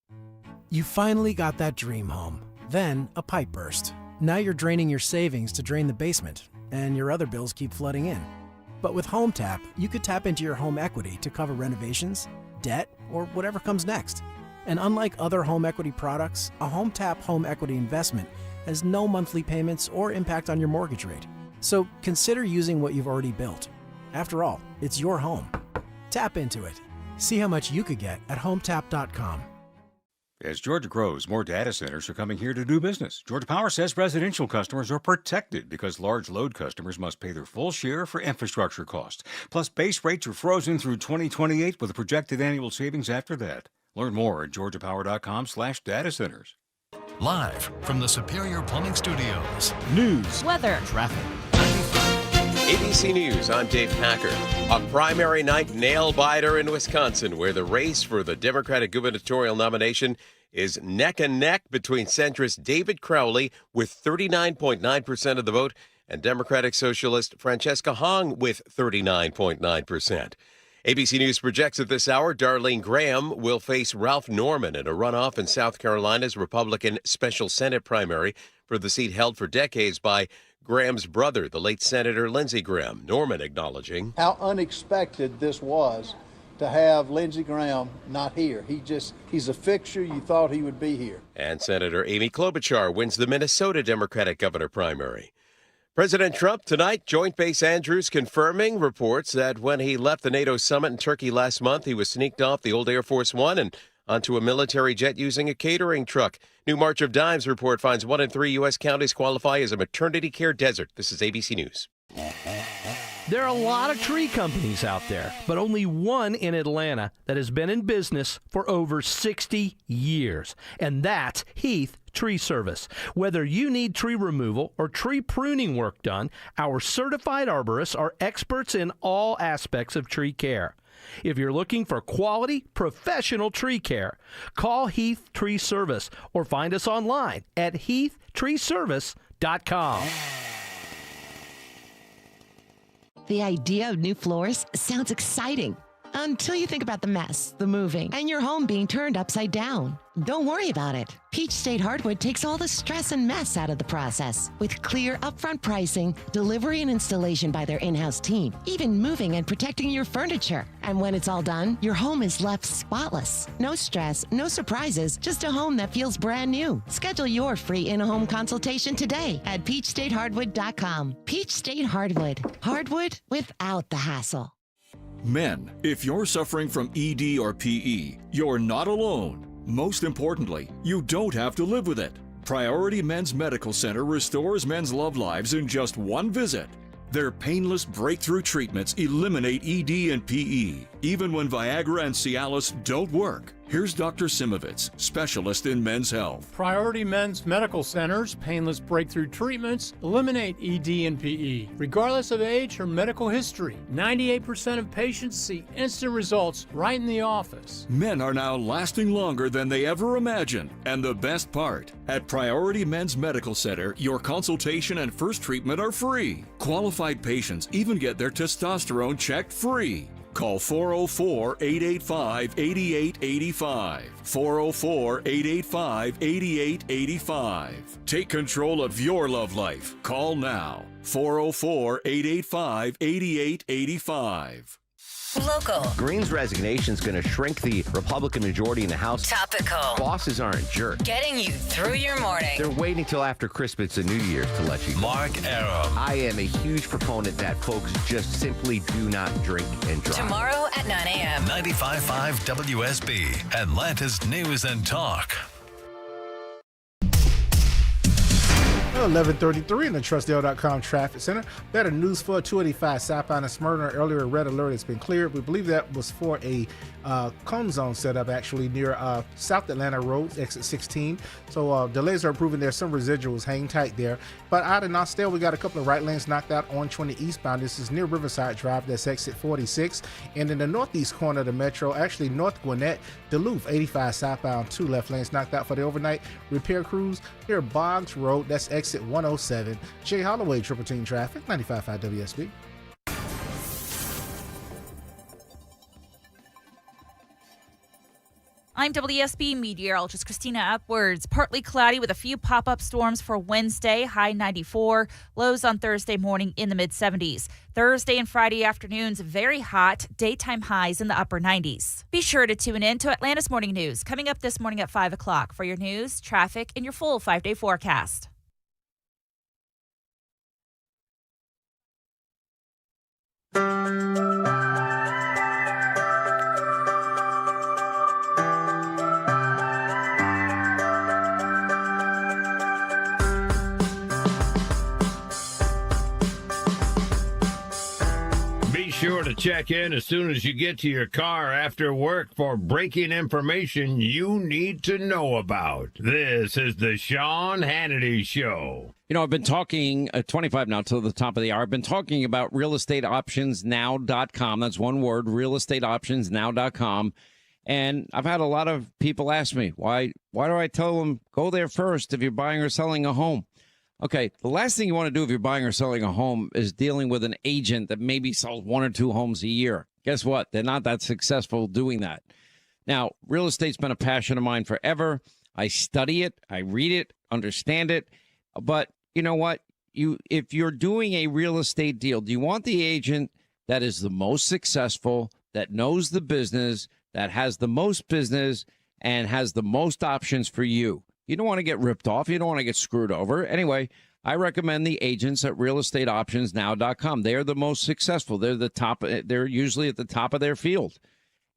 You finally got that dream home. Then a pipe burst. Now you're draining your savings to drain the basement, and your other bills keep flooding in. But with HomeTap, you could tap into your home equity to cover renovations, debt, or whatever comes next. And unlike other home equity products, a HomeTap home equity investment has no monthly payments or impact on your mortgage rate. So consider using what you've already built. After all, it's your home. Tap into it. See how much you could get at HomeTap.com. As Georgia grows, more data centers are coming here to do business. Georgia Power says residential customers are protected because large load customers must pay their full share for infrastructure costs. Plus, base rates are frozen through 2028 with a projected annual savings after that. Learn more at georgiapower.com/data centers. Live from the Superior Plumbing Studios. News, weather, traffic. ABC News, I'm Dave Packer. A primary night nail-biter in Wisconsin, where the race for the Democratic gubernatorial nomination is neck and neck between centrist David Crowley with 39.9% of the vote and Democratic Socialist Francesca Hong with 39.9%. ABC News projects at this hour Darlene Graham will face Ralph Norman in a runoff in South Carolina's Republican Special Senate primary for the seat held for decades by Graham's brother, the late Senator Lindsey Graham. Norman acknowledging how unexpected this was to have Lindsey Graham not here. He's a fixture. You thought he would be here. And Senator Amy Klobuchar wins the Minnesota Democratic governor primary. President Trump tonight, Joint Base Andrews confirming reports that when he left the NATO summit in Turkey last month, he was sneaked off the old Air Force One and onto a military jet using a catering truck. New March of Dimes report finds 1 in 3 U.S. counties qualify as a maternity care desert. This is ABC News. There are a lot of tree companies out there, but only one in Atlanta that has been in business for over 60 years, and that's Heath Tree Service. Whether you need tree removal or tree pruning work done, our certified arborists are experts in all aspects of tree care. If you're looking for quality, professional tree care, call Heath Tree Service or find us online at heathtreeservice.com. The idea of new floors sounds exciting until you think about the mess, the moving, and your home being turned upside down. Don't worry about it. Peach State Hardwood takes all the stress and mess out of the process with clear upfront pricing, delivery and installation by their in-house team, even moving and protecting your furniture. And when it's all done, your home is left spotless. No stress, no surprises, just a home that feels brand new. Schedule your free in-home consultation today at peachstatehardwood.com. Peach State Hardwood. Hardwood without the hassle. Men, if you're suffering from ED or PE, you're not alone. Most importantly, you don't have to live with it. Priority Men's Medical Center restores men's love lives in just one visit. Their painless breakthrough treatments eliminate ED and PE, even when Viagra and Cialis don't work. Here's Dr. Simovitz, specialist in men's health. Priority Men's Medical Center's painless breakthrough treatments eliminate ED and PE, regardless of age or medical history. 98% of patients see instant results right in the office. Men are now lasting longer than they ever imagined. And the best part, at Priority Men's Medical Center, your consultation and first treatment are free. Qualified patients even get their testosterone checked free. Call 404-885-8885. 404-885-8885. Take control of your love life. Call now. 404-885-8885. Local. Green's resignation is going to shrink the Republican majority in the House. Topical. Bosses aren't jerks. Getting you through your morning. They're waiting till after Christmas and New Year's to let you go. Mark Arum. I am a huge proponent that folks just simply do not drink and drive. Tomorrow at 9 a.m. 95.5 WSB, Atlanta's News and Talk. 11:33 in the TrustDale.com traffic center. Better news for 285 southbound and Smyrna. Earlier red alert has been cleared. We believe that was for a cone zone setup actually near South Atlanta Road, exit 16. So delays are improving there. Some residuals hang tight there. But out in Austell, we got a couple of right lanes knocked out on 20 eastbound. This is near Riverside Drive. That's exit 46. And in the northeast corner of the metro, actually North Gwinnett, Duluth, 85 southbound, 2 left lanes knocked out for the overnight repair crews near Boggs Road. That's exit 107. Jay Holloway, Triple Team Traffic, 95.5 WSB. I'm WSB meteorologist Christina Upwards. Partly cloudy with a few pop-up storms for Wednesday, high 94. Lows on Thursday morning in the mid-70s. Thursday and Friday afternoons, very hot. Daytime highs in the upper 90s. Be sure to tune in to Atlanta's Morning News coming up this morning at 5 o'clock for your news, traffic, and your full 5-day forecast. Be sure to check in as soon as you get to your car after work for breaking information you need to know about. This is the Sean Hannity Show. You know, I've been talking 25 now to the top of the hour. I've been talking about realestateoptionsnow.com. That's one word, realestateoptionsnow.com. And I've had a lot of people ask me, why do I tell them go there first if you're buying or selling a home? Okay, the last thing you want to do if you're buying or selling a home is dealing with an agent that maybe sells 1 or 2 homes a year. Guess what? They're not that successful doing that. Now, real estate's been a passion of mine forever. I study it, I read it, understand it. But you know what? If you're doing a real estate deal, do you want the agent that is the most successful, that knows the business, that has the most business, and has the most options for you? You don't want to get ripped off. You don't want to get screwed over. Anyway, I recommend the agents at realestateoptionsnow.com. They are the most successful. They're the top. They're usually at the top of their field.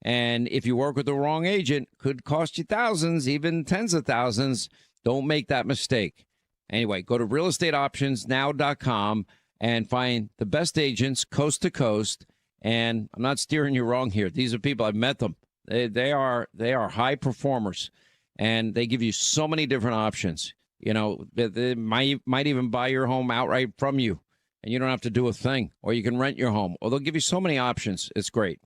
And if you work with the wrong agent, could cost you thousands, even tens of thousands. Don't make that mistake. Anyway, go to realestateoptionsnow.com and find the best agents coast to coast. And I'm not steering you wrong here. These are people, I've met them. They are high performers, and they give you so many different options. You know, they might even buy your home outright from you, and you don't have to do a thing, or you can rent your home, or they'll give you so many options. It's great.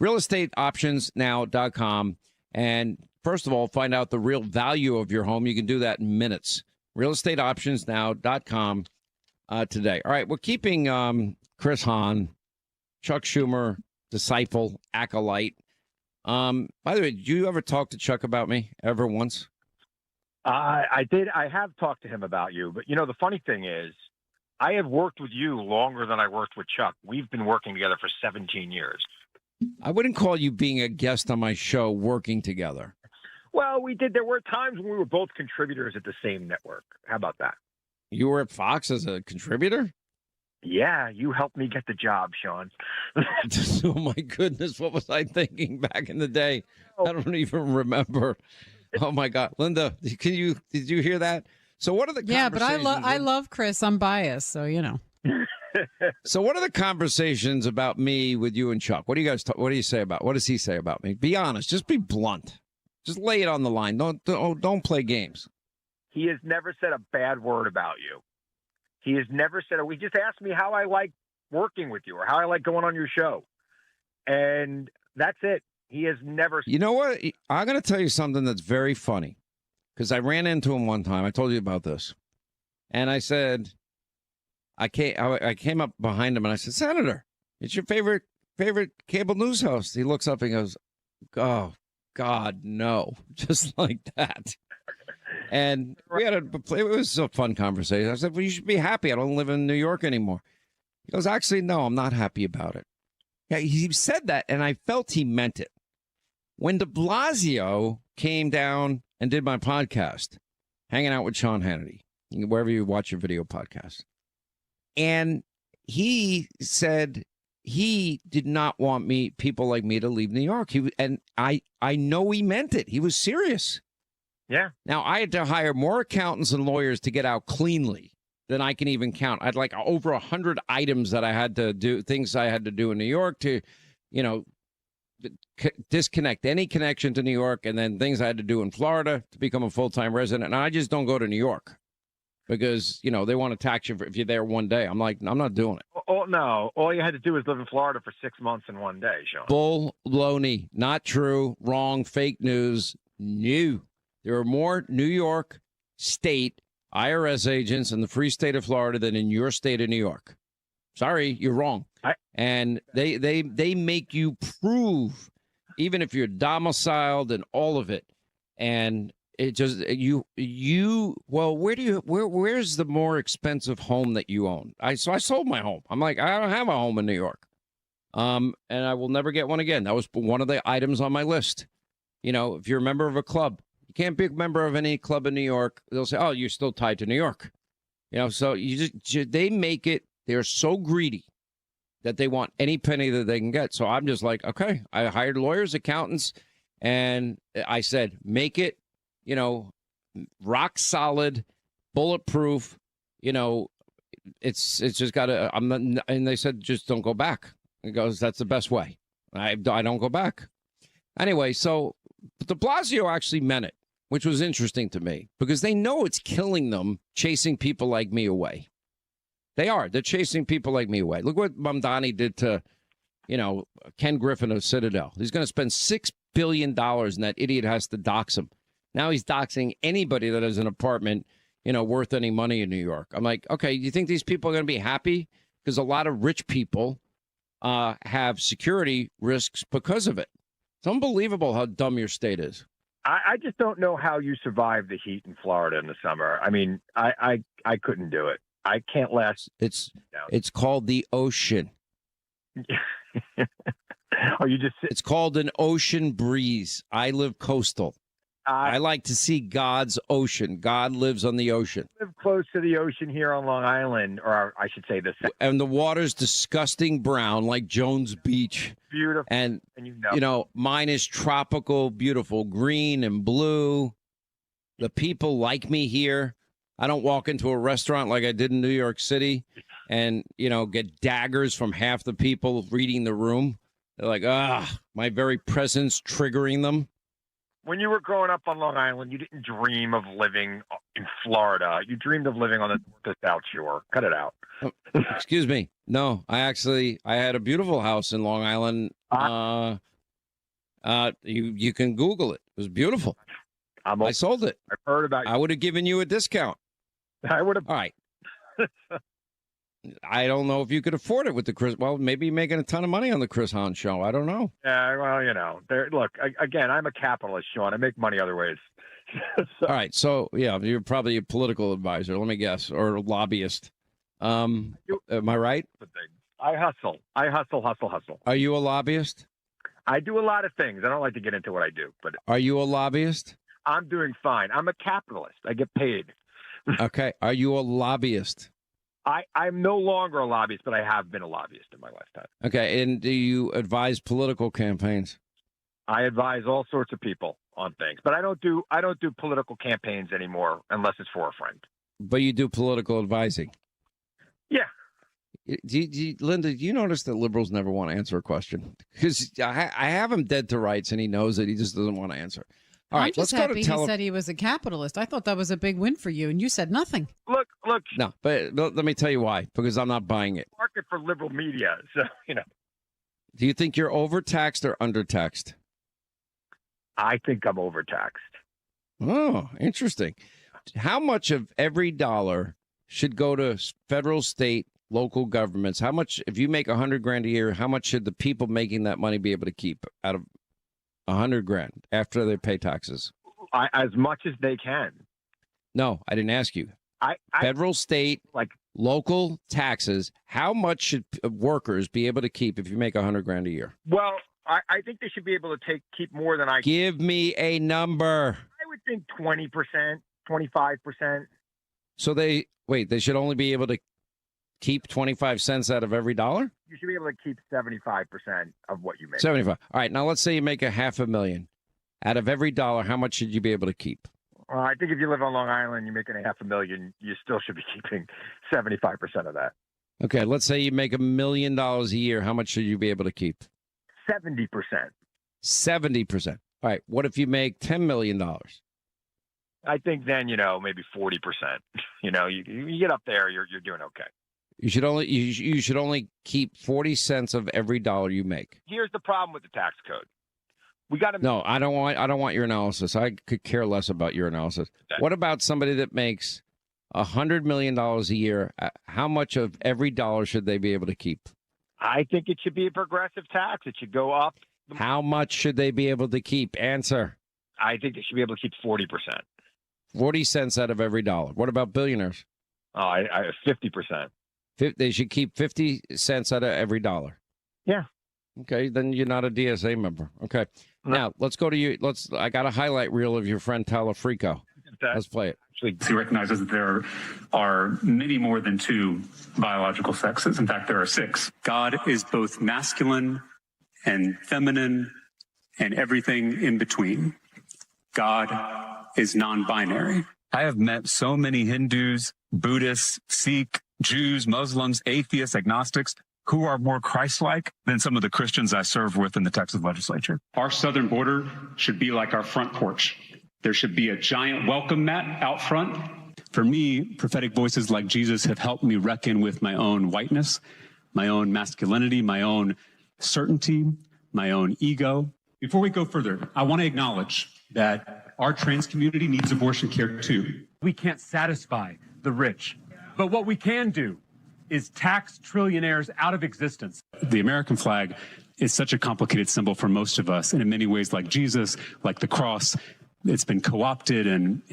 Realestateoptionsnow.com. And first of all, find out the real value of your home. You can do that in minutes. Realestateoptionsnow.com today. All right, we're keeping Chris Hahn, Chuck Schumer, disciple, acolyte. By the way, did you ever talk to Chuck about me ever once? I did. I have talked to him about you. But, you know, the funny thing is, I have worked with you longer than I worked with Chuck. We've been working together for 17 years. I wouldn't call you being a guest on my show working together. Well, we did. There were times when we were both contributors at the same network. How about that? You were at Fox as a contributor? Yeah, you helped me get the job, Sean. Oh, my goodness. What was I thinking back in the day? I don't even remember. Oh, my God. Linda, did you hear that? So what are the Yeah, but I love Chris. I'm biased, so, you know. So what are the conversations about me with you and Chuck? What do you guys what do you say about? What does he say about me? Be honest. Just be blunt. Just lay it on the line. Don't play games. He has never said a bad word about you. He has never said, he just asked me how I like working with you or how I like going on your show. And that's it. He has never. You know what? I'm going to tell you something that's very funny because I ran into him one time. I told you about this. And I said, I came up behind him and I said, Senator, it's your favorite cable news host. He looks up and goes, oh, God, no. Just like that. And it was a fun conversation. I said, well, you should be happy. I don't live in New York anymore. He goes, actually, no, I'm not happy about it. Yeah, he said that, and I felt he meant it. When de Blasio came down and did my podcast, Hanging Out with Sean Hannity, wherever you watch your video podcast, and he said he did not want people like me to leave New York. I know he meant it. He was serious. Yeah. Now, I had to hire more accountants and lawyers to get out cleanly than I can even count. I had like over 100 items that I had to do, things I had to do in New York to, you know, disconnect any connection to New York, and then things I had to do in Florida to become a full-time resident. And I just don't go to New York because, you know, they want to tax you if you're there one day. I'm like, I'm not doing it. Oh, no. All you had to do was live in Florida for 6 months in one day, Sean. Bull-loney. Not true. Wrong. Fake news. New. There are more New York State IRS agents in the free state of Florida than in your state of New York. Sorry, you're wrong. And they make you prove, even if you're domiciled and all of it. And it just where's the more expensive home that you own? So I sold my home. I'm like, I don't have a home in New York. And I will never get one again. That was one of the items on my list. You know, if you're a member of a club, you can't be a member of any club in New York. They'll say, oh, you're still tied to New York. You know, so they make it, they're so greedy that they want any penny that they can get. So I'm just like, okay, I hired lawyers, accountants, and I said, make it, you know, rock solid, bulletproof, you know, it's just got to, and they said, just don't go back. It goes, that's the best way. I don't go back. Anyway, so de Blasio actually meant it, which was interesting to me because they know it's killing them chasing people like me away. They're chasing people like me away. Look what Mamdani did to, you know, Ken Griffin of Citadel. He's going to spend $6 billion and that idiot has to dox him. Now he's doxing anybody that has an apartment, you know, worth any money in New York. I'm like, okay, you think these people are going to be happy? Because a lot of rich people have security risks because of it. It's unbelievable how dumb your state is. I just don't know how you survive the heat in Florida in the summer. I mean, I couldn't do it. I can't last. It's called the ocean. Are you just? It's called an ocean breeze. I live coastal. I like to see God's ocean. God lives on the ocean. I live close to the ocean here on Long Island, or I should say and the water's disgusting brown like Jones Beach. Beautiful. And you mine is tropical, beautiful, green and blue. The people like me here. I don't walk into a restaurant like I did in New York City and, get daggers from half the people reading the room. They're like, my very presence triggering them. When you were growing up on Long Island, you didn't dream of living in Florida. You dreamed of living on the South Shore. Cut it out. Excuse me. No, I had a beautiful house in Long Island. You can Google it. It was beautiful. I sold it. I've heard about you. I would have given you a discount. I would have. All right. I don't know if you could afford it with the Chris. Well, maybe you're making a ton of money on the Chris Hahn show. I don't know. Yeah, well, look, again, I'm a capitalist, Sean. I make money other ways. All right. So, yeah, you're probably a political advisor, let me guess, or a lobbyist. Am I right? I hustle. Are you a lobbyist? I do a lot of things. I don't like to get into what I do, but are you a lobbyist? I'm doing fine. I'm a capitalist. I get paid. Okay. Are you a lobbyist? I'm no longer a lobbyist, but I have been a lobbyist in my lifetime. Okay. And do you advise political campaigns? I advise all sorts of people on things, but I don't do political campaigns anymore unless it's for a friend. But you do political advising? Yeah. Linda, do you notice that liberals never want to answer a question? Because I have him dead to rights, and he knows it. He just doesn't want to answer. All right, I'm just happy he said he was a capitalist. I thought that was a big win for you, and you said nothing. Look. No, but let me tell you why. Because I'm not buying it. Market for liberal media, so Do you think you're overtaxed or undertaxed? I think I'm overtaxed. Oh, interesting. How much of every dollar should go to federal, state, local governments? How much, if you make $100,000 a year, how much should the people making that money be able to keep out of $100,000 after they pay taxes? As much as they can. No, I didn't ask you. Federal, state, local taxes. How much should workers be able to keep if you make $100,000 a year? Well, I think they should be able to keep more than I. Give me a number. I would think 20%, 25%. So they should only be able to keep 25 cents out of every dollar? You should be able to keep 75% of what you make. 75. All right. Now let's say you make $500,000. Out of every dollar, how much should you be able to keep? Well, I think if you live on Long Island, you're making $500,000, you still should be keeping 75% of that. Okay. Let's say you make $1 million a year. How much should you be able to keep? 70%. 70%. All right. What if you make $10 million? I think then, maybe 40%. You get up there, you're doing okay. You should only keep 40 cents of every dollar you make. Here's the problem with the tax code. We got to. No, I don't want your analysis. I could care less about your analysis. Okay. What about somebody that makes $100 million a year? How much of every dollar should they be able to keep? I think it should be a progressive tax. It should go up. How much should they be able to keep? Answer. I think they should be able to keep 40%. 40 cents out of every dollar. What about billionaires? 50%. They should keep 50 cents out of every dollar. Yeah. Okay, then you're not a DSA member. Okay. Now, let's go to you. I got a highlight reel of your friend Talafrico. Let's play it. He recognizes that there are many more than two biological sexes. In fact, there are 6. God is both masculine and feminine and everything in between. God is non-binary. I have met so many Hindus, Buddhists, Sikh, Jews, Muslims, atheists, agnostics, who are more Christ-like than some of the Christians I serve with in the Texas legislature. Our southern border should be like our front porch. There should be a giant welcome mat out front. For me, prophetic voices like Jesus have helped me reckon with my own whiteness, my own masculinity, my own certainty, my own ego. Before we go further, I want to acknowledge that our trans community needs abortion care too. We can't satisfy the rich, but what we can do is tax trillionaires out of existence. The American flag is such a complicated symbol for most of us, and in many ways, like Jesus, like the cross, it's been co-opted and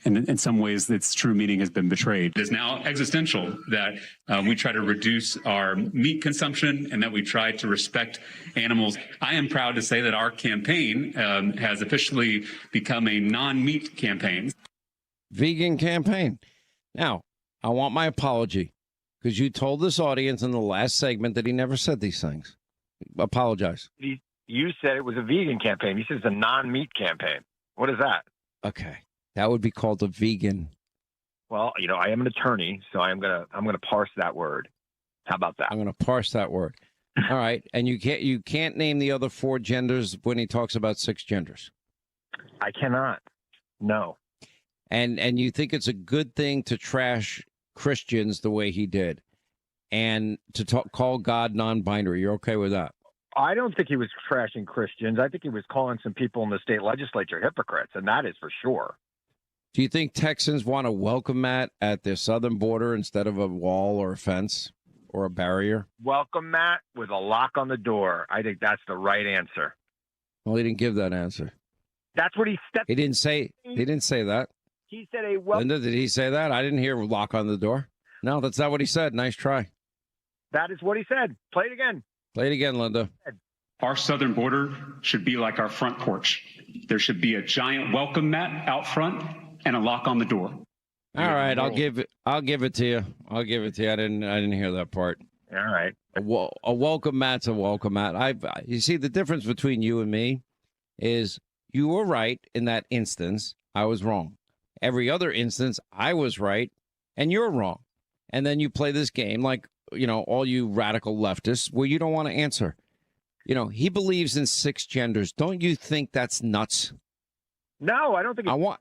And in some ways, its true meaning has been betrayed. It is now existential that we try to reduce our meat consumption and that we try to respect animals. I am proud to say that our campaign has officially become a non-meat campaign. Vegan campaign. Now, I want my apology because you told this audience in the last segment that he never said these things. Apologize. You said it was a vegan campaign. You said it's a non-meat campaign. What is that? Okay. That would be called a vegan. Well, I am an attorney, so I'm gonna parse that word. How about that? I'm gonna parse that word. All right. And you can't name the other 4 genders when he talks about 6 genders. I cannot. No. And you think it's a good thing to trash Christians the way he did, and to call God non-binary. You're okay with that? I don't think he was trashing Christians. I think he was calling some people in the state legislature hypocrites, and that is for sure. Do you think Texans want to welcome Matt at their southern border instead of a wall or a fence or a barrier? Welcome Matt with a lock on the door. I think that's the right answer. Well, he didn't give that answer. That's what he said. He didn't say that. He said a welcome. Linda, did he say that? I didn't hear a lock on the door. No, that's not what he said. Nice try. That is what he said. Play it again. Play it again, Linda. Our southern border should be like our front porch. There should be a giant welcome mat out front and a lock on the door. All right, I'll give it to you. I didn't hear that part. All right. A welcome mat's a welcome mat. You see, the difference between you and me is you were right in that instance. I was wrong. Every other instance, I was right and you're wrong. And then you play this game like, all you radical leftists where you don't want to answer. He believes in 6 genders. Don't you think that's nuts? No, I don't think it's nuts.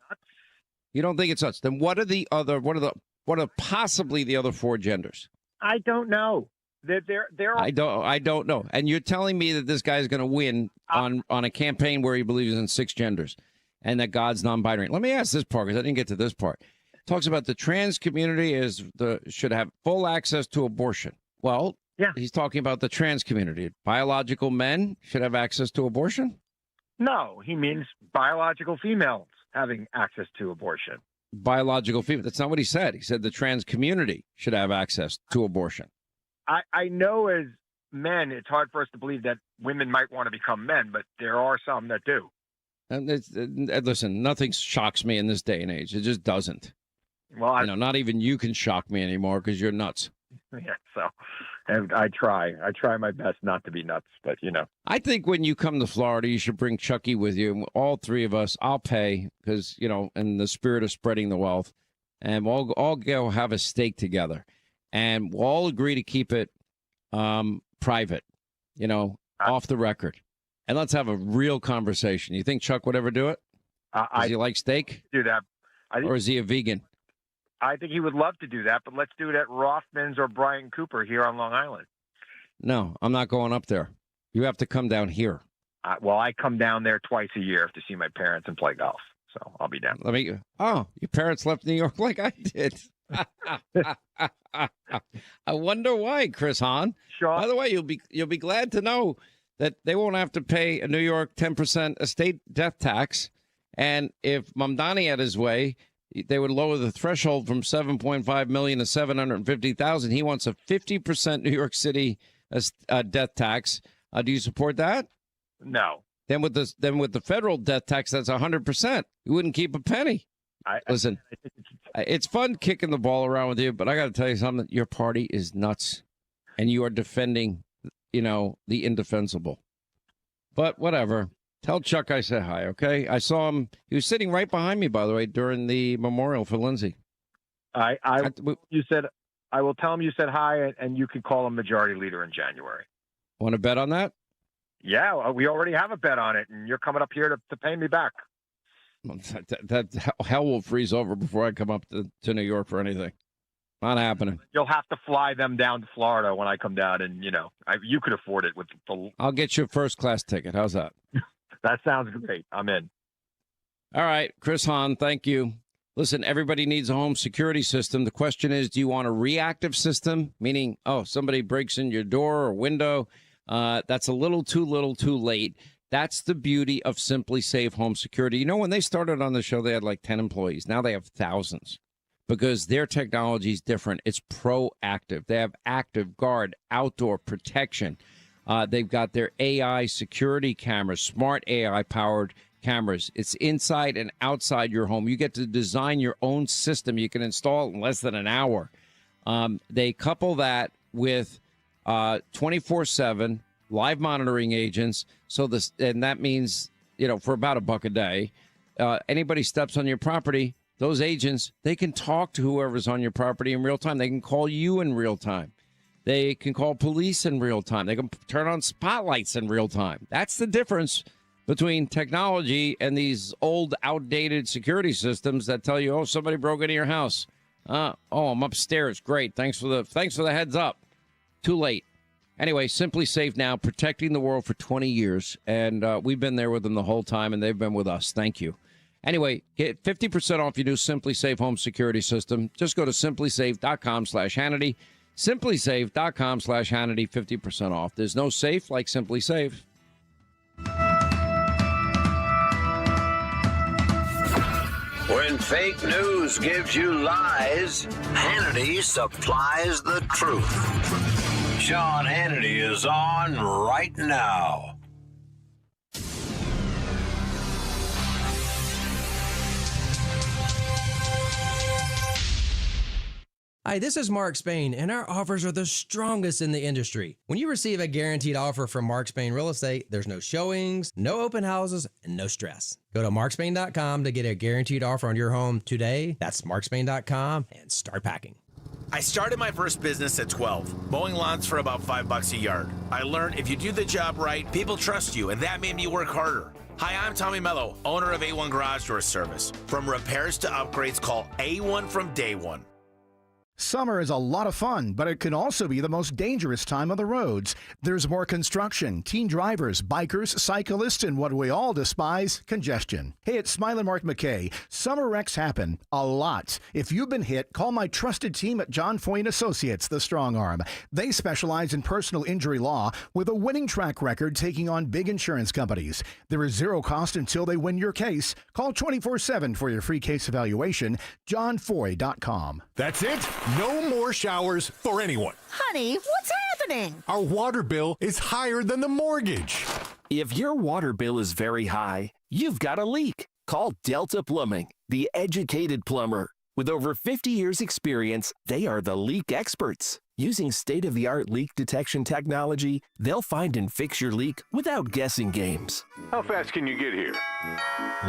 You don't think it's nuts? Then what are possibly the other 4 genders? I don't know. I don't know. And you're telling me that this guy's going to win on a campaign where he believes in 6 genders and that God's non-binary. Let me ask this part, because I didn't get to this part. It talks about the trans community should have full access to abortion. Well, yeah, he's talking about the trans community. Biological men should have access to abortion? No, he means biological females having access to abortion. Biological female. That's not what he said. He said the trans community should have access to abortion. I know as men, it's hard for us to believe that women might want to become men, but there are some that do. And listen, nothing shocks me in this day and age. It just doesn't. Well, not even you can shock me anymore because you're nuts. Yeah, so I try my best not to be nuts, but I think when you come to Florida, you should bring Chucky with you. All 3 of us, I'll pay because, in the spirit of spreading the wealth, and we'll all go have a steak together, and we'll all agree to keep it private, off the record. And let's have a real conversation. You think Chuck would ever do it? Does he like steak? Do that. Or is he a vegan? I think he would love to do that, but let's do it at Rothman's or Brian Cooper here on Long Island. No, I'm not going up there. You have to come down here. Well, I come down there twice a year to see my parents and play golf, so I'll be down. Your parents left New York like I did. I wonder why, Chris Hahn. Sean, by the way, you'll be glad to know that they won't have to pay a New York 10% estate death tax. And if Mamdani had his way, they would lower the threshold from $7.5 million to $750,000. He wants a 50% New York City death tax. Do you support that? No. Then with the federal death tax, that's 100%. You wouldn't keep a penny. Listen, it's fun kicking the ball around with you, but I got to tell you something. Your party is nuts, and you are defending, the indefensible. But whatever. Tell Chuck I said hi, okay? I saw him. He was sitting right behind me, by the way, during the memorial for Lindsay. You said I will tell him you said hi, and you can call him majority leader in January. Want to bet on that? Yeah, we already have a bet on it, and you're coming up here to pay me back. That hell will freeze over before I come up to New York for anything. Not happening. You'll have to fly them down to Florida when I come down, and you could afford it with the. I'll get you a first class ticket. How's that? That sounds great. I'm in. All right, Chris Hahn, thank you. Listen, everybody needs a home security system. The question is, do you want a reactive system, meaning, somebody breaks in your door or window? That's a little too late. That's the beauty of Simply Safe Home Security. You know, when they started on the show, they had like 10 employees. Now they have thousands because their technology is different. It's proactive. They have active guard, outdoor protection. They've got their AI security cameras, smart AI-powered cameras. It's inside and outside your home. You get to design your own system. You can install it in less than an hour. They couple that with 24/7 live monitoring agents. And that means, for about $1 a day, anybody steps on your property, those agents, they can talk to whoever's on your property in real time. They can call you in real time. They can call police in real time. They can turn on spotlights in real time. That's the difference between technology and these old, outdated security systems that tell you, oh, somebody broke into your house. I'm upstairs. Great. Thanks for the heads up. Too late. Anyway, Simply Safe now, protecting the world for 20 years. And we've been there with them the whole time, and they've been with us. Thank you. Anyway, get 50% off your new Simply Safe home security system. Just go to simplysafe.com/Hannity. Simplysafe.com/Hannity, 50% off. There's no safe like Simply Safe. When fake news gives you lies, Hannity supplies the truth. Sean Hannity is on right now. Hi, this is Mark Spain, and our offers are the strongest in the industry. When you receive a guaranteed offer from Mark Spain Real Estate, there's no showings, no open houses, and no stress. Go to markspain.com to get a guaranteed offer on your home today. That's markspain.com, and start packing. I started my first business at 12, mowing lawns for about $5 a yard. I learned if you do the job right, people trust you, and that made me work harder. Hi, I'm Tommy Mello, owner of A1 Garage Door Service. From repairs to upgrades, call A1 from day one. Summer is a lot of fun, but it can also be the most dangerous time on the roads. There's more construction, teen drivers, bikers, cyclists, and what we all despise, congestion. Hey, it's Smiler Mark McKay. Summer wrecks happen a lot. If you've been hit, call my trusted team at John Foy & Associates, the Strong Arm. They specialize in personal injury law with a winning track record taking on big insurance companies. There is zero cost until they win your case. Call 24/7 for your free case evaluation. JohnFoy.com. That's it. No more showers for anyone. Honey, what's happening? Our water bill is higher than the mortgage. If your water bill is very high, you've got a leak. Call Delta Plumbing, the educated plumber. With over 50 years' experience, they are the leak experts. Using state-of-the-art leak detection technology, they'll find and fix your leak without guessing games. How fast can you get here?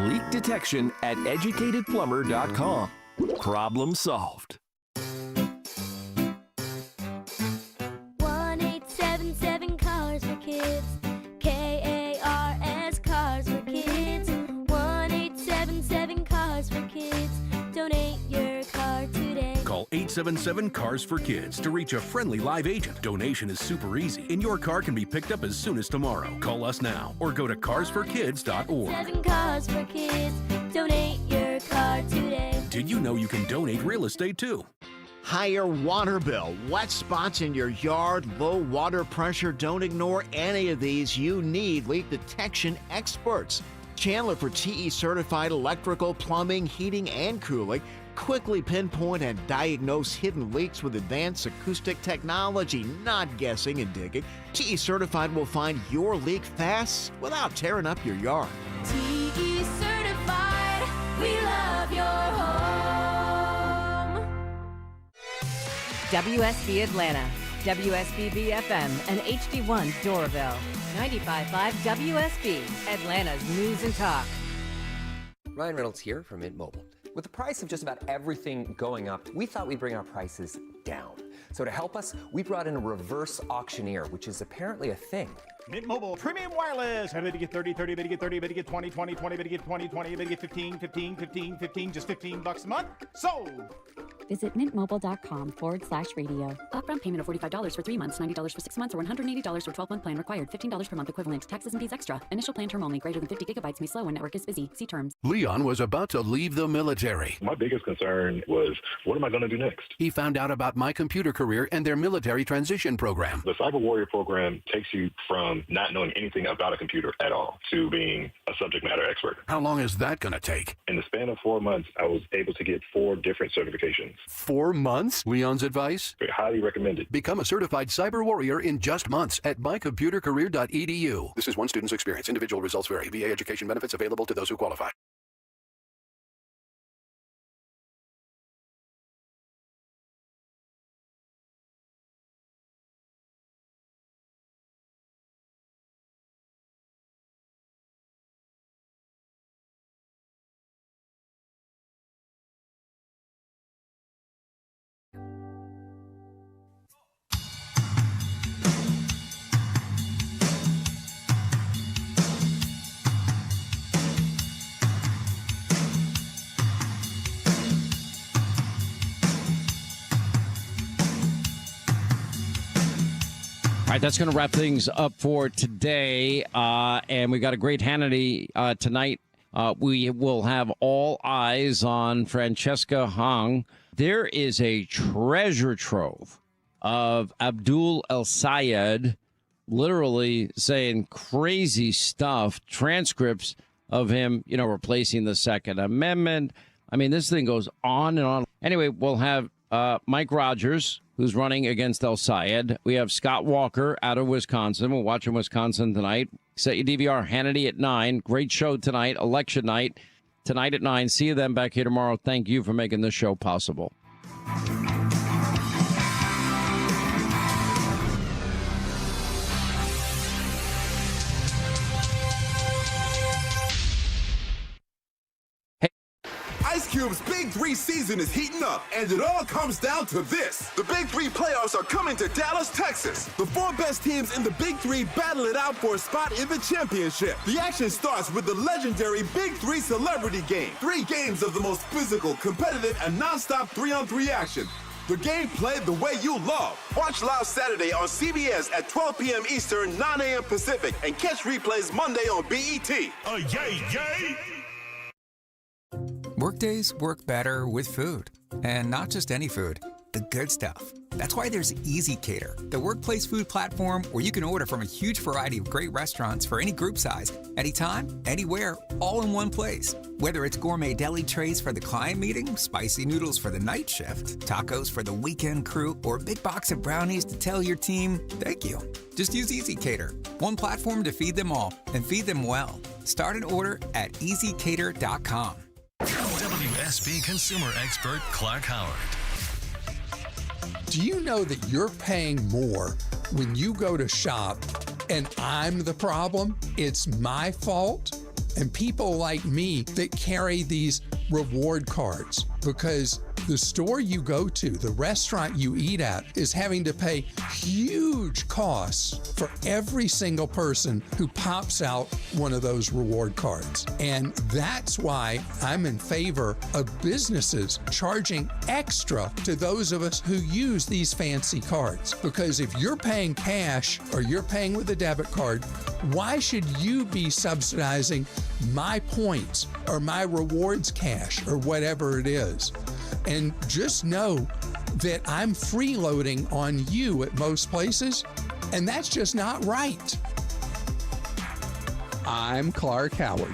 Leak detection at educatedplumber.com. Problem solved. 1-877 Cars for Kids. KARS Cars for Kids. 1-877 Cars for Kids. Donate your car today. Call 877 Cars for Kids to reach a friendly live agent. Donation is super easy, and your car can be picked up as soon as tomorrow. Call us now or go to carsforkids.org. 7 Cars for Kids. Donate your car today. Did you know you can donate real estate too? Higher water bill, wet spots in your yard, low water pressure. Don't ignore any of these. You need leak detection experts. Chandler for TE certified electrical, plumbing, heating, and cooling. Quickly pinpoint and diagnose hidden leaks with advanced acoustic technology, not guessing and digging. TE certified will find your leak fast without tearing up your yard. TE certified, we love your home. WSB Atlanta, WSB BFM, and HD1 Doraville. 95.5 WSB, Atlanta's news and talk. Ryan Reynolds here from Mint Mobile. With the price of just about everything going up, we thought we'd bring our prices down. So to help us, we brought in a reverse auctioneer, which is apparently a thing. Mint Mobile Premium Wireless. How to get 30, 30, to get 30, to get 20, 20, 20, to get 20, 20, to get 15, 15, 15, 15, just $15 a month. Sold! Visit mintmobile.com/radio. Upfront payment of $45 for 3 months, $90 for 6 months, or $180 for 12-month plan required. $15 per month equivalent. Taxes and fees extra. Initial plan term only. Greater than 50 gigabytes may slow when network is busy. See terms. Leon was about to leave the military. My biggest concern was, what am I going to do next? He found out about My Computer Computer Career and their military transition program. The Cyber Warrior program takes you from not knowing anything about a computer at all to being a subject matter expert. How long is that going to take? In the span of 4 months, I was able to get 4 different certifications. 4 months? Leon's advice? Highly recommended. Become a certified cyber warrior in just months at mycomputercareer.edu. This is one student's experience. Individual results vary. VA education benefits available to those who qualify. All right, that's going to wrap things up for today. And we got a great Hannity tonight. We will have all eyes on Francesca Hong. There is a treasure trove of Abdul El-Sayed literally saying crazy stuff, transcripts of him, replacing the Second Amendment. I mean, this thing goes on and on. Anyway, we'll have Mike Rogers, who's running against El-Sayed. We have Scott Walker out of Wisconsin. We're watching Wisconsin tonight. Set your DVR, Hannity at 9. Great show tonight, election night. Tonight at 9. See you then back here tomorrow. Thank you for making this show possible. Ice Cube's Big 3 season is heating up, and it all comes down to this. The Big 3 playoffs are coming to Dallas, Texas. The 4 best teams in the Big 3 battle it out for a spot in the championship. The action starts with the legendary Big 3 Celebrity Game. 3 games of the most physical, competitive, and nonstop 3-on-3 action. The game played the way you love. Watch live Saturday on CBS at 12 p.m. Eastern, 9 a.m. Pacific, and catch replays Monday on BET. Yay, yay! Workdays work better with food. And not just any food, the good stuff. That's why there's Easy Cater, the workplace food platform where you can order from a huge variety of great restaurants for any group size, anytime, anywhere, all in one place. Whether it's gourmet deli trays for the client meeting, spicy noodles for the night shift, tacos for the weekend crew, or a big box of brownies to tell your team, thank you. Just use Easy Cater, one platform to feed them all, and feed them well. Start an order at easycater.com. WSB consumer expert Clark Howard. Do you know that you're paying more when you go to shop and I'm the problem? It's my fault? And people like me that carry these reward cards because the store you go to, the restaurant you eat at, is having to pay huge costs for every single person who pops out one of those reward cards. And that's why I'm in favor of businesses charging extra to those of us who use these fancy cards. Because if you're paying cash or you're paying with a debit card, why should you be subsidizing my points or my rewards cash or whatever it is? And just know that I'm freeloading on you at most places, and that's just not right. I'm Clark Howard.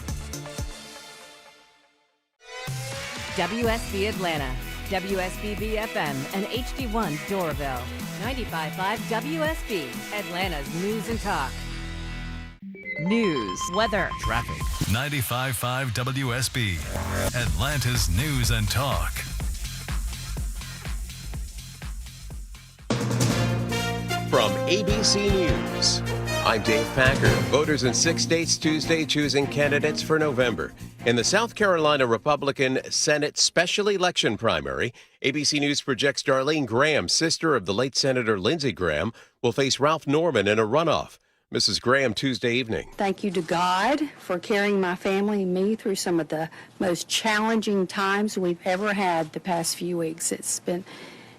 WSB Atlanta, WSBB FM, and HD1 Doraville. 95.5 WSB, Atlanta's news and talk. News, weather, traffic. 95.5 WSB, Atlanta's news and talk. From ABC News, I'm Dave Packer. Voters in 6 states Tuesday choosing candidates for November. In the South Carolina Republican Senate special election primary, ABC News projects Darlene Graham, sister of the late Senator Lindsey Graham, will face Ralph Norman in a runoff. Mrs. Graham Tuesday evening. Thank you to God for carrying my family and me through some of the most challenging times we've ever had the past few weeks. It's been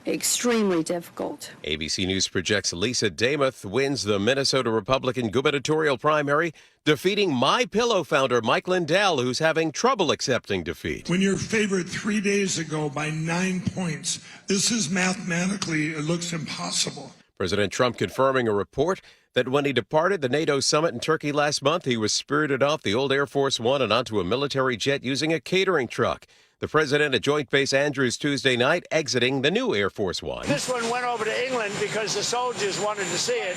extremely difficult. ABC News projects Lisa Damuth wins the Minnesota Republican gubernatorial primary, defeating MyPillow founder Mike Lindell, who's having trouble accepting defeat. When you're favored 3 days ago by 9 points, this is mathematically, it looks impossible. President Trump confirming a report that when he departed the NATO summit in Turkey last month, he was spirited off the old Air Force One and onto a military jet using a catering truck. The president at Joint Base Andrews Tuesday night, exiting the new Air Force One. This one went over to England because the soldiers wanted to see it,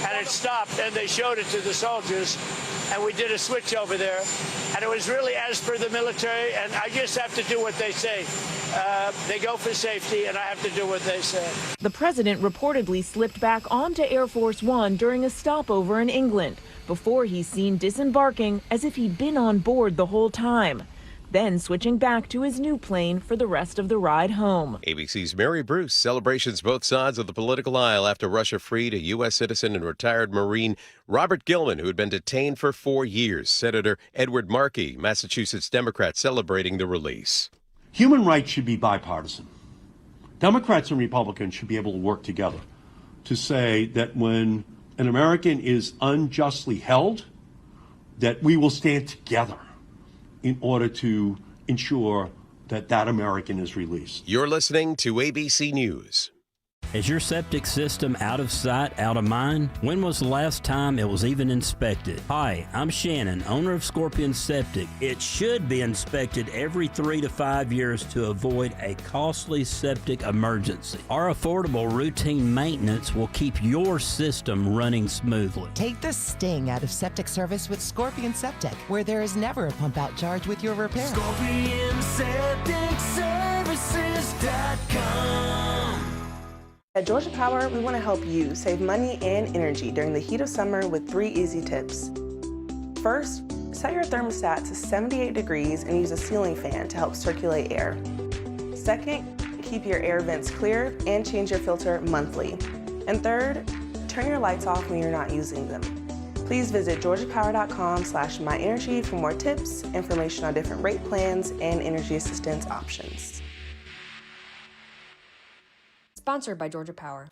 and it stopped, and they showed it to the soldiers, and we did a switch over there, and it was really as per the military, and I just have to do what they say. They go for safety, and I have to do what they say. The president reportedly slipped back onto Air Force One during a stopover in England before he's seen disembarking as if he'd been on board the whole time, then switching back to his new plane for the rest of the ride home. ABC's Mary Bruce celebrations both sides of the political aisle after Russia freed a U.S. citizen and retired Marine Robert Gilman, who had been detained for 4 years. Senator Edward Markey, Massachusetts Democrat, celebrating the release. Human rights should be bipartisan. Democrats and Republicans should be able to work together to say that when an American is unjustly held, that we will stand together in order to ensure that that American is released. You're listening to ABC News. Is your septic system out of sight, out of mind? When was the last time it was even inspected? Hi, I'm Shannon, owner of Scorpion Septic. It should be inspected every 3 to 5 years to avoid a costly septic emergency. Our affordable routine maintenance will keep your system running smoothly. Take the sting out of septic service with Scorpion Septic, where there is never a pump out charge with your repair. ScorpionSepticServices.com. At Georgia Power, we want to help you save money and energy during the heat of summer with 3 easy tips. First, set your thermostat to 78 degrees and use a ceiling fan to help circulate air. Second, keep your air vents clear and change your filter monthly. And third, turn your lights off when you're not using them. Please visit georgiapower.com/myenergy for more tips, information on different rate plans, and energy assistance options. Sponsored by Georgia Power.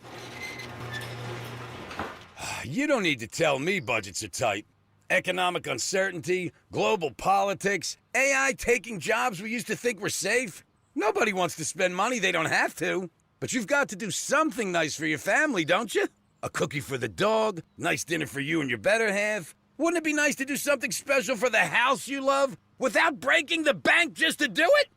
You don't need to tell me budgets are tight. Economic uncertainty, global politics, AI taking jobs we used to think were safe. Nobody wants to spend money they don't have to. But you've got to do something nice for your family, don't you? A cookie for the dog, nice dinner for you and your better half. Wouldn't it be nice to do something special for the house you love without breaking the bank just to do it?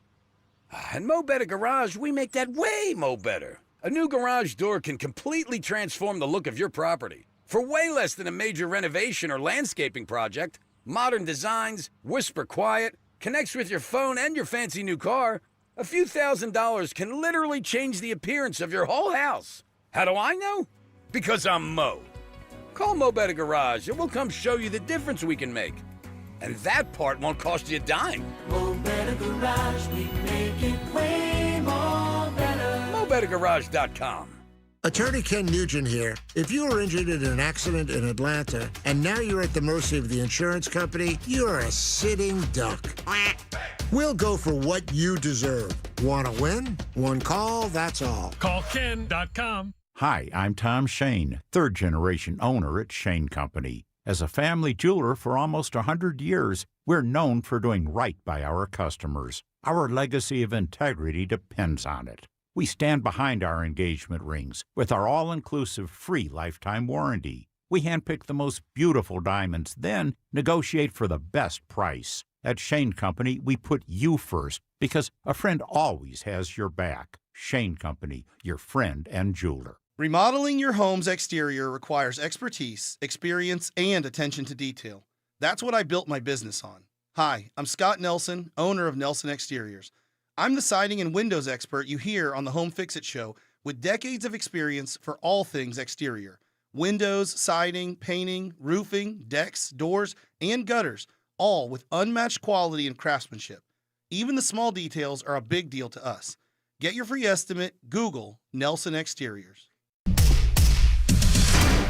At Mo Better Garage, we make that way mo better. A new garage door can completely transform the look of your property. For way less than a major renovation or landscaping project, modern designs, whisper quiet, connects with your phone and your fancy new car, a few $1,000s can literally change the appearance of your whole house. How do I know? Because I'm Mo. Call Mo Better Garage and we'll come show you the difference we can make. And that part won't cost you a dime. Mo Better Garage, we make it way more better. MoBetterGarage.com. Attorney Ken Nugent here. If you were injured in an accident in Atlanta and now you're at the mercy of the insurance company, you're a sitting duck. We'll go for what you deserve. Want to win? One call, that's all. CallKen.com. Hi, I'm Tom Shane, third-generation owner at Shane Company. As a family jeweler for almost 100 years, we're known for doing right by our customers. Our legacy of integrity depends on it. We stand behind our engagement rings with our all-inclusive free lifetime warranty. We handpick the most beautiful diamonds, then negotiate for the best price. At Shane Company, we put you first because a friend always has your back. Shane Company, your friend and jeweler. Remodeling your home's exterior requires expertise, experience, and attention to detail. That's what I built my business on. Hi, I'm Scott Nelson, owner of Nelson Exteriors. I'm the siding and windows expert you hear on the Home Fix-It Show with decades of experience for all things exterior. Windows, siding, painting, roofing, decks, doors, and gutters, all with unmatched quality and craftsmanship. Even the small details are a big deal to us. Get your free estimate, Google Nelson Exteriors.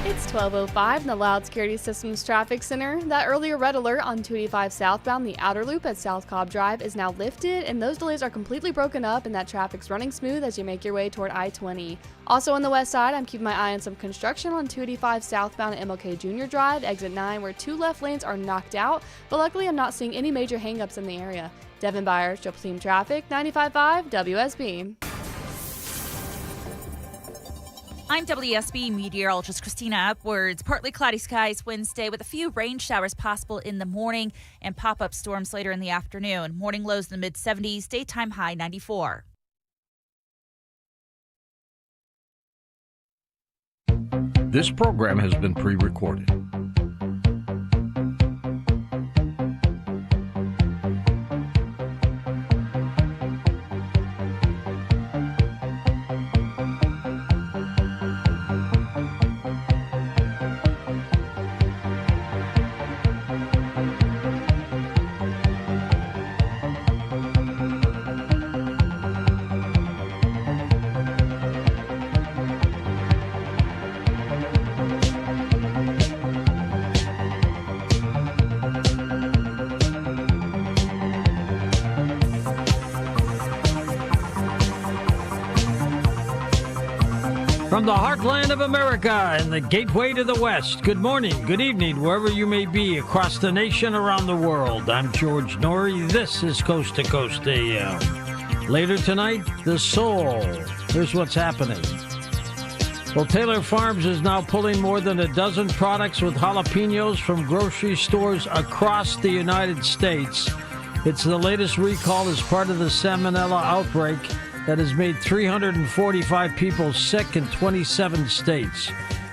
It's 12:05 in the Loud Security Systems Traffic Center. That earlier red alert on 285 southbound, the outer loop at South Cobb Drive, is now lifted, and those delays are completely broken up, and that traffic's running smooth as you make your way toward I-20. Also on the west side, I'm keeping my eye on some construction on 285 southbound at MLK Jr. Drive, exit 9, where 2 left lanes are knocked out, but luckily I'm not seeing any major hangups in the area. Devin Byers, Triple Team Traffic, 95.5 WSB. I'm WSB meteorologist Christina Upwards. Partly cloudy skies Wednesday with a few rain showers possible in the morning and pop-up storms later in the afternoon. Morning lows in the mid-70s, daytime high 94. This program has been pre-recorded. From the heartland of America and the gateway to the West, good morning, good evening, wherever you may be across the nation, around the world. I'm George Norrie. This is Coast to Coast AM. Later tonight, the Soul. Here's what's happening. Well, Taylor Farms is now pulling more than a dozen products with jalapenos from grocery stores across the United States. It's the latest recall as part of the salmonella outbreak that has made 345 people sick in 27 states.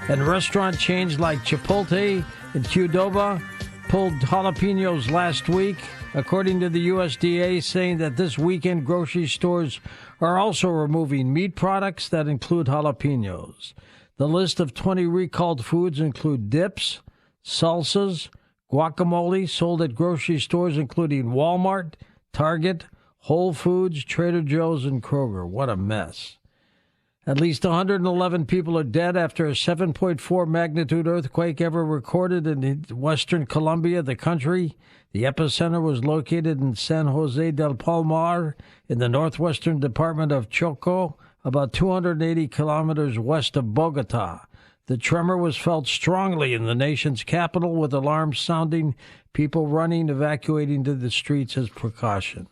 And restaurant chains like Chipotle and Qdoba pulled jalapenos last week, according to the USDA, saying that this weekend grocery stores are also removing meat products that include jalapenos. The list of 20 recalled foods include dips, salsas, guacamole sold at grocery stores including Walmart, Target, Whole Foods, Trader Joe's, and Kroger. What a mess. At least 111 people are dead after a 7.4 magnitude earthquake ever recorded in western Colombia, the country. The epicenter was located in San Jose del Palmar in the northwestern department of Choco, about 280 kilometers west of Bogota. The tremor was felt strongly in the nation's capital, with alarms sounding, people running, evacuating to the streets as precaution.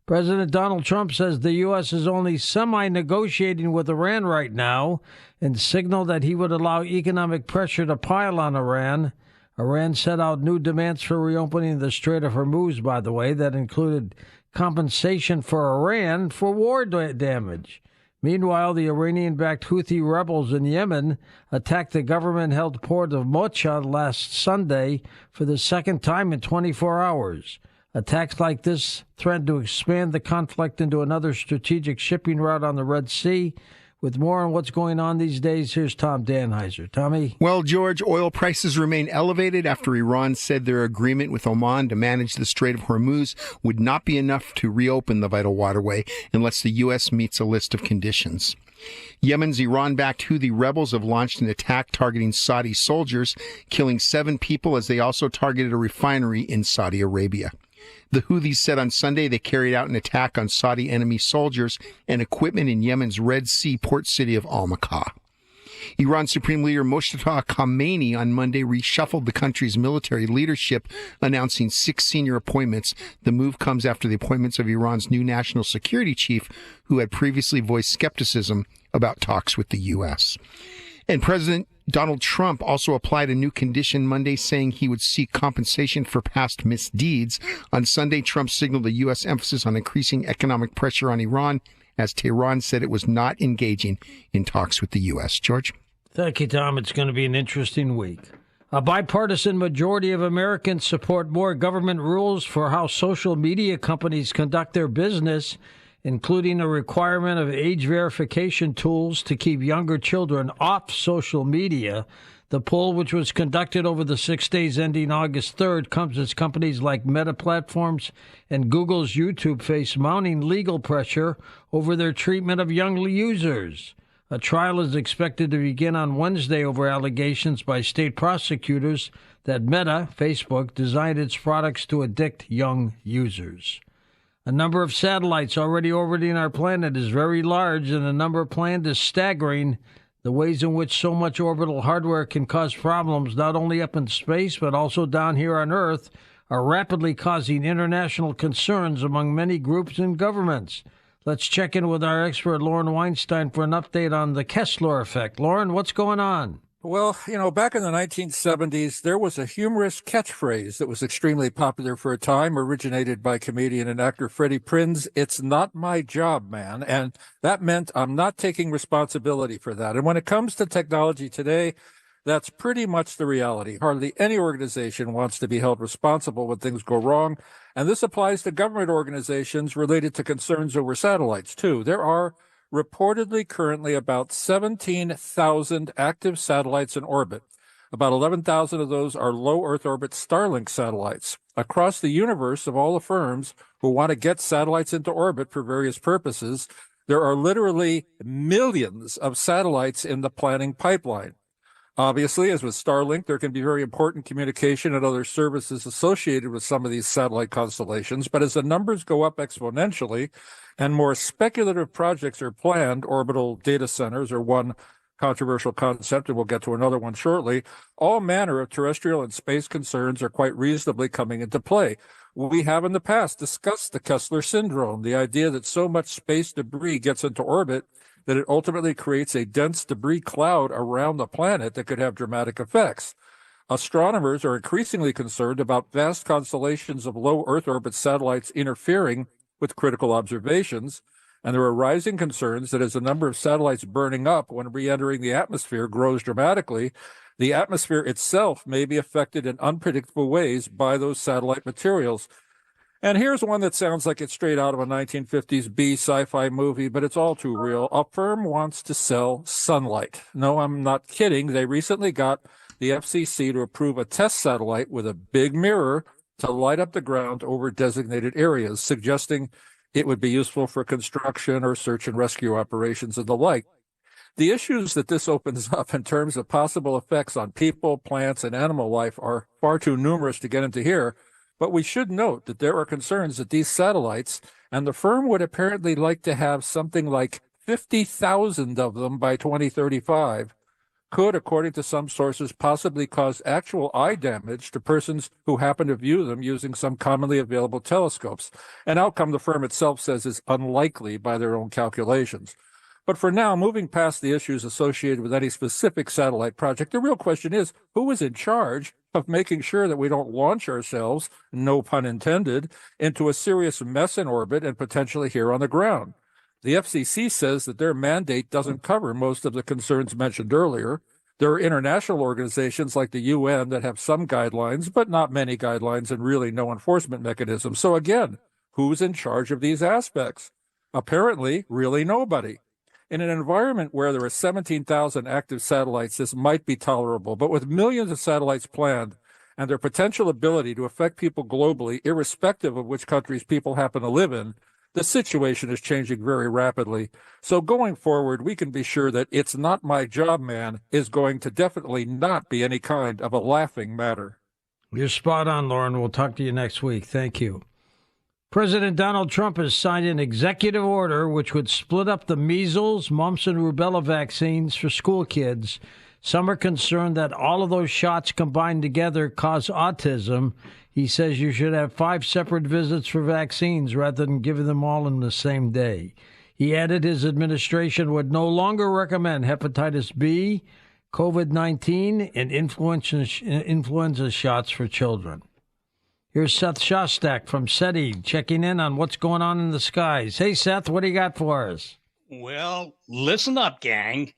President Donald Trump says the U.S. is only semi-negotiating with Iran right now and signaled that he would allow economic pressure to pile on Iran. Iran set out new demands for reopening the Strait of Hormuz, by the way, that included compensation for Iran for war damage. Meanwhile, the Iranian-backed Houthi rebels in Yemen attacked the government-held port of Mocha last Sunday for the second time in 24 hours. Attacks like this threaten to expand the conflict into another strategic shipping route on the Red Sea. With more on what's going on these days, here's Tom Danheiser. Tommy? Well, George, oil prices remain elevated after Iran said their agreement with Oman to manage the Strait of Hormuz would not be enough to reopen the vital waterway unless the U.S. meets a list of conditions. Yemen's Iran-backed Houthi rebels have launched an attack targeting Saudi soldiers, killing 7 people as they also targeted a refinery in Saudi Arabia. The Houthis said on Sunday they carried out an attack on Saudi enemy soldiers and equipment in Yemen's Red Sea port city of Al-Makah. Iran Supreme Leader Moshtaba Khamenei on Monday reshuffled the country's military leadership, announcing 6 senior appointments. The move comes after the appointments of Iran's new national security chief, who had previously voiced skepticism about talks with the U.S. And President Donald Trump also applied a new condition Monday, saying he would seek compensation for past misdeeds. On Sunday, Trump signaled a U.S. emphasis on increasing economic pressure on Iran, as Tehran said it was not engaging in talks with the U.S. George? Thank you, Tom. It's going to be an interesting week. A bipartisan majority of Americans support more government rules for how social media companies conduct their business, including a requirement of age verification tools to keep younger children off social media. The poll, which was conducted over the 6 days ending August 3rd, comes as companies like Meta Platforms and Google's YouTube face mounting legal pressure over their treatment of young users. A trial is expected to begin on Wednesday over allegations by state prosecutors that Meta, Facebook, designed its products to addict young users. A number of satellites already orbiting our planet is very large, and the number planned is staggering. The ways in which so much orbital hardware can cause problems not only up in space but also down here on Earth are rapidly causing international concerns among many groups and governments. Let's check in with our expert, Lauren Weinstein, for an update on the Kessler effect. Lauren, what's going on? Well, back in the 1970s, there was a humorous catchphrase that was extremely popular for a time, originated by comedian and actor Freddie Prinze. It's not my job, man. And that meant I'm not taking responsibility for that. And when it comes to technology today, that's pretty much the reality. Hardly any organization wants to be held responsible when things go wrong. And this applies to government organizations related to concerns over satellites, too. There are reportedly currently about 17,000 active satellites in orbit. About 11,000 of those are low Earth orbit Starlink satellites. Across the universe of all the firms who want to get satellites into orbit for various purposes, there are literally millions of satellites in the planning pipeline. Obviously, as with Starlink, there can be very important communication and other services associated with some of these satellite constellations. But as the numbers go up exponentially and more speculative projects are planned, orbital data centers are one controversial concept, and we'll get to another one shortly, all manner of terrestrial and space concerns are quite reasonably coming into play. We have in the past discussed the Kessler syndrome, the idea that so much space debris gets into orbit that it ultimately creates a dense debris cloud around the planet that could have dramatic effects. Astronomers are increasingly concerned about vast constellations of low Earth orbit satellites interfering with critical observations, and there are rising concerns that as the number of satellites burning up when re-entering the atmosphere grows dramatically, the atmosphere itself may be affected in unpredictable ways by those satellite materials. And here's one that sounds like it's straight out of a 1950s B sci-fi movie, but it's all too real. A firm wants to sell sunlight. No, I'm not kidding. They recently got the FCC to approve a test satellite with a big mirror to light up the ground over designated areas, suggesting it would be useful for construction or search and rescue operations and the like. The issues that this opens up in terms of possible effects on people, plants, and animal life are far too numerous to get into here. But we should note that there are concerns that these satellites, and the firm would apparently like to have something like 50,000 of them by 2035, could, according to some sources, possibly cause actual eye damage to persons who happen to view them using some commonly available telescopes, an outcome the firm itself says is unlikely by their own calculations. But for now, moving past the issues associated with any specific satellite project, the real question is, who is in charge of making sure that we don't launch ourselves, no pun intended, into a serious mess in orbit and potentially here on the ground? The FCC says that their mandate doesn't cover most of the concerns mentioned earlier. There are international organizations like the UN that have some guidelines, but not many guidelines and really no enforcement mechanism. So again, who's in charge of these aspects? Apparently, really nobody. In an environment where there are 17,000 active satellites, this might be tolerable, but with millions of satellites planned and their potential ability to affect people globally, irrespective of which countries people happen to live in, the situation is changing very rapidly. So going forward, we can be sure that "it's not my job, man" is going to definitely not be any kind of a laughing matter. You're spot on, Lauren. We'll talk to you next week. Thank you. President Donald Trump has signed an executive order which would split up the measles, mumps, and rubella vaccines for school kids. Some are concerned that all of those shots combined together cause autism. He says you should have 5 separate visits for vaccines rather than giving them all in the same day. He added his administration would no longer recommend hepatitis B, COVID-19, and influenza shots for children. Here's Seth Shostak from SETI checking in on what's going on in the skies. Hey, Seth, what do you got for us? Well, listen up, gang.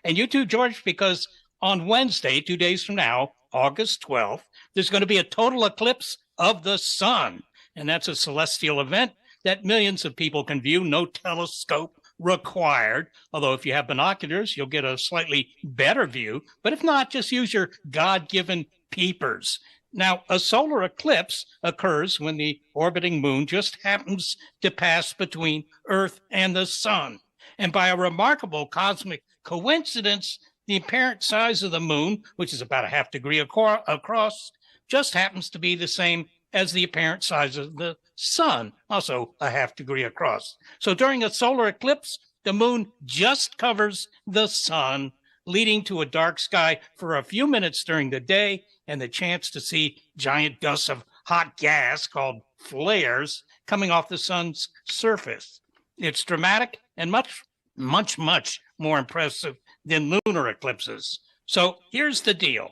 And you too, George, because on Wednesday, 2 days from now, August 12th, there's going to be a total eclipse of the sun. And that's a celestial event that millions of people can view, no telescope required. Although if you have binoculars, you'll get a slightly better view. But if not, just use your God-given peepers. Now, a solar eclipse occurs when the orbiting moon just happens to pass between Earth and the sun. And by a remarkable cosmic coincidence, the apparent size of the moon, which is about a half degree across, just happens to be the same as the apparent size of the sun, also a half degree across. So during a solar eclipse, the moon just covers the sun, leading to a dark sky for a few minutes during the day and the chance to see giant gusts of hot gas called flares coming off the sun's surface. It's dramatic and much more impressive than lunar eclipses. So here's the deal.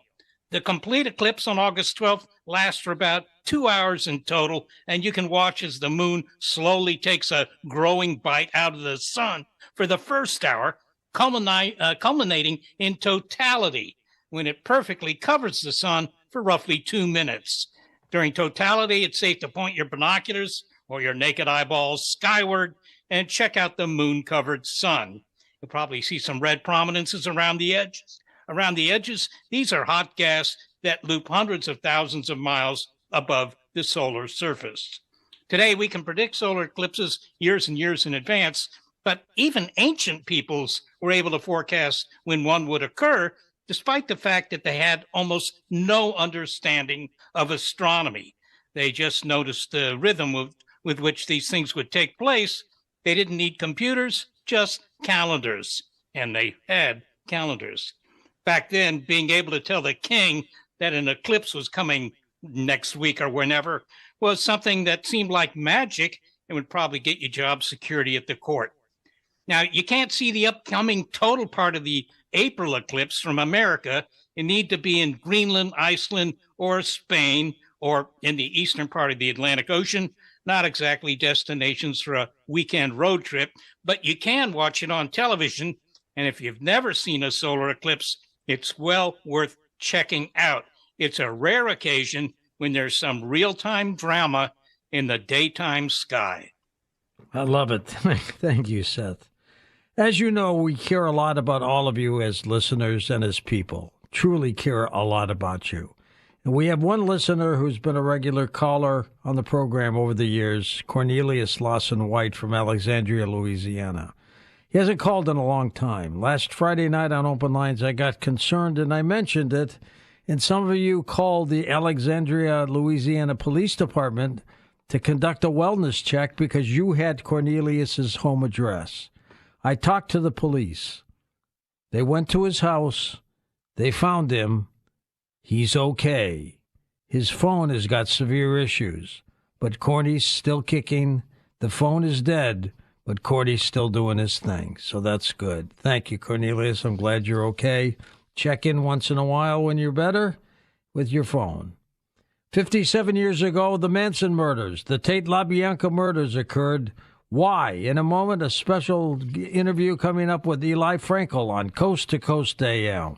The complete eclipse on August 12th lasts for about 2 hours in total, and you can watch as the moon slowly takes a growing bite out of the sun for the first hour, culminating in totality, when it perfectly covers the sun for roughly 2 minutes. During totality, it's safe to point your binoculars or your naked eyeballs skyward and check out the moon-covered sun. You'll probably see some red prominences around the edges. Around the edges, these are hot gas that loop hundreds of thousands of miles above the solar surface. Today, we can predict solar eclipses years and years in advance, but even ancient peoples were able to forecast when one would occur, despite the fact that they had almost no understanding of astronomy. They just noticed the rhythm with which these things would take place. They didn't need computers, just calendars, and they had calendars. Back then, being able to tell the king that an eclipse was coming next week or whenever was something that seemed like magic and would probably get you job security at the court. Now, you can't see the upcoming total part of the April eclipse from America. You need to be in Greenland, Iceland, or Spain, or in the eastern part of the Atlantic Ocean. Not exactly destinations for a weekend road trip, but you can watch it on television. And if you've never seen a solar eclipse, it's well worth checking out. It's a rare occasion when there's some real-time drama in the daytime sky. I love it. Thank you, Seth. As you know, we care a lot about all of you as listeners and as people. Truly care a lot about you. And we have one listener who's been a regular caller on the program over the years, Cornelius Lawson White from Alexandria, Louisiana. He hasn't called in a long time. Last Friday night on Open Lines, I got concerned and I mentioned it. And some of you called the Alexandria, Louisiana Police Department to conduct a wellness check because you had Cornelius's home address. I talked to the police. They went to his house. They found him. He's okay. His phone has got severe issues, but Corny's still kicking. The phone is dead, but Cordy's still doing his thing, so that's good. Thank you, Cornelius. I'm glad you're okay. Check in once in a while when you're better with your phone. 57 years ago, the Manson murders, the Tate LaBianca murders occurred. Why? In a moment, a special interview coming up with Eli Frankel on Coast to Coast AM.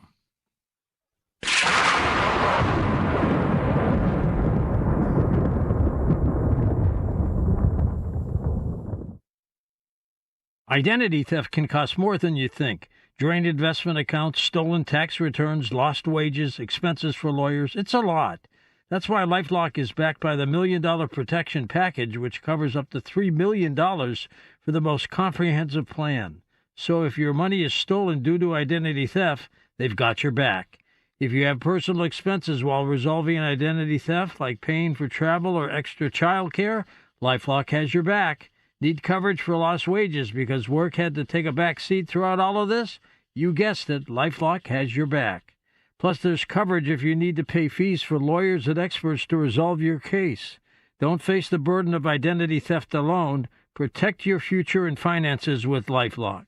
Identity theft can cost more than you think. Drained investment accounts, stolen tax returns, lost wages, expenses for lawyers. It's a lot. That's why LifeLock is backed by the $1 Million Protection Package, which covers up to $3 million for the most comprehensive plan. So if your money is stolen due to identity theft, they've got your back. If you have personal expenses while resolving an identity theft, like paying for travel or extra child care, LifeLock has your back. Need coverage for lost wages because work had to take a back seat throughout all of this? You guessed it, LifeLock has your back. Plus, there's coverage if you need to pay fees for lawyers and experts to resolve your case. Don't face the burden of identity theft alone. Protect your future and finances with LifeLock.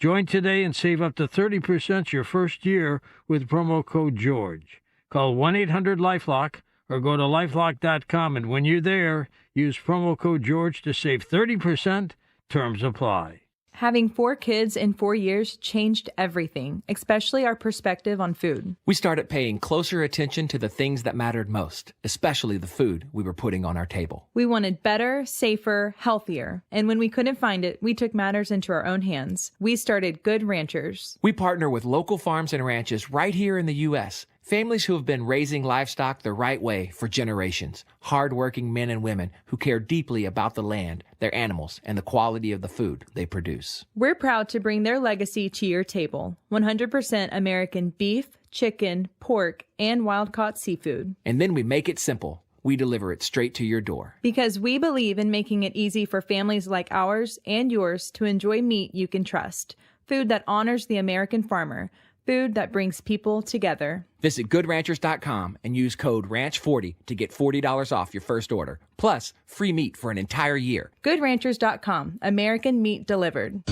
Join today and save up to 30% your first year with promo code GEORGE. Call 1-800-LifeLock or go to lifelock.com, and when you're there, use promo code GEORGE to save 30%. Terms apply. Having 4 kids in 4 years changed everything, especially our perspective on food. We started paying closer attention to the things that mattered most, especially the food we were putting on our table. We wanted better, safer, healthier. And when we couldn't find it, we took matters into our own hands. We started Good Ranchers. We partner with local farms and ranches right here in the U.S., Families who have been raising livestock the right way for generations. Hard-working men and women who care deeply about the land, their animals, and the quality of the food they produce. We're proud to bring their legacy to your table. 100% American beef, chicken, pork, and wild-caught seafood. And then we make it simple. We deliver it straight to your door. Because we believe in making it easy for families like ours and yours to enjoy meat you can trust. Food that honors the American farmer. Food that brings people together. Visit GoodRanchers.com and use code RANCH40 to get $40 off your first order. Plus, free meat for an entire year. GoodRanchers.com. American meat delivered.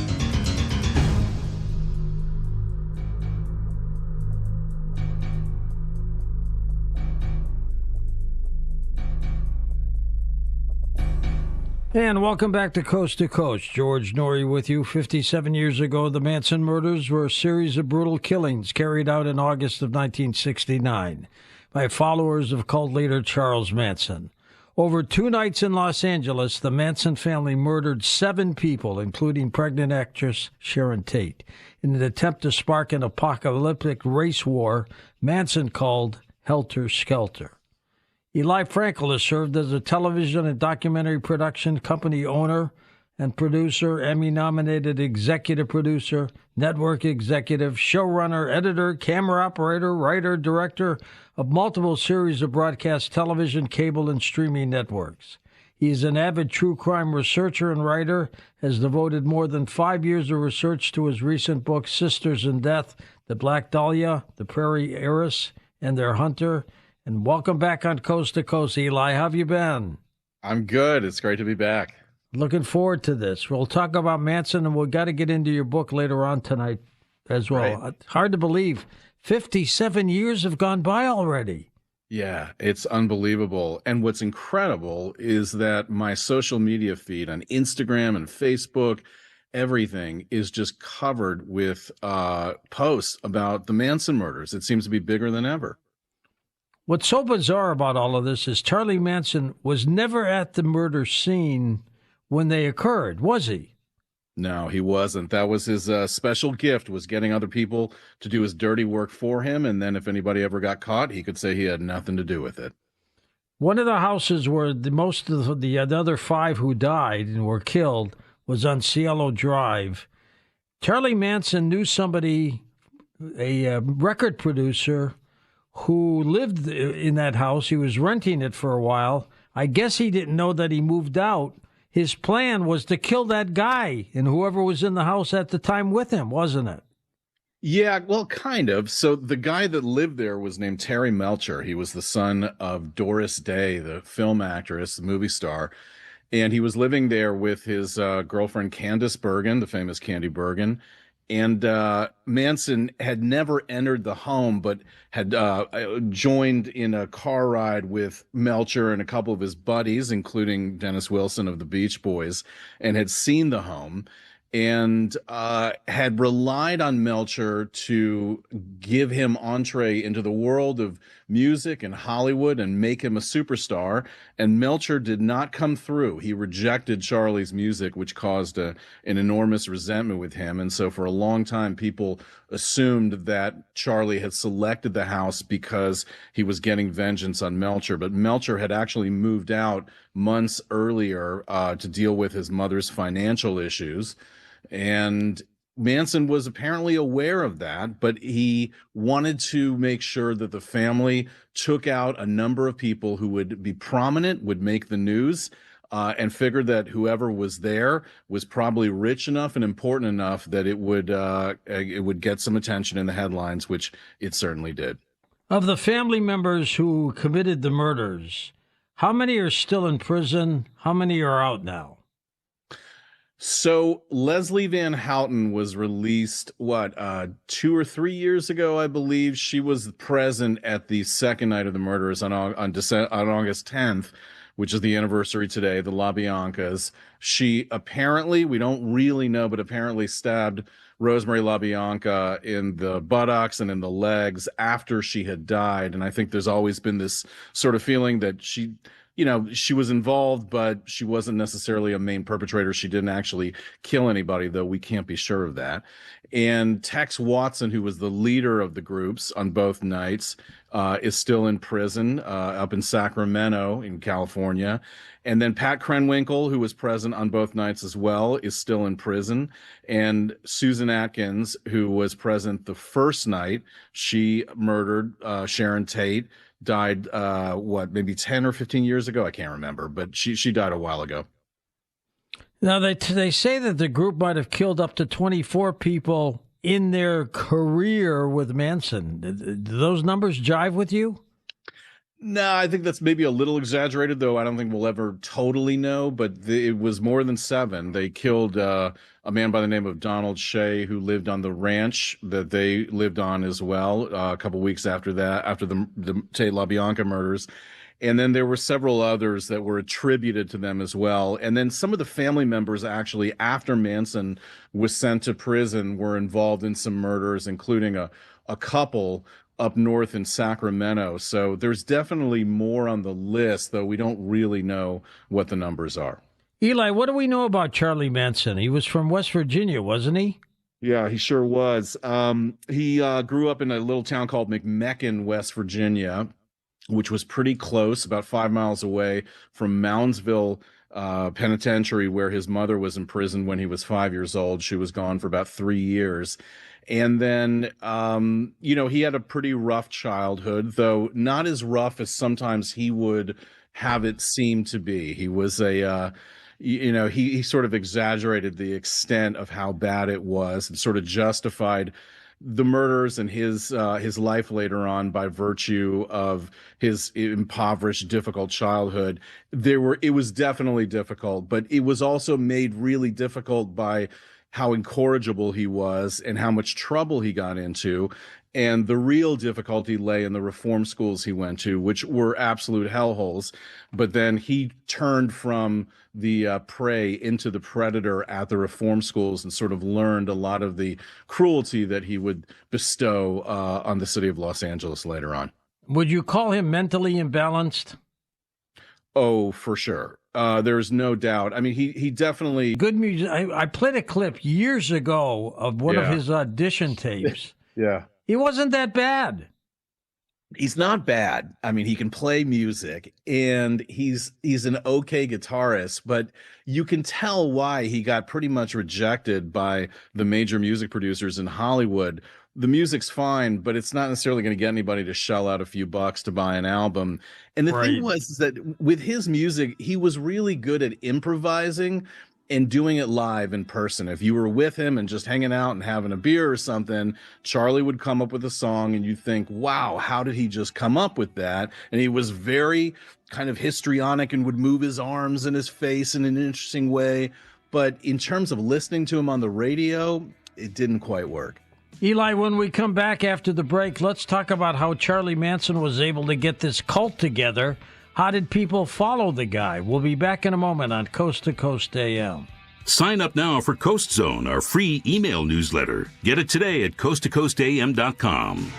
And welcome back to Coast. George Noory with you. 57 years ago, the Manson murders were a series of brutal killings carried out in August of 1969 by followers of cult leader Charles Manson. Over 2 nights in Los Angeles, the Manson family murdered 7 people, including pregnant actress Sharon Tate, in an attempt to spark an apocalyptic race war Manson called Helter Skelter. Eli Frankel has served as a television and documentary production company owner and producer, Emmy-nominated executive producer, network executive, showrunner, editor, camera operator, writer, director of multiple series of broadcast television, cable, and streaming networks. He is an avid true crime researcher and writer, has devoted more than 5 years of research to his recent book, Sisters in Death, The Black Dahlia, The Prairie Heiress, and Their Hunter. And welcome back on Coast to Coast, Eli. How have you been? I'm good. It's great to be back. Looking forward to this. We'll talk about Manson, and we've got to get into your book later on tonight as well. Right. Hard to believe. 57 years have gone by already. Yeah, it's unbelievable. And what's incredible is that my social media feed on Instagram and Facebook, everything is just covered with posts about the Manson murders. It seems to be bigger than ever. What's so bizarre about all of this is Charlie Manson was never at the murder scene when they occurred, was he? No, he wasn't. That was his special gift, was getting other people to do his dirty work for him. And then if anybody ever got caught, he could say he had nothing to do with it. One of the houses where most of the other 5 who died and were killed was on Cielo Drive. Charlie Manson knew somebody, a record producer, who lived in that house. He was renting it for a while. I guess he didn't know that he moved out. His plan was to kill that guy and whoever was in the house at the time with him, wasn't it? Yeah, well, kind of. So the guy that lived there was named Terry Melcher. He was the son of Doris Day, the film actress, the movie star. And he was living there with his girlfriend, Candice Bergen, the famous Candy Bergen. And Manson had never entered the home, but had joined in a car ride with Melcher and a couple of his buddies, including Dennis Wilson of the Beach Boys, and had seen the home and had relied on Melcher to give him entree into the world of music and Hollywood and make him a superstar. And Melcher did not come through. He rejected Charlie's music, which caused an enormous resentment with him. And so for a long time, people assumed that Charlie had selected the house because he was getting vengeance on Melcher. But Melcher had actually moved out months earlier to deal with his mother's financial issues. And Manson was apparently aware of that, but he wanted to make sure that the family took out a number of people who would be prominent, would make the news, and figured that whoever was there was probably rich enough and important enough that it would get some attention in the headlines, which it certainly did. Of the family members who committed the murders, how many are still in prison? How many are out now? So Leslie Van Houten was released, 2 or 3 years ago, I believe. She was present at the second night of the murders on August 10th, which is the anniversary today, the LaBiancas. She apparently, we don't really know, but apparently stabbed Rosemary LaBianca in the buttocks and in the legs after she had died. And I think there's always been this sort of feeling that she was involved, but she wasn't necessarily a main perpetrator. She didn't actually kill anybody, though we can't be sure of that. And Tex Watson, who was the leader of the groups on both nights, is still in prison up in Sacramento in California. And then Pat Krenwinkel, who was present on both nights as well, is still in prison. And Susan Atkins, who was present the first night, she murdered Sharon Tate, died, maybe 10 or 15 years ago? I can't remember, but she died a while ago. Now, they say that the group might have killed up to 24 people in their career with Manson. Do those numbers jive with you? No, I think that's maybe a little exaggerated, though I don't think we'll ever totally know, but it was more than 7. They killed a man by the name of Donald Shea, who lived on the ranch that they lived on as well, a couple weeks after that, after the Tate LaBianca murders. And then there were several others that were attributed to them as well. And then some of the family members actually, after Manson was sent to prison, were involved in some murders, including a couple up north in Sacramento. So there's definitely more on the list, though we don't really know what the numbers are. Eli, what do we know about Charlie Manson? He was from West Virginia, wasn't he? Yeah, he sure was. He grew up in a little town called McMecken, West Virginia, which was pretty close, about 5 miles away from Moundsville Penitentiary, where his mother was imprisoned when he was 5 years old. She was gone for about 3 years. And then, he had a pretty rough childhood, though not as rough as sometimes he would have it seem to be. He was he sort of exaggerated the extent of how bad it was and sort of justified the murders and his life later on by virtue of his impoverished, difficult childhood. It was definitely difficult, but it was also made really difficult by how incorrigible he was and how much trouble he got into. And the real difficulty lay in the reform schools he went to, which were absolute hellholes. But then he turned from the prey into the predator at the reform schools and sort of learned a lot of the cruelty that he would bestow on the city of Los Angeles later on. Would you call him mentally imbalanced? Oh, for sure. There's no doubt. I mean, he definitely... Good music. I played a clip years ago of one of his audition tapes. Yeah. He wasn't that bad. He's not bad. I mean, he can play music, and he's an okay guitarist, but you can tell why he got pretty much rejected by the major music producers in Hollywood. The music's fine, but it's not necessarily going to get anybody to shell out a few bucks to buy an album. And the thing was that with his music, he was really good at improvising and doing it live in person. If you were with him and just hanging out and having a beer or something, Charlie would come up with a song and you'd think, wow, how did he just come up with that? And he was very kind of histrionic and would move his arms and his face in an interesting way. But in terms of listening to him on the radio, it didn't quite work. Eli, when we come back after the break, let's talk about how Charlie Manson was able to get this cult together. How did people follow the guy? We'll be back in a moment on Coast to Coast AM. Sign up now for Coast Zone, our free email newsletter. Get it today at coasttocoastam.com.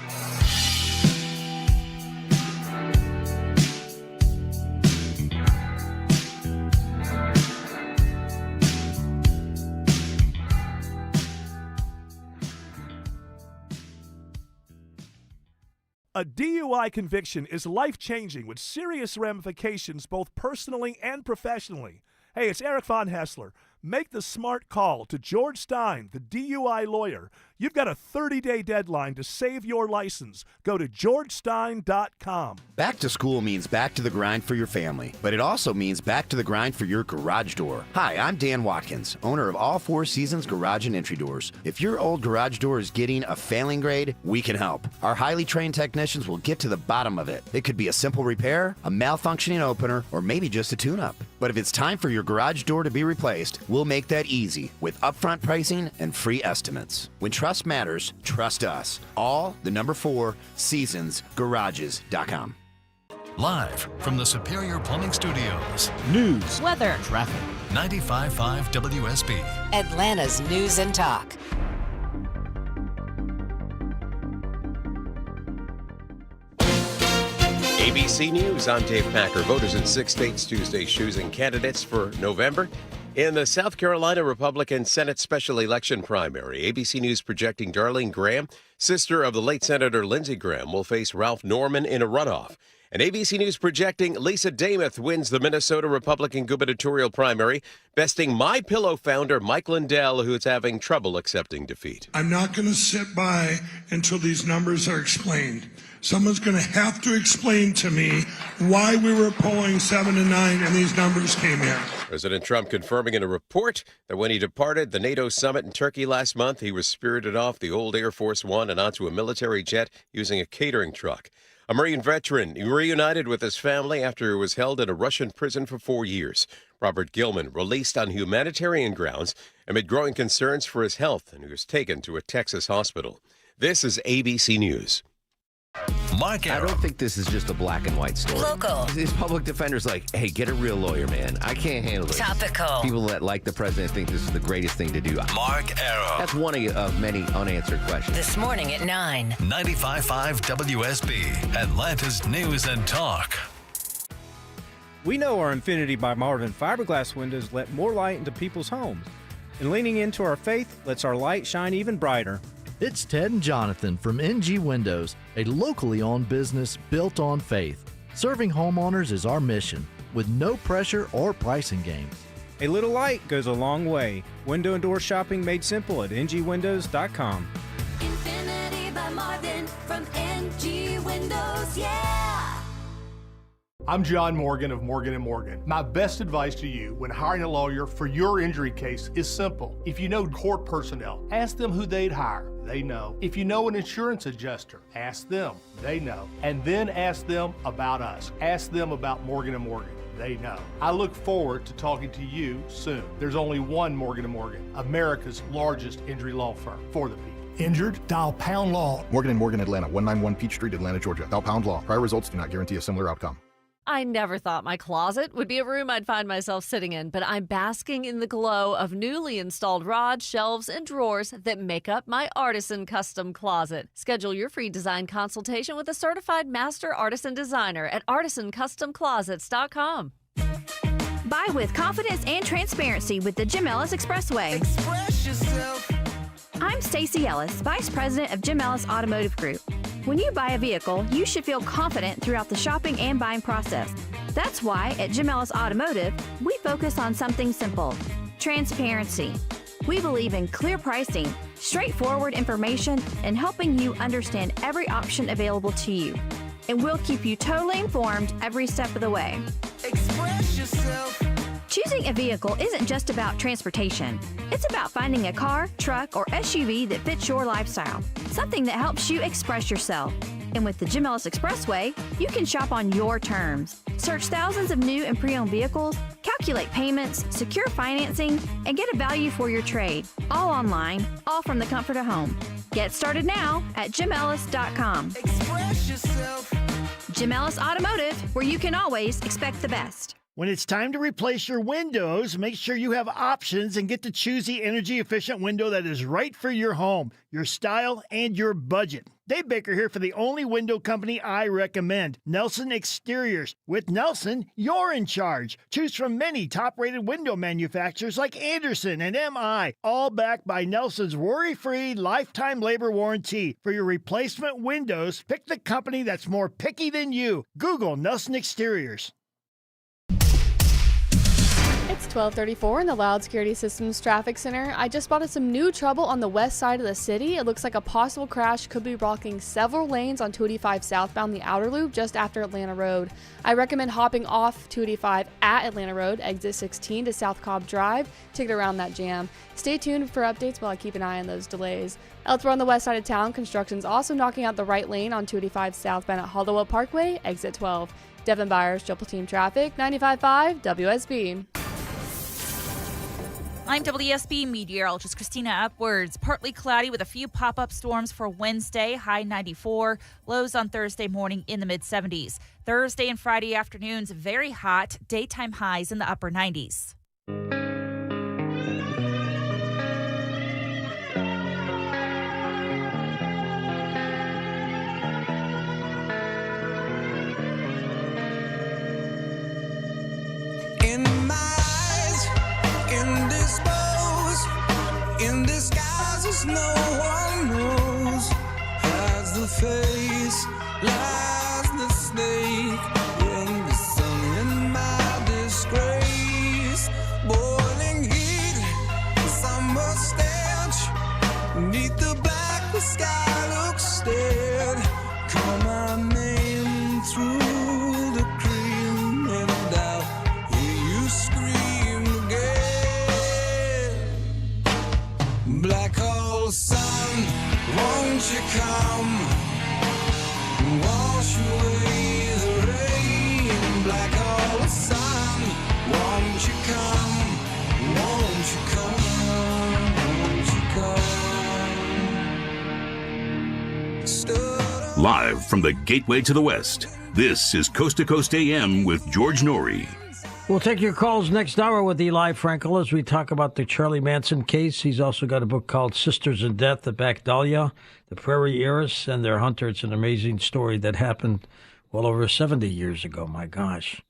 A DUI conviction is life-changing with serious ramifications both personally and professionally. Hey, it's Eric Von Hessler. Make the smart call to George Stein, the DUI lawyer. You've got a 30-day deadline to save your license. Go to georgestein.com. Back to school means back to the grind for your family, but it also means back to the grind for your garage door. Hi, I'm Dan Watkins, owner of All Four Seasons Garage and Entry Doors. If your old garage door is getting a failing grade, we can help. Our highly trained technicians will get to the bottom of it. It could be a simple repair, a malfunctioning opener, or maybe just a tune-up. But if it's time for your garage door to be replaced, we'll make that easy with upfront pricing and free estimates. When trust matters, trust us. All the number 4 seasonsgarages.com. Live from the Superior Plumbing Studios. News, weather, traffic. 95.5 WSB. Atlanta's News and Talk. ABC News, I'm Dave Packer. Voters in 6 states Tuesday choosing candidates for November. In the South Carolina Republican Senate special election primary, ABC News projecting Darlene Graham, sister of the late Senator Lindsey Graham, will face Ralph Norman in a runoff. And ABC News projecting Lisa Dameth wins the Minnesota Republican gubernatorial primary, besting MyPillow founder Mike Lindell, who is having trouble accepting defeat. I'm not going to sit by until these numbers are explained. Someone's going to have to explain to me why we were polling 7-9 and these numbers came in. President Trump confirming in a report that when he departed the NATO summit in Turkey last month, he was spirited off the old Air Force One and onto a military jet using a catering truck. A Marine veteran reunited with his family after he was held in a Russian prison for 4 years. Robert Gilman released on humanitarian grounds amid growing concerns for his health, and he was taken to a Texas hospital. This is ABC News. Mark Arrow. I don't think this is just a black and white story. Local. These public defenders like, hey, get a real lawyer, man. I can't handle this. Topical. People that like the president think this is the greatest thing to do. Mark Arrow. That's one of many unanswered questions. This morning at 9. 95.5 WSB, Atlanta's News and Talk. We know our Infinity by Marvin fiberglass windows let more light into people's homes. And leaning into our faith lets our light shine even brighter. It's Ted and Jonathan from NG Windows, a locally owned business built on faith. Serving homeowners is our mission, with no pressure or pricing games. A little light goes a long way. Window and door shopping made simple at ngwindows.com. Infinity by Marvin from NG Windows, yeah! I'm John Morgan of Morgan & Morgan. My best advice to you when hiring a lawyer for your injury case is simple. If you know court personnel, ask them who they'd hire. They know. If you know an insurance adjuster, ask them. They know. And then ask them about us. Ask them about Morgan & Morgan. They know. I look forward to talking to you soon. There's only one Morgan & Morgan, America's largest injury law firm for the people. Injured? Dial Pound Law. Morgan & Morgan Atlanta, 191 Peach Street, Atlanta, Georgia. Dial Pound Law. Prior results do not guarantee a similar outcome. I never thought my closet would be a room I'd find myself sitting in, but I'm basking in the glow of newly installed rods, shelves, and drawers that make up my Artisan Custom Closet. Schedule your free design consultation with a certified master artisan designer at artisancustomclosets.com. Buy with confidence and transparency with the Jim Ellis Expressway. Express yourself. I'm Stacey Ellis, Vice President of Jim Ellis Automotive Group. When you buy a vehicle, you should feel confident throughout the shopping and buying process. That's why at Jim Ellis Automotive, we focus on something simple: transparency. We believe in clear pricing, straightforward information, and helping you understand every option available to you. And we'll keep you totally informed every step of the way. Express yourself. Choosing a vehicle isn't just about transportation. It's about finding a car, truck, or SUV that fits your lifestyle, something that helps you express yourself. And with the Jim Ellis Expressway, you can shop on your terms. Search thousands of new and pre-owned vehicles, calculate payments, secure financing, and get a value for your trade. All online, all from the comfort of home. Get started now at JimEllis.com. Express yourself. Jim Ellis Automotive, where you can always expect the best. When it's time to replace your windows, make sure you have options and get to choose the energy-efficient window that is right for your home, your style, and your budget. Dave Baker here for the only window company I recommend, Nelson Exteriors. With Nelson, you're in charge. Choose from many top-rated window manufacturers like Anderson and MI, all backed by Nelson's worry-free lifetime labor warranty. For your replacement windows, pick the company that's more picky than you. Google Nelson Exteriors. It's 12:34 in the Loud Security Systems Traffic Center. I just spotted some new trouble on the west side of the city. It looks like a possible crash could be blocking several lanes on 285 southbound the outer loop just after Atlanta Road. I recommend hopping off 285 at Atlanta Road, exit 16 to South Cobb Drive to get around that jam. Stay tuned for updates while I keep an eye on those delays. Elsewhere on the west side of town, construction's also knocking out the right lane on 285 southbound at Hollowell Parkway, exit 12. Devin Byers, Triple Team Traffic, 95.5 WSB. I'm WSB meteorologist Christina Upwards. Partly cloudy with a few pop-up storms for Wednesday, high 94. Lows on Thursday morning in the mid-70s. Thursday and Friday afternoons, very hot. Daytime highs in the upper 90s. In my eyes, in face no one knows, hides the face, lies the snake in the sun in my disgrace. Boiling heat, summer stench, beneath the black the sky looks dead. Call my name through the cream and I'll hear you scream again. Black hole sun, won't you come? Wash away the rain. Black hole sun, won't you come? Won't you come? Won't you come? Live from the Gateway to the West, this is Coast to Coast AM with George Norrie. We'll take your calls next hour with Eli Frankel as we talk about the Charlie Manson case. He's also got a book called Sisters in Death, The Back Dahlia, The Prairie Heiress, and Their Hunter. It's an amazing story that happened well over 70 years ago. My gosh.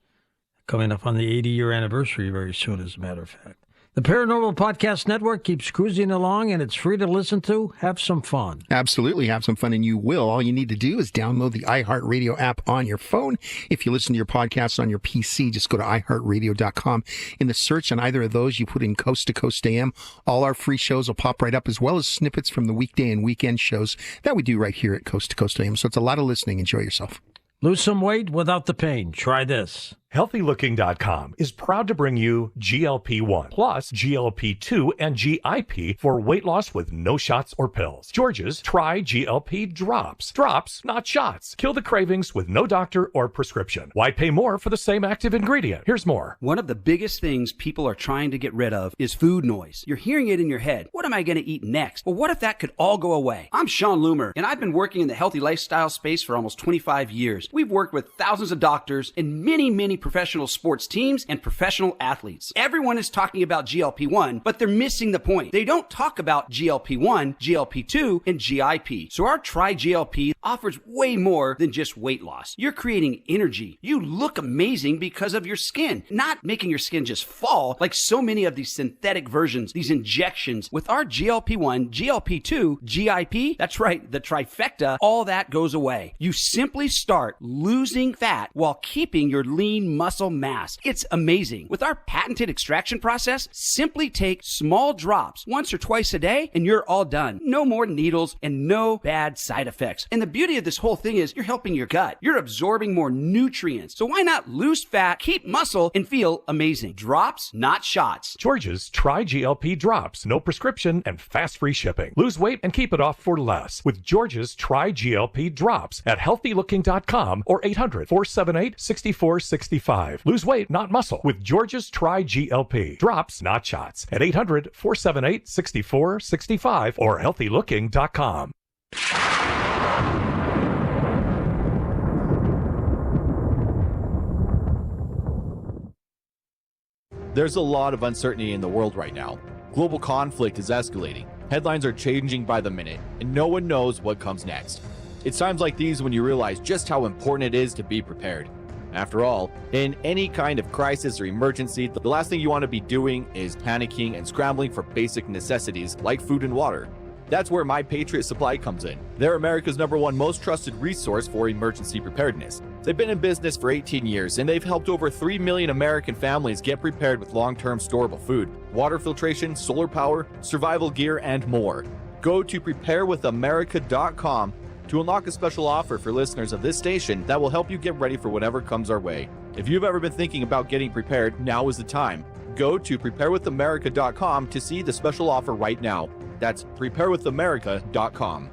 Coming up on the 80-year anniversary very soon, as a matter of fact. The Paranormal Podcast Network keeps cruising along, and it's free to listen to. Have some fun. Absolutely. Have some fun, and you will. All you need to do is download the iHeartRadio app on your phone. If you listen to your podcasts on your PC, just go to iHeartRadio.com. In the search on either of those, you put in Coast to Coast AM. All our free shows will pop right up, as well as snippets from the weekday and weekend shows that we do right here at Coast to Coast AM. So it's a lot of listening. Enjoy yourself. Lose some weight without the pain. Try this. HealthyLooking.com is proud to bring you GLP-1 plus GLP-2 and GIP for weight loss with no shots or pills. George's Try GLP Drops. Drops, not shots. Kill the cravings with no doctor or prescription. Why pay more for the same active ingredient? Here's more. One of the biggest things people are trying to get rid of is food noise. You're hearing it in your head. What am I going to eat next? Well, what if that could all go away? I'm Sean Loomer, and I've been working in the healthy lifestyle space for almost 25 years. We've worked with thousands of doctors and many professional sports teams and professional athletes. Everyone is talking about GLP-1, but they're missing the point. They don't talk about GLP-1, GLP-2, and GIP. So our Try GLP offers way more than just weight loss. You're creating energy. You look amazing because of your skin, not making your skin just fall like so many of these synthetic versions, these injections. With our GLP-1, GLP-2, GIP, that's right, the trifecta, all that goes away. You simply start losing fat while keeping your lean muscle mass. It's amazing. With our patented extraction process, simply take small drops once or twice a day and you're all done. No more needles and no bad side effects. And the beauty of this whole thing is you're helping your gut. You're absorbing more nutrients. So why not lose fat, keep muscle, and feel amazing? Drops, not shots. George's Try GLP Drops. No prescription and fast free shipping. Lose weight and keep it off for less with George's Try GLP Drops at HealthyLooking.com or 800-478-6465. Lose weight, not muscle, with George's Try GLP. Drops, not shots, at 800-478-6465 or HealthyLooking.com. There's a lot of uncertainty in the world right now. Global conflict is escalating. Headlines are changing by the minute, and no one knows what comes next. It's times like these when you realize just how important it is to be prepared. After all, in any kind of crisis or emergency, the last thing you want to be doing is panicking and scrambling for basic necessities like food and water. That's where My Patriot Supply comes in. They're America's #1 most trusted resource for emergency preparedness. They've been in business for 18 years, and they've helped over 3 million American families get prepared with long-term storable food, water filtration, solar power, survival gear, and more. Go to preparewithamerica.com to unlock a special offer for listeners of this station that will help you get ready for whatever comes our way. If you've ever been thinking about getting prepared, now is the time. Go to preparewithamerica.com to see the special offer right now. That's preparewithamerica.com.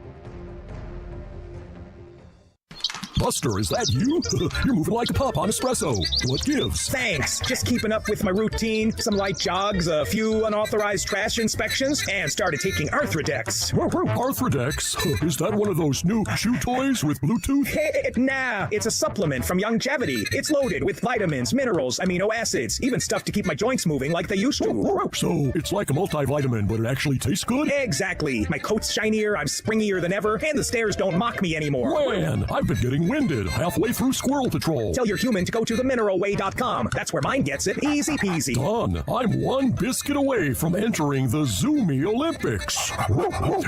Buster, is that you? You're moving like a pup on espresso. What gives? Thanks. Just keeping up with my routine. Some light jogs, a few unauthorized trash inspections, and started taking Arthrodex. Arthrodex? Is that one of those new chew toys with Bluetooth? Nah, it's a supplement from Youngevity. It's loaded with vitamins, minerals, amino acids, even stuff to keep my joints moving like they used to. So it's like a multivitamin, but it actually tastes good? Exactly. My coat's shinier, I'm springier than ever, and the stairs don't mock me anymore. Man, I've been getting winded halfway through Squirrel Patrol. Tell your human to go to themineralway.com. That's where mine gets it. Easy peasy. Done. I'm one biscuit away from entering the Zoomy Olympics.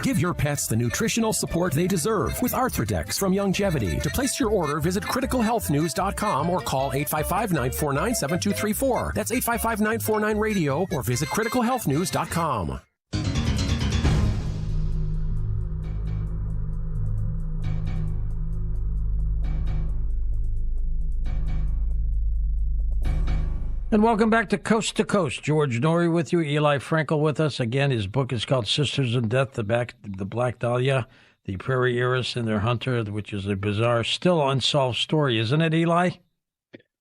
Give your pets the nutritional support they deserve with Arthrodex from Longevity. To place your order, visit criticalhealthnews.com or call 855-949-7234. That's 855-949-RADIO or visit criticalhealthnews.com. And welcome back to Coast. George Noory with you, Eli Frankel with us. Again, his book is called Sisters in Death, the Black Dahlia, the Prairie Heiress and Their Hunter, which is a bizarre, still unsolved story, isn't it, Eli?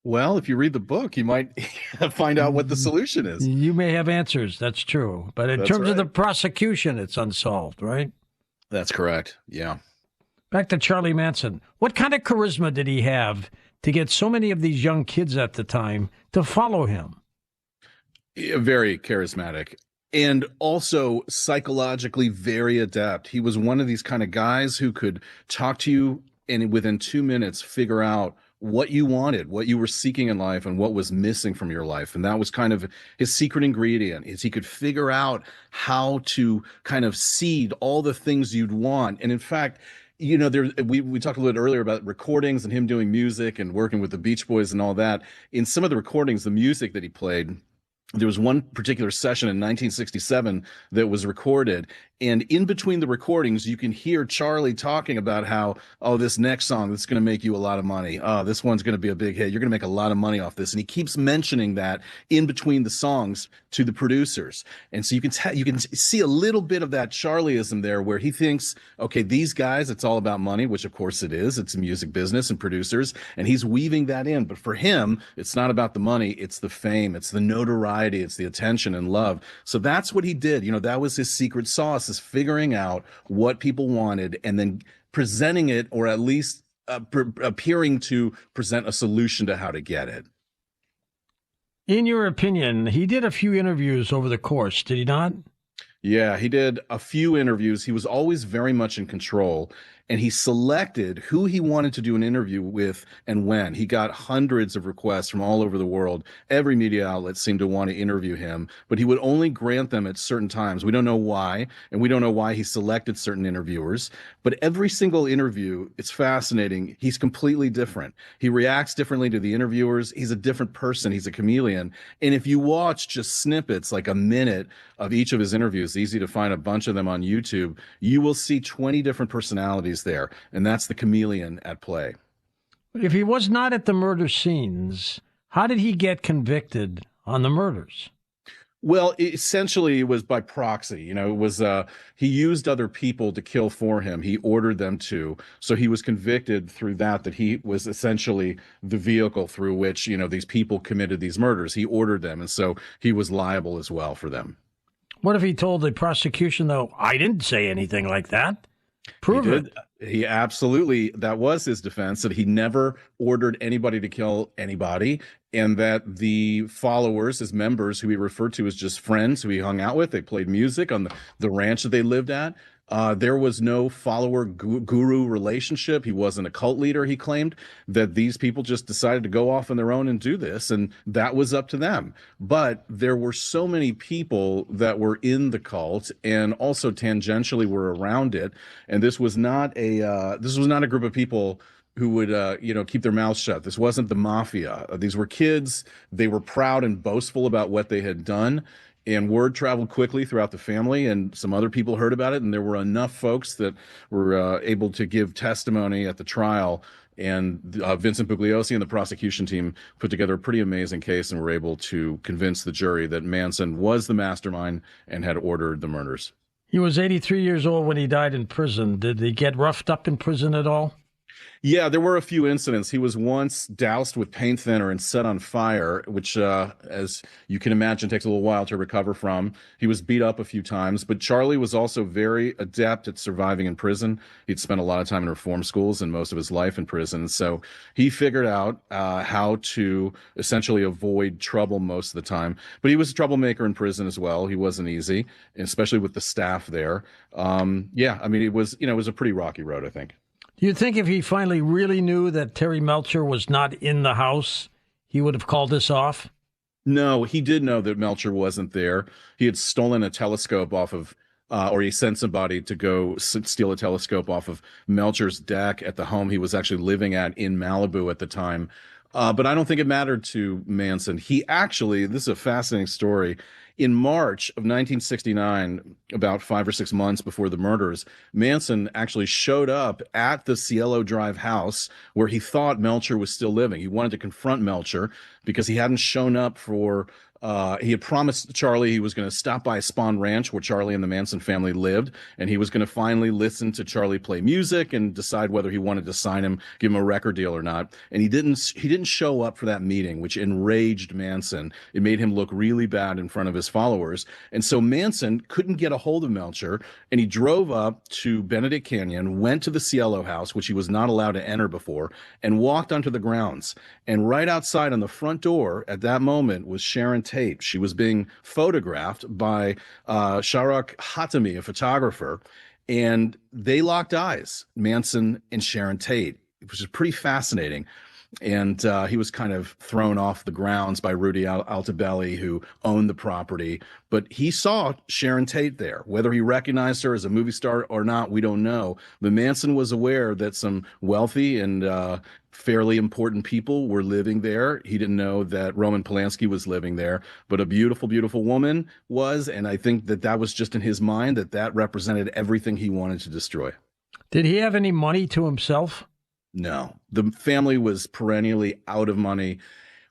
Well, if you read the book, you might find out what the solution is. You may have answers, that's true. But in terms of the prosecution, it's unsolved, right? That's correct, yeah. Back to Charlie Manson. What kind of charisma did he have to get so many of these young kids at the time to follow him? Very charismatic and also psychologically very adept. He was one of these kind of guys who could talk to you and within 2 minutes figure out what you wanted, what you were seeking in life, and what was missing from your life. And that was kind of his secret ingredient, is he could figure out how to kind of seed all the things you'd want. And in fact, you know, we talked a little bit earlier about recordings and him doing music and working with the Beach Boys and all that. In some of the recordings, the music that he played, there was one particular session in 1967 that was recorded, and in between the recordings, you can hear Charlie talking about how, oh, this next song, that's going to make you a lot of money. Oh, this one's going to be a big hit. You're going to make a lot of money off this. And he keeps mentioning that in between the songs to the producers. And so you can see a little bit of that Charlieism there, where he thinks, okay, these guys, it's all about money, which of course it is. It's music business and producers, and he's weaving that in. But for him, it's not about the money. It's the fame. It's the notoriety. It's the attention and love. So that's what he did. You know, that was his secret sauce, is figuring out what people wanted and then presenting it, or at least appearing to present a solution to how to get it. In your opinion, he did a few interviews over the course, did he not? Yeah, he did a few interviews. He was always very much in control, and he selected who he wanted to do an interview with and when. He got hundreds of requests from all over the world. Every media outlet seemed to want to interview him, but he would only grant them at certain times. We don't know why, and we don't know why he selected certain interviewers, but every single interview, it's fascinating. He's completely different. He reacts differently to the interviewers. He's a different person. He's a chameleon. And if you watch just snippets, like a minute of each of his interviews, easy to find a bunch of them on YouTube, you will see 20 different personalities there, and that's the chameleon at play. If he was not at the murder scenes, how did he get convicted on the murders? Well, essentially, it was by proxy. You know, it was he used other people to kill for him. He ordered them to. So he was convicted through that he was essentially the vehicle through which, you know, these people committed these murders. He ordered them, and so he was liable as well for them. What if he told the prosecution, though, I didn't say anything like that? Prove it. He absolutely, that was his defense, that he never ordered anybody to kill anybody, and that the followers, his members, who he referred to as just friends who he hung out with, they played music on the ranch that they lived at. There was no follower-guru relationship. He wasn't a cult leader, he claimed, that these people just decided to go off on their own and do this, and that was up to them. But there were so many people that were in the cult and also tangentially were around it, and this was not a group of people who would, keep their mouths shut. This wasn't the mafia. These were kids. They were proud and boastful about what they had done. And word traveled quickly throughout the family, and some other people heard about it, and there were enough folks that were able to give testimony at the trial. And Vincent Bugliosi and the prosecution team put together a pretty amazing case and were able to convince the jury that Manson was the mastermind and had ordered the murders. He was 83 years old when he died in prison. Did he get roughed up in prison at all? Yeah, there were a few incidents. He was once doused with paint thinner and set on fire, which, as you can imagine, takes a little while to recover from. He was beat up a few times, but Charlie was also very adept at surviving in prison. He'd spent a lot of time in reform schools and most of his life in prison. So he figured out how to essentially avoid trouble most of the time. But he was a troublemaker in prison as well. He wasn't easy, especially with the staff there. It was a pretty rocky road, I think. Do you think if he finally really knew that Terry Melcher was not in the house, he would have called this off? No, he did know that Melcher wasn't there. He had stolen a telescope off of, or he sent somebody to go steal a telescope off of Melcher's deck at the home he was actually living at in Malibu at the time. But I don't think it mattered to Manson. He actually, this is a fascinating story. In March of 1969, about 5 or 6 months before the murders, Manson actually showed up at the Cielo Drive house where he thought Melcher was still living. He wanted to confront Melcher because he hadn't shown up for he had promised Charlie he was going to stop by Spahn Ranch where Charlie and the Manson family lived, and he was going to finally listen to Charlie play music and decide whether he wanted to sign him, give him a record deal or not. And he didn't show up for that meeting, which enraged Manson. It made him look really bad in front of his followers. And so Manson couldn't get a hold of Melcher, and he drove up to Benedict Canyon, went to the Cielo house, which he was not allowed to enter before, and walked onto the grounds. And right outside on the front door at that moment was Sharon Tate. She was being photographed by Shahrokh Hatami, a photographer, and they locked eyes, Manson and Sharon Tate, which is pretty fascinating. And he was kind of thrown off the grounds by Rudy Altobelli, who owned the property. But he saw Sharon Tate there. Whether he recognized her as a movie star or not, we don't know. But Manson was aware that some wealthy and fairly important people were living there. He didn't know that Roman Polanski was living there, but a beautiful, beautiful woman was. And I think that was just in his mind, that represented everything he wanted to destroy. Did he have any money to himself? No, the family was perennially out of money,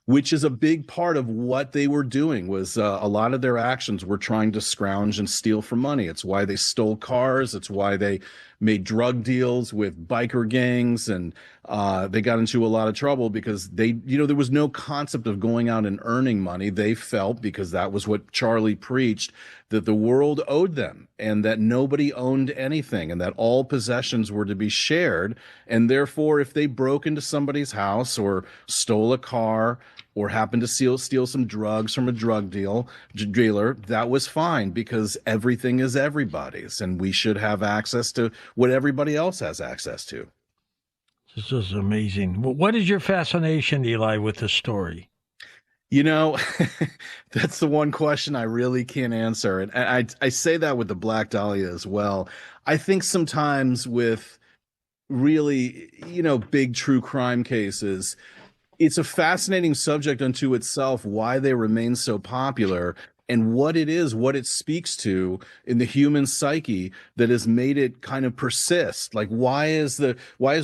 which is a big part of what they were doing. Was a lot of their actions were trying to scrounge and steal for money. It's why they stole cars. It's why they made drug deals with biker gangs, and they got into a lot of trouble because there was no concept of going out and earning money. They felt, because that was what Charlie preached, that the world owed them and that nobody owned anything and that all possessions were to be shared. And therefore, if they broke into somebody's house or stole a car or happened to steal some drugs from a drug dealer, that was fine because everything is everybody's and we should have access to what everybody else has access to. This is amazing. What is your fascination, Eli, with the story? You know, that's the one question I really can't answer. And I say that with the Black Dahlia as well. I think sometimes with really, big true crime cases, it's a fascinating subject unto itself, why they remain so popular and what it speaks to in the human psyche that has made it kind of persist. Like, why is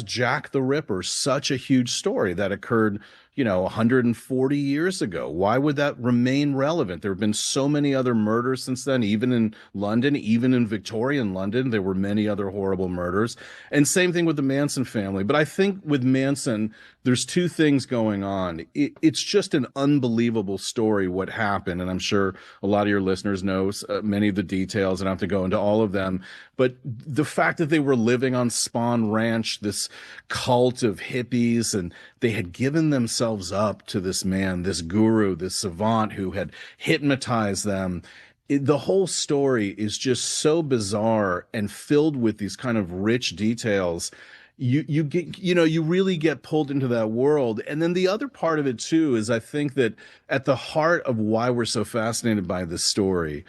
Jack the Ripper such a huge story that occurred 140 years ago? Why would that remain relevant? There have been so many other murders since then, even in London, even in Victorian London, there were many other horrible murders. And same thing with the Manson family. But I think with Manson, there's two things going on. It's just an unbelievable story what happened. And I'm sure a lot of your listeners know many of the details, and I don't have to go into all of them. But the fact that they were living on Spahn Ranch, this cult of hippies, and they had given themselves up to this man, this guru, this savant who had hypnotized them. The whole story is just so bizarre and filled with these kind of rich details. You get, you really get pulled into that world. And then the other part of it too is I think that at the heart of why we're so fascinated by this story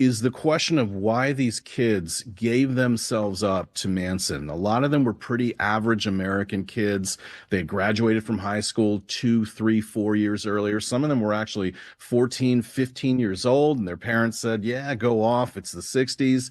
is the question of why these kids gave themselves up to Manson. A lot of them were pretty average American kids. They had graduated from high school 2, 3, 4 years earlier. Some of them were actually 14, 15 years old, and their parents said, yeah, go off. It's the 60s.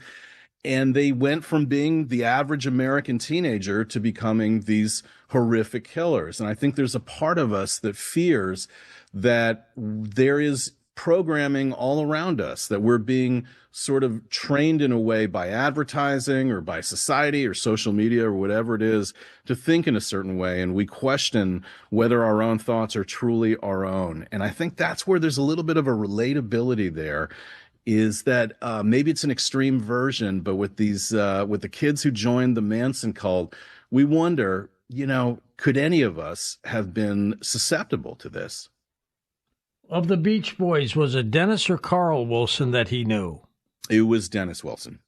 And they went from being the average American teenager to becoming these horrific killers. And I think there's a part of us that fears that there is programming all around us, that we're being sort of trained in a way by advertising or by society or social media or whatever it is to think in a certain way. And we question whether our own thoughts are truly our own. And I think that's where there's a little bit of a relatability there, is that maybe it's an extreme version, but with these, with the kids who joined the Manson cult, we wonder, could any of us have been susceptible to this? Of the Beach Boys, was it Dennis or Carl Wilson that he knew? It was Dennis Wilson.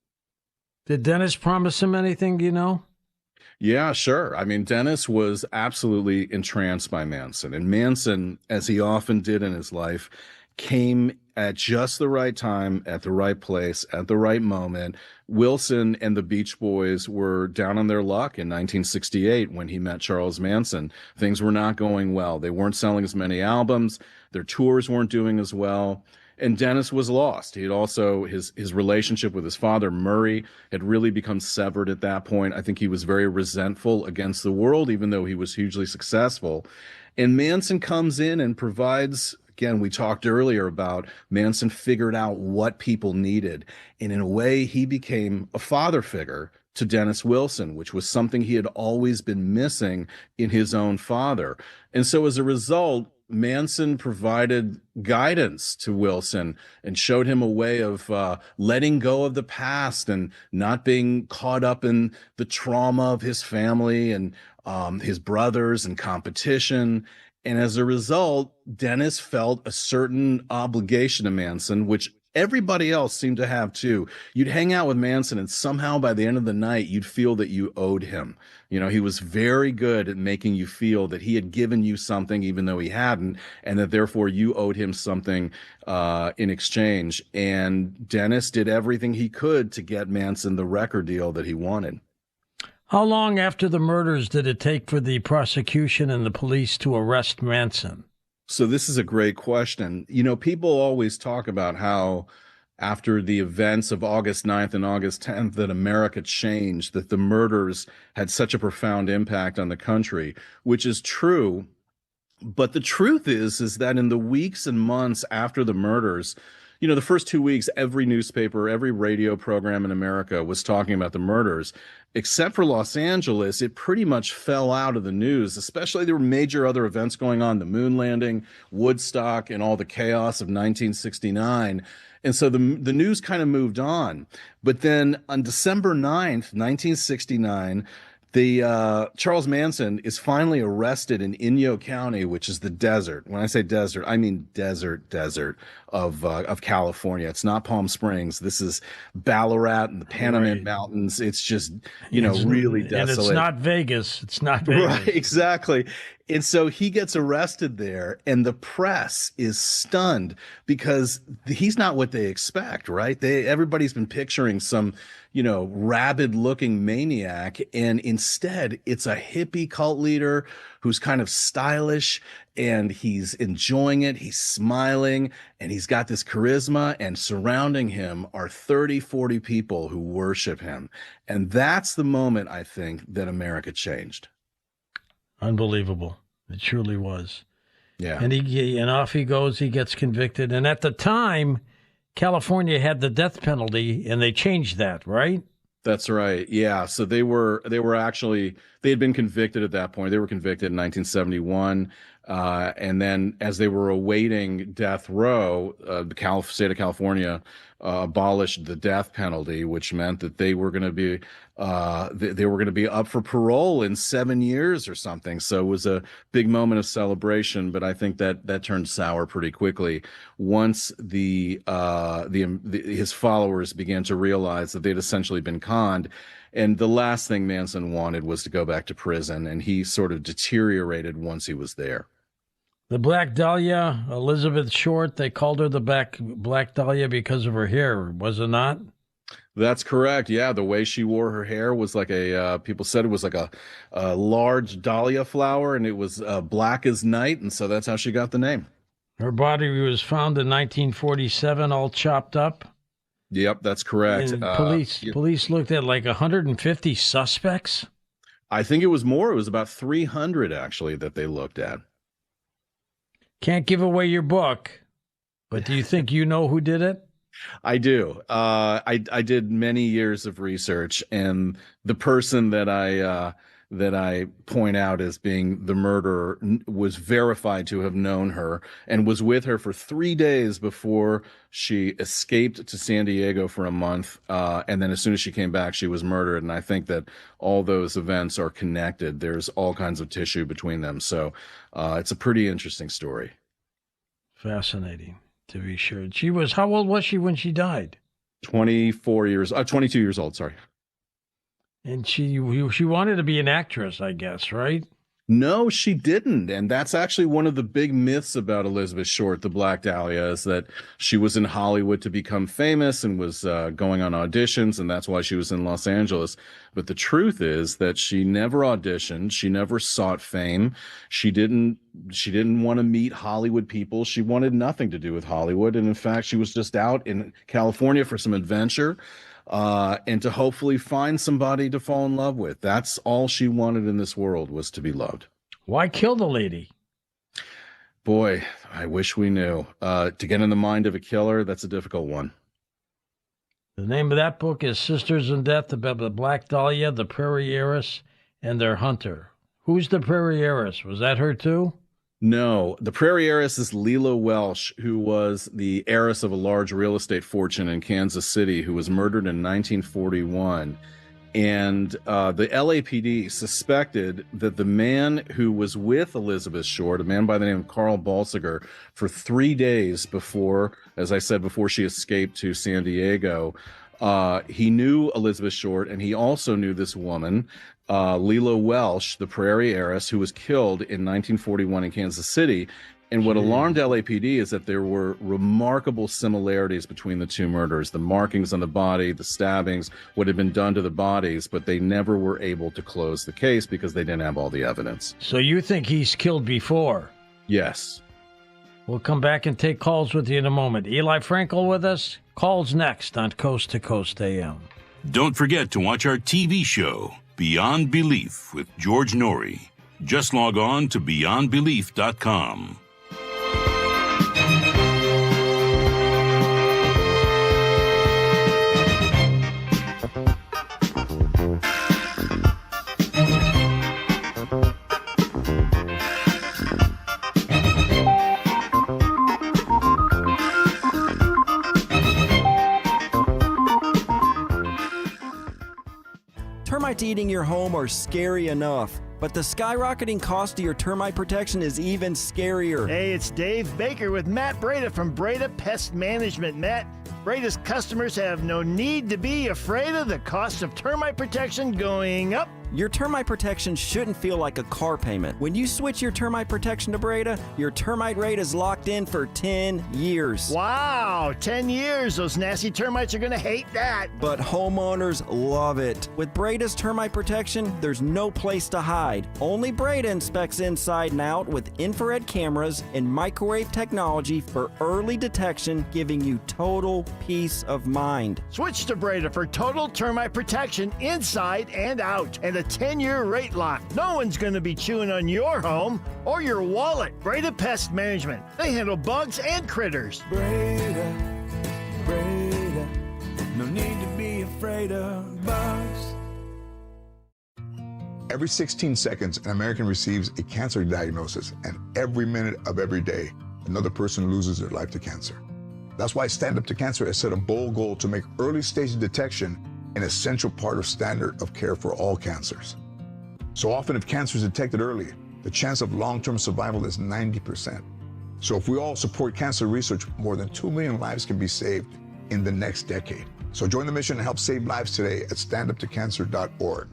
Did Dennis promise him anything, do you know? Yeah, sure. I mean, Dennis was absolutely entranced by Manson. And Manson, as he often did in his life, came at just the right time, at the right place, at the right moment. Wilson and the Beach Boys were down on their luck in 1968 when he met Charles Manson. Things were not going well. They weren't selling as many albums. Their tours weren't doing as well. And Dennis was lost. He had also, his relationship with his father, Murray, had really become severed at that point. I think he was very resentful against the world, even though he was hugely successful. And Manson comes in and provides, again, we talked earlier about Manson figured out what people needed. And in a way, he became a father figure to Dennis Wilson, which was something he had always been missing in his own father. And so as a result, Manson provided guidance to Wilson and showed him a way of letting go of the past and not being caught up in the trauma of his family and his brothers and competition. And as a result, Dennis felt a certain obligation to Manson, which everybody else seemed to have too. You'd hang out with Manson and somehow by the end of the night, you'd feel that you owed him. You know, he was very good at making you feel that he had given you something, even though he hadn't, and that therefore you owed him something in exchange. And Dennis did everything he could to get Manson the record deal that he wanted. How long after the murders did it take for the prosecution and the police to arrest Manson? So this is a great question. You know, people always talk about how after the events of August 9th and August 10th that America changed, that the murders had such a profound impact on the country, which is true. But the truth is that in the weeks and months after the murders, you know, the first 2 weeks, every newspaper, every radio program in America was talking about the murders. Except for Los Angeles, it pretty much fell out of the news, especially there were major other events going on, the moon landing, Woodstock, and all the chaos of 1969. And so the news kind of moved on. But then on December 9th, 1969, Charles Manson is finally arrested in Inyo County, which is the desert. When I say desert, I mean desert of California. It's not Palm Springs. This is Ballarat and the Panamint Mountains. It's just, you know, really desolate. And it's not Vegas. It's not Vegas. Right, exactly. And so he gets arrested there, and the press is stunned because he's not what they expect, right? Everybody's been picturing some, you know, rabid-looking maniac, and instead it's a hippie cult leader who's kind of stylish, and he's enjoying it, he's smiling, and he's got this charisma, and surrounding him are 30, 40 people who worship him. And that's the moment, I think, that America changed. Unbelievable. It truly was. Yeah. And off he goes, he gets convicted. And at the time, California had the death penalty, and they changed that, right? That's right. Yeah. So they had been convicted at that point. They were convicted in 1971. And then as they were awaiting death row, the state of California abolished the death penalty, which meant that they were going to be up for parole in 7 years or something. So it was a big moment of celebration, but I think that turned sour pretty quickly once his followers began to realize that they'd essentially been conned. And the last thing Manson wanted was to go back to prison, and he sort of deteriorated once he was there. The Black Dahlia, Elizabeth Short, they called her the Black Dahlia because of her hair, was it not? That's correct. Yeah, the way she wore her hair was like people said it was like a large dahlia flower, and it was black as night, and so that's how she got the name. Her body was found in 1947, all chopped up. Yep, that's correct. And police looked at like 150 suspects? I think it was more. It was about 300, actually, that they looked at. Can't give away your book, but do you think you know who did it? I do. I did many years of research, and the person that I point out as being the murderer was verified to have known her and was with her for 3 days before she escaped to San Diego for a month. And then as soon as she came back, she was murdered. And I think that all those events are connected. There's all kinds of tissue between them. So it's a pretty interesting story. Fascinating, to be sure. How old was she when she died? 22 years old, sorry. And she wanted to be an actress, I guess, right? No, she didn't. And that's actually one of the big myths about Elizabeth Short, the Black Dahlia, is that she was in Hollywood to become famous and was going on auditions, and that's why she was in Los Angeles. But the truth is that she never auditioned. She never sought fame. She didn't want to meet Hollywood people. She wanted nothing to do with Hollywood. And in fact, she was just out in California for some adventure. And to hopefully find somebody to fall in love with. That's all she wanted in this world, was to be loved. Why kill the lady? Boy, I wish we knew. To get in the mind of a killer, that's a difficult one. The name of that book is Sisters in Death, about the Black Dahlia, the Prairie Heiress, and their hunter. Who's the Prairie Heiress? Was that her too? No, the Prairie Heiress is Lila Welsh, who was the heiress of a large real estate fortune in Kansas City, who was murdered in 1941. And the LAPD suspected that the man who was with Elizabeth Short, a man by the name of Carl Balsiger, for 3 days before, as I said, before she escaped to San Diego, he knew Elizabeth Short, and he also knew this woman, Lila Welsh, the Prairie Heiress, who was killed in 1941 in Kansas City. And what alarmed LAPD is that there were remarkable similarities between the two murders, the markings on the body, the stabbings, what had been done to the bodies, but they never were able to close the case because they didn't have all the evidence. So you think he's killed before? Yes. We'll come back and take calls with you in a moment. Eli Frankel with us. Calls next on Coast to Coast AM. Don't forget to watch our TV show, Beyond Belief, with George Norrie. Just log on to beyondbelief.com. Termites eating your home are scary enough, but the skyrocketing cost of your termite protection is even scarier. Hey, it's Dave Baker with Matt Breda from Breda Pest Management. Matt, Breda's customers have no need to be afraid of the cost of termite protection going up. Your termite protection shouldn't feel like a car payment. When you switch your termite protection to Breda, your termite rate is locked in for 10 years. Wow, 10 years. Those nasty termites are going to hate that. But homeowners love it. With Breda's termite protection, there's no place to hide. Only Breda inspects inside and out with infrared cameras and microwave technology for early detection, giving you total peace of mind. Switch to Breda for total termite protection inside and out, and a 10-year rate lock. No one's going to be chewing on your home or your wallet. Breda Pest Management. They handle bugs and critters. Breda, no need to be afraid of bugs. Every 16 seconds, an American receives a cancer diagnosis, and every minute of every day, another person loses their life to cancer. That's why Stand Up to Cancer has set a bold goal to make early stage detection an essential part of standard of care for all cancers. So often, if cancer is detected early, the chance of long-term survival is 90%. So if we all support cancer research, more than 2 million lives can be saved in the next decade. So join the mission and help save lives today at standuptocancer.org.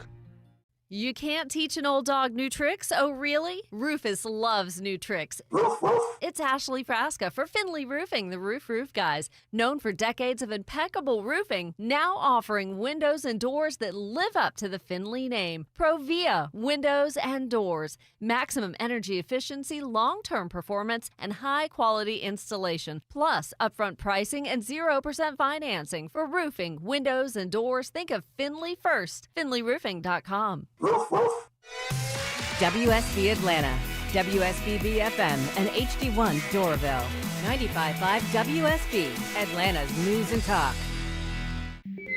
You can't teach an old dog new tricks? Oh, really? Rufus loves new tricks. It's Ashley Frasca for Finley Roofing, the Roof Guys. Known for decades of impeccable roofing, now offering windows and doors that live up to the Finley name. Provia Windows and Doors. Maximum energy efficiency, long-term performance, and high-quality installation. Plus, upfront pricing and 0% financing. For roofing, windows, and doors, think of Finley first. FinleyRoofing.com. WSB Atlanta, WSB FM, and HD1 Doraville. 95.5 WSB, Atlanta's news and talk.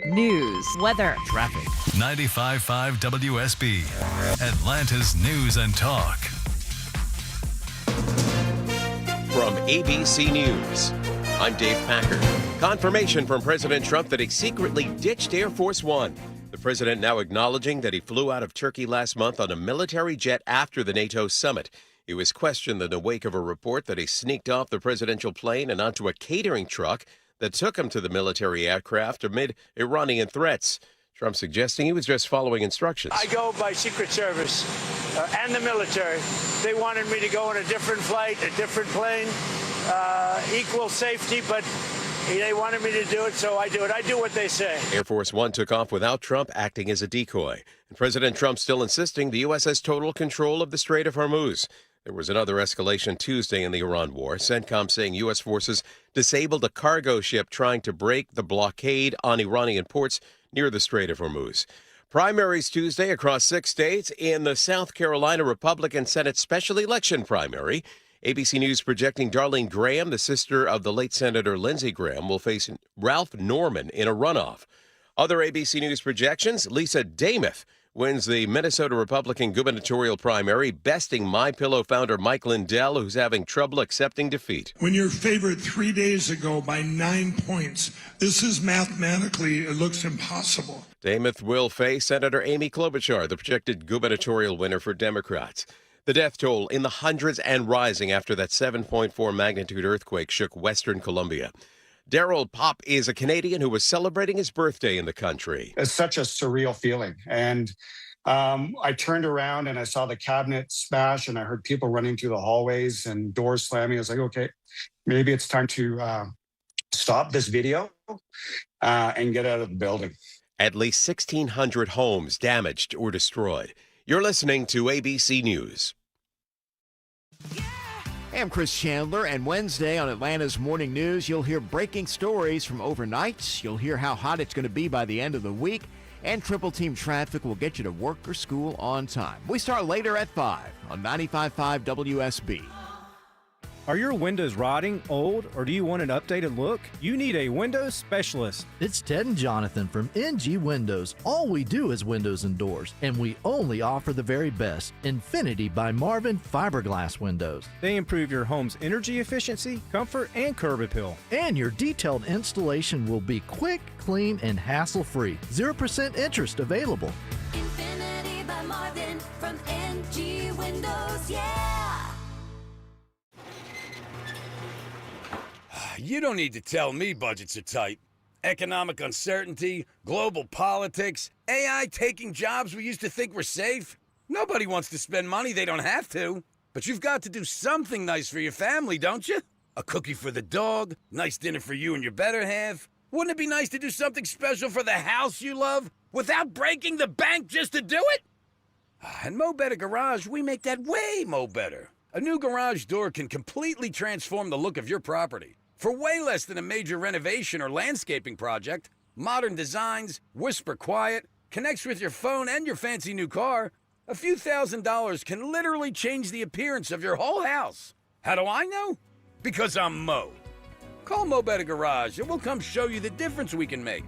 News, weather, traffic. 95.5 WSB, Atlanta's news and talk. From ABC News, I'm Dave Packer. Confirmation from President Trump that he secretly ditched Air Force One. The president now acknowledging that he flew out of Turkey last month on a military jet after the NATO summit. He was questioned in the wake of a report that he sneaked off the presidential plane and onto a catering truck that took him to the military aircraft amid Iranian threats. Trump suggesting he was just following instructions. I go by Secret Service and the military. They wanted me to go on a different flight, a different plane, equal safety, but they wanted me to do it, so I do it. I do what they say. Air Force One took off without Trump acting as a decoy. And President Trump still insisting the U.S. has total control of the Strait of Hormuz. There was another escalation Tuesday in the Iran war. CENTCOM saying U.S. forces disabled a cargo ship trying to break the blockade on Iranian ports near the Strait of Hormuz. Primaries Tuesday across 6 states in the South Carolina Republican Senate special election primary. ABC News projecting Darlene Graham, the sister of the late Senator Lindsey Graham, will face Ralph Norman in a runoff. Other ABC News projections, Lisa Damath wins the Minnesota Republican gubernatorial primary, besting MyPillow founder Mike Lindell, who's having trouble accepting defeat. When you're favored 3 days ago by 9 points, this is mathematically, it looks impossible. Damath will face Senator Amy Klobuchar, the projected gubernatorial winner for Democrats. The death toll in the hundreds and rising after that 7.4 magnitude earthquake shook Western Colombia. Daryl Pop is a Canadian who was celebrating his birthday in the country. It's such a surreal feeling. And I turned around and I saw the cabinet smash and I heard people running through the hallways and doors slamming. I was like, okay, maybe it's time to stop this video and get out of the building. At least 1,600 homes damaged or destroyed. You're listening to ABC News. Hey, I'm Chris Chandler, and Wednesday on Atlanta's Morning News, you'll hear breaking stories from overnight. You'll hear how hot it's going to be by the end of the week, and Triple Team Traffic will get you to work or school on time. We start later at 5 on 95.5 WSB. Are your windows rotting, old, or do you want an updated look? You need a windows specialist. It's Ted and Jonathan from NG Windows. All we do is windows and doors, and we only offer the very best. Infinity by Marvin fiberglass windows. They improve your home's energy efficiency, comfort, and curb appeal. And your detailed installation will be quick, clean, and hassle-free. 0% interest available. Infinity by Marvin from NG Windows, yeah! You don't need to tell me budgets are tight. Economic uncertainty, global politics, AI taking jobs we used to think were safe. Nobody wants to spend money they don't have to. But you've got to do something nice for your family, don't you? A cookie for the dog, nice dinner for you and your better half. Wouldn't it be nice to do something special for the house you love without breaking the bank just to do it? At Mo Better Garage, we make that way mo better. A new garage door can completely transform the look of your property. For way less than a major renovation or landscaping project, modern designs, whisper quiet, connects with your phone and your fancy new car, a few $1,000s can literally change the appearance of your whole house. How do I know? Because I'm Mo. Call Mo Better Garage and we'll come show you the difference we can make.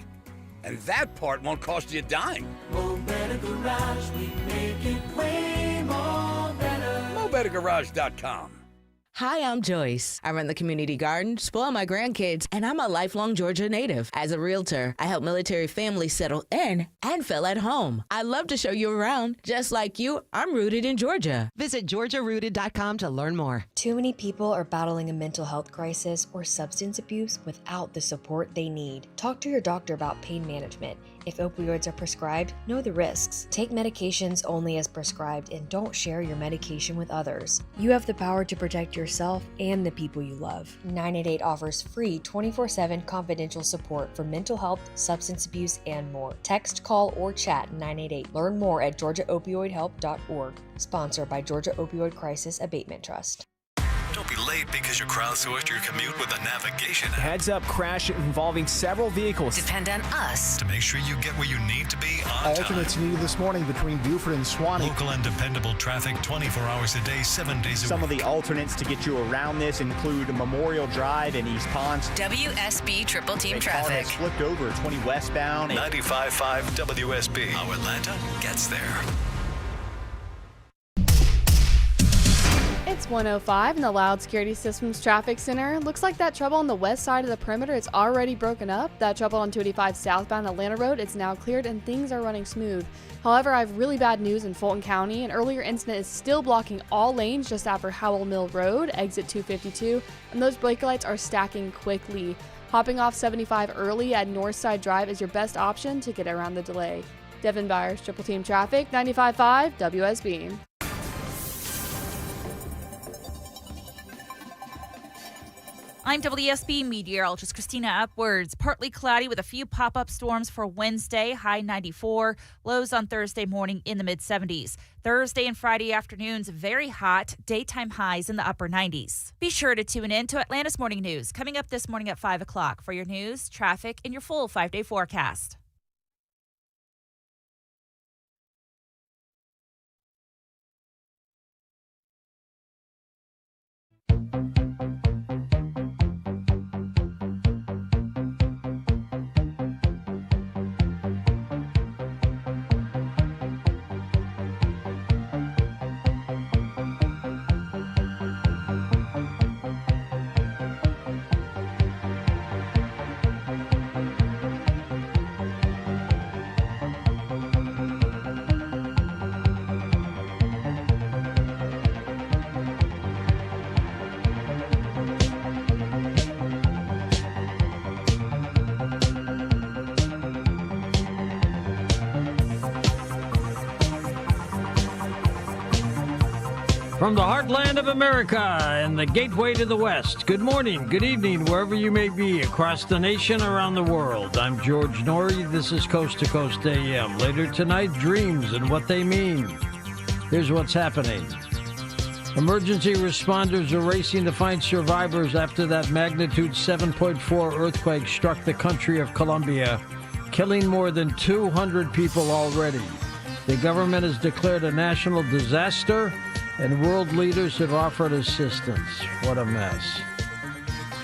And that part won't cost you a dime. Mo Better Garage, we make it way more better. MoBetterGarage.com. Hi, I'm Joyce. I run the community garden, spoil my grandkids, and I'm a lifelong Georgia native. As a realtor, I help military families settle in and feel at home. I love to show you around. Just like you, I'm rooted in Georgia. Visit GeorgiaRooted.com to learn more. Too many people are battling a mental health crisis or substance abuse without the support they need. Talk to your doctor about pain management. If opioids are prescribed, know the risks. Take medications only as prescribed and don't share your medication with others. You have the power to protect yourself and the people you love. 988 offers free 24/7 confidential support for mental health, substance abuse, and more. Text, call, or chat 988. Learn more at georgiaopioidhelp.org. Sponsored by Georgia Opioid Crisis Abatement Trust. Don't be late because you crowdsourced your commute with a navigation app. Heads up crash involving several vehicles. Depend on us To make sure you get where you need to be on Alternates time. needed this morning between Buford and Swanee. Local and dependable traffic 24 hours a day, 7 days a Some week. of the alternates to get you around this include Memorial Drive in East Ponce. WSB Triple Team A car has Traffic. flipped over 20 westbound. 95.5 WSB. How Atlanta gets there. It's 105 in the Loud Security Systems Traffic Center. Looks like that trouble on the west side of the perimeter is already broken up. That trouble on 285 southbound Atlanta Road is now cleared and things are running smooth. However, I have really bad news in Fulton County. An earlier incident is still blocking all lanes just after Howell Mill Road, exit 252, and those brake lights are stacking quickly. Hopping off 75 early at Northside Drive is your best option to get around the delay. Devin Byers, Triple Team Traffic, 95.5 WSB. I'm WSB meteorologist Christina Upwards. Partly cloudy with a few pop-up storms for Wednesday, high 94. Lows on Thursday morning in the mid-70s. Thursday and Friday afternoons, very hot. Daytime highs in the upper 90s. Be sure to tune in to Atlanta's Morning News, coming up this morning at 5 o'clock for your news, traffic, and your full 5-day forecast. From the heartland of America and the gateway to the West, good morning, good evening, wherever you may be across the nation, around the world. I'm George Norrie. This is Coast to Coast AM. Later tonight, dreams and what they mean. Here's what's happening. Emergency responders are racing to find survivors after that magnitude 7.4 earthquake struck the country of Colombia, killing more than 200 people already. The government has declared a national disaster, and world leaders have offered assistance. What a mess.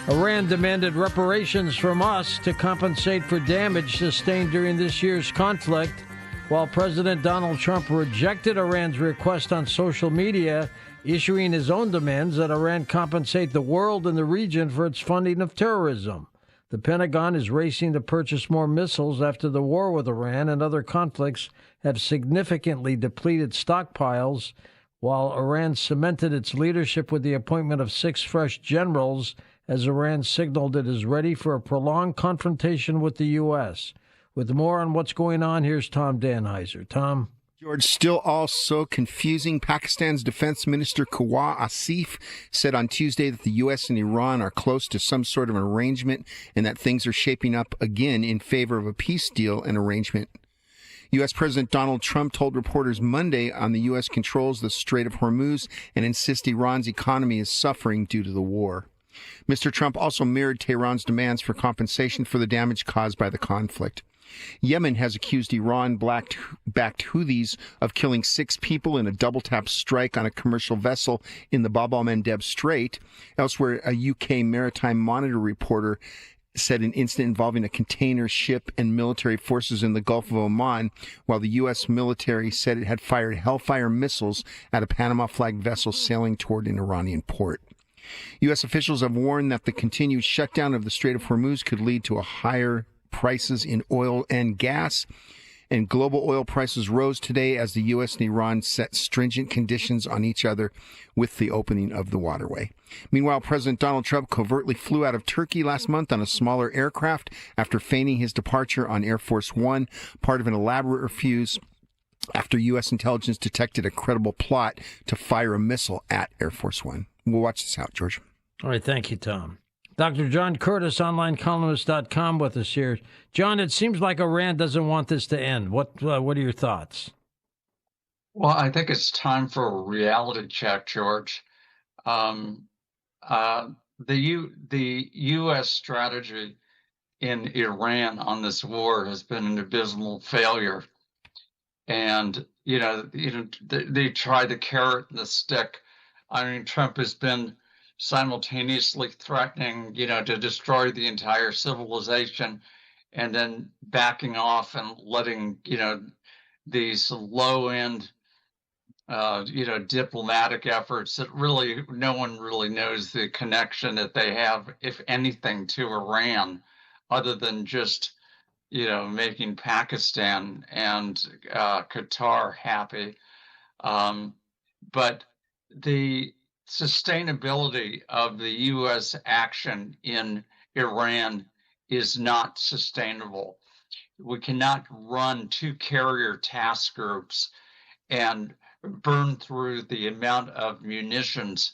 Iran demanded reparations from us to compensate for damage sustained during this year's conflict, while President Donald Trump rejected Iran's request on social media, issuing his own demands that Iran compensate the world and the region for its funding of terrorism. The Pentagon is racing to purchase more missiles after the war with Iran and other conflicts have significantly depleted stockpiles, while Iran cemented its leadership with the appointment of 6 fresh generals as Iran signaled it is ready for a prolonged confrontation with the U.S. With more on what's going on, here's Tom Danheiser. Tom? George, still all so confusing. Pakistan's Defense Minister Khawar Asif said on Tuesday that the U.S. and Iran are close to some sort of an arrangement and that things are shaping up again in favor of a peace deal and arrangement. U.S. President Donald Trump told reporters Monday on the U.S. controls the Strait of Hormuz and insists Iran's economy is suffering due to the war. Mr. Trump also mirrored Tehran's demands for compensation for the damage caused by the conflict. Yemen has accused Iran-backed Houthis of killing 6 people in a double-tap strike on a commercial vessel in the Bab el-Mandeb Strait. Elsewhere, a UK Maritime Monitor reporter said an incident involving a container ship and military forces in the Gulf of Oman, while the U.S. military said it had fired Hellfire missiles at a Panama-flagged vessel sailing toward an Iranian port. U.S. officials have warned that the continued shutdown of the Strait of Hormuz could lead to higher prices in oil and gas. And global oil prices rose today as the U.S. and Iran set stringent conditions on each other with the opening of the waterway. Meanwhile, President Donald Trump covertly flew out of Turkey last month on a smaller aircraft after feigning his departure on Air Force One, part of an elaborate ruse after U.S. intelligence detected a credible plot to fire a missile at Air Force One. We'll watch this out, George. All right, thank you, Tom. Dr. John Curtis, onlinecolumnist.com with us here. John, it seems like Iran doesn't want this to end. What are your thoughts? Well, I think it's time for a reality check, George. The U.S. strategy in Iran on this war has been an abysmal failure. And, they tried the carrot and the stick. I mean, Trump has been simultaneously threatening, to destroy the entire civilization and then backing off and letting, these low-end, diplomatic efforts that really no one really knows the connection that they have, if anything, to Iran, other than just, making Pakistan and Qatar happy. But the sustainability of the U.S. action in Iran is not sustainable. We cannot run 2 carrier task groups and burn through the amount of munitions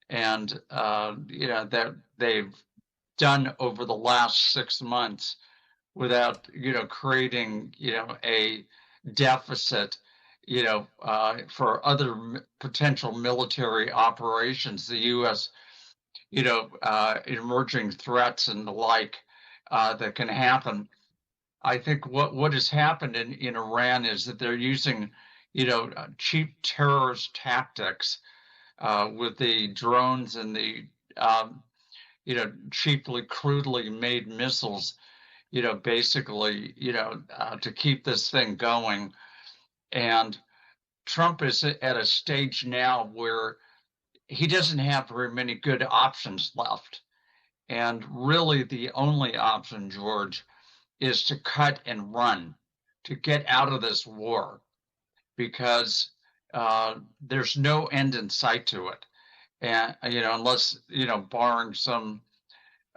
and that they've done over the last 6 months without creating a deficit for other potential military operations, the U.S. Emerging threats and the like that can happen. I think what has happened in Iran is that they're using cheap terrorist tactics with the drones and the cheaply, crudely made missiles, basically, to keep this thing going. And Trump is at a stage now where he doesn't have very many good options left. And really the only option, George, is to cut and run, to get out of this war, because there's no end in sight to it. And, unless, barring some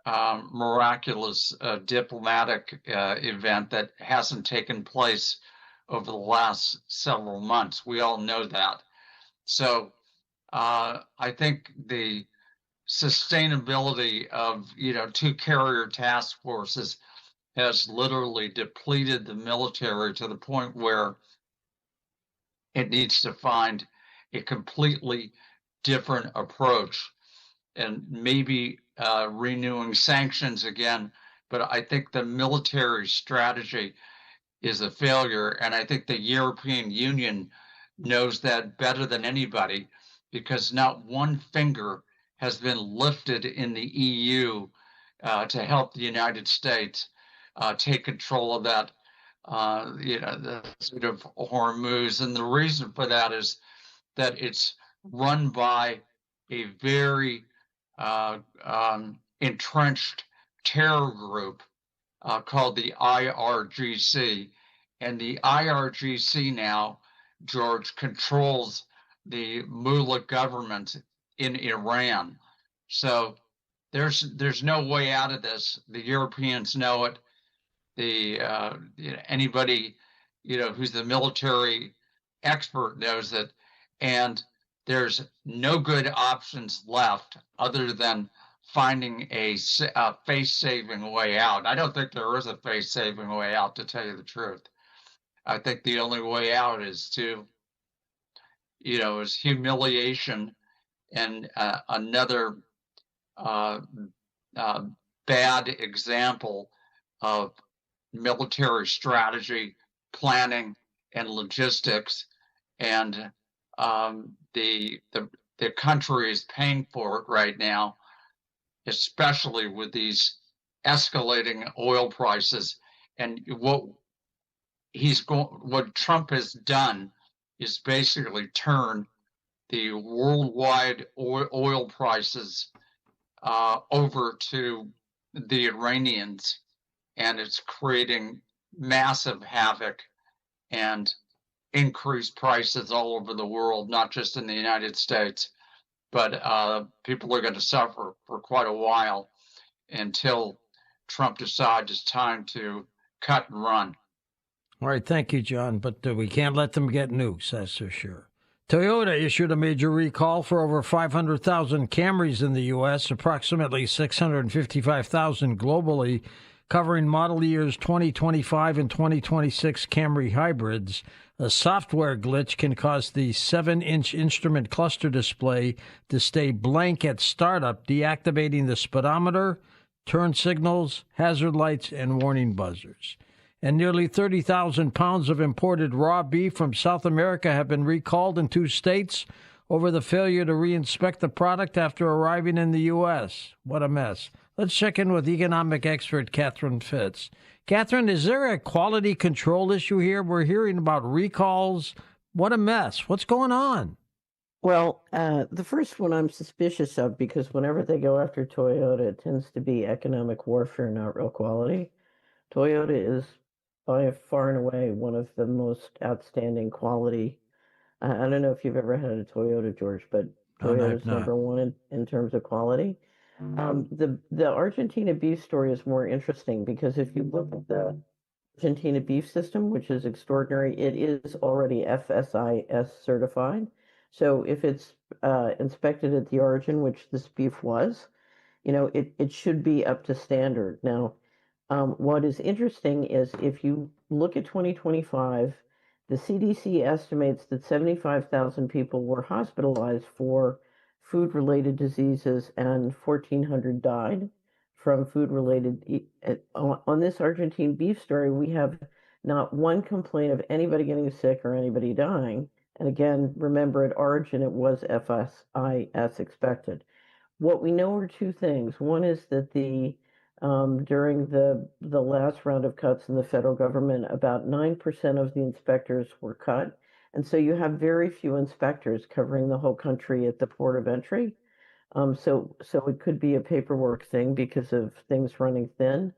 miraculous diplomatic event that hasn't taken place over the last several months. We all know that. So I think the sustainability of, 2 carrier task forces has literally depleted the military to the point where it needs to find a completely different approach, and maybe renewing sanctions again. But I think the military strategy is a failure. And I think the European Union knows that better than anybody, because not one finger has been lifted in the EU to help the United States take control of that, the sort of Hormuz. And the reason for that is that it's run by a very entrenched terror group called the IRGC. And the IRGC now, George, controls the mullah government in Iran. So there's no way out of this. The Europeans know it. Anybody who's the military expert knows it. And there's no good options left other than finding a face-saving way out. I don't think there is a face-saving way out, to tell you the truth. I think the only way out is is humiliation and another bad example of military strategy, planning, and logistics. And the country is paying for it right now, especially with these escalating oil prices. And what Trump has done is basically turn the worldwide oil prices over to the Iranians, and it's creating massive havoc and increased prices all over the world, not just in the United States. But people are going to suffer for quite a while until Trump decides it's time to cut and run. All right, thank you, John. But we can't let them get nukes, that's for sure. Toyota issued a major recall for over 500,000 Camrys in the U.S., approximately 655,000 globally, covering model years 2025 and 2026 Camry hybrids. A software glitch can cause the 7-inch instrument cluster display to stay blank at startup, deactivating the speedometer, turn signals, hazard lights, and warning buzzers. And nearly 30,000 pounds of imported raw beef from South America have been recalled in 2 states over the failure to reinspect the product after arriving in the U.S. What a mess. Let's check in with economic expert Catherine Fitz. Catherine, is there a quality control issue here? We're hearing about recalls. What a mess. What's going on? Well, the first one I'm suspicious of, because whenever they go after Toyota, it tends to be economic warfare, not real quality. Toyota is by far and away one of the most outstanding quality. I don't know if you've ever had a Toyota, George, but Toyota's number one in terms of quality. The Argentina beef story is more interesting because if you look at the Argentina beef system, which is extraordinary, it is already FSIS certified. So if it's inspected at the origin, which this beef was, it should be up to standard. Now, what is interesting is if you look at 2025, the CDC estimates that 75,000 people were hospitalized for food-related diseases and 1,400 died from food-related. On this Argentine beef story, we have not one complaint of anybody getting sick or anybody dying. And again, remember at origin, it was FSIS expected. What we know are two things. One is that during the last round of cuts in the federal government, about 9% of the inspectors were cut. And so you have very few inspectors covering the whole country at the port of entry. So it could be a paperwork thing because of things running thin.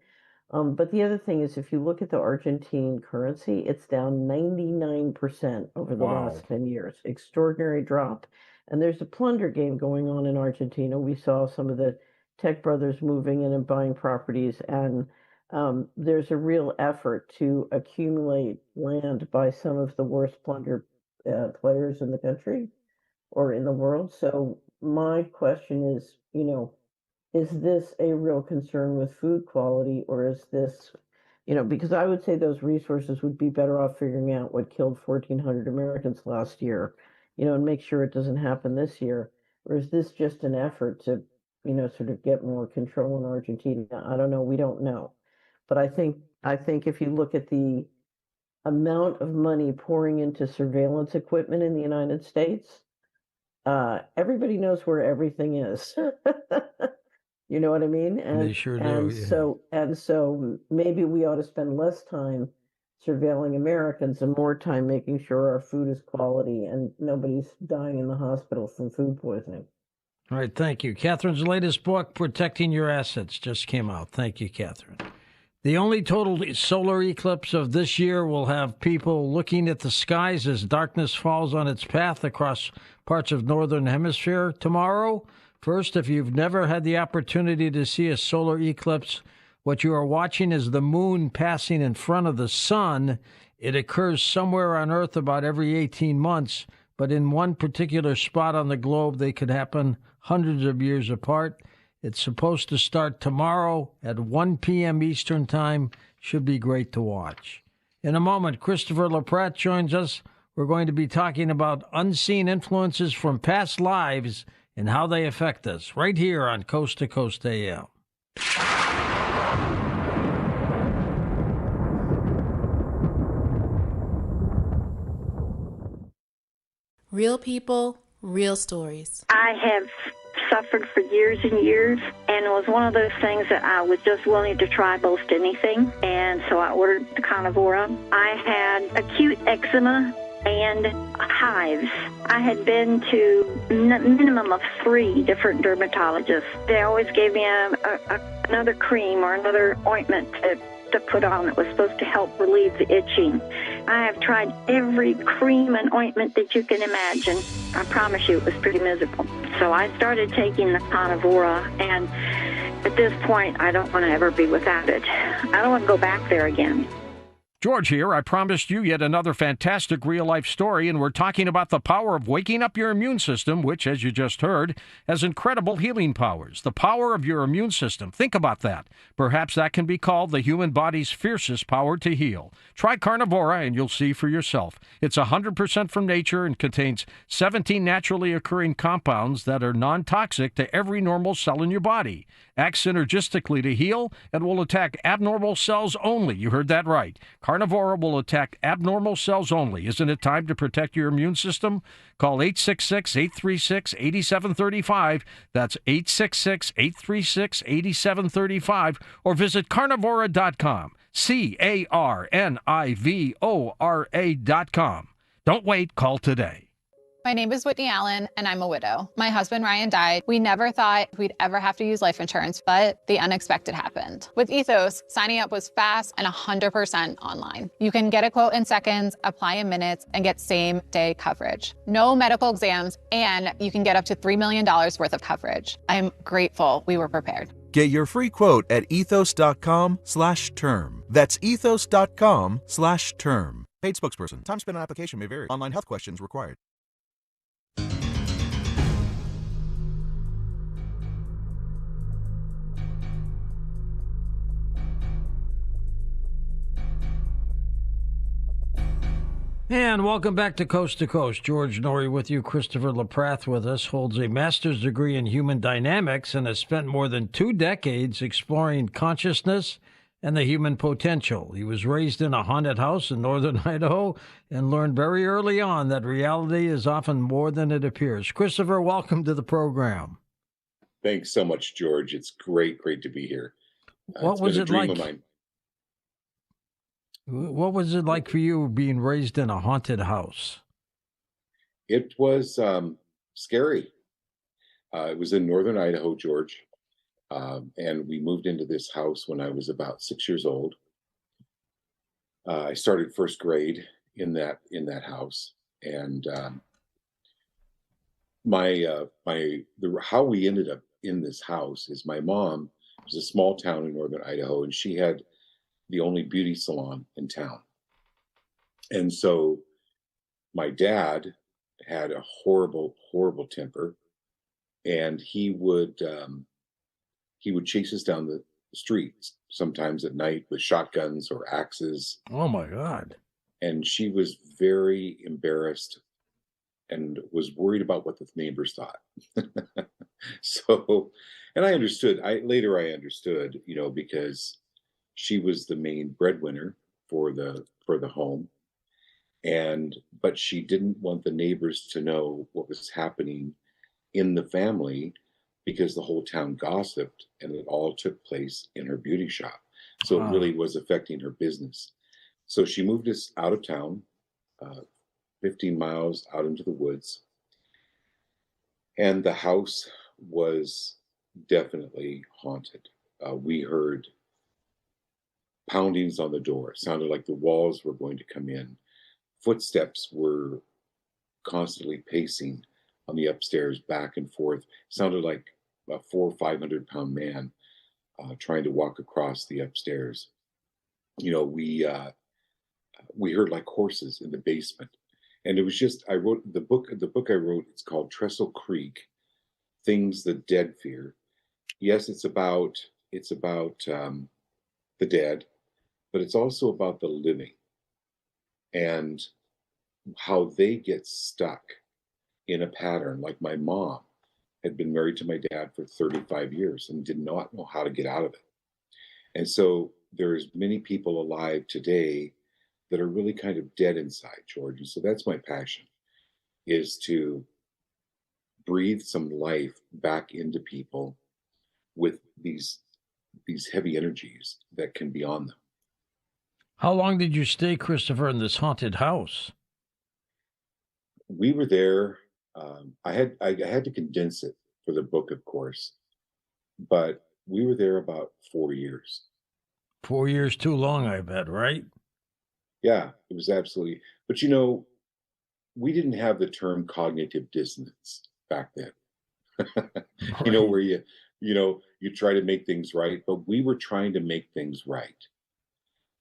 But the other thing is if you look at the Argentine currency, it's down 99% over the last 10 years. Extraordinary drop. And there's a plunder game going on in Argentina. We saw some of the tech brothers moving in and buying properties, and there's a real effort to accumulate land by some of the worst plunder players in the country or in the world. So my question is, is this a real concern with food quality, or is this, because I would say those resources would be better off figuring out what killed 1,400 Americans last year, and make sure it doesn't happen this year, or is this just an effort to sort of get more control in Argentina? I don't know. We don't know. But I think if you look at the amount of money pouring into surveillance equipment in the United States, everybody knows where everything is. You know what I mean? And they sure do. So maybe we ought to spend less time surveilling Americans and more time making sure our food is quality and nobody's dying in the hospital from food poisoning. All right, thank you. Catherine's latest book, Protecting Your Assets, just came out. Thank you, Catherine. The only total solar eclipse of this year will have people looking at the skies as darkness falls on its path across parts of northern hemisphere tomorrow. First, if you've never had the opportunity to see a solar eclipse, what you are watching is the moon passing in front of the sun. It occurs somewhere on Earth about every 18 months, but in one particular spot on the globe, they could happen hundreds of years apart. It's supposed to start tomorrow at 1 p.m. Eastern Time. Should be great to watch. In a moment, Christopher LaPratte joins us. We're going to be talking about unseen influences from past lives and how they affect us, right here on Coast to Coast AM. Real people, real stories. I have suffered for years and years, and it was one of those things that I was just willing to try most anything, and so I ordered the Carnivora. I had acute eczema and hives. I had been to minimum of 3 different dermatologists. They always gave me another cream or another ointment to put on that was supposed to help relieve the itching. I have tried every cream and ointment that you can imagine. I promise you it was pretty miserable. So I started taking the Carnivora, and at this point, I don't want to ever be without it. I don't want to go back there again. George here. I promised you yet another fantastic real-life story, and we're talking about the power of waking up your immune system, which, as you just heard, has incredible healing powers. The power of your immune system. Think about that. Perhaps that can be called the human body's fiercest power to heal. Try Carnivora, and you'll see for yourself. It's 100% from nature and contains 17 naturally occurring compounds that are non-toxic to every normal cell in your body. Acts synergistically to heal and will attack abnormal cells only. You heard that right. Carnivora will attack abnormal cells only. Isn't it time to protect your immune system? Call 866-836-8735. That's 866-836-8735. Or visit carnivora.com. CARNIVORA.com. Don't wait. Call today. My name is Whitney Allen, and I'm a widow. My husband, Ryan, died. We never thought we'd ever have to use life insurance, but the unexpected happened. With Ethos, signing up was fast and 100% online. You can get a quote in seconds, apply in minutes, and get same-day coverage. No medical exams, and you can get up to $3 million worth of coverage. I'm grateful we were prepared. Get your free quote at ethos.com/term. That's ethos.com/term. Paid spokesperson. Time spent on application may vary. Online health questions required. And welcome back to Coast. George Noory with you. Christopher LaPrath with us, holds a master's degree in human dynamics and has spent more than 2 decades exploring consciousness and the human potential. He was raised in a haunted house in northern Idaho and learned very early on that reality is often more than it appears. Christopher, welcome to the program. Thanks so much, George. It's great to be here. What was it like? What was it like for you being raised in a haunted house? It was scary. It was in northern Idaho, George, and we moved into this house when I was about 6 years old. I started first grade in that house, and how we ended up in this house is my mom was a small town in northern Idaho, and she had the only beauty salon in town. And so my dad had a horrible temper, and he would chase us down the streets, sometimes at night with shotguns or axes. Oh my God. And she was very embarrassed and was worried about what the neighbors thought. So, and I understood, later I understood, because she was the main breadwinner for the home, but she didn't want the neighbors to know what was happening in the family because the whole town gossiped, and it all took place in her beauty shop. So it really was affecting her business. So she moved us out of town, 15 miles out into the woods, and the house was definitely haunted. We heard poundings on the door. It sounded like the walls were going to come in. Footsteps were constantly pacing on the upstairs back and forth. It sounded like a 400 or 500 pound man trying to walk across the upstairs. We heard like horses in the basement. And it was just, I wrote the book I wrote, it's called Trestle Creek, Things the Dead Fear. Yes, it's about the dead, but it's also about the living and how they get stuck in a pattern. Like my mom had been married to my dad for 35 years and did not know how to get out of it. And so there's many people alive today that are really kind of dead inside, George. And so that's my passion, is to breathe some life back into people with these heavy energies that can be on them. How long did you stay, Christopher, in this haunted house? We were there. I had to condense it for the book, of course, but we were there about 4 years. 4 years too long, I bet, right? Yeah, it was absolutely. But we didn't have the term cognitive dissonance back then. Right. Where you try to make things right, but we were trying to make things right.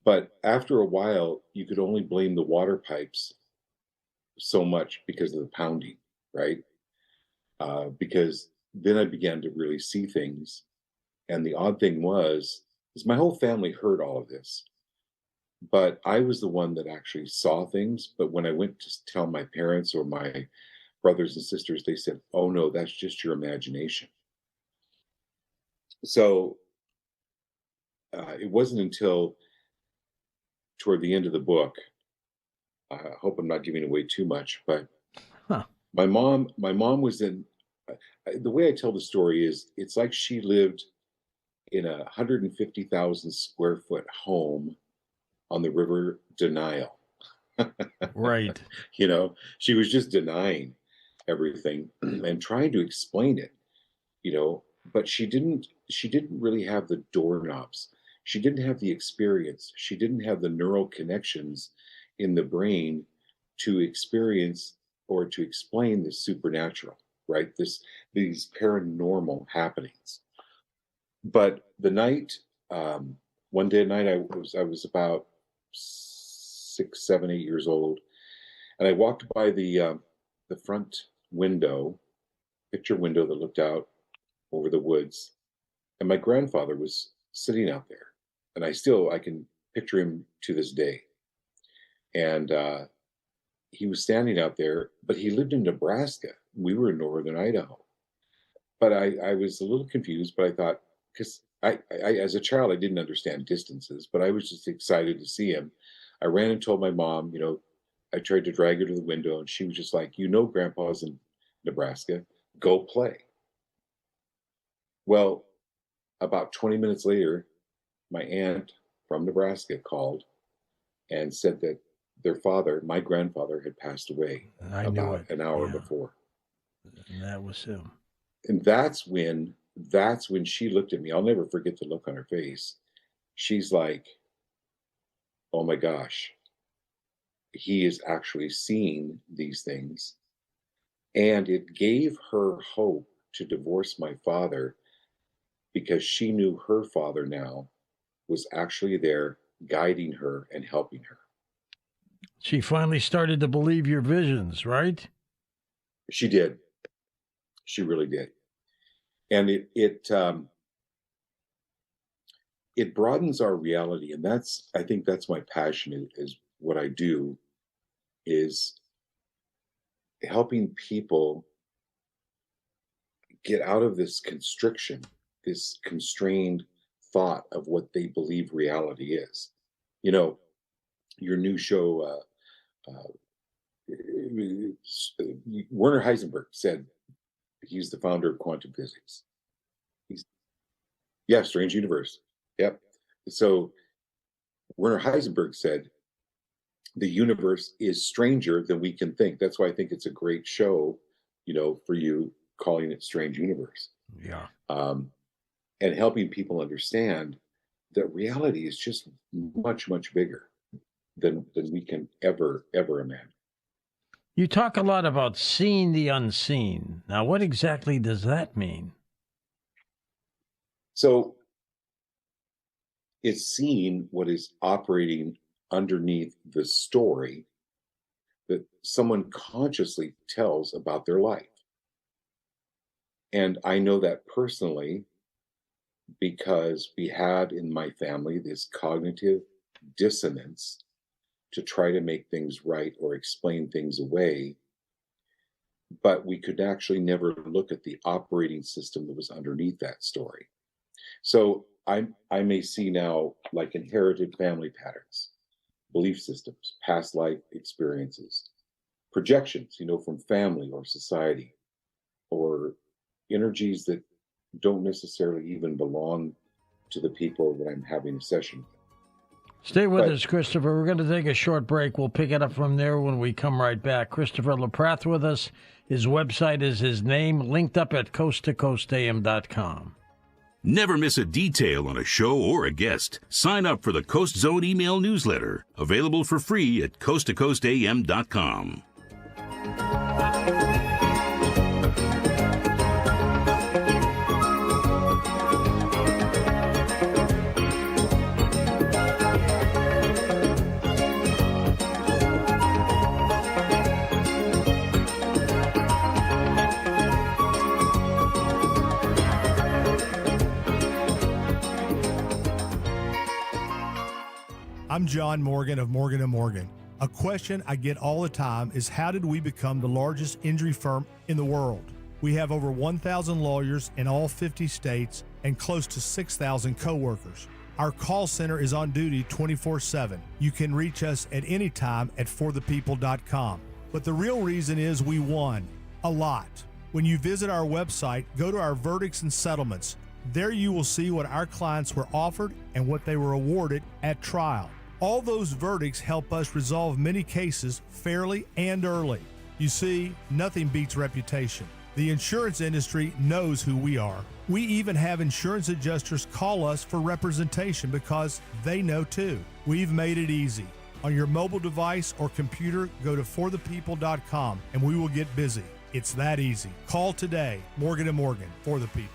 But after a while, you could only blame the water pipes so much because of the pounding, right? Because then I began to really see things. And the odd thing is my whole family heard all of this, but I was the one that actually saw things. But when I went to tell my parents or my brothers and sisters, they said, "Oh no, that's just your imagination." So it wasn't until toward the end of the book, I hope I'm not giving away too much, but my mom was in, the way I tell the story is, it's like she lived in a 150,000 square foot home on the river Denial. Right. She was just denying. everything and trying to explain it, but she didn't really have the doorknobs. She didn't have the experience. She didn't have the neural connections in the brain to experience or to explain the supernatural, right? These paranormal happenings. But the night, one day at night, I was about 6, 7, 8 years old, and I walked by the front window, picture window that looked out over the woods, and my grandfather was sitting out there, and I can picture him to this day. And he was standing out there, but he lived in Nebraska. We were in northern Idaho. But I was a little confused, but I thought, because I as a child, I didn't understand distances, but I was just excited to see him. I ran and told my mom, I tried to drag her to the window, and she was just like, Grandpa's in Nebraska, go play. Well, about 20 minutes later, my aunt from Nebraska called and said that their father, my grandfather, had passed away about an hour before. And that was him. And that's when she looked at me. I'll never forget the look on her face. She's like, oh my gosh, he is actually seeing these things. And it gave her hope to divorce my father, because she knew her father now was actually there guiding her and helping her. She finally started to believe your visions, right? She did. She really did. And it broadens our reality. And I think that's my passion, is what I do, is helping people get out of this constriction, this constrained thought of what they believe reality is. Your new show, Werner Heisenberg said he's the founder of quantum physics. Strange Universe. Yep. So Werner Heisenberg said the universe is stranger than we can think. That's why I think it's a great show, for you, calling it Strange Universe. Yeah. And helping people understand that reality is just much, much bigger than we can ever imagine. You talk a lot about seeing the unseen. Now, what exactly does that mean? So it's seeing what is operating underneath the story that someone consciously tells about their life. And I know that personally, because we had in my family this cognitive dissonance to try to make things right or explain things away, but we could actually never look at the operating system that was underneath that story. So I may see now like inherited family patterns, belief systems, past life experiences, projections, from family or society, or energies that don't necessarily even belong to the people that I'm having a session with. Stay with us, Christopher. We're going to take a short break. We'll pick it up from there when we come right back. Christopher LaPrath with us. His website is his name, linked up at coasttocoastam.com. Never miss a detail on a show or a guest. Sign up for the Coast Zone email newsletter, available for free at coasttocoastam.com. I'm John Morgan of Morgan & Morgan. A question I get all the time is, how did we become the largest injury firm in the world? We have over 1,000 lawyers in all 50 states and close to 6,000 coworkers. Our call center is on duty 24/7. You can reach us at any time at forthepeople.com. But the real reason is we won a lot. When you visit our website, go to our verdicts and settlements. There you will see what our clients were offered and what they were awarded at trial. All those verdicts help us resolve many cases fairly and early. You see, nothing beats reputation. The insurance industry knows who we are. We even have insurance adjusters call us for representation because they know too. We've made it easy. On your mobile device or computer, go to forthepeople.com and we will get busy. It's that easy. Call today. Morgan & Morgan, for the people.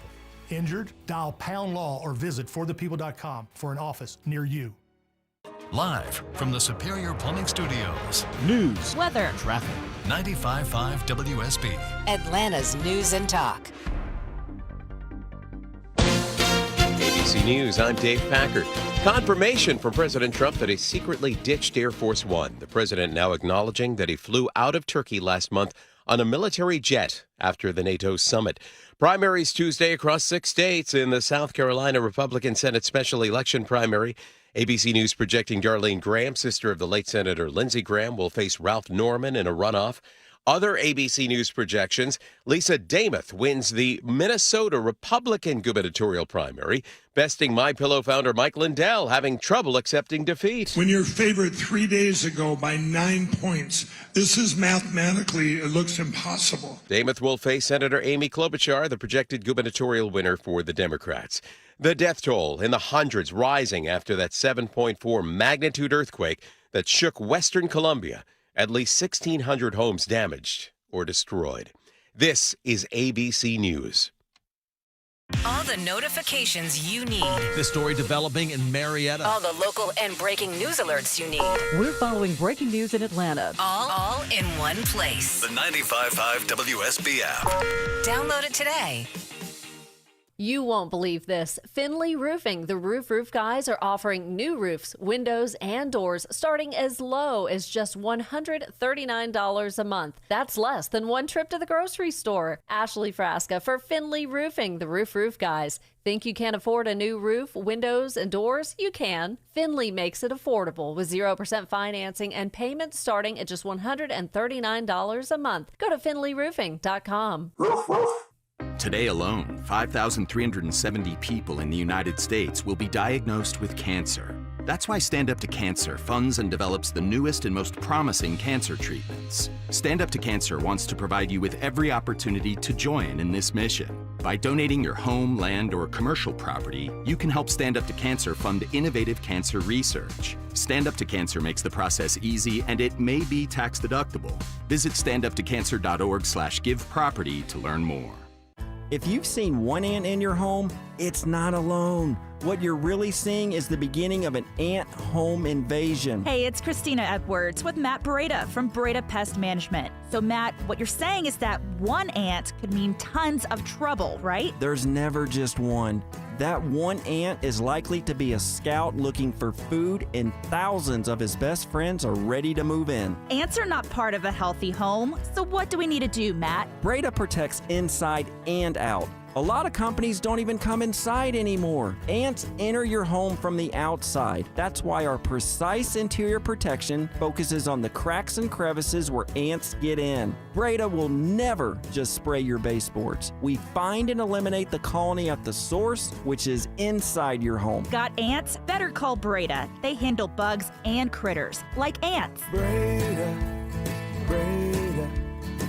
Injured? Dial Pound Law or visit forthepeople.com for an office near you. Live from the Superior Plumbing Studios. News, weather, traffic. 95.5 WSB. Atlanta's News and Talk. ABC News, I'm Dave Packard. Confirmation from President Trump that he secretly ditched Air Force One. The president now acknowledging that he flew out of Turkey last month on a military jet after the NATO summit. Primaries Tuesday across 6 states in the South Carolina Republican Senate special election primary. ABC News projecting Darlene Graham, sister of the late Senator Lindsey Graham, will face Ralph Norman in a runoff. Other ABC News projections, Lisa Damath wins the Minnesota Republican gubernatorial primary, besting MyPillow founder Mike Lindell, having trouble accepting defeat. When you're favored 3 days ago by 9 points, this is mathematically, it looks impossible. Damath will face Senator Amy Klobuchar, the projected gubernatorial winner for the Democrats. The death toll in the hundreds rising after that 7.4 magnitude earthquake that shook Western Colombia. At least 1,600 homes damaged or destroyed. This is ABC News. All the notifications you need. The story developing in Marietta. All the local and breaking news alerts you need. We're following breaking news in Atlanta. All in one place. The 95.5 WSB app. Download it today. You won't believe this. Finley Roofing, the roof guys, are offering new roofs, windows, and doors starting as low as just $139 a month. That's less than one trip to the grocery store. Ashley Frasca for Finley Roofing, the roof guys. Think you can't afford a new roof, windows, and doors? You can. Finley makes it affordable with 0% financing and payments starting at just $139 a month. Go to finleyroofing.com. Today alone, 5,370 people in the United States will be diagnosed with cancer. That's why Stand Up to Cancer funds and develops the newest and most promising cancer treatments. Stand Up to Cancer wants to provide you with every opportunity to join in this mission. By donating your home, land, or commercial property, you can help Stand Up to Cancer fund innovative cancer research. Stand Up to Cancer makes the process easy, and it may be tax deductible. Visit standuptocancer.org/giveproperty to learn more. If you've seen one ant in your home, it's not alone. What you're really seeing is the beginning of an ant home invasion. Hey, it's Christina Edwards with Matt Beretta from Beretta Pest Management. So, Matt, what you're saying is that one ant could mean tons of trouble, right? There's never just one. That one ant is likely to be a scout looking for food, and thousands of his best friends are ready to move in. Ants are not part of a healthy home. So what do we need to do, Matt? Beretta protects inside and out. A lot of companies don't even come inside anymore. Ants enter your home from the outside. That's why our precise interior protection focuses on the cracks and crevices where ants get in. Beretta will never just spray your baseboards. We find and eliminate the colony at the source, which is inside your home. Got ants? Better call Beretta. They handle bugs and critters, like ants. Beretta,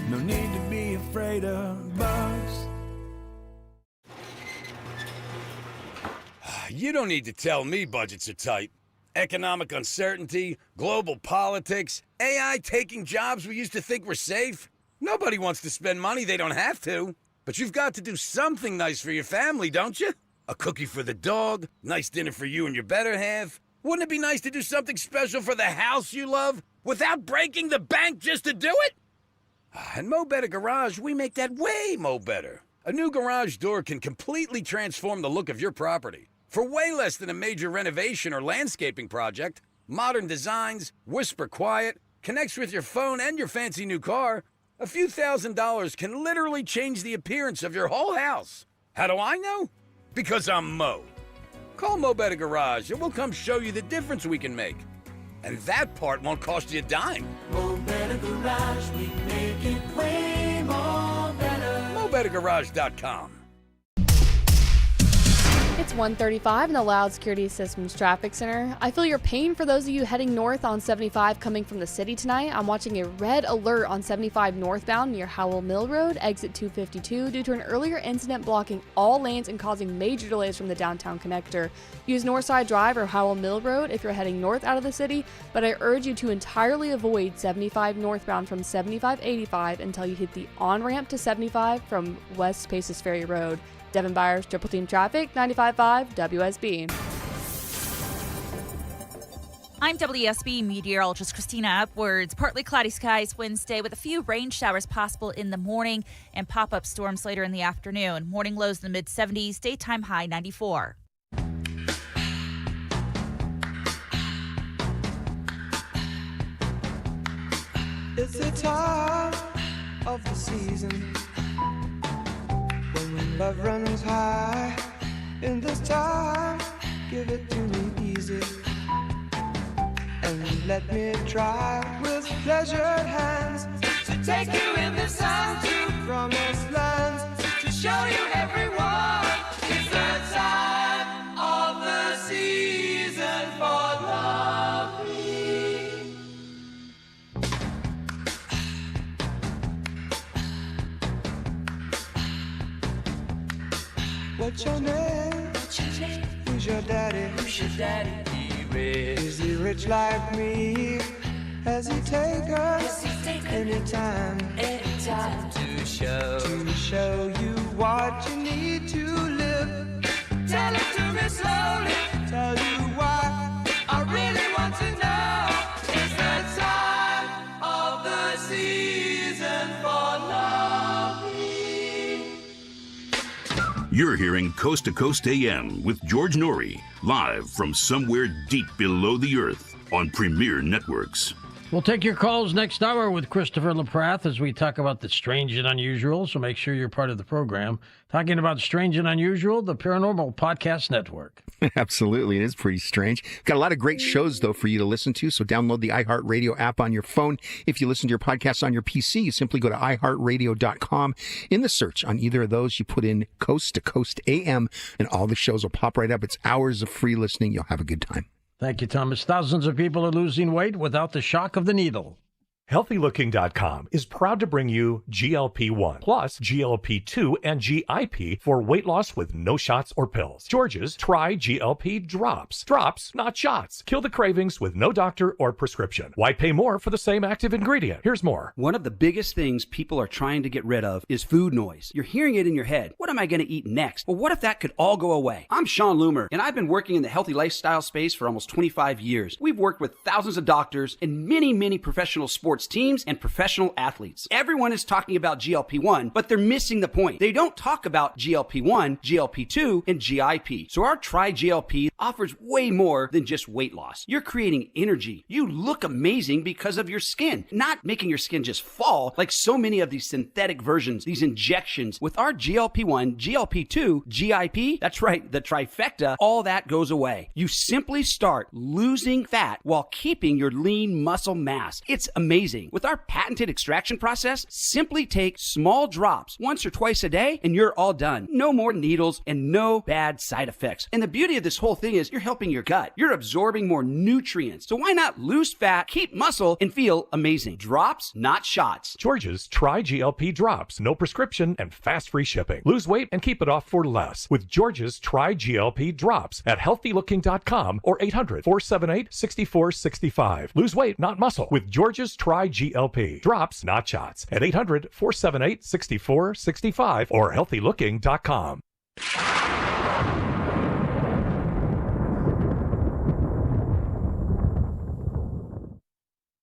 no need to be afraid of bugs. You don't need to tell me budgets are tight. Economic uncertainty, global politics, AI taking jobs we used to think were safe. Nobody wants to spend money they don't have to. But you've got to do something nice for your family, don't you? A cookie for the dog, nice dinner for you and your better half. Wouldn't it be nice to do something special for the house you love without breaking the bank just to do it? At Mo Better Garage, we make that way mo better. A new garage door can completely transform the look of your property. For way less than a major renovation or landscaping project, modern designs, whisper quiet, connects with your phone and your fancy new car, a few $1,000s can literally change the appearance of your whole house. How do I know? Because I'm Mo. Call Mo Better Garage and we'll come show you the difference we can make. And that part won't cost you a dime. Mo Better Garage, we make it way more better. MoBetterGarage.com. It's 1:35 in the Loud Security Systems Traffic Center. I feel your pain for those of you heading north on 75 coming from the city tonight. I'm watching a red alert on 75 northbound near Howell Mill Road, exit 252, due to an earlier incident blocking all lanes and causing major delays from the downtown connector. Use Northside Drive or Howell Mill Road if you're heading north out of the city, but I urge you to entirely avoid 75 northbound from 7585 until you hit the on-ramp to 75 from West Paces Ferry Road. Devin Byers, Triple Team Traffic, 95.5 WSB. I'm WSB meteorologist Christina Upwards. Partly cloudy skies Wednesday with a few rain showers possible in the morning and pop-up storms later in the afternoon. Morning lows in the mid-70s, daytime high 94. It's the time of the season when love runs high. In this time, give it to me easy and let me try with pleasured hands to take you in the sun to promised lands, to show you everyone. It's the time of the season for loving. What's your name? Who's your daddy? Is he rich like me? Has he take us anytime to show you what you need to live? Tell it to me slowly. Tell you why I really want to know. It's the time of the season for loving. You're hearing Coast to Coast AM with George Norrie, live from somewhere deep below the earth on Premier Networks. We'll take your calls next hour with Christopher LaPrath as we talk about the strange and unusual, so make sure you're part of the program. Talking about Strange and Unusual, the Paranormal Podcast Network. Absolutely. It is pretty strange. Got a lot of great shows, though, for you to listen to, so download the iHeartRadio app on your phone. If you listen to your podcast on your PC, you simply go to iHeartRadio.com. In the search on either of those, you put in Coast to Coast AM, and all the shows will pop right up. It's hours of free listening. You'll have a good time. Thank you, Thomas. Thousands of people are losing weight without the shock of the needle. HealthyLooking.com is proud to bring you GLP-1 plus GLP-2 and GIP for weight loss with no shots or pills. George's Try GLP Drops. Drops, not shots. Kill the cravings with no doctor or prescription. Why pay more for the same active ingredient? Here's more. One of the biggest things people are trying to get rid of is food noise. You're hearing it in your head. What am I going to eat next? Well, what if that could all go away? I'm Sean Loomer, and I've been working in the healthy lifestyle space for almost 25 years. We've worked with thousands of doctors and many professional sports teams and professional athletes. Everyone is talking about GLP-1, but they're missing the point. They don't talk about GLP-1, GLP-2, and GIP. So our Try GLP offers way more than just weight loss. You're creating energy. You look amazing because of your skin, not making your skin just fall like so many of these synthetic versions, these injections. With our GLP-1, GLP-2, GIP, that's right, the trifecta, all that goes away. You simply start losing fat while keeping your lean muscle mass. It's amazing. With our patented extraction process, simply take small drops once or twice a day and you're all done. No more needles and no bad side effects. And the beauty of this whole thing is you're helping your gut. You're absorbing more nutrients. So why not lose fat, keep muscle, and feel amazing? Drops, not shots. George's Try GLP Drops. No prescription and fast free shipping. Lose weight and keep it off for less with George's Try GLP Drops at HealthyLooking.com or 800-478-6465. Lose weight, not muscle with George's Try GLP. Drops, not shots at 800-478-6465 or HealthyLooking.com.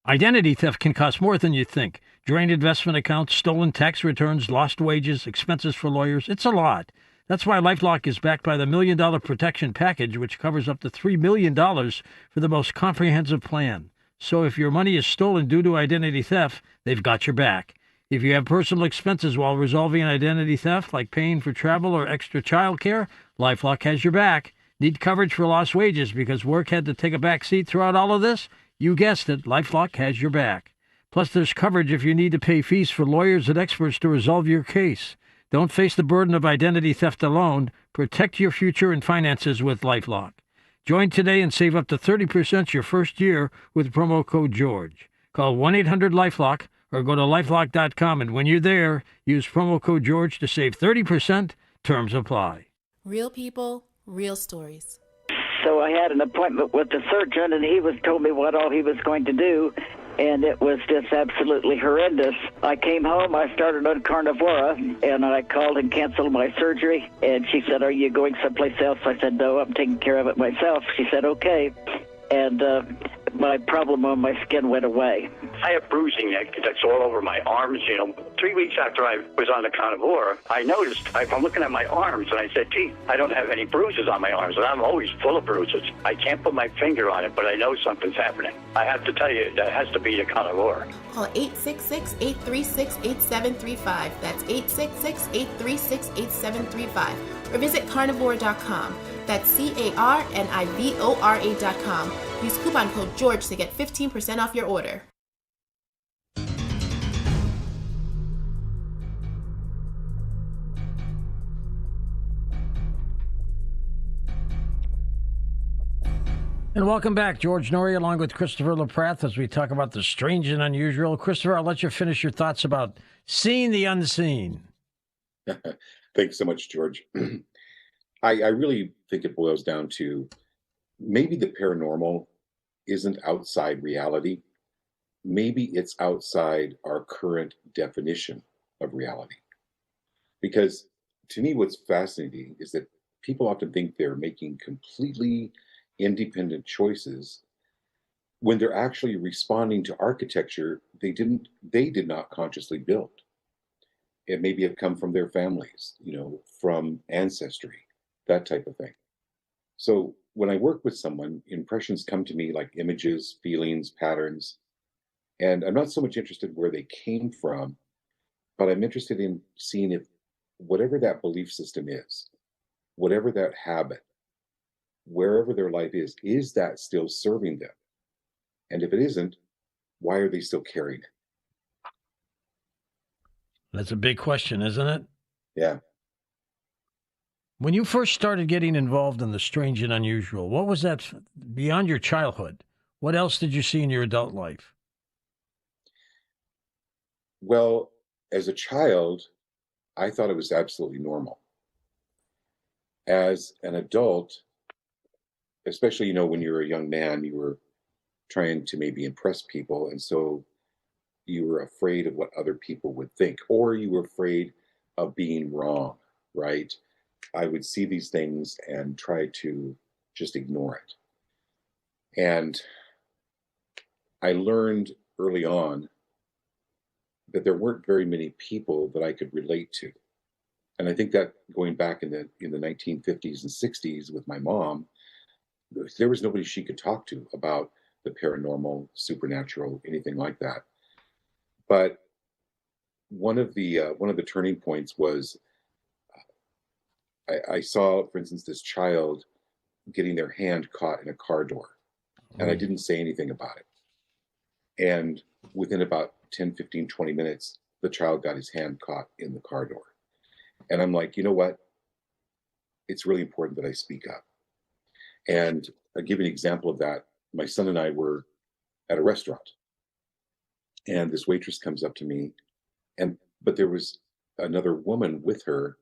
Identity theft can cost more than you think. Drained investment accounts, stolen tax returns, lost wages, expenses for lawyers. It's a lot. That's why LifeLock is backed by the $1 Million Protection Package, which covers up to $3 million for the most comprehensive plan. So if your money is stolen due to identity theft, they've got your back. If you have personal expenses while resolving identity theft, like paying for travel or extra child care, LifeLock has your back. Need coverage for lost wages because work had to take a back seat throughout all of this? You guessed it, LifeLock has your back. Plus, there's coverage if you need to pay fees for lawyers and experts to resolve your case. Don't face the burden of identity theft alone. Protect your future and finances with LifeLock. Join today and save up to 30% your first year with promo code George. Call 1-800-LifeLock or go to lifelock.com, and when you're there, use promo code George to save 30%. Terms apply. Real people, real stories. So I had an appointment with the surgeon, and he told me what all he was going to do, and it was just absolutely horrendous. I came home, I started on Carnivora, and I called and canceled my surgery, and she said, "Are you going someplace else?" I said, "No, I'm taking care of it myself." She said, "Okay." And my problem on my skin went away. I have bruising that's all over my arms. 3 weeks after I was on the Carnivora, I noticed, I'm looking at my arms, and I said, gee, I don't have any bruises on my arms, and I'm always full of bruises. I can't put my finger on it, but I know something's happening. I have to tell you, that has to be the Carnivora. Call 866-836-8735. That's 866-836-8735. Or visit carnivora.com. That's carnivora.com. Use coupon code George to get 15% off your order. And welcome back, George Noory, along with Christopher LaPrath, as we talk about the strange and unusual. Christopher, I'll let you finish your thoughts about seeing the unseen. Thanks so much, George. I really think it boils down to maybe the paranormal isn't outside reality. Maybe it's outside our current definition of reality. Because to me, what's fascinating is that people often think they're making completely independent choices when they're actually responding to architecture they did not consciously build. It maybe have come from their families, from ancestry, that type of thing. So when I work with someone, impressions come to me like images, feelings, patterns, and I'm not so much interested where they came from, but I'm interested in seeing if whatever that belief system is, whatever that habit, wherever their life is that still serving them? And if it isn't, why are they still carrying it? That's a big question, isn't it? Yeah. When you first started getting involved in the strange and unusual, what was that beyond your childhood? What else did you see in your adult life? Well, as a child, I thought it was absolutely normal. As an adult, especially, when you're a young man, you were trying to maybe impress people. And so you were afraid of what other people would think, or you were afraid of being wrong, right? I would see these things and try to just ignore it. And I learned early on that there weren't very many people that I could relate to. And I think that going back in the 1950s and 60s with my mom, there was nobody she could talk to about the paranormal, supernatural, anything like that. But one of the turning points was I saw, for instance, this child getting their hand caught in a car door, and I didn't say anything about it. And within about 10, 15, 20 minutes, the child got his hand caught in the car door. And I'm like, you know what? It's really important that I speak up. And I'll give you an example of that. My son and I were at a restaurant, and this waitress comes up to me, but there was another woman with her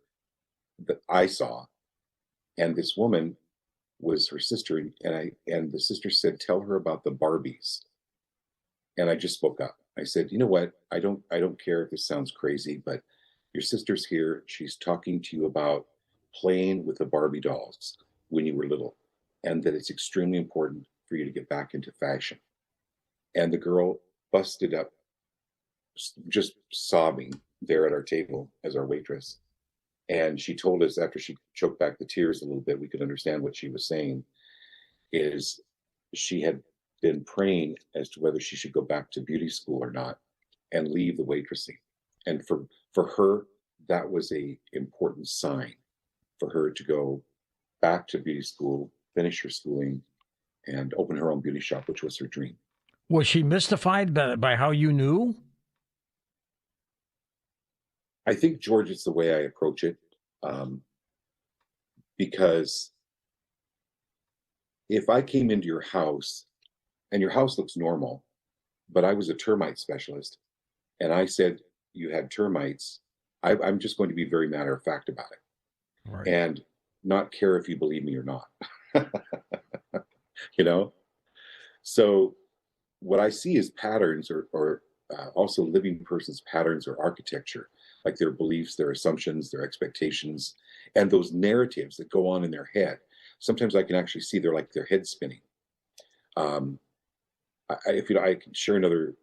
that I saw, and this woman was her sister, and the sister said, "Tell her about the Barbies." And I just spoke up. I said, "You know what? I don't care if this sounds crazy, but your sister's here. She's talking to you about playing with the Barbie dolls when you were little, and that it's extremely important for you to get back into fashion." And the girl busted up, just sobbing there at our table as our waitress. And she told us, after she choked back the tears a little bit, we could understand what she was saying, is she had been praying as to whether she should go back to beauty school or not and leave the waitressing. And for her, that was a important sign for her to go back to beauty school, finish her schooling, and open her own beauty shop, which was her dream. Was she mystified by how you knew? I think, George, it's the way I approach it, because if I came into your house and your house looks normal, but I was a termite specialist and I said you had termites, I'm just going to be very matter of fact about it, Right. and not care if you believe me or not. You know? So what I see is patterns, or also living person's patterns or architecture, like their beliefs, their assumptions, their expectations, and those narratives that go on in their head. Sometimes I can actually see their head spinning. If you know, I can share another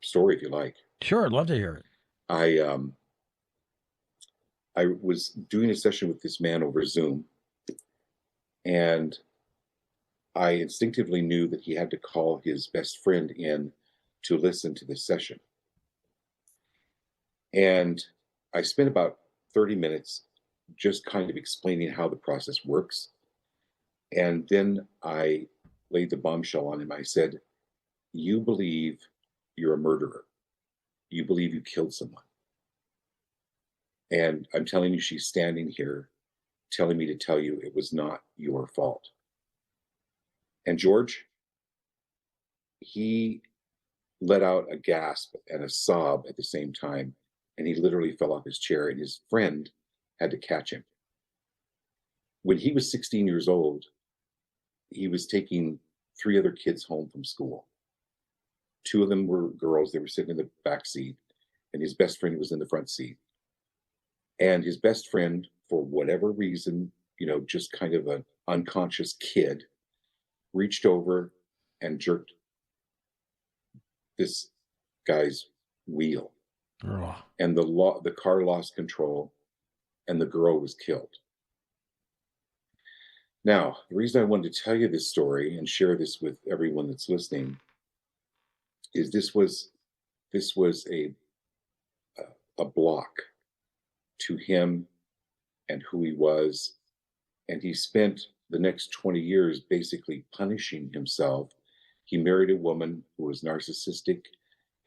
story if you like. Sure, I'd love to hear it. I was doing a session with this man over Zoom, and I instinctively knew that he had to call his best friend in to listen to this session. And I spent about 30 minutes just kind of explaining how the process works. And then I laid the bombshell on him. I said, "You believe you're a murderer. You believe you killed someone. And I'm telling you, she's standing here telling me to tell you it was not your fault." And George, he let out a gasp and a sob at the same time, and he literally fell off his chair, and his friend had to catch him. When he was 16 years old, he was taking 3 other kids home from school. 2 of them were girls. They were sitting in the back seat, and his best friend was in the front seat. And his best friend, for whatever reason, just kind of an unconscious kid, reached over and jerked this guy's wheel. Ugh. And the car lost control, and the girl was killed. Now, the reason I wanted to tell you this story and share this with everyone that's listening is this was a block to him and who he was, and he spent the next 20 years basically punishing himself. He married a woman who was narcissistic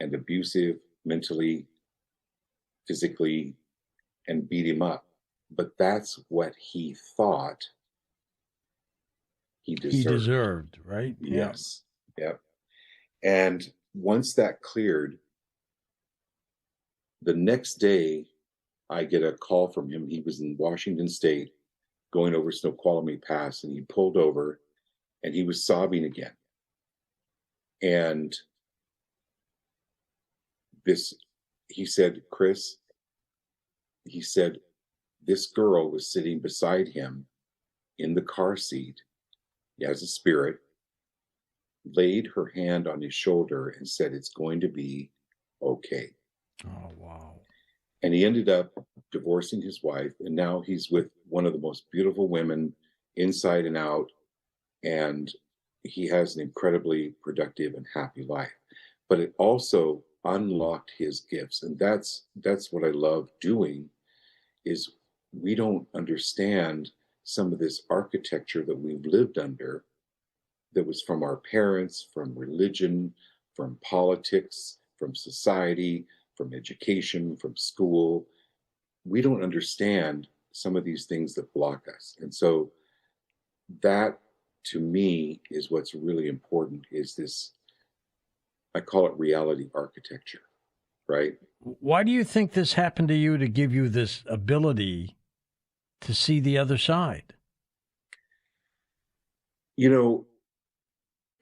and abusive mentally, physically, and beat him up. But that's what he thought he deserved. He deserved, right? Yes. Yep. And once that cleared, the next day I get a call from him. He was in Washington State going over Snoqualmie Pass, and he pulled over and he was sobbing again. And he said, "Chris," he said, "this girl was sitting beside him in the car seat. He has a spirit, laid her hand on his shoulder and said, 'It's going to be okay.'" Oh, wow. And he ended up divorcing his wife, and now he's with one of the most beautiful women inside and out, and he has an incredibly productive and happy life. But it also unlocked his gifts, and that's what I love doing. Is we don't understand some of this architecture that we've lived under, that was from our parents, from religion, from politics, from society, from education, from school. We don't understand some of these things that block us. And so that, to me, is what's really important, is this, I call it reality architecture, right? Why do you think this happened to you to give you this ability to see the other side?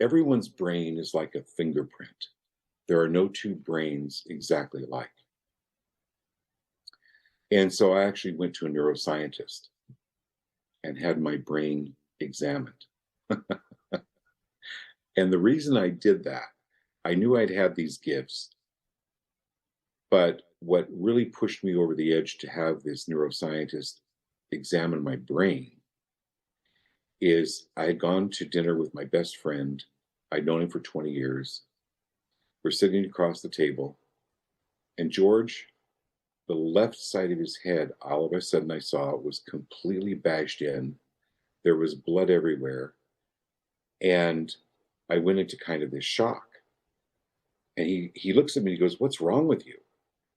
Everyone's brain is like a fingerprint. There are no 2 brains exactly alike. And so I actually went to a neuroscientist and had my brain examined. And the reason I did that, I knew I'd had these gifts, but what really pushed me over the edge to have this neuroscientist examine my brain is I had gone to dinner with my best friend. I'd known him for 20 years. We're sitting across the table, and George, the left side of his head, all of a sudden I saw, was completely bashed in. There was blood everywhere. And I went into kind of this shock. And he looks at me and he goes, "What's wrong with you?"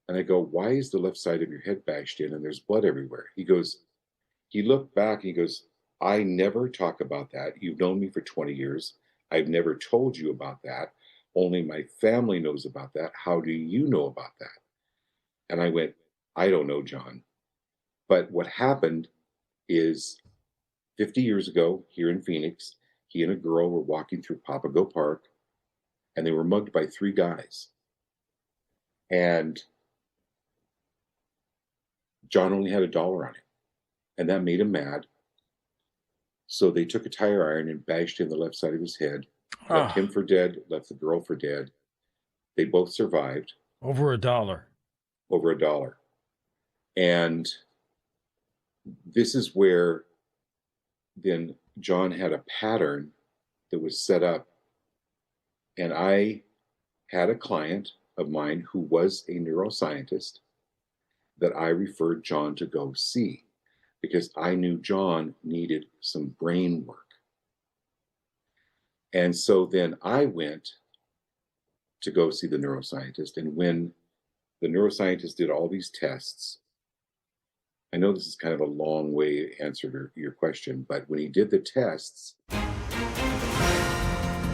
And I go, why is the left side of your head bashed in and there's blood everywhere? He looked back and he goes, I never talk about that. You've known me for 20 years. I've never told you about that. Only my family knows about that. How do you know about that? And I went, I don't know, John. But what happened is 50 years ago here in Phoenix, he and a girl were walking through Papago Park and they were mugged by 3 guys. And John only had $1 on him. And that made him mad. So they took a tire iron and bashed in the left side of his head, left him for dead, left the girl for dead. They both survived. Over $1. Over $1. And this is where then John had a pattern that was set up. And I had a client of mine who was a neuroscientist that I referred John to go see because I knew John needed some brain work. And so then I went to go see the neuroscientist. And when the neuroscientist did all these tests, I know this is kind of a long way to answer your question, but when he did the tests.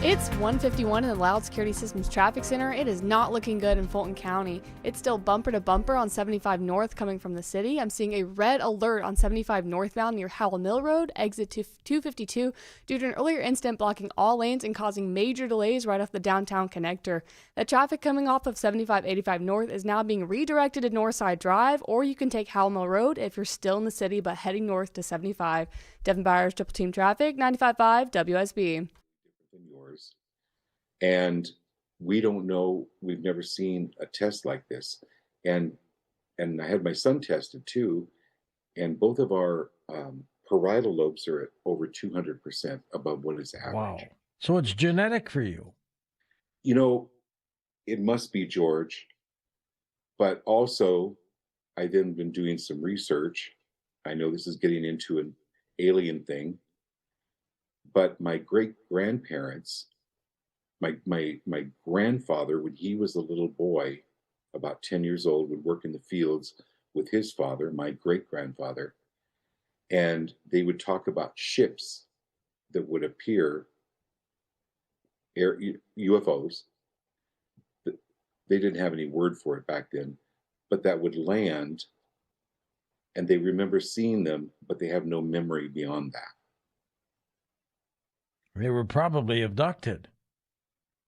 It's 1:51 in the Loud Security Systems Traffic Center. It is not looking good in Fulton County. It's still bumper to bumper on 75 North coming from the city. I'm seeing a red alert on 75 northbound near Howell Mill Road, exit to 252, due to an earlier incident blocking all lanes and causing major delays right off the downtown connector. The traffic coming off of 75-85 North is now being redirected to Northside Drive, or you can take Howell Mill Road if you're still in the city but heading north to 75. Devin Byers, Triple Team Traffic, 95.5 WSB. Than yours. And we don't know, we've never seen a test like this. And I had my son tested too, and both of our parietal lobes are at over 200% above what is average. Wow. So it's genetic for you. You know, it must be, George. But also, I then been doing some research. I know this is getting into an alien thing. But my great-grandparents, my grandfather, when he was a little boy, about 10 years old, would work in the fields with his father, my great-grandfather, and they would talk about ships that would appear, UFOs. They didn't have any word for it back then, but that would land, and they remember seeing them, but they have no memory beyond that. They were probably abducted.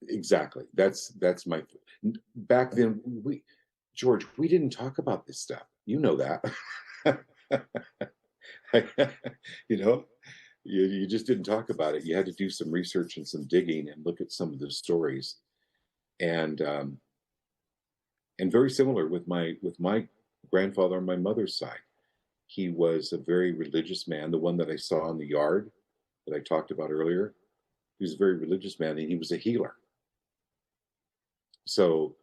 Exactly. That's my. Back then, George, we didn't talk about this stuff. You know that. You know, you just didn't talk about it. You had to do some research and some digging and look at some of the stories, and very similar with my grandfather on my mother's side. He was a very religious man. The one that I saw in the yard that I talked about earlier. He was a very religious man, and he was a healer. So,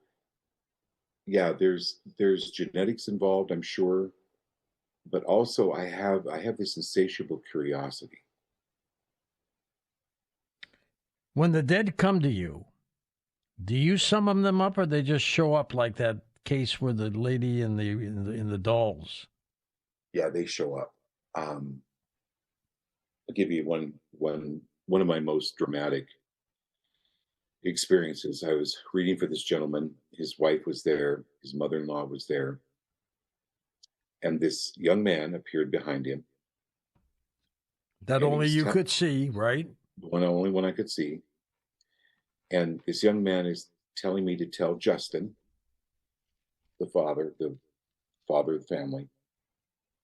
yeah, there's genetics involved, I'm sure, but also I have this insatiable curiosity. When the dead come to you, do you summon them up, or they just show up like that case where the lady in the dolls? Yeah, they show up. I'll give you one of my most dramatic experiences. I was reading for this gentleman. His wife was there. His mother-in-law was there. And this young man appeared behind him. That only you could see, right? Only one I could see. And this young man is telling me to tell Justin, the father of the family,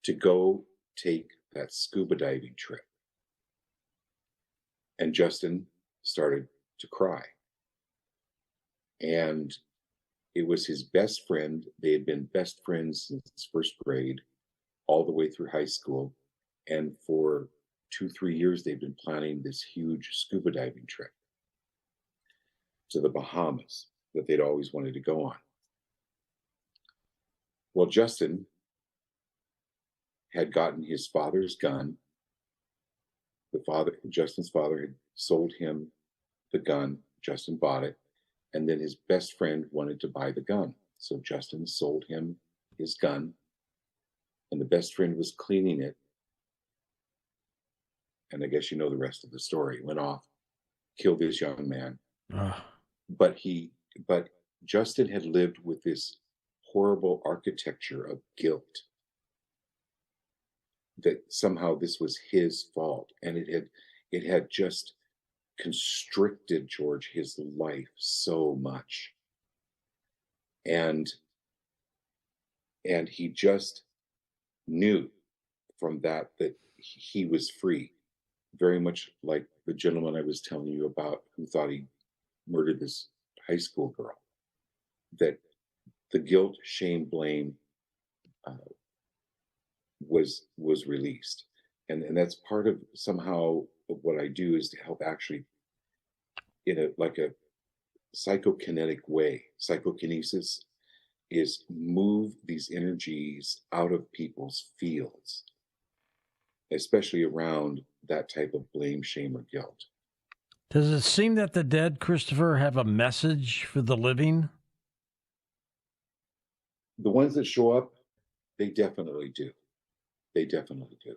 to go take that scuba diving trip. And Justin started to cry. And it was his best friend. They had been best friends since first grade, all the way through high school. And for 2-3 years, they've been planning this huge scuba diving trip to the Bahamas that they'd always wanted to go on. Well, Justin had gotten his father's gun. Justin's father had sold him the gun. Justin bought it. And then his best friend wanted to buy the gun. So Justin sold him his gun, and the best friend was cleaning it. And I guess you know the rest of the story. Went off, killed this young man. But Justin had lived with this horrible architecture of guilt, that somehow this was his fault, and it had just constricted George, his life, so much. And he just knew from that he was free, very much like the gentleman I was telling you about who thought he murdered this high school girl, that the guilt, shame, blame was released. And that's part of somehow of what I do, is to help actually in a psychokinetic way. Psychokinesis is move these energies out of people's fields, especially around that type of blame, shame, or guilt. Does it seem that the dead, Christopher, have a message for the living? The ones that show up, they definitely do. They definitely do.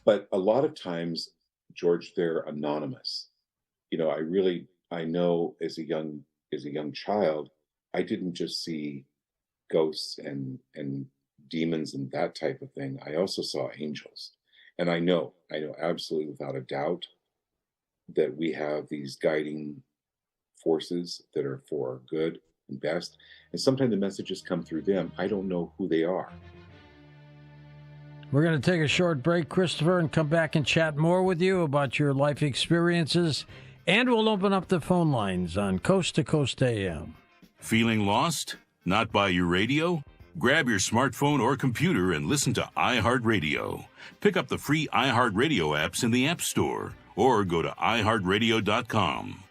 But a lot of times, George, they're anonymous. You know, I know as a young child, I didn't just see ghosts and demons and that type of thing. I also saw angels. And I know absolutely without a doubt that we have these guiding forces that are for our good and best. And sometimes the messages come through them. I don't know who they are. We're going to take a short break, Christopher, and come back and chat more with you about your life experiences. And we'll open up the phone lines on Coast to Coast AM. Feeling lost? Not by your radio? Grab your smartphone or computer and listen to iHeartRadio. Pick up the free iHeartRadio apps in the App Store or go to iHeartRadio.com.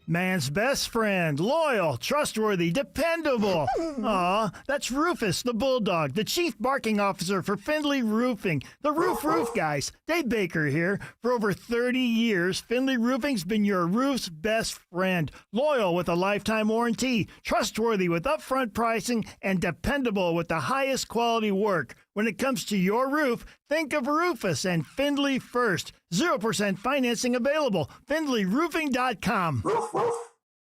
Man's best friend, loyal, trustworthy, dependable. Aw, that's Rufus, the bulldog, the chief barking officer for Findlay Roofing. The Roof guys. Dave Baker here. For over 30 years, Findlay Roofing's been your roof's best friend. Loyal with a lifetime warranty, trustworthy with upfront pricing, and dependable with the highest quality work. When it comes to your roof, think of Rufus and Findlay first. 0% financing available. FindlayRoofing.com.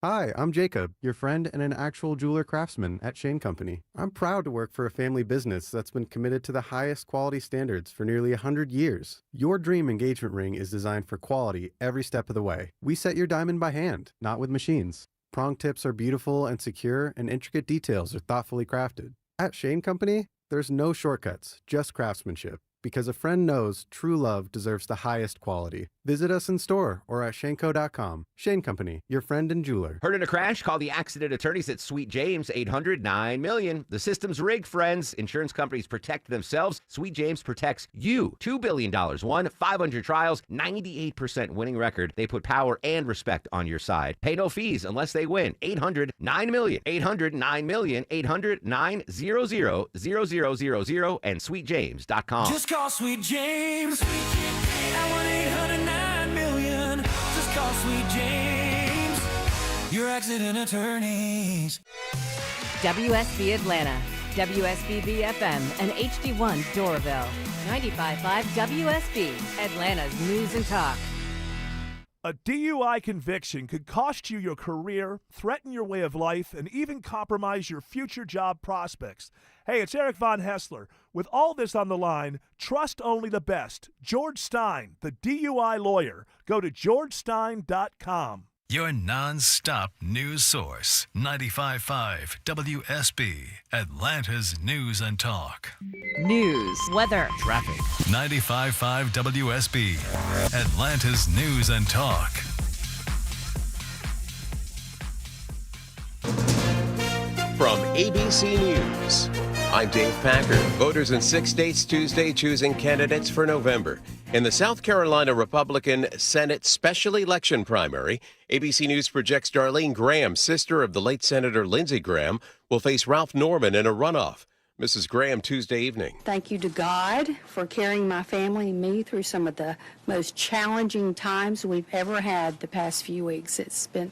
Hi, I'm Jacob, your friend and an actual jeweler craftsman at Shane Company. I'm proud to work for a family business that's been committed to the highest quality standards for nearly 100 years. Your dream engagement ring is designed for quality every step of the way. We set your diamond by hand, not with machines. Prong tips are beautiful and secure, and intricate details are thoughtfully crafted. At Shane Company, there's no shortcuts, just craftsmanship. Because a friend knows true love deserves the highest quality. Visit us in store or at shaneco.com. Shane Company, your friend and jeweler. Heard in a crash? Call the accident attorneys at Sweet James, 800-9-million. The system's rigged, friends. Insurance companies protect themselves. Sweet James protects you. $2 billion won, 500 trials, 98% winning record. They put power and respect on your side. Pay no fees unless they win. 800-9-million. 800-9-million. 800-900-0000 and sweetjames.com. Just call Sweet James at 1-800-9-million. Just call Sweet James, your accident attorneys. WSB Atlanta, WSBB FM, and HD1 Doraville. 95.5 WSB, Atlanta's News and Talk. A DUI conviction could cost you your career, threaten your way of life, and even compromise your future job prospects. Hey, it's Eric Von Hessler. With all this on the line, trust only the best. George Stein, the DUI lawyer. Go to georgestein.com. Your non-stop news source, 95.5 WSB, Atlanta's News and Talk. News, weather, traffic. 95.5 WSB, Atlanta's News and Talk. From ABC News, I'm Dave Packard. Voters in 6 states Tuesday choosing candidates for November. In the South Carolina Republican Senate special election primary, ABC News projects Darlene Graham, sister of the late Senator Lindsey Graham, will face Ralph Norman in a runoff. Mrs. Graham Tuesday evening. Thank you to God for carrying my family and me through some of the most challenging times we've ever had the past few weeks. It's been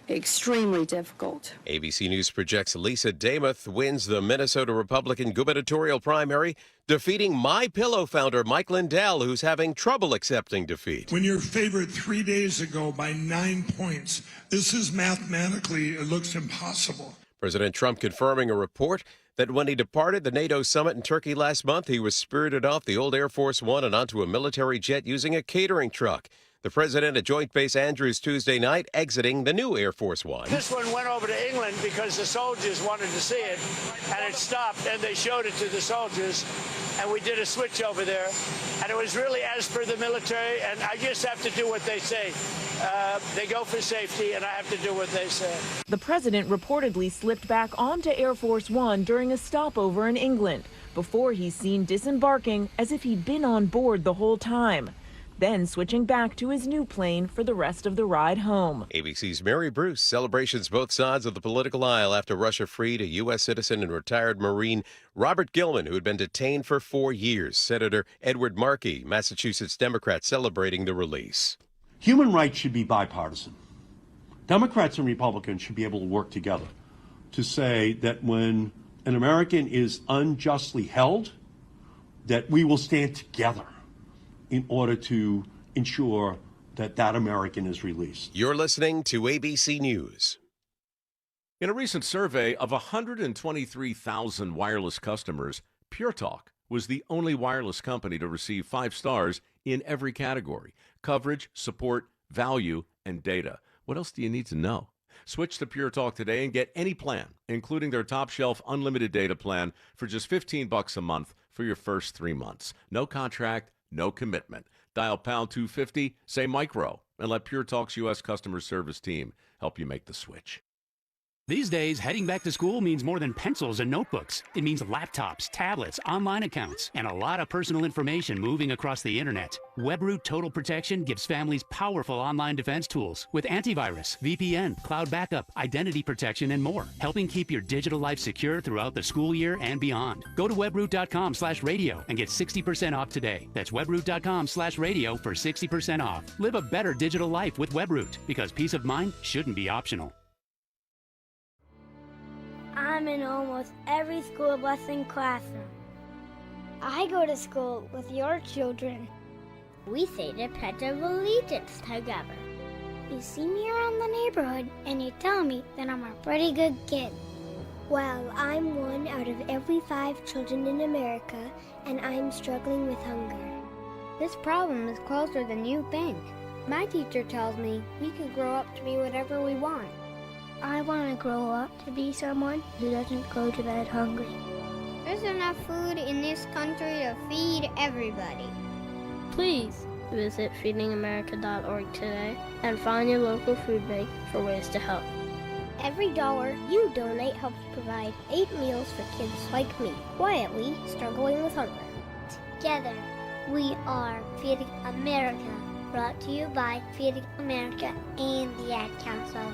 extremely difficult. ABC News projects Lisa Damuth wins the Minnesota Republican gubernatorial primary, defeating MyPillow founder Mike Lindell, who's having trouble accepting defeat. When you're favored 3 days ago by 9 points, this is mathematically, it looks impossible. President Trump confirming a report that when he departed the NATO summit in Turkey last month, he was spirited off the old Air Force One and onto a military jet using a catering truck. The president at Joint Base Andrews Tuesday night exiting the new Air Force One. This one went over to England because the soldiers wanted to see it, and it stopped, and they showed it to the soldiers, and we did a switch over there, and it was really as per the military, and I just have to do what they say. They go for safety, and I have to do what they say. The president reportedly slipped back onto Air Force One during a stopover in England, before he's seen disembarking as if he'd been on board the whole time, then switching back to his new plane for the rest of the ride home. ABC's Mary Bruce celebrations both sides of the political aisle after Russia freed a U.S. citizen and retired Marine Robert Gilman, who had been detained for 4 years. Senator Edward Markey, Massachusetts Democrat, celebrating the release. Human rights should be bipartisan. Democrats and Republicans should be able to work together to say that when an American is unjustly held, that we will stand together in order to ensure that that American is released. You're listening to ABC News. In a recent survey of 123,000 wireless customers, Pure Talk was the only wireless company to receive 5 stars in every category: coverage, support, value, and data. What else do you need to know? Switch to Pure Talk today and get any plan, including their top shelf unlimited data plan, for just $15 a month for your first 3 months. No contract, no commitment. Dial pound 250, say micro, and let Pure Talk's U.S. customer service team help you make the switch. These days, heading back to school means more than pencils and notebooks. It means laptops, tablets, online accounts, and a lot of personal information moving across the internet. WebRoot Total Protection gives families powerful online defense tools with antivirus, VPN, cloud backup, identity protection, and more, helping keep your digital life secure throughout the school year and beyond. Go to webroot.com/radio and get 60% off today. That's webroot.com/radio for 60% off. Live a better digital life with WebRoot, because peace of mind shouldn't be optional. I'm in almost every school bus and classroom. I go to school with your children. We say the Pledge of Allegiance together. You see me around the neighborhood and you tell me that I'm a pretty good kid. Well, I'm one out of every 5 children in America, and I'm struggling with hunger. This problem is closer than you think. My teacher tells me we can grow up to be whatever we want. I want to grow up to be someone who doesn't go to bed hungry. There's enough food in this country to feed everybody. Please visit feedingamerica.org today and find your local food bank for ways to help. Every dollar you donate helps provide 8 meals for kids like me, quietly struggling with hunger. Together, we are Feeding America, brought to you by Feeding America and the Ad Council.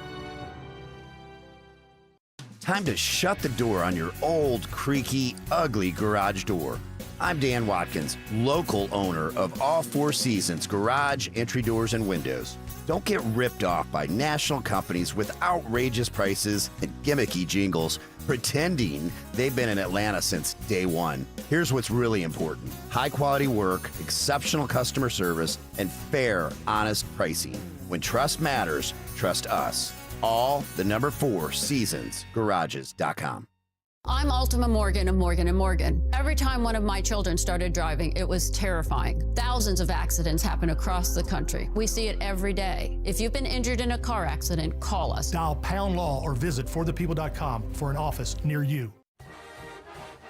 Time to shut the door on your old, creaky, ugly garage door. I'm Dan Watkins, local owner of All Four Seasons Garage, Entry Doors, and Windows. Don't get ripped off by national companies with outrageous prices and gimmicky jingles, pretending they've been in Atlanta since day one. Here's what's really important: high quality work, exceptional customer service, and fair, honest pricing. When trust matters, trust us. All the number 4 seasonsgarages.com. I'm Ultima Morgan of Morgan & Morgan. Every time one of my children started driving, it was terrifying. Thousands of accidents happen across the country. We see it every day. If you've been injured in a car accident, call us. Dial # law or visit forthepeople.com for an office near you.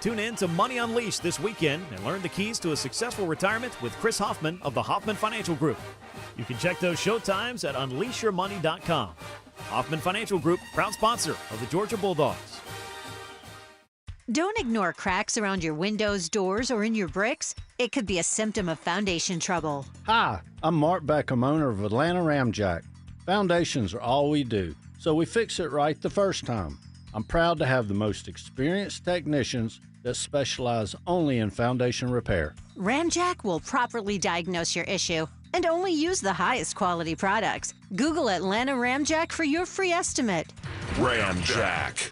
Tune in to Money Unleashed this weekend and learn the keys to a successful retirement with Chris Hoffman of the Hoffman Financial Group. You can check those show times at unleashyourmoney.com. Hoffman Financial Group, proud sponsor of the Georgia Bulldogs. Don't ignore cracks around your windows, doors, or in your bricks. It could be a symptom of foundation trouble. Hi, I'm Mark Beckham, owner of Atlanta Ramjack. Foundations are all we do, so we fix it right the first time. I'm proud to have the most experienced technicians that specialize only in foundation repair. Ramjack will properly diagnose your issue and only use the highest quality products. Google Atlanta Ramjack for your free estimate. Ramjack.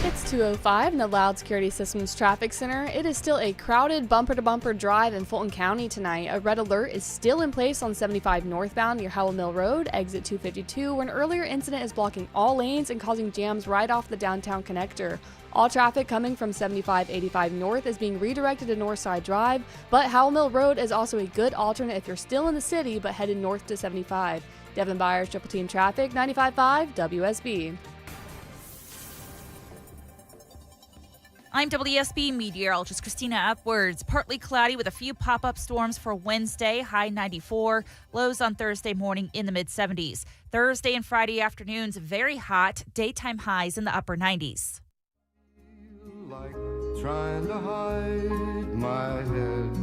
It's 2:05 in the Loud Security Systems Traffic Center. It is still a crowded bumper-to-bumper drive in Fulton County tonight. A red alert is still in place on 75 northbound near Howell Mill Road, exit 252, where an earlier incident is blocking all lanes and causing jams right off the downtown connector. All traffic coming from 7585 north is being redirected to Northside Drive, but Howell Mill Road is also a good alternate if you're still in the city but headed north to 75. Devin Byers, Triple Team Traffic, 95.5 WSB. I'm WSB meteorologist Christina Upwards. Partly cloudy with a few pop-up storms for Wednesday, high 94. Lows on Thursday morning in the mid-70s. Thursday and Friday afternoons, very hot. Daytime highs in the upper 90s. Like trying to hide my head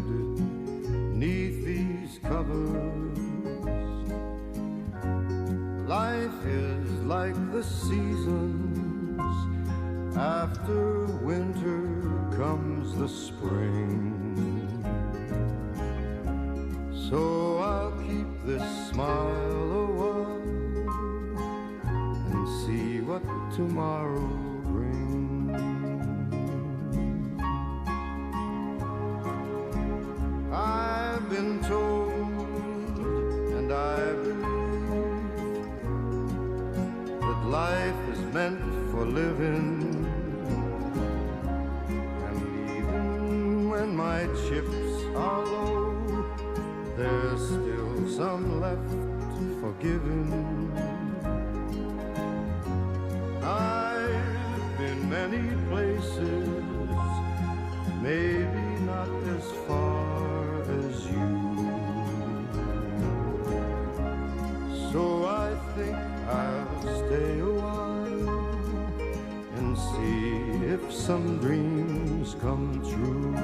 neath these covers. Life is like the seasons. After winter comes the spring. So I'll keep this smile a while and see what tomorrow brings. I've been told and I believe that life is meant for living. When my chips are low, there's still some left for giving. I've been many places, maybe not as far as you. So I think I'll stay a while and see if some dreams come true.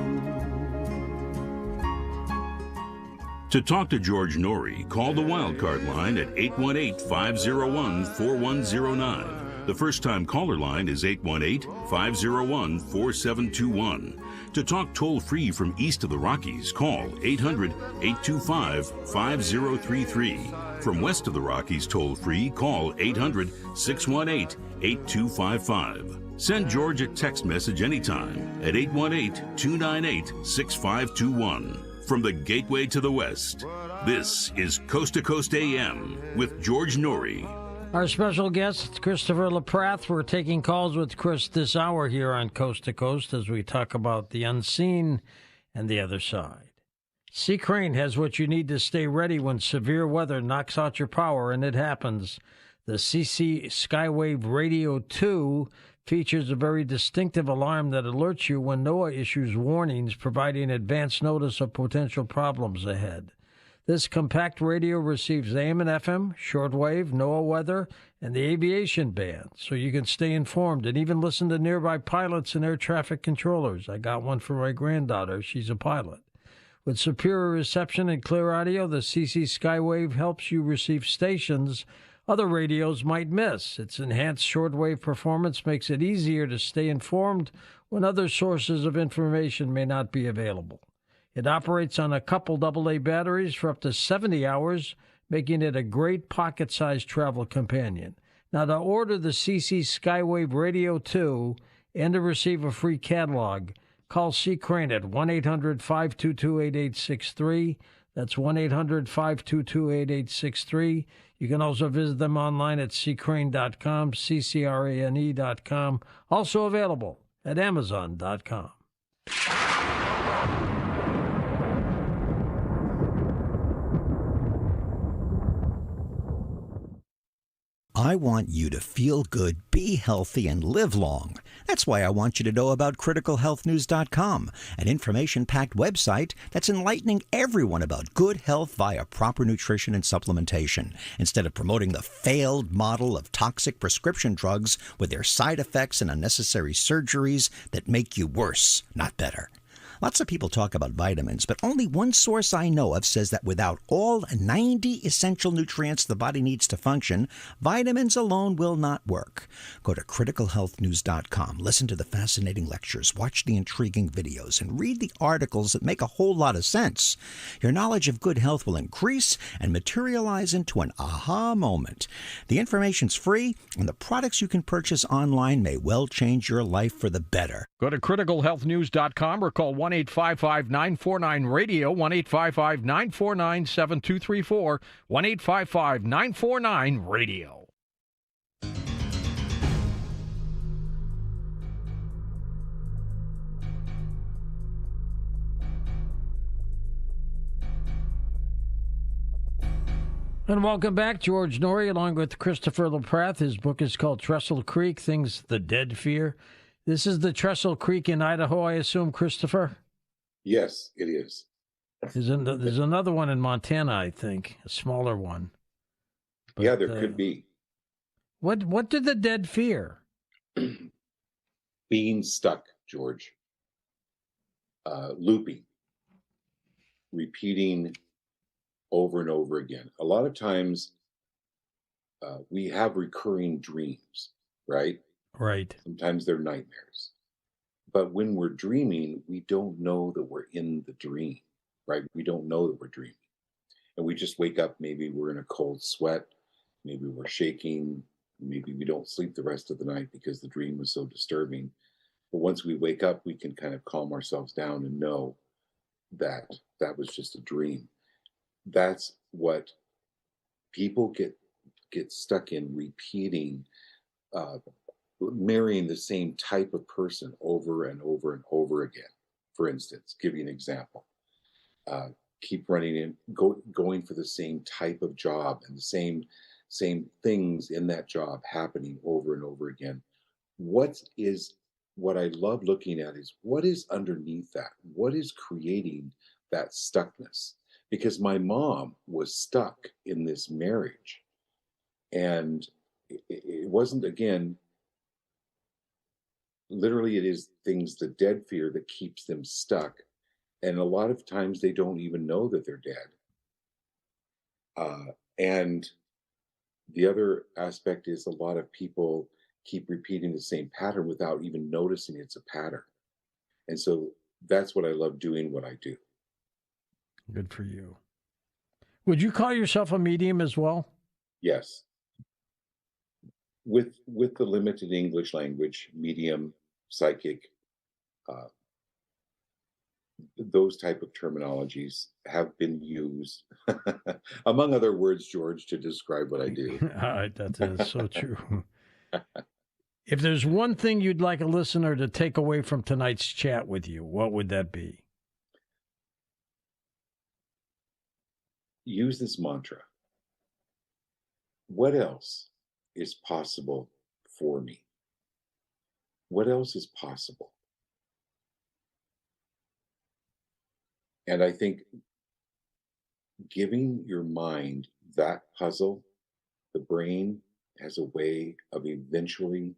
To talk to George Norrie, call the Wildcard line at 818-501-4109. The first-time caller line is 818-501-4721. To talk toll-free from east of the Rockies, call 800-825-5033. From west of the Rockies toll-free, call 800-618-8255. Send George a text message anytime at 818-298-6521. From the Gateway to the West, this is Coast to Coast AM with George Norrie. Our special guest, Christopher LaPrath. We're taking calls with Chris this hour here on Coast to Coast as we talk about the unseen and the other side. Sea Crane has what you need to stay ready when severe weather knocks out your power, and it happens. The CC Skywave Radio 2 features a very distinctive alarm that alerts you when NOAA issues warnings, providing advance notice of potential problems ahead. This compact radio receives AM and FM, shortwave, NOAA weather, and the aviation band, so you can stay informed and even listen to nearby pilots and air traffic controllers. I got one for my granddaughter. She's a pilot. With superior reception and clear audio, the CC Skywave helps you receive stations other radios might miss. Its enhanced shortwave performance makes it easier to stay informed when other sources of information may not be available. It operates on a couple AA batteries for up to 70 hours, making it a great pocket-sized travel companion. Now, to order the CC Skywave Radio 2 and to receive a free catalog, call C. Crane at 1-800-522-8863. That's 1-800-522-8863. You can also visit them online at ccrane.com, ccrane.com. Also available at amazon.com. I want you to feel good, be healthy, and live long. That's why I want you to know about CriticalHealthNews.com, an information-packed website that's enlightening everyone about good health via proper nutrition and supplementation, instead of promoting the failed model of toxic prescription drugs with their side effects and unnecessary surgeries that make you worse, not better. Lots of people talk about vitamins, but only one source I know of says that without all 90 essential nutrients the body needs to function, vitamins alone will not work. Go to criticalhealthnews.com, listen to the fascinating lectures, watch the intriguing videos, and read the articles that make a whole lot of sense. Your knowledge of good health will increase and materialize into an aha moment. The information's free, and the products you can purchase online may well change your life for the better. Go to criticalhealthnews.com or call 1-855-949-RADIO, 1-855-949-7234, 1-855-949-RADIO. And welcome back, George Noory, along with Christopher LaPrath. His book is called Trestle Creek, Things the Dead Fear. This is the Trestle Creek in Idaho, I assume, Christopher? Yes, it is. There's another one in Montana, I think, a smaller one. But, yeah, there could be. What did the dead fear? Being stuck, George. Looping. Repeating over and over again. A lot of times we have recurring dreams, right? Right. Sometimes they're nightmares. But when we're dreaming, we don't know that we're in the dream, right? We don't know that we're dreaming. And we just wake up, maybe we're in a cold sweat, maybe we're shaking, maybe we don't sleep the rest of the night because the dream was so disturbing. But once we wake up, we can kind of calm ourselves down and know that that was just a dream. That's what people get stuck in, repeating, marrying the same type of person over and over and over again. For instance, give you an example. Keep running in, going for the same type of job and the same things in that job happening over and over again. What I love looking at is what is underneath that? What is creating that stuckness? Because my mom was stuck in this marriage, and it wasn't, again, literally it is things, the dead fear, that keeps them stuck. And a lot of times they don't even know that they're dead. And the other aspect is a lot of people keep repeating the same pattern without even noticing it's a pattern. And so that's what I love doing, what I do. Good for you. Would you call yourself a medium as well? Yes. With the limited English language, medium, psychic, those type of terminologies have been used, among other words, George, to describe what I do. That is so true. If there's one thing you'd like a listener to take away from tonight's chat with you, what would that be? Use this mantra. What else is possible for me? What else is possible? And I think giving your mind that puzzle, the brain has a way of eventually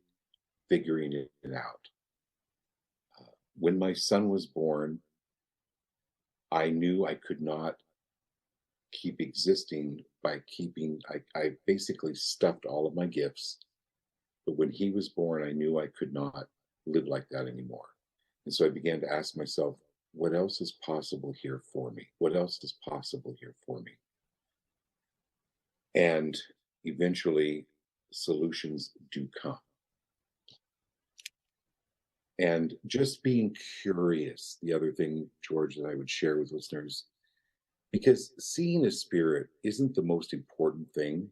figuring it out. When my son was born, I knew I could not keep existing by I basically stuffed all of my gifts. But when he was born, I knew I could not live like that anymore. And so I began to ask myself, what else is possible here for me? What else is possible here for me? And eventually solutions do come. And just being curious, the other thing, George, that I would share with listeners, because seeing a spirit isn't the most important thing,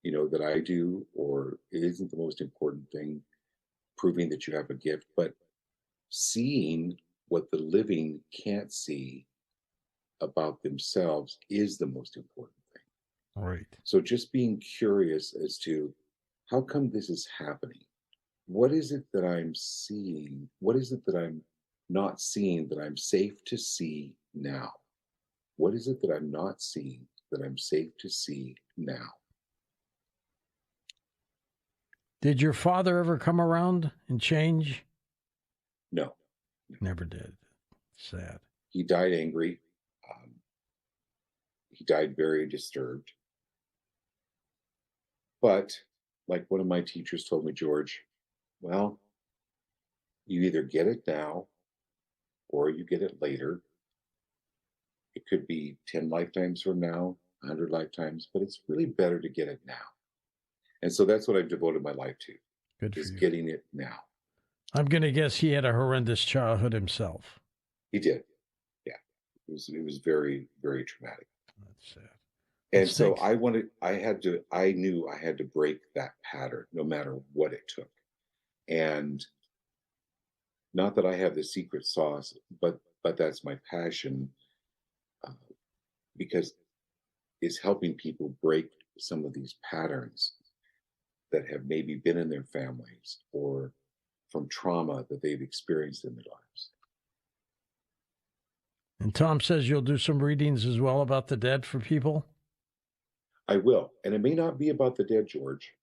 that I do, or it isn't the most important thing proving that you have a gift, but seeing what the living can't see about themselves is the most important thing. Right. So just being curious as to how come this is happening? What is it that I'm seeing? What is it that I'm not seeing that I'm safe to see now? What is it that I'm not seeing that I'm safe to see now? Did your father ever come around and change? No. Never did. Sad. He died angry. He died very disturbed. But like one of my teachers told me, George, well, you either get it now or you get it later. It could be 10 lifetimes from now, 100 lifetimes, but it's really better to get it now. And so that's what I've devoted my life to. Good for is you. Getting it now. I'm going to guess he had a horrendous childhood himself. He did. Yeah. It was very, very traumatic. That's sad. And so I knew I had to break that pattern no matter what it took. And not that I have the secret sauce, but that's my passion, because it's helping people break some of these patterns that have maybe been in their families or from trauma that they've experienced in their lives. And Tom says you'll do some readings as well about the dead for people? I will. And it may not be about the dead, George.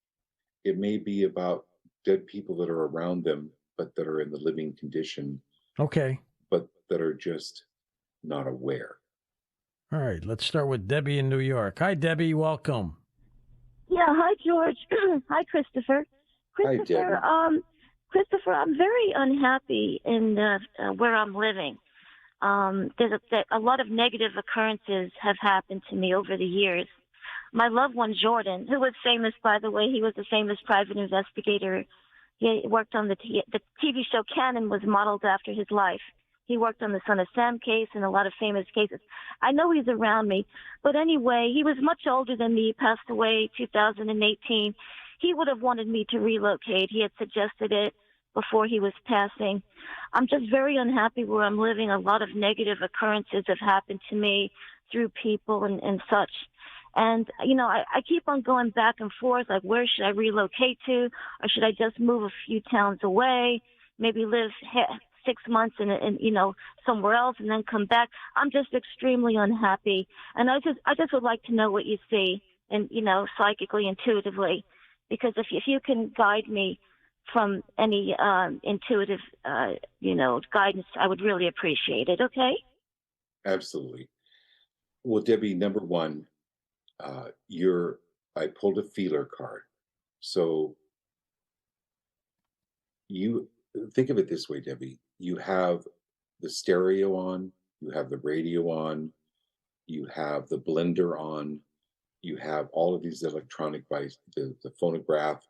It may be about dead people that are around them, but that are in the living condition. Okay. But that are just not aware. All right. Let's start with Debbie in New York. Hi, Debbie. Welcome. Yeah. Hi, George. Hi, Christopher. Hi, Debbie. Christopher, I'm very unhappy in where I'm living. There's a lot of negative occurrences have happened to me over the years. My loved one, Jordan, who was famous, by the way, he was a famous private investigator. He worked on the TV show Cannon was modeled after his life. He worked on the Son of Sam case and a lot of famous cases. I know he's around me. But anyway, he was much older than me. He passed away 2018. He would have wanted me to relocate. He had suggested it before he was passing. I'm just very unhappy where I'm living. A lot of negative occurrences have happened to me through people and such. And, I keep on going back and forth, like, where should I relocate to? Or should I just move a few towns away, maybe live 6 months in somewhere else and then come back? I'm just extremely unhappy. And I just would like to know what you see, and, psychically, intuitively, because if you can guide me from any intuitive, guidance, I would really appreciate it. Okay? Absolutely. Well, Debbie, number one, I pulled a feeler card. So you think of it this way, Debbie. You have the stereo on, you have the radio on, you have the blender on, you have all of these electronic devices, the phonograph,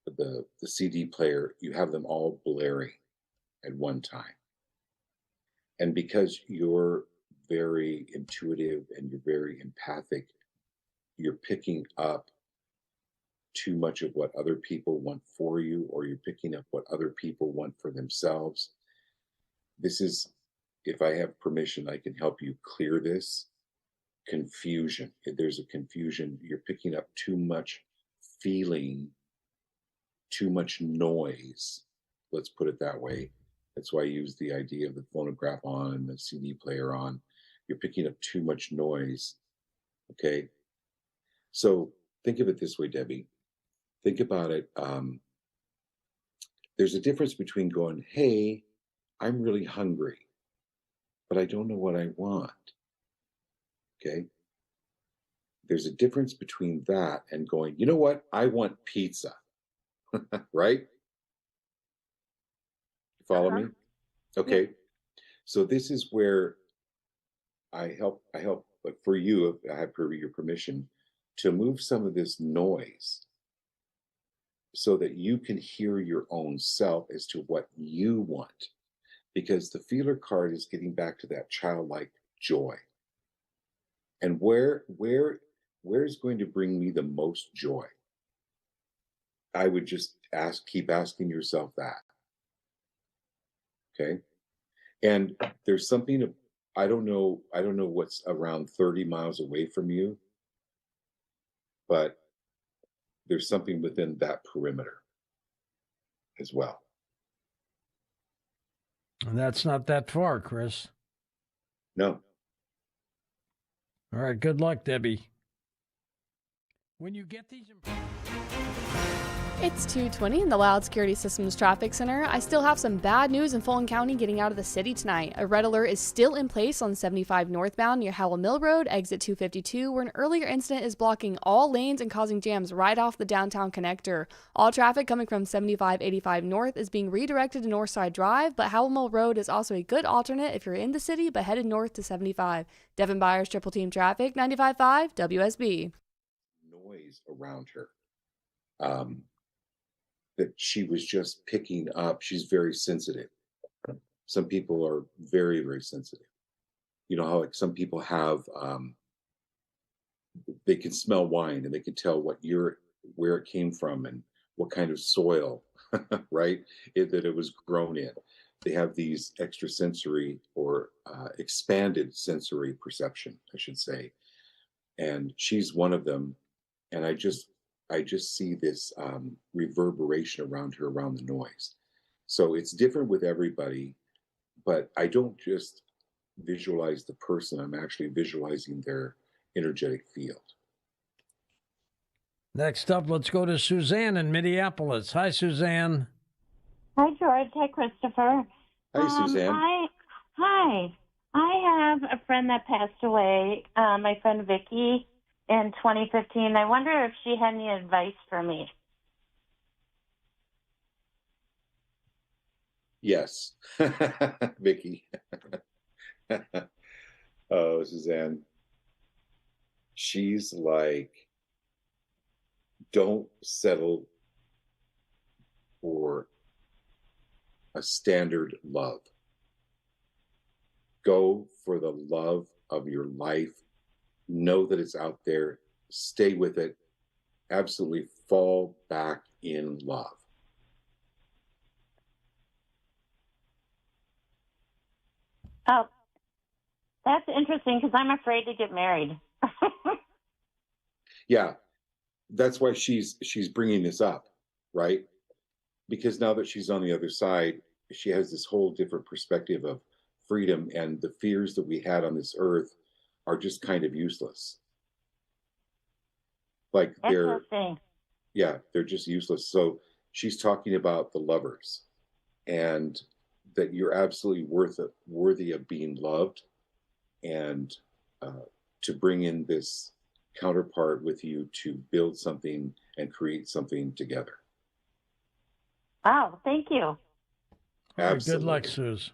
the CD player, you have them all blaring at one time. And because you're very intuitive and you're very empathic, you're picking up too much of what other people want for you, or you're picking up what other people want for themselves. This is, if I have permission, I can help you clear this confusion. If there's a confusion, you're picking up too much feeling, too much noise. Let's put it that way. That's why I use the idea of the phonograph on and the CD player on. You're picking up too much noise. Okay? So think of it this way, Debbie. Think about it. There's a difference between going, hey, I'm really hungry, but I don't know what I want. Okay? There's a difference between that and going, you know what? I want pizza. Right? You follow me? Okay. So this is where I help but for you, if I have your permission, to move some of this noise so that you can hear your own self as to what you want. Because the feeler card is getting back to that childlike joy. And where's going to bring me the most joy? I would just keep asking yourself that. Okay. And there's something, I don't know what's around 30 miles away from you, but there's something within that perimeter as well. And that's not that far, Chris. No. All right. Good luck, Debbie. When you get these... It's 2:20 in the Loud Security Systems Traffic Center. I still have some bad news in Fulton County getting out of the city tonight. A red alert is still in place on 75 northbound near Howell Mill Road, exit 252, where an earlier incident is blocking all lanes and causing jams right off the downtown connector. All traffic coming from 75-85 north is being redirected to Northside Drive, but Howell Mill Road is also a good alternate if you're in the city but headed north to 75. Devin Byers, Triple Team Traffic, 95.5 WSB. Noise around her. That she was just picking up. She's very sensitive. Some people are very, very sensitive. You know how like some people have, they can smell wine and they can tell where it came from and what kind of soil, right? That it was grown in. They have these extrasensory or expanded sensory perception, I should say. And she's one of them. And I just see this reverberation around her, around the noise. So it's different with everybody, but I don't just visualize the person, I'm actually visualizing their energetic field. Next up, let's go to Suzanne in Minneapolis. Hi, Suzanne. Hi, George. Hi, Christopher. Hi, Suzanne. Hi. I have a friend that passed away, my friend Vicky, in 2015. I wonder if she had any advice for me. Yes. Vicky. Oh, Suzanne. She's like, don't settle for a standard love. Go for the love of your life. Know that it's out there. Stay with it. Absolutely fall back in love. Oh, that's interesting because I'm afraid to get married. Yeah, that's why she's bringing this up, right? Because now that she's on the other side, she has this whole different perspective of freedom, and the fears that we had on this earth are just kind of useless. Like they're just useless. So she's talking about the lovers and that you're absolutely worthy of being loved, and to bring in this counterpart with you to build something and create something together. Oh, thank you. Absolutely. Good luck, Suze.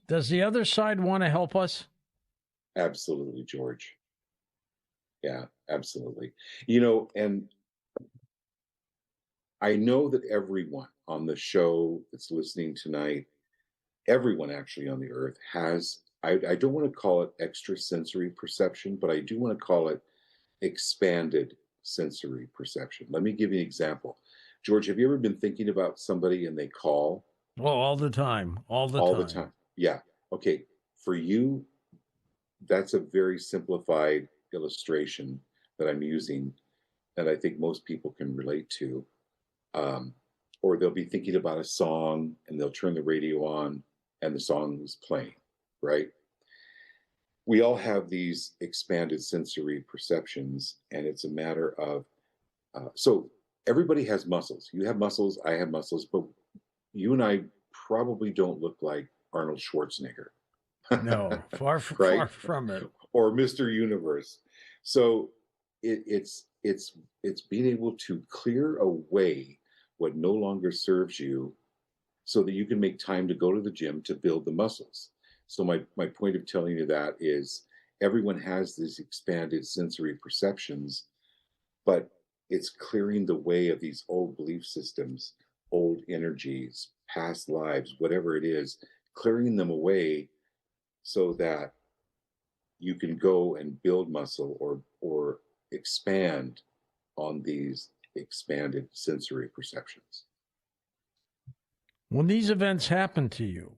Does the other side want to help us? Absolutely, George. Yeah, absolutely. You know, and I know that everyone on the show that's listening tonight, everyone actually on the earth has, I don't want to call it extrasensory perception, but I do want to call it expanded sensory perception. Let me give you an example. George, have you ever been thinking about somebody and they call? Oh, all the time. All the time. Yeah. Okay. For you, that's a very simplified illustration that I'm using that I think most people can relate to. Or they'll be thinking about a song and they'll turn the radio on and the song is playing, right? We all have these expanded sensory perceptions, and it's a matter of, so everybody has muscles. You have muscles, I have muscles, but you and I probably don't look like Arnold Schwarzenegger. No, far from it. Or Mr. Universe. So it's being able to clear away what no longer serves you so that you can make time to go to the gym to build the muscles. So my point of telling you that is everyone has these expanded sensory perceptions, but it's clearing the way of these old belief systems, old energies, past lives, whatever it is, clearing them away so that you can go and build muscle or expand on these expanded sensory perceptions. When these events happen to you,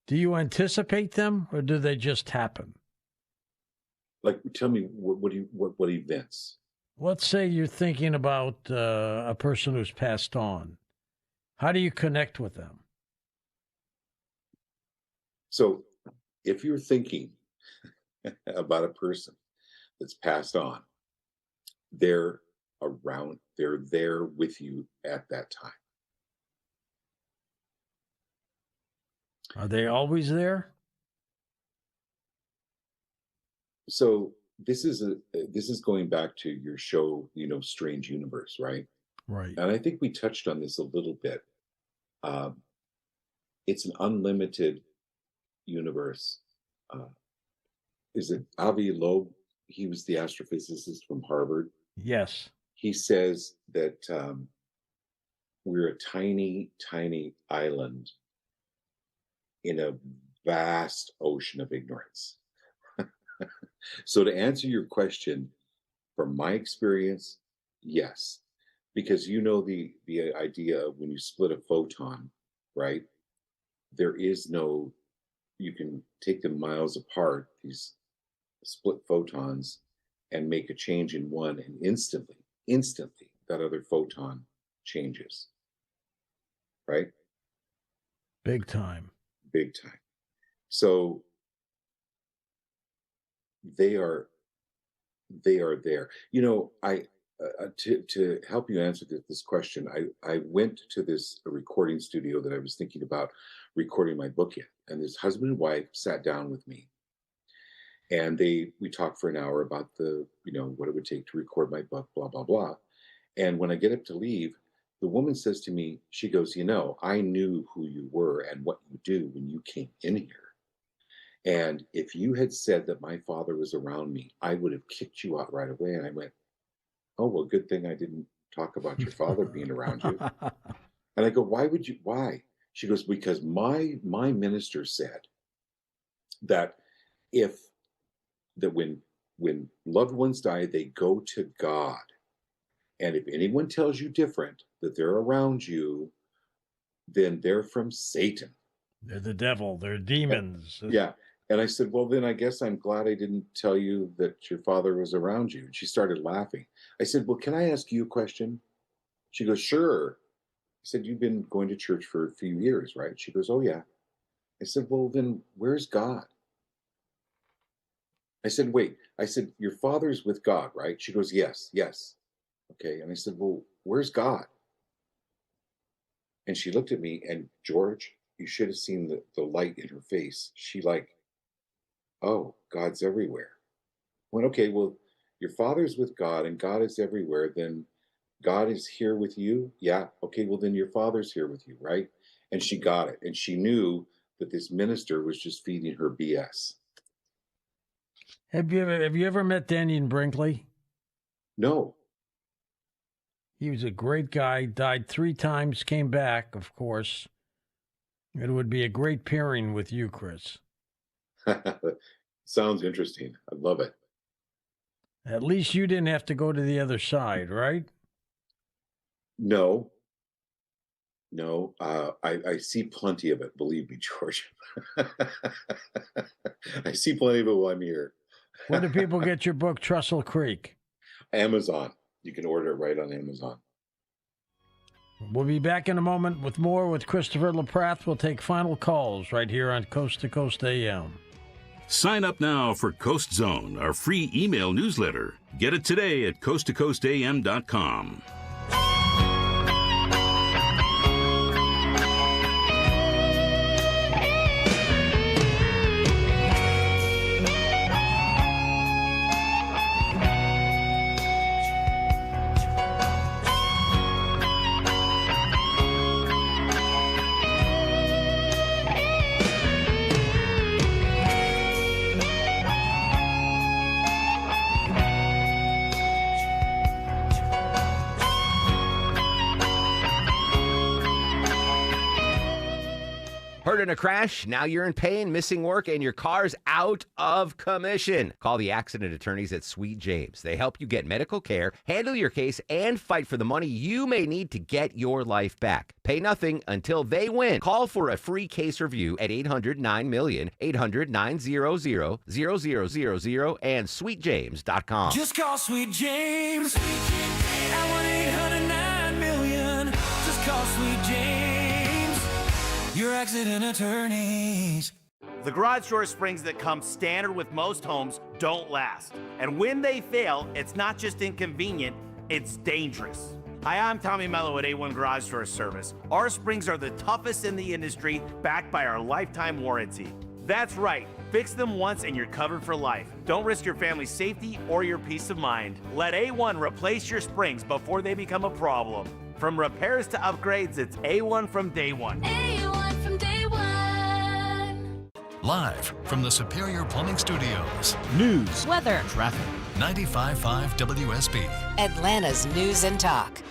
do you anticipate them or do they just happen? Like, tell me what events? Let's say you're thinking about a person who's passed on. How do you connect with them? So if you're thinking about a person that's passed on, they're there with you at that time. Are they always there? So this is going back to your show, Strange Universe, right? Right. And I think we touched on this a little bit. It's an unlimited universe. Is it Avi Loeb? He was the astrophysicist from Harvard. Yes. He says that we're a tiny, tiny island in a vast ocean of ignorance. So to answer your question, from my experience, yes. Because the idea of when you split a photon, right? There is no, you can take them miles apart, these split photons, and make a change in one, and instantly, that other photon changes. Right? Big time. Big time. So they are there. To help you answer this question, I went to this recording studio that I was thinking about recording my book in, and this husband and wife sat down with me, and we talked for an hour about what it would take to record my book, blah blah blah. And when I get up to leave, the woman says to me, she goes, I knew who you were and what you do when you came in here. And if you had said that my father was around me, I would have kicked you out right away. And I went, oh, well, good thing I didn't talk about your father being around you. And I go, why? She goes, because my minister said that when loved ones die, they go to God. And if anyone tells you different, that they're around you, then they're from Satan. They're the devil. They're demons. Yeah. And I said, well, then I guess I'm glad I didn't tell you that your father was around you. And she started laughing. I said, well, can I ask you a question? She goes, sure. I said, you've been going to church for a few years, right? She goes, oh, yeah. I said, well, then where's God? I said, wait. I said, your father's with God, right? She goes, yes. Okay. And I said, well, where's God? And she looked at me, and George, you should have seen the light in her face. She oh, God's everywhere. I went, okay, well, your father's with God and God is everywhere. Then God is here with you? Yeah. Okay, well, then your father's here with you, right? And she got it. And she knew that this minister was just feeding her BS. Have you ever met Dannion Brinkley? No. He was a great guy, died 3 times, came back, of course. It would be a great pairing with you, Chris. Sounds interesting. I love it. At least you didn't have to go to the other side, right? No. I see plenty of it, believe me, George. I see plenty of it while I'm here. Where do people get your book, Trussell Creek? Amazon. You can order it right on Amazon. We'll be back in a moment with more with Christopher LaPrath. We'll take final calls right here on Coast to Coast AM. Sign up now for Coast Zone, our free email newsletter. Get it today at coasttocoastam.com. Hurt in a crash? Now you're in pain, missing work, and your car's out of commission. Call the accident attorneys at Sweet James. They help you get medical care, handle your case, and fight for the money you may need to get your life back. Pay nothing until they win. Call for a free case review at 800-9-MILLION, 800-900-0000, and sweetjames.com. Just call Sweet James at 1-800-9-MILLION. Just call Sweet James, your accident attorneys. The garage door springs that come standard with most homes don't last. And when they fail, it's not just inconvenient, it's dangerous. Hi, I'm Tommy Mello at A1 Garage Door Service. Our springs are the toughest in the industry, backed by our lifetime warranty. That's right. Fix them once and you're covered for life. Don't risk your family's safety or your peace of mind. Let A1 replace your springs before they become a problem. From repairs to upgrades, it's A1 from day one. A1 from day one. Live from the Superior Plumbing Studios. News, weather, traffic. 95.5 WSB. Atlanta's News and Talk.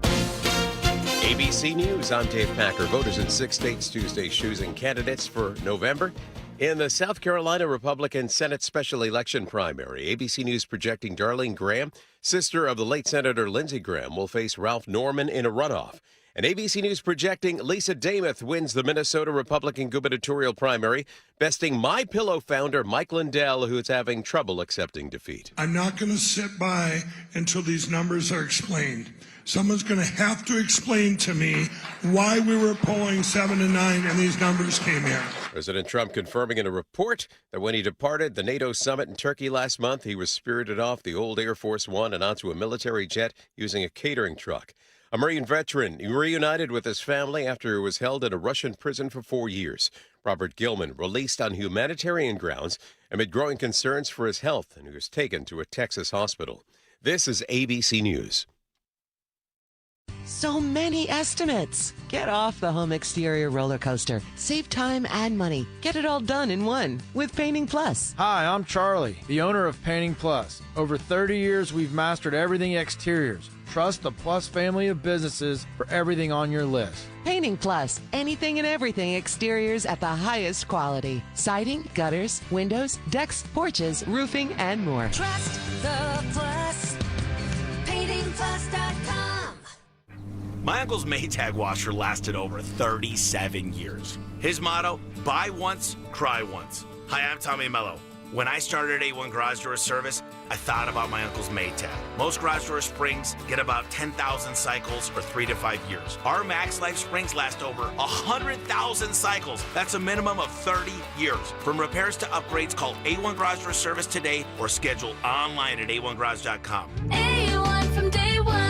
ABC News, I'm Dave Packer. Voters in 6 states Tuesday choosing candidates for November. In the South Carolina Republican Senate special election primary, ABC News projecting Darlene Graham, sister of the late Senator Lindsey Graham, will face Ralph Norman in a runoff. And ABC News projecting Lisa Dameth wins the Minnesota Republican gubernatorial primary, besting MyPillow founder Mike Lindell, who is having trouble accepting defeat. I'm not going to sit by until these numbers are explained. Someone's going to have to explain to me why we were polling 7-9 and these numbers came in. President Trump confirming in a report that when he departed the NATO summit in Turkey last month, he was spirited off the old Air Force One and onto a military jet using a catering truck. A Marine veteran reunited with his family after he was held in a Russian prison for 4 years. Robert Gilman released on humanitarian grounds amid growing concerns for his health, and he was taken to a Texas hospital. This is ABC News. So many estimates. Get off the home exterior roller coaster. Save time and money. Get it all done in one with Painting Plus. Hi, I'm Charlie, the owner of Painting Plus. Over 30 years, we've mastered everything exteriors. Trust the Plus family of businesses for everything on your list. Painting Plus. Anything and everything exteriors at the highest quality. Siding, gutters, windows, decks, porches, roofing, and more. Trust the Plus. PaintingPlus.com. My uncle's Maytag washer lasted over 37 years. His motto, buy once, cry once. Hi, I'm Tommy Mello. When I started A1 Garage Door Service, I thought about my uncle's Maytag. Most garage door springs get about 10,000 cycles or 3 to 5 years. Our Max Life springs last over 100,000 cycles. That's a minimum of 30 years. From repairs to upgrades, call A1 Garage Door Service today or schedule online at a1garage.com. A1 from day one.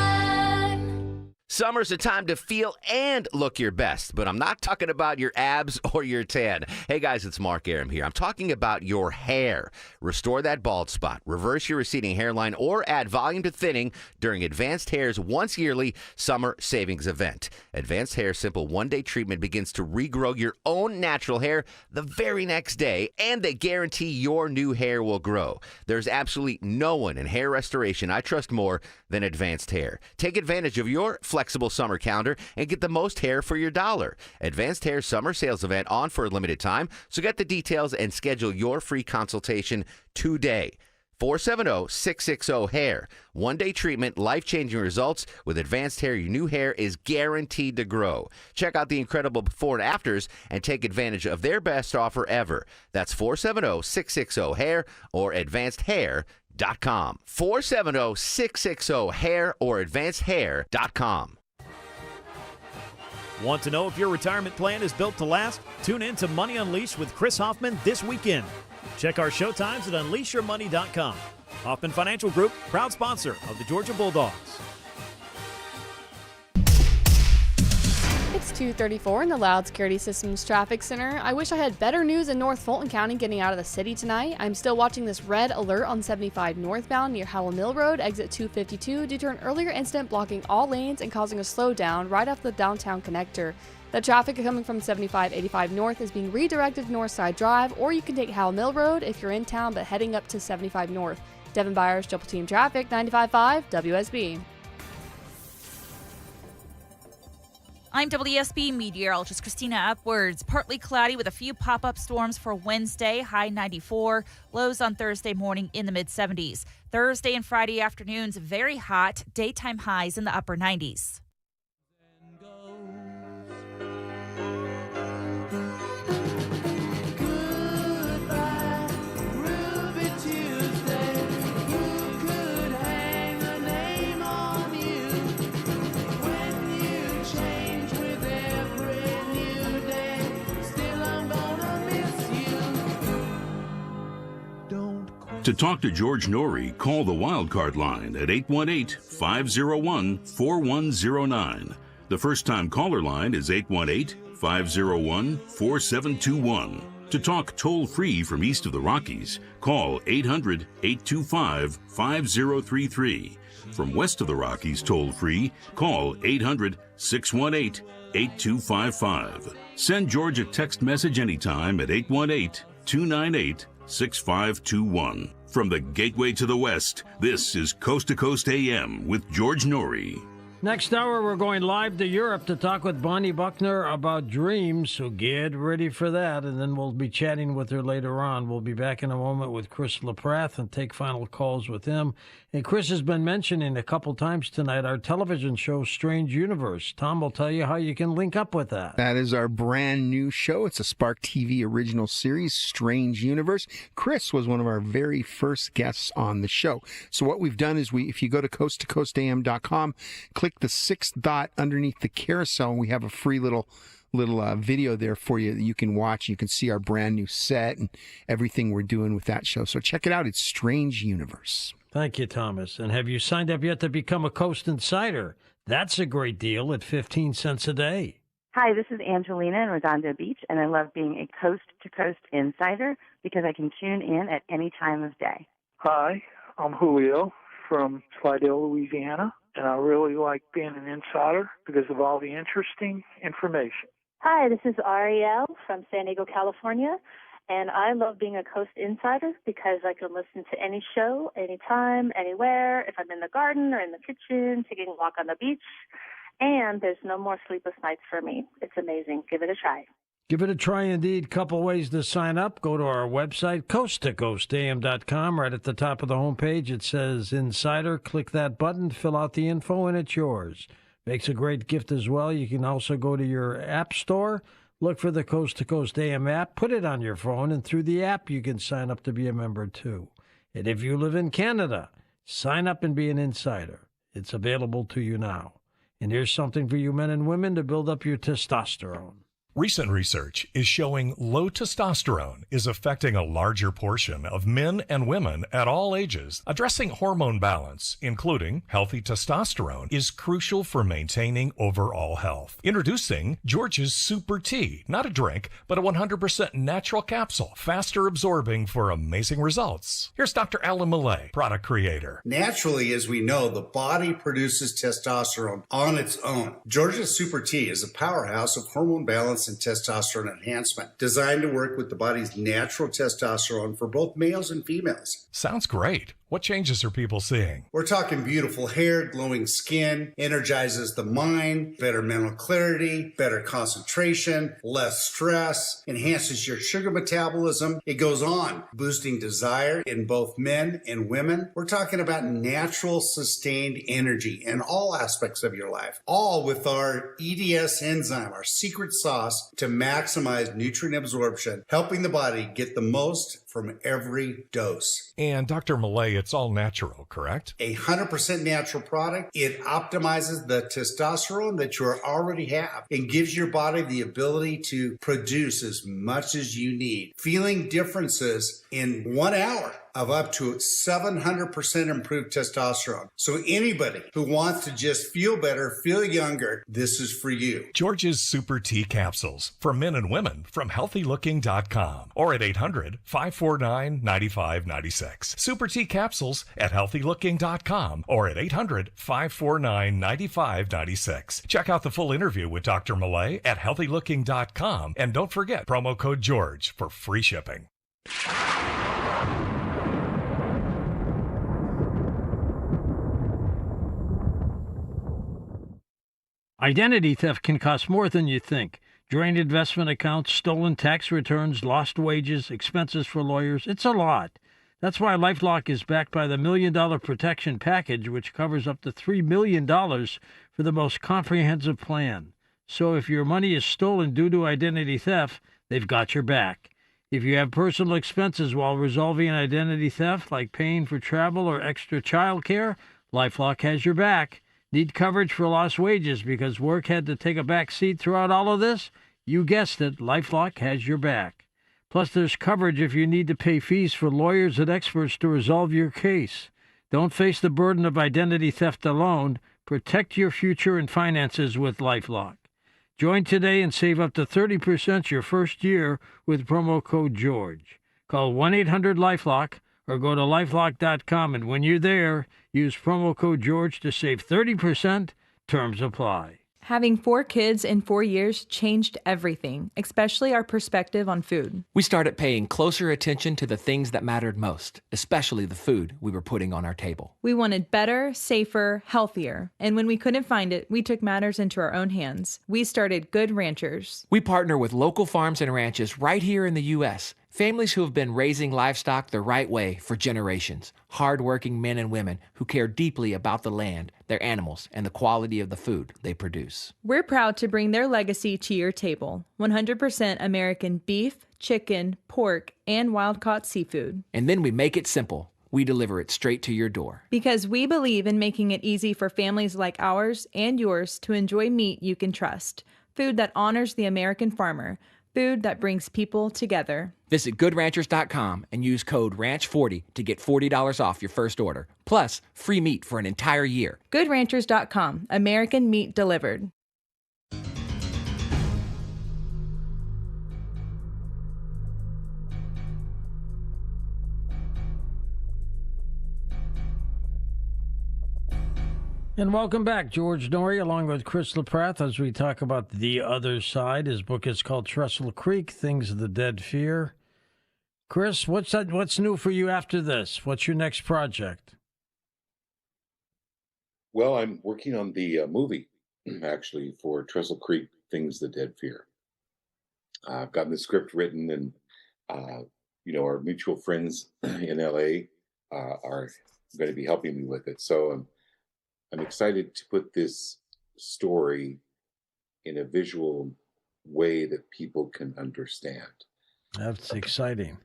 Summer's a time to feel and look your best, but I'm not talking about your abs or your tan. Hey guys, it's Mark Aram here. I'm talking about your hair. Restore that bald spot, reverse your receding hairline, or add volume to thinning during Advanced Hair's once yearly summer savings event. Advanced Hair's simple one-day treatment begins to regrow your own natural hair the very next day, and they guarantee your new hair will grow. There's absolutely no one in hair restoration I trust more than Advanced Hair. Take advantage of your flexible summer calendar and get the most hair for your dollar. Advanced Hair summer sales event on for a limited time, so get the details and schedule your free consultation today. 470-660-HAIR. One-day treatment, life-changing results. With Advanced Hair, your new hair is guaranteed to grow. Check out the incredible before and afters and take advantage of their best offer ever. That's 470-660-HAIR or advancedhair.com. 470-660-HAIR or advancedhair.com. Want to know if your retirement plan is built to last? Tune in to Money Unleashed with Chris Hoffman this weekend. Check our showtimes at unleashyourmoney.com. Hoffman Financial Group, proud sponsor of the Georgia Bulldogs. It's 2:34 in the Loud Security Systems Traffic Center. I wish I had better news in North Fulton County getting out of the city tonight. I'm still watching this red alert on 75 northbound near Howell Mill Road, exit 252, due to an earlier incident blocking all lanes and causing a slowdown right off the downtown connector. The traffic coming from 75-85 north is being redirected to Northside Drive, or you can take Howell Mill Road if you're in town but heading up to 75 north. Devin Byers, Triple Team Traffic, 95.5 WSB. I'm WSB meteorologist Christina Upwards. Partly cloudy with a few pop-up storms for Wednesday, high 94. Lows on Thursday morning in the mid-70s. Thursday and Friday afternoons, very hot. Daytime highs in the upper 90s. To talk to George Norrie, call the Wildcard line at 818-501-4109. The first-time caller line is 818-501-4721. To talk toll-free from east of the Rockies, call 800-825-5033. From west of the Rockies toll-free, call 800-618-8255. Send George a text message anytime at 818-298-6521. From the Gateway to the West, this is Coast to Coast AM with George Norrie. Next hour, we're going live to Europe to talk with Bonnie Buckner about dreams, so get ready for that, and then we'll be chatting with her later on. We'll be back in a moment with Chris LaPrath and take final calls with him. And Chris has been mentioning a couple times tonight our television show, Strange Universe. Tom will tell you how you can link up with that. That is our brand new show. It's a Spark TV original series, Strange Universe. Chris was one of our very first guests on the show. So what we've done is if you go to coasttocoastam.com, click the sixth dot underneath the carousel, and we have a free little video there for you that you can watch. You can see our brand new set and everything we're doing with that show. So check it out. It's Strange Universe. Thank you, Thomas. And have you signed up yet to become a Coast Insider? That's a great deal at 15 cents a day. Hi, this is Angelina in Redondo Beach, and I love being a Coast to Coast Insider because I can tune in at any time of day. Hi, I'm Julio from Slidell, Louisiana, and I really like being an insider because of all the interesting information. Hi, this is Ariel from San Diego, California, and I love being a Coast Insider because I can listen to any show, anytime, anywhere, if I'm in the garden or in the kitchen, taking a walk on the beach, and there's no more sleepless nights for me. It's amazing. Give it a try. Give it a try indeed. Couple ways to sign up. Go to our website, coasttocoastam.com. Right at the top of the homepage, it says Insider. Click that button, fill out the info, and it's yours. Makes a great gift as well. You can also go to your app store, look for the Coast to Coast AM app, put it on your phone, and through the app you can sign up to be a member too. And if you live in Canada, sign up and be an insider. It's available to you now. And here's something for you men and women to build up your testosterone. Recent research is showing low testosterone is affecting a larger portion of men and women at all ages. Addressing hormone balance, including healthy testosterone, is crucial for maintaining overall health. Introducing George's Super Tea, not a drink, but a 100% natural capsule, faster absorbing for amazing results. Here's Dr. Alan Millay, product creator. Naturally, as we know, the body produces testosterone on its own. George's Super Tea is a powerhouse of hormone balance and testosterone enhancement, designed to work with the body's natural testosterone for both males and females. Sounds great. What changes are people seeing? We're talking beautiful hair, glowing skin, energizes the mind, better mental clarity, better concentration, less stress, enhances your sugar metabolism. It goes on, boosting desire in both men and women. We're talking about natural, sustained energy in all aspects of your life, all with our EDS enzyme, our secret sauce to maximize nutrient absorption, helping the body get the most from every dose. And Dr. Millay, it's all natural, correct? 100% natural product. It optimizes the testosterone that you already have and gives your body the ability to produce as much as you need. Feeling differences in 1 hour of up to 700% improved testosterone. So anybody who wants to just feel better, feel younger, this is for you. George's Super Tea Capsules for men and women from healthylooking.com or at 800-549-9596. Super Tea Capsules at healthylooking.com or at 800-549-9596. Check out the full interview with Dr. Millay at healthylooking.com and don't forget promo code George for free shipping. Identity theft can cost more than you think. Drained investment accounts, stolen tax returns, lost wages, expenses for lawyers. It's a lot. That's why LifeLock is backed by the $1 Million Protection Package, which covers up to $3 million for the most comprehensive plan. So if your money is stolen due to identity theft, they've got your back. If you have personal expenses while resolving an identity theft, like paying for travel or extra child care, LifeLock has your back. Need coverage for lost wages because work had to take a back seat throughout all of this? You guessed it, LifeLock has your back. Plus, there's coverage if you need to pay fees for lawyers and experts to resolve your case. Don't face the burden of identity theft alone. Protect your future and finances with LifeLock. Join today and save up to 30% your first year with promo code GEORGE. Call 1-800-LifeLock or go to lifelock.com, and when you're there, use promo code GEORGE to save 30%. Terms apply. Having 4 kids in 4 years changed everything, especially our perspective on food. We started paying closer attention to the things that mattered most, especially the food we were putting on our table. We wanted better, safer, healthier. And when we couldn't find it, we took matters into our own hands. We started Good Ranchers. We partner with local farms and ranches right here in the U.S., families who have been raising livestock the right way for generations. Hard-working men and women who care deeply about the land, their animals, and the quality of the food they produce. We're proud to bring their legacy to your table. 100% American beef, chicken, pork, and wild-caught seafood. And then we make it simple. We deliver it straight to your door. Because we believe in making it easy for families like ours and yours to enjoy meat you can trust. Food that honors the American farmer. Food that brings people together. Visit GoodRanchers.com and use code RANCH40 to get $40 off your first order, plus free meat for an entire year. GoodRanchers.com. American meat delivered. And welcome back, George Noory, along with Chris LaPrath, as we talk about The Other Side. His book is called Trestle Creek, Things the Dead Fear. Chris, what's new for you after this? What's your next project? Well, I'm working on the movie, actually, for Trestle Creek, Things the Dead Fear. I've gotten the script written, and, our mutual friends in L.A. Are going to be helping me with it. So I'm excited to put this story in a visual way that people can understand. That's exciting.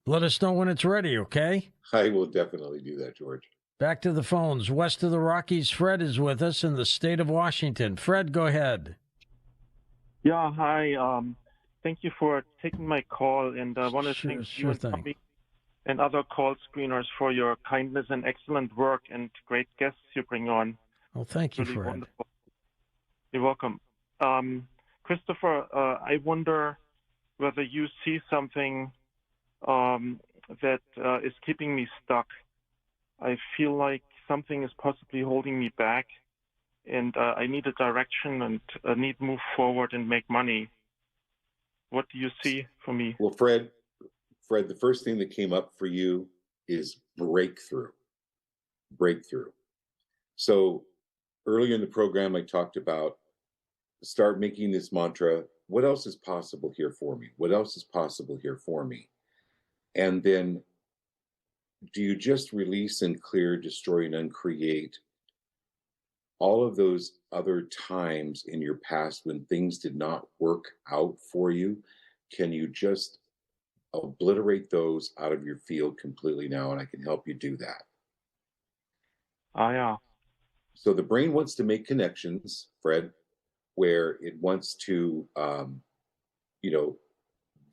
Let us know when it's ready, okay? I will definitely do that, George. Back to the phones. West of the Rockies, Fred is with us in the state of Washington. Fred, go ahead. Yeah, hi. Thank you for taking my call, and I want to thank you and Tommy and other call screeners for your kindness and excellent work and great guests you bring on. Well, thank you, really Fred. Wonderful. You're welcome. Christopher, I wonder whether you see something that is keeping me stuck. I feel like something is possibly holding me back, and I need a direction and I need to move forward and make money. What do you see for me? Well, Fred, the first thing that came up for you is breakthrough. Breakthrough. So earlier in the program, I talked about start making this mantra. What else is possible here for me? What else is possible here for me? And then do you just release and clear, destroy and uncreate all of those other times in your past when things did not work out for you? Can you just obliterate those out of your field completely now? And I can help you do that. Yeah. So the brain wants to make connections, Fred, where it wants to,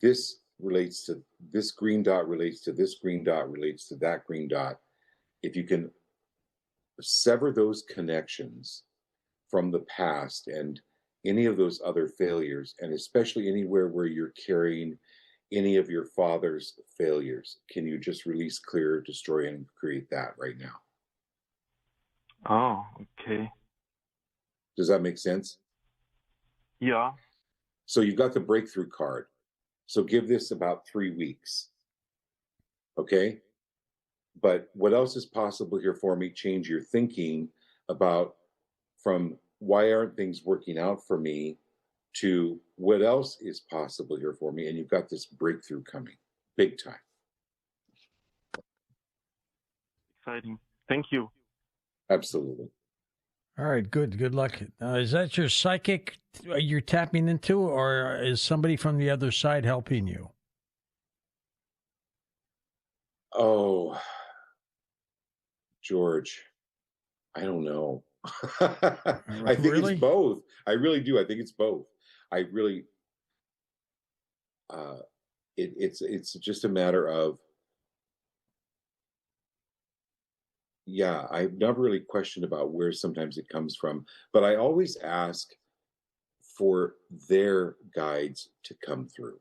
this relates to this green dot, relates to this green dot, relates to that green dot. If you can sever those connections from the past and any of those other failures, and especially anywhere where you're carrying any of your father's failures, can you just release, clear, destroy, and create that right now? Oh, okay. Does that make sense? Yeah. So you've got the breakthrough card. So give this about 3 weeks. Okay? But what else is possible here for me? Change your thinking about from why aren't things working out for me, to what else is possible here for me, and you've got this breakthrough coming, big time. Exciting. Thank you. Absolutely. All right, good. Good luck. Is that your psychic you're tapping into, or is somebody from the other side helping you? Oh, George, I don't know. I think Really? it's both. I really do. I think it's both. I really, it's just a matter of, yeah, I've never really questioned about where sometimes it comes from, but I always ask for their guides to come through.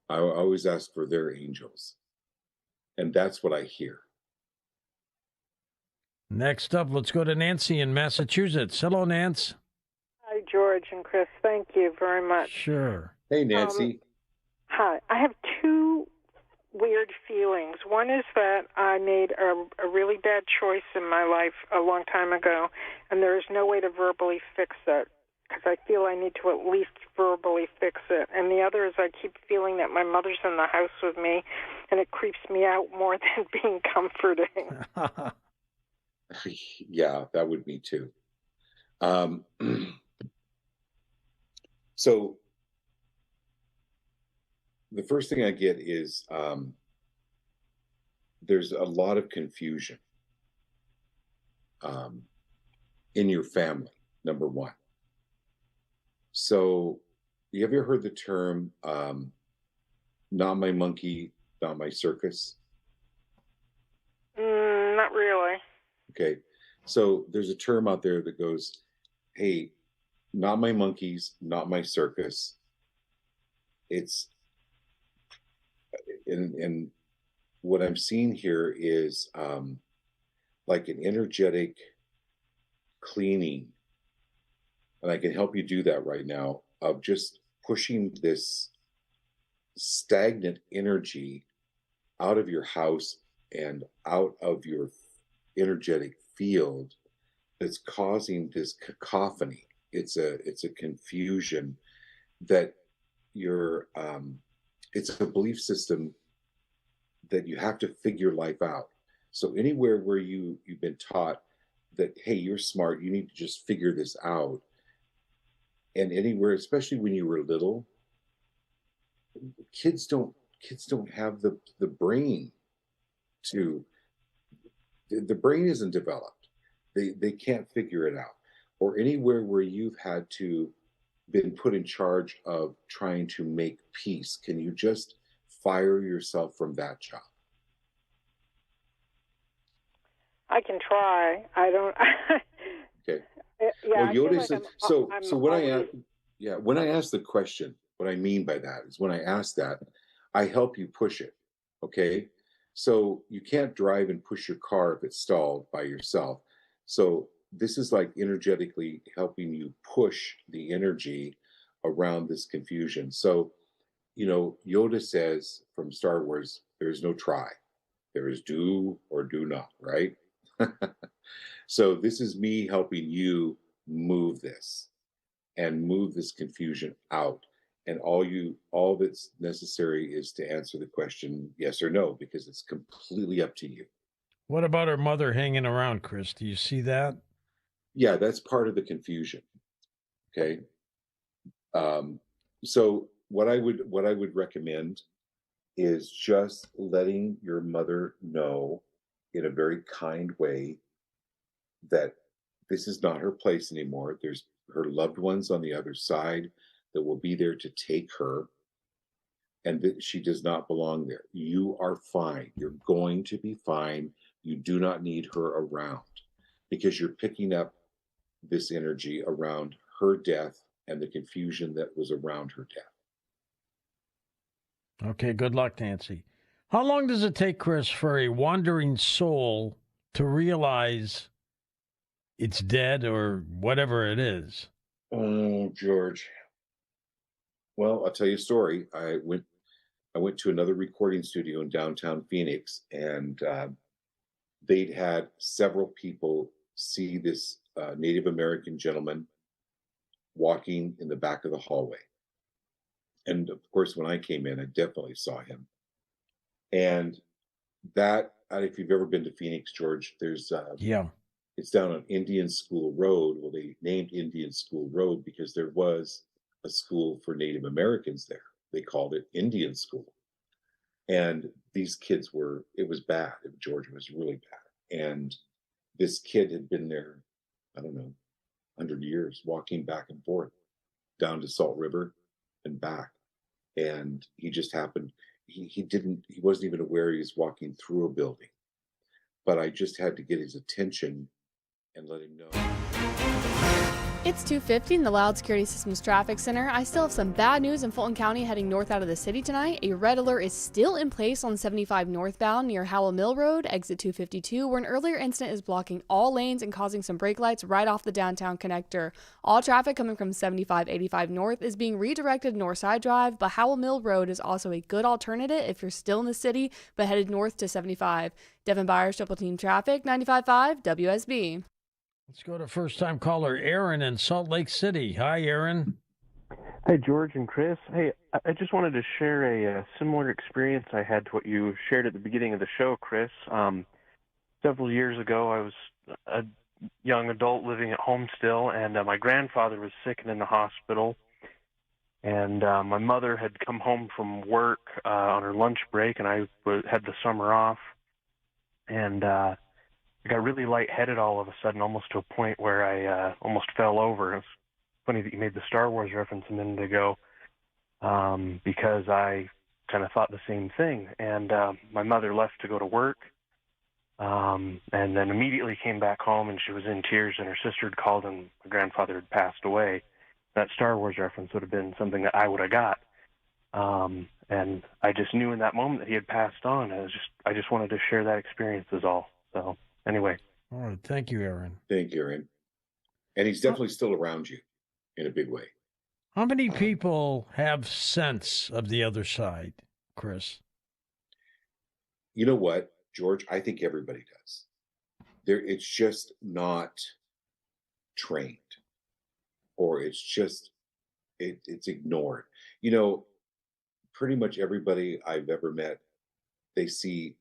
I always ask for their angels, and that's what I hear. Next up, let's go to Nancy in Massachusetts. Hello, Nance. Hi, George and Chris. Thank you very much. Sure. Hey, Nancy. Hi. I have two weird feelings. One is that I made a really bad choice in my life a long time ago, and there is no way to verbally fix it, because I feel I need to at least verbally fix it. And the other is I keep feeling that my mother's in the house with me, and it creeps me out more than being comforting. Yeah, that would be too. So the first thing I get is there's a lot of confusion in your family, number one. So you ever heard the term not my monkey, not my circus? Not really. Okay. So there's a term out there that goes, hey, not my monkeys, not my circus. It's, and what I'm seeing here is like an energetic cleaning. And I can help you do that right now, of just pushing this stagnant energy out of your house and out of your energetic field that's causing this cacophony. It's a confusion that you're it's a belief system that you have to figure life out. So anywhere where you've been taught that, hey, you're smart, you need to just figure this out, and anywhere, especially when you were little, kids don't have the brain to, the brain isn't developed. They can't figure it out. Or anywhere where you've had to been put in charge of trying to make peace, can you just fire yourself from that job? I can try. I don't. Okay. Yeah, Well, I feel Yoda like said, I'm so when always- when I ask the question, what I mean by that is, when I ask that, I help you push it. Okay. So you can't drive and push your car if it's stalled by yourself. So this is like energetically helping you push the energy around this confusion. So, Yoda says from Star Wars, there's no try. There is do or do not, right? So this is me helping you move this and move this confusion out. And all that's necessary is to answer the question yes or no, because it's completely up to you. What about her mother hanging around, Chris? Do you see that? Yeah, that's part of the confusion. Okay. So what I would recommend is just letting your mother know in a very kind way that this is not her place anymore. There's her loved ones on the other side that will be there to take her, and that she does not belong there. You are fine. You're going to be fine. You do not need her around, because you're picking up this energy around her death and the confusion that was around her death. Okay, good luck, Nancy. How long does it take, Chris, for a wandering soul to realize it's dead or whatever it is? Oh, George. Well, I'll tell you a story. I went to another recording studio in downtown Phoenix, and they'd had several people see this Native American gentleman walking in the back of the hallway. And of course, when I came in, I definitely saw him. And that, if you've ever been to Phoenix, George, there's it's down on Indian School Road. Well, they named Indian School Road because there was a school for Native Americans there. They called it Indian School. And these kids it was bad. Georgia was really bad. And this kid had been there, I don't know, 100 years, walking back and forth down to Salt River and back. And he just happened, he wasn't even aware he was walking through a building. But I just had to get his attention and let him know. It's 2:50 in the Loud Security Systems Traffic Center. I still have some bad news in Fulton County heading north out of the city tonight. A red alert is still in place on 75 northbound near Howell Mill Road, exit 252, where an earlier incident is blocking all lanes and causing some brake lights right off the downtown connector. All traffic coming from 75-85 north is being redirected Northside Drive, but Howell Mill Road is also a good alternative if you're still in the city but headed north to 75. Devin Byers, Triple Team Traffic, 95.5 WSB. Let's go to first-time caller Aaron in Salt Lake City. Hi, Aaron. Hey, George and Chris. Hey, I just wanted to share a similar experience I had to what you shared at the beginning of the show, Chris. Several years ago, I was a young adult living at home still, and my grandfather was sick and in the hospital. And my mother had come home from work on her lunch break, and I had the summer off. And I got really lightheaded all of a sudden, almost to a point where I almost fell over. It's funny that you made the Star Wars reference a minute ago, because I kind of thought the same thing. And my mother left to go to work, and then immediately came back home, and she was in tears, and her sister had called, and my grandfather had passed away. That Star Wars reference would have been something that I would have got. And I just knew in that moment that he had passed on. I just wanted to share that experience is all. So anyway. All right. Thank you, Aaron. Thank you, Aaron. And he's definitely still around you in a big way. How many people have sense of the other side, Chris? You know what, George? I think everybody does. It's just not trained, or it's just it's ignored. You know, pretty much everybody I've ever met, they see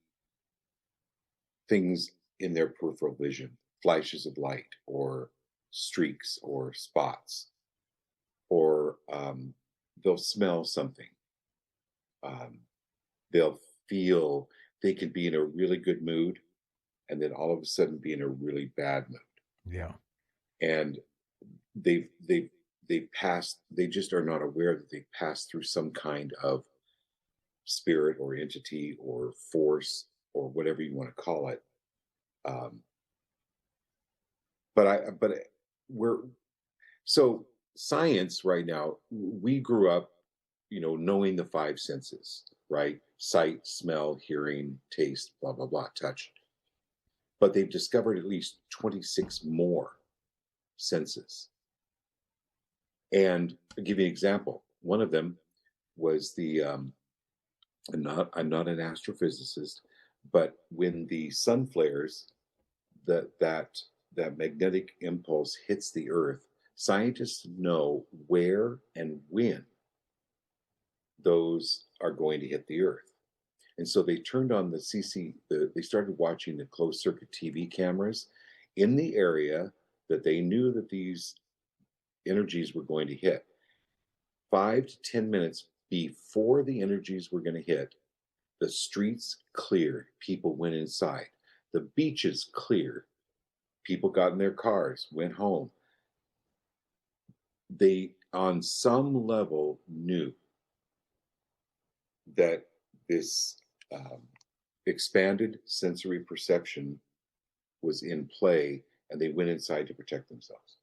things in their peripheral vision, flashes of light or streaks or spots, or they'll smell something. They'll feel, they can be in a really good mood and then all of a sudden be in a really bad mood. Yeah. And they just are not aware that they passed through some kind of spirit or entity or force or whatever you want to call it. So science right now, we grew up, knowing the five senses, right? Sight, smell, hearing, taste, blah, blah, blah, touch. But they've discovered at least 26 more senses. And I'll give you an example. One of them was I'm not an astrophysicist, but when the sun flares, that magnetic impulse hits the Earth, scientists know where and when those are going to hit the Earth. And so they turned on they started watching the closed circuit TV cameras in the area that they knew that these energies were going to hit. 5 to 10 minutes before the energies were going to hit, the streets cleared. People went inside. The beaches cleared. People got in their cars, went home. They, on some level, knew that this expanded sensory perception was in play, and they went inside to protect themselves.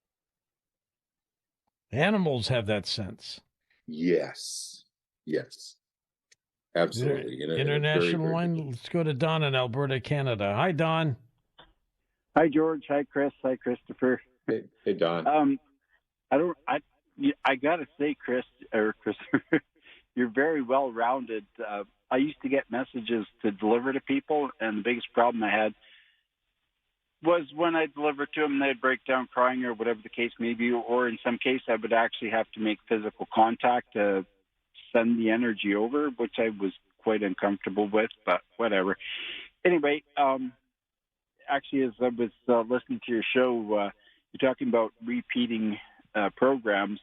Animals have that sense. Yes. Absolutely. International line. Let's go to Don in Alberta, Canada. Hi, Don. Hi, George. Hi, Chris. Hi, Christopher. Hey, Don. I gotta say, Christopher, you're very well-rounded. I used to get messages to deliver to people, and the biggest problem I had, was when I delivered to them, they'd break down crying or whatever the case may be, or in some case I would actually have to make physical contact to send the energy over, which I was quite uncomfortable with, but whatever. Anyway, actually, as I was listening to your show, you're talking about repeating programs.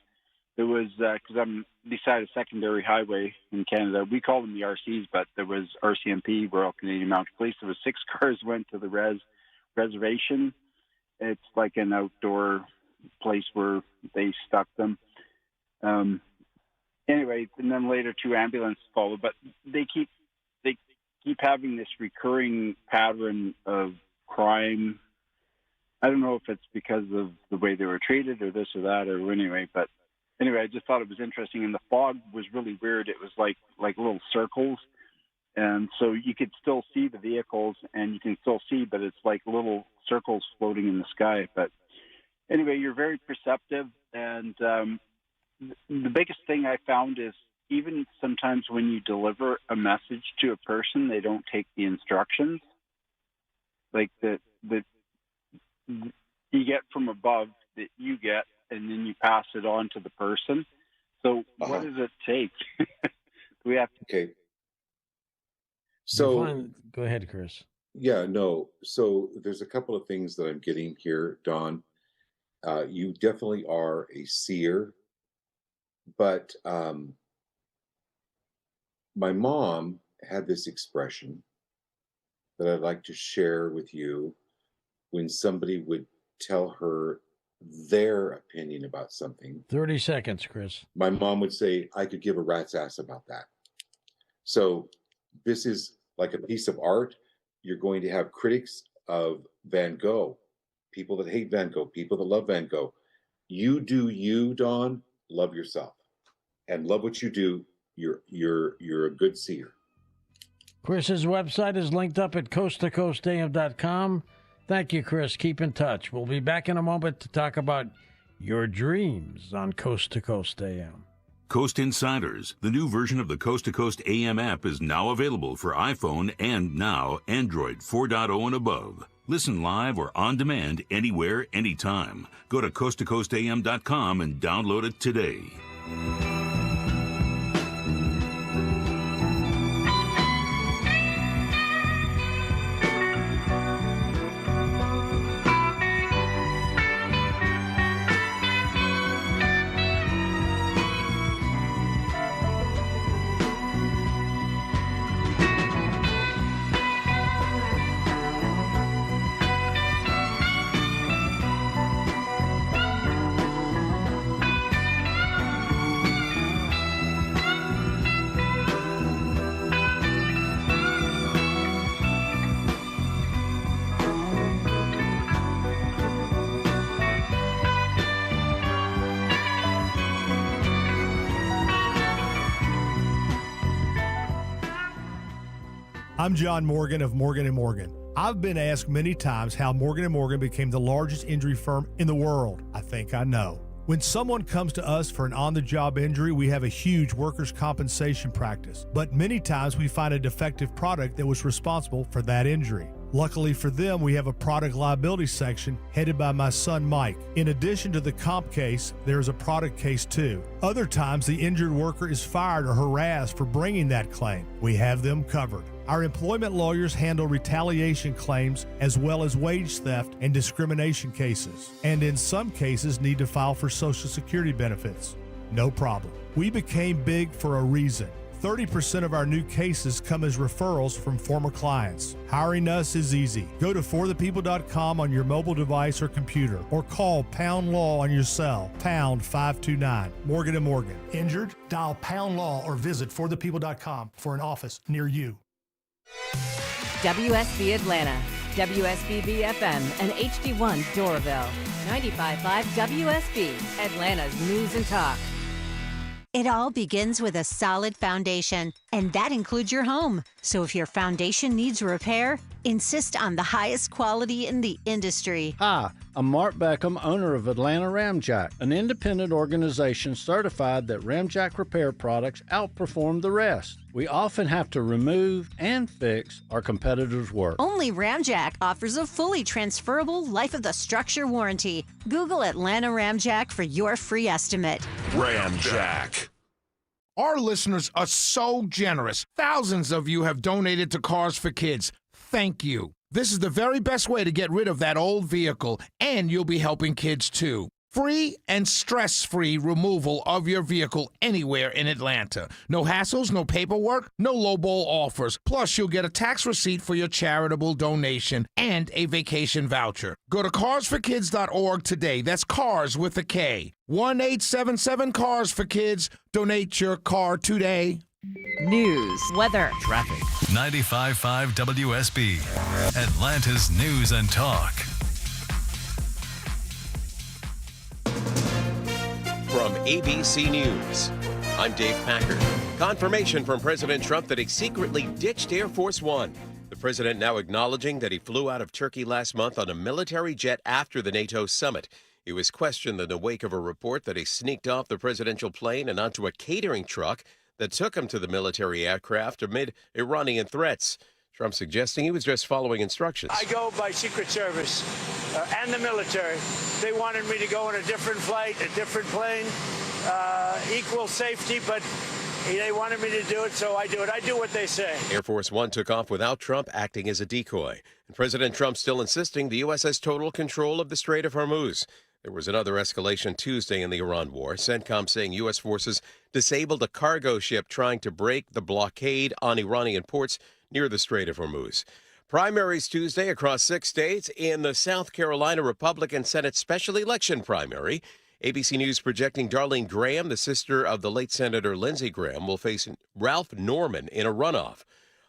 There was, because I'm beside a secondary highway in Canada, we call them the RCs, but there was RCMP, Royal Canadian Mounted Police. There was 6 cars went to the reservation. It's like an outdoor place where they stuck them. Anyway, and then later 2 ambulances followed, but they keep having this recurring pattern of crime. I don't know if it's because of the way they were treated or this or that or anyway, but anyway, I just thought it was interesting. And the fog was really weird. It was like little circles. And so you could still see the vehicles and you can still see, but it's like little circles floating in the sky. But anyway, you're very perceptive. And the biggest thing I found is even sometimes when you deliver a message to a person, they don't take the instructions. Like that you get from above that you get, and then you pass it on to the person. So what does it take? We have to. Okay. So go ahead, Chris. Yeah, no. So there's a couple of things that I'm getting here, Don. You definitely are a seer, but my mom had this expression that I'd like to share with you when somebody would tell her their opinion about something. 30 seconds, Chris. My mom would say, I could give a rat's ass about that. So this is like a piece of art. You're going to have critics of Van Gogh, people that hate Van Gogh, people that love Van Gogh. You do you, Don. Love yourself and love what you do. You're a good seer. Chris's website is linked up at coasttocoastam.com. Thank you, Chris. Keep in touch. We'll be back in a moment to talk about your dreams on Coast to Coast AM. Coast Insiders, the new version of the Coast to Coast AM app, is now available for iPhone and now Android 4.0 and above. Listen live or on demand anywhere, anytime. Go to coasttocoastam.com and download it today. I'm John Morgan of Morgan & Morgan. I've been asked many times how Morgan & Morgan became the largest injury firm in the world. I think I know. When someone comes to us for an on-the-job injury, we have a huge workers' compensation practice. But many times we find a defective product that was responsible for that injury. Luckily for them, we have a product liability section headed by my son Mike. In addition to the comp case, there's a product case too. Other times the injured worker is fired or harassed for bringing that claim. We have them covered. Our employment lawyers handle retaliation claims as well as wage theft and discrimination cases, and in some cases need to file for Social Security benefits. No problem. We became big for a reason. 30% of our new cases come as referrals from former clients. Hiring us is easy. Go to forthepeople.com on your mobile device or computer, or call Pound Law on your cell, pound 529. Morgan & Morgan. Injured? Dial Pound Law or visit forthepeople.com for an office near you. WSB Atlanta, WSB BFM, and HD1 Doraville. 95.5 WSB, Atlanta's News and Talk. It all begins with a solid foundation, and that includes your home. So if your foundation needs repair, insist on the highest quality in the industry. Hi, I'm Mark Beckham, owner of Atlanta Ramjack, an independent organization certified that Ramjack repair products outperform the rest. We often have to remove and fix our competitors' work. Only Ramjack offers a fully transferable life of the structure warranty. Google Atlanta Ramjack for your free estimate. Ramjack. Our listeners are so generous. Thousands of you have donated to Cars for Kids. Thank you. This is the very best way to get rid of that old vehicle, and you'll be helping kids too. Free and stress-free removal of your vehicle anywhere in Atlanta. No hassles, no paperwork, no lowball offers. Plus, you'll get a tax receipt for your charitable donation and a vacation voucher. Go to carsforkids.org today. That's cars with a K. 1-877 Cars for Kids. Donate your car today. News, weather, traffic. 95.5 WSB, Atlanta's News and Talk. From ABC News, I'm Dave Packard. Confirmation from President Trump that he secretly ditched Air Force One. The president now acknowledging that he flew out of Turkey last month on a military jet after the NATO summit. He was questioned in the wake of a report that he sneaked off the presidential plane and onto a catering truck that took him to the military aircraft amid Iranian threats. Trump suggesting he was just following instructions. I go by Secret Service and the military. They wanted me to go on a different flight, a different plane, equal safety, but they wanted me to do it, so I do it. I do what they say. Air Force One took off without Trump acting as a decoy. And President Trump still insisting the U.S. has total control of the Strait of Hormuz. There was another escalation Tuesday in the Iran war. CENTCOM saying U.S. forces disabled a cargo ship trying to break the blockade on Iranian ports near the Strait of Hormuz. Primaries Tuesday across 6 states in the South Carolina Republican Senate special election primary. ABC News projecting Darlene Graham, the sister of the late Senator Lindsey Graham, will face Ralph Norman in a runoff.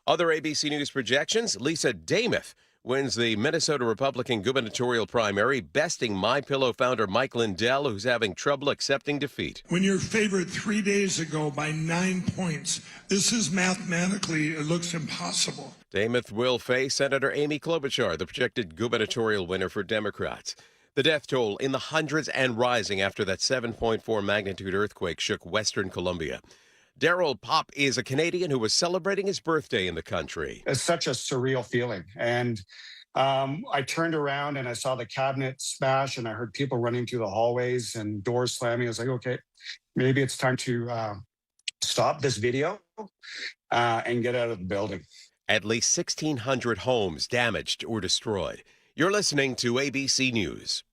Other ABC News projections, Lisa Damath wins the Minnesota Republican gubernatorial primary, besting MyPillow founder Mike Lindell, who's having trouble accepting defeat. When you're favored 3 days ago by 9 points, this is mathematically, it looks impossible. Damath will face Senator Amy Klobuchar, the projected gubernatorial winner for Democrats. The death toll in the hundreds and rising after that 7.4 magnitude earthquake shook Western Colombia. Daryl Pop is a Canadian who was celebrating his birthday in the country. It's such a surreal feeling. And I turned around and I saw the cabinet smash and I heard people running through the hallways and doors slamming. I was like, okay, maybe it's time to stop this video and get out of the building. At least 1,600 homes damaged or destroyed. You're listening to ABC News.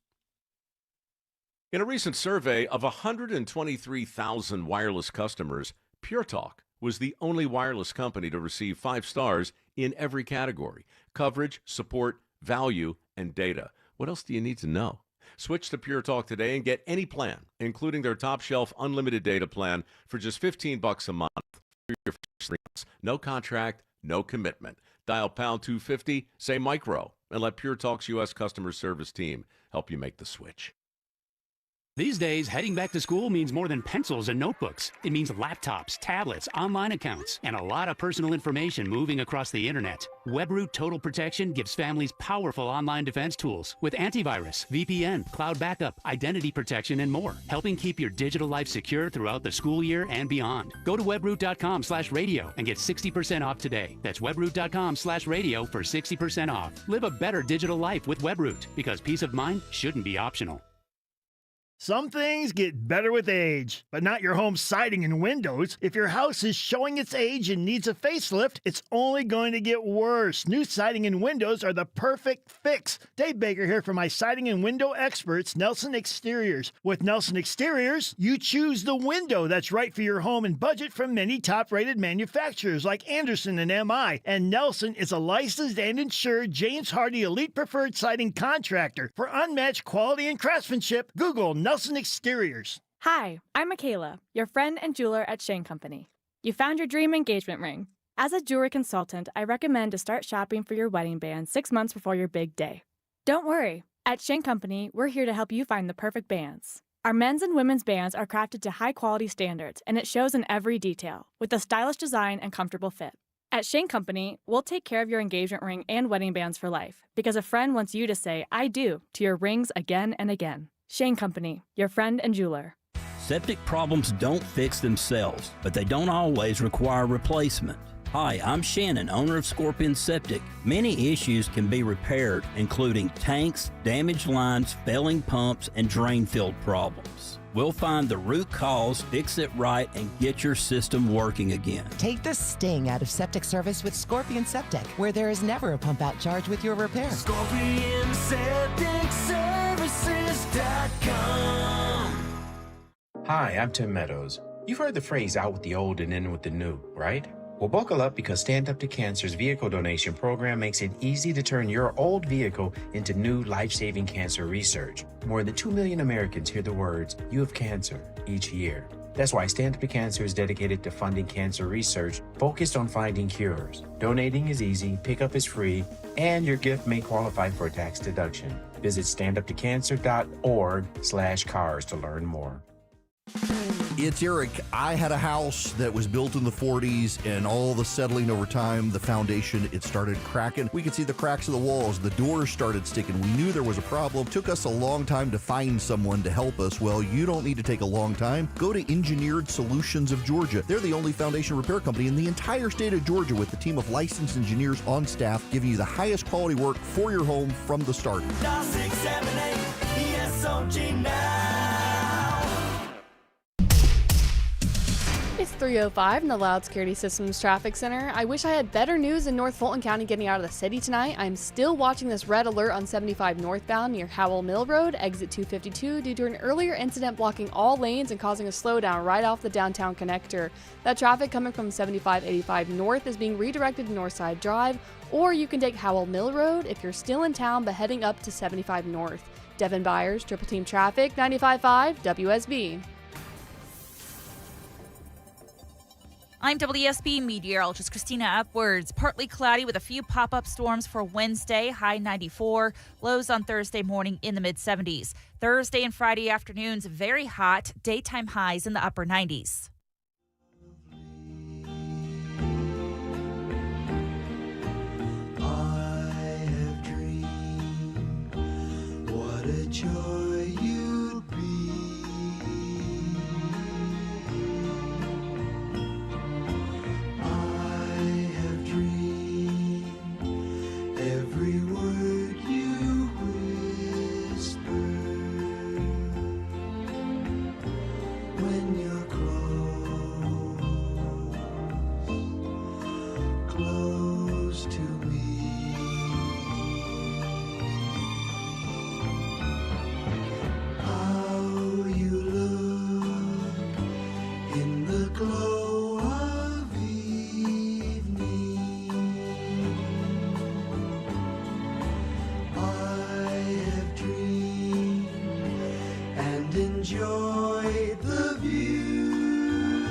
In a recent survey of 123,000 wireless customers, Pure Talk was the only wireless company to receive 5 stars in every category: coverage, support, value, and data. What else do you need to know? Switch to Pure Talk today and get any plan, including their top shelf unlimited data plan for just $15 a month. For your first 3 months. No contract, no commitment. Dial pound 250, say micro, and let Pure Talk's U.S. customer service team help you make the switch. These days, heading back to school means more than pencils and notebooks. It means laptops, tablets, online accounts, and a lot of personal information moving across the internet. WebRoot Total Protection gives families powerful online defense tools with antivirus, VPN, cloud backup, identity protection, and more, helping keep your digital life secure throughout the school year and beyond. Go to webroot.com/radio and get 60% off today. That's webroot.com/radio for 60% off. Live a better digital life with WebRoot, because peace of mind shouldn't be optional. Some things get better with age, but not your home siding and windows. If your house is showing its age and needs a facelift, it's only going to get worse. New siding and windows are the perfect fix. Dave Baker here for my siding and window experts, Nelson Exteriors. With Nelson Exteriors, you choose the window that's right for your home and budget from many top-rated manufacturers like Andersen and MI. And Nelson is a licensed and insured James Hardie Elite Preferred Siding contractor. For unmatched quality and craftsmanship, Google Nelson Exteriors. Hi, I'm Michaela, your friend and jeweler at Shane Company. You found your dream engagement ring. As a jewelry consultant, I recommend to start shopping for your wedding band 6 months before your big day. Don't worry. At Shane Company, we're here to help you find the perfect bands. Our men's and women's bands are crafted to high-quality standards, and it shows in every detail, with a stylish design and comfortable fit. At Shane Company, we'll take care of your engagement ring and wedding bands for life, because a friend wants you to say, I do, to your rings again and again. Shane Company, your friend and jeweler. Septic problems don't fix themselves, but they don't always require replacement. Hi, I'm Shannon, owner of Scorpion Septic. Many issues can be repaired, including tanks, damaged lines, failing pumps, and drain-field problems. We'll find the root cause, fix it right, and get your system working again. Take the sting out of septic service with Scorpion Septic, where there is never a pump-out charge with your repair. ScorpionSepticServices.com. Hi, I'm Tim Meadows. You've heard the phrase out with the old and in with the new, right? Well, buckle up because Stand Up to Cancer's vehicle donation program makes it easy to turn your old vehicle into new life-saving cancer research. More than 2 million Americans hear the words, "You have cancer," each year. That's why Stand Up to Cancer is dedicated to funding cancer research focused on finding cures. Donating is easy, pickup is free, and your gift may qualify for a tax deduction. Visit standuptocancer.org/cars to learn more. It's Eric. I had a house that was built in the 40s, and all the settling over time, the foundation, it started cracking. We could see the cracks of the walls. The doors started sticking. We knew there was a problem. Took us a long time to find someone to help us. Well, you don't need to take a long time. Go to Engineered Solutions of Georgia. They're the only foundation repair company in the entire state of Georgia with a team of licensed engineers on staff giving you the highest quality work for your home from the start. Dial 678 ESOG now. It's 3:05 in the Loud Security Systems Traffic Center. I wish I had better news in North Fulton County getting out of the city tonight. I'm still watching this red alert on 75 northbound near Howell Mill Road, exit 252, due to an earlier incident blocking all lanes and causing a slowdown right off the downtown connector. That traffic coming from 7585 north is being redirected to Northside Drive, or you can take Howell Mill Road if you're still in town but heading up to 75 north. Devin Byers, Triple Team Traffic, 95.5 WSB. I'm WSB meteorologist Christina Upwards. Partly cloudy with a few pop-up storms for Wednesday, high 94. Lows on Thursday morning in the mid-70s. Thursday and Friday afternoons, very hot. Daytime highs in the upper 90s. I have dreamed what a joy you'd be. Every word you whisper when you're close to me. How you look in the glow of evening. And enjoy the view.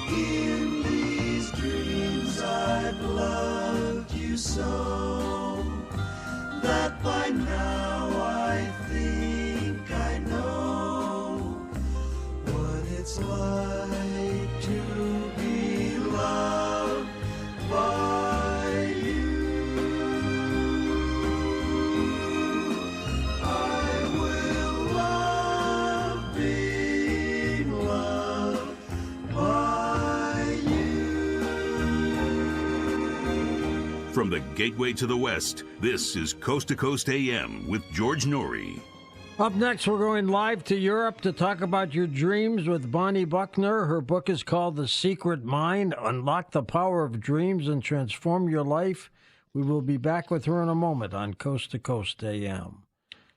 In these dreams I've loved you so that by now I think I know what it's like to be loved by you. From the Gateway to the West, this is Coast to Coast AM with George Norrie. Up next, we're going live to Europe to talk about your dreams with Bonnie Buckner. Her book is called The Secret Mind, Unlock the Power of Dreams and Transform Your Life. We will be back with her in a moment on Coast to Coast AM.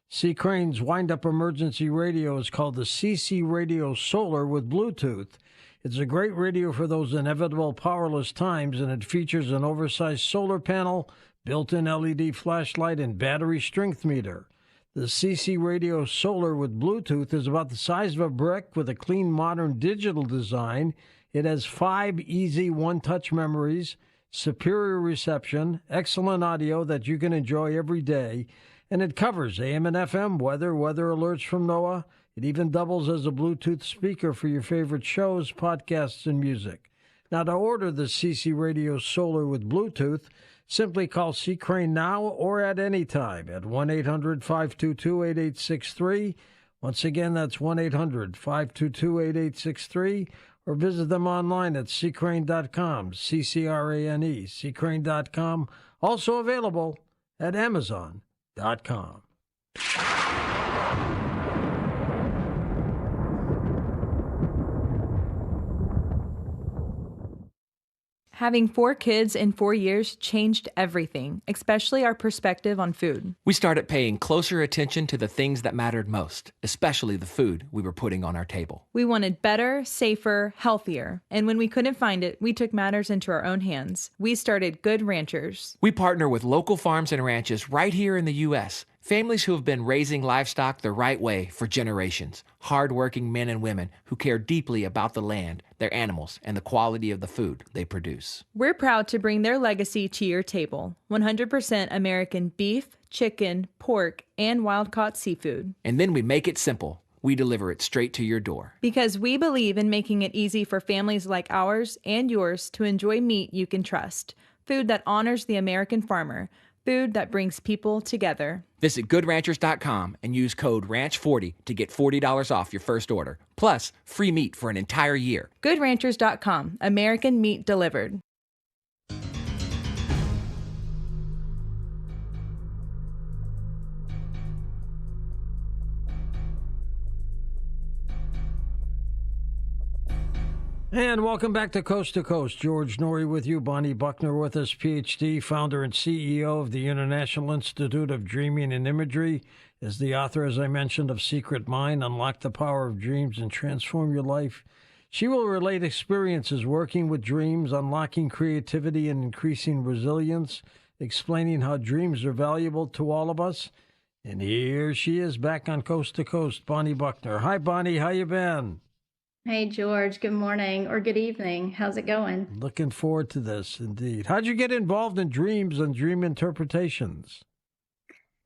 C. Crane's wind-up emergency radio is called the CC Radio Solar with Bluetooth. It's a great radio for those inevitable powerless times, and it features an oversized solar panel, built-in LED flashlight, and battery strength meter. The CC Radio Solar with Bluetooth is about the size of a brick with a clean, modern digital design. It has 5 easy one-touch memories, superior reception, excellent audio that you can enjoy every day, And it covers AM and FM weather alerts from NOAA. It even doubles as a Bluetooth speaker for your favorite shows, podcasts, and music. Now, to order the CC Radio Solar with Bluetooth, simply call C. Crane now or at any time at 1-800-522-8863. Once again, that's 1-800-522-8863, or visit them online at ccrane.com, CCRANE, ccrane.com. Also available at Amazon.com. Having 4 kids in 4 years changed everything, especially our perspective on food. We started paying closer attention to the things that mattered most, especially the food we were putting on our table. We wanted better, safer, healthier. And when we couldn't find it, we took matters into our own hands. We started Good Ranchers. We partner with local farms and ranches right here in the U.S., families who have been raising livestock the right way for generations. Hard-working men and women who care deeply about the land, their animals, and the quality of the food they produce. We're proud to bring their legacy to your table. 100% American beef, chicken, pork, and wild-caught seafood. And then we make it simple. We deliver it straight to your door. Because we believe in making it easy for families like ours and yours to enjoy meat you can trust. Food that honors the American farmer. Food that brings people together. Visit GoodRanchers.com and use code RANCH40 to get $40 off your first order, plus free meat for an entire year. GoodRanchers.com, American meat delivered. And welcome back to Coast. George Noory with you. Bonnie Buckner with us, Ph.D., founder and CEO of the International Institute of Dreaming and Imagery, is the author, as I mentioned, of Secret Mind, Unlock the Power of Dreams and Transform Your Life. She will relate experiences working with dreams, unlocking creativity and increasing resilience, explaining how dreams are valuable to all of us. And here she is back on Coast to Coast, Bonnie Buckner. Hi, Bonnie. How you been? Hey, George. Good morning or good evening. How's it going? Looking forward to this, indeed. How'd you get involved in dreams and dream interpretations?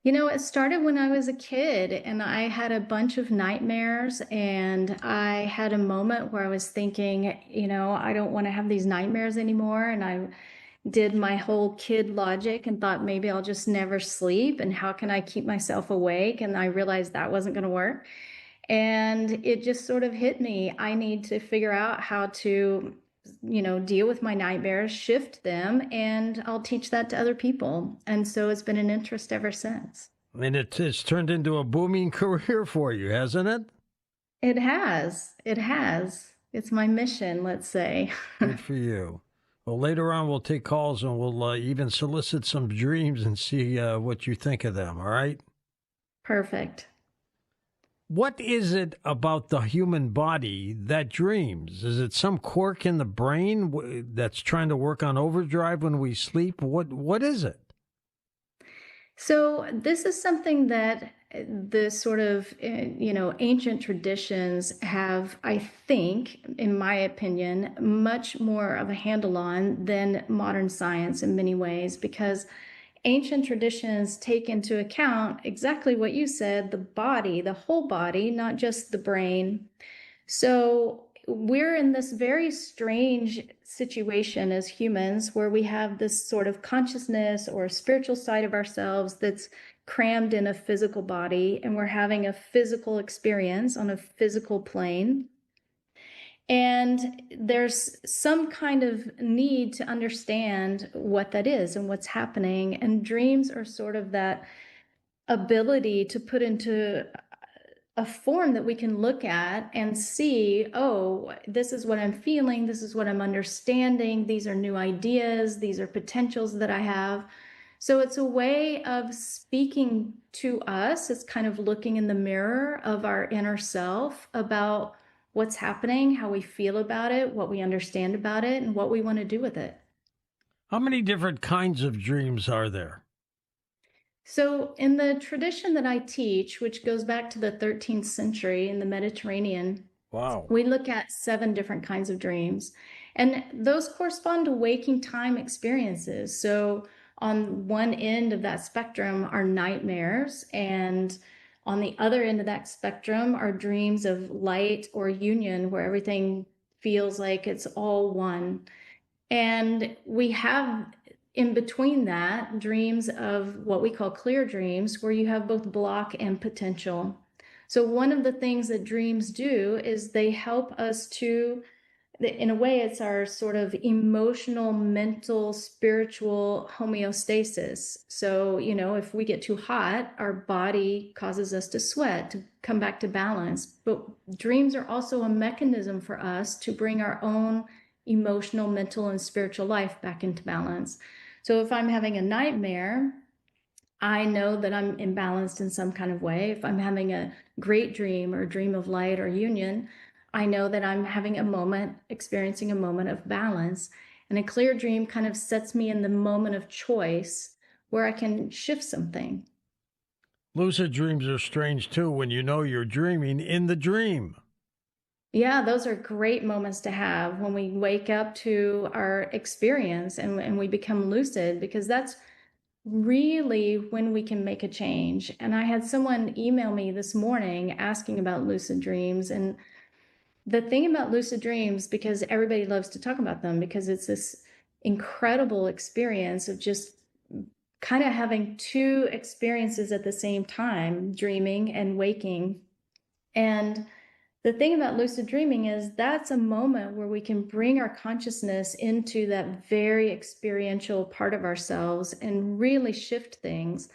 You know, it started when I was a kid and I had a bunch of nightmares, and I had a moment where I was thinking, you know, I don't want to have these nightmares anymore. And I did my whole kid logic and thought maybe I'll just never sleep. And how can I keep myself awake? And I realized that wasn't going to work. And it just sort of hit me. I need to figure out how to, you know, deal with my nightmares, shift them, and I'll teach that to other people. And so it's been an interest ever since. And it's turned into a booming career for you, hasn't it? It has. It has. It's my mission, let's say. Good for you. Well, later on, we'll take calls and we'll even solicit some dreams and see what you think of them, all right? Perfect. What is it about the human body that dreams? Is it some quirk in the brain that's trying to work on overdrive when we sleep? What is it? So this is something that the sort of, you know, ancient traditions have, I think, in my opinion, much more of a handle on than modern science in many ways, because ancient traditions take into account exactly what you said, the body, the whole body, not just the brain. So we're in this very strange situation as humans where we have this sort of consciousness or spiritual side of ourselves that's crammed in a physical body, and we're having a physical experience on a physical plane. And there's some kind of need to understand what that is and what's happening. And dreams are sort of that ability to put into a form that we can look at and see, oh, this is what I'm feeling, this is what I'm understanding, these are new ideas, these are potentials that I have. So it's a way of speaking to us. It's kind of looking in the mirror of our inner self about what's happening, how we feel about it, what we understand about it, and what we want to do with it. How many different kinds of dreams are there? So in the tradition that I teach, which goes back to the 13th century in the Mediterranean, wow, we look at 7 different kinds of dreams. And those correspond to waking time experiences. So on one end of that spectrum are nightmares, and on the other end of that spectrum are dreams of light or union, where everything feels like it's all one. And we have in between that dreams of what we call clear dreams, where you have both block and potential. So one of the things that dreams do is they help us to, in a way, it's our sort of emotional, mental, spiritual homeostasis. So, you know, if we get too hot, our body causes us to sweat, to come back to balance. But dreams are also a mechanism for us to bring our own emotional, mental, and spiritual life back into balance. So if I'm having a nightmare, I know that I'm imbalanced in some kind of way. If I'm having a great dream or a dream of light or union, I know that I'm having a moment, experiencing a moment of balance. And a clear dream kind of sets me in the moment of choice where I can shift something. Lucid dreams are strange too when you know you're dreaming in the dream. Yeah, those are great moments to have when we wake up to our experience and we become lucid, because that's really when we can make a change. And I had someone email me this morning asking about lucid dreams. And the thing about lucid dreams, because everybody loves to talk about them, because it's this incredible experience of just kind of having two experiences at the same time, dreaming and waking. And the thing about lucid dreaming is that's a moment where we can bring our consciousness into that very experiential part of ourselves and really shift things.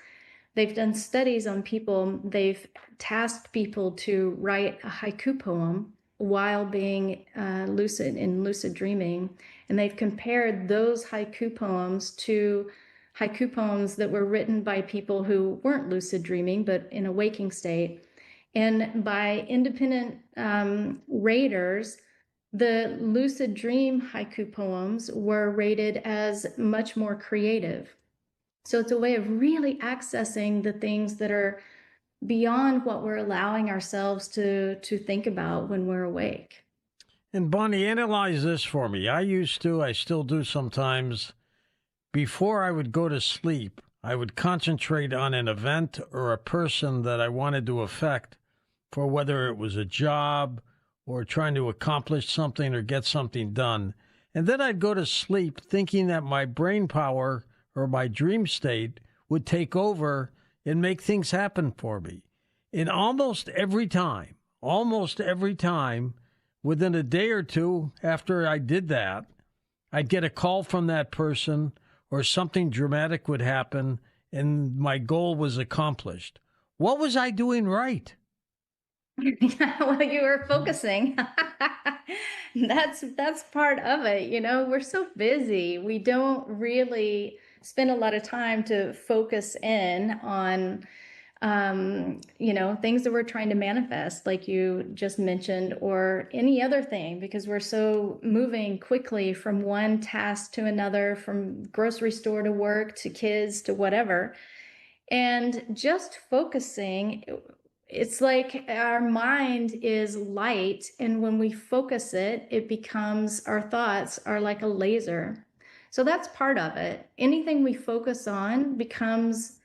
They've done studies on people. They've tasked people to write a haiku poem while being lucid in lucid dreaming. And they've compared those haiku poems to haiku poems that were written by people who weren't lucid dreaming, but in a waking state. And by independent raters, the lucid dream haiku poems were rated as much more creative. So it's a way of really accessing the things that are beyond what we're allowing ourselves to think about when we're awake. And Bonnie, analyze this for me. I still do sometimes. Before I would go to sleep, I would concentrate on an event or a person that I wanted to affect, for whether it was a job or trying to accomplish something or get something done. And then I'd go to sleep thinking that my brain power or my dream state would take over and make things happen for me. And almost every time, within a day or two after I did that, I'd get a call from that person or something dramatic would happen and my goal was accomplished. What was I doing right? Well, you were focusing. That's part of it. You know, we're so busy. We don't really spend a lot of time to focus in on, things that we're trying to manifest, like you just mentioned, or any other thing, because we're so moving quickly from one task to another, from grocery store to work to kids to whatever. And just focusing, it's like our mind is light, and when we focus it, it becomes, our thoughts are like a laser. So that's part of it. Anything we focus on becomes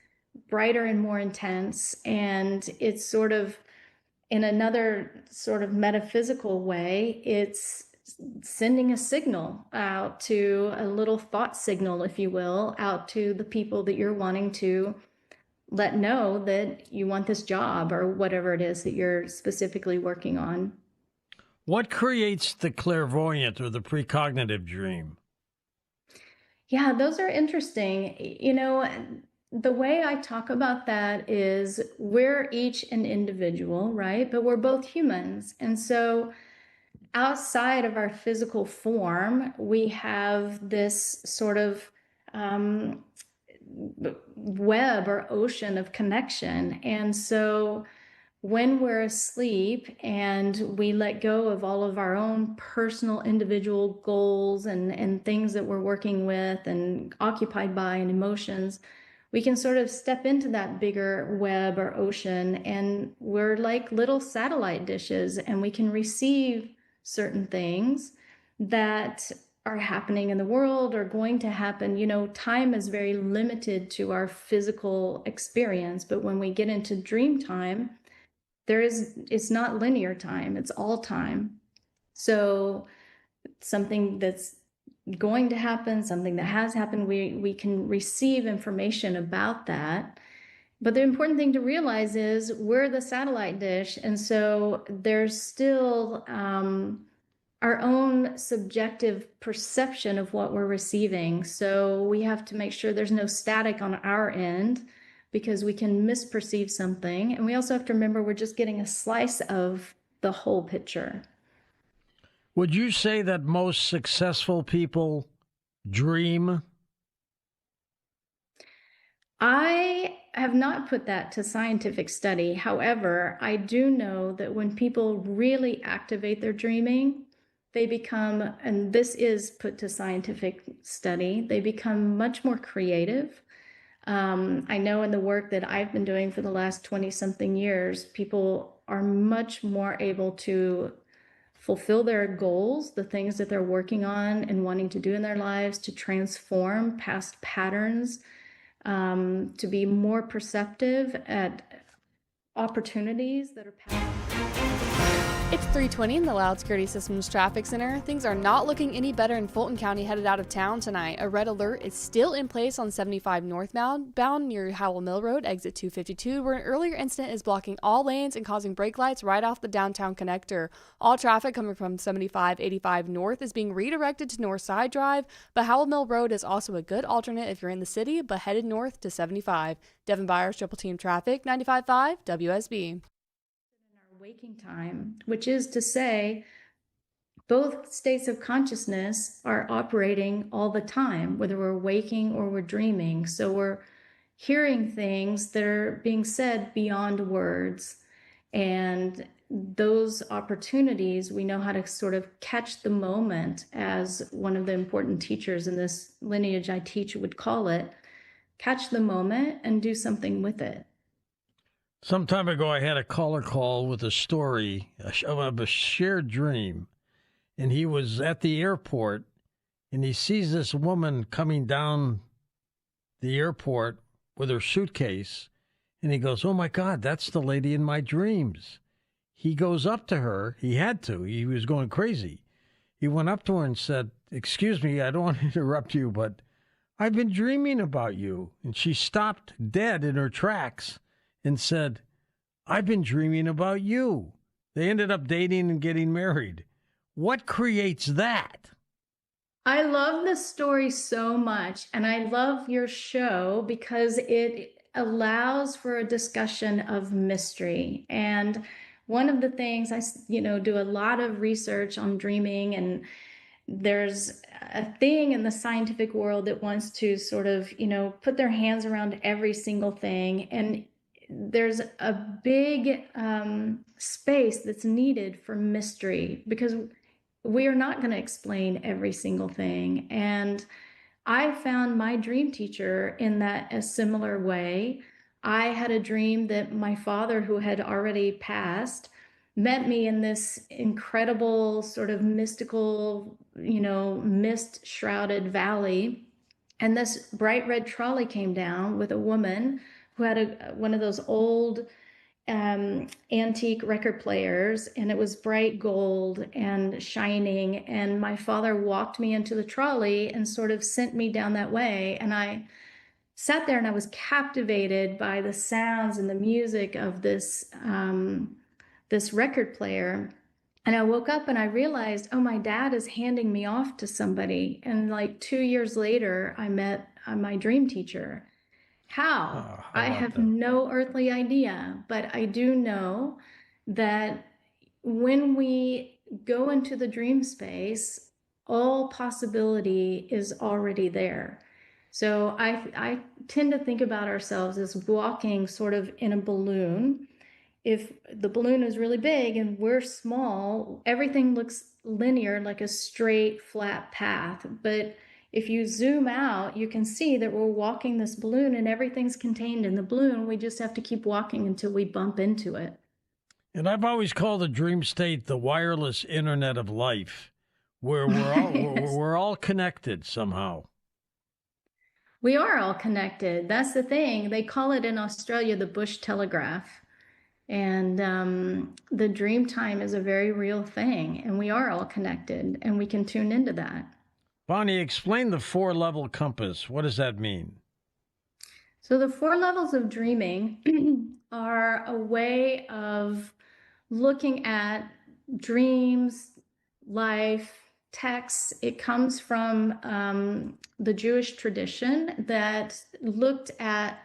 brighter and more intense, and it's sort of, in another sort of metaphysical way, it's sending a signal out to, a little thought signal, if you will, out to the people that you're wanting to let know that you want this job or whatever it is that you're specifically working on. What creates the clairvoyant or the precognitive dream? Yeah, those are interesting. You know, the way I talk about that is we're each an individual, right? But we're both humans. And so outside of our physical form, we have this sort of web or ocean of connection. And so when we're asleep and we let go of all of our own personal individual goals and things that we're working with and occupied by and emotions, we can sort of step into that bigger web or ocean, and we're like little satellite dishes, and we can receive certain things that are happening in the world or going to happen. You know, time is very limited to our physical experience, but when we get into dream time, it's not linear time, it's all time. So something that's going to happen, something that has happened, we can receive information about that. But the important thing to realize is we're the satellite dish, and so there's still our own subjective perception of what we're receiving. So we have to make sure there's no static on our end, because we can misperceive something. And we also have to remember we're just getting a slice of the whole picture. Would you say that most successful people dream? I have not put that to scientific study. However, I do know that when people really activate their dreaming, they become, and this is put to scientific study, they become much more creative. I know in the work that I've been doing for the last 20-something years, people are much more able to fulfill their goals, the things that they're working on and wanting to do in their lives, to transform past patterns, to be more perceptive at opportunities that are past. It's 3:20 in the Loud Security Systems Traffic Center. Things are not looking any better in Fulton County headed out of town tonight. A red alert is still in place on 75 northbound, bound near Howell Mill Road, exit 252, where an earlier incident is blocking all lanes and causing brake lights right off the downtown connector. All traffic coming from 75-85 north is being redirected to North Side Drive, but Howell Mill Road is also a good alternate if you're in the city, but headed north to 75. Devin Byers, Triple Team Traffic, 95.5 WSB. Waking time, which is to say both states of consciousness are operating all the time, whether we're waking or we're dreaming. So we're hearing things that are being said beyond words. And those opportunities, we know how to sort of catch the moment, as one of the important teachers in this lineage I teach would call it, catch the moment and do something with it. Some time ago, I had a caller call with a story of a shared dream. And he was at the airport, and he sees this woman coming down the airport with her suitcase. And he goes, "Oh, my God, that's the lady in my dreams." He goes up to her. He had to. He was going crazy. He went up to her and said, "Excuse me, I don't want to interrupt you, but I've been dreaming about you." And she stopped dead in her tracks and said, "I've been dreaming about you." They ended up dating and getting married. What creates that? I love this story so much, and I love your show because it allows for a discussion of mystery. And one of the things I, do a lot of research on dreaming, and there's a thing in the scientific world that wants to sort of, put their hands around every single thing. And there's a big space that's needed for mystery, because we are not going to explain every single thing. And I found my dream teacher in that a similar way. I had a dream that my father, who had already passed, met me in this incredible sort of mystical, mist shrouded valley. And this bright red trolley came down with a woman who had one of those old antique record players, and it was bright gold and shining. And my father walked me into the trolley and sort of sent me down that way. And I sat there and I was captivated by the sounds and the music of this record player. And I woke up and I realized, oh, my dad is handing me off to somebody. And like 2 years later, I met my dream teacher. How? I have no earthly idea, but I do know that when we go into the dream space, all possibility is already there. So I tend to think about ourselves as walking sort of in a balloon. If the balloon is really big and we're small, everything looks linear, like a straight, flat path. But if you zoom out, you can see that we're walking this balloon and everything's contained in the balloon. We just have to keep walking until we bump into it. And I've always called the dream state the wireless internet of life, We're all connected somehow. We are all connected. That's the thing. They call it in Australia the bush telegraph. And the dream time is a very real thing. And we are all connected, and we can tune into that. Bonnie, explain the 4-level compass. What does that mean? So the 4 levels of dreaming are a way of looking at dreams, life, texts. It comes from the Jewish tradition that looked at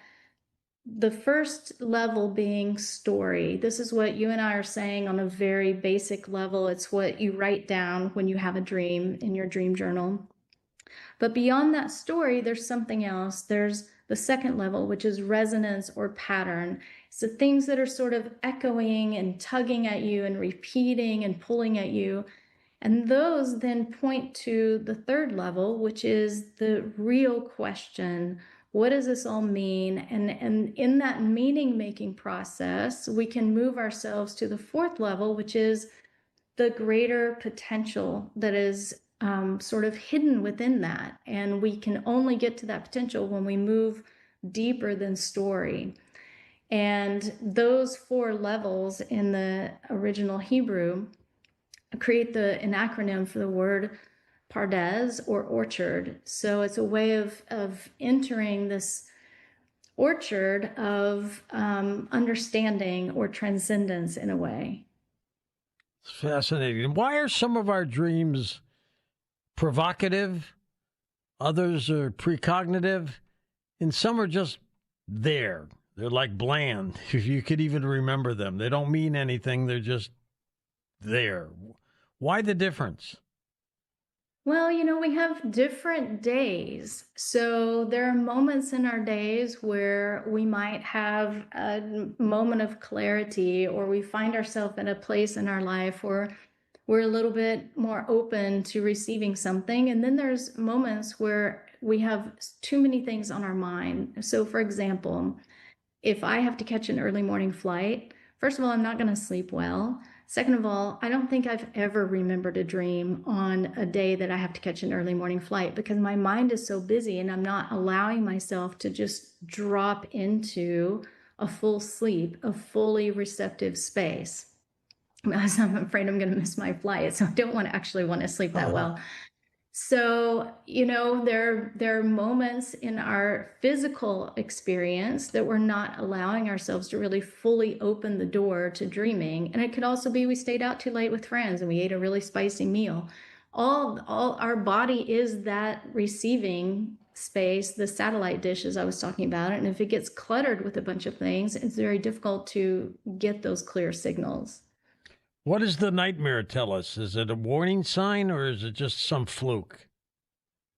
the first level being story. This is what you and I are saying on a very basic level. It's what you write down when you have a dream in your dream journal. But beyond that story, there's something else. There's the second level, which is resonance or pattern. It's the things that are sort of echoing and tugging at you and repeating and pulling at you. And those then point to the third level, which is the real question. What does this all mean? And in that meaning-making process, we can move ourselves to the fourth level, which is the greater potential that is sort of hidden within that. And we can only get to that potential when we move deeper than story. And those 4 levels in the original Hebrew create an acronym for the word Pardes, or orchard. So it's a way of entering this orchard of understanding or transcendence in a way. It's fascinating. Why are some of our dreams provocative, others are precognitive, and some are just there? They're like bland, if you could even remember them. They don't mean anything, they're just there. Why the difference? Well, we have different days. So there are moments in our days where we might have a moment of clarity, or we find ourselves in a place in our life where we're a little bit more open to receiving something. And then there's moments where we have too many things on our mind. So for example, if I have to catch an early morning flight, first of all, I'm not going to sleep well. Second of all, I don't think I've ever remembered a dream on a day that I have to catch an early morning flight, because my mind is so busy and I'm not allowing myself to just drop into a full sleep, a fully receptive space. I'm afraid I'm going to miss my flight, so I don't want to sleep that well. So, there are moments in our physical experience that we're not allowing ourselves to really fully open the door to dreaming. And it could also be we stayed out too late with friends and we ate a really spicy meal. All our body is that receiving space, the satellite dish, as I was talking about. And if it gets cluttered with a bunch of things, it's very difficult to get those clear signals. What does the nightmare tell us? Is it a warning sign, or is it just some fluke?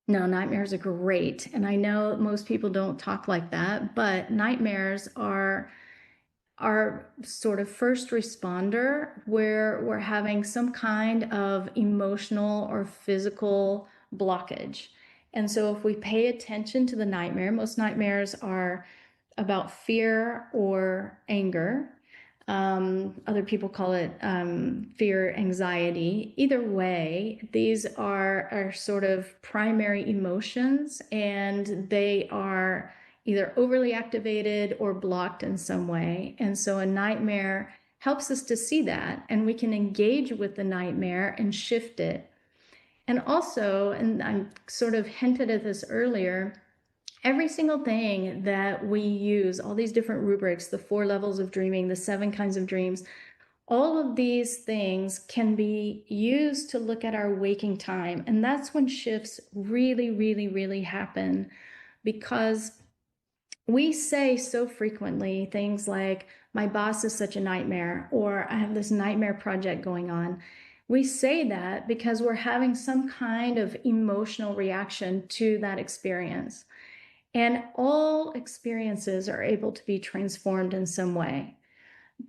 No, nightmares are great. And I know most people don't talk like that, but nightmares are our sort of first responder where we're having some kind of emotional or physical blockage. And so if we pay attention to the nightmare, most nightmares are about fear or anger. Other people call it fear, anxiety. Either way, these are sort of primary emotions, and they are either overly activated or blocked in some way. And so a nightmare helps us to see that, and we can engage with the nightmare and shift it. And also, and I sort of hinted at this earlier, every single thing that we use, all these different rubrics, the 4 levels of dreaming, the 7 kinds of dreams, all of these things can be used to look at our waking time. And that's when shifts really, really, really happen, because we say so frequently things like, my boss is such a nightmare, or I have this nightmare project going on. We say that because we're having some kind of emotional reaction to that experience. And all experiences are able to be transformed in some way.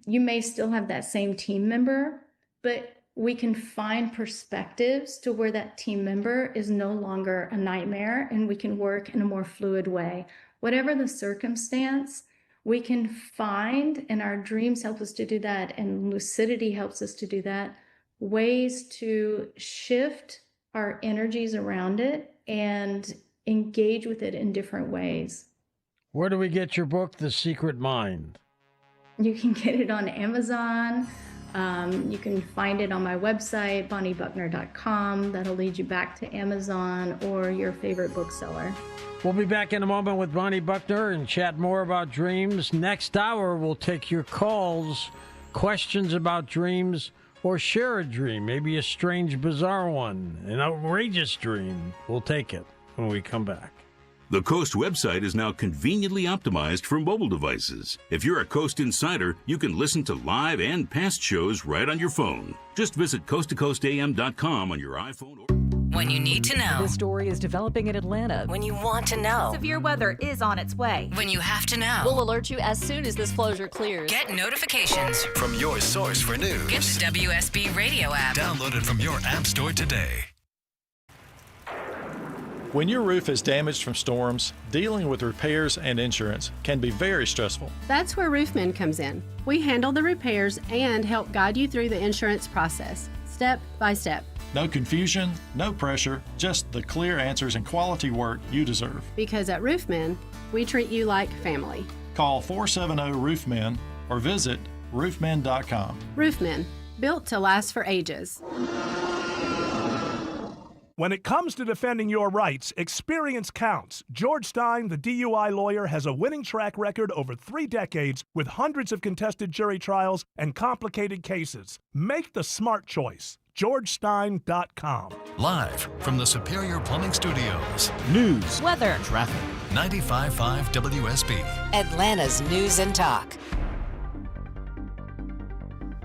You may still have that same team member, but we can find perspectives to where that team member is no longer a nightmare, and we can work in a more fluid way. Whatever the circumstance, we can find, and our dreams help us to do that, and lucidity helps us to do that, ways to shift our energies around it and engage with it in different ways. Where do we get your book, The Secret Mind? You can get it on Amazon. You can find it on my website, bonniebuckner.com. That'll lead you back to Amazon or your favorite bookseller. We'll be back in a moment with Bonnie Buckner and chat more about dreams. Next hour, we'll take your calls, questions about dreams, or share a dream, maybe a strange, bizarre one, an outrageous dream. We'll take it when we come back. The Coast website is now conveniently optimized for mobile devices. If you're a Coast insider, you can listen to live and past shows right on your phone. Just visit coasttocoastam.com on your iPhone or... When you need to know. This story is developing in Atlanta. When you want to know. Severe weather is on its way. When you have to know. We'll alert you as soon as this closure clears. Get notifications from your source for news. Get the WSB radio app. Download it from your app store today. When your roof is damaged from storms, dealing with repairs and insurance can be very stressful. That's where Roofmen comes in. We handle the repairs and help guide you through the insurance process, step by step. No confusion, no pressure, just the clear answers and quality work you deserve. Because at Roofmen, we treat you like family. Call 470-ROOFMEN or visit roofmen.com. Roofmen, built to last for ages. When it comes to defending your rights, experience counts. George Stein, the DUI lawyer, has a winning track record over 3 decades with hundreds of contested jury trials and complicated cases. Make the smart choice. GeorgeStein.com. Live from the Superior Plumbing Studios. News, weather, traffic. 95.5 WSB. Atlanta's News and Talk.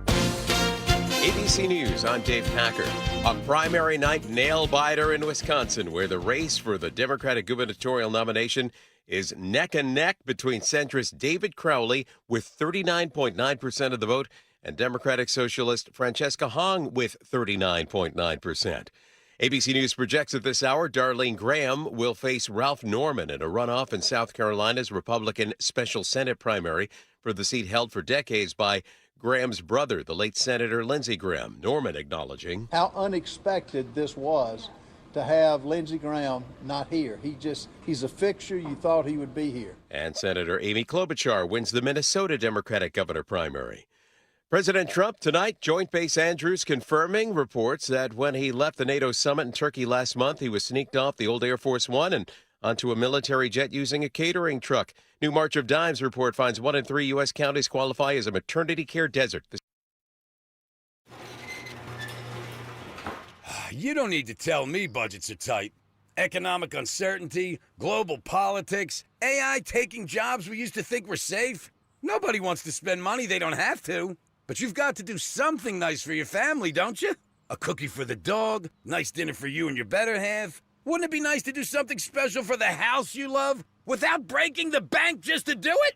ABC News, I'm Dave Packer. A primary night nail-biter in Wisconsin, where the race for the Democratic gubernatorial nomination is neck and neck between centrist David Crowley with 39.9% of the vote and Democratic Socialist Francesca Hong with 39.9%. ABC News projects at this hour Darlene Graham will face Ralph Norman in a runoff in South Carolina's Republican Special Senate primary for the seat held for decades by Graham's brother, the late Senator Lindsey Graham. Norman acknowledging how unexpected this was to have Lindsey Graham not here. He's a fixture. You thought he would be here. And Senator Amy Klobuchar wins the Minnesota Democratic governor primary. President Trump tonight, Joint Base Andrews confirming reports that when he left the NATO summit in Turkey last month, he was sneaked off the old Air Force One and onto a military jet using a catering truck. New March of Dimes report finds 1 in 3 U.S. counties qualify as a maternity care desert. You don't need to tell me budgets are tight. Economic uncertainty, global politics, AI taking jobs we used to think were safe. Nobody wants to spend money they don't have to. But you've got to do something nice for your family, don't you? A cookie for the dog, nice dinner for you and your better half. Wouldn't it be nice to do something special for the house you love without breaking the bank just to do it?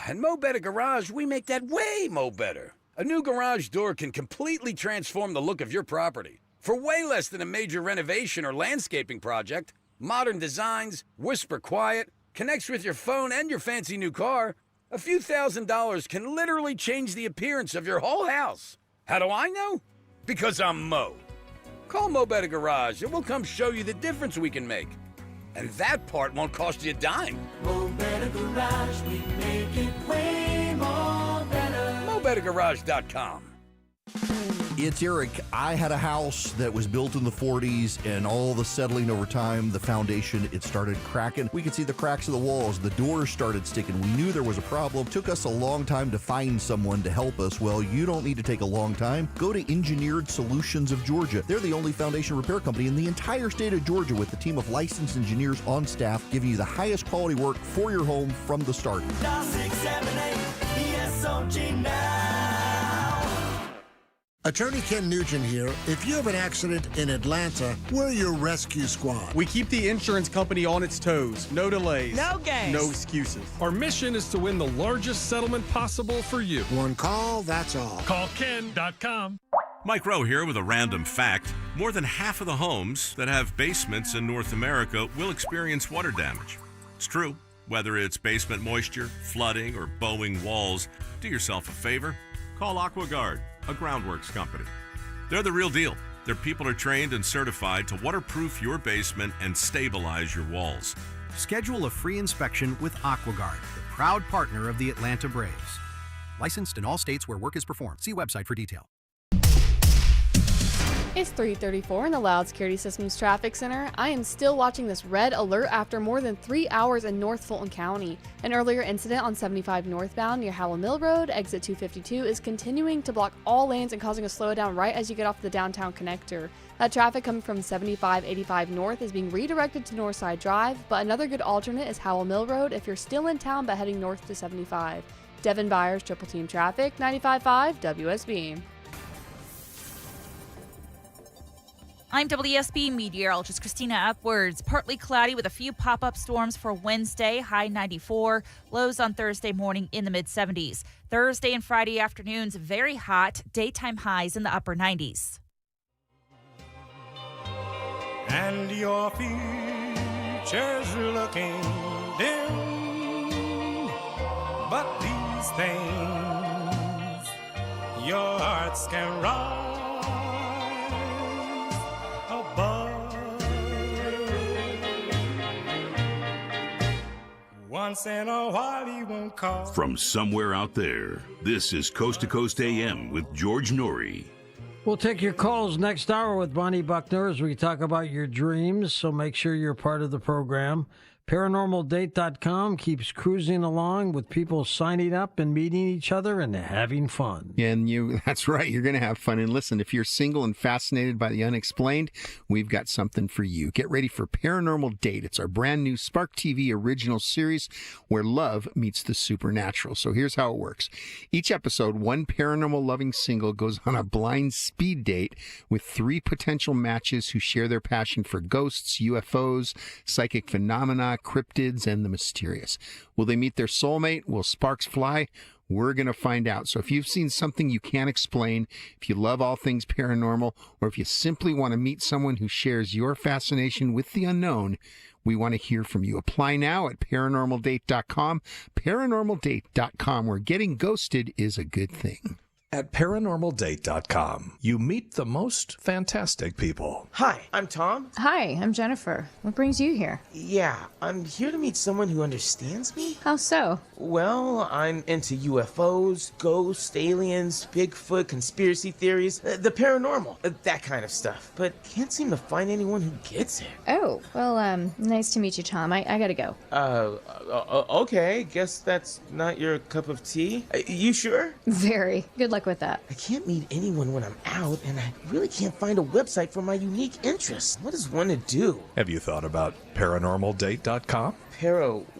At Mo Better Garage, we make that way mo better. A new garage door can completely transform the look of your property. For way less than a major renovation or landscaping project, modern designs, whisper quiet, connects with your phone and your fancy new car, a few $1,000s can literally change the appearance of your whole house. How do I know? Because I'm Mo. Call Mo Better Garage and we'll come show you the difference we can make. And that part won't cost you a dime. Mo Better Garage, we make it way more better. MoBetterGarage.com. It's Eric. I had a house that was built in the 40s, and all the settling over time, the foundation, it started cracking. We could see the cracks of the walls. The doors started sticking. We knew there was a problem. Took us a long time to find someone to help us. Well, you don't need to take a long time. Go to Engineered Solutions of Georgia. They're the only foundation repair company in the entire state of Georgia with a team of licensed engineers on staff giving you the highest quality work for your home from the start. Dial 678 ESOG now. Attorney Ken Nugent here. If you have an accident in Atlanta, we're your rescue squad. We keep the insurance company on its toes. No delays. No games. No excuses. Our mission is to win the largest settlement possible for you. One call, that's all. Call Ken.com. Mike Rowe here with a random fact. More than half of the homes that have basements in North America will experience water damage. It's true. Whether it's basement moisture, flooding, or bowing walls, do yourself a favor. Call AquaGuard, a groundworks company. They're the real deal. Their people are trained and certified to waterproof your basement and stabilize your walls. Schedule a free inspection with AquaGuard, the proud partner of the Atlanta Braves. Licensed in all states where work is performed. See website for detail. It's 3:34 in the Loud Security Systems Traffic Center. I am still watching this red alert after more than 3 hours in North Fulton County. An earlier incident on 75 northbound near Howell Mill Road, exit 252, is continuing to block all lanes and causing a slowdown right as you get off the downtown connector. That traffic coming from 75-85 north is being redirected to Northside Drive, but another good alternate is Howell Mill Road if you're still in town but heading north to 75. Devin Byers, Triple Team Traffic, 95.5 WSB. I'm WSB meteorologist Christina Upwards. Partly cloudy with a few pop-up storms for Wednesday, high 94. Lows on Thursday morning in the mid-70s. Thursday and Friday afternoons, very hot. Daytime highs in the upper 90s. And your future's looking dim. But these things your hearts can rise. Once in a while he won't call. From somewhere out there, this is Coast to Coast AM with George Norrie. We'll take your calls next hour with Bonnie Buckner as we talk about your dreams, so make sure you're part of the program. ParanormalDate.com keeps cruising along with people signing up and meeting each other and having fun. And that's right, you're going to have fun. And listen, if you're single and fascinated by the unexplained, we've got something for you. Get ready for Paranormal Date. It's our brand new Spark TV original series where love meets the supernatural. So here's how it works. Each episode, one paranormal loving single goes on a blind speed date with 3 potential matches who share their passion for ghosts, UFOs, psychic phenomena, cryptids, and the mysterious. Will they meet their soulmate? Will sparks fly? We're going to find out. So if you've seen something you can't explain, if you love all things paranormal, or if you simply want to meet someone who shares your fascination with the unknown, we want to hear from you. Apply now at ParanormalDate.com. ParanormalDate.com, where getting ghosted is a good thing. At ParanormalDate.com, you meet the most fantastic people. Hi, I'm Tom. Hi, I'm Jennifer. What brings you here? Yeah, I'm here to meet someone who understands me. How so? Well, I'm into UFOs, ghosts, aliens, Bigfoot, conspiracy theories, the paranormal, that kind of stuff. But can't seem to find anyone who gets it. Oh, well, nice to meet you, Tom. I gotta go. Okay, guess that's not your cup of tea. You sure? Very. Good luck with that. I can't meet anyone when I'm out, and I really can't find a website for my unique interests. What is one to do? Have you thought about ParanormalDate.com?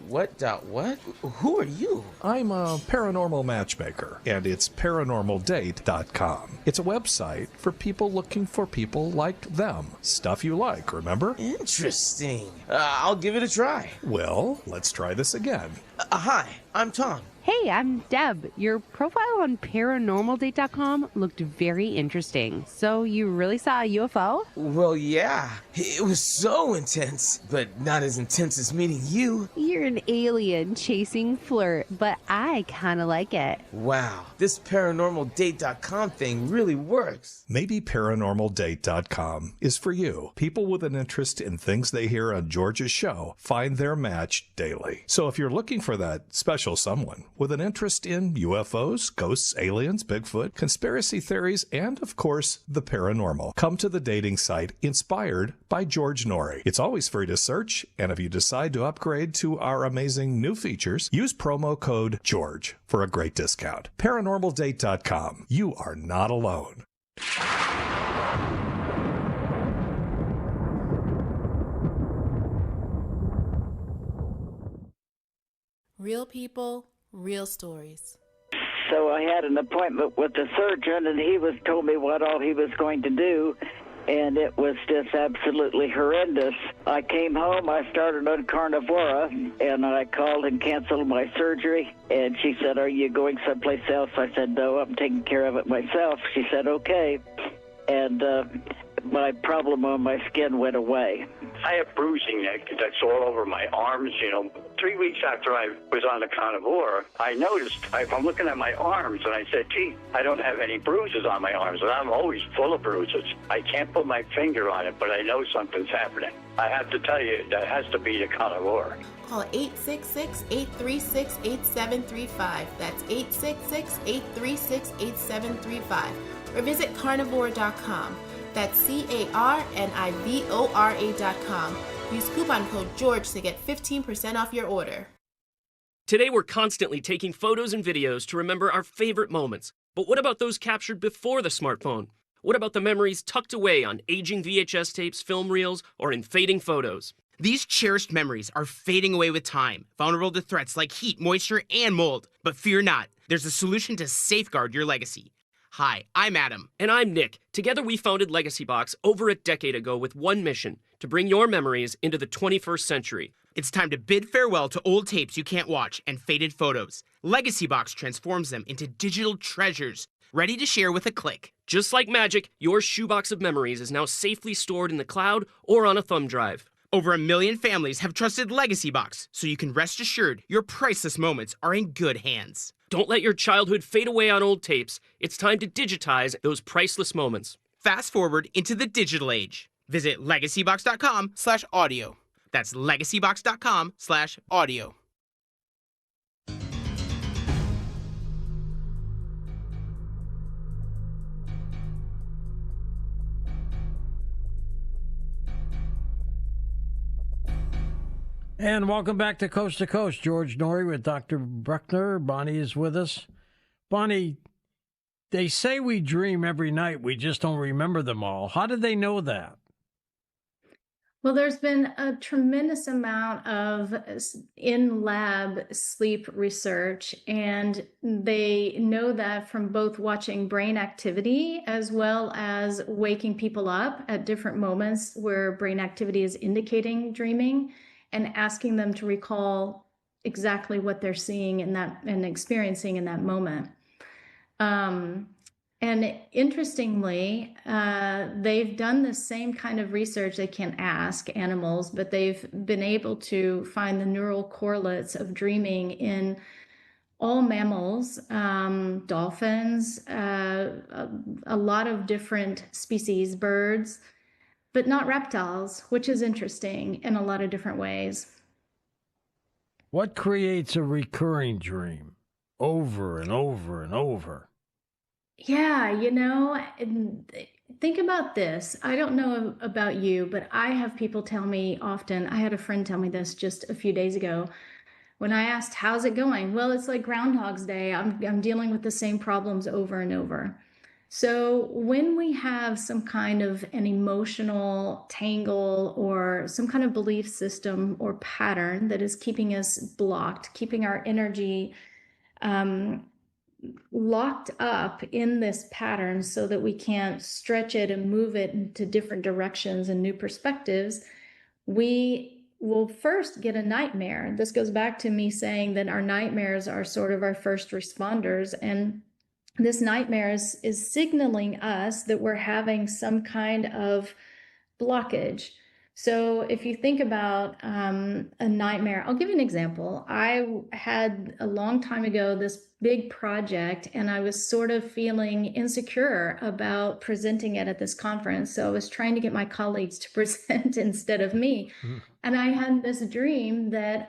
What? Who are you? I'm a paranormal matchmaker, and it's ParanormalDate.com. It's a website for people looking for people like them. Stuff you like, remember? Interesting. I'll give it a try. Well, let's try this again. Hi, I'm Tom. Hey, I'm Deb. Your profile on ParanormalDate.com looked very interesting. So you really saw a UFO? Well, yeah. It was so intense, but not as intense as meeting you. You're an alien chasing flirt, but I kind of like it. Wow, this ParanormalDate.com thing really works. Maybe ParanormalDate.com is for you. People with an interest in things they hear on George's show find their match daily. So if you're looking for that special someone with an interest in UFOs, ghosts, aliens, Bigfoot, conspiracy theories, and, of course, the paranormal, come to the dating site Inspired by George Norrie. It's always free to search, and if you decide to upgrade to our amazing new features, use promo code GEORGE for a great discount. ParanormalDate.com. You are not alone. Real people, real stories. So I had an appointment with the surgeon, and he told me what all he was going to do, and it was just absolutely horrendous. I came home, I started on Carnivora, and I called and canceled my surgery, and she said, "Are you going someplace else?" I said, "No, I'm taking care of it myself." She said, "Okay," and my problem on my skin went away. I have bruising that's all over my arms, 3 weeks after I was on the carnivore, I noticed, I'm looking at my arms, and I said, gee, I don't have any bruises on my arms, and I'm always full of bruises. I can't put my finger on it, but I know something's happening. I have to tell you, that has to be the carnivore. Call 866-836-8735. That's 866-836-8735. Or visit carnivore.com. That's carnivora.com. Use coupon code GEORGE to get 15% off your order. Today we're constantly taking photos and videos to remember our favorite moments. But what about those captured before the smartphone? What about the memories tucked away on aging VHS tapes, film reels, or in fading photos? These cherished memories are fading away with time, vulnerable to threats like heat, moisture, and mold. But fear not, there's a solution to safeguard your legacy. Hi, I'm Adam. And I'm Nick. Together we founded Legacy Box over a decade ago with one mission: to bring your memories into the 21st century. It's time to bid farewell to old tapes you can't watch and faded photos. Legacy Box transforms them into digital treasures, ready to share with a click. Just like magic, your shoebox of memories is now safely stored in the cloud or on a thumb drive. Over 1 million families have trusted Legacy Box, so you can rest assured your priceless moments are in good hands. Don't let your childhood fade away on old tapes. It's time to digitize those priceless moments. Fast forward into the digital age. Visit legacybox.com/audio. That's legacybox.com/audio. And welcome back to Coast. George Noory with Dr. Bruckner. Bonnie is with us. Bonnie, they say we dream every night. We just don't remember them all. How do they know that? Well, there's been a tremendous amount of in-lab sleep research, and they know that from both watching brain activity as well as waking people up at different moments where brain activity is indicating dreaming, and asking them to recall exactly what they're seeing in that and experiencing in that moment. And interestingly, they've done the same kind of research. They can't ask animals, but they've been able to find the neural correlates of dreaming in all mammals, dolphins, a lot of different species, birds, but not reptiles, which is interesting in a lot of different ways. What creates a recurring dream over and over and over? Yeah, think about this. I don't know about you, but I have people tell me often. I had a friend tell me this just a few days ago when I asked, how's it going? Well, it's like Groundhog's Day. I'm dealing with the same problems over and over. So when we have some kind of an emotional tangle or some kind of belief system or pattern that is keeping us blocked, keeping our energy locked up in this pattern so that we can't stretch it and move it into different directions and new perspectives, we will first get a nightmare. This goes back to me saying that our nightmares are sort of our first responders, and this nightmare is signaling us that we're having some kind of blockage. So if you think about a nightmare, I'll give you an example. I had a long time ago this big project, and I was sort of feeling insecure about presenting it at this conference. So I was trying to get my colleagues to present instead of me. And I had this dream that